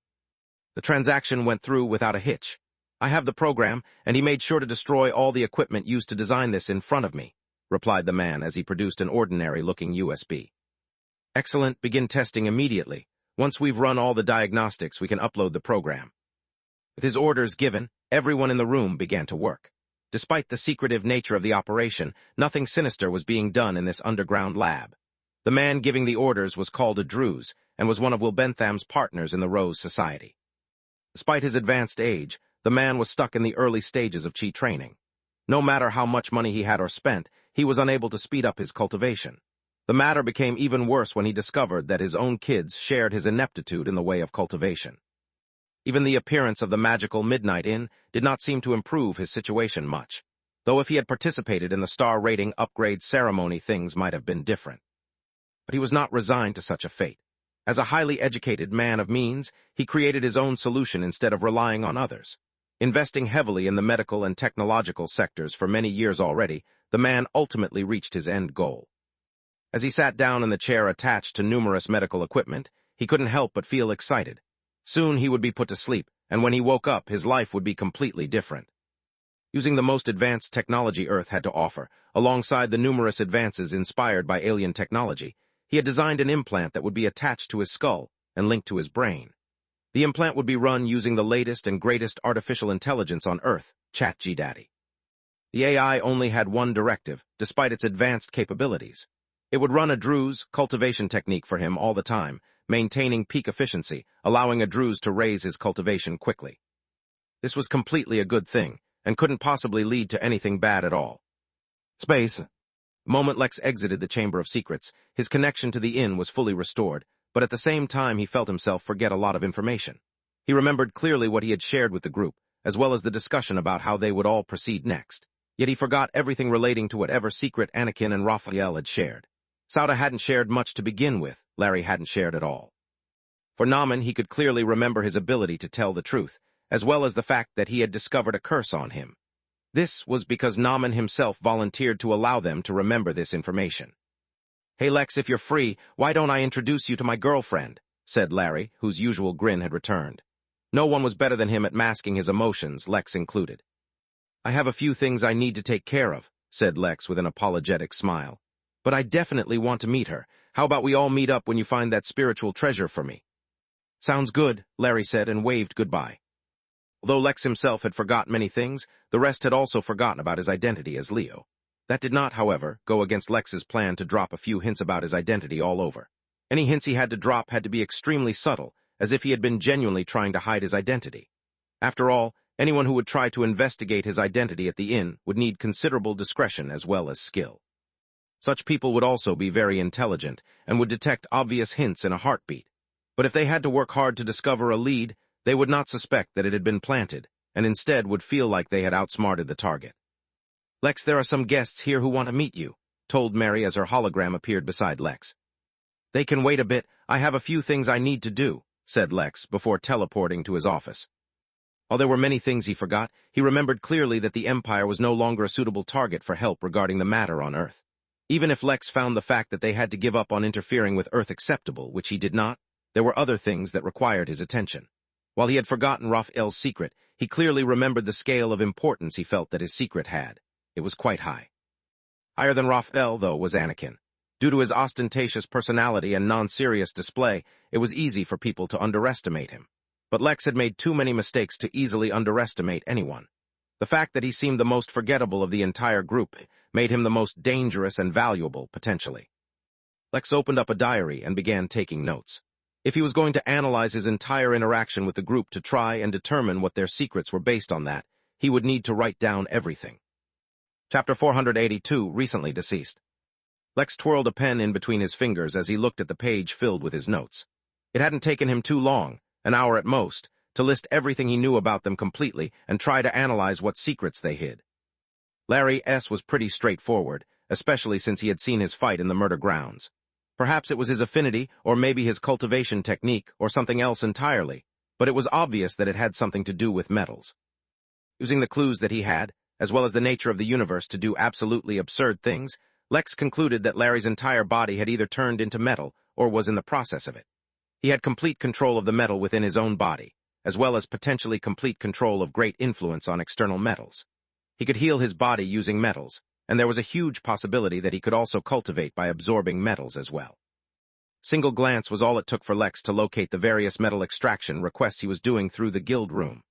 Speaker 1: The transaction went through without a hitch. I have the program, and he made sure to destroy all the equipment used to design this in front of me, replied the man as he produced an ordinary-looking USB. Excellent, begin testing immediately. Once we've run all the diagnostics, we can upload the program. With his orders given, everyone in the room began to work. Despite the secretive nature of the operation, nothing sinister was being done in this underground lab. The man giving the orders was called a Druze and was one of Will Bentham's partners in the Rose Society. Despite his advanced age, the man was stuck in the early stages of chi training. No matter how much money he had or spent, he was unable to speed up his cultivation. The matter became even worse when he discovered that his own kids shared his ineptitude in the way of cultivation. Even the appearance of the magical Midnight Inn did not seem to improve his situation much, though if he had participated in the star rating upgrade ceremony, things might have been different. But he was not resigned to such a fate. As a highly educated man of means, he created his own solution instead of relying on others. Investing heavily in the medical and technological sectors for many years already, the man ultimately reached his end goal. As he sat down in the chair attached to numerous medical equipment, he couldn't help but feel excited. Soon he would be put to sleep, and when he woke up, his life would be completely different. Using the most advanced technology Earth had to offer, alongside the numerous advances inspired by alien technology, he had designed an implant that would be attached to his skull and linked to his brain. The implant would be run using the latest and greatest artificial intelligence on Earth, ChatGDaddy. The AI only had one directive, despite its advanced capabilities. It would run a Drew's cultivation technique for him all the time, maintaining peak efficiency, allowing a Drew's to raise his cultivation quickly. This was completely a good thing, and couldn't possibly lead to anything bad at all. Space. The moment Lex exited the Chamber of Secrets, his connection to the inn was fully restored, but at the same time he felt himself forget a lot of information. He remembered clearly what he had shared with the group, as well as the discussion about how they would all proceed next. Yet he forgot everything relating to whatever secret Anakin and Raphael had shared. Sauda hadn't shared much to begin with, Larry hadn't shared at all. For Naaman, he could clearly remember his ability to tell the truth, as well as the fact that he had discovered a curse on him. This was because Naaman himself volunteered to allow them to remember this information. "Hey Lex, if you're free, why don't I introduce you to my girlfriend?" said Larry, whose usual grin had returned. No one was better than him at masking his emotions, Lex included. "I have a few things I need to take care of," said Lex with an apologetic smile. "But I definitely want to meet her. How about we all meet up when you find that spiritual treasure for me?" "Sounds good," Larry said and waved goodbye. Although Lex himself had forgotten many things, the rest had also forgotten about his identity as Leo. That did not, however, go against Lex's plan to drop a few hints about his identity all over. Any hints he had to drop had to be extremely subtle, as if he had been genuinely trying to hide his identity. After all, anyone who would try to investigate his identity at the inn would need considerable discretion as well as skill. Such people would also be very intelligent and would detect obvious hints in a heartbeat. But if they had to work hard to discover a lead, they would not suspect that it had been planted, and instead would feel like they had outsmarted the target. "Lex, there are some guests here who want to meet you," told Mary as her hologram appeared beside Lex. "They can wait a bit. I have a few things I need to do," said Lex before teleporting to his office. While there were many things he forgot, he remembered clearly that the Empire was no longer a suitable target for help regarding the matter on Earth. Even if Lex found the fact that they had to give up on interfering with Earth acceptable, which he did not, there were other things that required his attention. While he had forgotten Raphael's secret, he clearly remembered the scale of importance he felt that his secret had. It was quite high. Higher than Raphael, though, was Anakin. Due to his ostentatious personality and non-serious display, it was easy for people to underestimate him. But Lex had made too many mistakes to easily underestimate anyone. The fact that he seemed the most forgettable of the entire group made him the most dangerous and valuable, potentially. Lex opened up a diary and began taking notes. If he was going to analyze his entire interaction with the group to try and determine what their secrets were based on that, he would need to write down everything. Chapter 482, Recently Deceased. Lex twirled a pen in between his fingers as he looked at the page filled with his notes. It hadn't taken him too long, an hour at most, to list everything he knew about them completely and try to analyze what secrets they hid. Larry S. was pretty straightforward, especially since he had seen his fight in the murder grounds. Perhaps it was his affinity, or maybe his cultivation technique, or something else entirely, but it was obvious that it had something to do with metals. Using the clues that he had, as well as the nature of the universe to do absolutely absurd things, Lex concluded that Larry's entire body had either turned into metal or was in the process of it. He had complete control of the metal within his own body, as well as potentially complete control of great influence on external metals. He could heal his body using metals, and there was a huge possibility that he could also cultivate by absorbing metals as well. Single glance was all it took for Lex to locate the various metal extraction requests he was doing through the guild room.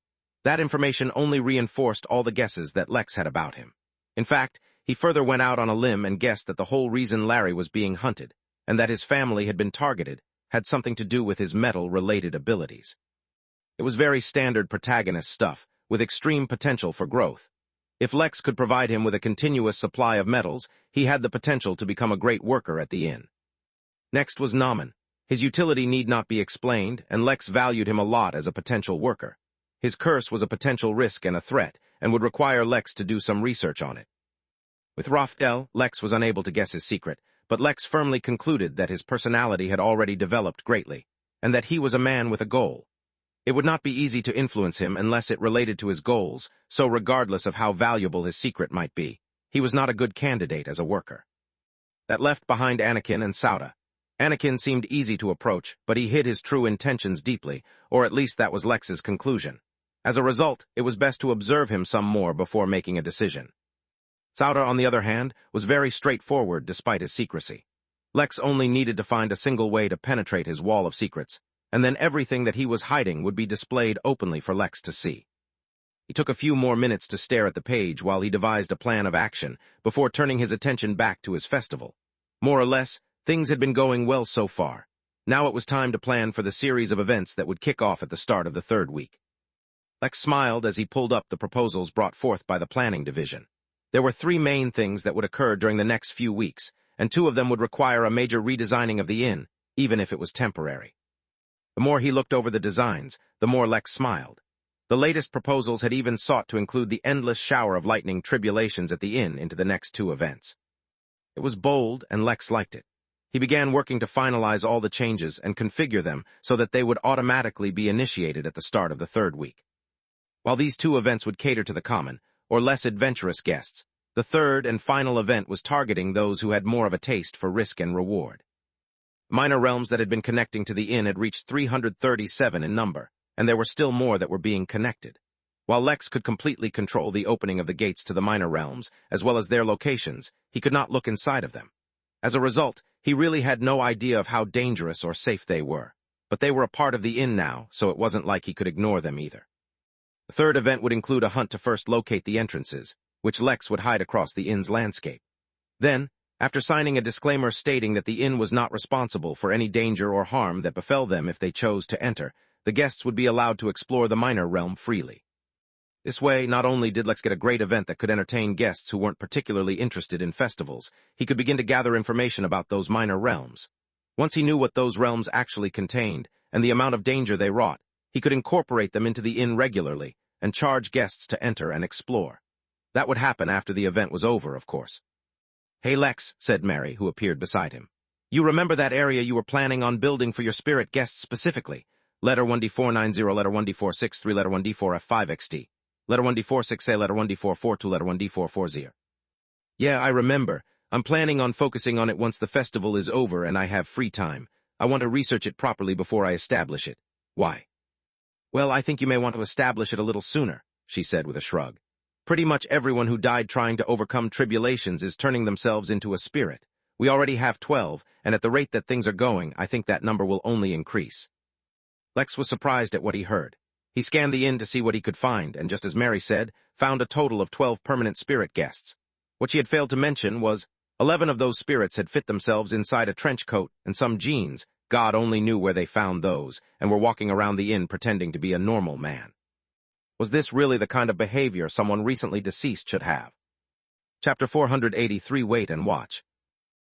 Speaker 1: That information only reinforced all the guesses that Lex had about him. In fact, he further went out on a limb and guessed that the whole reason Larry was being hunted, and that his family had been targeted, had something to do with his metal-related abilities. It was very standard protagonist stuff, with extreme potential for growth. If Lex could provide him with a continuous supply of metals, he had the potential to become a great worker at the inn. Next was Naaman. His utility need not be explained, and Lex valued him a lot as a potential worker. His curse was a potential risk and a threat, and would require Lex to do some research on it. With Raphael, Lex was unable to guess his secret, but Lex firmly concluded that his personality had already developed greatly, and that he was a man with a goal. It would not be easy to influence him unless it related to his goals, so regardless of how valuable his secret might be, he was not a good candidate as a worker. That left behind Anakin and Sauda. Anakin seemed easy to approach, but he hid his true intentions deeply, or at least that was Lex's conclusion. As a result, it was best to observe him some more before making a decision. Sauda, on the other hand, was very straightforward despite his secrecy. Lex only needed to find a single way to penetrate his wall of secrets, and then everything that he was hiding would be displayed openly for Lex to see. He took a few more minutes to stare at the page while he devised a plan of action before turning his attention back to his festival. More or less, things had been going well so far. Now it was time to plan for the series of events that would kick off at the start of the third week. Lex smiled as he pulled up the proposals brought forth by the planning division. There were 3 main things that would occur during the next few weeks, and 2 of them would require a major redesigning of the inn, even if it was temporary. The more he looked over the designs, the more Lex smiled. The latest proposals had even sought to include the endless shower of lightning tribulations at the inn into the next 2 events. It was bold, and Lex liked it. He began working to finalize all the changes and configure them so that they would automatically be initiated at the start of the third week. While these 2 events would cater to the common, or less adventurous guests, the third and final event was targeting those who had more of a taste for risk and reward. Minor realms that had been connecting to the inn had reached 337 in number, and there were still more that were being connected. While Lex could completely control the opening of the gates to the minor realms, as well as their locations, he could not look inside of them. As a result, he really had no idea of how dangerous or safe they were. But they were a part of the inn now, so it wasn't like he could ignore them either. The third event would include a hunt to first locate the entrances, which Lex would hide across the inn's landscape. Then, after signing a disclaimer stating that the inn was not responsible for any danger or harm that befell them if they chose to enter, the guests would be allowed to explore the minor realm freely. This way, not only did Lex get a great event that could entertain guests who weren't particularly interested in festivals, he could begin to gather information about those minor realms. Once he knew what those realms actually contained, and the amount of danger they wrought, he could incorporate them into the inn regularly, and charge guests to enter and explore. That would happen after the event was over, of course. "Hey Lex," said Mary, who appeared beside him. "You remember that area you were planning on building for your spirit guests specifically? Letter 1D490, letter 1D463, letter 1D4F5XT. Letter 1D46A, letter 1D442, letter 1D440. "Yeah, I remember. I'm planning on focusing on it once the festival is over and I have free time. I want to research it properly before I establish it." "Why?" "Well, I think you may want to establish it a little sooner," she said with a shrug. "Pretty much everyone who died trying to overcome tribulations is turning themselves into a spirit. We already have 12, and at the rate that things are going, I think that number will only increase." Lex was surprised at what he heard. He scanned the inn to see what he could find, and just as Mary said, found a total of 12 permanent spirit guests. What she had failed to mention was 11 of those spirits had fit themselves inside a trench coat and some jeans. God only knew where they found those, and were walking around the inn pretending to be a normal man. Was this really the kind of behavior someone recently deceased should have? Chapter 483, Wait and Watch.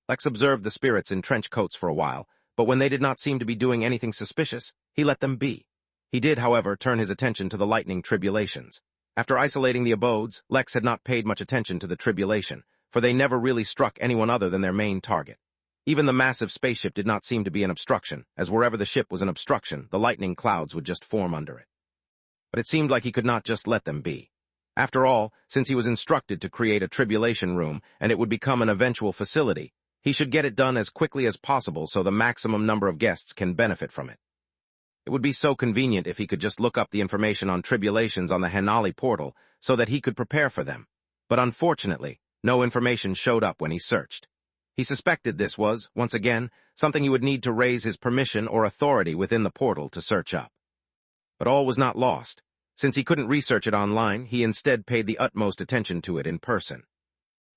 Speaker 1: Lex observed the spirits in trench coats for a while, but when they did not seem to be doing anything suspicious, he let them be. He did, however, turn his attention to the lightning tribulations. After isolating the abodes, Lex had not paid much attention to the tribulation, for they never really struck anyone other than their main target. Even the massive spaceship did not seem to be an obstruction, as wherever the ship was an obstruction, the lightning clouds would just form under it. But it seemed like he could not just let them be. After all, since he was instructed to create a tribulation room, and it would become an eventual facility, he should get it done as quickly as possible so the maximum number of guests can benefit from it. It would be so convenient if he could just look up the information on tribulations on the Henali portal so that he could prepare for them. But unfortunately, no information showed up when he searched. He suspected this was, once again, something he would need to raise his permission or authority within the portal to search up. But all was not lost. Since he couldn't research it online, he instead paid the utmost attention to it in person.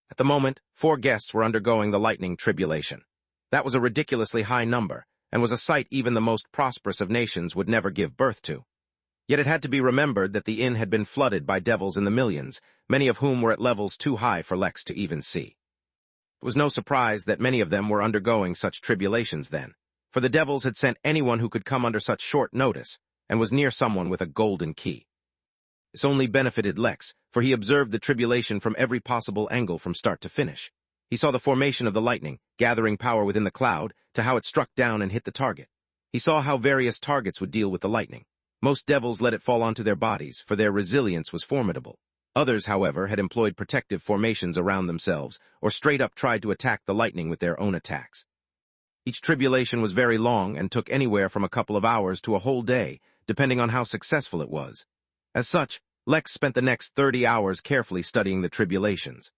Speaker 1: At the moment, 4 guests were undergoing the lightning tribulation. That was a ridiculously high number, and was a sight even the most prosperous of nations would never give birth to. Yet it had to be remembered that the inn had been flooded by devils in the millions, many of whom were at levels too high for Lex to even see. It was no surprise that many of them were undergoing such tribulations then, for the devils had sent anyone who could come under such short notice, and was near someone with a golden key. This only benefited Lex, for he observed the tribulation from every possible angle from start to finish. He saw the formation of the lightning, gathering power within the cloud, to how it struck down and hit the target. He saw how various targets would deal with the lightning. Most devils let it fall onto their bodies, for their resilience was formidable. Others, however, had employed protective formations around themselves, or straight up tried to attack the lightning with their own attacks. Each tribulation was very long and took anywhere from a couple of hours to a whole day, depending on how successful it was. As such, Lex spent the next 30 hours carefully studying the tribulations.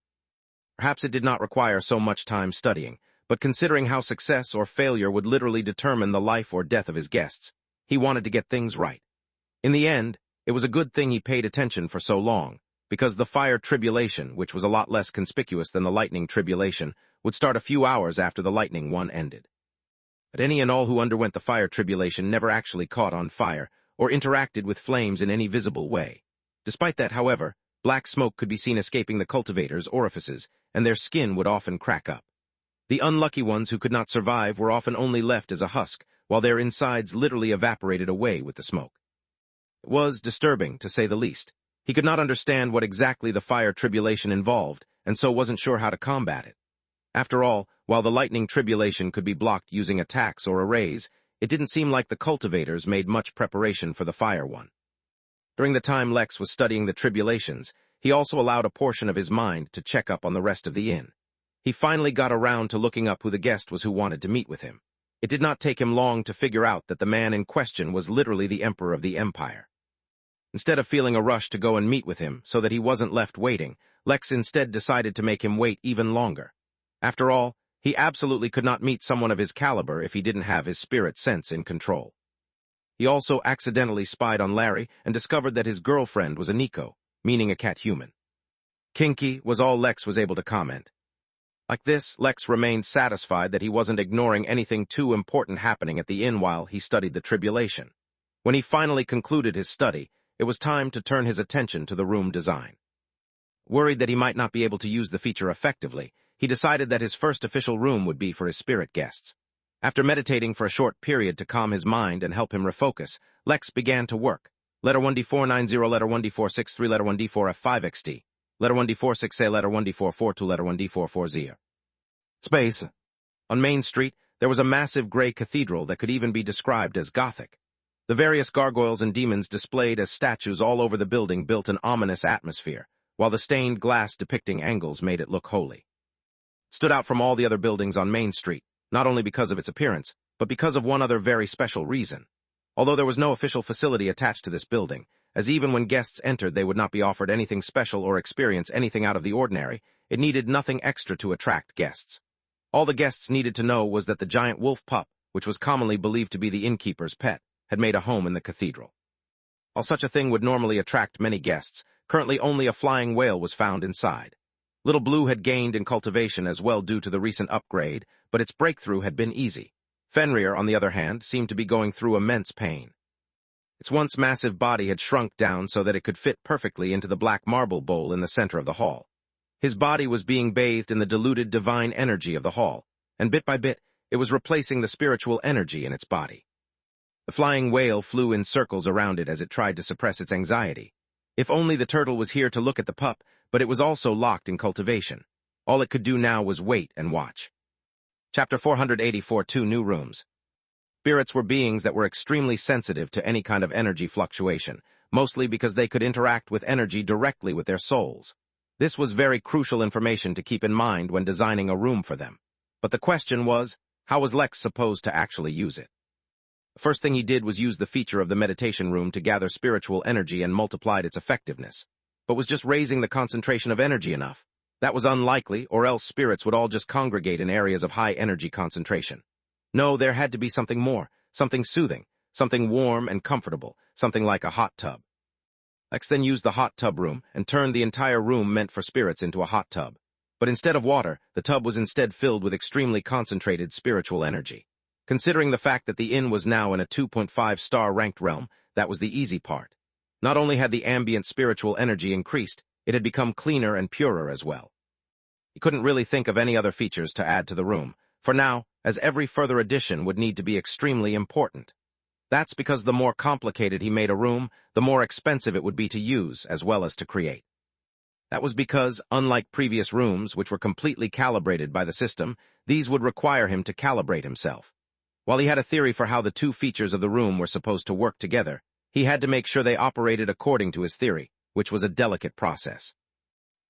Speaker 1: Perhaps it did not require so much time studying, but considering how success or failure would literally determine the life or death of his guests, he wanted to get things right. In the end, It was a good thing he paid attention for so long, because the fire tribulation, which was a lot less conspicuous than the lightning tribulation, would start a few hours after the lightning one ended. But any and all who underwent the fire tribulation never actually caught on fire, or interacted with flames in any visible way. Despite that, however, black smoke could be seen escaping the cultivators' orifices, and their skin would often crack up. The unlucky ones who could not survive were often only left as a husk, while their insides literally evaporated away with the smoke. It was disturbing, to say the least. He could not understand what exactly the fire tribulation involved, and so wasn't sure how to combat it. After all, while the lightning tribulation could be blocked using attacks or arrays, it didn't seem like the cultivators made much preparation for the fire one. During the time Lex was studying the tribulations, he also allowed a portion of his mind to check up on the rest of the inn. He finally got around to looking up who the guest was who wanted to meet with him. It did not take him long to figure out that the man in question was literally the Emperor of the Empire. Instead of feeling a rush to go and meet with him so that he wasn't left waiting, Lex instead decided to make him wait even longer. After all, he absolutely could not meet someone of his caliber if he didn't have his spirit sense in control. He also accidentally spied on Larry and discovered that his girlfriend was a Nico, meaning a cat human. Kinky was all Lex was able to comment. Like this, Lex remained satisfied that he wasn't ignoring anything too important happening at the inn while he studied the tribulation. When he finally concluded his study, it was time to turn his attention to the room design. Worried that he might not be able to use the feature effectively, he decided that his first official room would be for his spirit guests. After meditating for a short period to calm his mind and help him refocus, Lex began to work. Letter 1D490, letter 1D463, letter 1D4F5XT, letter 1D46A, letter 1D442, letter 1D440. Space. On Main Street, there was a massive gray cathedral that could even be described as Gothic. The various gargoyles and demons displayed as statues all over the building built an ominous atmosphere, while the stained glass depicting angles made it look holy. It stood out from all the other buildings on Main Street, not only because of its appearance, but because of one other very special reason. Although there was no official facility attached to this building, as even when guests entered they would not be offered anything special or experience anything out of the ordinary, it needed nothing extra to attract guests. All the guests needed to know was that the giant wolf pup, which was commonly believed to be the innkeeper's pet, had made a home in the cathedral. While such a thing would normally attract many guests, currently only a flying whale was found inside. Little Blue had gained in cultivation as well due to the recent upgrade, but its breakthrough had been easy. Fenrir, on the other hand, seemed to be going through immense pain. Its once massive body had shrunk down so that it could fit perfectly into the black marble bowl in the center of the hall. His body was being bathed in the diluted divine energy of the hall, and bit by bit, it was replacing the spiritual energy in its body. The flying whale flew in circles around it as it tried to suppress its anxiety. If only the turtle was here to look at the pup, but it was also locked in cultivation. All it could do now was wait and watch. Chapter 484, 2 New Rooms. Spirits were beings that were extremely sensitive to any kind of energy fluctuation, mostly because they could interact with energy directly with their souls. This was very crucial information to keep in mind when designing a room for them. But the question was, how was Lex supposed to actually use it? The first thing he did was use the feature of the meditation room to gather spiritual energy and multiplied its effectiveness. But was just raising the concentration of energy enough? That was unlikely, or else spirits would all just congregate in areas of high energy concentration. No, there had to be something more, something soothing, something warm and comfortable, something like a hot tub. Lex then used the hot tub room and turned the entire room meant for spirits into a hot tub. But instead of water, the tub was instead filled with extremely concentrated spiritual energy. Considering the fact that the inn was now in a 2.5-star ranked realm, that was the easy part. Not only had the ambient spiritual energy increased, it had become cleaner and purer as well. He couldn't really think of any other features to add to the room, for now, as every further addition would need to be extremely important. That's because the more complicated he made a room, the more expensive it would be to use as well as to create. That was because, unlike previous rooms, which were completely calibrated by the system, these would require him to calibrate himself. While he had a theory for how the two features of the room were supposed to work together, he had to make sure they operated according to his theory, which was a delicate process.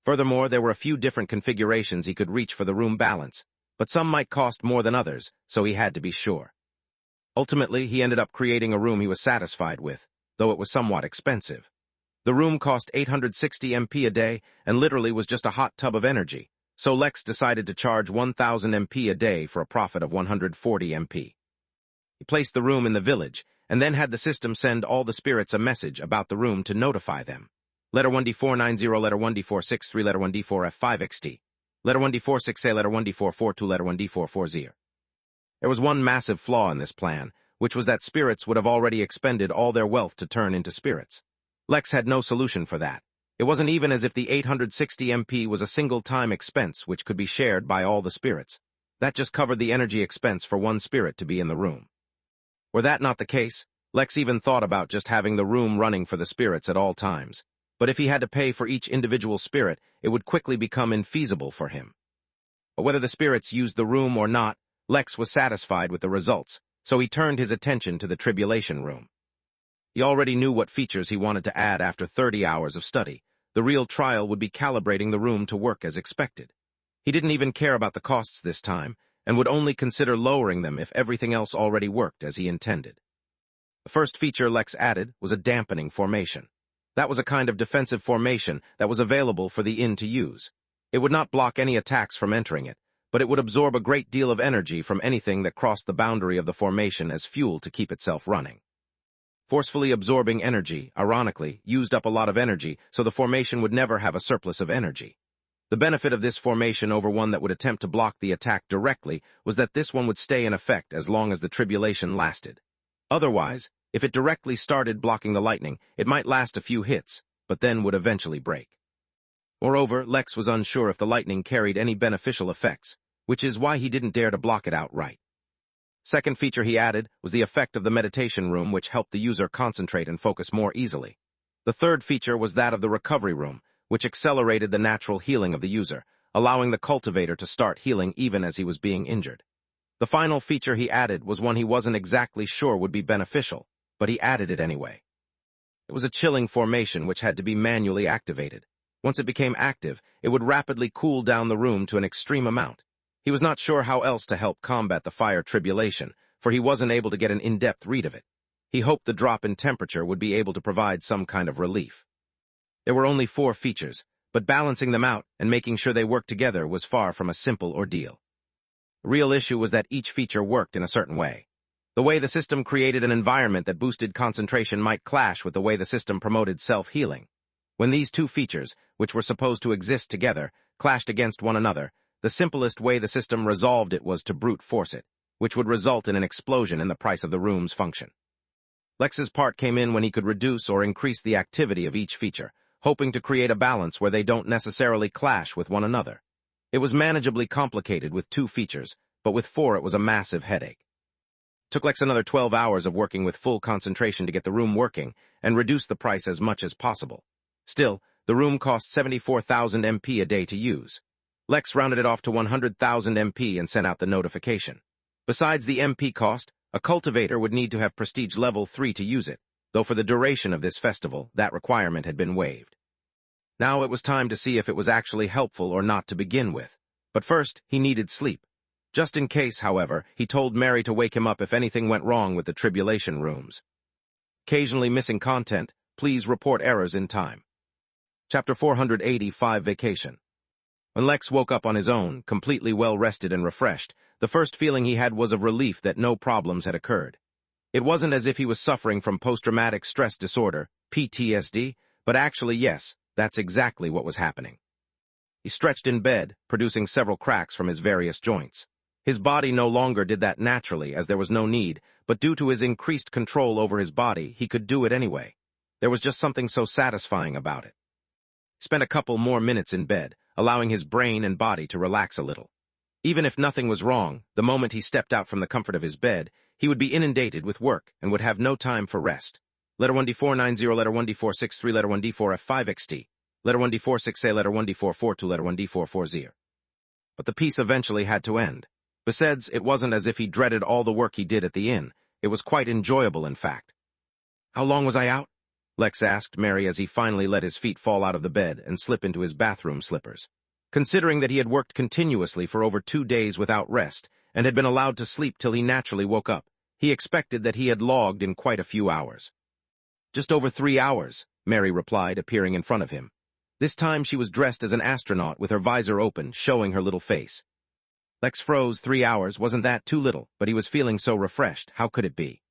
Speaker 1: Furthermore, there were a few different configurations he could reach for the room balance, but some might cost more than others, so he had to be sure. Ultimately, he ended up creating a room he was satisfied with, though it was somewhat expensive. The room cost 860 MP a day and literally was just a hot tub of energy, so Lex decided to charge 1,000 MP a day for a profit of 140 MP. He placed the room in the village, and then had the system send all the spirits a message about the room to notify them. Letter 1D490, letter 1D463, letter 1D4F5XT, letter 1D46A, letter 1D442, letter 1D440. There was one massive flaw in this plan, which was that spirits would have already expended all their wealth to turn into spirits. Lex had no solution for that. It wasn't even as if the 860 MP was a single-time expense which could be shared by all the spirits. That just covered the energy expense for one spirit to be in the room. Were that not the case, Lex even thought about just having the room running for the spirits at all times. But if he had to pay for each individual spirit, it would quickly become infeasible for him. But whether the spirits used the room or not, Lex was satisfied with the results, so he turned his attention to the tribulation room. He already knew what features he wanted to add after 30 hours of study. The real trial would be calibrating the room to work as expected. He didn't even care about the costs this time, and would only consider lowering them if everything else already worked as he intended. The first feature Lex added was a dampening formation. That was a kind of defensive formation that was available for the inn to use. It would not block any attacks from entering it, but it would absorb a great deal of energy from anything that crossed the boundary of the formation as fuel to keep itself running. Forcefully absorbing energy, ironically, used up a lot of energy, so the formation would never have a surplus of energy. The benefit of this formation over one that would attempt to block the attack directly was that this one would stay in effect as long as the tribulation lasted. Otherwise, if it directly started blocking the lightning, it might last a few hits, but then would eventually break. Moreover, Lex was unsure if the lightning carried any beneficial effects, which is why he didn't dare to block it outright. Second feature he added was the effect of the meditation room, which helped the user concentrate and focus more easily. The third feature was that of the recovery room, which accelerated the natural healing of the user, allowing the cultivator to start healing even as he was being injured. The final feature he added was one he wasn't exactly sure would be beneficial, but he added it anyway. It was a chilling formation which had to be manually activated. Once it became active, it would rapidly cool down the room to an extreme amount. He was not sure how else to help combat the fire tribulation, for he wasn't able to get an in-depth read of it. He hoped the drop in temperature would be able to provide some kind of relief. There were only 4 features, but balancing them out and making sure they worked together was far from a simple ordeal. The real issue was that each feature worked in a certain way. The way the system created an environment that boosted concentration might clash with the way the system promoted self-healing. When these two features, which were supposed to exist together, clashed against one another, the simplest way the system resolved it was to brute force it, which would result in an explosion in the price of the room's function. Lex's part came in when he could reduce or increase the activity of each feature, hoping to create a balance where they don't necessarily clash with one another. It was manageably complicated with 2 features, but with 4 it was a massive headache. It took Lex another 12 hours of working with full concentration to get the room working and reduce the price as much as possible. Still, the room cost 74,000 MP a day to use. Lex rounded it off to 100,000 MP and sent out the notification. Besides the MP cost, a cultivator would need to have prestige level 3 to use it, though for the duration of this festival, that requirement had been waived. Now it was time to see if it was actually helpful or not to begin with. But first, he needed sleep. Just in case, however, he told Mary to wake him up if anything went wrong with the tribulation rooms. Occasionally missing content, please report errors in time. Chapter 485, Vacation. When Lex woke up on his own, completely well-rested and refreshed, the first feeling he had was of relief that no problems had occurred. It wasn't as if he was suffering from post-traumatic stress disorder, PTSD, but actually, yes, that's exactly what was happening. He stretched in bed, producing several cracks from his various joints. His body no longer did that naturally, as there was no need, but due to his increased control over his body, he could do it anyway. There was just something so satisfying about it. He spent a couple more minutes in bed, allowing his brain and body to relax a little. Even if nothing was wrong, the moment he stepped out from the comfort of his bed, he would be inundated with work and would have no time for rest. Letter 1D490, letter 1D463, letter 1D4F5XT, letter 1D46A, letter 1D442, letter 1D440. But the piece eventually had to end. Besides, it wasn't as if he dreaded all the work he did at the inn. It was quite enjoyable, in fact. How long was I out? Lex asked Mary as he finally let his feet fall out of the bed and slip into his bathroom slippers. Considering that he had worked continuously for over 2 days without rest and had been allowed to sleep till he naturally woke up, he expected that he had logged in quite a few hours. Just over 3 hours, Mary replied, appearing in front of him. This time she was dressed as an astronaut with her visor open, showing her little face. Lex froze. 3 hours, wasn't that too little? But he was feeling so refreshed, how could it be?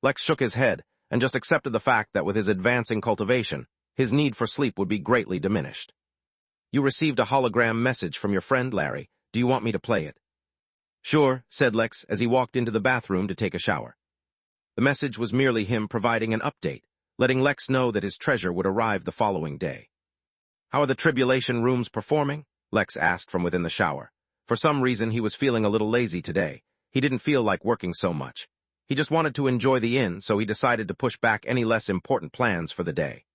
Speaker 1: Lex shook his head and just accepted the fact that with his advancing cultivation, his need for sleep would be greatly diminished. "You received a hologram message from your friend, Larry. Do you want me to play it?" "Sure," said Lex as he walked into the bathroom to take a shower. The message was merely him providing an update, letting Lex know that his treasure would arrive the following day. "How are the tribulation rooms performing?" Lex asked from within the shower. For some reason, he was feeling a little lazy today. He didn't feel like working so much. He just wanted to enjoy the inn, so he decided to push back any less important plans for the day.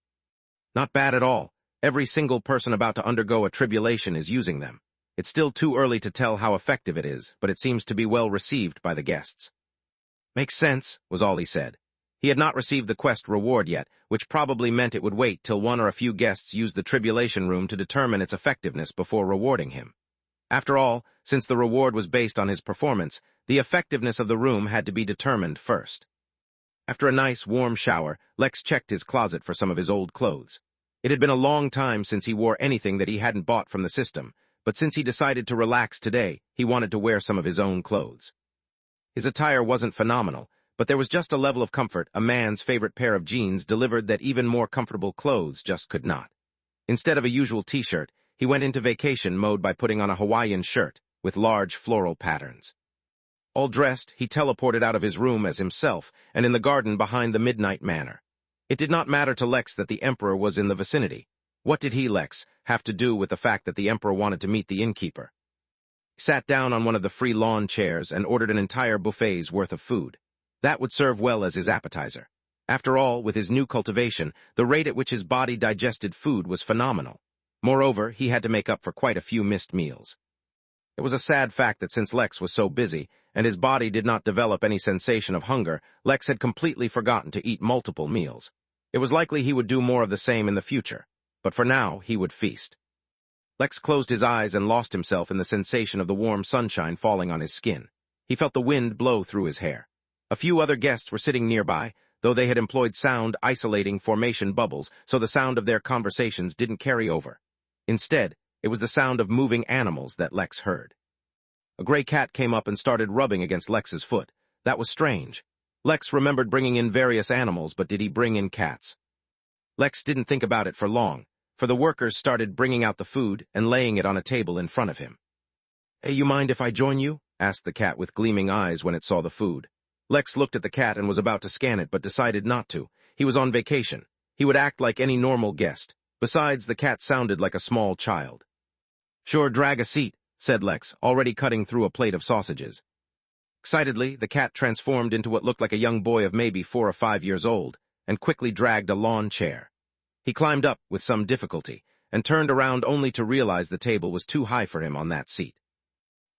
Speaker 1: "Not bad at all. Every single person about to undergo a tribulation is using them. It's still too early to tell how effective it is, but it seems to be well received by the guests." "Makes sense," was all he said. He had not received the quest reward yet, which probably meant it would wait till one or a few guests used the tribulation room to determine its effectiveness before rewarding him. After all, since the reward was based on his performance, the effectiveness of the room had to be determined first. After a nice, warm shower, Lex checked his closet for some of his old clothes. It had been a long time since he wore anything that he hadn't bought from the system, but since he decided to relax today, he wanted to wear some of his own clothes. His attire wasn't phenomenal, but there was just a level of comfort a man's favorite pair of jeans delivered that even more comfortable clothes just could not. Instead of a usual t-shirt, he went into vacation mode by putting on a Hawaiian shirt with large floral patterns. All dressed, he teleported out of his room as himself and in the garden behind the Midnight Manor. It did not matter to Lex that the Emperor was in the vicinity. What did he, Lex, have to do with the fact that the Emperor wanted to meet the Innkeeper? He sat down on one of the free lawn chairs and ordered an entire buffet's worth of food. That would serve well as his appetizer. After all, with his new cultivation, the rate at which his body digested food was phenomenal. Moreover, he had to make up for quite a few missed meals. It was a sad fact that since Lex was so busy, and his body did not develop any sensation of hunger, Lex had completely forgotten to eat multiple meals. It was likely he would do more of the same in the future, but for now, he would feast. Lex closed his eyes and lost himself in the sensation of the warm sunshine falling on his skin. He felt the wind blow through his hair. A few other guests were sitting nearby, though they had employed sound-isolating formation bubbles, so the sound of their conversations didn't carry over. Instead, it was the sound of moving animals that Lex heard. A gray cat came up and started rubbing against Lex's foot. That was strange. Lex remembered bringing in various animals, but did he bring in cats? Lex didn't think about it for long, for the workers started bringing out the food and laying it on a table in front of him. "Hey, you mind if I join you?" asked the cat with gleaming eyes when it saw the food. Lex looked at the cat and was about to scan it, but decided not to. He was on vacation. He would act like any normal guest. Besides, the cat sounded like a small child. "Sure, drag a seat," said Lex, already cutting through a plate of sausages. Excitedly, the cat transformed into what looked like a young boy of maybe 4 or 5 years old, and quickly dragged a lawn chair. He climbed up with some difficulty, and turned around only to realize the table was too high for him on that seat.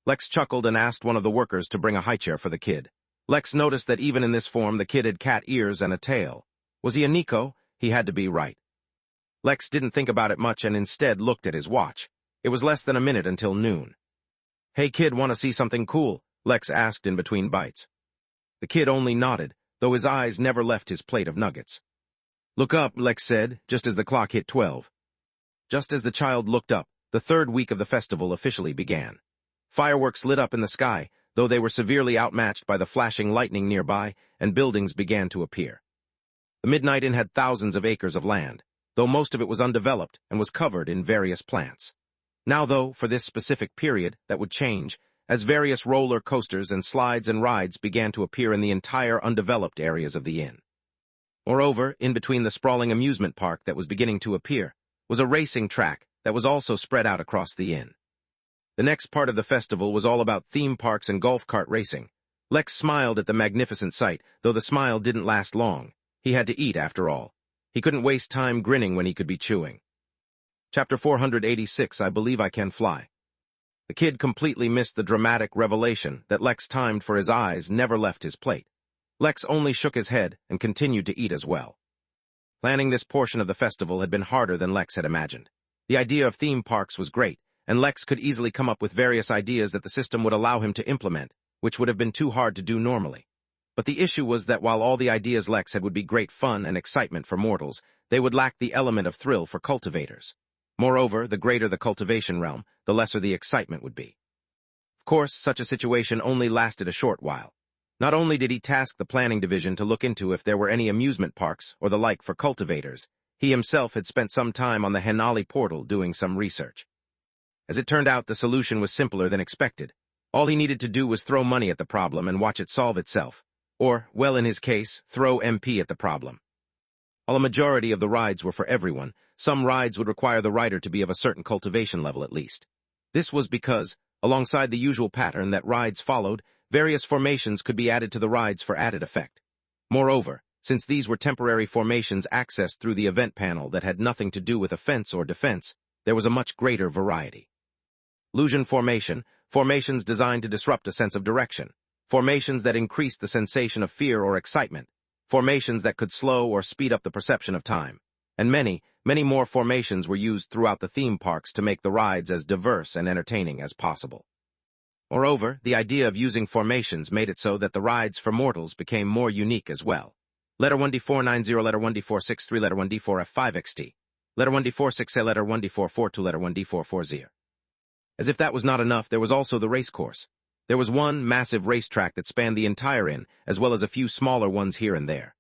Speaker 1: Lex chuckled and asked one of the workers to bring a high chair for the kid. Lex noticed that even in this form the kid had cat ears and a tail. Was he a Nico? He had to be right. Lex didn't think about it much and instead looked at his watch. It was less than a minute until noon. "Hey kid, want to see something cool?" Lex asked in between bites. The kid only nodded, though his eyes never left his plate of nuggets. "Look up," Lex said, just as the clock hit 12. Just as the child looked up, the third week of the festival officially began. Fireworks lit up in the sky, though they were severely outmatched by the flashing lightning nearby, and buildings began to appear. The Midnight Inn had thousands of acres of land, though most of it was undeveloped and was covered in various plants. Now, though, for this specific period, that would change, as various roller coasters and slides and rides began to appear in the entire undeveloped areas of the inn. Moreover, in between the sprawling amusement park that was beginning to appear, was a racing track that was also spread out across the inn. The next part of the festival was all about theme parks and golf cart racing. Lex smiled at the magnificent sight, though the smile didn't last long. He had to eat, after all. He couldn't waste time grinning when he could be chewing. Chapter 486, I Believe I Can Fly. The kid completely missed the dramatic revelation that Lex timed for his eyes never left his plate. Lex only shook his head and continued to eat as well. Planning this portion of the festival had been harder than Lex had imagined. The idea of theme parks was great, and Lex could easily come up with various ideas that the system would allow him to implement, which would have been too hard to do normally. But the issue was that while all the ideas Lex had would be great fun and excitement for mortals, they would lack the element of thrill for cultivators. Moreover, the greater the cultivation realm, the lesser the excitement would be. Of course, such a situation only lasted a short while. Not only did he task the planning division to look into if there were any amusement parks or the like for cultivators, he himself had spent some time on the Henali portal doing some research. As it turned out, the solution was simpler than expected. All he needed to do was throw money at the problem and watch it solve itself. Or, well, in his case, throw MP at the problem. While a majority of the rides were for everyone, some rides would require the rider to be of a certain cultivation level at least. This was because, alongside the usual pattern that rides followed, various formations could be added to the rides for added effect. Moreover, since these were temporary formations accessed through the event panel that had nothing to do with offense or defense, there was a much greater variety. Illusion formation, formations designed to disrupt a sense of direction, formations that increased the sensation of fear or excitement, formations that could slow or speed up the perception of time, and many, many more formations were used throughout the theme parks to make the rides as diverse and entertaining as possible. Moreover, the idea of using formations made it so that the rides for mortals became more unique as well. Letter 1D490, letter 1D463, letter 1D4F5XT, letter 1D46A, letter 1D442, letter 1D440. As if that was not enough, there was also the race course. There was one massive racetrack that spanned the entire inn, as well as a few smaller ones here and there.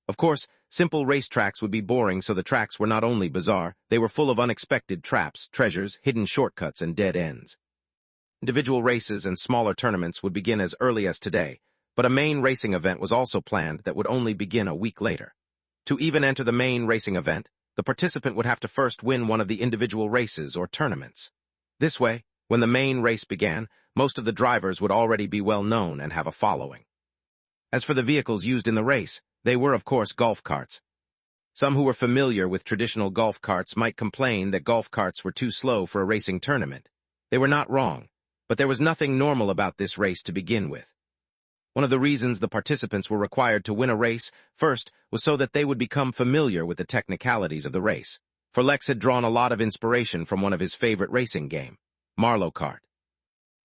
Speaker 1: Of course, simple racetracks would be boring, so the tracks were not only bizarre, they were full of unexpected traps, treasures, hidden shortcuts, and dead ends. Individual races and smaller tournaments would begin as early as today, but a main racing event was also planned that would only begin a week later. To even enter the main racing event, the participant would have to first win one of the individual races or tournaments. This way, when the main race began, most of the drivers would already be well known and have a following. As for the vehicles used in the race, they were of course golf carts. Some who were familiar with traditional golf carts might complain that golf carts were too slow for a racing tournament. They were not wrong, but there was nothing normal about this race to begin with. One of the reasons the participants were required to win a race first was so that they would become familiar with the technicalities of the race, for Lex had drawn a lot of inspiration from one of his favorite racing game, Mario Kart.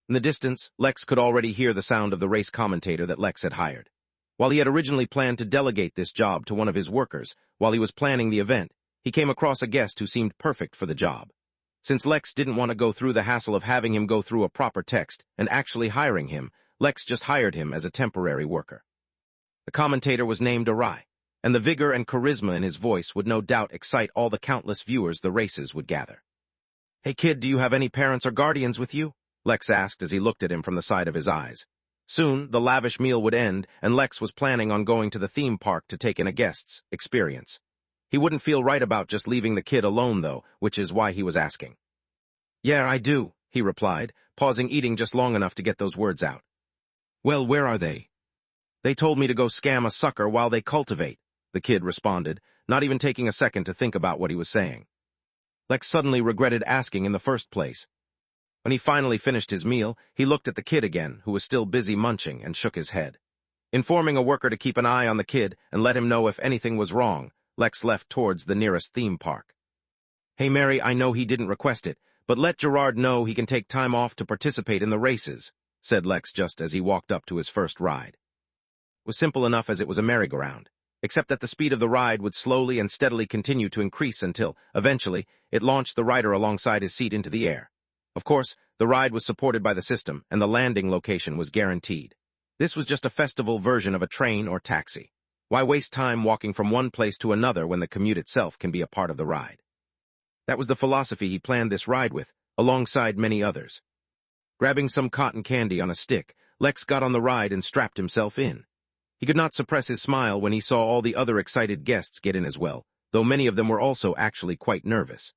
Speaker 1: In the distance, Lex could already hear the sound of the race commentator that Lex had hired. While he had originally planned to delegate this job to one of his workers, while he was planning the event, he came across a guest who seemed perfect for the job. Since Lex didn't want to go through the hassle of having him go through a proper text and actually hiring him, Lex just hired him as a temporary worker. The commentator was named Arai, and the vigor and charisma in his voice would no doubt excite all the countless viewers the races would gather. "Hey kid, do you have any parents or guardians with you?" Lex asked as he looked at him from the side of his eyes. Soon, the lavish meal would end, and Lex was planning on going to the theme park to take in a guest's experience. He wouldn't feel right about just leaving the kid alone, though, which is why he was asking. "Yeah, I do," he replied, pausing eating just long enough to get those words out. "Well, where are they?" "They told me to go scam a sucker while they cultivate," the kid responded, not even taking a second to think about what he was saying. Lex suddenly regretted asking in the first place. When he finally finished his meal, he looked at the kid again, who was still busy munching, and shook his head. Informing a worker to keep an eye on the kid and let him know if anything was wrong, Lex left towards the nearest theme park. "Hey Mary, I know he didn't request it, but let Gerard know he can take time off to participate in the races," said Lex just as he walked up to his first ride. It was simple enough as it was a merry-go-round, except that the speed of the ride would slowly and steadily continue to increase until, eventually, it launched the rider alongside his seat into the air. Of course, the ride was supported by the system, and the landing location was guaranteed. This was just a festival version of a train or taxi. Why waste time walking from one place to another when the commute itself can be a part of the ride? That was the philosophy he planned this ride with, alongside many others. Grabbing some cotton candy on a stick, Lex got on the ride and strapped himself in. He could not suppress his smile when he saw all the other excited guests get in as well, though many of them were also actually quite nervous.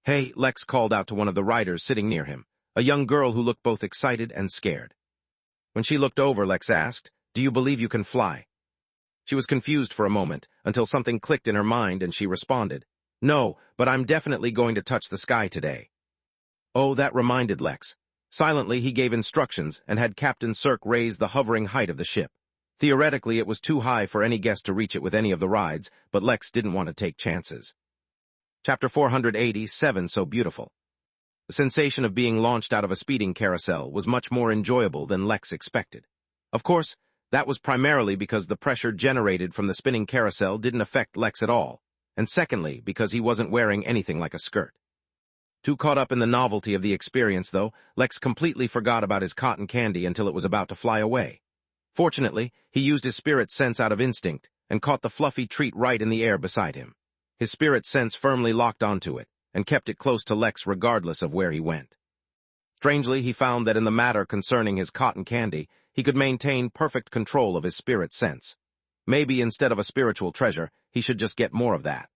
Speaker 1: "Hey," Lex called out to one of the riders sitting near him, a young girl who looked both excited and scared. When she looked over, Lex asked, "Do you believe you can fly?" She was confused for a moment, until something clicked in her mind and she responded, "No, but I'm definitely going to touch the sky today." Oh, that reminded Lex. Silently, he gave instructions and had Captain Cirque raise the hovering height of the ship. Theoretically, it was too high for any guest to reach it with any of the rides, but Lex didn't want to take chances. Chapter 487, So Beautiful. The sensation of being launched out of a speeding carousel was much more enjoyable than Lex expected. Of course, that was primarily because the pressure generated from the spinning carousel didn't affect Lex at all, and secondly, because he wasn't wearing anything like a skirt. Too caught up in the novelty of the experience, though, Lex completely forgot about his cotton candy until it was about to fly away. Fortunately, he used his spirit sense out of instinct and caught the fluffy treat right in the air beside him. His spirit sense firmly locked onto it and kept it close to Lex regardless of where he went. Strangely, he found that in the matter concerning his cotton candy, he could maintain perfect control of his spirit sense. Maybe instead of a spiritual treasure, he should just get more of that.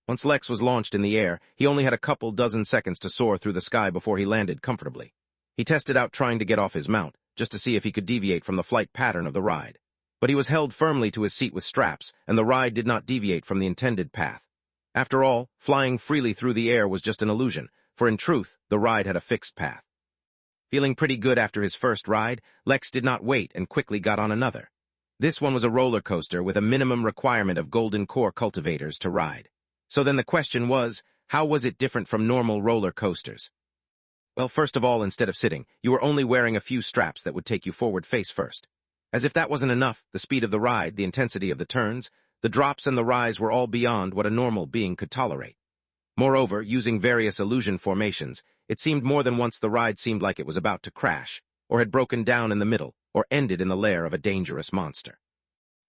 Speaker 1: Once Lex was launched in the air, he only had a couple dozen seconds to soar through the sky before he landed comfortably. He tested out trying to get off his mount, just to see if he could deviate from the flight pattern of the ride. But he was held firmly to his seat with straps, and the ride did not deviate from the intended path. After all, flying freely through the air was just an illusion, for in truth, the ride had a fixed path. Feeling pretty good after his first ride, Lex did not wait and quickly got on another. This one was a roller coaster with a minimum requirement of golden core cultivators to ride. So then the question was, how was it different from normal roller coasters? Well, first of all, instead of sitting, you were only wearing a few straps that would take you forward face first. As if that wasn't enough, the speed of the ride, the intensity of the turns, the drops and the rise were all beyond what a normal being could tolerate. Moreover, using various illusion formations, it seemed more than once the ride seemed like it was about to crash, or had broken down in the middle, or ended in the lair of a dangerous monster.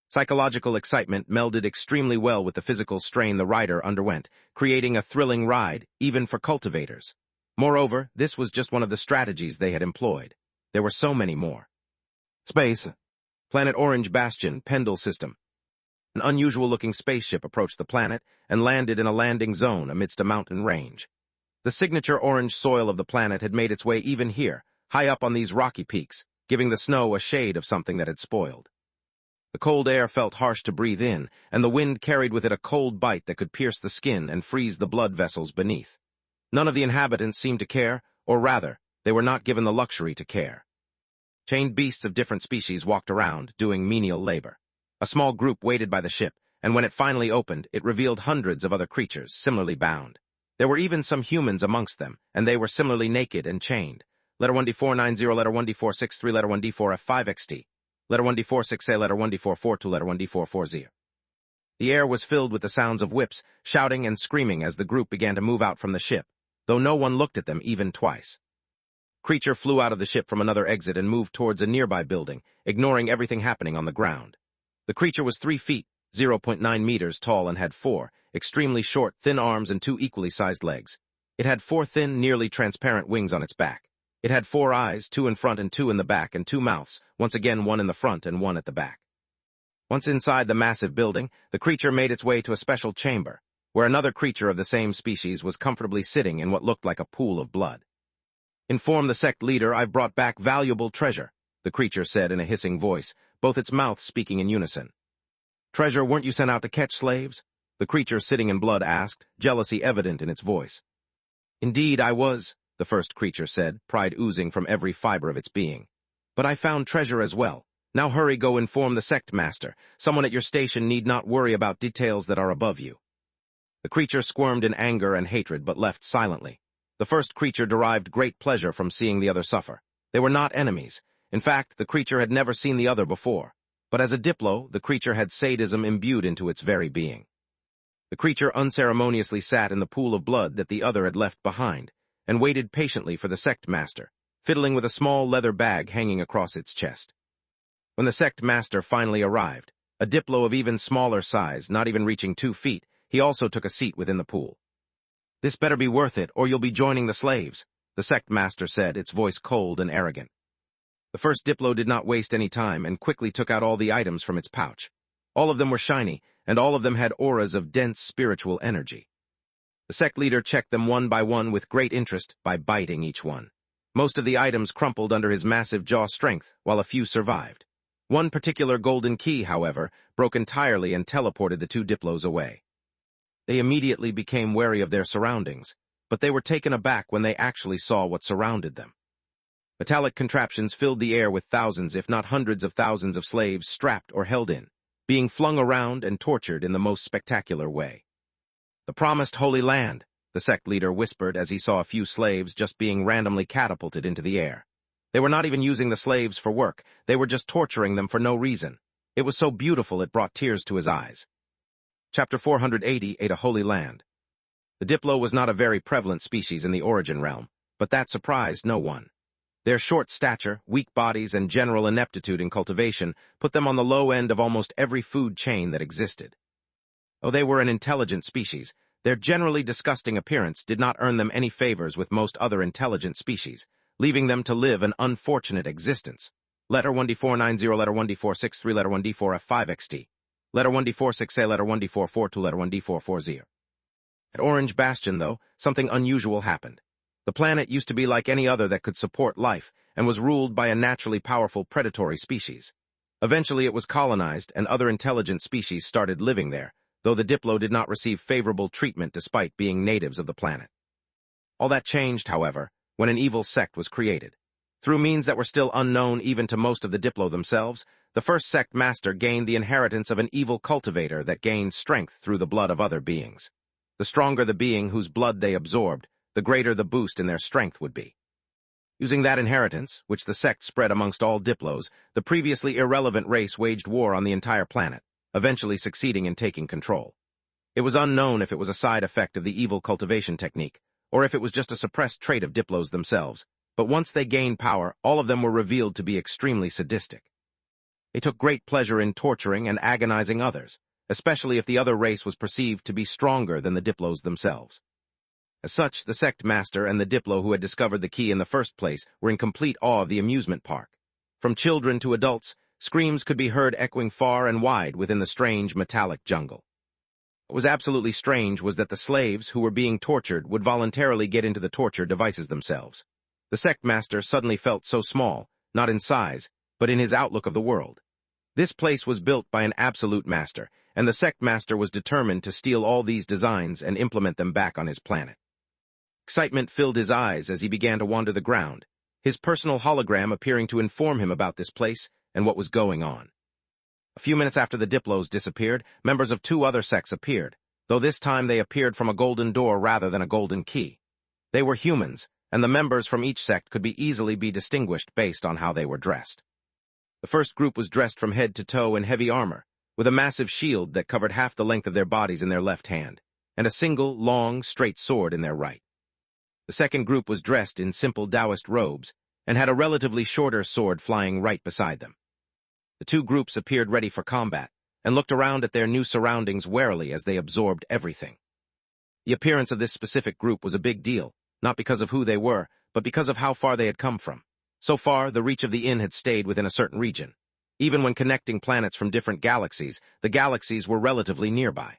Speaker 1: Psychological excitement melded extremely well with the physical strain the rider underwent, creating a thrilling ride, even for cultivators. Moreover, this was just one of the strategies they had employed. There were so many more. Space. Planet Orange Bastion, Pendle System. An unusual-looking spaceship approached the planet and landed in a landing zone amidst a mountain range. The signature orange soil of the planet had made its way even here, high up on these rocky peaks, giving the snow a shade of something that had spoiled. The cold air felt harsh to breathe in, and the wind carried with it a cold bite that could pierce the skin and freeze the blood vessels beneath. None of the inhabitants seemed to care, or rather, they were not given the luxury to care. Chained beasts of different species walked around, doing menial labor. A small group waited by the ship, and when it finally opened, it revealed hundreds of other creatures, similarly bound. There were even some humans amongst them, and they were similarly naked and chained. Letter 1D490, letter 1D463, letter 1D4F5XT, letter 1D46A, letter 1D442, letter 1D440. The air was filled with the sounds of whips, shouting and screaming as the group began to move out from the ship, though no one looked at them even twice. Creature flew out of the ship from another exit and moved towards a nearby building, ignoring everything happening on the ground. The creature was 3 feet, 0.9 meters tall and had 4, extremely short, thin arms and 2 equally sized legs. It had 4 thin, nearly transparent wings on its back. It had 4 eyes, 2 in front and 2 in the back, and 2 mouths, once again 1 in the front and 1 at the back. Once inside the massive building, the creature made its way to a special chamber, where another creature of the same species was comfortably sitting in what looked like a pool of blood. "Inform the sect leader I've brought back valuable treasure," the creature said in a hissing voice, both its mouths speaking in unison. "Treasure, weren't you sent out to catch slaves?" the creature sitting in blood asked, jealousy evident in its voice. "Indeed, I was," the first creature said, pride oozing from every fiber of its being. "But I found treasure as well. Now hurry, go inform the sect master. Someone at your station need not worry about details that are above you." The creature squirmed in anger and hatred but left silently. The first creature derived great pleasure from seeing the other suffer. They were not enemies. In fact, the creature had never seen the other before. But as a Diplo, the creature had sadism imbued into its very being. The creature unceremoniously sat in the pool of blood that the other had left behind, and waited patiently for the sect master, fiddling with a small leather bag hanging across its chest. When the sect master finally arrived, a Diplo of even smaller size, not even reaching 2 feet, he also took a seat within the pool. "This better be worth it, or you'll be joining the slaves," the sect master said, its voice cold and arrogant. The first Diplo did not waste any time and quickly took out all the items from its pouch. All of them were shiny, and all of them had auras of dense spiritual energy. The sect leader checked them one by one with great interest by biting each one. Most of the items crumpled under his massive jaw strength, while a few survived. One particular golden key, however, broke entirely and teleported the 2 Diplos away. They immediately became wary of their surroundings, but they were taken aback when they actually saw what surrounded them. Metallic contraptions filled the air with thousands, if not hundreds of thousands of slaves strapped or held in, being flung around and tortured in the most spectacular way. "The promised Holy Land," the sect leader whispered as he saw a few slaves just being randomly catapulted into the air. They were not even using the slaves for work, they were just torturing them for no reason. It was so beautiful it brought tears to his eyes. Chapter 488, A Holy Land. The Diplo was not a very prevalent species in the Origin realm, but that surprised no one. Their short stature, weak bodies, and general ineptitude in cultivation put them on the low end of almost every food chain that existed. Though they were an intelligent species, their generally disgusting appearance did not earn them any favors with most other intelligent species, leaving them to live an unfortunate existence. Letter 1D490, letter 1D463, letter 1D4F5XT, letter 1D468, letter 1D442, letter 1D440. At Orange Bastion, though, something unusual happened. The planet used to be like any other that could support life, and was ruled by a naturally powerful predatory species. Eventually it was colonized, and other intelligent species started living there, though the Diplo did not receive favorable treatment despite being natives of the planet. All that changed, however, when an evil sect was created. Through means that were still unknown even to most of the Diplo themselves, the first sect master gained the inheritance of an evil cultivator that gained strength through the blood of other beings. The stronger the being whose blood they absorbed, the greater the boost in their strength would be. Using that inheritance, which the sect spread amongst all Diplos, the previously irrelevant race waged war on the entire planet, eventually succeeding in taking control. It was unknown if it was a side effect of the evil cultivation technique, or if it was just a suppressed trait of Diplos themselves, but once they gained power, all of them were revealed to be extremely sadistic. They took great pleasure in torturing and agonizing others, especially if the other race was perceived to be stronger than the Diplos themselves. As such, the sect master and the Diplo who had discovered the key in the first place were in complete awe of the amusement park. From children to adults, screams could be heard echoing far and wide within the strange metallic jungle. What was absolutely strange was that the slaves who were being tortured would voluntarily get into the torture devices themselves. The sect master suddenly felt so small, not in size, but in his outlook of the world. This place was built by an absolute master, and the sect master was determined to steal all these designs and implement them back on his planet. Excitement filled his eyes as he began to wander the ground, his personal hologram appearing to inform him about this place and what was going on. A few minutes after the Diplos disappeared, members of two other sects appeared, though this time they appeared from a golden door rather than a golden key. They were humans, and the members from each sect could easily be distinguished based on how they were dressed. The first group was dressed from head to toe in heavy armor, with a massive shield that covered half the length of their bodies in their left hand, and a single, long, straight sword in their right. The second group was dressed in simple Taoist robes, and had a relatively shorter sword flying right beside them. The two groups appeared ready for combat, and looked around at their new surroundings warily as they absorbed everything. The appearance of this specific group was a big deal, not because of who they were, but because of how far they had come from. So far, the reach of the inn had stayed within a certain region. Even when connecting planets from different galaxies, the galaxies were relatively nearby.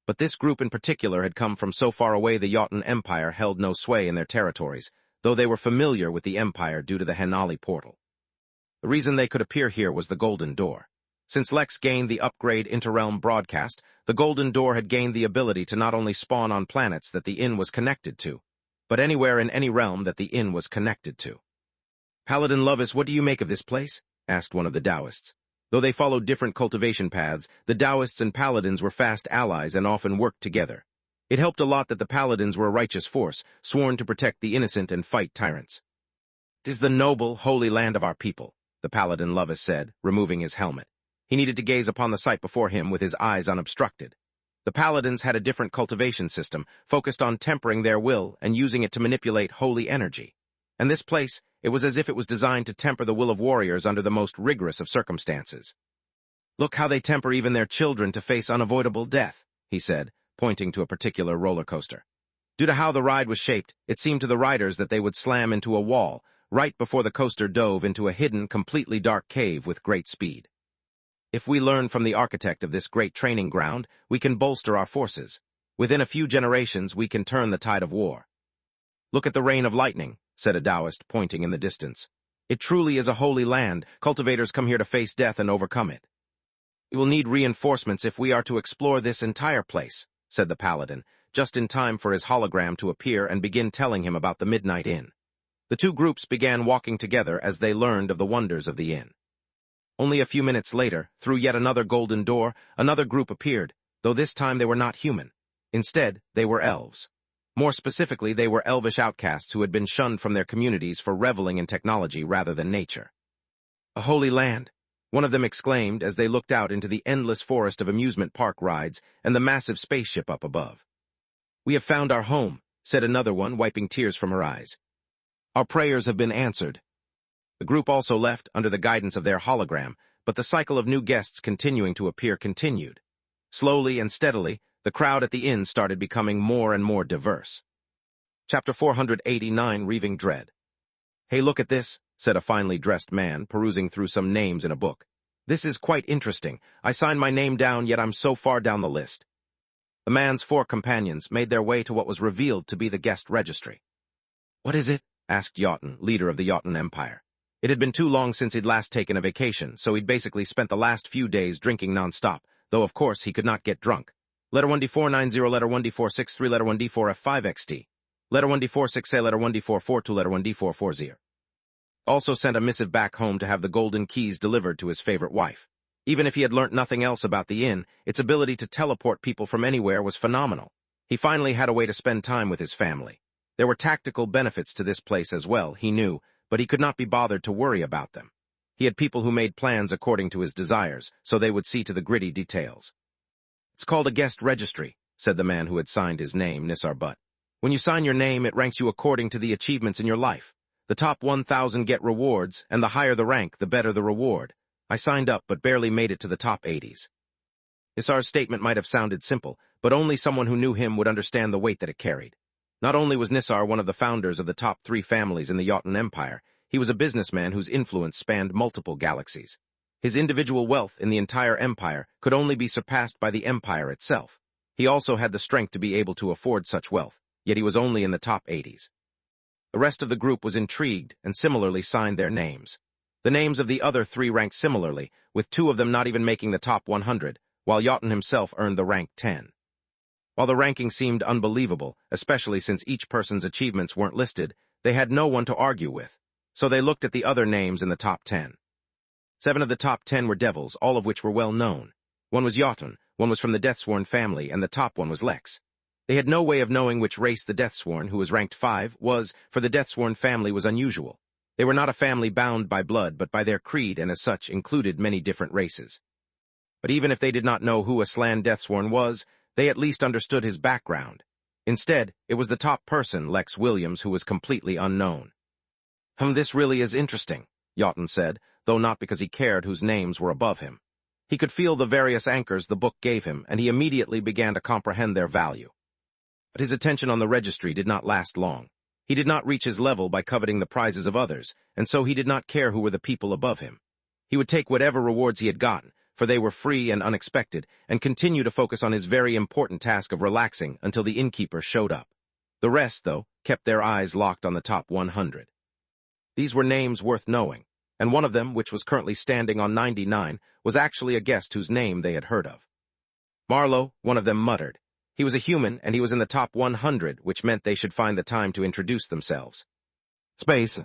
Speaker 1: But this group in particular had come from so far away the Jotun Empire held no sway in their territories, though they were familiar with the Empire due to the Henali portal. The reason they could appear here was the Golden Door. Since Lex gained the upgrade Interrealm broadcast, the Golden Door had gained the ability to not only spawn on planets that the inn was connected to, but anywhere in any realm that the inn was connected to. "Paladin Lovis, what do you make of this place?" asked one of the Taoists. Though they followed different cultivation paths, the Taoists and Paladins were fast allies and often worked together. It helped a lot that the Paladins were a righteous force, sworn to protect the innocent and fight tyrants. "It is the noble, holy land of our people," the Paladin Lovis said, removing his helmet. He needed to gaze upon the sight before him with his eyes unobstructed. The Paladins had a different cultivation system, focused on tempering their will and using it to manipulate holy energy. And this place, it was as if it was designed to temper the will of warriors under the most rigorous of circumstances. "Look how they temper even their children to face unavoidable death," he said, pointing to a particular roller coaster. Due to how the ride was shaped, it seemed to the riders that they would slam into a wall, right before the coaster dove into a hidden, completely dark cave with great speed. "If we learn from the architect of this great training ground, we can bolster our forces. Within a few generations, we can turn the tide of war." "Look at the rain of lightning," said a Taoist, pointing in the distance. "It truly is a holy land. Cultivators come here to face death and overcome it." "We will need reinforcements if we are to explore this entire place," said the Paladin, just in time for his hologram to appear and begin telling him about the Midnight Inn. The two groups began walking together as they learned of the wonders of the inn. Only a few minutes later, through yet another golden door, another group appeared, though this time they were not human. Instead, they were elves. More specifically, they were elvish outcasts who had been shunned from their communities for reveling in technology rather than nature. "A holy land," one of them exclaimed as they looked out into the endless forest of amusement park rides and the massive spaceship up above. "We have found our home," said another one, wiping tears from her eyes. "Our prayers have been answered." The group also left under the guidance of their hologram, but the cycle of new guests continuing to appear continued. Slowly and steadily, the crowd at the inn started becoming more and more diverse. Chapter 489, Reaving Dread. "Hey, look at this," said a finely dressed man, perusing through some names in a book. "This is quite interesting. I signed my name down, yet I'm so far down the list." The man's 4 companions made their way to what was revealed to be the guest registry. "What is it?" asked Jotun, leader of the Jotun Empire. It had been too long since he'd last taken a vacation, so he'd basically spent the last few days drinking non-stop, though of course he could not get drunk. Letter 1D490, letter 1D463, letter 1D4F5XT. Letter 1D468, letter 1D442, letter 1D440. Also sent a missive back home to have the golden keys delivered to his favorite wife. Even if he had learnt nothing else about the inn, its ability to teleport people from anywhere was phenomenal. He finally had a way to spend time with his family. There were tactical benefits to this place as well, he knew, but he could not be bothered to worry about them. He had people who made plans according to his desires, so they would see to the gritty details. "It's called a guest registry," said the man who had signed his name, Nisar Butt. "When you sign your name, it ranks you according to the achievements in your life. The top 1,000 get rewards, and the higher the rank, the better the reward. I signed up, but barely made it to the top 80s. Nisar's statement might have sounded simple, but only someone who knew him would understand the weight that it carried. Not only was Nisar one of the founders of the top 3 families in the Jotun Empire, he was a businessman whose influence spanned multiple galaxies. His individual wealth in the entire empire could only be surpassed by the empire itself. He also had the strength to be able to afford such wealth, yet he was only in the top 80s. The rest of the group was intrigued and similarly signed their names. The names of the other 3 ranked similarly, with 2 of them not even making the top 100, while Jotun himself earned the rank 10. While the ranking seemed unbelievable, especially since each person's achievements weren't listed, they had no one to argue with, so they looked at the other names in the top 10. 7 of the top 10 were devils, all of which were well known. One was Jotun, one was from the Deathsworn family, and the top one was Lex. They had no way of knowing which race the Deathsworn, who was ranked 5, was, for the Deathsworn family was unusual. They were not a family bound by blood, but by their creed, and as such included many different races. But even if they did not know who Aslan Deathsworn was, they at least understood his background. Instead, it was the top person, Lex Williams, who was completely unknown. This really is interesting," Jotun said, though not because he cared whose names were above him. He could feel the various anchors the book gave him, and he immediately began to comprehend their value. But his attention on the registry did not last long. He did not reach his level by coveting the prizes of others, and so he did not care who were the people above him. He would take whatever rewards he had gotten, for they were free and unexpected, and continue to focus on his very important task of relaxing until the innkeeper showed up. The rest, though, kept their eyes locked on the top 100. These were names worth knowing, and one of them, which was currently standing on 99, was actually a guest whose name they had heard of. Marlowe, one of them muttered. He was a human, and he was in the top 100, which meant they should find the time to introduce themselves. Space.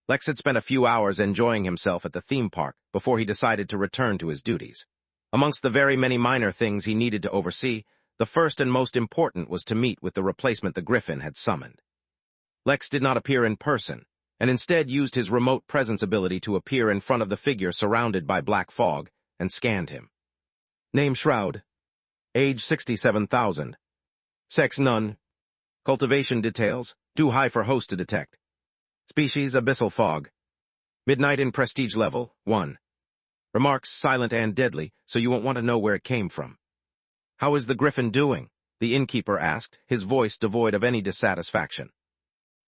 Speaker 1: Lex had spent a few hours enjoying himself at the theme park before he decided to return to his duties. Amongst the very many minor things he needed to oversee, the first and most important was to meet with the replacement the Griffin had summoned. Lex did not appear in person, and instead used his remote presence ability to appear in front of the figure surrounded by black fog, and scanned him. Name Shroud. Age 67,000. Sex none. Cultivation details, too high for host to detect. Species abyssal fog. Midnight in prestige level, 1. Remarks silent and deadly, so you won't want to know where it came from. How is the Griffin doing? The innkeeper asked, his voice devoid of any dissatisfaction.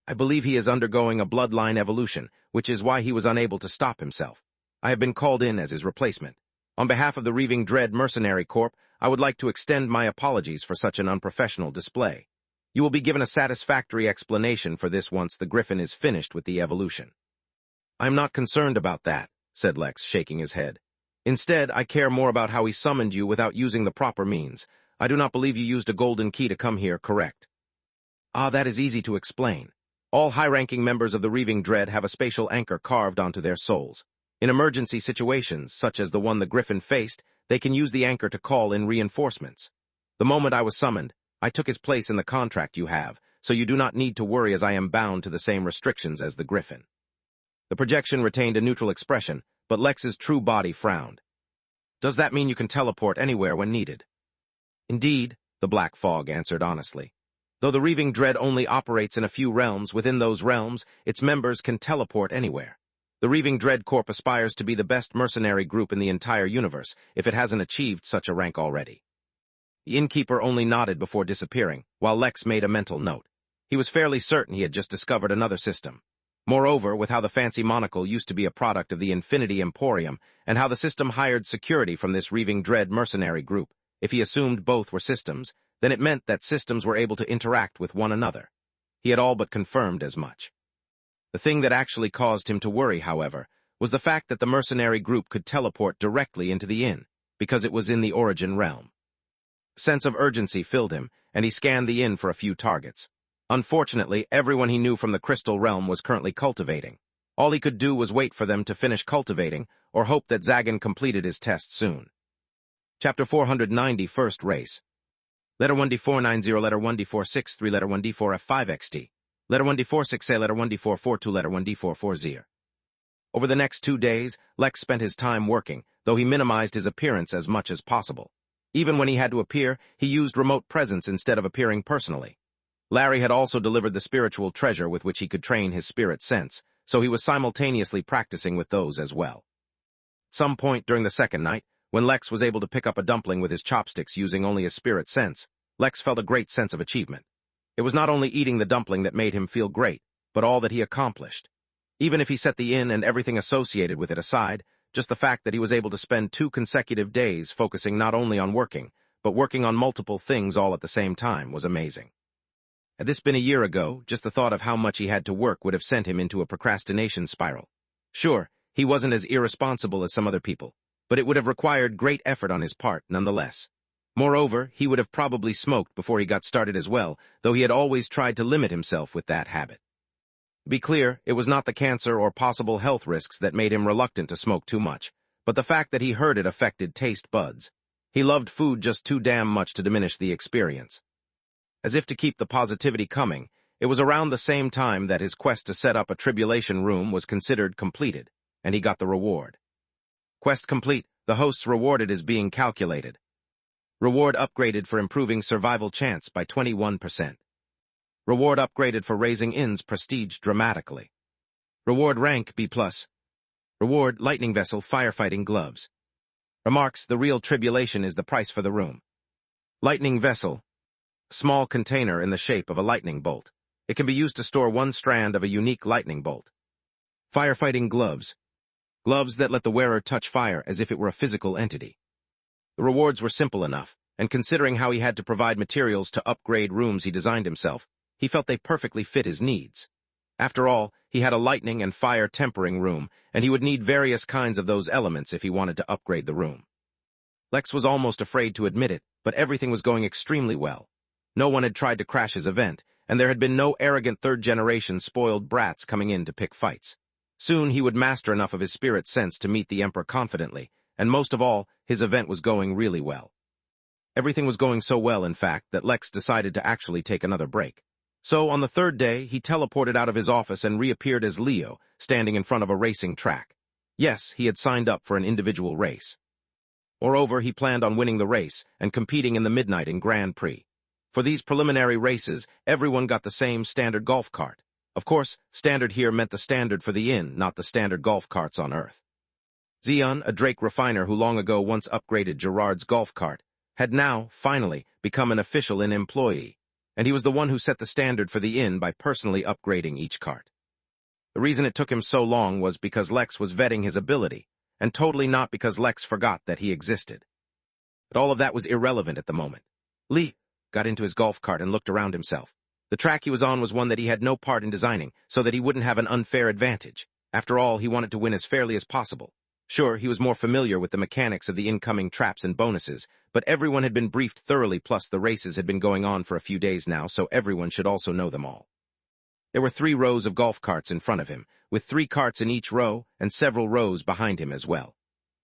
Speaker 1: I believe he is undergoing a bloodline evolution, which is why he was unable to stop himself. I have been called in as his replacement. On behalf of the Reaving Dread Mercenary Corp, I would like to extend my apologies for such an unprofessional display. You will be given a satisfactory explanation for this once the Griffin is finished with the evolution. I am not concerned about that, said Lex, shaking his head. Instead, I care more about how he summoned you without using the proper means. I do not believe you used a golden key to come here, correct? Ah, that is easy to explain. All high-ranking members of the Reaving Dread have a spatial anchor carved onto their souls. In emergency situations, such as the one the Griffin faced, they can use the anchor to call in reinforcements. The moment I was summoned, I took his place in the contract you have, so you do not need to worry as I am bound to the same restrictions as the Griffin. The projection retained a neutral expression, but Lex's true body frowned. Does that mean you can teleport anywhere when needed? Indeed, the Black Fog answered honestly. Though the Reaving Dread only operates in a few realms, within those realms, its members can teleport anywhere. The Reaving Dread Corp aspires to be the best mercenary group in the entire universe, if it hasn't achieved such a rank already. The Innkeeper only nodded before disappearing, while Lex made a mental note. He was fairly certain he had just discovered another system. Moreover, with how the fancy monocle used to be a product of the Infinity Emporium, and how the system hired security from this Reaving Dread mercenary group, if he assumed both were systems, then it meant that systems were able to interact with one another. He had all but confirmed as much. The thing that actually caused him to worry, however, was the fact that the mercenary group could teleport directly into the inn, because it was in the origin realm. A sense of urgency filled him, and he scanned the inn for a few targets. Unfortunately, everyone he knew from the Crystal Realm was currently cultivating. All he could do was wait for them to finish cultivating, or hope that Zagan completed his test soon. Chapter 490, First Race. Letter 1D490, Letter 1D463, Letter 1D4F5XT. Letter 1D468, Letter 1D442, Letter 1D440. Over the next 2 days, Lex spent his time working, though he minimized his appearance as much as possible. Even when he had to appear, he used remote presence instead of appearing personally. Larry had also delivered the spiritual treasure with which he could train his spirit sense, so he was simultaneously practicing with those as well. At some point during the second night, when Lex was able to pick up a dumpling with his chopsticks using only his spirit sense, Lex felt a great sense of achievement. It was not only eating the dumpling that made him feel great, but all that he accomplished. Even if he set the inn and everything associated with it aside, just the fact that he was able to spend 2 consecutive days focusing not only on working, but working on multiple things all at the same time was amazing. Had this been a year ago, just the thought of how much he had to work would have sent him into a procrastination spiral. Sure, he wasn't as irresponsible as some other people, but it would have required great effort on his part nonetheless. Moreover, he would have probably smoked before he got started as well, though he had always tried to limit himself with that habit. To be clear, it was not the cancer or possible health risks that made him reluctant to smoke too much, but the fact that he heard it affected taste buds. He loved food just too damn much to diminish the experience. As if to keep the positivity coming, it was around the same time that his quest to set up a tribulation room was considered completed, and he got the reward. Quest complete, the hosts rewarded is being calculated. Reward upgraded for improving survival chance by 21%. Reward upgraded for raising inn's prestige dramatically. Reward rank B+. Reward lightning vessel firefighting gloves. Remarks, the real tribulation is the price for the room. Lightning vessel. Small container in the shape of a lightning bolt. It can be used to store 1 strand of a unique lightning bolt. Firefighting gloves. Gloves that let the wearer touch fire as if it were a physical entity. The rewards were simple enough, and considering how he had to provide materials to upgrade rooms he designed himself, he felt they perfectly fit his needs. After all, he had a lightning and fire tempering room, and he would need various kinds of those elements if he wanted to upgrade the room. Lex was almost afraid to admit it, but everything was going extremely well. No one had tried to crash his event, and there had been no arrogant third-generation spoiled brats coming in to pick fights. Soon he would master enough of his spirit sense to meet the Emperor confidently, and most of all, his event was going really well. Everything was going so well, in fact, that Lex decided to actually take another break. So, on the 3rd day, he teleported out of his office and reappeared as Leo, standing in front of a racing track. Yes, he had signed up for an individual race. Moreover, he planned on winning the race and competing in the Midnight and Grand Prix. For these preliminary races, everyone got the same standard golf cart. Of course, standard here meant the standard for the inn, not the standard golf carts on Earth. Zeon, a Drake refiner who long ago once upgraded Gerard's golf cart, had now, finally, become an official inn employee, and he was the one who set the standard for the inn by personally upgrading each cart. The reason it took him so long was because Lex was vetting his ability, and totally not because Lex forgot that he existed. But all of that was irrelevant at the moment. Lee got into his golf cart and looked around himself. The track he was on was one that he had no part in designing, so that he wouldn't have an unfair advantage. After all, he wanted to win as fairly as possible. Sure, he was more familiar with the mechanics of the incoming traps and bonuses, but everyone had been briefed thoroughly, plus the races had been going on for a few days now, so everyone should also know them all. There were 3 rows of golf carts in front of him, with 3 carts in each row and several rows behind him as well.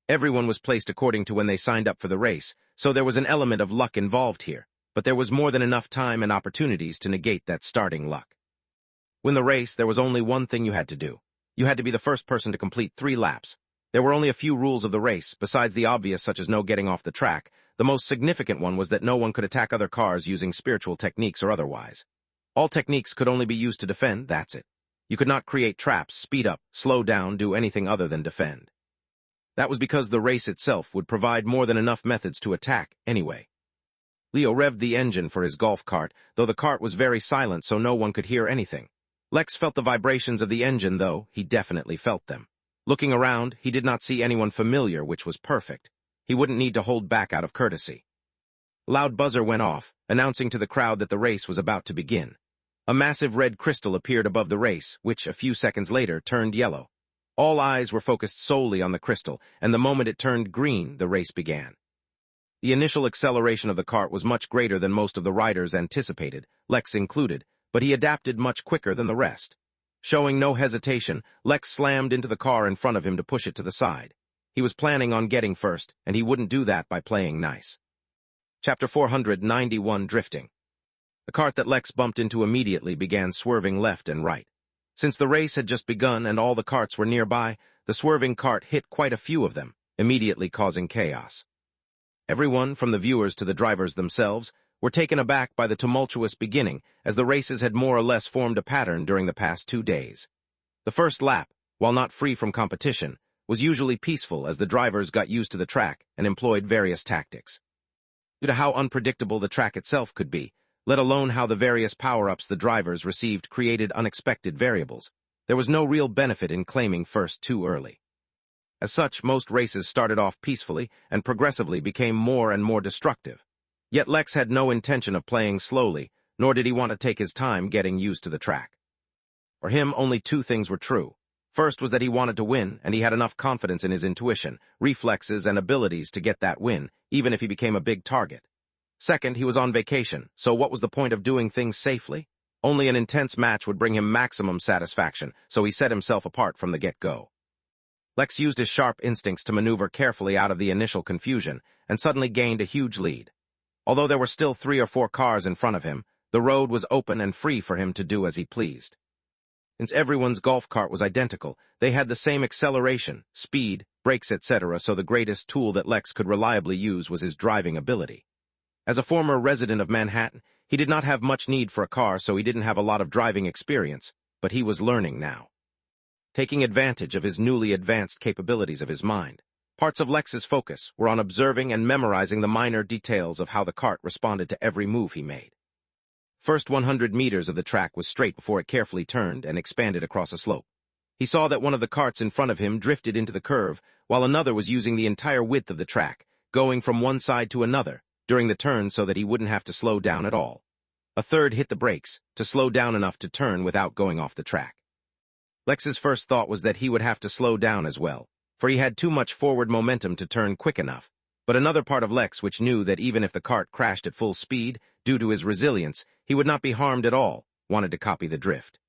Speaker 1: Everyone was placed according to when they signed up for the race, so there was an element of luck involved here, but there was more than enough time and opportunities to negate that starting luck. Win the race, there was only one thing you had to do. You had to be the first person to complete 3 laps. There were only a few rules of the race, besides the obvious such as no getting off the track. The most significant one was that no one could attack other cars using spiritual techniques or otherwise. All techniques could only be used to defend, that's it. You could not create traps, speed up, slow down, do anything other than defend. That was because the race itself would provide more than enough methods to attack anyway. Leo revved the engine for his golf cart, though the cart was very silent so no one could hear anything. Lex felt the vibrations of the engine, though. He definitely felt them. Looking around, he did not see anyone familiar, which was perfect. He wouldn't need to hold back out of courtesy. A loud buzzer went off, announcing to the crowd that the race was about to begin. A massive red crystal appeared above the race, which, a few seconds later, turned yellow. All eyes were focused solely on the crystal, and the moment it turned green, the race began. The initial acceleration of the cart was much greater than most of the riders anticipated, Lex included, but he adapted much quicker than the rest. Showing no hesitation, Lex slammed into the car in front of him to push it to the side. He was planning on getting first, and he wouldn't do that by playing nice. Chapter 491, Drifting. The cart that Lex bumped into immediately began swerving left and right. Since the race had just begun and all the carts were nearby, the swerving cart hit quite a few of them, immediately causing chaos. Everyone, from the viewers to the drivers themselves, were taken aback by the tumultuous beginning, as the races had more or less formed a pattern during the past 2 days. The first lap, while not free from competition, was usually peaceful as the drivers got used to the track and employed various tactics. Due to how unpredictable the track itself could be, let alone how the various power-ups the drivers received created unexpected variables, there was no real benefit in claiming first too early. As such, most races started off peacefully and progressively became more and more destructive. Yet Lex had no intention of playing slowly, nor did he want to take his time getting used to the track. For him, only 2 things were true. First was that he wanted to win, and he had enough confidence in his intuition, reflexes, and abilities to get that win, even if he became a big target. Second, he was on vacation, so what was the point of doing things safely? Only an intense match would bring him maximum satisfaction, so he set himself apart from the get-go. Lex used his sharp instincts to maneuver carefully out of the initial confusion, and suddenly gained a huge lead. Although there were still 3 or 4 cars in front of him, the road was open and free for him to do as he pleased. Since everyone's golf cart was identical, they had the same acceleration, speed, brakes, etc., so the greatest tool that Lex could reliably use was his driving ability. As a former resident of Manhattan, he did not have much need for a car, so he didn't have a lot of driving experience, but he was learning now. Taking advantage of his newly advanced capabilities of his mind, parts of Lex's focus were on observing and memorizing the minor details of how the cart responded to every move he made. First 100 meters of the track was straight before it carefully turned and expanded across a slope. He saw that one of the carts in front of him drifted into the curve, while another was using the entire width of the track, going from one side to another, during the turn so that he wouldn't have to slow down at all. A third hit the brakes, to slow down enough to turn without going off the track. Lex's first thought was that he would have to slow down as well, for he had too much forward momentum to turn quick enough. But another part of Lex, which knew that even if the cart crashed at full speed, due to his resilience, he would not be harmed at all, wanted to copy the drift.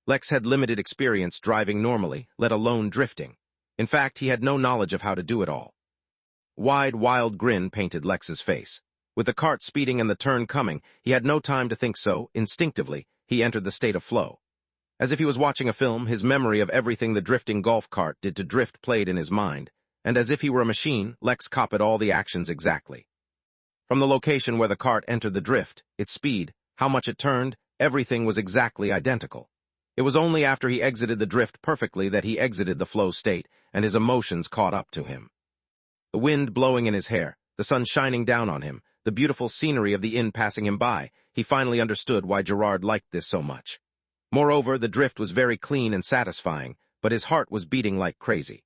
Speaker 1: Lex had limited experience driving normally, let alone drifting. In fact, he had no knowledge of how to do it all. A wide, wild grin painted Lex's face. With the cart speeding and the turn coming, he had no time to think, so, instinctively, he entered the state of flow. As if he was watching a film, his memory of everything the drifting golf cart did to drift played in his mind, and as if he were a machine, Lex copied all the actions exactly. From the location where the cart entered the drift, its speed, how much it turned, everything was exactly identical. It was only after he exited the drift perfectly that he exited the flow state, and his emotions caught up to him. The wind blowing in his hair, the sun shining down on him, the beautiful scenery of the inn passing him by, he finally understood why Gerard liked this so much. Moreover, the drift was very clean and satisfying, but his heart was beating like crazy.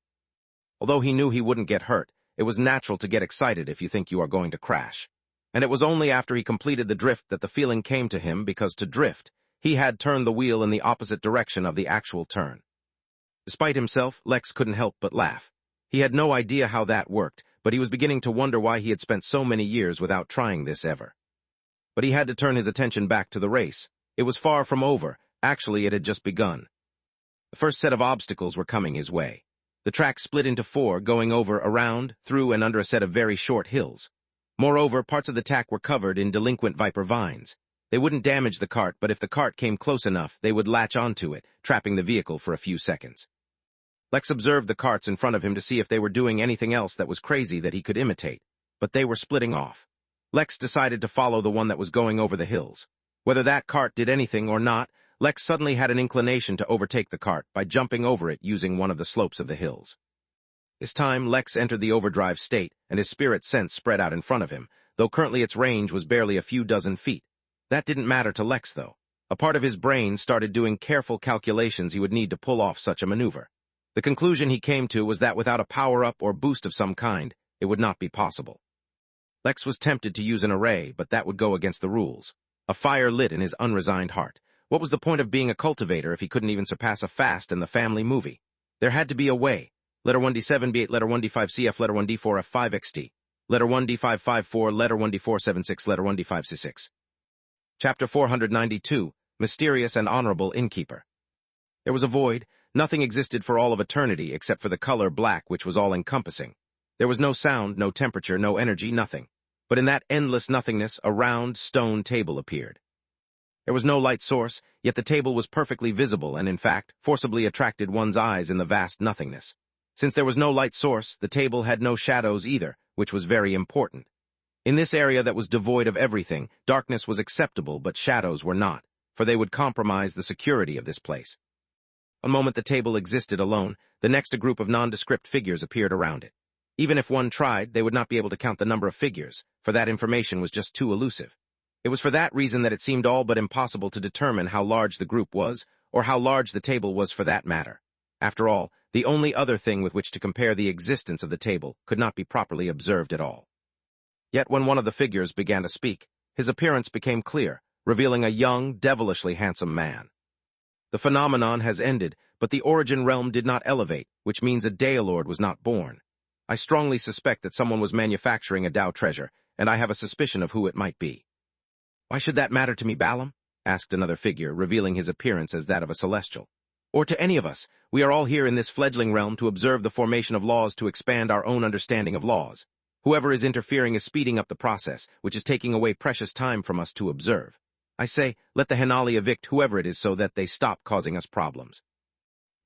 Speaker 1: Although he knew he wouldn't get hurt, it was natural to get excited if you think you are going to crash. And it was only after he completed the drift that the feeling came to him, because to drift, he had turned the wheel in the opposite direction of the actual turn. Despite himself, Lex couldn't help but laugh. He had no idea how that worked, but he was beginning to wonder why he had spent so many years without trying this ever. But he had to turn his attention back to the race. It was far from over. Actually, it had just begun. The first set of obstacles were coming his way. The track split into 4, going over, around, through, and under a set of very short hills. Moreover, parts of the track were covered in delinquent viper vines. They wouldn't damage the cart, but if the cart came close enough, they would latch onto it, trapping the vehicle for a few seconds. Lex observed the carts in front of him to see if they were doing anything else that was crazy that he could imitate, but they were splitting off. Lex decided to follow the one that was going over the hills. Whether that cart did anything or not, Lex suddenly had an inclination to overtake the cart by jumping over it using one of the slopes of the hills. This time, Lex entered the overdrive state, and his spirit sense spread out in front of him, though currently its range was barely a few dozen feet. That didn't matter to Lex, though. A part of his brain started doing careful calculations he would need to pull off such a maneuver. The conclusion he came to was that without a power-up or boost of some kind, it would not be possible. Lex was tempted to use an array, but that would go against the rules. A fire lit in his unresigned heart. What was the point of being a cultivator if he couldn't even surpass a fast in the family movie? There had to be a way. Letter 1D7 B8, letter 1D5 CF, letter 1D4 F5 XT, letter 1D5 54, letter 1D4 76, letter 1D5 C6. Chapter 492, Mysterious and Honorable Innkeeper. There was a void. Nothing existed for all of eternity except for the color black, which was all-encompassing. There was no sound, no temperature, no energy, nothing. But in that endless nothingness, a round, stone table appeared. There was no light source, yet the table was perfectly visible and, in fact, forcibly attracted one's eyes in the vast nothingness. Since there was no light source, the table had no shadows either, which was very important. In this area that was devoid of everything, darkness was acceptable, but shadows were not, for they would compromise the security of this place. One moment the table existed alone, the next a group of nondescript figures appeared around it. Even if one tried, they would not be able to count the number of figures, for that information was just too elusive. It was for that reason that it seemed all but impossible to determine how large the group was, or how large the table was for that matter. After all, the only other thing with which to compare the existence of the table could not be properly observed at all. Yet when one of the figures began to speak, his appearance became clear, revealing a young, devilishly handsome man. The phenomenon has ended, but the origin realm did not elevate, which means a Daelord was not born. I strongly suspect that someone was manufacturing a Dao treasure, and I have a suspicion of who it might be. Why should that matter to me, Balam? Asked another figure, revealing his appearance as that of a celestial. Or to any of us, we are all here in this fledgling realm to observe the formation of laws to expand our own understanding of laws. Whoever is interfering is speeding up the process, which is taking away precious time from us to observe. I say, let the Henali evict whoever it is so that they stop causing us problems.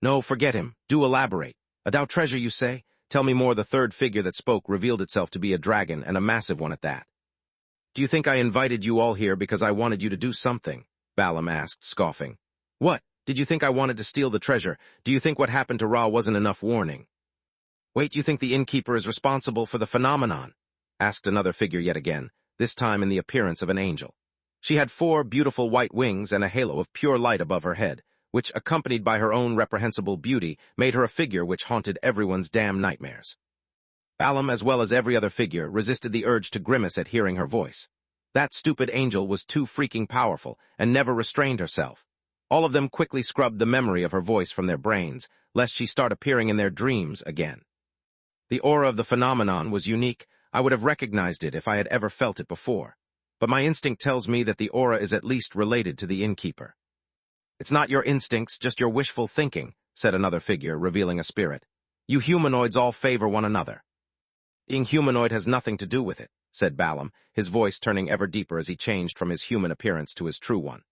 Speaker 1: No, forget him. Do elaborate. A Dao treasure, you say? Tell me more. The third figure that spoke revealed itself to be a dragon, and a massive one at that. Do you think I invited you all here because I wanted you to do something? Balam asked, scoffing. What? Did you think I wanted to steal the treasure? Do you think what happened to Ra wasn't enough warning? Wait, you think the Innkeeper is responsible for the phenomenon? Asked another figure yet again, this time in the appearance of an angel. She had 4 beautiful white wings and a halo of pure light above her head, which, accompanied by her own reprehensible beauty, made her a figure which haunted everyone's damn nightmares. Balam, as well as every other figure, resisted the urge to grimace at hearing her voice. That stupid angel was too freaking powerful and never restrained herself. All of them quickly scrubbed the memory of her voice from their brains, lest she start appearing in their dreams again. The aura of the phenomenon was unique. I would have recognized it if I had ever felt it before. But my instinct tells me that the aura is at least related to the Innkeeper. It's not your instincts, just your wishful thinking, said another figure, revealing a spirit. You humanoids all favor one another. Being humanoid has nothing to do with it, said Balam, his voice turning ever deeper as he changed from his human appearance to his true one.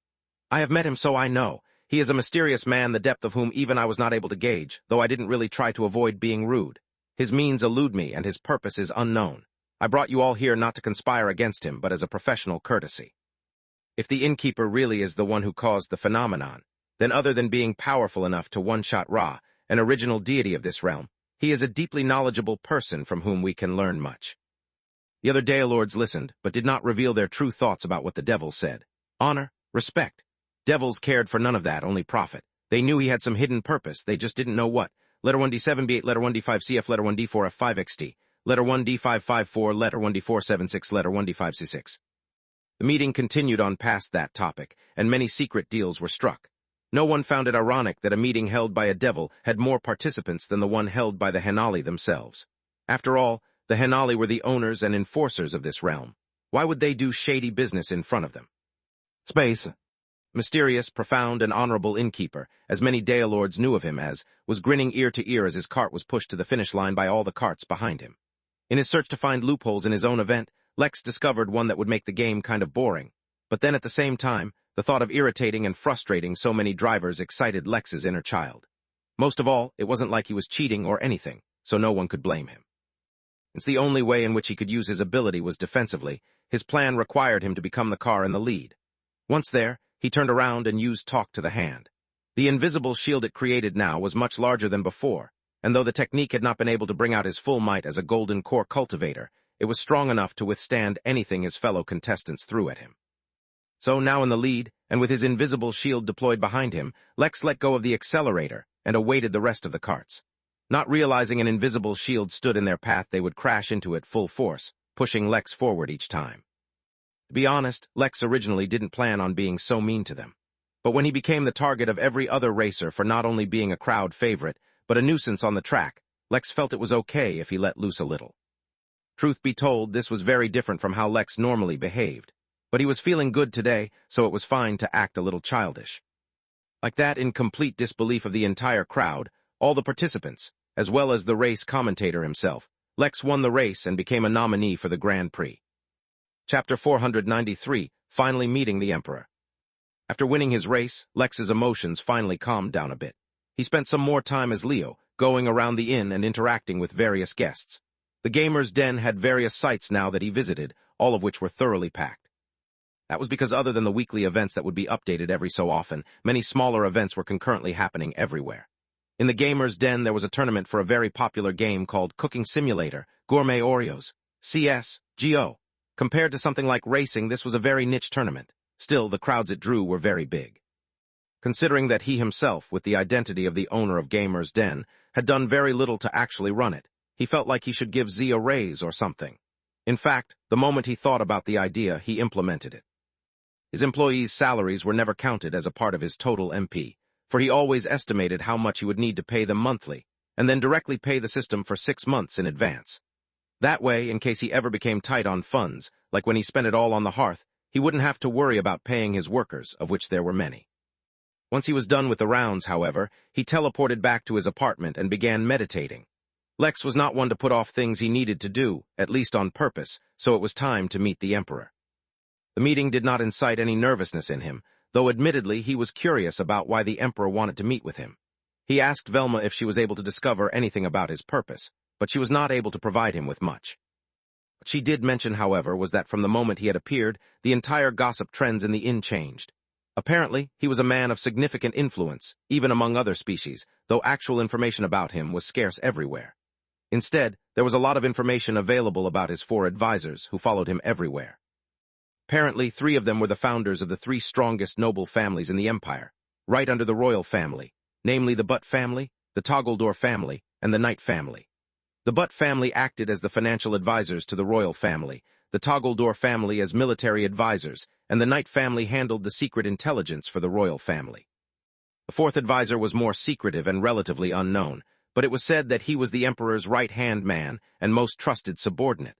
Speaker 1: I have met him, so I know. He is a mysterious man, the depth of whom even I was not able to gauge, though I didn't really try to avoid being rude. His means elude me, and his purpose is unknown. I brought you all here not to conspire against him, but as a professional courtesy. If the Innkeeper really is the one who caused the phenomenon, then other than being powerful enough to one-shot Ra, an original deity of this realm, he is a deeply knowledgeable person from whom we can learn much. The other Daelords listened, but did not reveal their true thoughts about what the devil said. Honor, respect. Devils cared for none of that, only profit. They knew he had some hidden purpose, they just didn't know what. Letter 1D7 B8, letter 1D5 CF, letter 1D4 F5 XT, letter 1D5 54, letter 1D4 76, letter 1D5 C6. The meeting continued on past that topic, and many secret deals were struck. No one found it ironic that a meeting held by a devil had more participants than the one held by the Henali themselves. After all, the Henali were the owners and enforcers of this realm. Why would they do shady business in front of them? Space. Mysterious, profound, and honorable Innkeeper, as many Daelords knew of him as, was grinning ear to ear as his cart was pushed to the finish line by all the carts behind him. In his search to find loopholes in his own event, Lex discovered one that would make the game kind of boring. But then at the same time, the thought of irritating and frustrating so many drivers excited Lex's inner child. Most of all, it wasn't like he was cheating or anything, so no one could blame him. Since the only way in which he could use his ability was defensively, his plan required him to become the car in the lead. Once there, he turned around and used talk to the hand. The invisible shield it created now was much larger than before, and though the technique had not been able to bring out his full might as a golden core cultivator, it was strong enough to withstand anything his fellow contestants threw at him. So now in the lead, and with his invisible shield deployed behind him, Lex let go of the accelerator and awaited the rest of the carts. Not realizing an invisible shield stood in their path, they would crash into it full force, pushing Lex forward each time. To be honest, Lex originally didn't plan on being so mean to them. But when he became the target of every other racer for not only being a crowd favorite, but a nuisance on the track, Lex felt it was okay if he let loose a little. Truth be told, this was very different from how Lex normally behaved. But he was feeling good today, so it was fine to act a little childish. Like that, in complete disbelief of the entire crowd, all the participants, as well as the race commentator himself, Lex won the race and became a nominee for the Grand Prix. Chapter 493, Finally Meeting the Emperor. After winning his race, Lex's emotions finally calmed down a bit. He spent some more time as Leo, going around the inn and interacting with various guests. The gamer's den had various sites now that he visited, all of which were thoroughly packed. That was because other than the weekly events that would be updated every so often, many smaller events were concurrently happening everywhere. In the gamer's den, there was a tournament for a very popular game called Cooking Simulator, Gourmet Oreos, CS:GO. Compared to something like racing, this was a very niche tournament. Still, the crowds it drew were very big. Considering that he himself, with the identity of the owner of Gamer's Den, had done very little to actually run it, he felt like he should give Z a raise or something. In fact, the moment he thought about the idea, he implemented it. His employees' salaries were never counted as a part of his total MP, for he always estimated how much he would need to pay them monthly, and then directly pay the system for 6 months in advance. That way, in case he ever became tight on funds, like when he spent it all on the hearth, he wouldn't have to worry about paying his workers, of which there were many. Once he was done with the rounds, however, he teleported back to his apartment and began meditating. Lex was not one to put off things he needed to do, at least on purpose, so it was time to meet the Emperor. The meeting did not incite any nervousness in him, though admittedly he was curious about why the Emperor wanted to meet with him. He asked Velma if she was able to discover anything about his purpose, but she was not able to provide him with much. What she did mention, however, was that from the moment he had appeared, the entire gossip trends in the inn changed. Apparently, he was a man of significant influence, even among other species, though actual information about him was scarce everywhere. Instead, there was a lot of information available about his 4 advisors, who followed him everywhere. Apparently, 3 of them were the founders of the 3 strongest noble families in the empire, right under the royal family, namely the Butt family, the Toggledor family, and the Knight family. The Butt family acted as the financial advisors to the royal family, the Toggledor family as military advisors, and the Knight family handled the secret intelligence for the royal family. The 4th advisor was more secretive and relatively unknown, but it was said that he was the emperor's right-hand man and most trusted subordinate.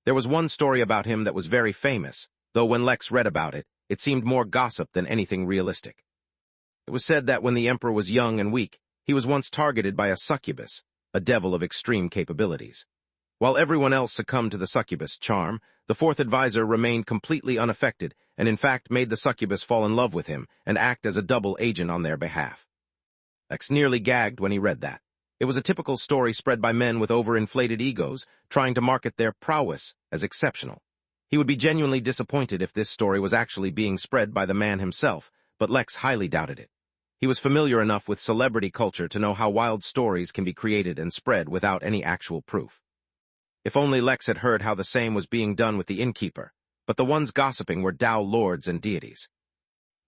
Speaker 1: There was one story about him that was very famous, though when Lex read about it, it seemed more gossip than anything realistic. It was said that when the emperor was young and weak, he was once targeted by a succubus, a devil of extreme capabilities. While everyone else succumbed to the succubus' charm, the 4th advisor remained completely unaffected and in fact made the succubus fall in love with him and act as a double agent on their behalf. Lex nearly gagged when he read that. It was a typical story spread by men with overinflated egos trying to market their prowess as exceptional. He would be genuinely disappointed if this story was actually being spread by the man himself, but Lex highly doubted it. He was familiar enough with celebrity culture to know how wild stories can be created and spread without any actual proof. If only Lex had heard how the same was being done with the Innkeeper, but the ones gossiping were Tao lords and deities.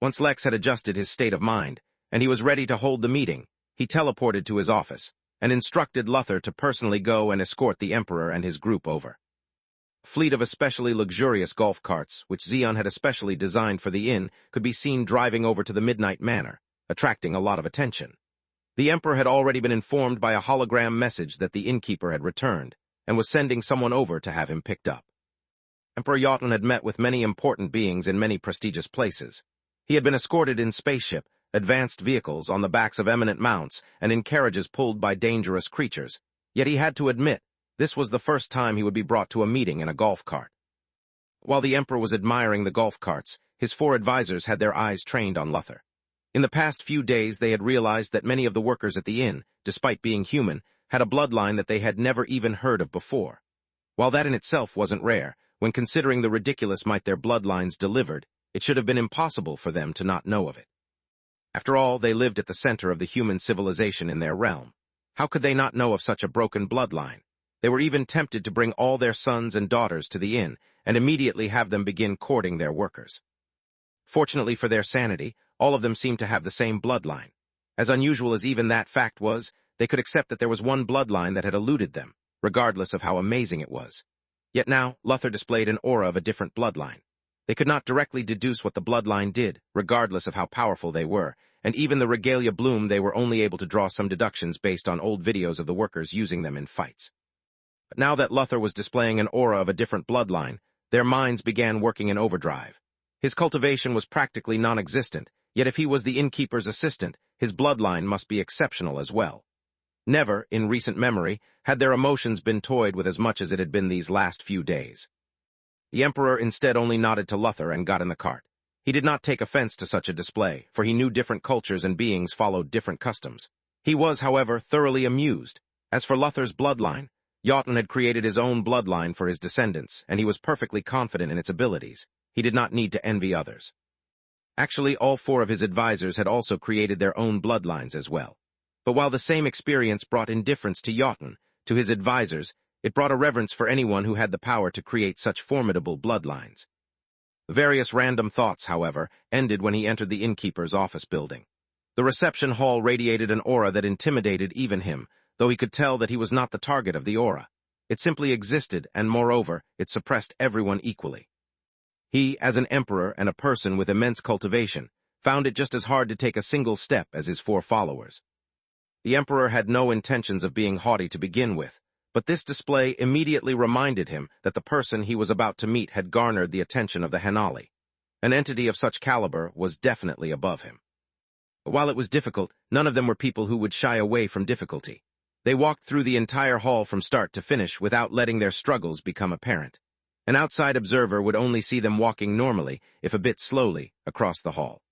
Speaker 1: Once Lex had adjusted his state of mind, and he was ready to hold the meeting, he teleported to his office, and instructed Luther to personally go and escort the Emperor and his group over. A fleet of especially luxurious golf carts, which Xeon had especially designed for the inn, could be seen driving over to the Midnight Manor, attracting a lot of attention. The Emperor had already been informed by a hologram message that the Innkeeper had returned, and was sending someone over to have him picked up. Emperor Jotun had met with many important beings in many prestigious places. He had been escorted in spaceship, advanced vehicles on the backs of eminent mounts, and in carriages pulled by dangerous creatures, yet he had to admit this was the first time he would be brought to a meeting in a golf cart. While the Emperor was admiring the golf carts, his 4 advisors had their eyes trained on Luther. In the past few days they had realized that many of the workers at the inn, despite being human, had a bloodline that they had never even heard of before. While that in itself wasn't rare, when considering the ridiculous might their bloodlines delivered, It should have been impossible for them to not know of it. After all, they lived at the center of the human civilization in their realm. How could they not know of such a broken bloodline? They were even tempted to bring all their sons and daughters to the inn and immediately have them begin courting their workers. Fortunately for their sanity, all of them seemed to have the same bloodline. As unusual as even that fact was, they could accept that there was one bloodline that had eluded them, regardless of how amazing it was. Yet now, Luther displayed an aura of a different bloodline. They could not directly deduce what the bloodline did, regardless of how powerful they were, and even the regalia bloom they were only able to draw some deductions based on old videos of the workers using them in fights. But now that Luther was displaying an aura of a different bloodline, their minds began working in overdrive. His cultivation was practically non-existent, yet if he was the innkeeper's assistant, his bloodline must be exceptional as well. Never, in recent memory, had their emotions been toyed with as much as it had been these last few days. The emperor instead only nodded to Luther and got in the cart. He did not take offense to such a display, for he knew different cultures and beings followed different customs. He was, however, thoroughly amused. As for Luther's bloodline, Jotun had created his own bloodline for his descendants, and he was perfectly confident in its abilities. He did not need to envy others. Actually, all 4 of his advisors had also created their own bloodlines as well. But while the same experience brought indifference to Jotun, to his advisors, it brought a reverence for anyone who had the power to create such formidable bloodlines. Various random thoughts, however, ended when he entered the innkeeper's office building. The reception hall radiated an aura that intimidated even him, though he could tell that he was not the target of the aura. It simply existed, and moreover, it suppressed everyone equally. He, as an emperor and a person with immense cultivation, found it just as hard to take a single step as his 4 followers. The emperor had no intentions of being haughty to begin with, but this display immediately reminded him that the person he was about to meet had garnered the attention of the Hanali. An entity of such caliber was definitely above him. But while it was difficult, none of them were people who would shy away from difficulty. They walked through the entire hall from start to finish without letting their struggles become apparent. An outside observer would only see them walking normally, if a bit slowly, across the hall.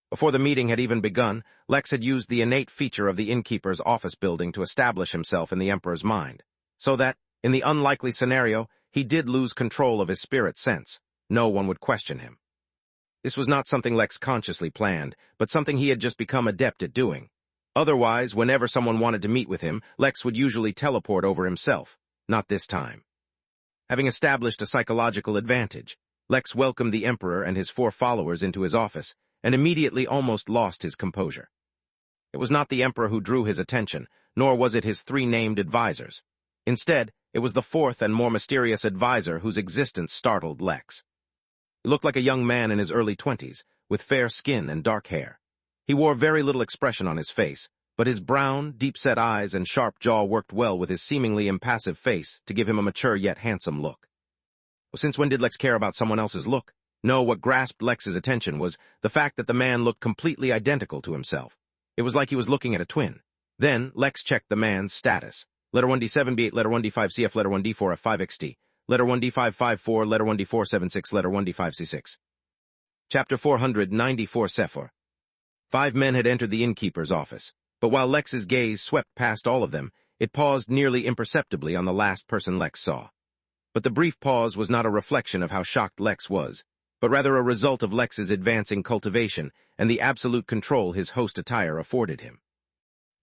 Speaker 1: Before the meeting had even begun, Lex had used the innate feature of the innkeeper's office building to establish himself in the emperor's mind, so that, in the unlikely scenario, he did lose control of his spirit sense. No one would question him. This was not something Lex consciously planned, but something he had just become adept at doing. Otherwise, whenever someone wanted to meet with him, Lex would usually teleport over himself. Not this time. Having established a psychological advantage, Lex welcomed the emperor and his 4 followers into his office, and immediately almost lost his composure. It was not the emperor who drew his attention, nor was it his 3 named advisors. Instead, it was the 4th and more mysterious advisor whose existence startled Lex. He looked like a young man in his early 20s, with fair skin and dark hair. He wore very little expression on his face, but his brown, deep-set eyes and sharp jaw worked well with his seemingly impassive face to give him a mature yet handsome look. Since when did Lex care about someone else's look? No, what grasped Lex's attention was the fact that the man looked completely identical to himself. It was like he was looking at a twin. Then, Lex checked the man's status. Letter 1D7B8, letter 1D5CF, letter 1D4F5XT, letter 1D554, letter 1D476, letter 1D5C6. Chapter 494 Sephor. 5 men had entered the innkeeper's office, but while Lex's gaze swept past all of them, it paused nearly imperceptibly on the last person Lex saw. But the brief pause was not a reflection of how shocked Lex was, but rather a result of Lex's advancing cultivation and the absolute control his host attire afforded him.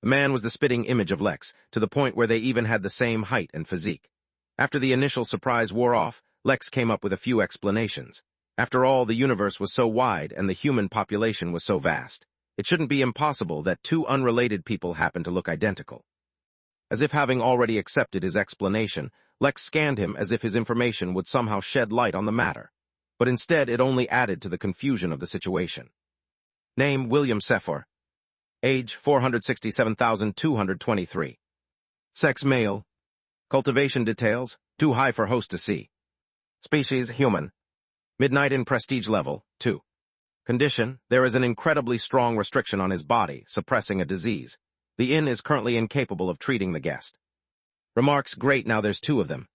Speaker 1: The man was the spitting image of Lex, to the point where they even had the same height and physique. After the initial surprise wore off, Lex came up with a few explanations. After all, the universe was so wide and the human population was so vast. It shouldn't be impossible that 2 unrelated people happened to look identical. As if having already accepted his explanation, Lex scanned him as if his information would somehow shed light on the matter. But instead it only added to the confusion of the situation. Name, William Sephor. Age, 467,223. Sex, male. Cultivation details, too high for host to see. Species, human. Midnight in prestige level, 2. Condition, there is an incredibly strong restriction on his body, suppressing a disease. The inn is currently incapable of treating the guest. Remarks, great, now there's 2 of them.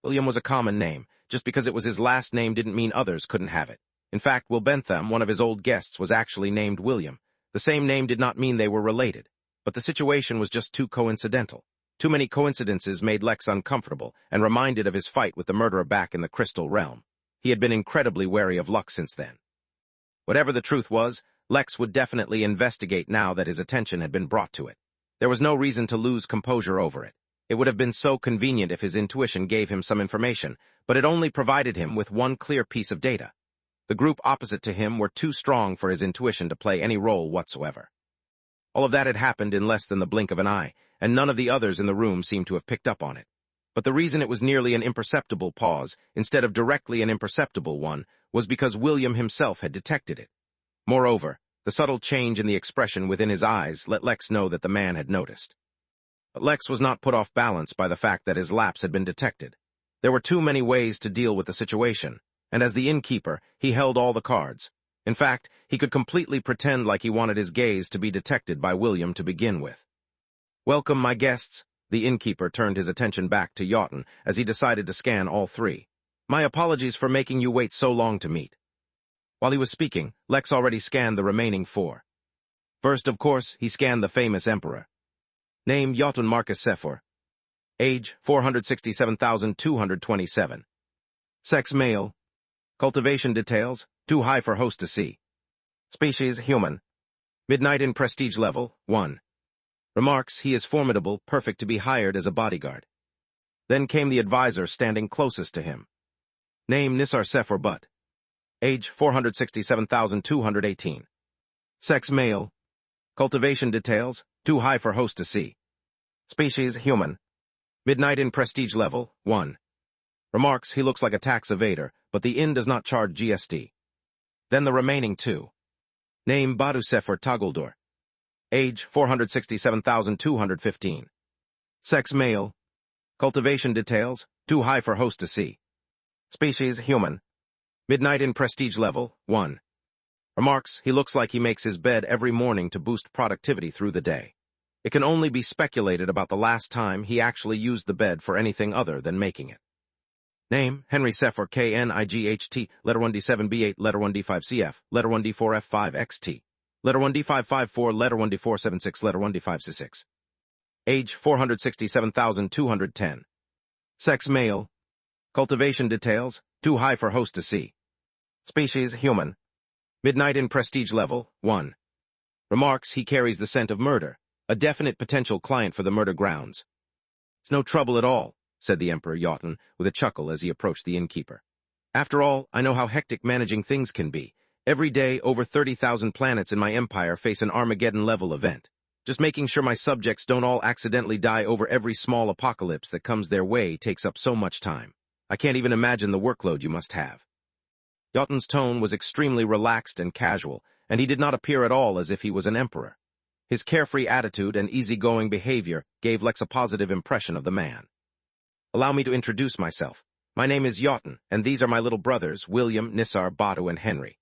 Speaker 1: William was a common name. Just because it was his last name didn't mean others couldn't have it. In fact, Will Bentham, one of his old guests, was actually named William. The same name did not mean they were related. But the situation was just too coincidental. Too many coincidences made Lex uncomfortable and reminded of his fight with the murderer back in the Crystal Realm. he had been incredibly wary of luck since then. Whatever the truth was, Lex would definitely investigate now that his attention had been brought to it. There was no reason to lose composure over it. It would have been so convenient if his intuition gave him some information, but it only provided him with one clear piece of data. The group opposite to him were too strong for his intuition to play any role whatsoever. All of that had happened in less than the blink of an eye, and none of the others in the room seemed to have picked up on it. But the reason it was nearly an imperceptible pause, instead of directly an imperceptible one, was because William himself had detected it. Moreover, the subtle change in the expression within his eyes let Lex know that the man had noticed. But Lex was not put off balance by the fact that his lapse had been detected. There were too many ways to deal with the situation, and as the innkeeper, he held all the cards. In fact, he could completely pretend like he wanted his gaze to be detected by William to begin with. "Welcome, my guests." The innkeeper turned his attention back to Jotun as he decided to scan all three. "My apologies for making you wait so long to meet." While he was speaking, Lex already scanned the remaining four. First, of course, he scanned the famous emperor. Name Jotun Marcus Sephor. Age 467,227. Sex male. Cultivation details, too high for host to see. Species human. Midnight in prestige level, 1. Remarks, he is formidable, perfect to be hired as a bodyguard. Then came the advisor standing closest to him. Name Nisar Sephor Butt. Age 467,218. Sex male. Cultivation details, too high for host to see. Species human. Midnight in prestige level, 1. Remarks, he looks like a tax evader, but the inn does not charge GST. Then the remaining two. Name Badu Sephor Taguldur. Age 467,215. Sex male. Cultivation details, too high for host to see. Species human. Midnight in prestige level, 1. Remarks, he looks like he makes his bed every morning to boost productivity through the day. It can only be speculated about the last time he actually used the bed for anything other than making it. Name, Henry Sephor KNIGHT, letter 1D7B8, letter 1D5CF, letter 1D4F5XT, letter 1D554, letter 1D476, letter 1D5C6. Age 467,210. Sex male. Cultivation details, too high for host to see. Species human. Midnight in prestige level, 1. Remarks, he carries the scent of murder, a definite potential client for the murder grounds. It's no trouble at all, said the Emperor Jotun with a chuckle as he approached the innkeeper. After all, I know how hectic managing things can be. Every day, over 30,000 planets in my empire face an Armageddon-level event. Just making sure my subjects don't all accidentally die over every small apocalypse that comes their way takes up so much time. I can't even imagine the workload you must have. Jotun's tone was extremely relaxed and casual, and he did not appear at all as if he was an emperor. His carefree attitude and easygoing behavior gave Lex a positive impression of the man. Allow me to introduce myself. My name is Jotun, and these are my little brothers, William, Nisar, Badu, and Henry.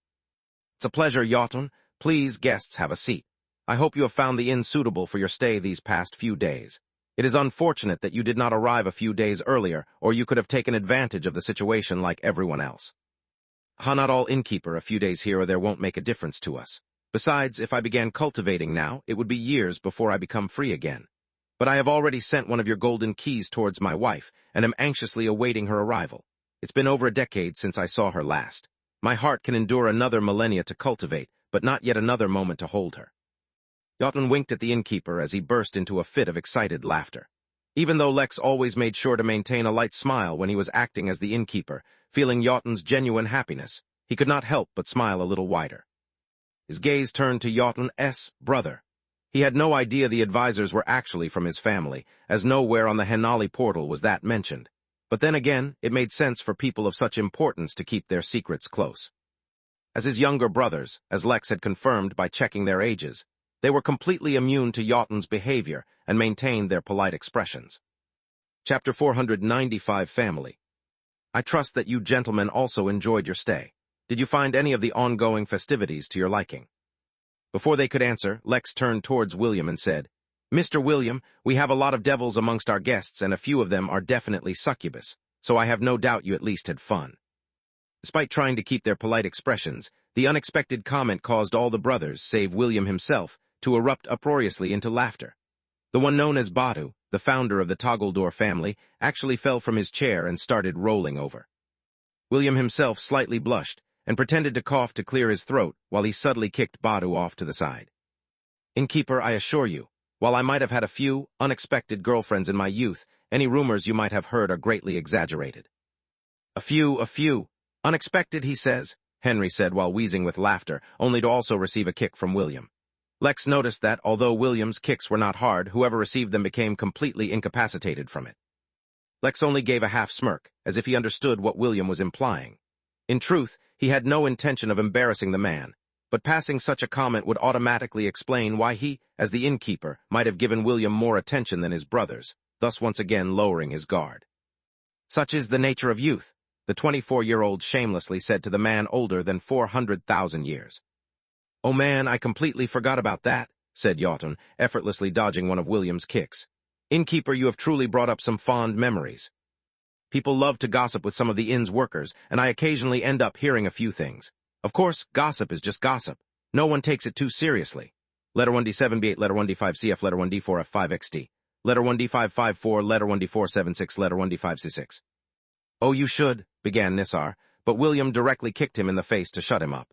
Speaker 1: It's a pleasure, Jotun. Please, guests, have a seat. I hope you have found the inn suitable for your stay these past few days. It is unfortunate that you did not arrive a few days earlier, or you could have taken advantage of the situation like everyone else. Not all innkeeper, a few days here or there won't make a difference to us. Besides, if I began cultivating now, it would be years before I become free again. But I have already sent one of your golden keys towards my wife, and am anxiously awaiting her arrival. It's been over a decade since I saw her last. My heart can endure another millennia to cultivate, but not yet another moment to hold her. Jotun winked at the innkeeper as he burst into a fit of excited laughter. Even though Lex always made sure to maintain a light smile when he was acting as the innkeeper, feeling Jotun's genuine happiness, he could not help but smile a little wider. His gaze turned to Jotun's brother. He had no idea the advisors were actually from his family, as nowhere on the Henali portal was that mentioned. But then again, it made sense for people of such importance to keep their secrets close. As his younger brothers, as Lex had confirmed by checking their ages, they were completely immune to Jotun's behavior and maintained their polite expressions. Chapter 495 Family. I trust that you gentlemen also enjoyed your stay. Did you find any of the ongoing festivities to your liking? Before they could answer, Lex turned towards William and said, Mr. William, we have a lot of devils amongst our guests, and a few of them are definitely succubus, so I have no doubt you at least had fun. Despite trying to keep their polite expressions, the unexpected comment caused all the brothers, save William himself, to erupt uproariously into laughter. The one known as Badu, the founder of the Toguldur family, actually fell from his chair and started rolling over. William himself slightly blushed and pretended to cough to clear his throat while he subtly kicked Badu off to the side. Innkeeper, I assure you, while I might have had a few unexpected girlfriends in my youth, any rumors you might have heard are greatly exaggerated. A few. Unexpected, he says, Henry said while wheezing with laughter, only to also receive a kick from William. Lex noticed that, although William's kicks were not hard, whoever received them became completely incapacitated from it. Lex only gave a half smirk, as if he understood what William was implying. In truth, he had no intention of embarrassing the man, but passing such a comment would automatically explain why he, as the innkeeper, might have given William more attention than his brothers, thus once again lowering his guard. Such is the nature of youth, the 24-year-old shamelessly said to the man older than 400,000 years. Oh man, I completely forgot about that, said Yaughton, effortlessly dodging one of William's kicks. Innkeeper, you have truly brought up some fond memories. People love to gossip with some of the inn's workers, and I occasionally end up hearing a few things. Of course, gossip is just gossip. No one takes it too seriously. Letter 1D7B8, letter 1D5CF, letter 1D4F5XD, letter 1D554, letter 1D476, letter 1D5C6. Oh, you should, began Nissar, but William directly kicked him in the face to shut him up.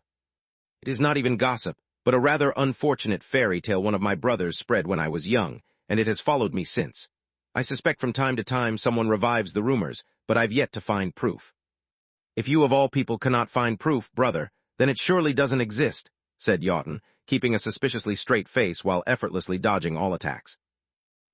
Speaker 1: It is not even gossip, but a rather unfortunate fairy tale one of my brothers spread when I was young, and it has followed me since. I suspect from time to time someone revives the rumors, but I've yet to find proof. If you of all people cannot find proof, brother, then it surely doesn't exist, said Yaughton, keeping a suspiciously straight face while effortlessly dodging all attacks.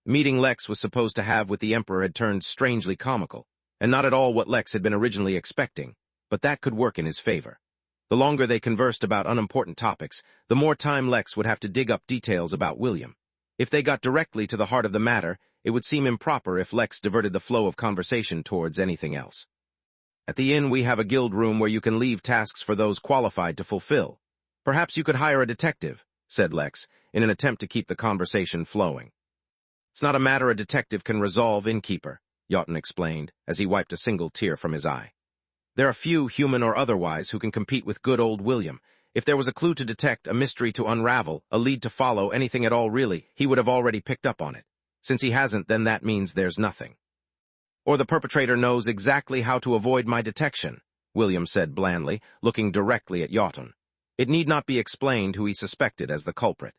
Speaker 1: The meeting Lex was supposed to have with the Emperor had turned strangely comical, and not at all what Lex had been originally expecting, but that could work in his favor. The longer they conversed about unimportant topics, the more time Lex would have to dig up details about William. If they got directly to the heart of the matter, it would seem improper if Lex diverted the flow of conversation towards anything else. At the inn, we have a guild room where you can leave tasks for those qualified to fulfill. Perhaps you could hire a detective, said Lex, in an attempt to keep the conversation flowing. It's not a matter a detective can resolve, Innkeeper, Yaughton explained, as he wiped a single tear from his eye. There are few, human or otherwise, who can compete with good old William. If there was a clue to detect, a mystery to unravel, a lead to follow, anything at all really, he would have already picked up on it. Since he hasn't, then that means there's nothing. Or the perpetrator knows exactly how to avoid my detection, William said blandly, looking directly at Yaughton. It need not be explained who he suspected as the culprit.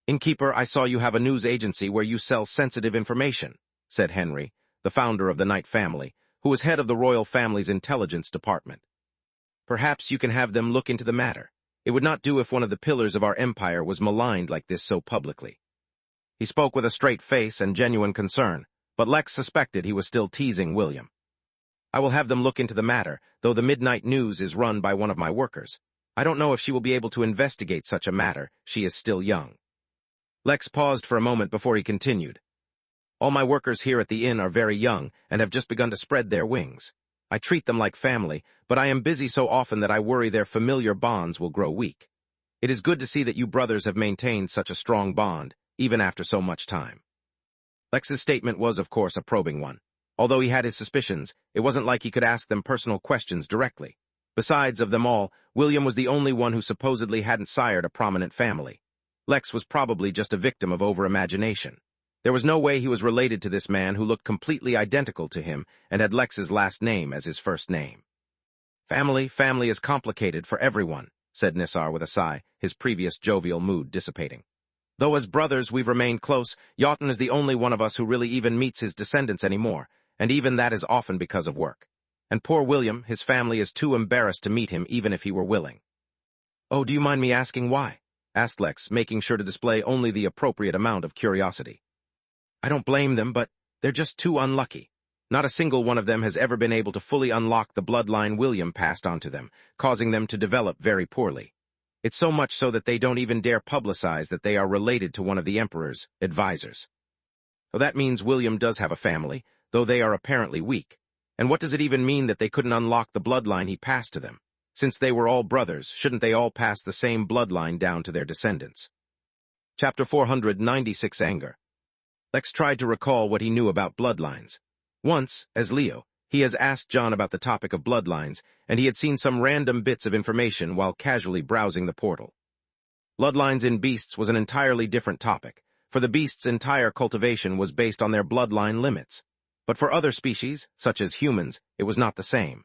Speaker 1: Innkeeper, I saw you have a news agency where you sell sensitive information, said Henry, the founder of the Knight family, who was head of the royal family's intelligence department. Perhaps you can have them look into the matter. It would not do if one of the pillars of our empire was maligned like this so publicly. He spoke with a straight face and genuine concern, but Lex suspected he was still teasing William. I will have them look into the matter, though the Midnight News is run by one of my workers. I don't know if she will be able to investigate such a matter. She is still young. Lex paused for a moment before he continued. All my workers here at the inn are very young and have just begun to spread their wings. I treat them like family, but I am busy so often that I worry their familiar bonds will grow weak. It is good to see that you brothers have maintained such a strong bond, even after so much time. Lex's statement was, of course, a probing one. Although he had his suspicions, it wasn't like he could ask them personal questions directly. Besides, of them all, William was the only one who supposedly hadn't sired a prominent family. Lex was probably just a victim of over-imagination. There was no way he was related to this man who looked completely identical to him and had Lex's last name as his first name. Family is complicated for everyone, said Nissar with a sigh, his previous jovial mood dissipating. Though as brothers we've remained close, Yaughton is the only one of us who really even meets his descendants anymore, and even that is often because of work. And poor William, his family is too embarrassed to meet him even if he were willing. Oh, do you mind me asking why? Asked Lex, making sure to display only the appropriate amount of curiosity. I don't blame them, but they're just too unlucky. Not a single one of them has ever been able to fully unlock the bloodline William passed on to them, causing them to develop very poorly. It's so much so that they don't even dare publicize that they are related to one of the Emperor's advisors. So that means William does have a family, though they are apparently weak. And what does it even mean that they couldn't unlock the bloodline he passed to them? Since they were all brothers, shouldn't they all pass the same bloodline down to their descendants? Chapter 496 Anger. Lex tried to recall what he knew about bloodlines. Once, as Leo, he has asked John about the topic of bloodlines, and he had seen some random bits of information while casually browsing the portal. Bloodlines in beasts was an entirely different topic, for the beasts' entire cultivation was based on their bloodline limits. But for other species, such as humans, it was not the same.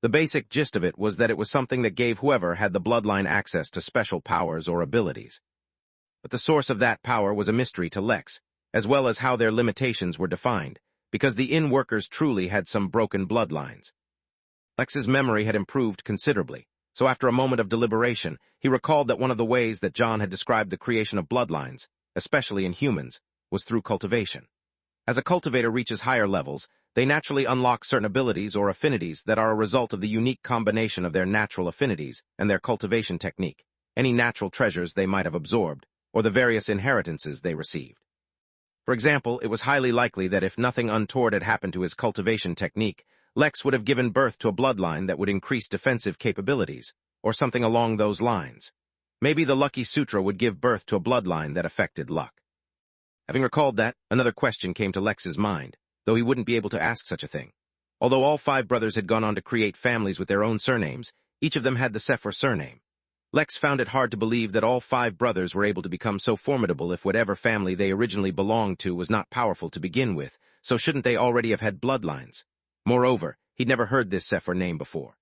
Speaker 1: The basic gist of it was that it was something that gave whoever had the bloodline access to special powers or abilities. But the source of that power was a mystery to Lex, as well as how their limitations were defined, because the inn workers truly had some broken bloodlines. Lex's memory had improved considerably, so after a moment of deliberation, he recalled that one of the ways that John had described the creation of bloodlines, especially in humans, was through cultivation. As a cultivator reaches higher levels, they naturally unlock certain abilities or affinities that are a result of the unique combination of their natural affinities and their cultivation technique, any natural treasures they might have absorbed, or the various inheritances they received. For example, it was highly likely that if nothing untoward had happened to his cultivation technique, Lex would have given birth to a bloodline that would increase defensive capabilities, or something along those lines. Maybe the Lucky Sutra would give birth to a bloodline that affected luck. Having recalled that, another question came to Lex's mind, though he wouldn't be able to ask such a thing. Although all 5 brothers had gone on to create families with their own surnames, each of them had the Sephir surname. Lex found it hard to believe that all 5 brothers were able to become so formidable if whatever family they originally belonged to was not powerful to begin with, so shouldn't they already have had bloodlines? Moreover, he'd never heard this Sephir name before.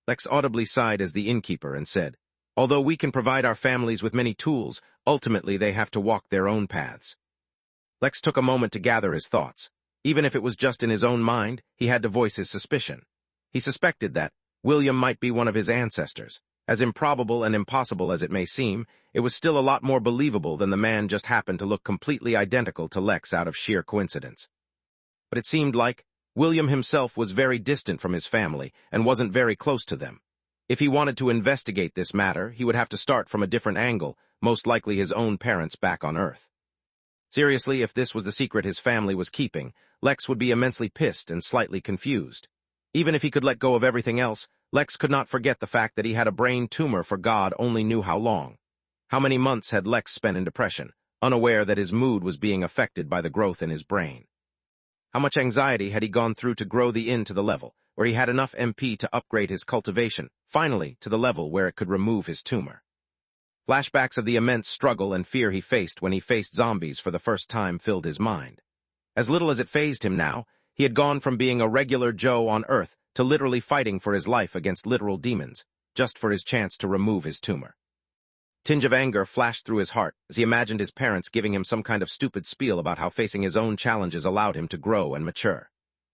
Speaker 1: Lex audibly sighed as the innkeeper and said, "Although we can provide our families with many tools, ultimately they have to walk their own paths." Lex took a moment to gather his thoughts. Even if it was just in his own mind, he had to voice his suspicion. He suspected that William might be one of his ancestors. As improbable and impossible as it may seem, it was still a lot more believable than the man just happened to look completely identical to Lex out of sheer coincidence. But it seemed like William himself was very distant from his family and wasn't very close to them. If he wanted to investigate this matter, he would have to start from a different angle, most likely his own parents back on Earth. Seriously, if this was the secret his family was keeping, Lex would be immensely pissed and slightly confused. Even if he could let go of everything else, Lex could not forget the fact that he had a brain tumor for God only knew how long. How many months had Lex spent in depression, unaware that his mood was being affected by the growth in his brain? How much anxiety had he gone through to grow the inn to the level where he had enough MP to upgrade his cultivation, finally to the level where it could remove his tumor? Flashbacks of the immense struggle and fear he faced when he faced zombies for the first time filled his mind. As little as it fazed him now, he had gone from being a regular Joe on Earth to literally fighting for his life against literal demons, just for his chance to remove his tumor. Tinge of anger flashed through his heart as he imagined his parents giving him some kind of stupid spiel about how facing his own challenges allowed him to grow and mature.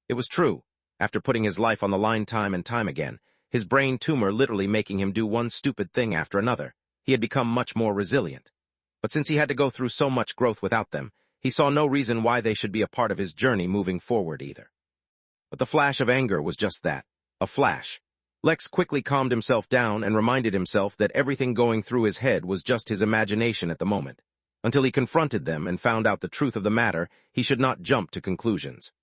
Speaker 1: It was true. After putting his life on the line time and time again, his brain tumor literally making him do one stupid thing after another, he had become much more resilient. But since he had to go through so much growth without them, he saw no reason why they should be a part of his journey moving forward either. But the flash of anger was just that, a flash. Lex quickly calmed himself down and reminded himself that everything going through his head was just his imagination at the moment. Until he confronted them and found out the truth of the matter, he should not jump to conclusions.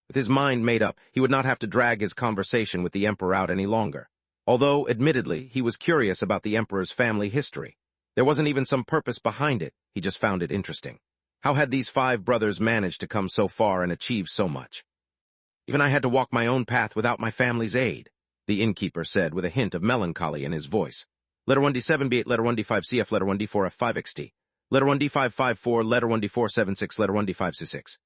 Speaker 1: With his mind made up, he would not have to drag his conversation with the Emperor out any longer. Although, admittedly, he was curious about the Emperor's family history. There wasn't even some purpose behind it, he just found it interesting. How had these 5 brothers managed to come so far and achieve so much? "Even I had to walk my own path without my family's aid," the innkeeper said with a hint of melancholy in his voice. Letter 1D7 B8, letter 1D5 CF, letter 1D4 F5 XT, letter 1D5 54, letter 1D4 76, letter 1D5 C6.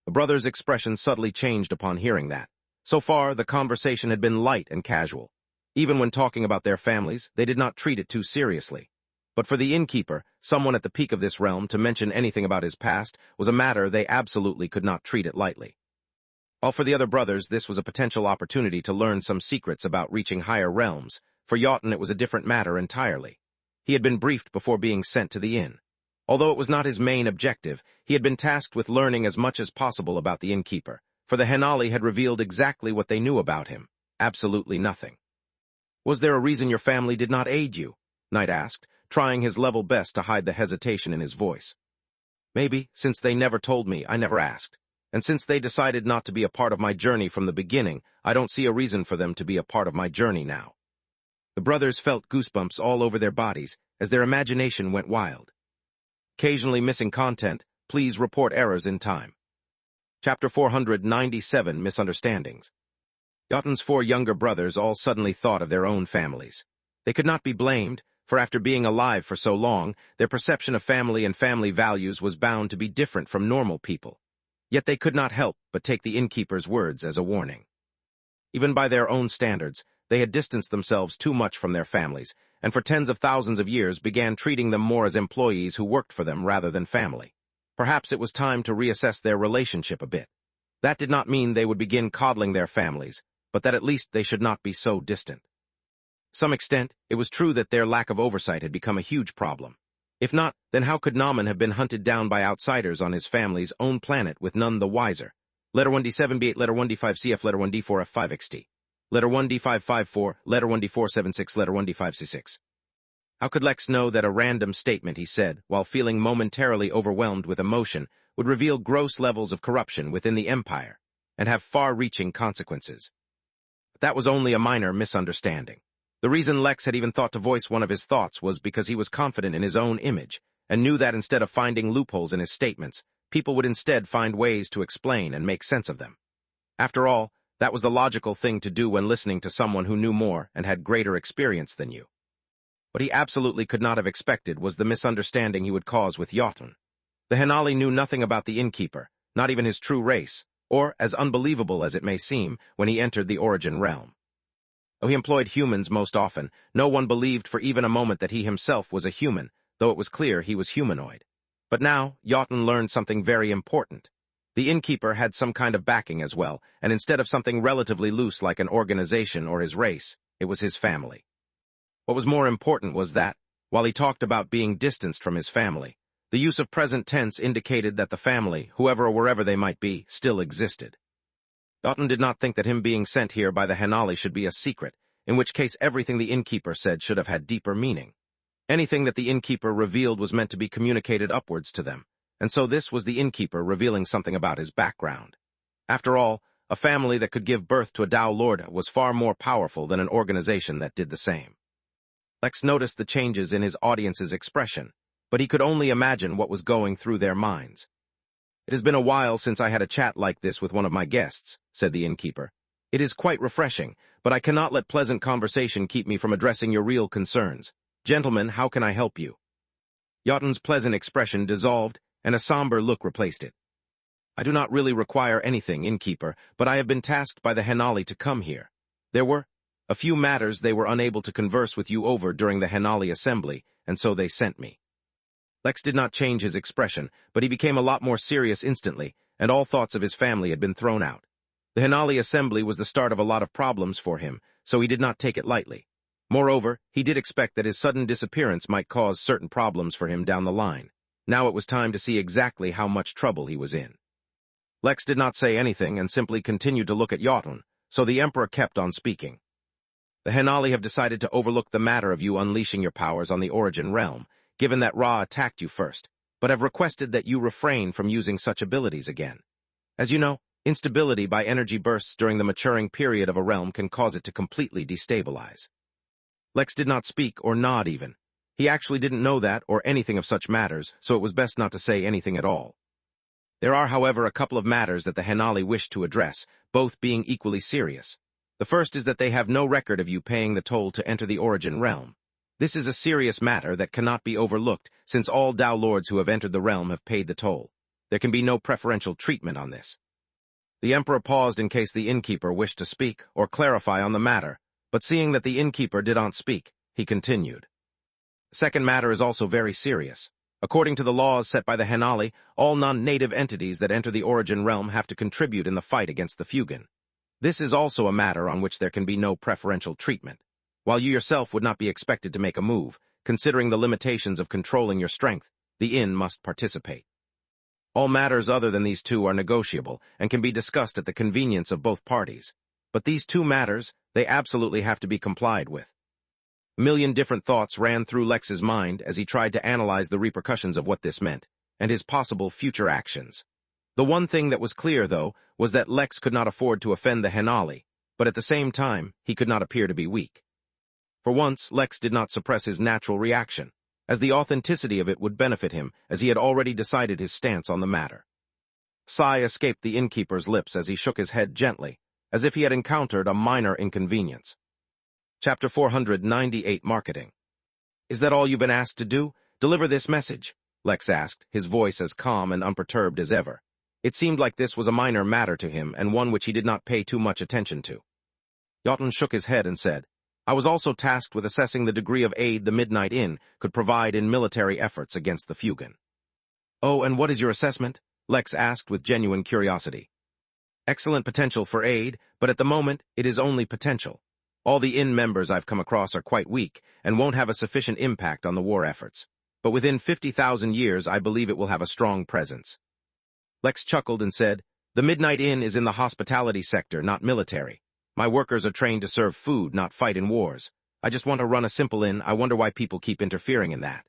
Speaker 1: The brothers' expression subtly changed upon hearing that. So far, the conversation had been light and casual. Even when talking about their families, they did not treat it too seriously. But for the innkeeper, someone at the peak of this realm, to mention anything about his past was a matter they absolutely could not treat it lightly. While for the other brothers, this was a potential opportunity to learn some secrets about reaching higher realms, for Yaughton it was a different matter entirely. He had been briefed before being sent to the inn. Although it was not his main objective, he had been tasked with learning as much as possible about the innkeeper, for the Henali had revealed exactly what they knew about him, absolutely nothing. "Was there a reason your family did not aid you?" Knight asked, trying his level best to hide the hesitation in his voice. "Maybe, since they never told me, I never asked. And since they decided not to be a part of my journey from the beginning, I don't see a reason for them to be a part of my journey now." The brothers felt goosebumps all over their bodies as their imagination went wild. Occasionally missing content, please report errors in time. Chapter 497, Misunderstandings. Yaughton's 4 younger brothers all suddenly thought of their own families. They could not be blamed, for after being alive for so long, their perception of family and family values was bound to be different from normal people. Yet they could not help but take the innkeeper's words as a warning. Even by their own standards, they had distanced themselves too much from their families, and for tens of thousands of years began treating them more as employees who worked for them rather than family. Perhaps it was time to reassess their relationship a bit. That did not mean they would begin coddling their families, but that at least they should not be so distant. To some extent, it was true that their lack of oversight had become a huge problem. If not, then how could Naaman have been hunted down by outsiders on his family's own planet with none the wiser? Letter 1D7B8, letter 1D5CF, letter 1D4F5XT. Letter 1D554, letter 1D476, letter 1D5C6. How could Lex know that a random statement he said, while feeling momentarily overwhelmed with emotion, would reveal gross levels of corruption within the Empire, and have far-reaching consequences? But that was only a minor misunderstanding. The reason Lex had even thought to voice one of his thoughts was because he was confident in his own image, and knew that instead of finding loopholes in his statements, people would instead find ways to explain and make sense of them. After all, that was the logical thing to do when listening to someone who knew more and had greater experience than you. What he absolutely could not have expected was the misunderstanding he would cause with Jotun. The Henali knew nothing about the Innkeeper, not even his true race, or, as unbelievable as it may seem, when he entered the Origin realm. Though he employed humans most often, no one believed for even a moment that he himself was a human, though it was clear he was humanoid. But now, Jotun learned something very important. The Innkeeper had some kind of backing as well, and instead of something relatively loose like an organization or his race, it was his family. What was more important was that, while he talked about being distanced from his family, the use of present tense indicated that the family, whoever or wherever they might be, still existed. Jotun did not think that him being sent here by the Henali should be a secret, in which case everything the Innkeeper said should have had deeper meaning. Anything that the Innkeeper revealed was meant to be communicated upwards to them, and so this was the Innkeeper revealing something about his background. After all, a family that could give birth to a Tao Lord was far more powerful than an organization that did the same. Lex noticed the changes in his audience's expression, but he could only imagine what was going through their minds. "It has been a while since I had a chat like this with one of my guests," said the Innkeeper. "It is quite refreshing, but I cannot let pleasant conversation keep me from addressing your real concerns. Gentlemen, how can I help you?" Jotun's pleasant expression dissolved, and a somber look replaced it. "I do not really require anything, Innkeeper, but I have been tasked by the Henali to come here. There were a few matters they were unable to converse with you over during the Henali assembly, and so they sent me." Lex did not change his expression, but he became a lot more serious instantly, and all thoughts of his family had been thrown out. The Henali assembly was the start of a lot of problems for him, so he did not take it lightly. Moreover, he did expect that his sudden disappearance might cause certain problems for him down the line. Now it was time to see exactly how much trouble he was in. Lex did not say anything and simply continued to look at Jotun, so the Emperor kept on speaking. "The Henali have decided to overlook the matter of you unleashing your powers on the Origin realm, given that Ra attacked you first, but have requested that you refrain from using such abilities again. As you know, instability by energy bursts during the maturing period of a realm can cause it to completely destabilize." Lex did not speak or nod even. He actually didn't know that or anything of such matters, so it was best not to say anything at all. There are, however, a couple of matters that the Henali wish to address, both being equally serious. The first is that they have no record of you paying the toll to enter the Origin realm. This is a serious matter that cannot be overlooked, since all Tao Lords who have entered the realm have paid the toll. There can be no preferential treatment on this. The Emperor paused in case the Innkeeper wished to speak or clarify on the matter, but seeing that the Innkeeper did not speak, he continued. "The second matter is also very serious. According to the laws set by the Henali, all non-native entities that enter the Origin realm have to contribute in the fight against the Fugan. This is also a matter on which there can be no preferential treatment. While you yourself would not be expected to make a move, considering the limitations of controlling your strength, the Inn must participate. All matters other than these two are negotiable and can be discussed at the convenience of both parties. But these two matters, they absolutely have to be complied with." A million different thoughts ran through Lex's mind as he tried to analyze the repercussions of what this meant, and his possible future actions. The one thing that was clear, though, was that Lex could not afford to offend the Henali, but at the same time, he could not appear to be weak. For once, Lex did not suppress his natural reaction, as the authenticity of it would benefit him, as he had already decided his stance on the matter. A sigh escaped the Innkeeper's lips as he shook his head gently, as if he had encountered a minor inconvenience. Chapter 498, Marketing. "Is that all you've been asked to do? Deliver this message?" Lex asked, his voice as calm and unperturbed as ever. It seemed like this was a minor matter to him and one which he did not pay too much attention to. Jotun shook his head and said, I was also tasked with assessing the degree of aid the Midnight Inn could provide in military efforts against the Fugan. Oh, and what is your assessment? Lex asked with genuine curiosity. Excellent potential for aid, but at the moment, it is only potential. All the inn members I've come across are quite weak and won't have a sufficient impact on the war efforts. But within 50,000 years, I believe it will have a strong presence. Lex chuckled and said, The Midnight Inn is in the hospitality sector, not military. My workers are trained to serve food, not fight in wars. I just want to run a simple inn. I wonder why people keep interfering in that.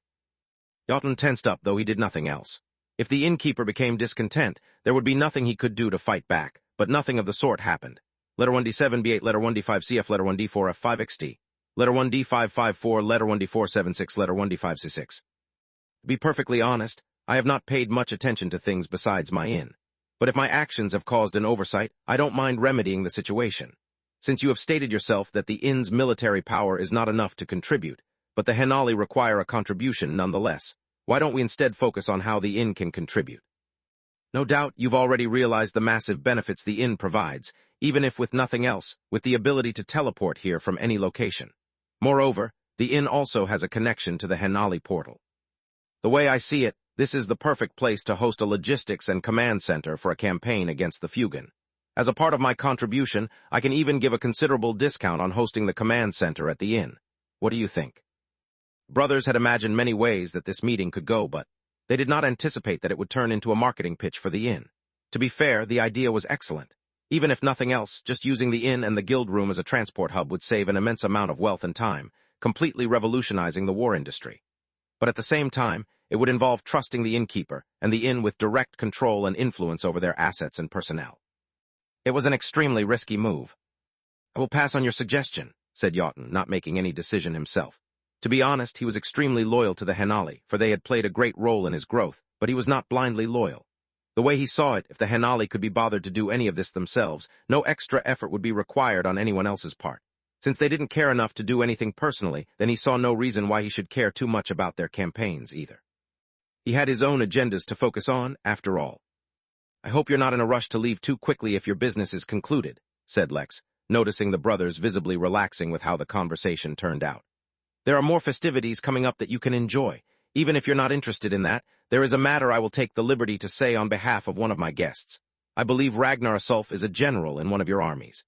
Speaker 1: Jotun tensed up, though he did nothing else. If the innkeeper became discontent, there would be nothing he could do to fight back, but nothing of the sort happened. Letter 1D7 B8, letter 1D5 CF, letter 1D4 F5 XT, letter 1D5 54, letter 1D4 76, letter 1D5 C6. To be perfectly honest, I have not paid much attention to things besides my inn. But if my actions have caused an oversight, I don't mind remedying the situation. Since you have stated yourself that the inn's military power is not enough to contribute, but the Henali require a contribution nonetheless, why don't we instead focus on how the inn can contribute? No doubt you've already realized the massive benefits the inn provides, even if with nothing else, with the ability to teleport here from any location. Moreover, the inn also has a connection to the Henali portal. The way I see it, this is the perfect place to host a logistics and command center for a campaign against the Fugan. As a part of my contribution, I can even give a considerable discount on hosting the command center at the inn. What do you think? Brothers had imagined many ways that this meeting could go, but they did not anticipate that it would turn into a marketing pitch for the inn. To be fair, the idea was excellent. Even if nothing else, just using the inn and the guild room as a transport hub would save an immense amount of wealth and time, completely revolutionizing the war industry. But at the same time, it would involve trusting the innkeeper and the inn with direct control and influence over their assets and personnel. It was an extremely risky move. I will pass on your suggestion, said Jotun, not making any decision himself. To be honest, he was extremely loyal to the Henali, for they had played a great role in his growth, but he was not blindly loyal. The way he saw it, if the Henali could be bothered to do any of this themselves, no extra effort would be required on anyone else's part. Since they didn't care enough to do anything personally, then he saw no reason why he should care too much about their campaigns either. He had his own agendas to focus on, after all. I hope you're not in a rush to leave too quickly if your business is concluded, said Lex, noticing the brothers visibly relaxing with how the conversation turned out. There are more festivities coming up that you can enjoy. Even if you're not interested in that, there is a matter I will take the liberty to say on behalf of one of my guests. I believe Ragnar Asulf is a general in one of your armies.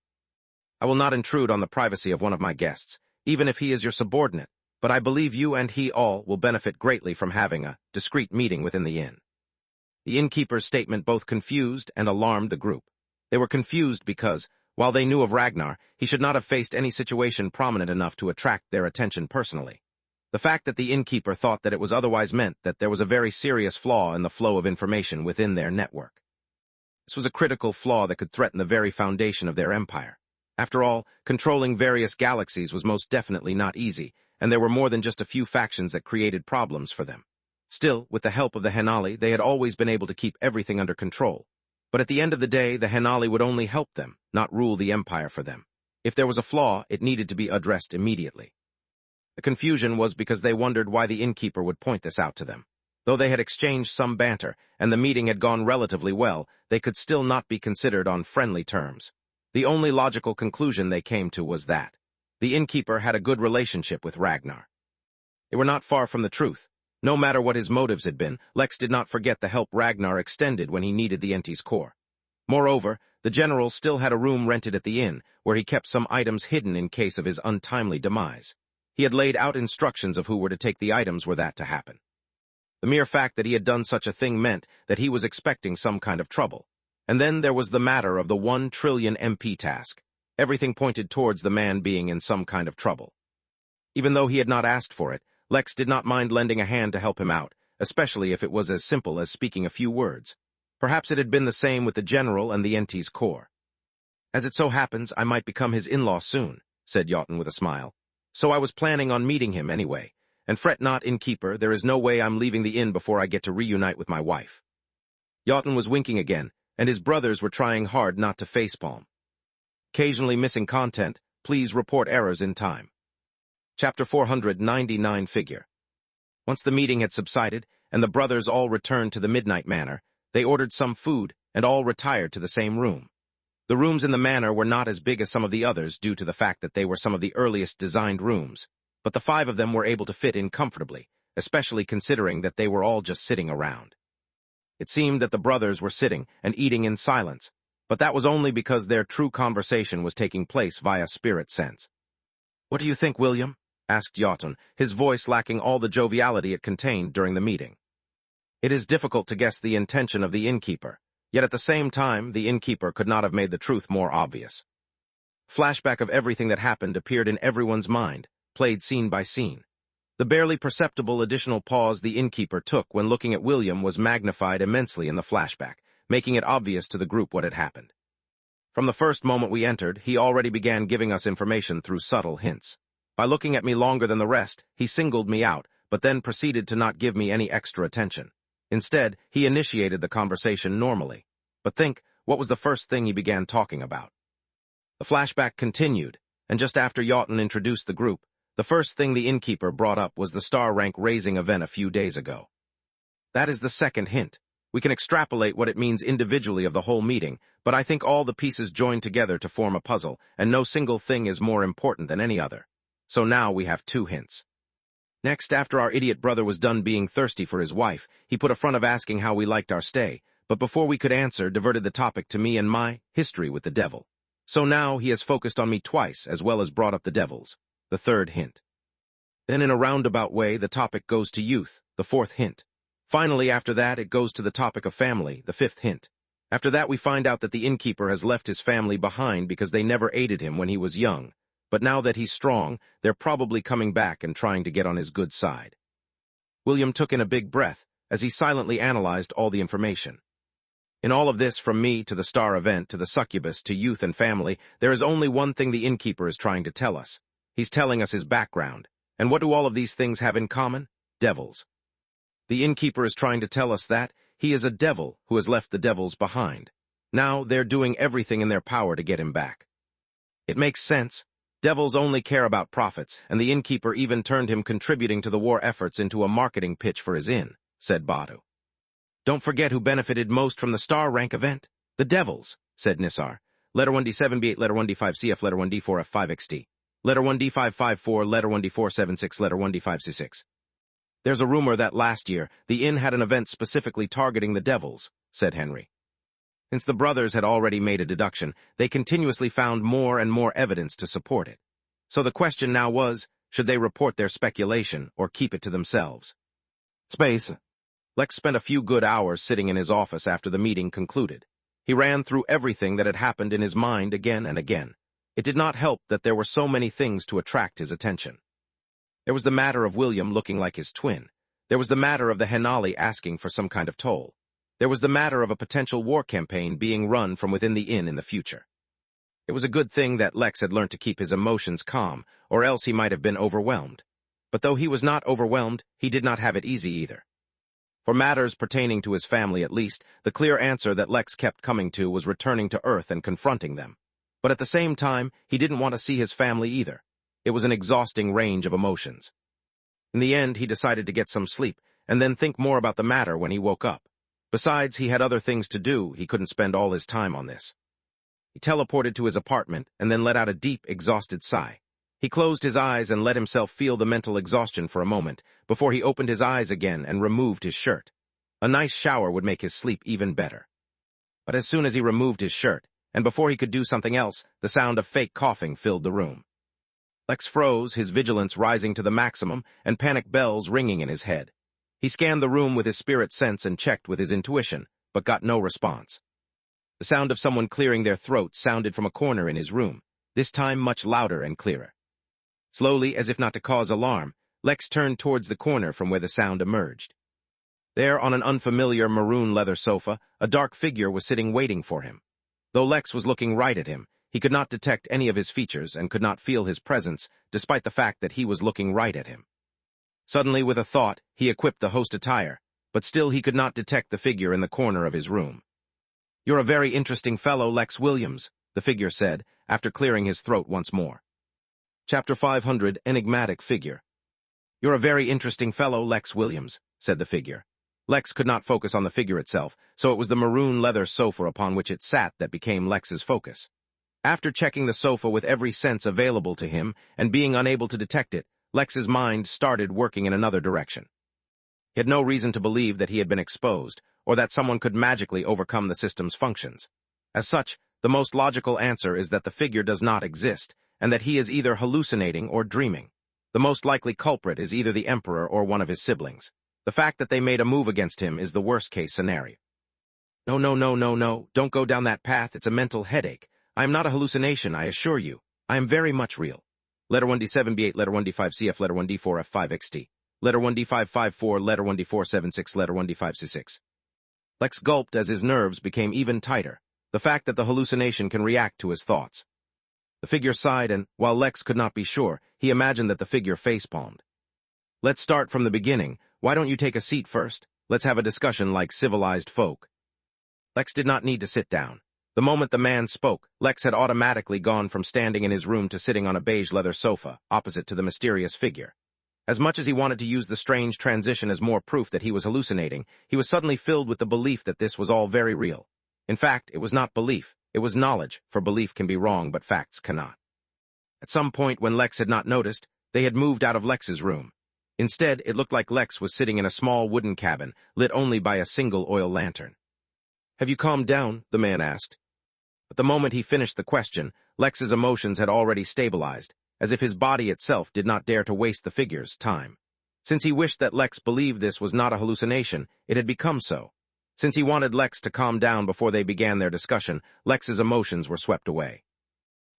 Speaker 1: I will not intrude on the privacy of one of my guests, even if he is your subordinate, but I believe you and he all will benefit greatly from having a discreet meeting within the inn. The innkeeper's statement both confused and alarmed the group. They were confused because, while they knew of Ragnar, he should not have faced any situation prominent enough to attract their attention personally. The fact that the innkeeper thought that it was otherwise meant that there was a very serious flaw in the flow of information within their network. This was a critical flaw that could threaten the very foundation of their empire. After all, controlling various galaxies was most definitely not easy, and there were more than just a few factions that created problems for them. Still, with the help of the Henali, they had always been able to keep everything under control. But at the end of the day, the Henali would only help them, not rule the empire for them. If there was a flaw, it needed to be addressed immediately. The confusion was because they wondered why the innkeeper would point this out to them. Though they had exchanged some banter, and the meeting had gone relatively well, they could still not be considered on friendly terms. The only logical conclusion they came to was that the innkeeper had a good relationship with Ragnar. They were not far from the truth. No matter what his motives had been, Lex did not forget the help Ragnar extended when he needed the Enti's core. Moreover, the general still had a room rented at the inn, where he kept some items hidden in case of his untimely demise. He had laid out instructions of who were to take the items were that to happen. The mere fact that he had done such a thing meant that he was expecting some kind of trouble. And then there was the matter of the 1 trillion MP task. Everything pointed towards the man being in some kind of trouble. Even though he had not asked for it, Lex did not mind lending a hand to help him out, especially if it was as simple as speaking a few words. Perhaps it had been the same with the general and the Enti's core. As it so happens, I might become his in-law soon, said Jotun with a smile. So I was planning on meeting him anyway. And fret not, innkeeper, there is no way I'm leaving the inn before I get to reunite with my wife. Jotun was winking again, and his brothers were trying hard not to facepalm. Occasionally missing content, please report errors in time. Chapter 499 Figure. Once the meeting had subsided, and the brothers all returned to the Midnight Manor, they ordered some food, and all retired to the same room. The rooms in the manor were not as big as some of the others due to the fact that they were some of the earliest designed rooms, but the 5 of them were able to fit in comfortably, especially considering that they were all just sitting around. It seemed that the brothers were sitting and eating in silence, but that was only because their true conversation was taking place via spirit sense. "What do you think, William?" asked Jotun, his voice lacking all the joviality it contained during the meeting. It is difficult to guess the intention of the innkeeper, yet at the same time, the innkeeper could not have made the truth more obvious. Flashback of everything that happened appeared in everyone's mind, played scene by scene. The barely perceptible additional pause the innkeeper took when looking at William was magnified immensely in the flashback, making it obvious to the group what had happened. From the first moment we entered, he already began giving us information through subtle hints. By looking at me longer than the rest, he singled me out, but then proceeded to not give me any extra attention. Instead, he initiated the conversation normally. But think, what was the first thing he began talking about? The flashback continued, and just after Jotun introduced the group, the first thing the innkeeper brought up was the star rank raising event a few days ago. That is the second hint. We can extrapolate what it means individually of the whole meeting, but I think all the pieces join together to form a puzzle, and no single thing is more important than any other. So now we have 2 hints. Next, after our idiot brother was done being thirsty for his wife, he put a front of asking how we liked our stay, but before we could answer, diverted the topic to me and my history with the devil. So now he has focused on me twice, as well as brought up the devils, the 3rd hint. Then in a roundabout way, the topic goes to youth, the 4th hint. Finally, after that, it goes to the topic of family, the 5th hint. After that, we find out that the innkeeper has left his family behind because they never aided him when he was young. But now that he's strong, they're probably coming back and trying to get on his good side. William took in a big breath as he silently analyzed all the information. In all of this, from me to the star event to the succubus to youth and family, there is only one thing the innkeeper is trying to tell us. He's telling us his background. And what do all of these things have in common? Devils. The innkeeper is trying to tell us that he is a devil who has left the devils behind. Now they're doing everything in their power to get him back. It makes sense. Devils only care about profits, and the innkeeper even turned him contributing to the war efforts into a marketing pitch for his inn, said Badu. Don't forget who benefited most from the star rank event. The devils, said Nisar. Letter 1D7B8, letter 1D5CF, letter 1D4F5XD. Letter 1D554, letter 1D476, letter 1D5C6. There's a rumor that last year, the inn had an event specifically targeting the devils, said Henry. Since the brothers had already made a deduction, they continuously found more and more evidence to support it. So the question now was, should they report their speculation or keep it to themselves? Space. Lex spent a few good hours sitting in his office after the meeting concluded. He ran through everything that had happened in his mind again and again. It did not help that there were so many things to attract his attention. There was the matter of William looking like his twin. There was the matter of the Henali asking for some kind of toll. There was the matter of a potential war campaign being run from within the inn in the future. It was a good thing that Lex had learned to keep his emotions calm, or else he might have been overwhelmed. But though he was not overwhelmed, he did not have it easy either. For matters pertaining to his family at least, the clear answer that Lex kept coming to was returning to Earth and confronting them. But at the same time, he didn't want to see his family either. It was an exhausting range of emotions. In the end, he decided to get some sleep, and then think more about the matter when he woke up. Besides, he had other things to do, he couldn't spend all his time on this. He teleported to his apartment and then let out a deep, exhausted sigh. He closed his eyes and let himself feel the mental exhaustion for a moment, before he opened his eyes again and removed his shirt. A nice shower would make his sleep even better. But as soon as he removed his shirt, and before he could do something else, the sound of fake coughing filled the room. Lex froze, his vigilance rising to the maximum, and panic bells ringing in his head. He scanned the room with his spirit sense and checked with his intuition, but got no response. The sound of someone clearing their throat sounded from a corner in his room, this time much louder and clearer. Slowly, as if not to cause alarm, Lex turned towards the corner from where the sound emerged. There, on an unfamiliar maroon leather sofa, a dark figure was sitting waiting for him. Though Lex was looking right at him, he could not detect any of his features and could not feel his presence, despite the fact that he was looking right at him. Suddenly, with a thought, he equipped the host attire, but still he could not detect the figure in the corner of his room. "You're a very interesting fellow, Lex Williams," the figure said, after clearing his throat once more. Chapter 500, Enigmatic Figure. "You're a very interesting fellow, Lex Williams," said the figure. Lex could not focus on the figure itself, so it was the maroon leather sofa upon which it sat that became Lex's focus. After checking the sofa with every sense available to him and being unable to detect it, Lex's mind started working in another direction. He had no reason to believe that he had been exposed, or that someone could magically overcome the system's functions. As such, the most logical answer is that the figure does not exist, and that he is either hallucinating or dreaming. The most likely culprit is either the Emperor or one of his siblings. The fact that they made a move against him is the worst-case scenario. No, no, no, no, no, don't go down that path, it's a mental headache. I am not a hallucination, I assure you. I am very much real. Letter 1D7B8, letter 1D5CF, letter 1D4F5XT, letter 1D554, letter 1D476, letter 1D5C6. Lex gulped as his nerves became even tighter, the fact that the hallucination can react to his thoughts. The figure sighed and, while Lex could not be sure, he imagined that the figure facepalmed. Let's start from the beginning. Why don't you take a seat first? Let's have a discussion like civilized folk. Lex did not need to sit down. The moment the man spoke, Lex had automatically gone from standing in his room to sitting on a beige leather sofa, opposite to the mysterious figure. As much as he wanted to use the strange transition as more proof that he was hallucinating, he was suddenly filled with the belief that this was all very real. In fact, it was not belief, it was knowledge, for belief can be wrong but facts cannot. At some point when Lex had not noticed, they had moved out of Lex's room. Instead, it looked like Lex was sitting in a small wooden cabin, lit only by a single oil lantern. "Have you calmed down?" the man asked. But the moment he finished the question, Lex's emotions had already stabilized, as if his body itself did not dare to waste the figure's time. Since he wished that Lex believed this was not a hallucination, it had become so. Since he wanted Lex to calm down before they began their discussion, Lex's emotions were swept away.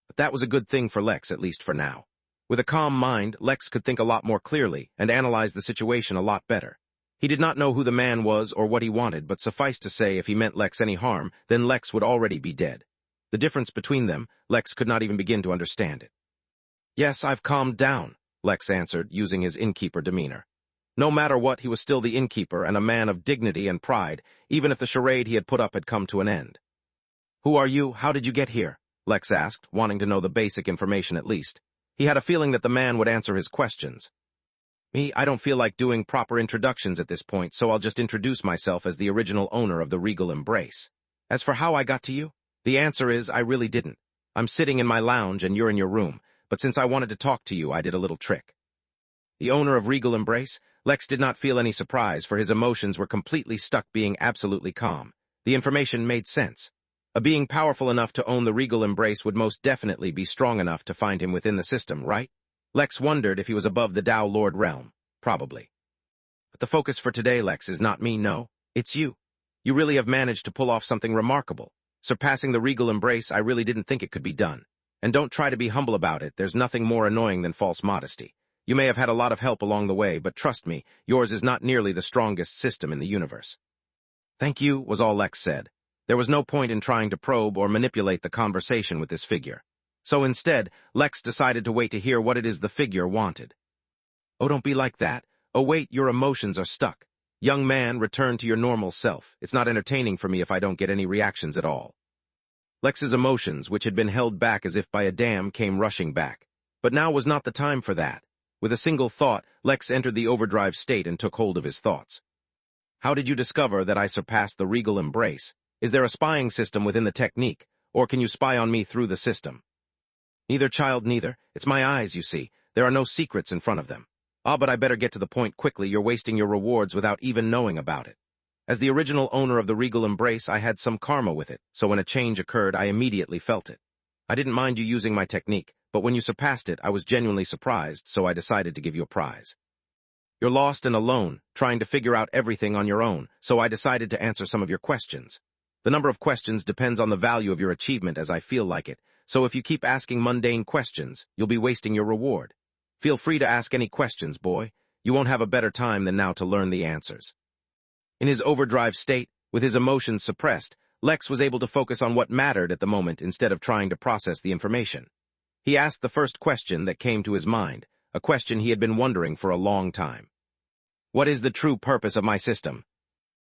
Speaker 1: But that was a good thing for Lex, at least for now. With a calm mind, Lex could think a lot more clearly and analyze the situation a lot better. He did not know who the man was or what he wanted, but suffice to say if he meant Lex any harm, then Lex would already be dead. The difference between them, Lex could not even begin to understand it. "Yes, I've calmed down," Lex answered, using his innkeeper demeanor. No matter what, he was still the innkeeper and a man of dignity and pride, even if the charade he had put up had come to an end. "Who are you? How did you get here?" Lex asked, wanting to know the basic information at least. He had a feeling that the man would answer his questions. "Me, I don't feel like doing proper introductions at this point, so I'll just introduce myself as the original owner of the Regal Embrace. As for how I got to you, the answer is I really didn't. I'm sitting in my lounge and you're in your room, but since I wanted to talk to you, I did a little trick." The owner of Regal Embrace? Lex did not feel any surprise, for his emotions were completely stuck being absolutely calm. The information made sense. A being powerful enough to own the Regal Embrace would most definitely be strong enough to find him within the system, right? Lex wondered if he was above the Tao Lord realm. Probably. But the focus for today, Lex, is not me, no. It's you. You really have managed to pull off something remarkable. Surpassing the Regal Embrace, I really didn't think it could be done. And don't try to be humble about it, there's nothing more annoying than false modesty. You may have had a lot of help along the way, but trust me, yours is not nearly the strongest system in the universe. "Thank you," was all Lex said. There was no point in trying to probe or manipulate the conversation with this figure. So instead, Lex decided to wait to hear what it is the figure wanted. "Oh, don't be like that. Oh, wait, your emotions are stuck. Young man, return to your normal self. It's not entertaining for me if I don't get any reactions at all." Lex's emotions, which had been held back as if by a dam, came rushing back. But now was not the time for that. With a single thought, Lex entered the overdrive state and took hold of his thoughts. "How did you discover that I surpassed the Regal Embrace? Is there a spying system within the technique, or can you spy on me through the system?" "Neither, child, neither. It's my eyes, you see. There are no secrets in front of them. Ah, but I better get to the point quickly. You're wasting your rewards without even knowing about it. As the original owner of the Regal Embrace, I had some karma with it, so when a change occurred, I immediately felt it. I didn't mind you using my technique, but when you surpassed it, I was genuinely surprised, so I decided to give you a prize. You're lost and alone, trying to figure out everything on your own, so I decided to answer some of your questions. The number of questions depends on the value of your achievement as I feel like it, so if you keep asking mundane questions, you'll be wasting your reward. Feel free to ask any questions, boy. You won't have a better time than now to learn the answers." In his overdrive state, with his emotions suppressed, Lex was able to focus on what mattered at the moment instead of trying to process the information. He asked the first question that came to his mind, a question he had been wondering for a long time. "What is the true purpose of my system?